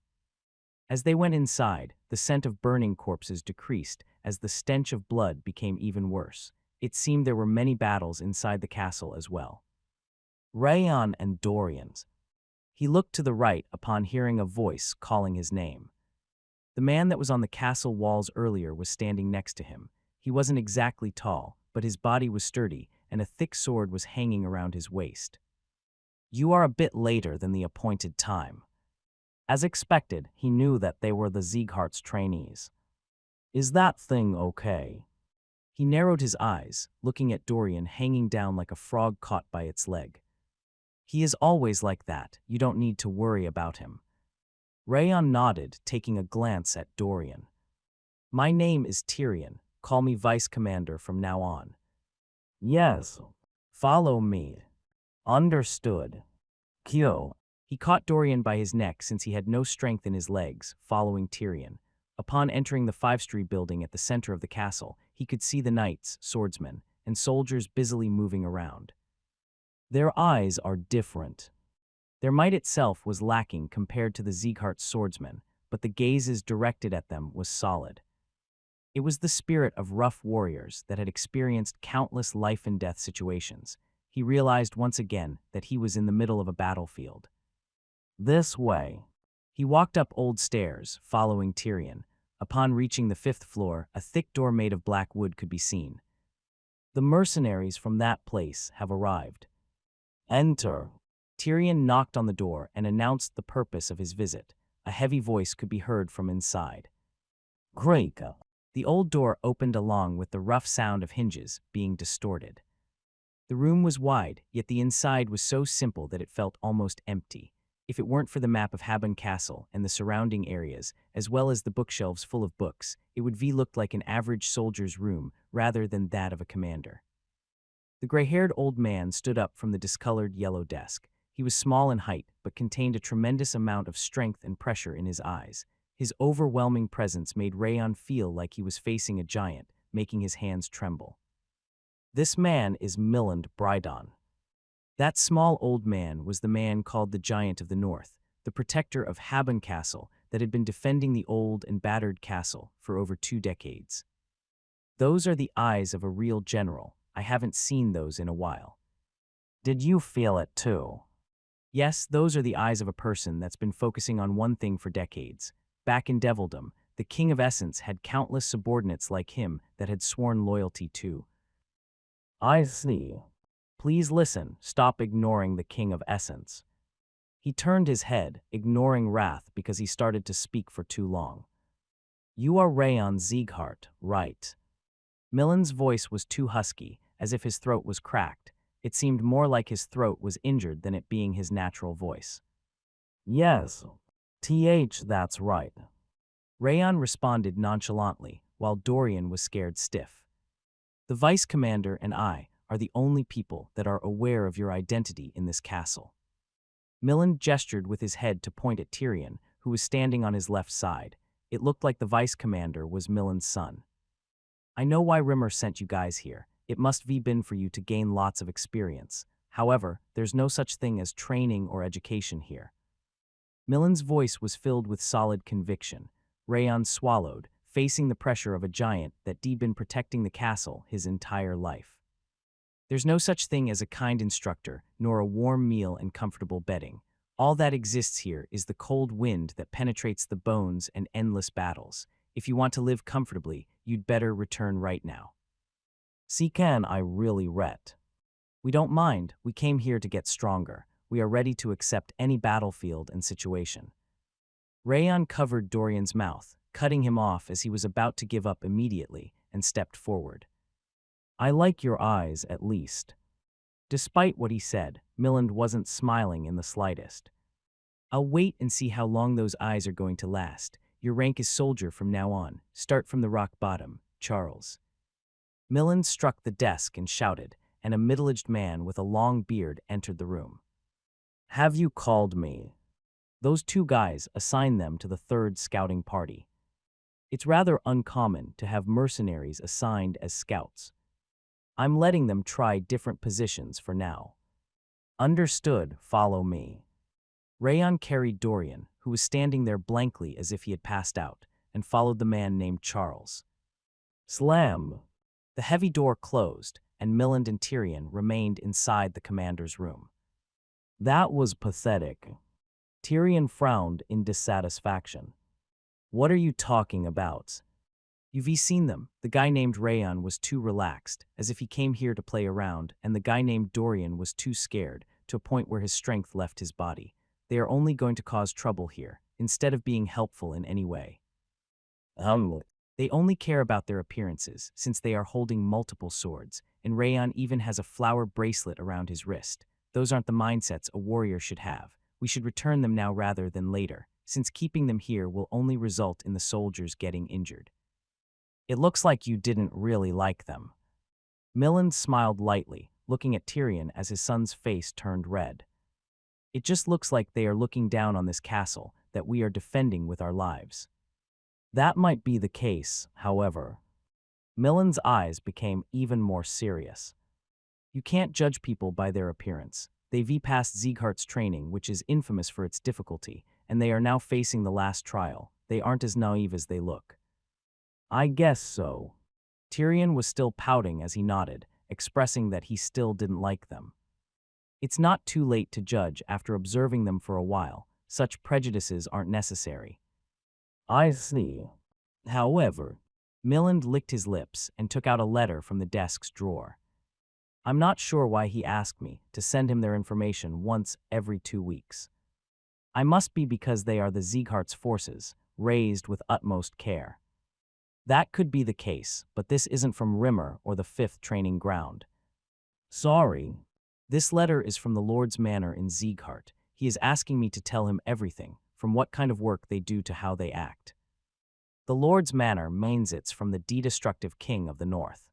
As they went inside, the scent of burning corpses decreased as the stench of blood became even worse. It seemed there were many battles inside the castle as well. Rayon and Dorian's. He looked to the right upon hearing a voice calling his name. The man that was on the castle walls earlier was standing next to him. He wasn't exactly tall, but his body was sturdy, and a thick sword was hanging around his waist. You are a bit later than the appointed time. As expected, he knew that they were the Sieghart's trainees. Is that thing okay? He narrowed his eyes, looking at Dorian hanging down like a frog caught by its leg. He is always like that. You don't need to worry about him. Rayon nodded, taking a glance at Dorian. My name is Tyrion. Call me Vice Commander from now on. Yes. Follow me. Understood. Kyo. He caught Dorian by his neck since he had no strength in his legs, following Tyrion. Upon entering the five-story building at the center of the castle, he could see the knights, swordsmen, and soldiers busily moving around. Their eyes are different. Their might itself was lacking compared to the Sieghart's swordsmen, but the gazes directed at them was solid. It was the spirit of rough warriors that had experienced countless life-and-death situations. He realized once again that he was in the middle of a battlefield. This way. He walked up old stairs, following Tyrion. Upon reaching the 5th floor, a thick door made of black wood could be seen. The mercenaries from that place have arrived. Enter. Tyrion knocked on the door and announced the purpose of his visit. A heavy voice could be heard from inside. Greika. The old door opened along with the rough sound of hinges being distorted. The room was wide, yet the inside was so simple that it felt almost empty. If it weren't for the map of Habon Castle and the surrounding areas, as well as the bookshelves full of books, it would look like an average soldier's room rather than that of a commander. The gray-haired old man stood up from the discolored yellow desk. He was small in height, but contained a tremendous amount of strength and pressure in his eyes. His overwhelming presence made Rayon feel like he was facing a giant, making his hands tremble. This man is Milland Brydon. That small old man was the man called the Giant of the North, the protector of Habon Castle that had been defending the old and battered castle for over 2 decades. Those are the eyes of a real general. I haven't seen those in a while. Did you feel it too? Yes, those are the eyes of a person that's been focusing on one thing for decades. Back in Devildom, the King of Essence had countless subordinates like him that had sworn loyalty to. I see. Please listen, stop ignoring the King of Essence. He turned his head, ignoring wrath because he started to speak for too long. You are Rayon Sieghart, right? Millen's voice was too husky, as if his throat was cracked. It seemed more like his throat was injured than it being his natural voice. Yes. That's right. Rayon responded nonchalantly, while Dorian was scared stiff. The Vice Commander and I are the only people that are aware of your identity in this castle. Millen gestured with his head to point at Tyrion, who was standing on his left side. It looked like the Vice Commander was Millen's son. I know why Rimmer sent you guys here. It must have been for you to gain lots of experience. However, there's no such thing as training or education here. Millen's voice was filled with solid conviction. Rayon swallowed, facing the pressure of a giant that had been protecting the castle his entire life. There's no such thing as a kind instructor, nor a warm meal and comfortable bedding. All that exists here is the cold wind that penetrates the bones and endless battles. If you want to live comfortably, you'd better return right now. See, can I really ret? We don't mind. We came here to get stronger. We are ready to accept any battlefield and situation. Rayon covered Dorian's mouth, cutting him off as he was about to give up immediately, and stepped forward. I like your eyes, at least. Despite what he said, Milland wasn't smiling in the slightest. I'll wait and see how long those eyes are going to last. Your rank is soldier from now on. Start from the rock bottom, Charles. Milland struck the desk and shouted, and a middle-aged man with a long beard entered the room. Have you called me? Those two guys assigned them to the 3rd scouting party. It's rather uncommon to have mercenaries assigned as scouts. I'm letting them try different positions for now. Understood, follow me. Rayon carried Dorian, who was standing there blankly as if he had passed out, and followed the man named Charles. Slam! The heavy door closed, and Milland and Tyrion remained inside the commander's room. That was pathetic. Tyrion frowned in dissatisfaction. What are you talking about? You've seen them. The guy named Rayon was too relaxed, as if he came here to play around, and the guy named Dorian was too scared, to a point where his strength left his body. They are only going to cause trouble here, instead of being helpful in any way. They only care about their appearances, since they are holding multiple swords, and Rayon even has a flower bracelet around his wrist. Those aren't the mindsets a warrior should have. We should return them now rather than later, since keeping them here will only result in the soldiers getting injured. It looks like you didn't really like them. Milland smiled lightly, looking at Tyrion as his son's face turned red. It just looks like they are looking down on this castle that we are defending with our lives. That might be the case, however. Milland's eyes became even more serious. You can't judge people by their appearance. They've passed Sieghart's training, which is infamous for its difficulty, and they are now facing the last trial. They aren't as naive as they look. I guess so. Tyrion was still pouting as he nodded, expressing that he still didn't like them. It's not too late to judge after observing them for a while. Such prejudices aren't necessary. I see. However, Milland licked his lips and took out a letter from the desk's drawer. I'm not sure why he asked me to send him their information once every 2 weeks. I must be because they are the Sieghart's forces, raised with utmost care. That could be the case, but this isn't from Rimmer or the 5th training ground. Sorry. This letter is from the Lord's Manor in Sieghart. He is asking me to tell him everything, from what kind of work they do to how they act. The Lord's Manor means it's from the destructive king of the north.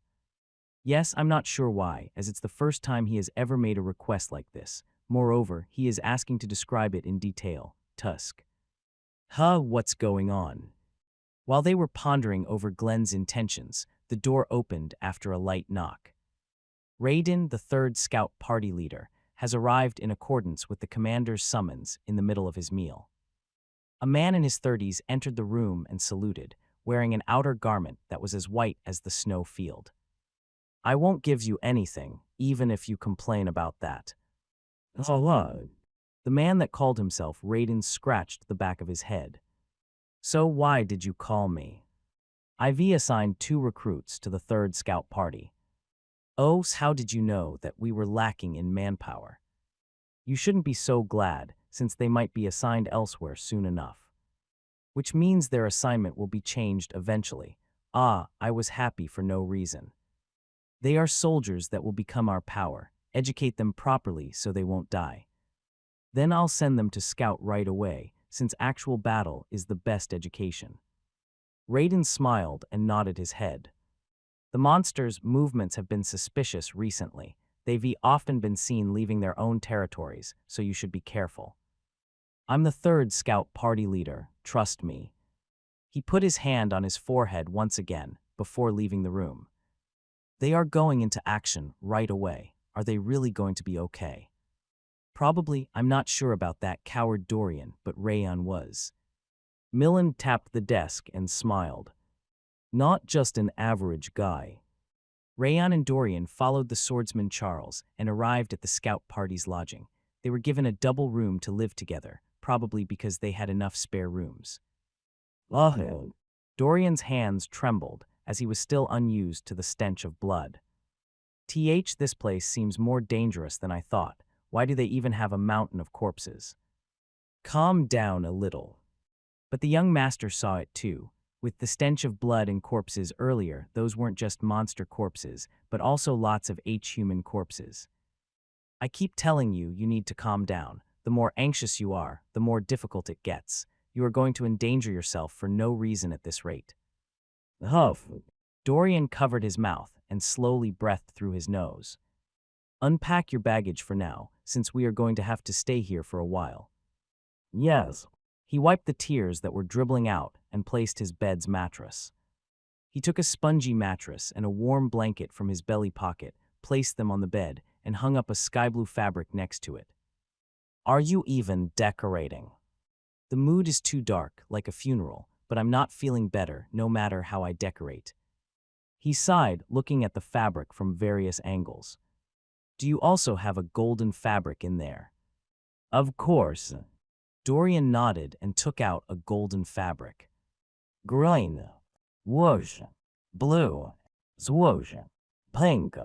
Yes, I'm not sure why, as it's the first time he has ever made a request like this. Moreover, he is asking to describe it in detail. Tusk. What's going on? While they were pondering over Glenn's intentions, the door opened after a light knock. Raiden, the 3rd scout party leader, has arrived in accordance with the commander's summons in the middle of his meal. A man in his 30s entered the room and saluted, wearing an outer garment that was as white as the snow field. I won't give you anything, even if you complain about that. The man that called himself Raiden scratched the back of his head. So why did you call me? IV assigned 2 recruits to the 3rd Scout Party. Oh, how did you know that we were lacking in manpower? You shouldn't be so glad, since they might be assigned elsewhere soon enough. Which means their assignment will be changed eventually. Ah, I was happy for no reason. They are soldiers that will become our power. Educate them properly so they won't die. Then I'll send them to scout right away, since actual battle is the best education. Raiden smiled and nodded his head. The monsters' movements have been suspicious recently. They've often been seen leaving their own territories, so you should be careful. I'm the 3rd Scout Party leader, trust me. He put his hand on his forehead once again, before leaving the room. They are going into action right away. Are they really going to be okay? Probably. I'm not sure about that coward Dorian, but Rayon was. Millen tapped the desk and smiled. Not just an average guy. Rayon and Dorian followed the swordsman Charles and arrived at the scout party's lodging. They were given a double room to live together, probably because they had enough spare rooms. Dorian's hands trembled as he was still unused to the stench of blood. This place seems more dangerous than I thought. Why do they even have a mountain of corpses? Calm down a little. But the young master saw it too. With the stench of blood and corpses earlier, those weren't just monster corpses, but also lots of human corpses. I keep telling you, you need to calm down. The more anxious you are, the more difficult it gets. You are going to endanger yourself for no reason at this rate. Huff. Dorian covered his mouth and slowly breathed through his nose. Unpack your baggage for now, since we are going to have to stay here for a while. Yes. He wiped the tears that were dribbling out and placed his bed's mattress. He took a spongy mattress and a warm blanket from his belly pocket, placed them on the bed, and hung up a sky blue fabric next to it. Are you even decorating? The mood is too dark, like a funeral, but I'm not feeling better no matter how I decorate. He sighed, looking at the fabric from various angles. Do you also have a golden fabric in there? Of course. Dorian nodded and took out a golden fabric. Green, whoosh, blue, swoosh, pink,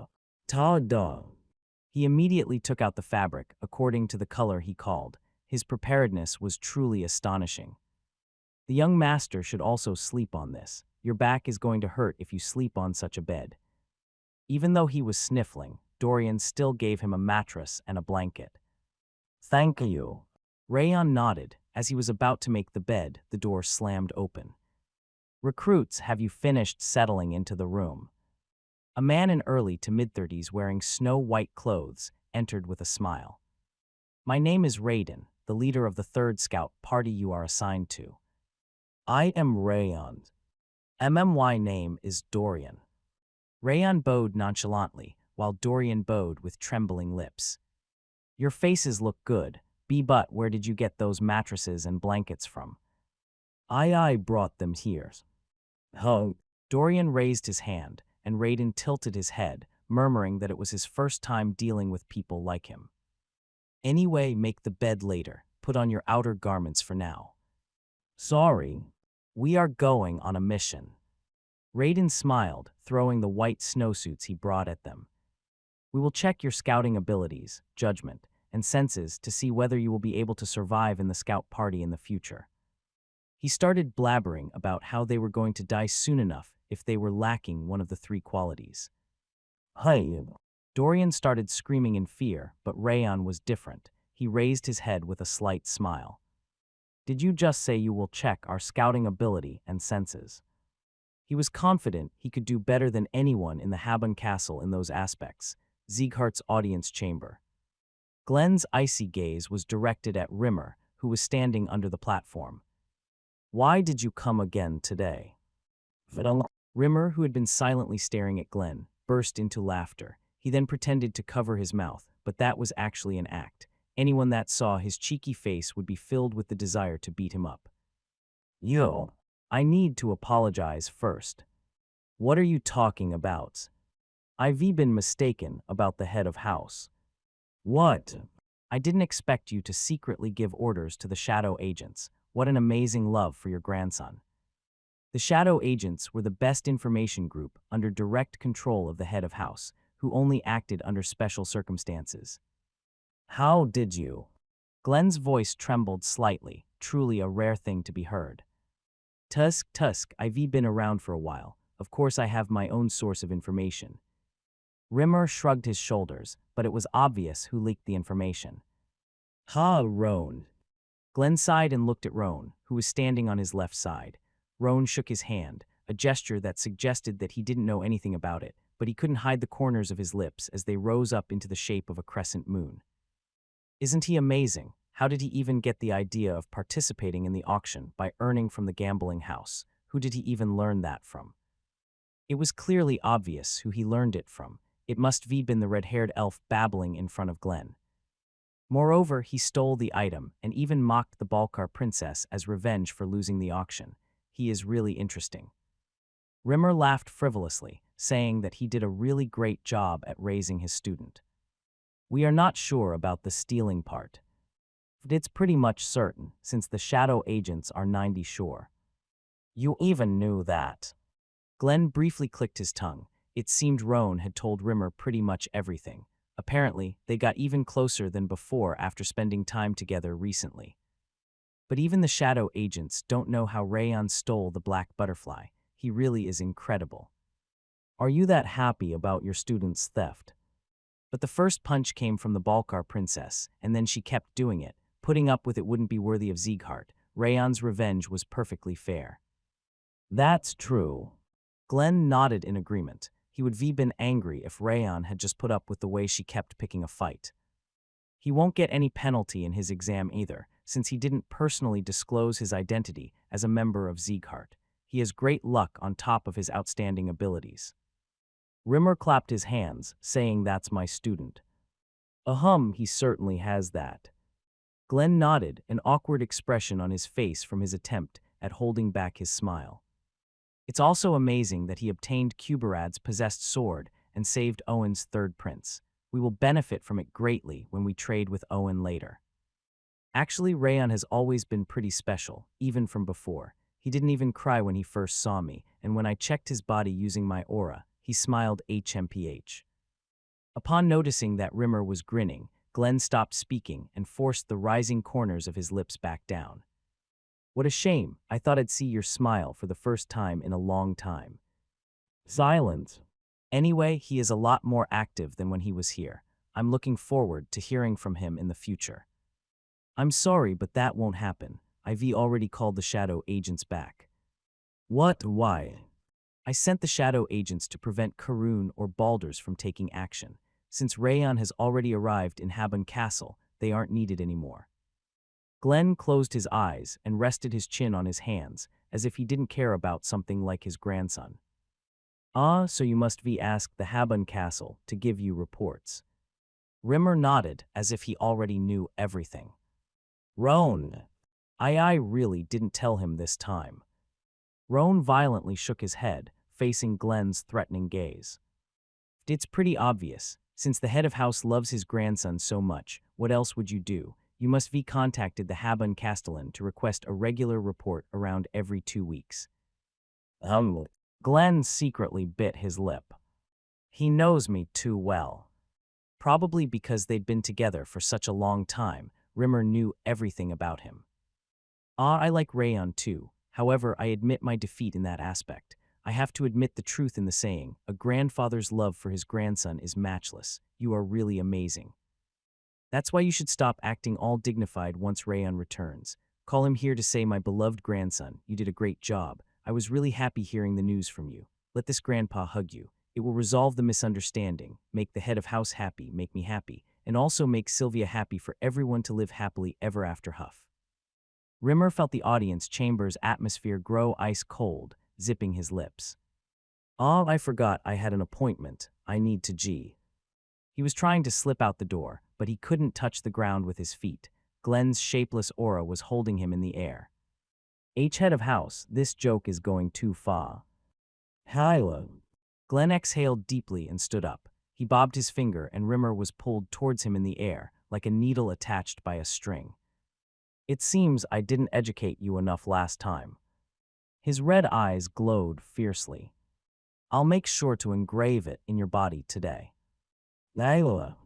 tall dog. He immediately took out the fabric according to the color he called. His preparedness was truly astonishing. The young master should also sleep on this. Your back is going to hurt if you sleep on such a bed. Even though he was sniffling, Dorian still gave him a mattress and a blanket. Thank you. Rayon nodded. As he was about to make the bed, the door slammed open. Recruits, have you finished settling into the room? A man in early to mid-30s wearing snow-white clothes entered with a smile. My name is Raiden, the leader of the 3rd Scout Party you are assigned to. I am Rayon. MMY name is Dorian. Rayon bowed nonchalantly, while Dorian bowed with trembling lips. Your faces look good. But where did you get those mattresses and blankets from? I brought them here. Oh. Dorian raised his hand, and Raiden tilted his head, murmuring that it was his first time dealing with people like him. Anyway, make the bed later. Put on your outer garments for now. Sorry. We are going on a mission. Raiden smiled, throwing the white snowsuits he brought at them. We will check your scouting abilities, judgment, and senses to see whether you will be able to survive in the scout party in the future. He started blabbering about how they were going to die soon enough if they were lacking one of the 3 qualities. Hey. Dorian started screaming in fear, but Rayon was different. He raised his head with a slight smile. Did you just say you will check our scouting ability and senses? He was confident he could do better than anyone in the Habon Castle in those aspects. Sieghart's audience chamber. Glenn's icy gaze was directed at Rimmer, who was standing under the platform. Why did you come again today? Rimmer, who had been silently staring at Glenn, burst into laughter. He then pretended to cover his mouth, but that was actually an act. Anyone that saw his cheeky face would be filled with the desire to beat him up. Yo. I need to apologize first. What are you talking about? I've been mistaken about the head of house. What? I didn't expect you to secretly give orders to the shadow agents. What an amazing love for your grandson. The shadow agents were the best information group under direct control of the head of house, who only acted under special circumstances. How did you? Glenn's voice trembled slightly, truly a rare thing to be heard. Tusk, I've been around for a while. Of course I have my own source of information. Rimmer shrugged his shoulders, but it was obvious who leaked the information. Roan. Glenn sighed and looked at Roan, who was standing on his left side. Roan shook his hand, a gesture that suggested that he didn't know anything about it, but he couldn't hide the corners of his lips as they rose up into the shape of a crescent moon. Isn't he amazing? How did he even get the idea of participating in the auction by earning from the gambling house? Who did he even learn that from? It was clearly obvious who he learned it from. It must have been the red-haired elf babbling in front of Glenn. Moreover, he stole the item and even mocked the Balkar princess as revenge for losing the auction. He is really interesting. Rimmer laughed frivolously, saying that he did a really great job at raising his student. We are not sure about the stealing part. It's pretty much certain, since the shadow agents are 90 sure. You even knew that. Glenn briefly clicked his tongue. It seemed Roan had told Rimmer pretty much everything. Apparently, they got even closer than before after spending time together recently. But even the shadow agents don't know how Rayon stole the black butterfly. He really is incredible. Are you that happy about your student's theft? But the first punch came from the Balkar princess, and then she kept doing it. Putting up with it wouldn't be worthy of Sieghart. Rayon's revenge was perfectly fair. That's true. Glenn nodded in agreement. He would have been angry if Rayon had just put up with the way she kept picking a fight. He won't get any penalty in his exam either, since he didn't personally disclose his identity as a member of Sieghart. He has great luck on top of his outstanding abilities. Rimmer clapped his hands, saying that's my student. He certainly has that. Glenn nodded, an awkward expression on his face from his attempt at holding back his smile. It's also amazing that he obtained Kuberad's possessed sword and saved Owen's third prince. We will benefit from it greatly when we trade with Owen later. Actually, Rayon has always been pretty special, even from before. He didn't even cry when he first saw me, and when I checked his body using my aura, he smiled HMPH. Upon noticing that Rimmer was grinning, Glenn stopped speaking and forced the rising corners of his lips back down. What a shame. I thought I'd see your smile for the first time in a long time. Silence. Anyway, he is a lot more active than when he was here. I'm looking forward to hearing from him in the future. I'm sorry, but that won't happen. I've already called the shadow agents back. What? Why? I sent the shadow agents to prevent Karun or Balders from taking action. Since Rayon has already arrived in Habon Castle, they aren't needed anymore. Glenn closed his eyes and rested his chin on his hands, as if he didn't care about something like his grandson. So you must ask the Habon Castle to give you reports. Rimmer nodded, as if he already knew everything. Roan. I really didn't tell him this time. Roan violently shook his head, facing Glenn's threatening gaze. It's pretty obvious. Since the head of house loves his grandson so much, what else would you do? You must contacted the Habon Castellan to request a regular report around every 2 weeks. Glenn secretly bit his lip. He knows me too well. Probably because they'd been together for such a long time, Rimmer knew everything about him. I like Rayon too. However, I admit my defeat in that aspect. I have to admit the truth in the saying, a grandfather's love for his grandson is matchless. You are really amazing. That's why you should stop acting all dignified once Rayon returns. Call him here to say, my beloved grandson, you did a great job. I was really happy hearing the news from you. Let this grandpa hug you. It will resolve the misunderstanding, make the head of house happy, make me happy, and also make Sylvia happy for everyone to live happily ever after. Huff. Rimmer felt the audience chamber's atmosphere grow ice cold, zipping his lips. I forgot I had an appointment. I need to G. He was trying to slip out the door, but he couldn't touch the ground with his feet. Glenn's shapeless aura was holding him in the air. Head of house, this joke is going too far. Hyla. Glenn exhaled deeply and stood up. He bobbed his finger and Rimmer was pulled towards him in the air, like a needle attached by a string. It seems I didn't educate you enough last time. His red eyes glowed fiercely. I'll make sure to engrave it in your body today. Layla.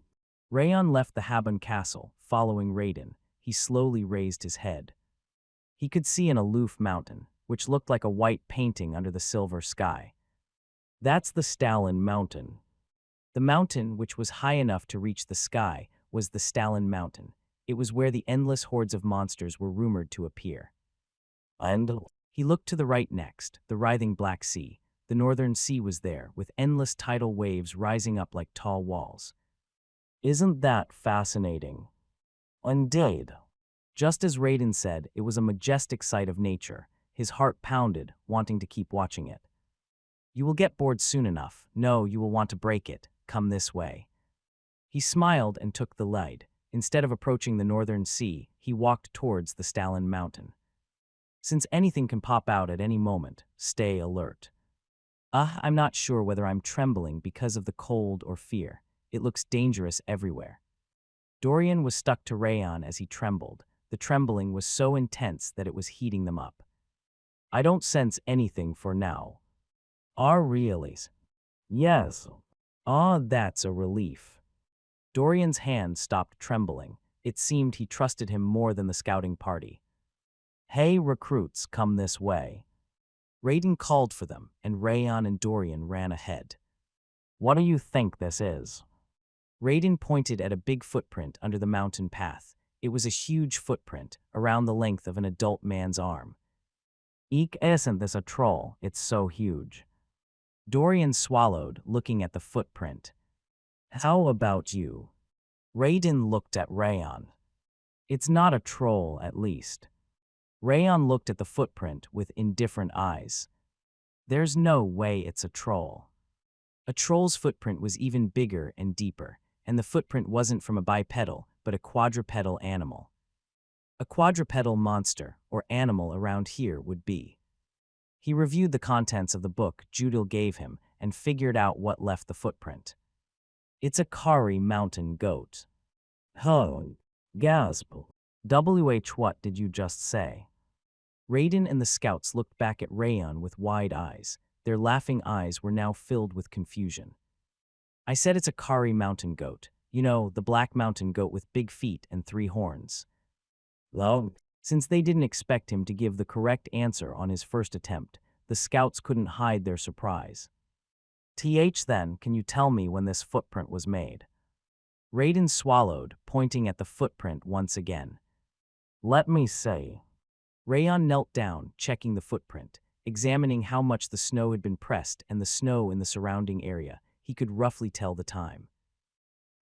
Rayon left the Haban castle, following Raiden. He slowly raised his head. He could see an aloof mountain, which looked like a white painting under the silver sky. That's the Stalin Mountain. The mountain, which was high enough to reach the sky, was the Stalin Mountain. It was where the endless hordes of monsters were rumored to appear. And he looked to the right next, the writhing Black Sea. The northern sea was there, with endless tidal waves rising up like tall walls. Isn't that fascinating? Indeed. Just as Raiden said, it was a majestic sight of nature. His heart pounded, wanting to keep watching it. You will get bored soon enough. No, you will want to break it. Come this way. He smiled and took the lead. Instead of approaching the northern sea, he walked towards the Stalin Mountain. Since anything can pop out at any moment, stay alert. I'm not sure whether I'm trembling because of the cold or fear. It looks dangerous everywhere. Dorian was stuck to Rayon as he trembled. The trembling was so intense that it was heating them up. I don't sense anything for now. Really? Yes. That's a relief. Dorian's hand stopped trembling. It seemed he trusted him more than the scouting party. Hey, recruits, come this way. Raiden called for them, and Rayon and Dorian ran ahead. What do you think this is? Raiden pointed at a big footprint under the mountain path. It was a huge footprint, around the length of an adult man's arm. Eek, isn't this a troll? It's so huge. Dorian swallowed, looking at the footprint. How about you? Raiden looked at Rayon. It's not a troll, at least. Rayon looked at the footprint with indifferent eyes. There's no way it's a troll. A troll's footprint was even bigger and deeper, and the footprint wasn't from a bipedal, but a quadrupedal animal. A quadrupedal monster, or animal around here, would be. He reviewed the contents of the book Judil gave him and figured out what left the footprint. It's a Kari mountain goat. Oh, gasp. What did you just say? Raiden and the scouts looked back at Rayon with wide eyes. Their laughing eyes were now filled with confusion. I said it's a Kari mountain goat. You know, the black mountain goat with big feet and 3 horns. Well, since they didn't expect him to give the correct answer on his first attempt, the scouts couldn't hide their surprise. Then, can you tell me when this footprint was made? Raiden swallowed, pointing at the footprint once again. Let me say. Rayon knelt down, checking the footprint, examining how much the snow had been pressed and the snow in the surrounding area. He could roughly tell the time.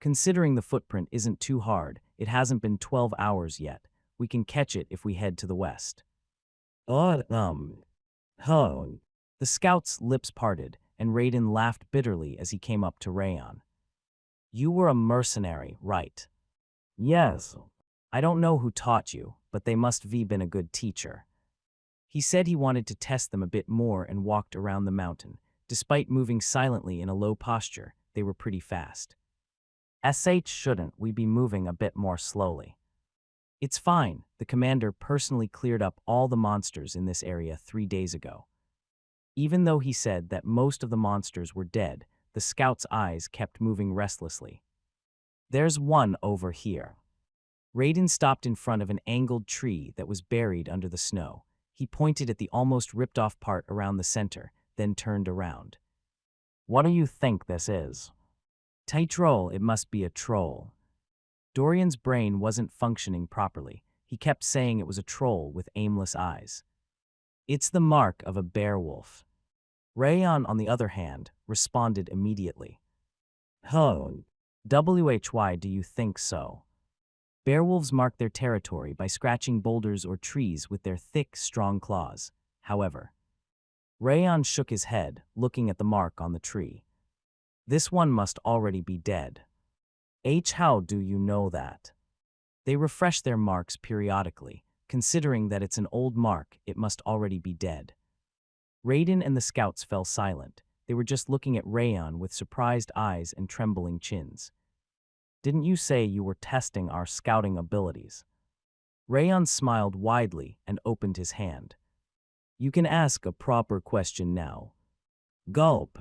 Considering the footprint isn't too hard, it hasn't been 12 hours yet. We can catch it if we head to the west. The scout's lips parted, and Raiden laughed bitterly as he came up to Rayon. You were a mercenary, right? Yes. I don't know who taught you, but they must have been a good teacher. He said he wanted to test them a bit more and walked around the mountain. Despite moving silently in a low posture, they were pretty fast. Shouldn't we be moving a bit more slowly? It's fine. The commander personally cleared up all the monsters in this area 3 days ago. Even though he said that most of the monsters were dead, the scout's eyes kept moving restlessly. There's one over here. Raiden stopped in front of an angled tree that was buried under the snow. He pointed at the almost ripped-off part around the center, then turned around. What do you think this is? Troll, it must be a troll. Dorian's brain wasn't functioning properly. He kept saying it was a troll with aimless eyes. It's the mark of a beowulf. Rayon, on the other hand, responded immediately. Why do you think so? Beowulves mark their territory by scratching boulders or trees with their thick, strong claws. However, Rayon shook his head, looking at the mark on the tree. This one must already be dead. How do you know that? They refresh their marks periodically. Considering that it's an old mark, it must already be dead. Raiden and the scouts fell silent. They were just looking at Rayon with surprised eyes and trembling chins. Didn't you say you were testing our scouting abilities? Rayon smiled widely and opened his hand. You can ask a proper question now. Gulp.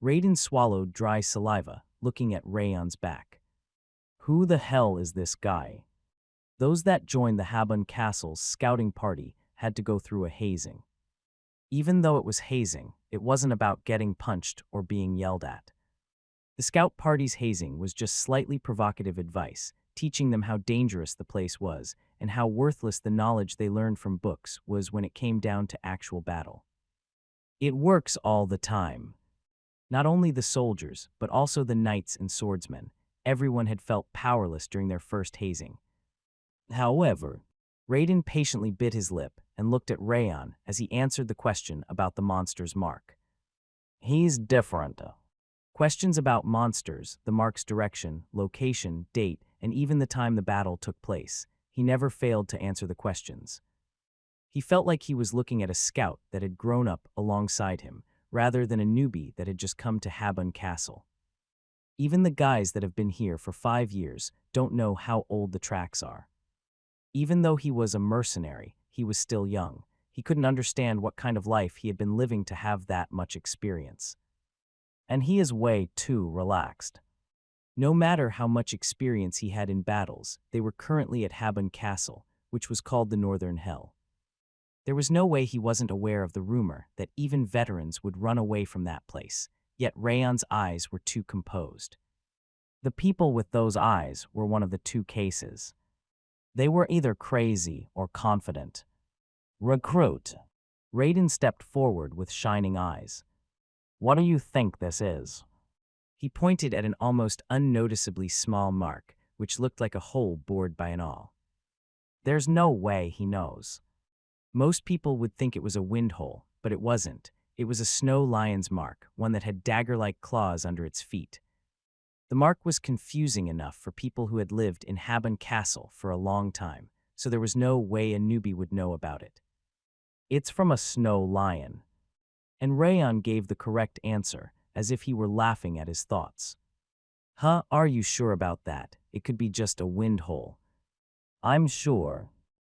Raiden swallowed dry saliva, looking at Rayon's back. Who the hell is this guy? Those that joined the Habun Castle's scouting party had to go through a hazing. Even though it was hazing, it wasn't about getting punched or being yelled at. The scout party's hazing was just slightly provocative advice, teaching them how dangerous the place was and how worthless the knowledge they learned from books was when it came down to actual battle. It works all the time. Not only the soldiers, but also the knights and swordsmen. Everyone had felt powerless during their first hazing. However, Raiden patiently bit his lip and looked at Rayon as he answered the question about the monster's mark. He's different. Questions about monsters, the mark's direction, location, date, and even the time the battle took place. He never failed to answer the questions. He felt like he was looking at a scout that had grown up alongside him, rather than a newbie that had just come to Habun Castle. Even the guys that have been here for 5 years don't know how old the tracks are. Even though he was a mercenary, he was still young. He couldn't understand what kind of life he had been living to have that much experience. And he is way too relaxed. No matter how much experience he had in battles, they were currently at Habun Castle, which was called the Northern Hell. There was no way he wasn't aware of the rumor that even veterans would run away from that place, yet Rayon's eyes were too composed. The people with those eyes were one of the two cases. They were either crazy or confident. Recruit. Raiden stepped forward with shining eyes. What do you think this is? He pointed at an almost unnoticeably small mark, which looked like a hole bored by an awl. There's no way he knows. Most people would think it was a wind hole, but it wasn't. It was a snow lion's mark, one that had dagger-like claws under its feet. The mark was confusing enough for people who had lived in Habun Castle for a long time, so there was no way a newbie would know about it. It's from a snow lion. And Rayon gave the correct answer, as if he were laughing at his thoughts. Huh, are you sure about that? It could be just a wind hole. I'm sure.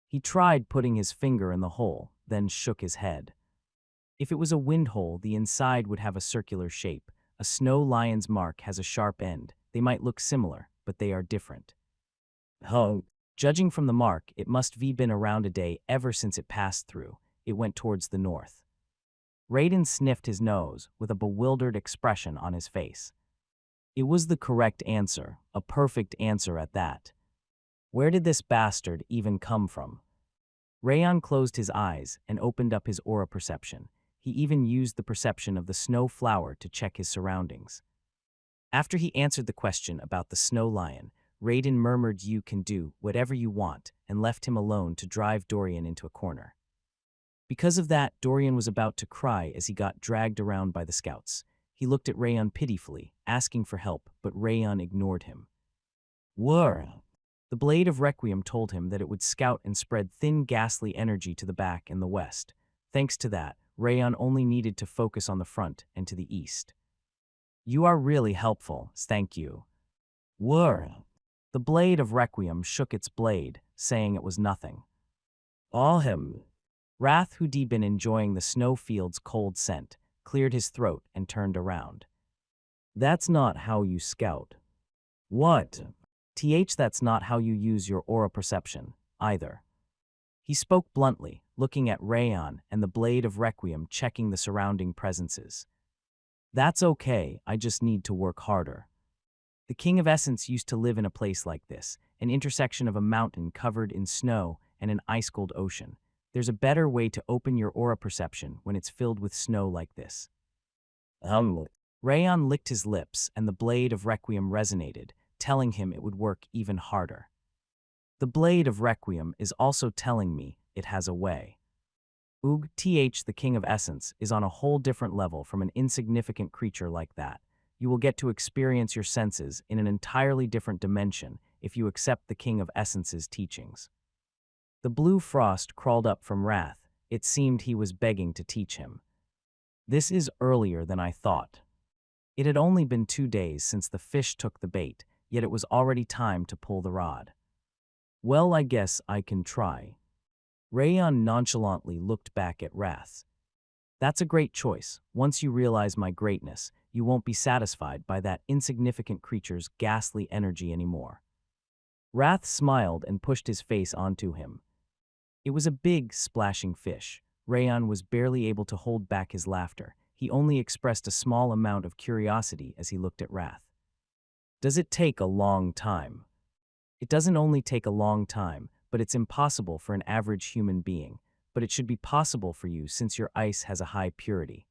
He tried putting his finger in the hole, then shook his head. If it was a wind hole, the inside would have a circular shape. A snow lion's mark has a sharp end. They might look similar, but they are different. Oh. Judging from the mark, it must have been around a day ever since it passed through. It went towards the north. Raiden sniffed his nose with a bewildered expression on his face. It was the correct answer, a perfect answer at that. Where did this bastard even come from? Rayon closed his eyes and opened up his aura perception. He even used the perception of the snow flower to check his surroundings. After he answered the question about the snow lion, Raiden murmured, "You can do whatever you want," and left him alone to drive Dorian into a corner. Because of that, Dorian was about to cry as he got dragged around by the scouts. He looked at Rayon pitifully, asking for help, but Rayon ignored him. Whir! The blade of Requiem told him that it would scout and spread thin, ghastly energy to the back and the west. Thanks to that, Rayon only needed to focus on the front and to the east. You are really helpful, thank you. Whir! The blade of Requiem shook its blade, saying it was nothing. Him. Wrath, who'd been enjoying the snowfield's cold scent, cleared his throat and turned around. That's not how you scout. What? That's not how you use your aura perception, either. He spoke bluntly, looking at Rayon and the blade of Requiem checking the surrounding presences. That's okay, I just need to work harder. The King of Essence used to live in a place like this, an intersection of a mountain covered in snow and an ice-cold ocean. There's a better way to open your aura perception when it's filled with snow like this. Rayon licked his lips and the blade of Requiem resonated, telling him it would work even harder. The blade of Requiem is also telling me it has a way. The King of Essence is on a whole different level from an insignificant creature like that. You will get to experience your senses in an entirely different dimension if you accept the King of Essence's teachings. The blue frost crawled up from Wrath. It seemed he was begging to teach him. This is earlier than I thought. It had only been 2 days since the fish took the bait, yet it was already time to pull the rod. Well, I guess I can try. Rayon nonchalantly looked back at Wrath. That's a great choice. Once you realize my greatness, you won't be satisfied by that insignificant creature's ghastly energy anymore. Wrath smiled and pushed his face onto him. It was a big, splashing fish. Rayon was barely able to hold back his laughter. He only expressed a small amount of curiosity as he looked at Wrath. Does it take a long time? It doesn't only take a long time, but it's impossible for an average human being. But it should be possible for you since your ice has a high purity.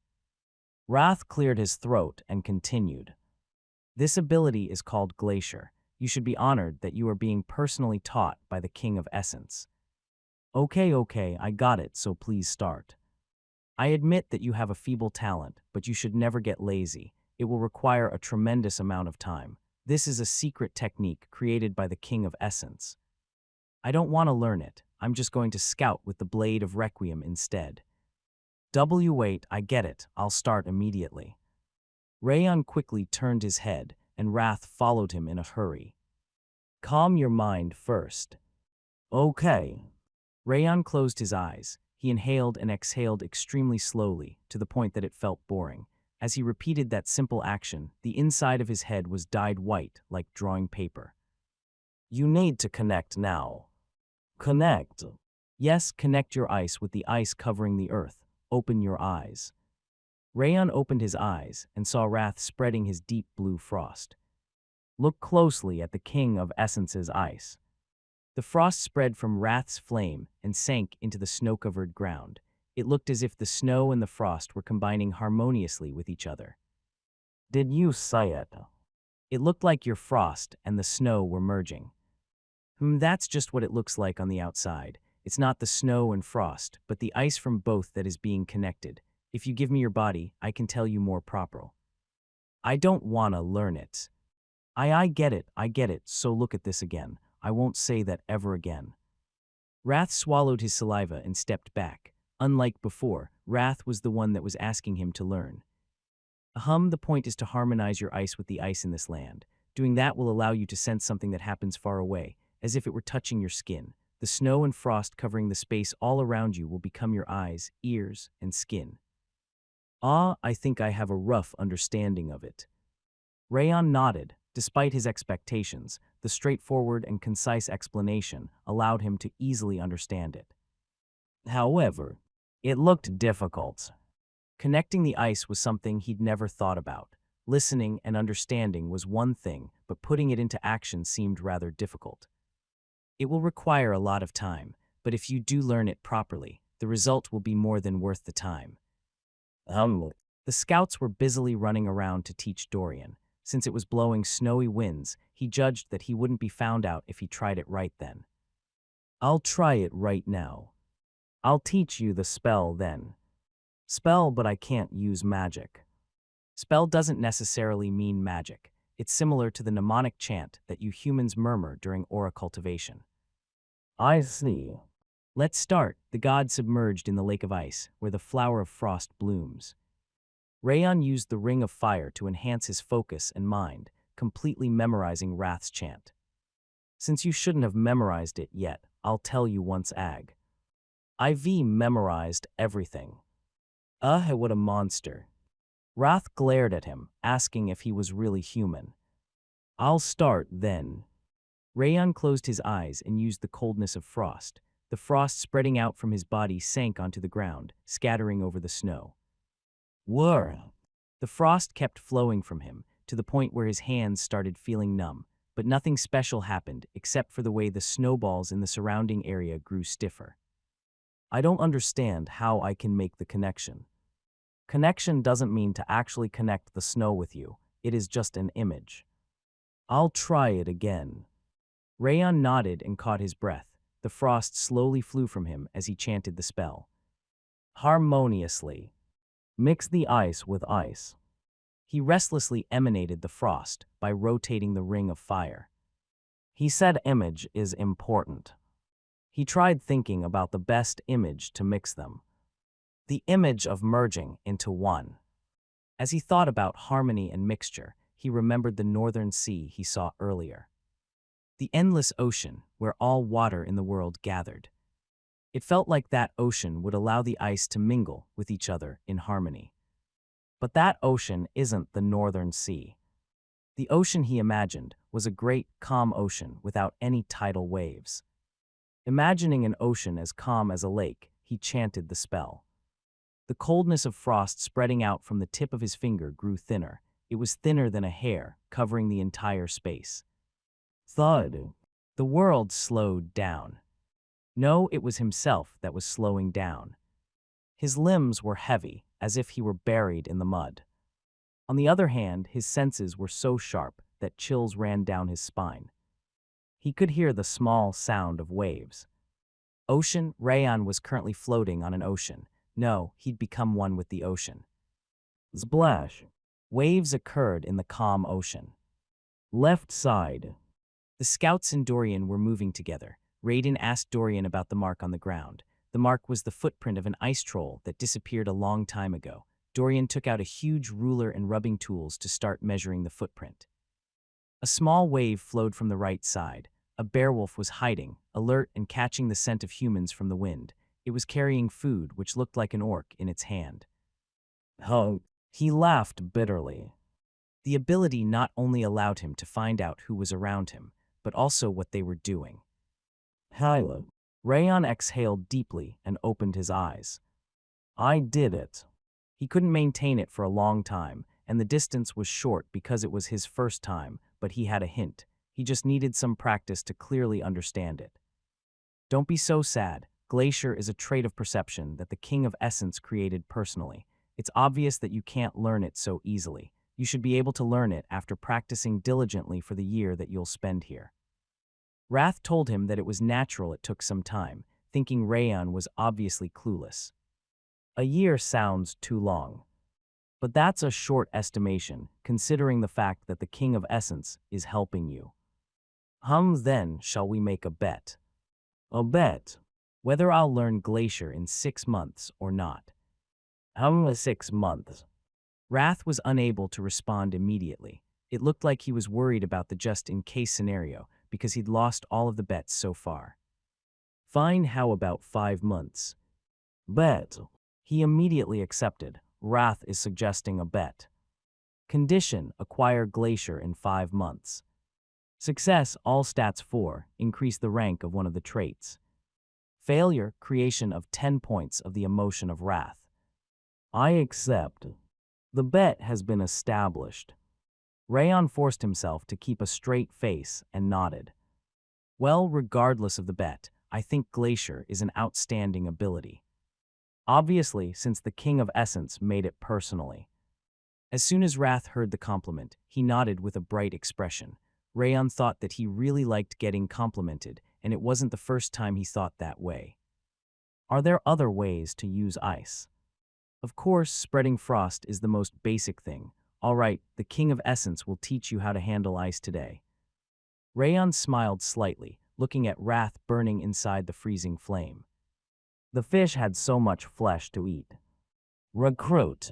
Wrath cleared his throat and continued. This ability is called Glacier. You should be honored that you are being personally taught by the King of Essence. Okay, I got it, so please start. I admit that you have a feeble talent, but you should never get lazy. It will require a tremendous amount of time. This is a secret technique created by the King of Essence. I don't want to learn it. I'm just going to scout with the Blade of Requiem instead. Wait, I get it. I'll start immediately. Rayon quickly turned his head, and Wrath followed him in a hurry. Calm your mind first. Okay. Rayon closed his eyes. He inhaled and exhaled extremely slowly, to the point that it felt boring. As he repeated that simple action, the inside of his head was dyed white, like drawing paper. You need to connect now. Connect. Yes, connect your ice with the ice covering the earth. Open your eyes. Rayon opened his eyes and saw Wrath spreading his deep blue frost. Look closely at the King of Essence's ice. The frost spread from Wrath's flame and sank into the snow-covered ground. It looked as if the snow and the frost were combining harmoniously with each other. Did you say it? It looked like your frost and the snow were merging. That's just what it looks like on the outside. It's not the snow and frost, but the ice from both that is being connected. If you give me your body, I can tell you more proper. I don't want to learn it. I get it, so look at this again. I won't say that ever again. Wrath swallowed his saliva and stepped back. Unlike before, Wrath was the one that was asking him to learn. The point is to harmonize your ice with the ice in this land. Doing that will allow you to sense something that happens far away, as if it were touching your skin. The snow and frost covering the space all around you will become your eyes, ears, and skin. I think I have a rough understanding of it. Rayon nodded. Despite his expectations, the straightforward and concise explanation allowed him to easily understand it. However, it looked difficult. Connecting the ice was something he'd never thought about. Listening and understanding was one thing, but putting it into action seemed rather difficult. It will require a lot of time, but if you do learn it properly, the result will be more than worth the time. The scouts were busily running around to teach Dorian. Since it was blowing snowy winds, he judged that he wouldn't be found out if he tried it right then. I'll try it right now. I'll teach you the spell then. Spell, but I can't use magic. Spell doesn't necessarily mean magic. It's similar to the mnemonic chant that you humans murmur during aura cultivation. I see. Let's start. The god submerged in the lake of ice, where the flower of frost blooms. Rayon used the ring of fire to enhance his focus and mind, completely memorizing Wrath's chant. Since you shouldn't have memorized it yet, I'll tell you once Ag. IV memorized everything. What a monster. Wrath glared at him, asking if he was really human. I'll start then. Rayon closed his eyes and used the coldness of frost. The frost spreading out from his body sank onto the ground, scattering over the snow. Whir! The frost kept flowing from him, to the point where his hands started feeling numb, but nothing special happened except for the way the snowballs in the surrounding area grew stiffer. I don't understand how I can make the connection. Connection doesn't mean to actually connect the snow with you, it is just an image. I'll try it again. Rayon nodded and caught his breath. The frost slowly flew from him as he chanted the spell. Harmoniously. Mix the ice with ice. He restlessly emanated the frost by rotating the ring of fire. He said image is important. He tried thinking about the best image to mix them. The image of merging into one. As he thought about harmony and mixture, he remembered the northern sea he saw earlier. The endless ocean, where all water in the world gathered. It felt like that ocean would allow the ice to mingle with each other in harmony. But that ocean isn't the Northern Sea. The ocean he imagined was a great, calm ocean without any tidal waves. Imagining an ocean as calm as a lake, he chanted the spell. The coldness of frost spreading out from the tip of his finger grew thinner. It was thinner than a hair, covering the entire space. Thud. The world slowed down. No, it was himself that was slowing down. His limbs were heavy, as if he were buried in the mud. On the other hand, his senses were so sharp that chills ran down his spine. He could hear the small sound of waves. Ocean, Rayon was currently floating on an ocean. No, he'd become one with the ocean. Splash. Waves occurred in the calm ocean. Left side. The scouts and Dorian were moving together. Raiden asked Dorian about the mark on the ground. The mark was the footprint of an ice troll that disappeared a long time ago. Dorian took out a huge ruler and rubbing tools to start measuring the footprint. A small wave flowed from the right side. A bearwolf was hiding, alert and catching the scent of humans from the wind. It was carrying food, which looked like an orc, in its hand. Oh, he laughed bitterly. The ability not only allowed him to find out who was around him, but also what they were doing. Hello. Rayon exhaled deeply and opened his eyes. I did it. He couldn't maintain it for a long time, and the distance was short because it was his first time, but he had a hint. He just needed some practice to clearly understand it. Don't be so sad. Glacier is a trait of perception that the King of Essence created personally. It's obvious that you can't learn it so easily. You should be able to learn it after practicing diligently for the year that you'll spend here. Wrath told him that it was natural it took some time, thinking Rayon was obviously clueless. A year sounds too long. But that's a short estimation, considering the fact that the King of Essence is helping you. Then shall we make a bet? A bet? Whether I'll learn Glacier in 6 months or not. 6 months. Wrath was unable to respond immediately. It looked like he was worried about the just-in-case scenario, because he'd lost all of the bets so far. Fine, how about 5 months? Bet. He immediately accepted. Wrath is suggesting a bet. Condition, acquire Glacier in 5 months. Success, all stats 4, increase the rank of one of the traits. Failure, creation of 10 points of the emotion of wrath. I accept. The bet has been established. Rayon forced himself to keep a straight face and nodded. Well, regardless of the bet, I think Glacier is an outstanding ability. Obviously, since the King of Essence made it personally. As soon as Wrath heard the compliment, he nodded with a bright expression. Rayon thought that he really liked getting complimented, and it wasn't the first time he thought that way. Are there other ways to use ice? Of course, spreading frost is the most basic thing. All right, the King of Essence will teach you how to handle ice today. Rayon smiled slightly, looking at Wrath burning inside the freezing flame. The fish had so much flesh to eat. Recruit.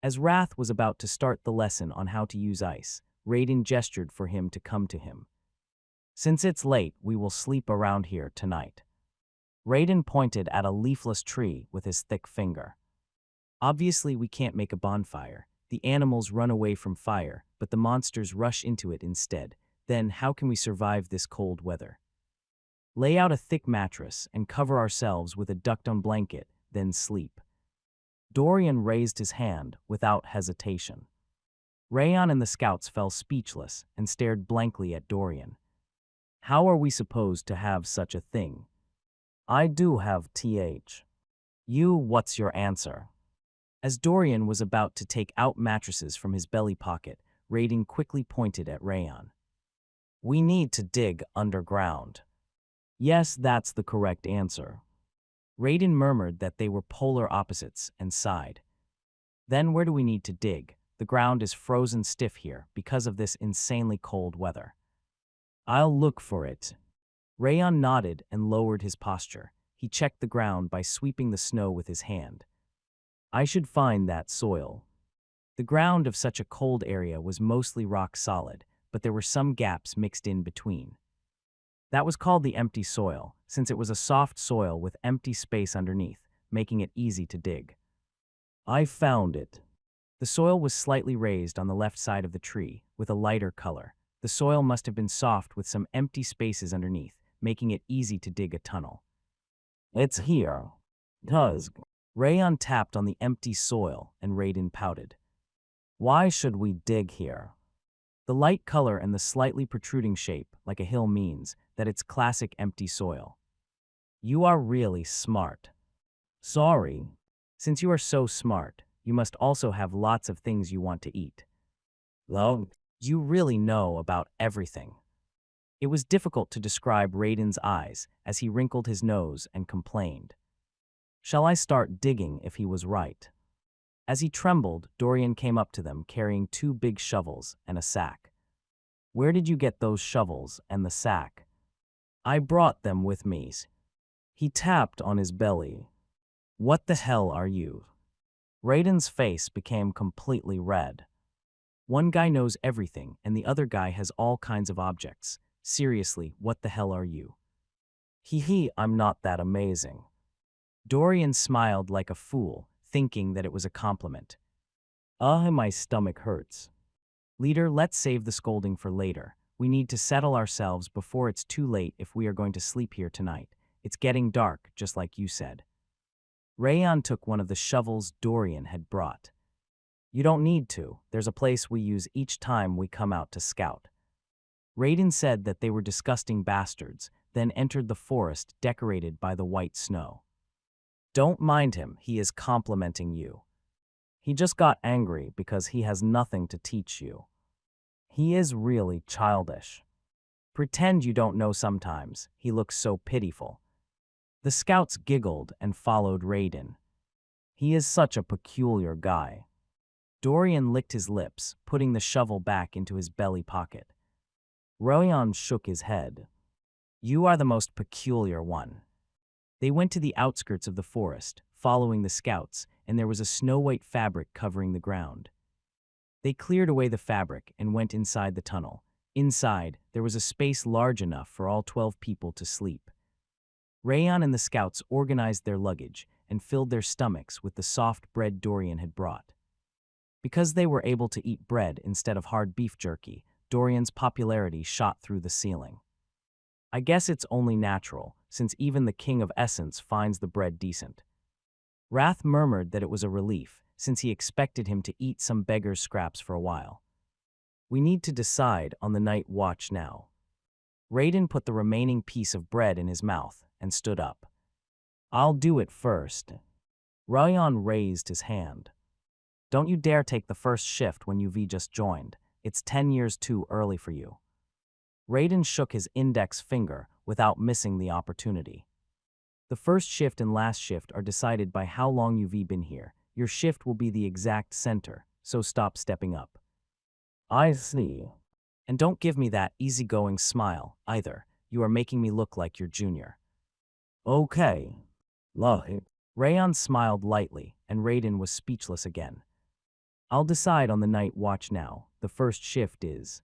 As Wrath was about to start the lesson on how to use ice, Raiden gestured for him to come to him. Since it's late, we will sleep around here tonight. Raiden pointed at a leafless tree with his thick finger. Obviously, we can't make a bonfire. The animals run away from fire, but the monsters rush into it instead. Then how can we survive this cold weather? Lay out a thick mattress and cover ourselves with a duck-down blanket, then sleep. Dorian raised his hand without hesitation. Rayon and the scouts fell speechless and stared blankly at Dorian. How are we supposed to have such a thing? I do have th. What's your answer? As Dorian was about to take out mattresses from his belly pocket, Raiden quickly pointed at Rayon. We need to dig underground. Yes, that's the correct answer. Raiden murmured that they were polar opposites and sighed. Then where do we need to dig? The ground is frozen stiff here because of this insanely cold weather. I'll look for it. Rayon nodded and lowered his posture. He checked the ground by sweeping the snow with his hand. I should find that soil. The ground of such a cold area was mostly rock solid, but there were some gaps mixed in between. That was called the empty soil, since it was a soft soil with empty space underneath, making it easy to dig. I found it. The soil was slightly raised on the left side of the tree, with a lighter color. The soil must have been soft with some empty spaces underneath, making it easy to dig a tunnel. It's here. Tusk. Rayon tapped on the empty soil, and Raiden pouted. Why should we dig here? The light color and the slightly protruding shape, like a hill, means that it's classic empty soil. You are really smart. Sorry. Since you are so smart, you must also have lots of things you want to eat. Well, you really know about everything. It was difficult to describe Raiden's eyes as he wrinkled his nose and complained. Shall I start digging if he was right? As he trembled, Dorian came up to them carrying 2 big shovels and a sack. Where did you get those shovels and the sack? I brought them with me. He tapped on his belly. What the hell are you? Raiden's face became completely red. One guy knows everything and the other guy has all kinds of objects. Seriously, what the hell are you? Hee, I'm not that amazing. Dorian smiled like a fool, thinking that it was a compliment. My stomach hurts. Leader, let's save the scolding for later. We need to settle ourselves before it's too late if we are going to sleep here tonight. It's getting dark, just like you said. Rayon took one of the shovels Dorian had brought. You don't need to. There's a place we use each time we come out to scout. Raiden said that they were disgusting bastards, then entered the forest decorated by the white snow. Don't mind him, he is complimenting you. He just got angry because he has nothing to teach you. He is really childish. Pretend you don't know sometimes, he looks so pitiful. The scouts giggled and followed Raiden. He is such a peculiar guy. Dorian licked his lips, putting the shovel back into his belly pocket. Rayon shook his head. You are the most peculiar one. They went to the outskirts of the forest, following the scouts, and there was a snow-white fabric covering the ground. They cleared away the fabric and went inside the tunnel. Inside, there was a space large enough for all 12 people to sleep. Rayon and the scouts organized their luggage and filled their stomachs with the soft bread Dorian had brought. Because they were able to eat bread instead of hard beef jerky, Dorian's popularity shot through the ceiling. I guess it's only natural, since even the King of Essence finds the bread decent. Wrath murmured that it was a relief, since he expected him to eat some beggar's scraps for a while. We need to decide on the night watch now. Raiden put the remaining piece of bread in his mouth and stood up. I'll do it first. Rayon raised his hand. Don't you dare take the first shift when you've just joined. It's 10 years too early for you. Raiden shook his index finger without missing the opportunity. The first shift and last shift are decided by how long you've been here. Your shift will be the exact center, so stop stepping up. I see. And don't give me that easygoing smile, either. You are making me look like your junior. Okay. Rayon smiled lightly, and Raiden was speechless again. I'll decide on the night watch now. The first shift is...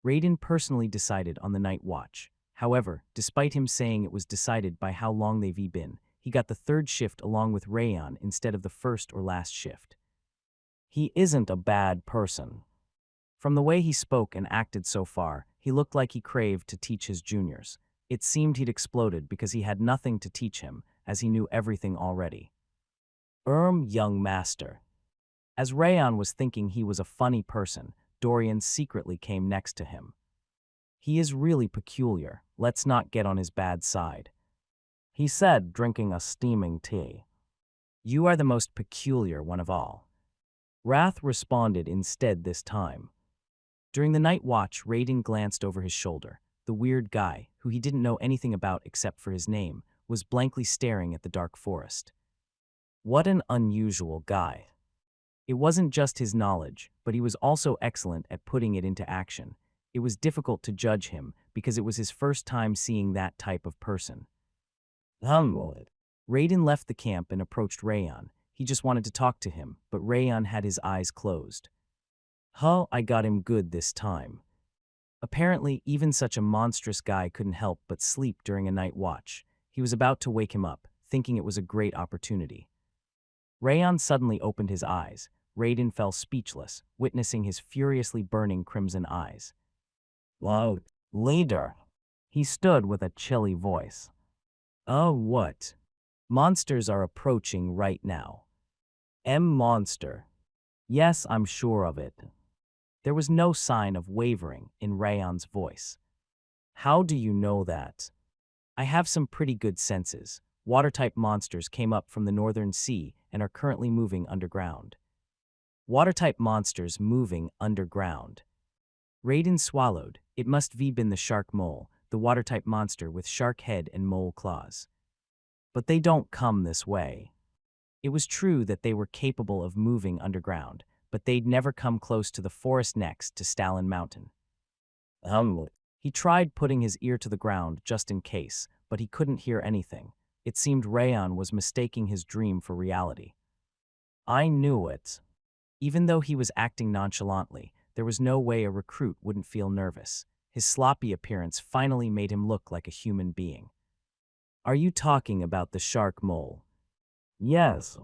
Raiden personally decided on the night watch. However, despite him saying it was decided by how long they've been, he got the third shift along with Rayon instead of the first or last shift. He isn't a bad person. From the way he spoke and acted so far, he looked like he craved to teach his juniors. It seemed he'd exploded because he had nothing to teach him, as he knew everything already. Young master. As Rayon was thinking he was a funny person, Dorian secretly came next to him. He is really peculiar. Let's not get on his bad side. He said, drinking a steaming tea. You are the most peculiar one of all. Wrath responded instead this time. During the night watch, Raiden glanced over his shoulder. The weird guy, who he didn't know anything about except for his name, was blankly staring at the dark forest. What an unusual guy. It wasn't just his knowledge, but he was also excellent at putting it into action. It was difficult to judge him because it was his first time seeing that type of person. Raiden left the camp and approached Rayon. He just wanted to talk to him, but Rayon had his eyes closed. I got him good this time. Apparently, even such a monstrous guy couldn't help but sleep during a night watch. He was about to wake him up, thinking it was a great opportunity. Rayon suddenly opened his eyes. Raiden fell speechless, witnessing his furiously burning crimson eyes. "Whoa, leader!" He stood with a chilly voice. "Oh, what? Monsters are approaching right now." Monster. Yes, I'm sure of it." There was no sign of wavering in Rayon's voice. "How do you know that?" "I have some pretty good senses. Water-type monsters came up from the northern sea and are currently moving underground." Water-type monsters moving underground. Raiden swallowed. It must have been the shark mole, the water-type monster with shark head and mole claws. But they don't come this way. It was true that they were capable of moving underground, but they'd never come close to the forest next to Stalin Mountain. He tried putting his ear to the ground just in case, but he couldn't hear anything. It seemed Rayon was mistaking his dream for reality. I knew it. Even though he was acting nonchalantly, there was no way a recruit wouldn't feel nervous. His sloppy appearance finally made him look like a human being. Are you talking about the shark mole? Yes.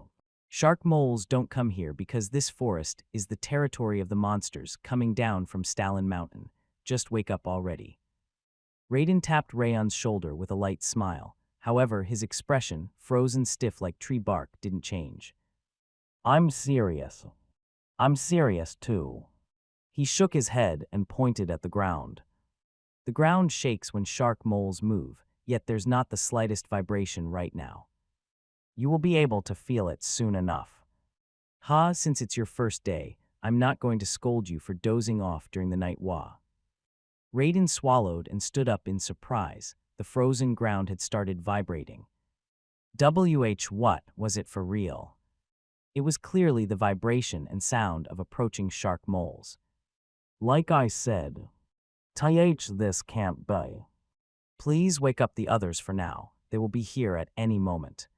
Shark moles don't come here because this forest is the territory of the monsters coming down from Stalin Mountain. Just wake up already. Raiden tapped Rayon's shoulder with a light smile. However, his expression, frozen stiff like tree bark, didn't change. I'm serious. I'm serious too. He shook his head and pointed at the ground. The ground shakes when shark moles move, yet there's not the slightest vibration right now. You will be able to feel it soon enough. Since it's your first day, I'm not going to scold you for dozing off during the night wa. Raiden swallowed and stood up in surprise. The frozen ground had started vibrating. What was it for real? It was clearly the vibration and sound of approaching shark moles. Like I said, this can't be. Please wake up the others for now. They will be here at any moment.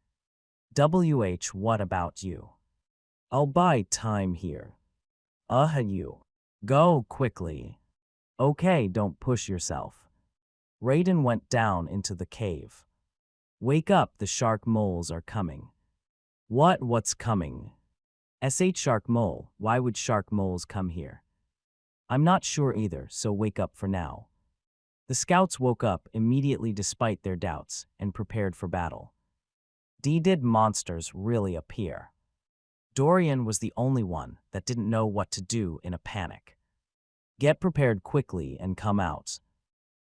What about you? I'll buy time here. You. Go quickly. Okay, don't push yourself. Raiden went down into the cave. Wake up, the shark moles are coming. What's coming? Shark mole, why would shark moles come here? I'm not sure either, so wake up for now. The scouts woke up immediately despite their doubts and prepared for battle. Did monsters really appear? Dorian was the only one that didn't know what to do in a panic. Get prepared quickly and come out.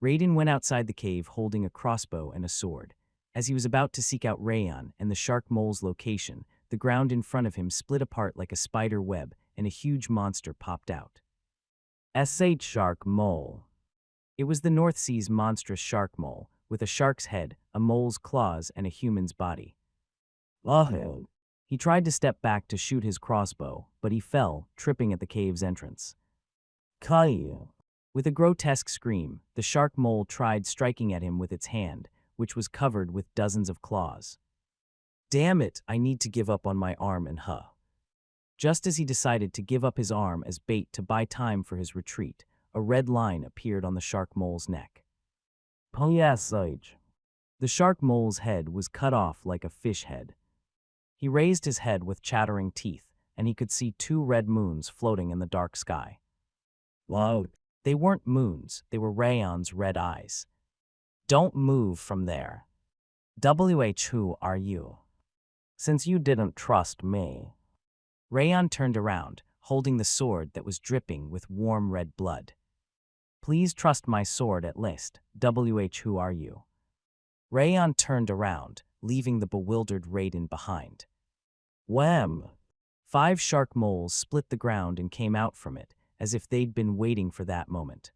Raiden went outside the cave holding a crossbow and a sword. As he was about to seek out Rayon and the shark mole's location, the ground in front of him split apart like a spider web and a huge monster popped out. Shark mole. It was the North Sea's monstrous shark mole, with a shark's head, a mole's claws, and a human's body. He tried to step back to shoot his crossbow, but he fell, tripping at the cave's entrance. With a grotesque scream, the shark mole tried striking at him with its hand, which was covered with dozens of claws. Damn it, I need to give up on my arm and Just as he decided to give up his arm as bait to buy time for his retreat, a red line appeared on the shark mole's neck. The shark mole's head was cut off like a fish head. He raised his head with chattering teeth, and he could see two red moons floating in the dark sky. They weren't moons, they were Rayon's red eyes. Don't move from there. Who are you? Since you didn't trust me. Rayon turned around, holding the sword that was dripping with warm red blood. Please trust my sword at least. Who are you? Rayon turned around, leaving the bewildered Raiden behind. Wham! 5 shark moles split the ground and came out from it, as if they'd been waiting for that moment.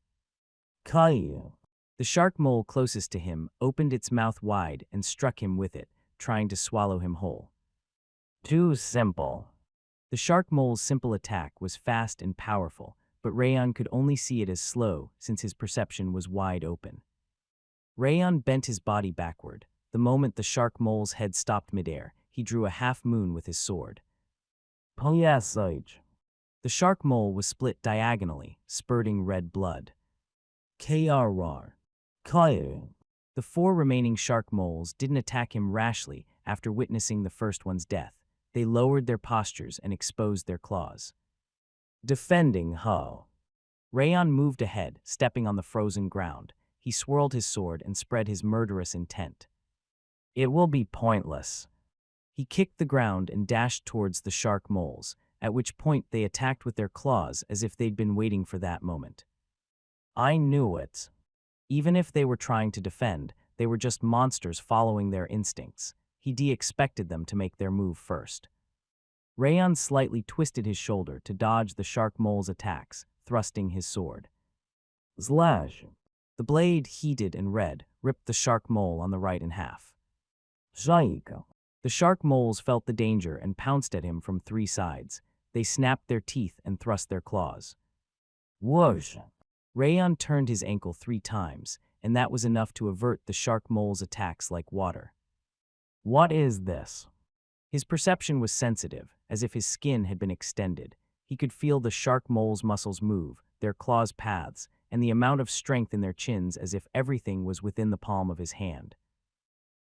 The shark mole closest to him opened its mouth wide and struck him with it, trying to swallow him whole. Too simple. The shark mole's simple attack was fast and powerful, but Rayon could only see it as slow since his perception was wide open. Rayon bent his body backward. The moment the shark mole's head stopped midair, he drew a half moon with his sword. The shark mole was split diagonally, spurting red blood. KRR. Heir. The 4 remaining shark moles didn't attack him rashly after witnessing the first one's death. They lowered their postures and exposed their claws. Defending Ho. Rayon moved ahead, stepping on the frozen ground. He swirled his sword and spread his murderous intent. It will be pointless. He kicked the ground and dashed towards the shark moles, at which point they attacked with their claws as if they'd been waiting for that moment. I knew it. Even if they were trying to defend, they were just monsters following their instincts. He expected them to make their move first. Rayon slightly twisted his shoulder to dodge the shark mole's attacks, thrusting his sword. Slash. The blade, heated and red, ripped the shark mole on the right in half. Shaiko. The shark moles felt the danger and pounced at him from 3 sides. They snapped their teeth and thrust their claws. Whoosh. Rayon turned his ankle 3 times, and that was enough to avert the shark mole's attacks like water. What is this? His perception was sensitive, as if his skin had been extended. He could feel the shark mole's muscles move, their claws' paths, and the amount of strength in their chins as if everything was within the palm of his hand.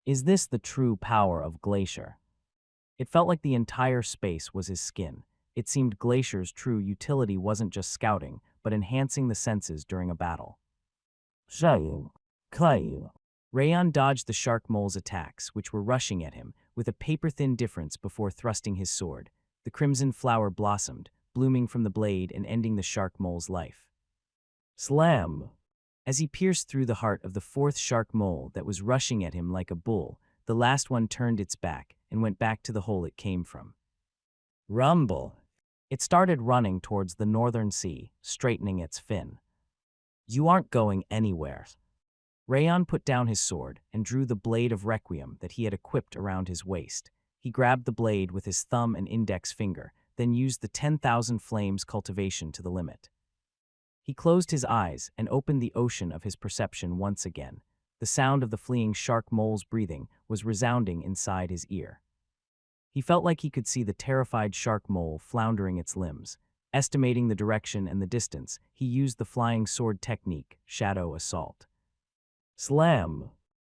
Is this the true power of Glacier? It felt like the entire space was his skin. It seemed Glacier's true utility wasn't just scouting, but enhancing the senses during a battle. Shayu. Kayu. Rayon dodged the shark mole's attacks, which were rushing at him, with a paper-thin difference before thrusting his sword. The crimson flower blossomed, blooming from the blade and ending the shark mole's life. Slam! As he pierced through the heart of the 4th shark mole that was rushing at him like a bull, the last one turned its back and went back to the hole it came from. Rumble! It started running towards the northern sea, straightening its fin. You aren't going anywhere. Rayon put down his sword and drew the blade of Requiem that he had equipped around his waist. He grabbed the blade with his thumb and index finger, then used the 10,000 flames cultivation to the limit. He closed his eyes and opened the ocean of his perception once again. The sound of the fleeing shark mole's breathing was resounding inside his ear. He felt like he could see the terrified shark mole floundering its limbs. Estimating the direction and the distance, he used the flying sword technique, Shadow Assault. Slam!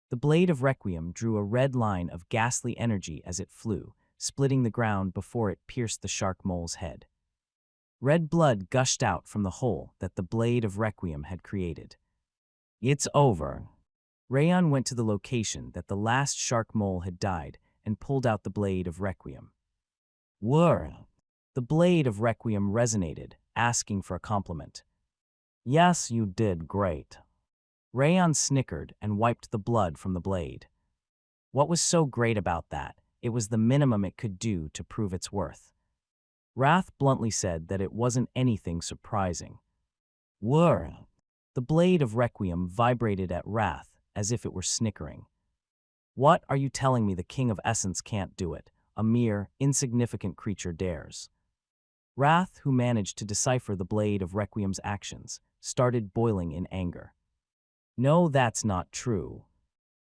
The blade of Requiem drew a red line of ghastly energy as it flew, splitting the ground before it pierced the shark mole's head. Red blood gushed out from the hole that the blade of Requiem had created. It's over. Rayon went to the location that the last shark mole had died and pulled out the blade of Requiem. Whir! The blade of Requiem resonated, asking for a compliment. Yes, you did great. Rayon snickered and wiped the blood from the blade. What was so great about that? It was the minimum it could do to prove its worth. Wrath bluntly said that it wasn't anything surprising. Whir! The blade of Requiem vibrated at Wrath as if it were snickering. What are you telling me the King of Essence can't do it? A mere, insignificant creature dares. Wrath, who managed to decipher the blade of Requiem's actions, started boiling in anger. No, that's not true.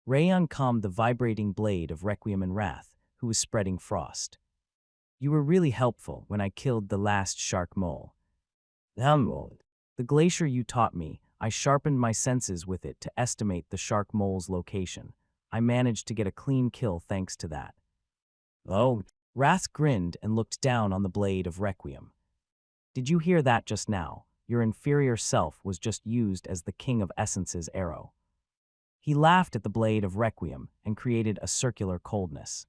Rayon calmed the vibrating blade of Requiem and Wrath, who was spreading frost. You were really helpful when I killed the last shark mole. The glacier you taught me, I sharpened my senses with it to estimate the shark mole's location. I managed to get a clean kill thanks to that. Oh. Wrath grinned and looked down on the blade of Requiem. Did you hear that just now? Your inferior self was just used as the King of Essence's arrow. He laughed at the blade of Requiem and created a circular coldness.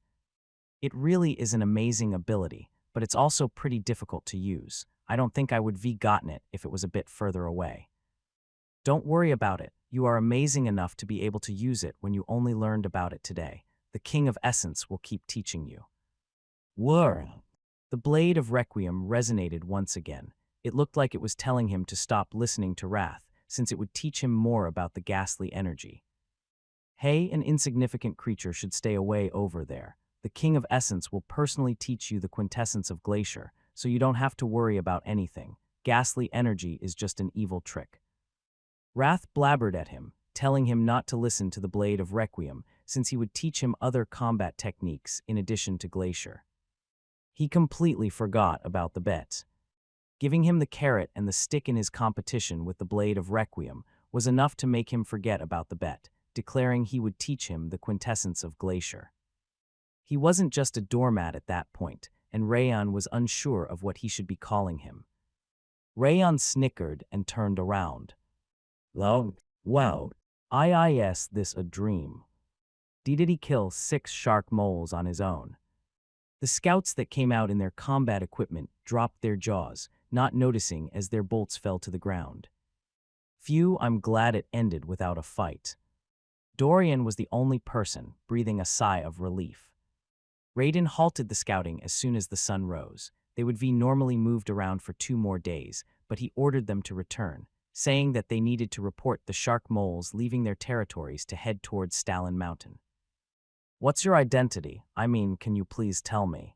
It really is an amazing ability, but it's also pretty difficult to use. I don't think I would have gotten it if it was a bit further away. Don't worry about it. You are amazing enough to be able to use it when you only learned about it today. The King of Essence will keep teaching you. Whir! The blade of Requiem resonated once again. It looked like it was telling him to stop listening to Wrath, since it would teach him more about the ghastly energy. Hey, an insignificant creature should stay away over there. The King of Essence will personally teach you the quintessence of Glacier, so you don't have to worry about anything. Ghastly energy is just an evil trick. Wrath blabbered at him, telling him not to listen to the blade of Requiem, since he would teach him other combat techniques in addition to Glacier. He completely forgot about the bet. Giving him the carrot and the stick in his competition with the blade of Requiem was enough to make him forget about the bet, declaring he would teach him the quintessence of glacier. He wasn't just a doormat at that point, and Rayon was unsure of what he should be calling him. Rayon snickered and turned around. Oh, wow, is this a dream? Did he kill 6 shark moles on his own? The scouts that came out in their combat equipment dropped their jaws, not noticing as their bolts fell to the ground. Phew, I'm glad it ended without a fight. Dorian was the only person breathing a sigh of relief. Raiden halted the scouting as soon as the sun rose. They would be normally moved around for 2 more days, but he ordered them to return, saying that they needed to report the shark moles leaving their territories to head towards Stalin Mountain. What's your identity? I mean, can you please tell me?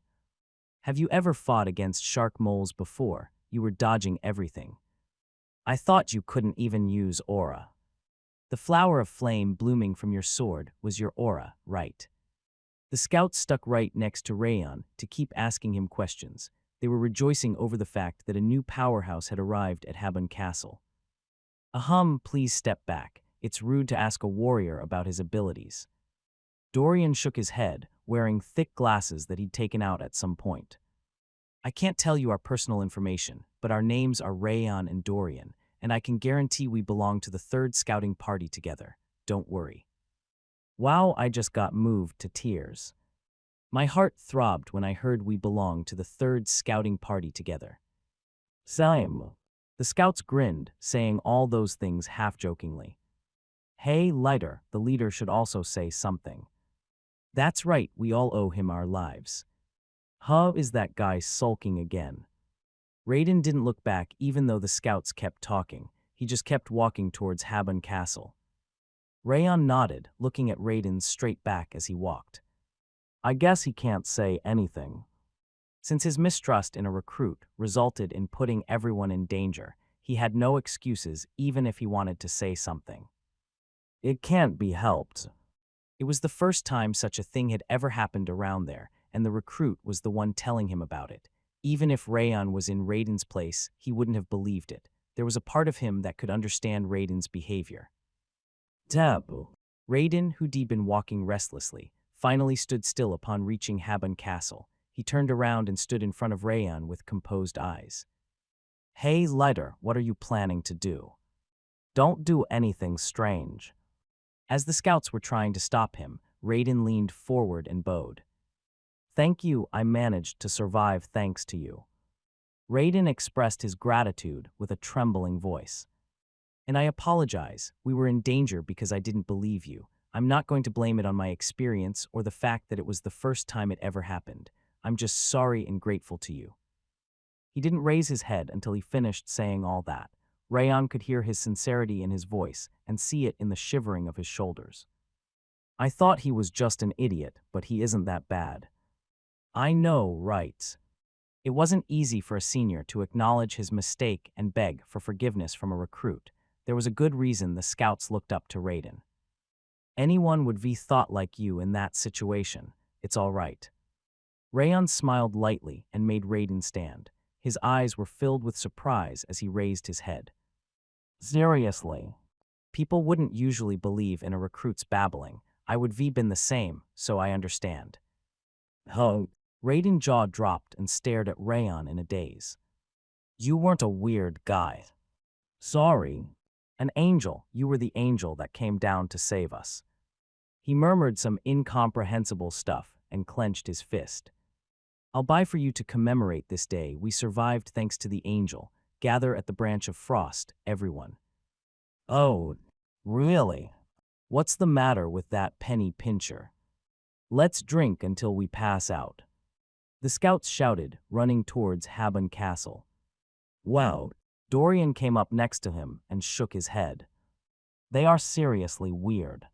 Have you ever fought against shark moles before? You were dodging everything. I thought you couldn't even use aura. The flower of flame blooming from your sword was your aura, right? The scouts stuck right next to Rayon to keep asking him questions. They were rejoicing over the fact that a new powerhouse had arrived at Habun Castle. Please step back. It's rude to ask a warrior about his abilities. Dorian shook his head, wearing thick glasses that he'd taken out at some point. I can't tell you our personal information, but our names are Rayon and Dorian, and I can guarantee we belong to the 3rd scouting party together. Don't worry. Wow, I just got moved to tears. My heart throbbed when I heard we belonged to the 3rd scouting party together. Same. The scouts grinned, saying all those things half-jokingly. Hey, Lighter, the leader should also say something. That's right, we all owe him our lives. Is that guy sulking again? Raiden didn't look back even though the scouts kept talking. He just kept walking towards Habun Castle. Rayon nodded, looking at Raiden straight back as he walked. I guess he can't say anything. Since his mistrust in a recruit resulted in putting everyone in danger, he had no excuses even if he wanted to say something. It can't be helped. It was the first time such a thing had ever happened around there, and the recruit was the one telling him about it. Even if Rayon was in Raiden's place, he wouldn't have believed it. There was a part of him that could understand Raiden's behavior. Tabu. Raiden, who'd been walking restlessly, finally stood still upon reaching Habun Castle. He turned around and stood in front of Rayon with composed eyes. Hey, Lighter, what are you planning to do? Don't do anything strange. As the scouts were trying to stop him, Raiden leaned forward and bowed. Thank you, I managed to survive thanks to you. Raiden expressed his gratitude with a trembling voice. And I apologize, we were in danger because I didn't believe you. I'm not going to blame it on my experience or the fact that it was the first time it ever happened. I'm just sorry and grateful to you. He didn't raise his head until he finished saying all that. Rayon could hear his sincerity in his voice and see it in the shivering of his shoulders. I thought he was just an idiot, but he isn't that bad. I know, right? It wasn't easy for a senior to acknowledge his mistake and beg for forgiveness from a recruit. There was a good reason the scouts looked up to Raiden. Anyone would be thought like you in that situation. It's all right. Rayon smiled lightly and made Raiden stand. His eyes were filled with surprise as he raised his head. Seriously? People wouldn't usually believe in a recruit's babbling. I would have been the same, so I understand. Raiden's jaw dropped and stared at Rayon in a daze. You weren't a weird guy. Sorry. An angel, you were the angel that came down to save us. He murmured some incomprehensible stuff and clenched his fist. I'll buy for you to commemorate this day we survived thanks to the angel. Gather at the branch of frost, everyone. Oh, really? What's the matter with that penny pincher? Let's drink until we pass out. The scouts shouted, running towards Habun Castle. Wow. Dorian came up next to him and shook his head. They are seriously weird.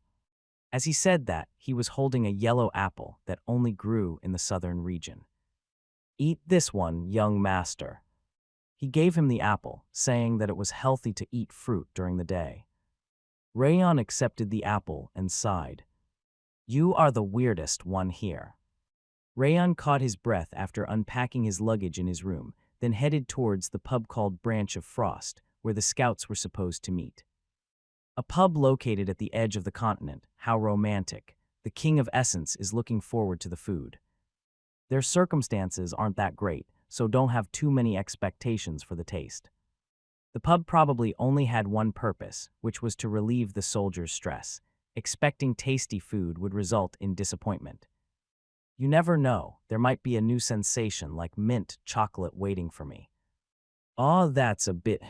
As he said that, he was holding a yellow apple that only grew in the southern region. Eat this one, young master. He gave him the apple, saying that it was healthy to eat fruit during the day. Rayon accepted the apple and sighed. You are the weirdest one here. Rayon caught his breath after unpacking his luggage in his room, then headed towards the pub called Branch of Frost, where the scouts were supposed to meet. A pub located at the edge of the continent. How romantic. The king of essence is looking forward to the food. Their circumstances aren't that great, so don't have too many expectations for the taste. The pub probably only had one purpose, which was to relieve the soldiers' stress. Expecting tasty food would result in disappointment. You never know, there might be a new sensation like mint chocolate waiting for me. Oh, that's a bit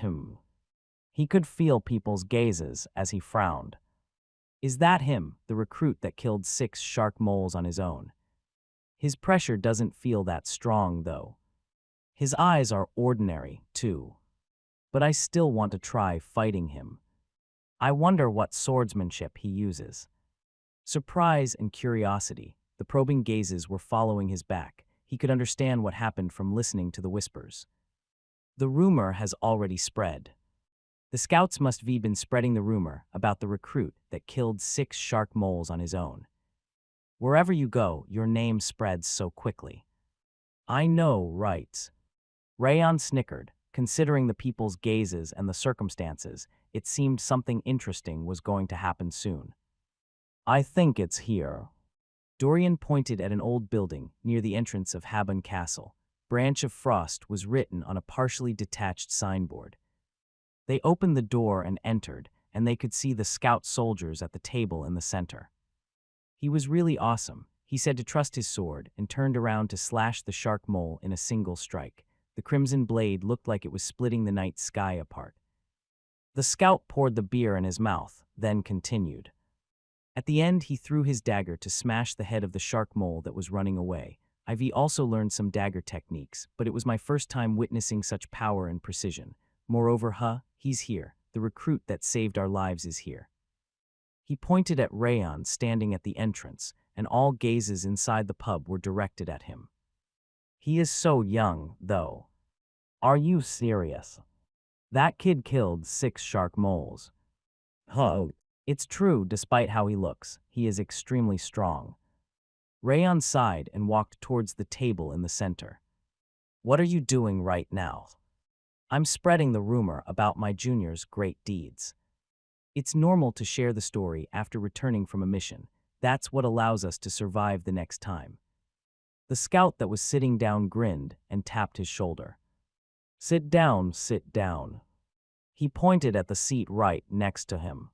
He could feel people's gazes as he frowned. Is that him, the recruit that killed 6 shark moles on his own? His pressure doesn't feel that strong, though. His eyes are ordinary, too. But I still want to try fighting him. I wonder what swordsmanship he uses. Surprise and curiosity, the probing gazes were following his back. He could understand what happened from listening to the whispers. The rumor has already spread. The scouts must have been spreading the rumor about the recruit that killed 6 shark moles on his own. Wherever you go, your name spreads so quickly. I know, right? Rayon snickered. Considering the people's gazes and the circumstances, it seemed something interesting was going to happen soon. I think it's here. Dorian pointed at an old building near the entrance of Habon Castle. Branch of Frost was written on a partially detached signboard. They opened the door and entered, and they could see the scout soldiers at the table in the center. He was really awesome, he said to trust his sword, and turned around to slash the shark mole in a single strike. The crimson blade looked like it was splitting the night sky apart. The scout poured the beer in his mouth, then continued. At the end, he threw his dagger to smash the head of the shark mole that was running away. I've also learned some dagger techniques, but it was my first time witnessing such power and precision. Moreover, he's here. The recruit that saved our lives is here. He pointed at Rayon standing at the entrance, and all gazes inside the pub were directed at him. He is so young, though. Are you serious? That kid killed 6 shark moles. It's true, despite how he looks. He is extremely strong. Rayon sighed and walked towards the table in the center. What are you doing right now? I'm spreading the rumor about my junior's great deeds. It's normal to share the story after returning from a mission. That's what allows us to survive the next time. The scout that was sitting down grinned and tapped his shoulder. Sit down, sit down. He pointed at the seat right next to him.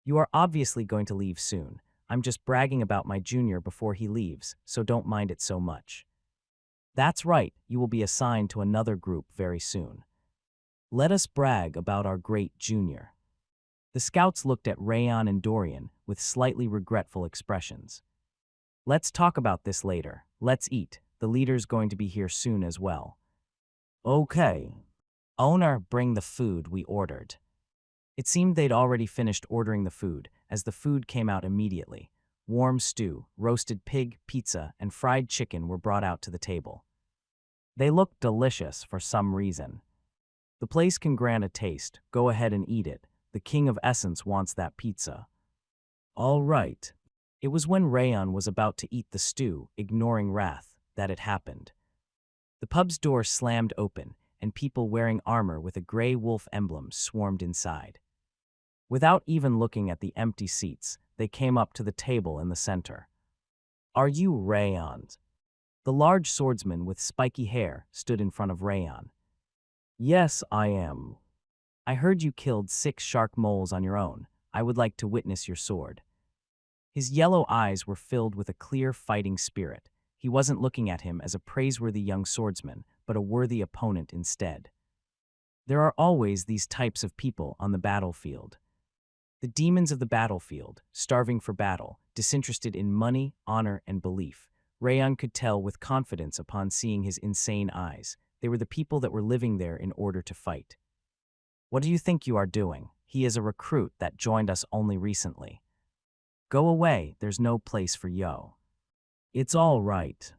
You are obviously going to leave soon. I'm just bragging about my junior before he leaves, so don't mind it so much. That's right, you will be assigned to another group very soon. Let us brag about our great junior. The scouts looked at Rayon and Dorian with slightly regretful expressions. Let's talk about this later. Let's eat. The leader's going to be here soon as well. Okay. Owner, bring the food we ordered. It seemed they'd already finished ordering the food, as the food came out immediately. Warm stew, roasted pig, pizza, and fried chicken were brought out to the table. They looked delicious for some reason. The place can grant a taste. Go ahead and eat it. The king of essence wants that pizza. All right. It was when Rayon was about to eat the stew, ignoring wrath, that it happened. The pub's door slammed open, and people wearing armor with a gray wolf emblem swarmed inside. Without even looking at the empty seats, they came up to the table in the center. Are you Rayon? The large swordsman with spiky hair stood in front of Rayon. Yes, I am. I heard you killed 6 shark moles on your own. I would like to witness your sword. His yellow eyes were filled with a clear fighting spirit. He wasn't looking at him as a praiseworthy young swordsman, but a worthy opponent instead. There are always these types of people on the battlefield. The demons of the battlefield, starving for battle, disinterested in money, honor, and belief. Rayon could tell with confidence upon seeing his insane eyes. They were the people that were living there in order to fight. What do you think you are doing? He is a recruit that joined us only recently. Go away, there's no place for yo. It's all right.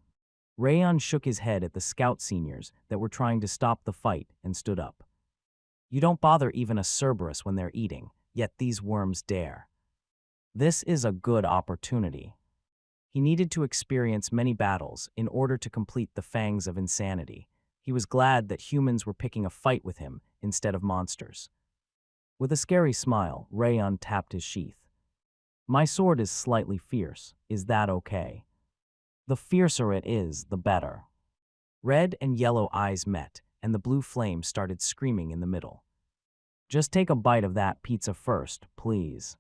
Rayon shook his head at the scout seniors that were trying to stop the fight and stood up. You don't bother even a Cerberus when they're eating, yet these worms dare. This is a good opportunity. He needed to experience many battles in order to complete the fangs of insanity. He was glad that humans were picking a fight with him instead of monsters. With a scary smile, Rayon tapped his sheath. My sword is slightly fierce. Is that okay? The fiercer it is, the better. Red and yellow eyes met, and the blue flame started screaming in the middle. Just take a bite of that pizza first, please.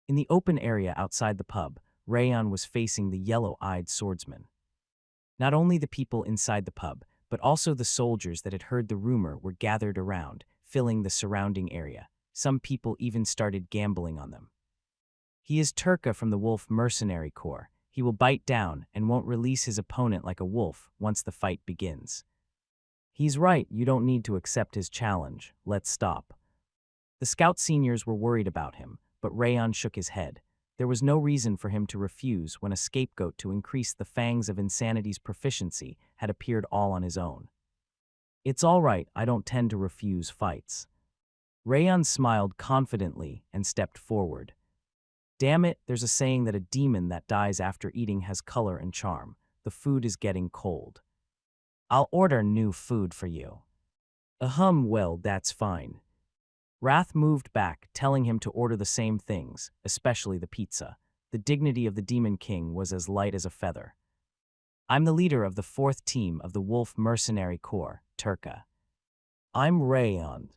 In the open area outside the pub, Rayon was facing the yellow-eyed swordsman. Not only the people inside the pub, but also the soldiers that had heard the rumor were gathered around, filling the surrounding area. Some people even started gambling on them. He is Turka from the Wolf Mercenary Corps. He will bite down and won't release his opponent like a wolf once the fight begins. He's right, you don't need to accept his challenge. Let's stop. The scout seniors were worried about him, but Rayon shook his head. There was no reason for him to refuse when a scapegoat to increase the fangs of insanity's proficiency had appeared all on his own. It's all right, I don't tend to refuse fights. Rayon smiled confidently and stepped forward. Damn it, there's a saying that a demon that dies after eating has color and charm. The food is getting cold. I'll order new food for you. Well, that's fine. Wrath moved back, telling him to order the same things, especially the pizza. The dignity of the Demon King was as light as a feather. I'm the leader of the 4th team of the Wolf Mercenary Corps, Turka. I'm Rayon.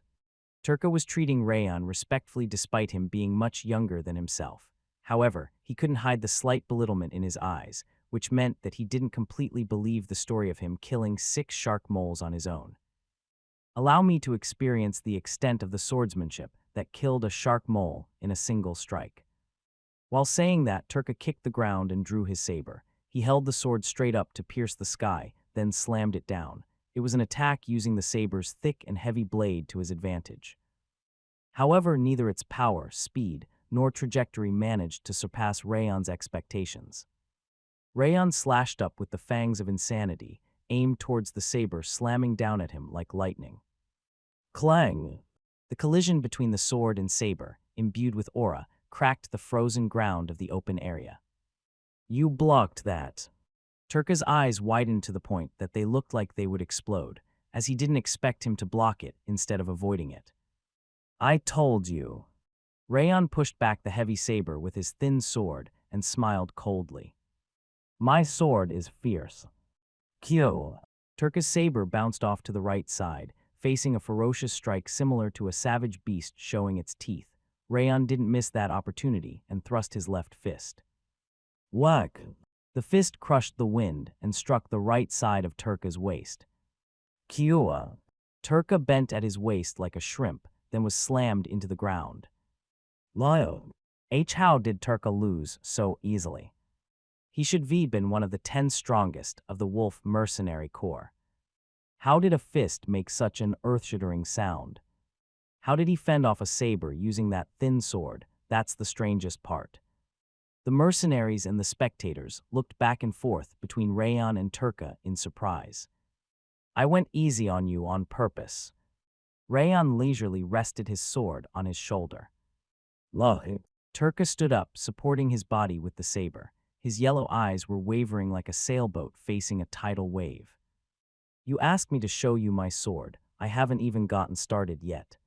Turka was treating Rayon respectfully despite him being much younger than himself. However, he couldn't hide the slight belittlement in his eyes, which meant that he didn't completely believe the story of him killing 6 shark moles on his own. Allow me to experience the extent of the swordsmanship that killed a shark mole in a single strike. While saying that, Turka kicked the ground and drew his saber. He held the sword straight up to pierce the sky, then slammed it down. It was an attack using the saber's thick and heavy blade to his advantage. However, neither its power, speed, nor trajectory managed to surpass Rayon's expectations. Rayon slashed up with the fangs of insanity, aimed towards the saber, slamming down at him like lightning. Clang! The collision between the sword and saber, imbued with aura, cracked the frozen ground of the open area. You blocked that. Turka's eyes widened to the point that they looked like they would explode, as he didn't expect him to block it instead of avoiding it. I told you. Rayon pushed back the heavy saber with his thin sword and smiled coldly. My sword is fierce. Kyo. Turka's saber bounced off to the right side, facing a ferocious strike similar to a savage beast showing its teeth. Rayon didn't miss that opportunity and thrust his left fist. Whack! The fist crushed the wind and struck the right side of Turka's waist. Kua! Turka bent at his waist like a shrimp, then was slammed into the ground. Lio! How did Turka lose so easily? He should have been one of the 10 strongest of the Wolf Mercenary Corps. How did a fist make such an earth-shattering sound? How did he fend off a saber using that thin sword? That's the strangest part. The mercenaries and the spectators looked back and forth between Rayon and Turka in surprise. I went easy on you on purpose. Rayon leisurely rested his sword on his shoulder. Turka stood up, supporting his body with the saber. His yellow eyes were wavering like a sailboat facing a tidal wave. You asked me to show you my sword. I haven't even gotten started yet.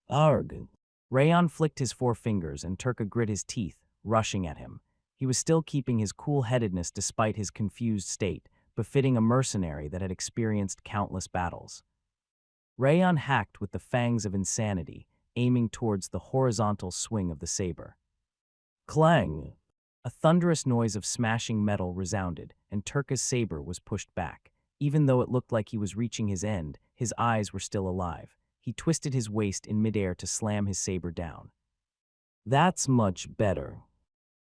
Arg. Rayon flicked his 4 fingers and Turka grit his teeth, rushing at him. He was still keeping his cool-headedness despite his confused state, befitting a mercenary that had experienced countless battles. Rayon hacked with the fangs of insanity, aiming towards the horizontal swing of the saber. Clang! A thunderous noise of smashing metal resounded, and Turka's saber was pushed back. Even though it looked like he was reaching his end, his eyes were still alive. He twisted his waist in midair to slam his saber down. That's much better.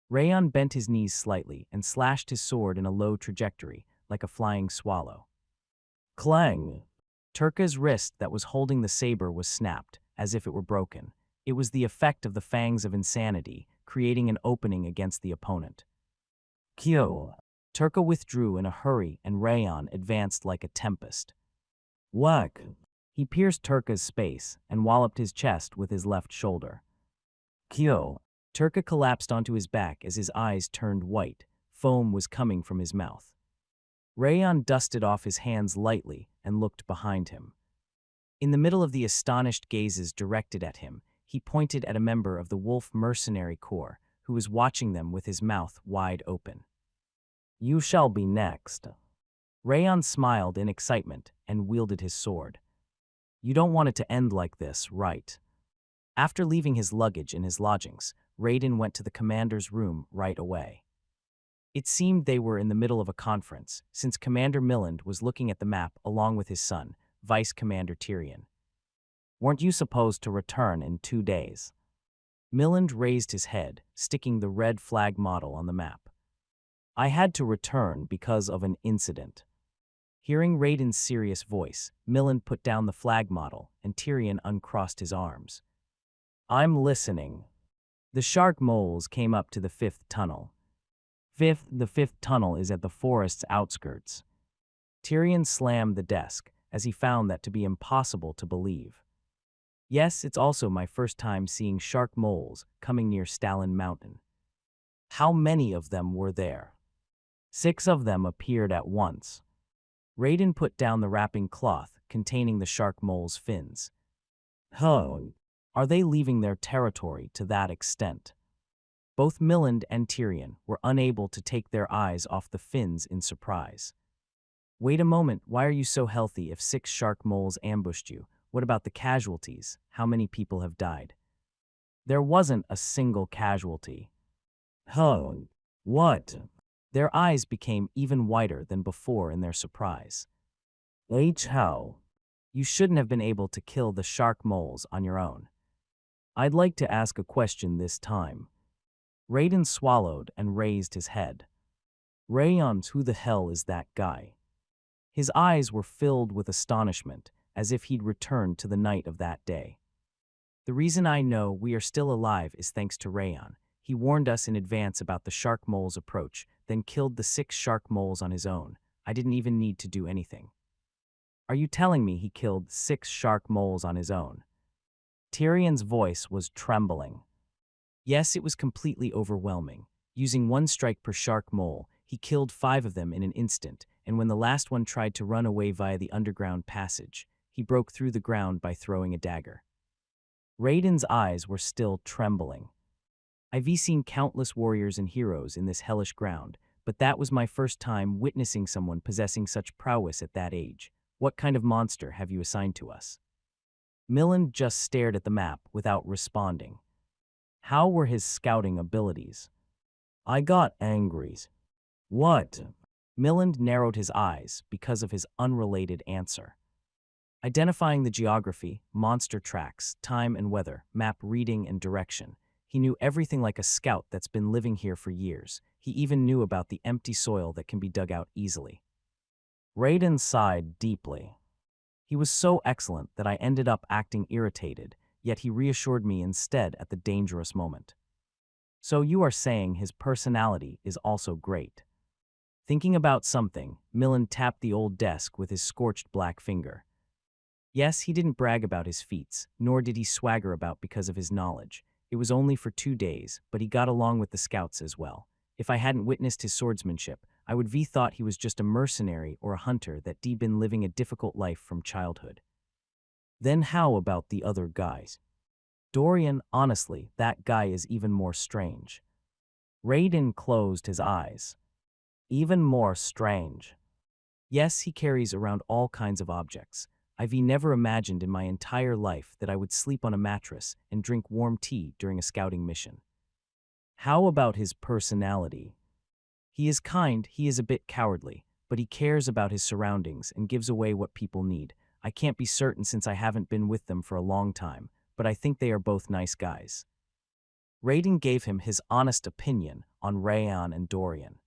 Rayon bent his knees slightly and slashed his sword in a low trajectory, like a flying swallow. Clang! Turka's wrist that was holding the saber was snapped, as if it were broken. It was the effect of the fangs of insanity, creating an opening against the opponent. Kyo! Turka withdrew in a hurry and Rayon advanced like a tempest. Whack! He pierced Turka's space and walloped his chest with his left shoulder. Kyo! Turka collapsed onto his back as his eyes turned white. Foam was coming from his mouth. Rayon dusted off his hands lightly and looked behind him. In the middle of the astonished gazes directed at him, he pointed at a member of the Wolf Mercenary Corps who was watching them with his mouth wide open. "You shall be next." Rayon smiled in excitement and wielded his sword. "You don't want it to end like this, right?" After leaving his luggage in his lodgings, Raiden went to the commander's room right away. It seemed they were in the middle of a conference, since Commander Milland was looking at the map along with his son, Vice Commander Tyrion. "Weren't you supposed to return in 2 days?" Milland raised his head, sticking the red flag model on the map. "I had to return because of an incident." Hearing Raiden's serious voice, Milland put down the flag model, and Tyrion uncrossed his arms. "I'm listening." The shark moles came up to the fifth tunnel. The fifth tunnel is at the forest's outskirts. Tyrion slammed the desk, as he found that to be impossible to believe. "Yes, it's also my first time seeing shark moles coming near Stalin Mountain." "How many of them were there?" "6 of them appeared at once." Raiden put down the wrapping cloth containing the shark mole's fins. "Oh, are they leaving their territory to that extent?" Both Milland and Tyrion were unable to take their eyes off the fins in surprise. "Wait a moment, why are you so healthy if 6 shark moles ambushed you? What about the casualties? How many people have died?" "There wasn't a single casualty." "Oh, what?" Their eyes became even wider than before in their surprise. "How? You shouldn't have been able to kill the shark moles on your own." "I'd like to ask a question this time." Raiden swallowed and raised his head. "Rayons, who the hell is that guy?" His eyes were filled with astonishment, as if he'd returned to the night of that day. "The reason I know we are still alive is thanks to Rayon. He warned us in advance about the shark mole's approach, then killed the 6 shark moles on his own. I didn't even need to do anything." "Are you telling me he killed 6 shark moles on his own?" Tyrion's voice was trembling. "Yes, it was completely overwhelming. Using 1 strike per shark mole, he killed 5 of them in an instant, and when the last one tried to run away via the underground passage, he broke through the ground by throwing a dagger." Raiden's eyes were still trembling. "I've seen countless warriors and heroes in this hellish ground, but that was my first time witnessing someone possessing such prowess at that age. What kind of monster have you assigned to us?" Milland just stared at the map without responding. How were his scouting abilities? "I got angry." "What?" Milland narrowed his eyes because of his unrelated answer. Identifying the geography, monster tracks, time and weather, map reading and direction. He knew everything like a scout that's been living here for years. He even knew about the empty soil that can be dug out easily. Raiden sighed deeply. He was so excellent that I ended up acting irritated, yet he reassured me instead at the dangerous moment. "So you are saying his personality is also great." Thinking about something, Milland tapped the old desk with his scorched black finger. "Yes, he didn't brag about his feats, nor did he swagger about because of his knowledge. It was only for 2 days, but he got along with the scouts as well. If I hadn't witnessed his swordsmanship, I would have thought he was just a mercenary or a hunter that been living a difficult life from childhood." "Then how about the other guys?" "Dorian, honestly, that guy is even more strange." Raiden closed his eyes. "Even more strange?" "Yes, he carries around all kinds of objects. I've never imagined in my entire life that I would sleep on a mattress and drink warm tea during a scouting mission." "How about his personality?" "He is kind, he is a bit cowardly, but he cares about his surroundings and gives away what people need. I can't be certain since I haven't been with them for a long time, but I think they are both nice guys." Raiden gave him his honest opinion on Rayon and Dorian.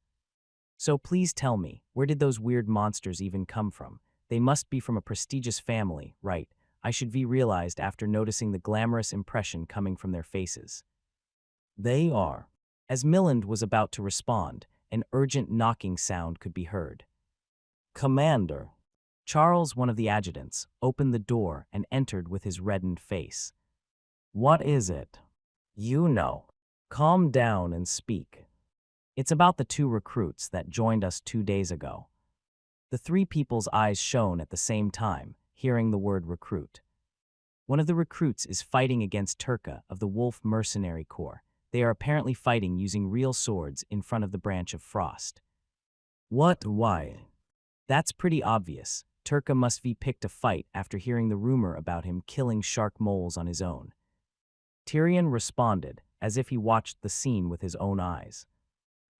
"So please tell me, where did those weird monsters even come from? They must be from a prestigious family, right? I should be realized after noticing the glamorous impression coming from their faces." "They are." As Milland was about to respond, an urgent knocking sound could be heard. "Commander." Charles, one of the adjutants, opened the door and entered with his reddened face. "What is it?" "You know. Calm down and speak." "It's about the 2 recruits that joined us 2 days ago." The 3 people's eyes shone at the same time, hearing the word recruit. One of the recruits is fighting against Turka of the Wolf Mercenary Corps. They are apparently fighting using real swords in front of the branch of Frost. What? Why? That's pretty obvious. Turka must be picked a fight after hearing the rumor about him killing shark moles on his own. Tyrion responded, as if he watched the scene with his own eyes.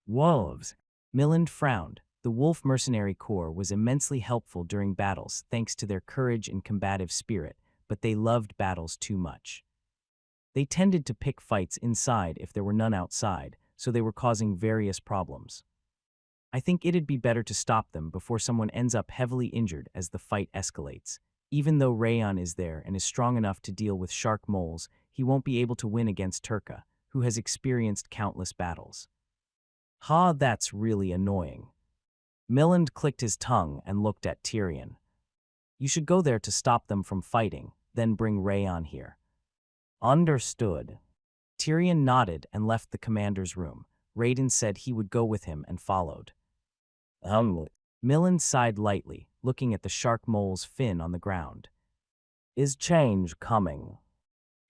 Wolves. Milland frowned. The Wolf Mercenary Corps was immensely helpful during battles thanks to their courage and combative spirit, but they loved battles too much. They tended to pick fights inside if there were none outside, so they were causing various problems. I think it'd be better to stop them before someone ends up heavily injured as the fight escalates. Even though Rayon is there and is strong enough to deal with shark moles, he won't be able to win against Turka, who has experienced countless battles. Ha, that's really annoying. Milland clicked his tongue and looked at Tyrion. You should go there to stop them from fighting, then bring Rayon here. Understood. Tyrion nodded and left the commander's room. Raiden said he would go with him and followed. Milland sighed lightly, looking at the shark mole's fin on the ground. Is change coming?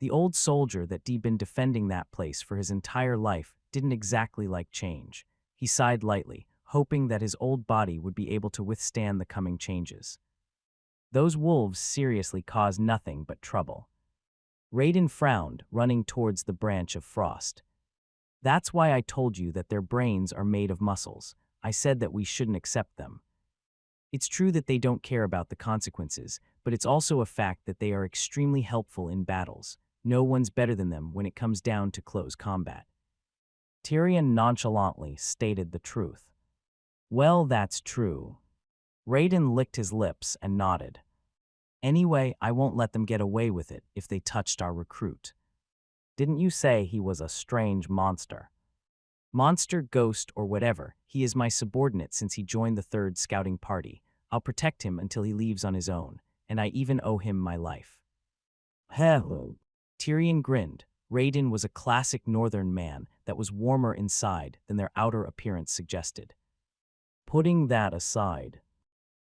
The old soldier that had been defending that place for his entire life didn't exactly like change. He sighed lightly, hoping that his old body would be able to withstand the coming changes. Those wolves seriously caused nothing but trouble. Raiden frowned, running towards the branch of Frost. That's why I told you that their brains are made of muscles. I said that we shouldn't accept them. It's true that they don't care about the consequences, but it's also a fact that they are extremely helpful in battles. No one's better than them when it comes down to close combat. Tyrion nonchalantly stated the truth. Well, that's true. Raiden licked his lips and nodded. Anyway, I won't let them get away with it if they touched our recruit. Didn't you say he was a strange monster? Monster, ghost, or whatever, he is my subordinate since he joined the 3rd Scouting Party. I'll protect him until he leaves on his own, and I even owe him my life. Hello. Tyrion grinned. Raiden was a classic northern man that was warmer inside than their outer appearance suggested. Putting that aside,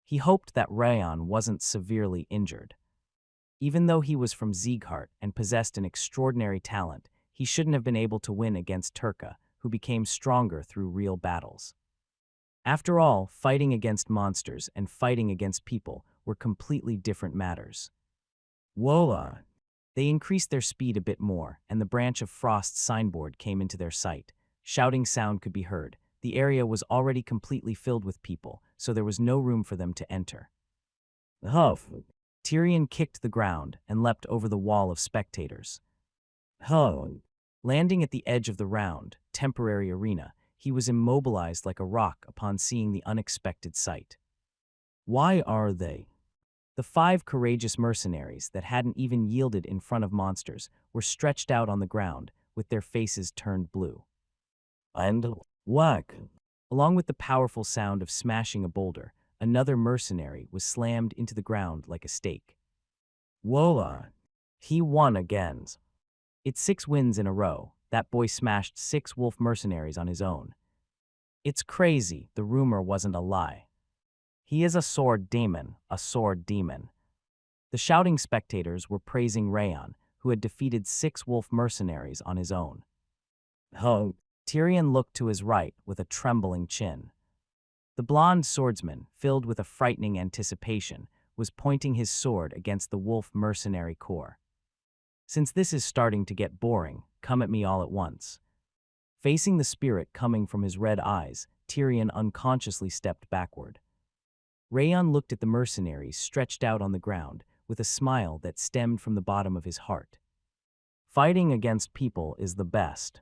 he hoped that Rayon wasn't severely injured. Even though he was from Sieghart and possessed an extraordinary talent, he shouldn't have been able to win against Turka, who became stronger through real battles. After all, fighting against monsters and fighting against people were completely different matters. Voila! They increased their speed a bit more, and the branch of Frost's signboard came into their sight. Shouting sound could be heard. The area was already completely filled with people, so there was no room for them to enter. Huff! Tyrion kicked the ground and leapt over the wall of spectators. Huff! Landing at the edge of the round, temporary arena, he was immobilized like a rock upon seeing the unexpected sight. Why are they? The 5 courageous mercenaries that hadn't even yielded in front of monsters were stretched out on the ground, with their faces turned blue. And whack! Along with the powerful sound of smashing a boulder, another mercenary was slammed into the ground like a stake. Voila! He won again. It's 6 wins in a row. That boy smashed 6 wolf mercenaries on his own. It's crazy, the rumor wasn't a lie. He is a sword demon, a sword demon. The shouting spectators were praising Rayon, who had defeated 6 wolf mercenaries on his own. Oh. Tyrion looked to his right with a trembling chin. The blond swordsman, filled with a frightening anticipation, was pointing his sword against the wolf mercenary corps. Since this is starting to get boring, come at me all at once. Facing the spirit coming from his red eyes, Tyrion unconsciously stepped backward. Rayon looked at the mercenaries stretched out on the ground with a smile that stemmed from the bottom of his heart. Fighting against people is the best.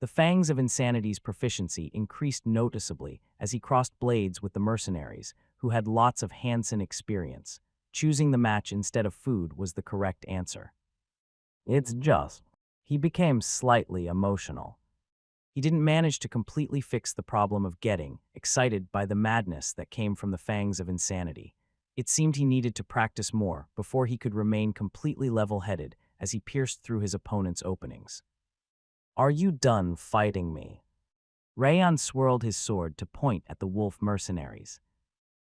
The fangs of Insanity's proficiency increased noticeably as he crossed blades with the mercenaries, who had lots of Hansen experience. Choosing the match instead of food was the correct answer. It's just. He became slightly emotional. He didn't manage to completely fix the problem of getting excited by the madness that came from the fangs of Insanity. It seemed he needed to practice more before he could remain completely level-headed as he pierced through his opponent's openings. Are you done fighting me? Rayon swirled his sword to point at the wolf mercenaries.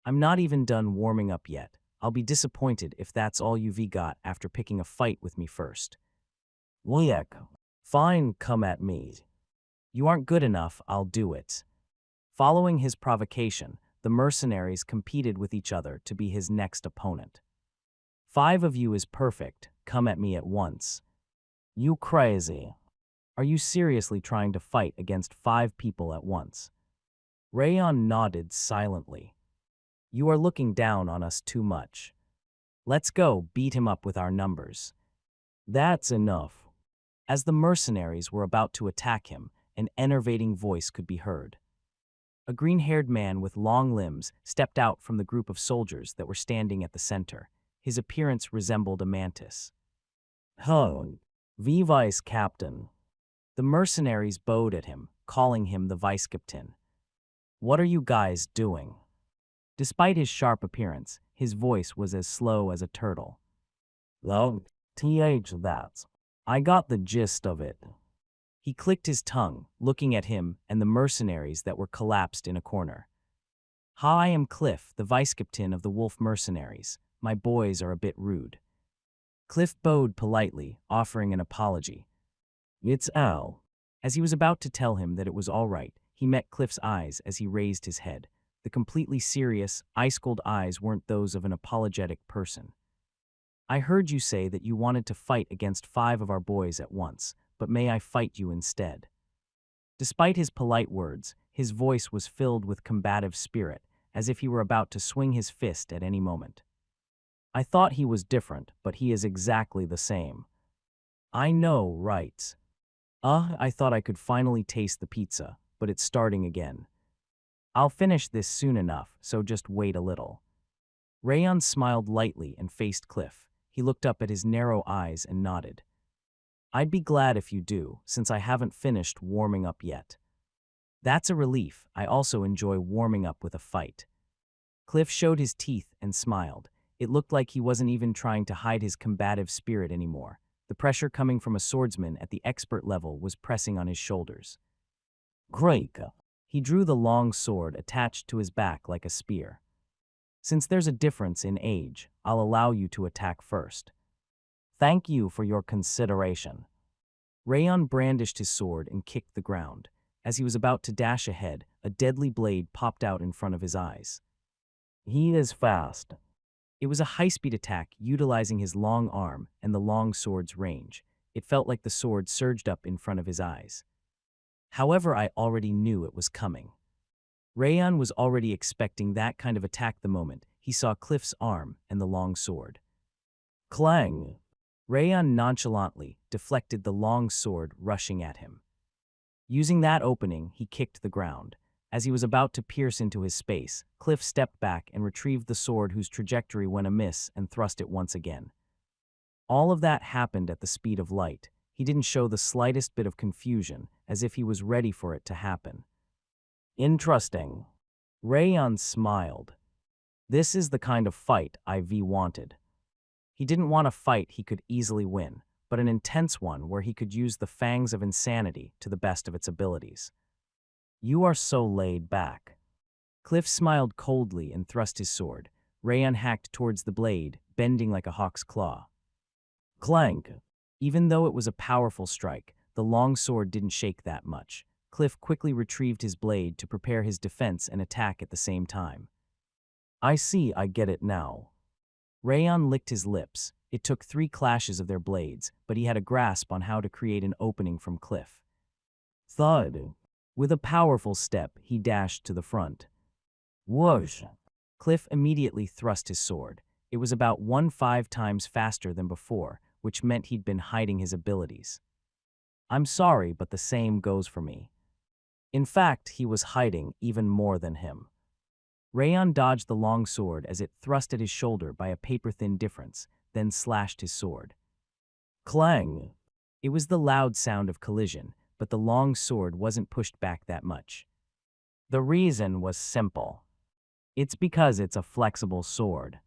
I'm not even done warming up yet. I'll be disappointed if that's all you've got after picking a fight with me first. Liek. Fine, come at me. You aren't good enough, I'll do it. Following his provocation, the mercenaries competed with each other to be his next opponent. 5 of you is perfect, come at me at once. You crazy. Are you seriously trying to fight against 5 people at once? Rayon nodded silently. You are looking down on us too much. Let's go beat him up with our numbers. That's enough. As the mercenaries were about to attack him, an enervating voice could be heard. A green-haired man with long limbs stepped out from the group of soldiers that were standing at the center. His appearance resembled a mantis. Ho, vice captain. The mercenaries bowed at him, calling him the vice captain. What are you guys doing? Despite his sharp appearance, his voice was as slow as a turtle. Oh, that. I got the gist of it. He clicked his tongue, looking at him and the mercenaries that were collapsed in a corner. Hi, I am Cliff, the vice captain of the wolf mercenaries. My boys are a bit rude. Cliff bowed politely, offering an apology. It's Al. As he was about to tell him that it was all right, he met Cliff's eyes as he raised his head. The completely serious, ice-cold eyes weren't those of an apologetic person. I heard you say that you wanted to fight against 5 of our boys at once, but may I fight you instead? Despite his polite words, his voice was filled with combative spirit, as if he were about to swing his fist at any moment. I thought he was different, but he is exactly the same. I know, right? I thought I could finally taste the pizza, but it's starting again. I'll finish this soon enough, so just wait a little. Rayon smiled lightly and faced Cliff. He looked up at his narrow eyes and nodded. I'd be glad if you do, since I haven't finished warming up yet. That's a relief. I also enjoy warming up with a fight. Cliff showed his teeth and smiled. It looked like he wasn't even trying to hide his combative spirit anymore. The pressure coming from a swordsman at the expert level was pressing on his shoulders. Great. He drew the long sword attached to his back like a spear. Since there's a difference in age, I'll allow you to attack first. Thank you for your consideration. Rayon brandished his sword and kicked the ground. As he was about to dash ahead, a deadly blade popped out in front of his eyes. He is fast. It was a high-speed attack utilizing his long arm and the long sword's range. It felt like the sword surged up in front of his eyes. However, I already knew it was coming. Rayon was already expecting that kind of attack the moment he saw Cliff's arm and the long sword. Clang! Rayon nonchalantly deflected the long sword rushing at him. Using that opening, he kicked the ground. As he was about to pierce into his space, Cliff stepped back and retrieved the sword whose trajectory went amiss and thrust it once again. All of that happened at the speed of light. He didn't show the slightest bit of confusion, as if he was ready for it to happen. Interesting. Rayon smiled. This is the kind of fight IV wanted. He didn't want a fight he could easily win, but an intense one where he could use the fangs of insanity to the best of its abilities. You are so laid back. Cliff smiled coldly and thrust his sword. Rayon hacked towards the blade, bending like a hawk's claw. Clank! Even though it was a powerful strike, the long sword didn't shake that much. Cliff quickly retrieved his blade to prepare his defense and attack at the same time. I see, I get it now. Rayon licked his lips. It took 3 clashes of their blades, but he had a grasp on how to create an opening from Cliff. Thud. With a powerful step, he dashed to the front. Whoosh! Cliff immediately thrust his sword. It was about 1.5 times faster than before, which meant he'd been hiding his abilities. I'm sorry, but the same goes for me. In fact, he was hiding even more than him. Rayon dodged the long sword as it thrust at his shoulder by a paper-thin difference, then slashed his sword. Clang! It was the loud sound of collision, but the long sword wasn't pushed back that much. The reason was simple. It's because it's a flexible sword.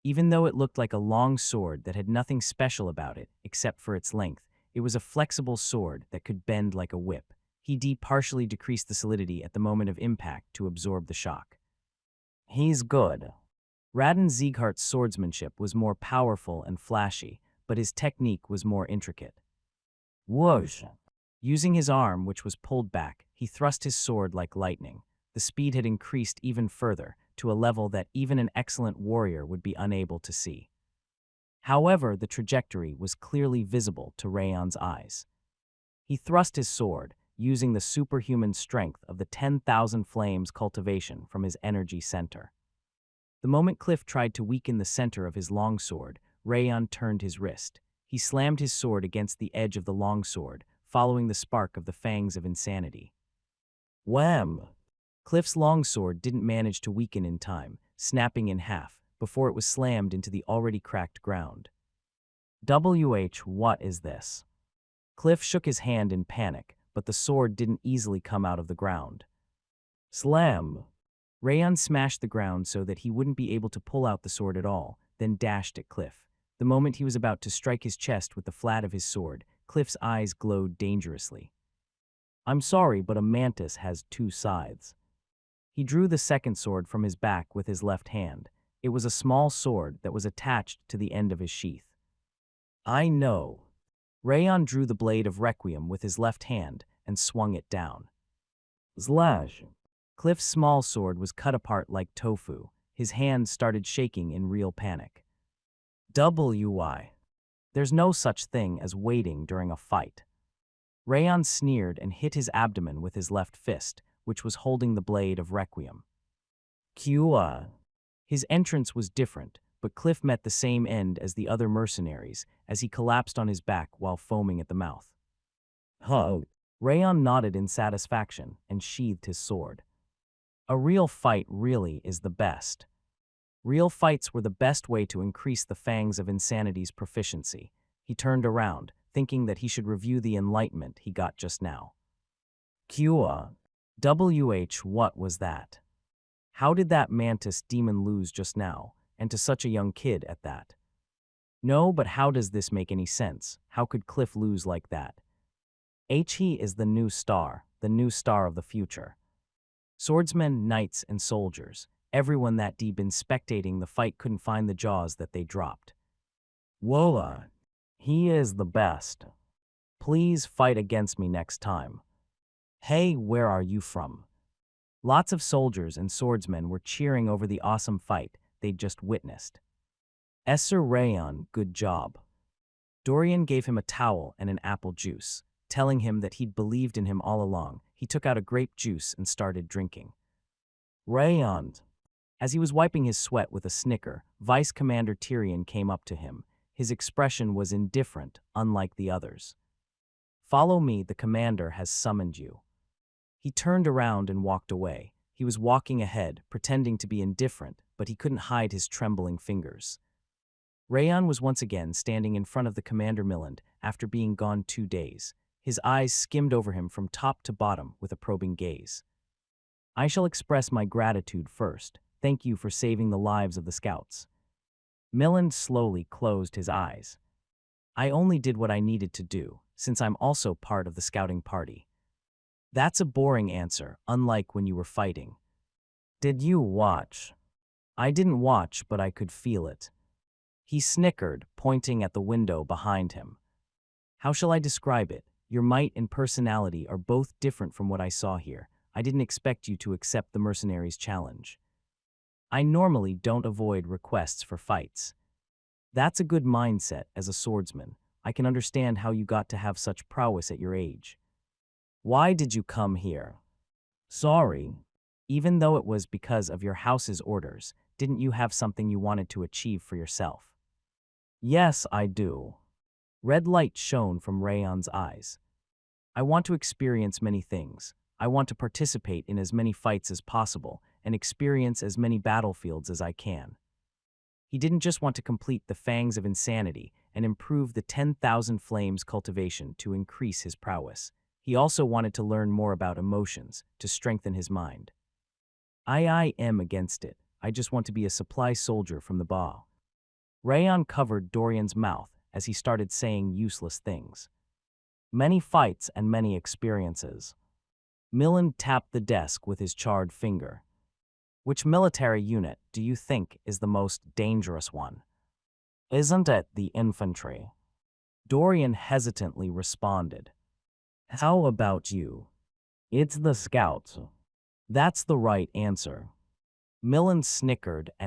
Even though it looked like a long sword that had nothing special about it except for its length, it was a flexible sword that could bend like a whip. He partially decreased the solidity at the moment of impact to absorb the shock. He's good. Raden Sieghart's swordsmanship was more powerful and flashy, but his technique was more intricate. Whoosh! Using his arm, which was pulled back, he thrust his sword like lightning. The speed had increased even further, to a level that even an excellent warrior would be unable to see. However, the trajectory was clearly visible to Rayon's eyes. He thrust his sword, using the superhuman strength of the 10,000 flames cultivation from his energy center. The moment Cliff tried to weaken the center of his longsword, Rayon turned his wrist. He slammed his sword against the edge of the longsword, following the spark of the fangs of insanity. Wham! Cliff's longsword didn't manage to weaken in time, snapping in half, before it was slammed into the already cracked ground. What is this? Cliff shook his hand in panic, but the sword didn't easily come out of the ground. Slam! Rayon smashed the ground so that he wouldn't be able to pull out the sword at all, then dashed at Cliff. The moment he was about to strike his chest with the flat of his sword, Cliff's eyes glowed dangerously. I'm sorry, but a mantis has two sides. He drew the second sword from his back with his left hand. It was a small sword that was attached to the end of his sheath. I know. Rayon drew the blade of Requiem with his left hand and swung it down. Slash! Cliff's small sword was cut apart like tofu. His hands started shaking in real panic. There's no such thing as waiting during a fight. Rayon sneered and hit his abdomen with his left fist, which was holding the blade of Requiem. His entrance was different, but Cliff met the same end as the other mercenaries as he collapsed on his back while foaming at the mouth. Rayon nodded in satisfaction and sheathed his sword. A real fight really is the best. Real fights were the best way to increase the fangs of insanity's proficiency. He turned around, thinking that he should review the enlightenment he got just now. What was that? How did that mantis demon lose just now, and to such a young kid at that? No, but how does this make any sense? How could Cliff lose like that? He is the new star of the future. Swordsmen, knights, and soldiers, everyone that been spectating the fight couldn't find the jaws that they dropped. Wola, he is the best. Please fight against me next time. Hey, where are you from? Lots of soldiers and swordsmen were cheering over the awesome fight they'd just witnessed. Sir Rayon, good job. Dorian gave him a towel and an apple juice, telling him that he'd believed in him all along. He took out a grape juice and started drinking. Rayon. As he was wiping his sweat with a snicker, Vice Commander Tyrion came up to him. His expression was indifferent, unlike the others. Follow me, the commander has summoned you. He turned around and walked away. He was walking ahead, pretending to be indifferent, but he couldn't hide his trembling fingers. Rayon was once again standing in front of the Commander Milland after being gone 2 days. His eyes skimmed over him from top to bottom with a probing gaze. I shall express my gratitude first. Thank you for saving the lives of the scouts. Milland slowly closed his eyes. I only did what I needed to do, since I'm also part of the scouting party. That's a boring answer, unlike when you were fighting. Did you watch? I didn't watch, but I could feel it. He snickered, pointing at the window behind him. How shall I describe it? Your might and personality are both different from what I saw here. I didn't expect you to accept the mercenaries' challenge. I normally don't avoid requests for fights. That's a good mindset as a swordsman. I can understand how you got to have such prowess at your age. Why did you come here? Sorry. Even though it was because of your house's orders, didn't you have something you wanted to achieve for yourself? Yes, I do. Red light shone from Rayon's eyes. I want to experience many things. I want to participate in as many fights as possible and experience as many battlefields as I can. He didn't just want to complete the fangs of insanity and improve the 10,000 flames cultivation to increase his prowess. He also wanted to learn more about emotions to strengthen his mind. I am against it. I just want to be a supply soldier from the Ba. Rayon covered Dorian's mouth as he started saying useless things. Many fights and many experiences. Milland tapped the desk with his charred finger. Which military unit do you think is the most dangerous one? Isn't it the infantry? Dorian hesitantly responded. How about you? It's the scouts. That's the right answer. Millen snickered and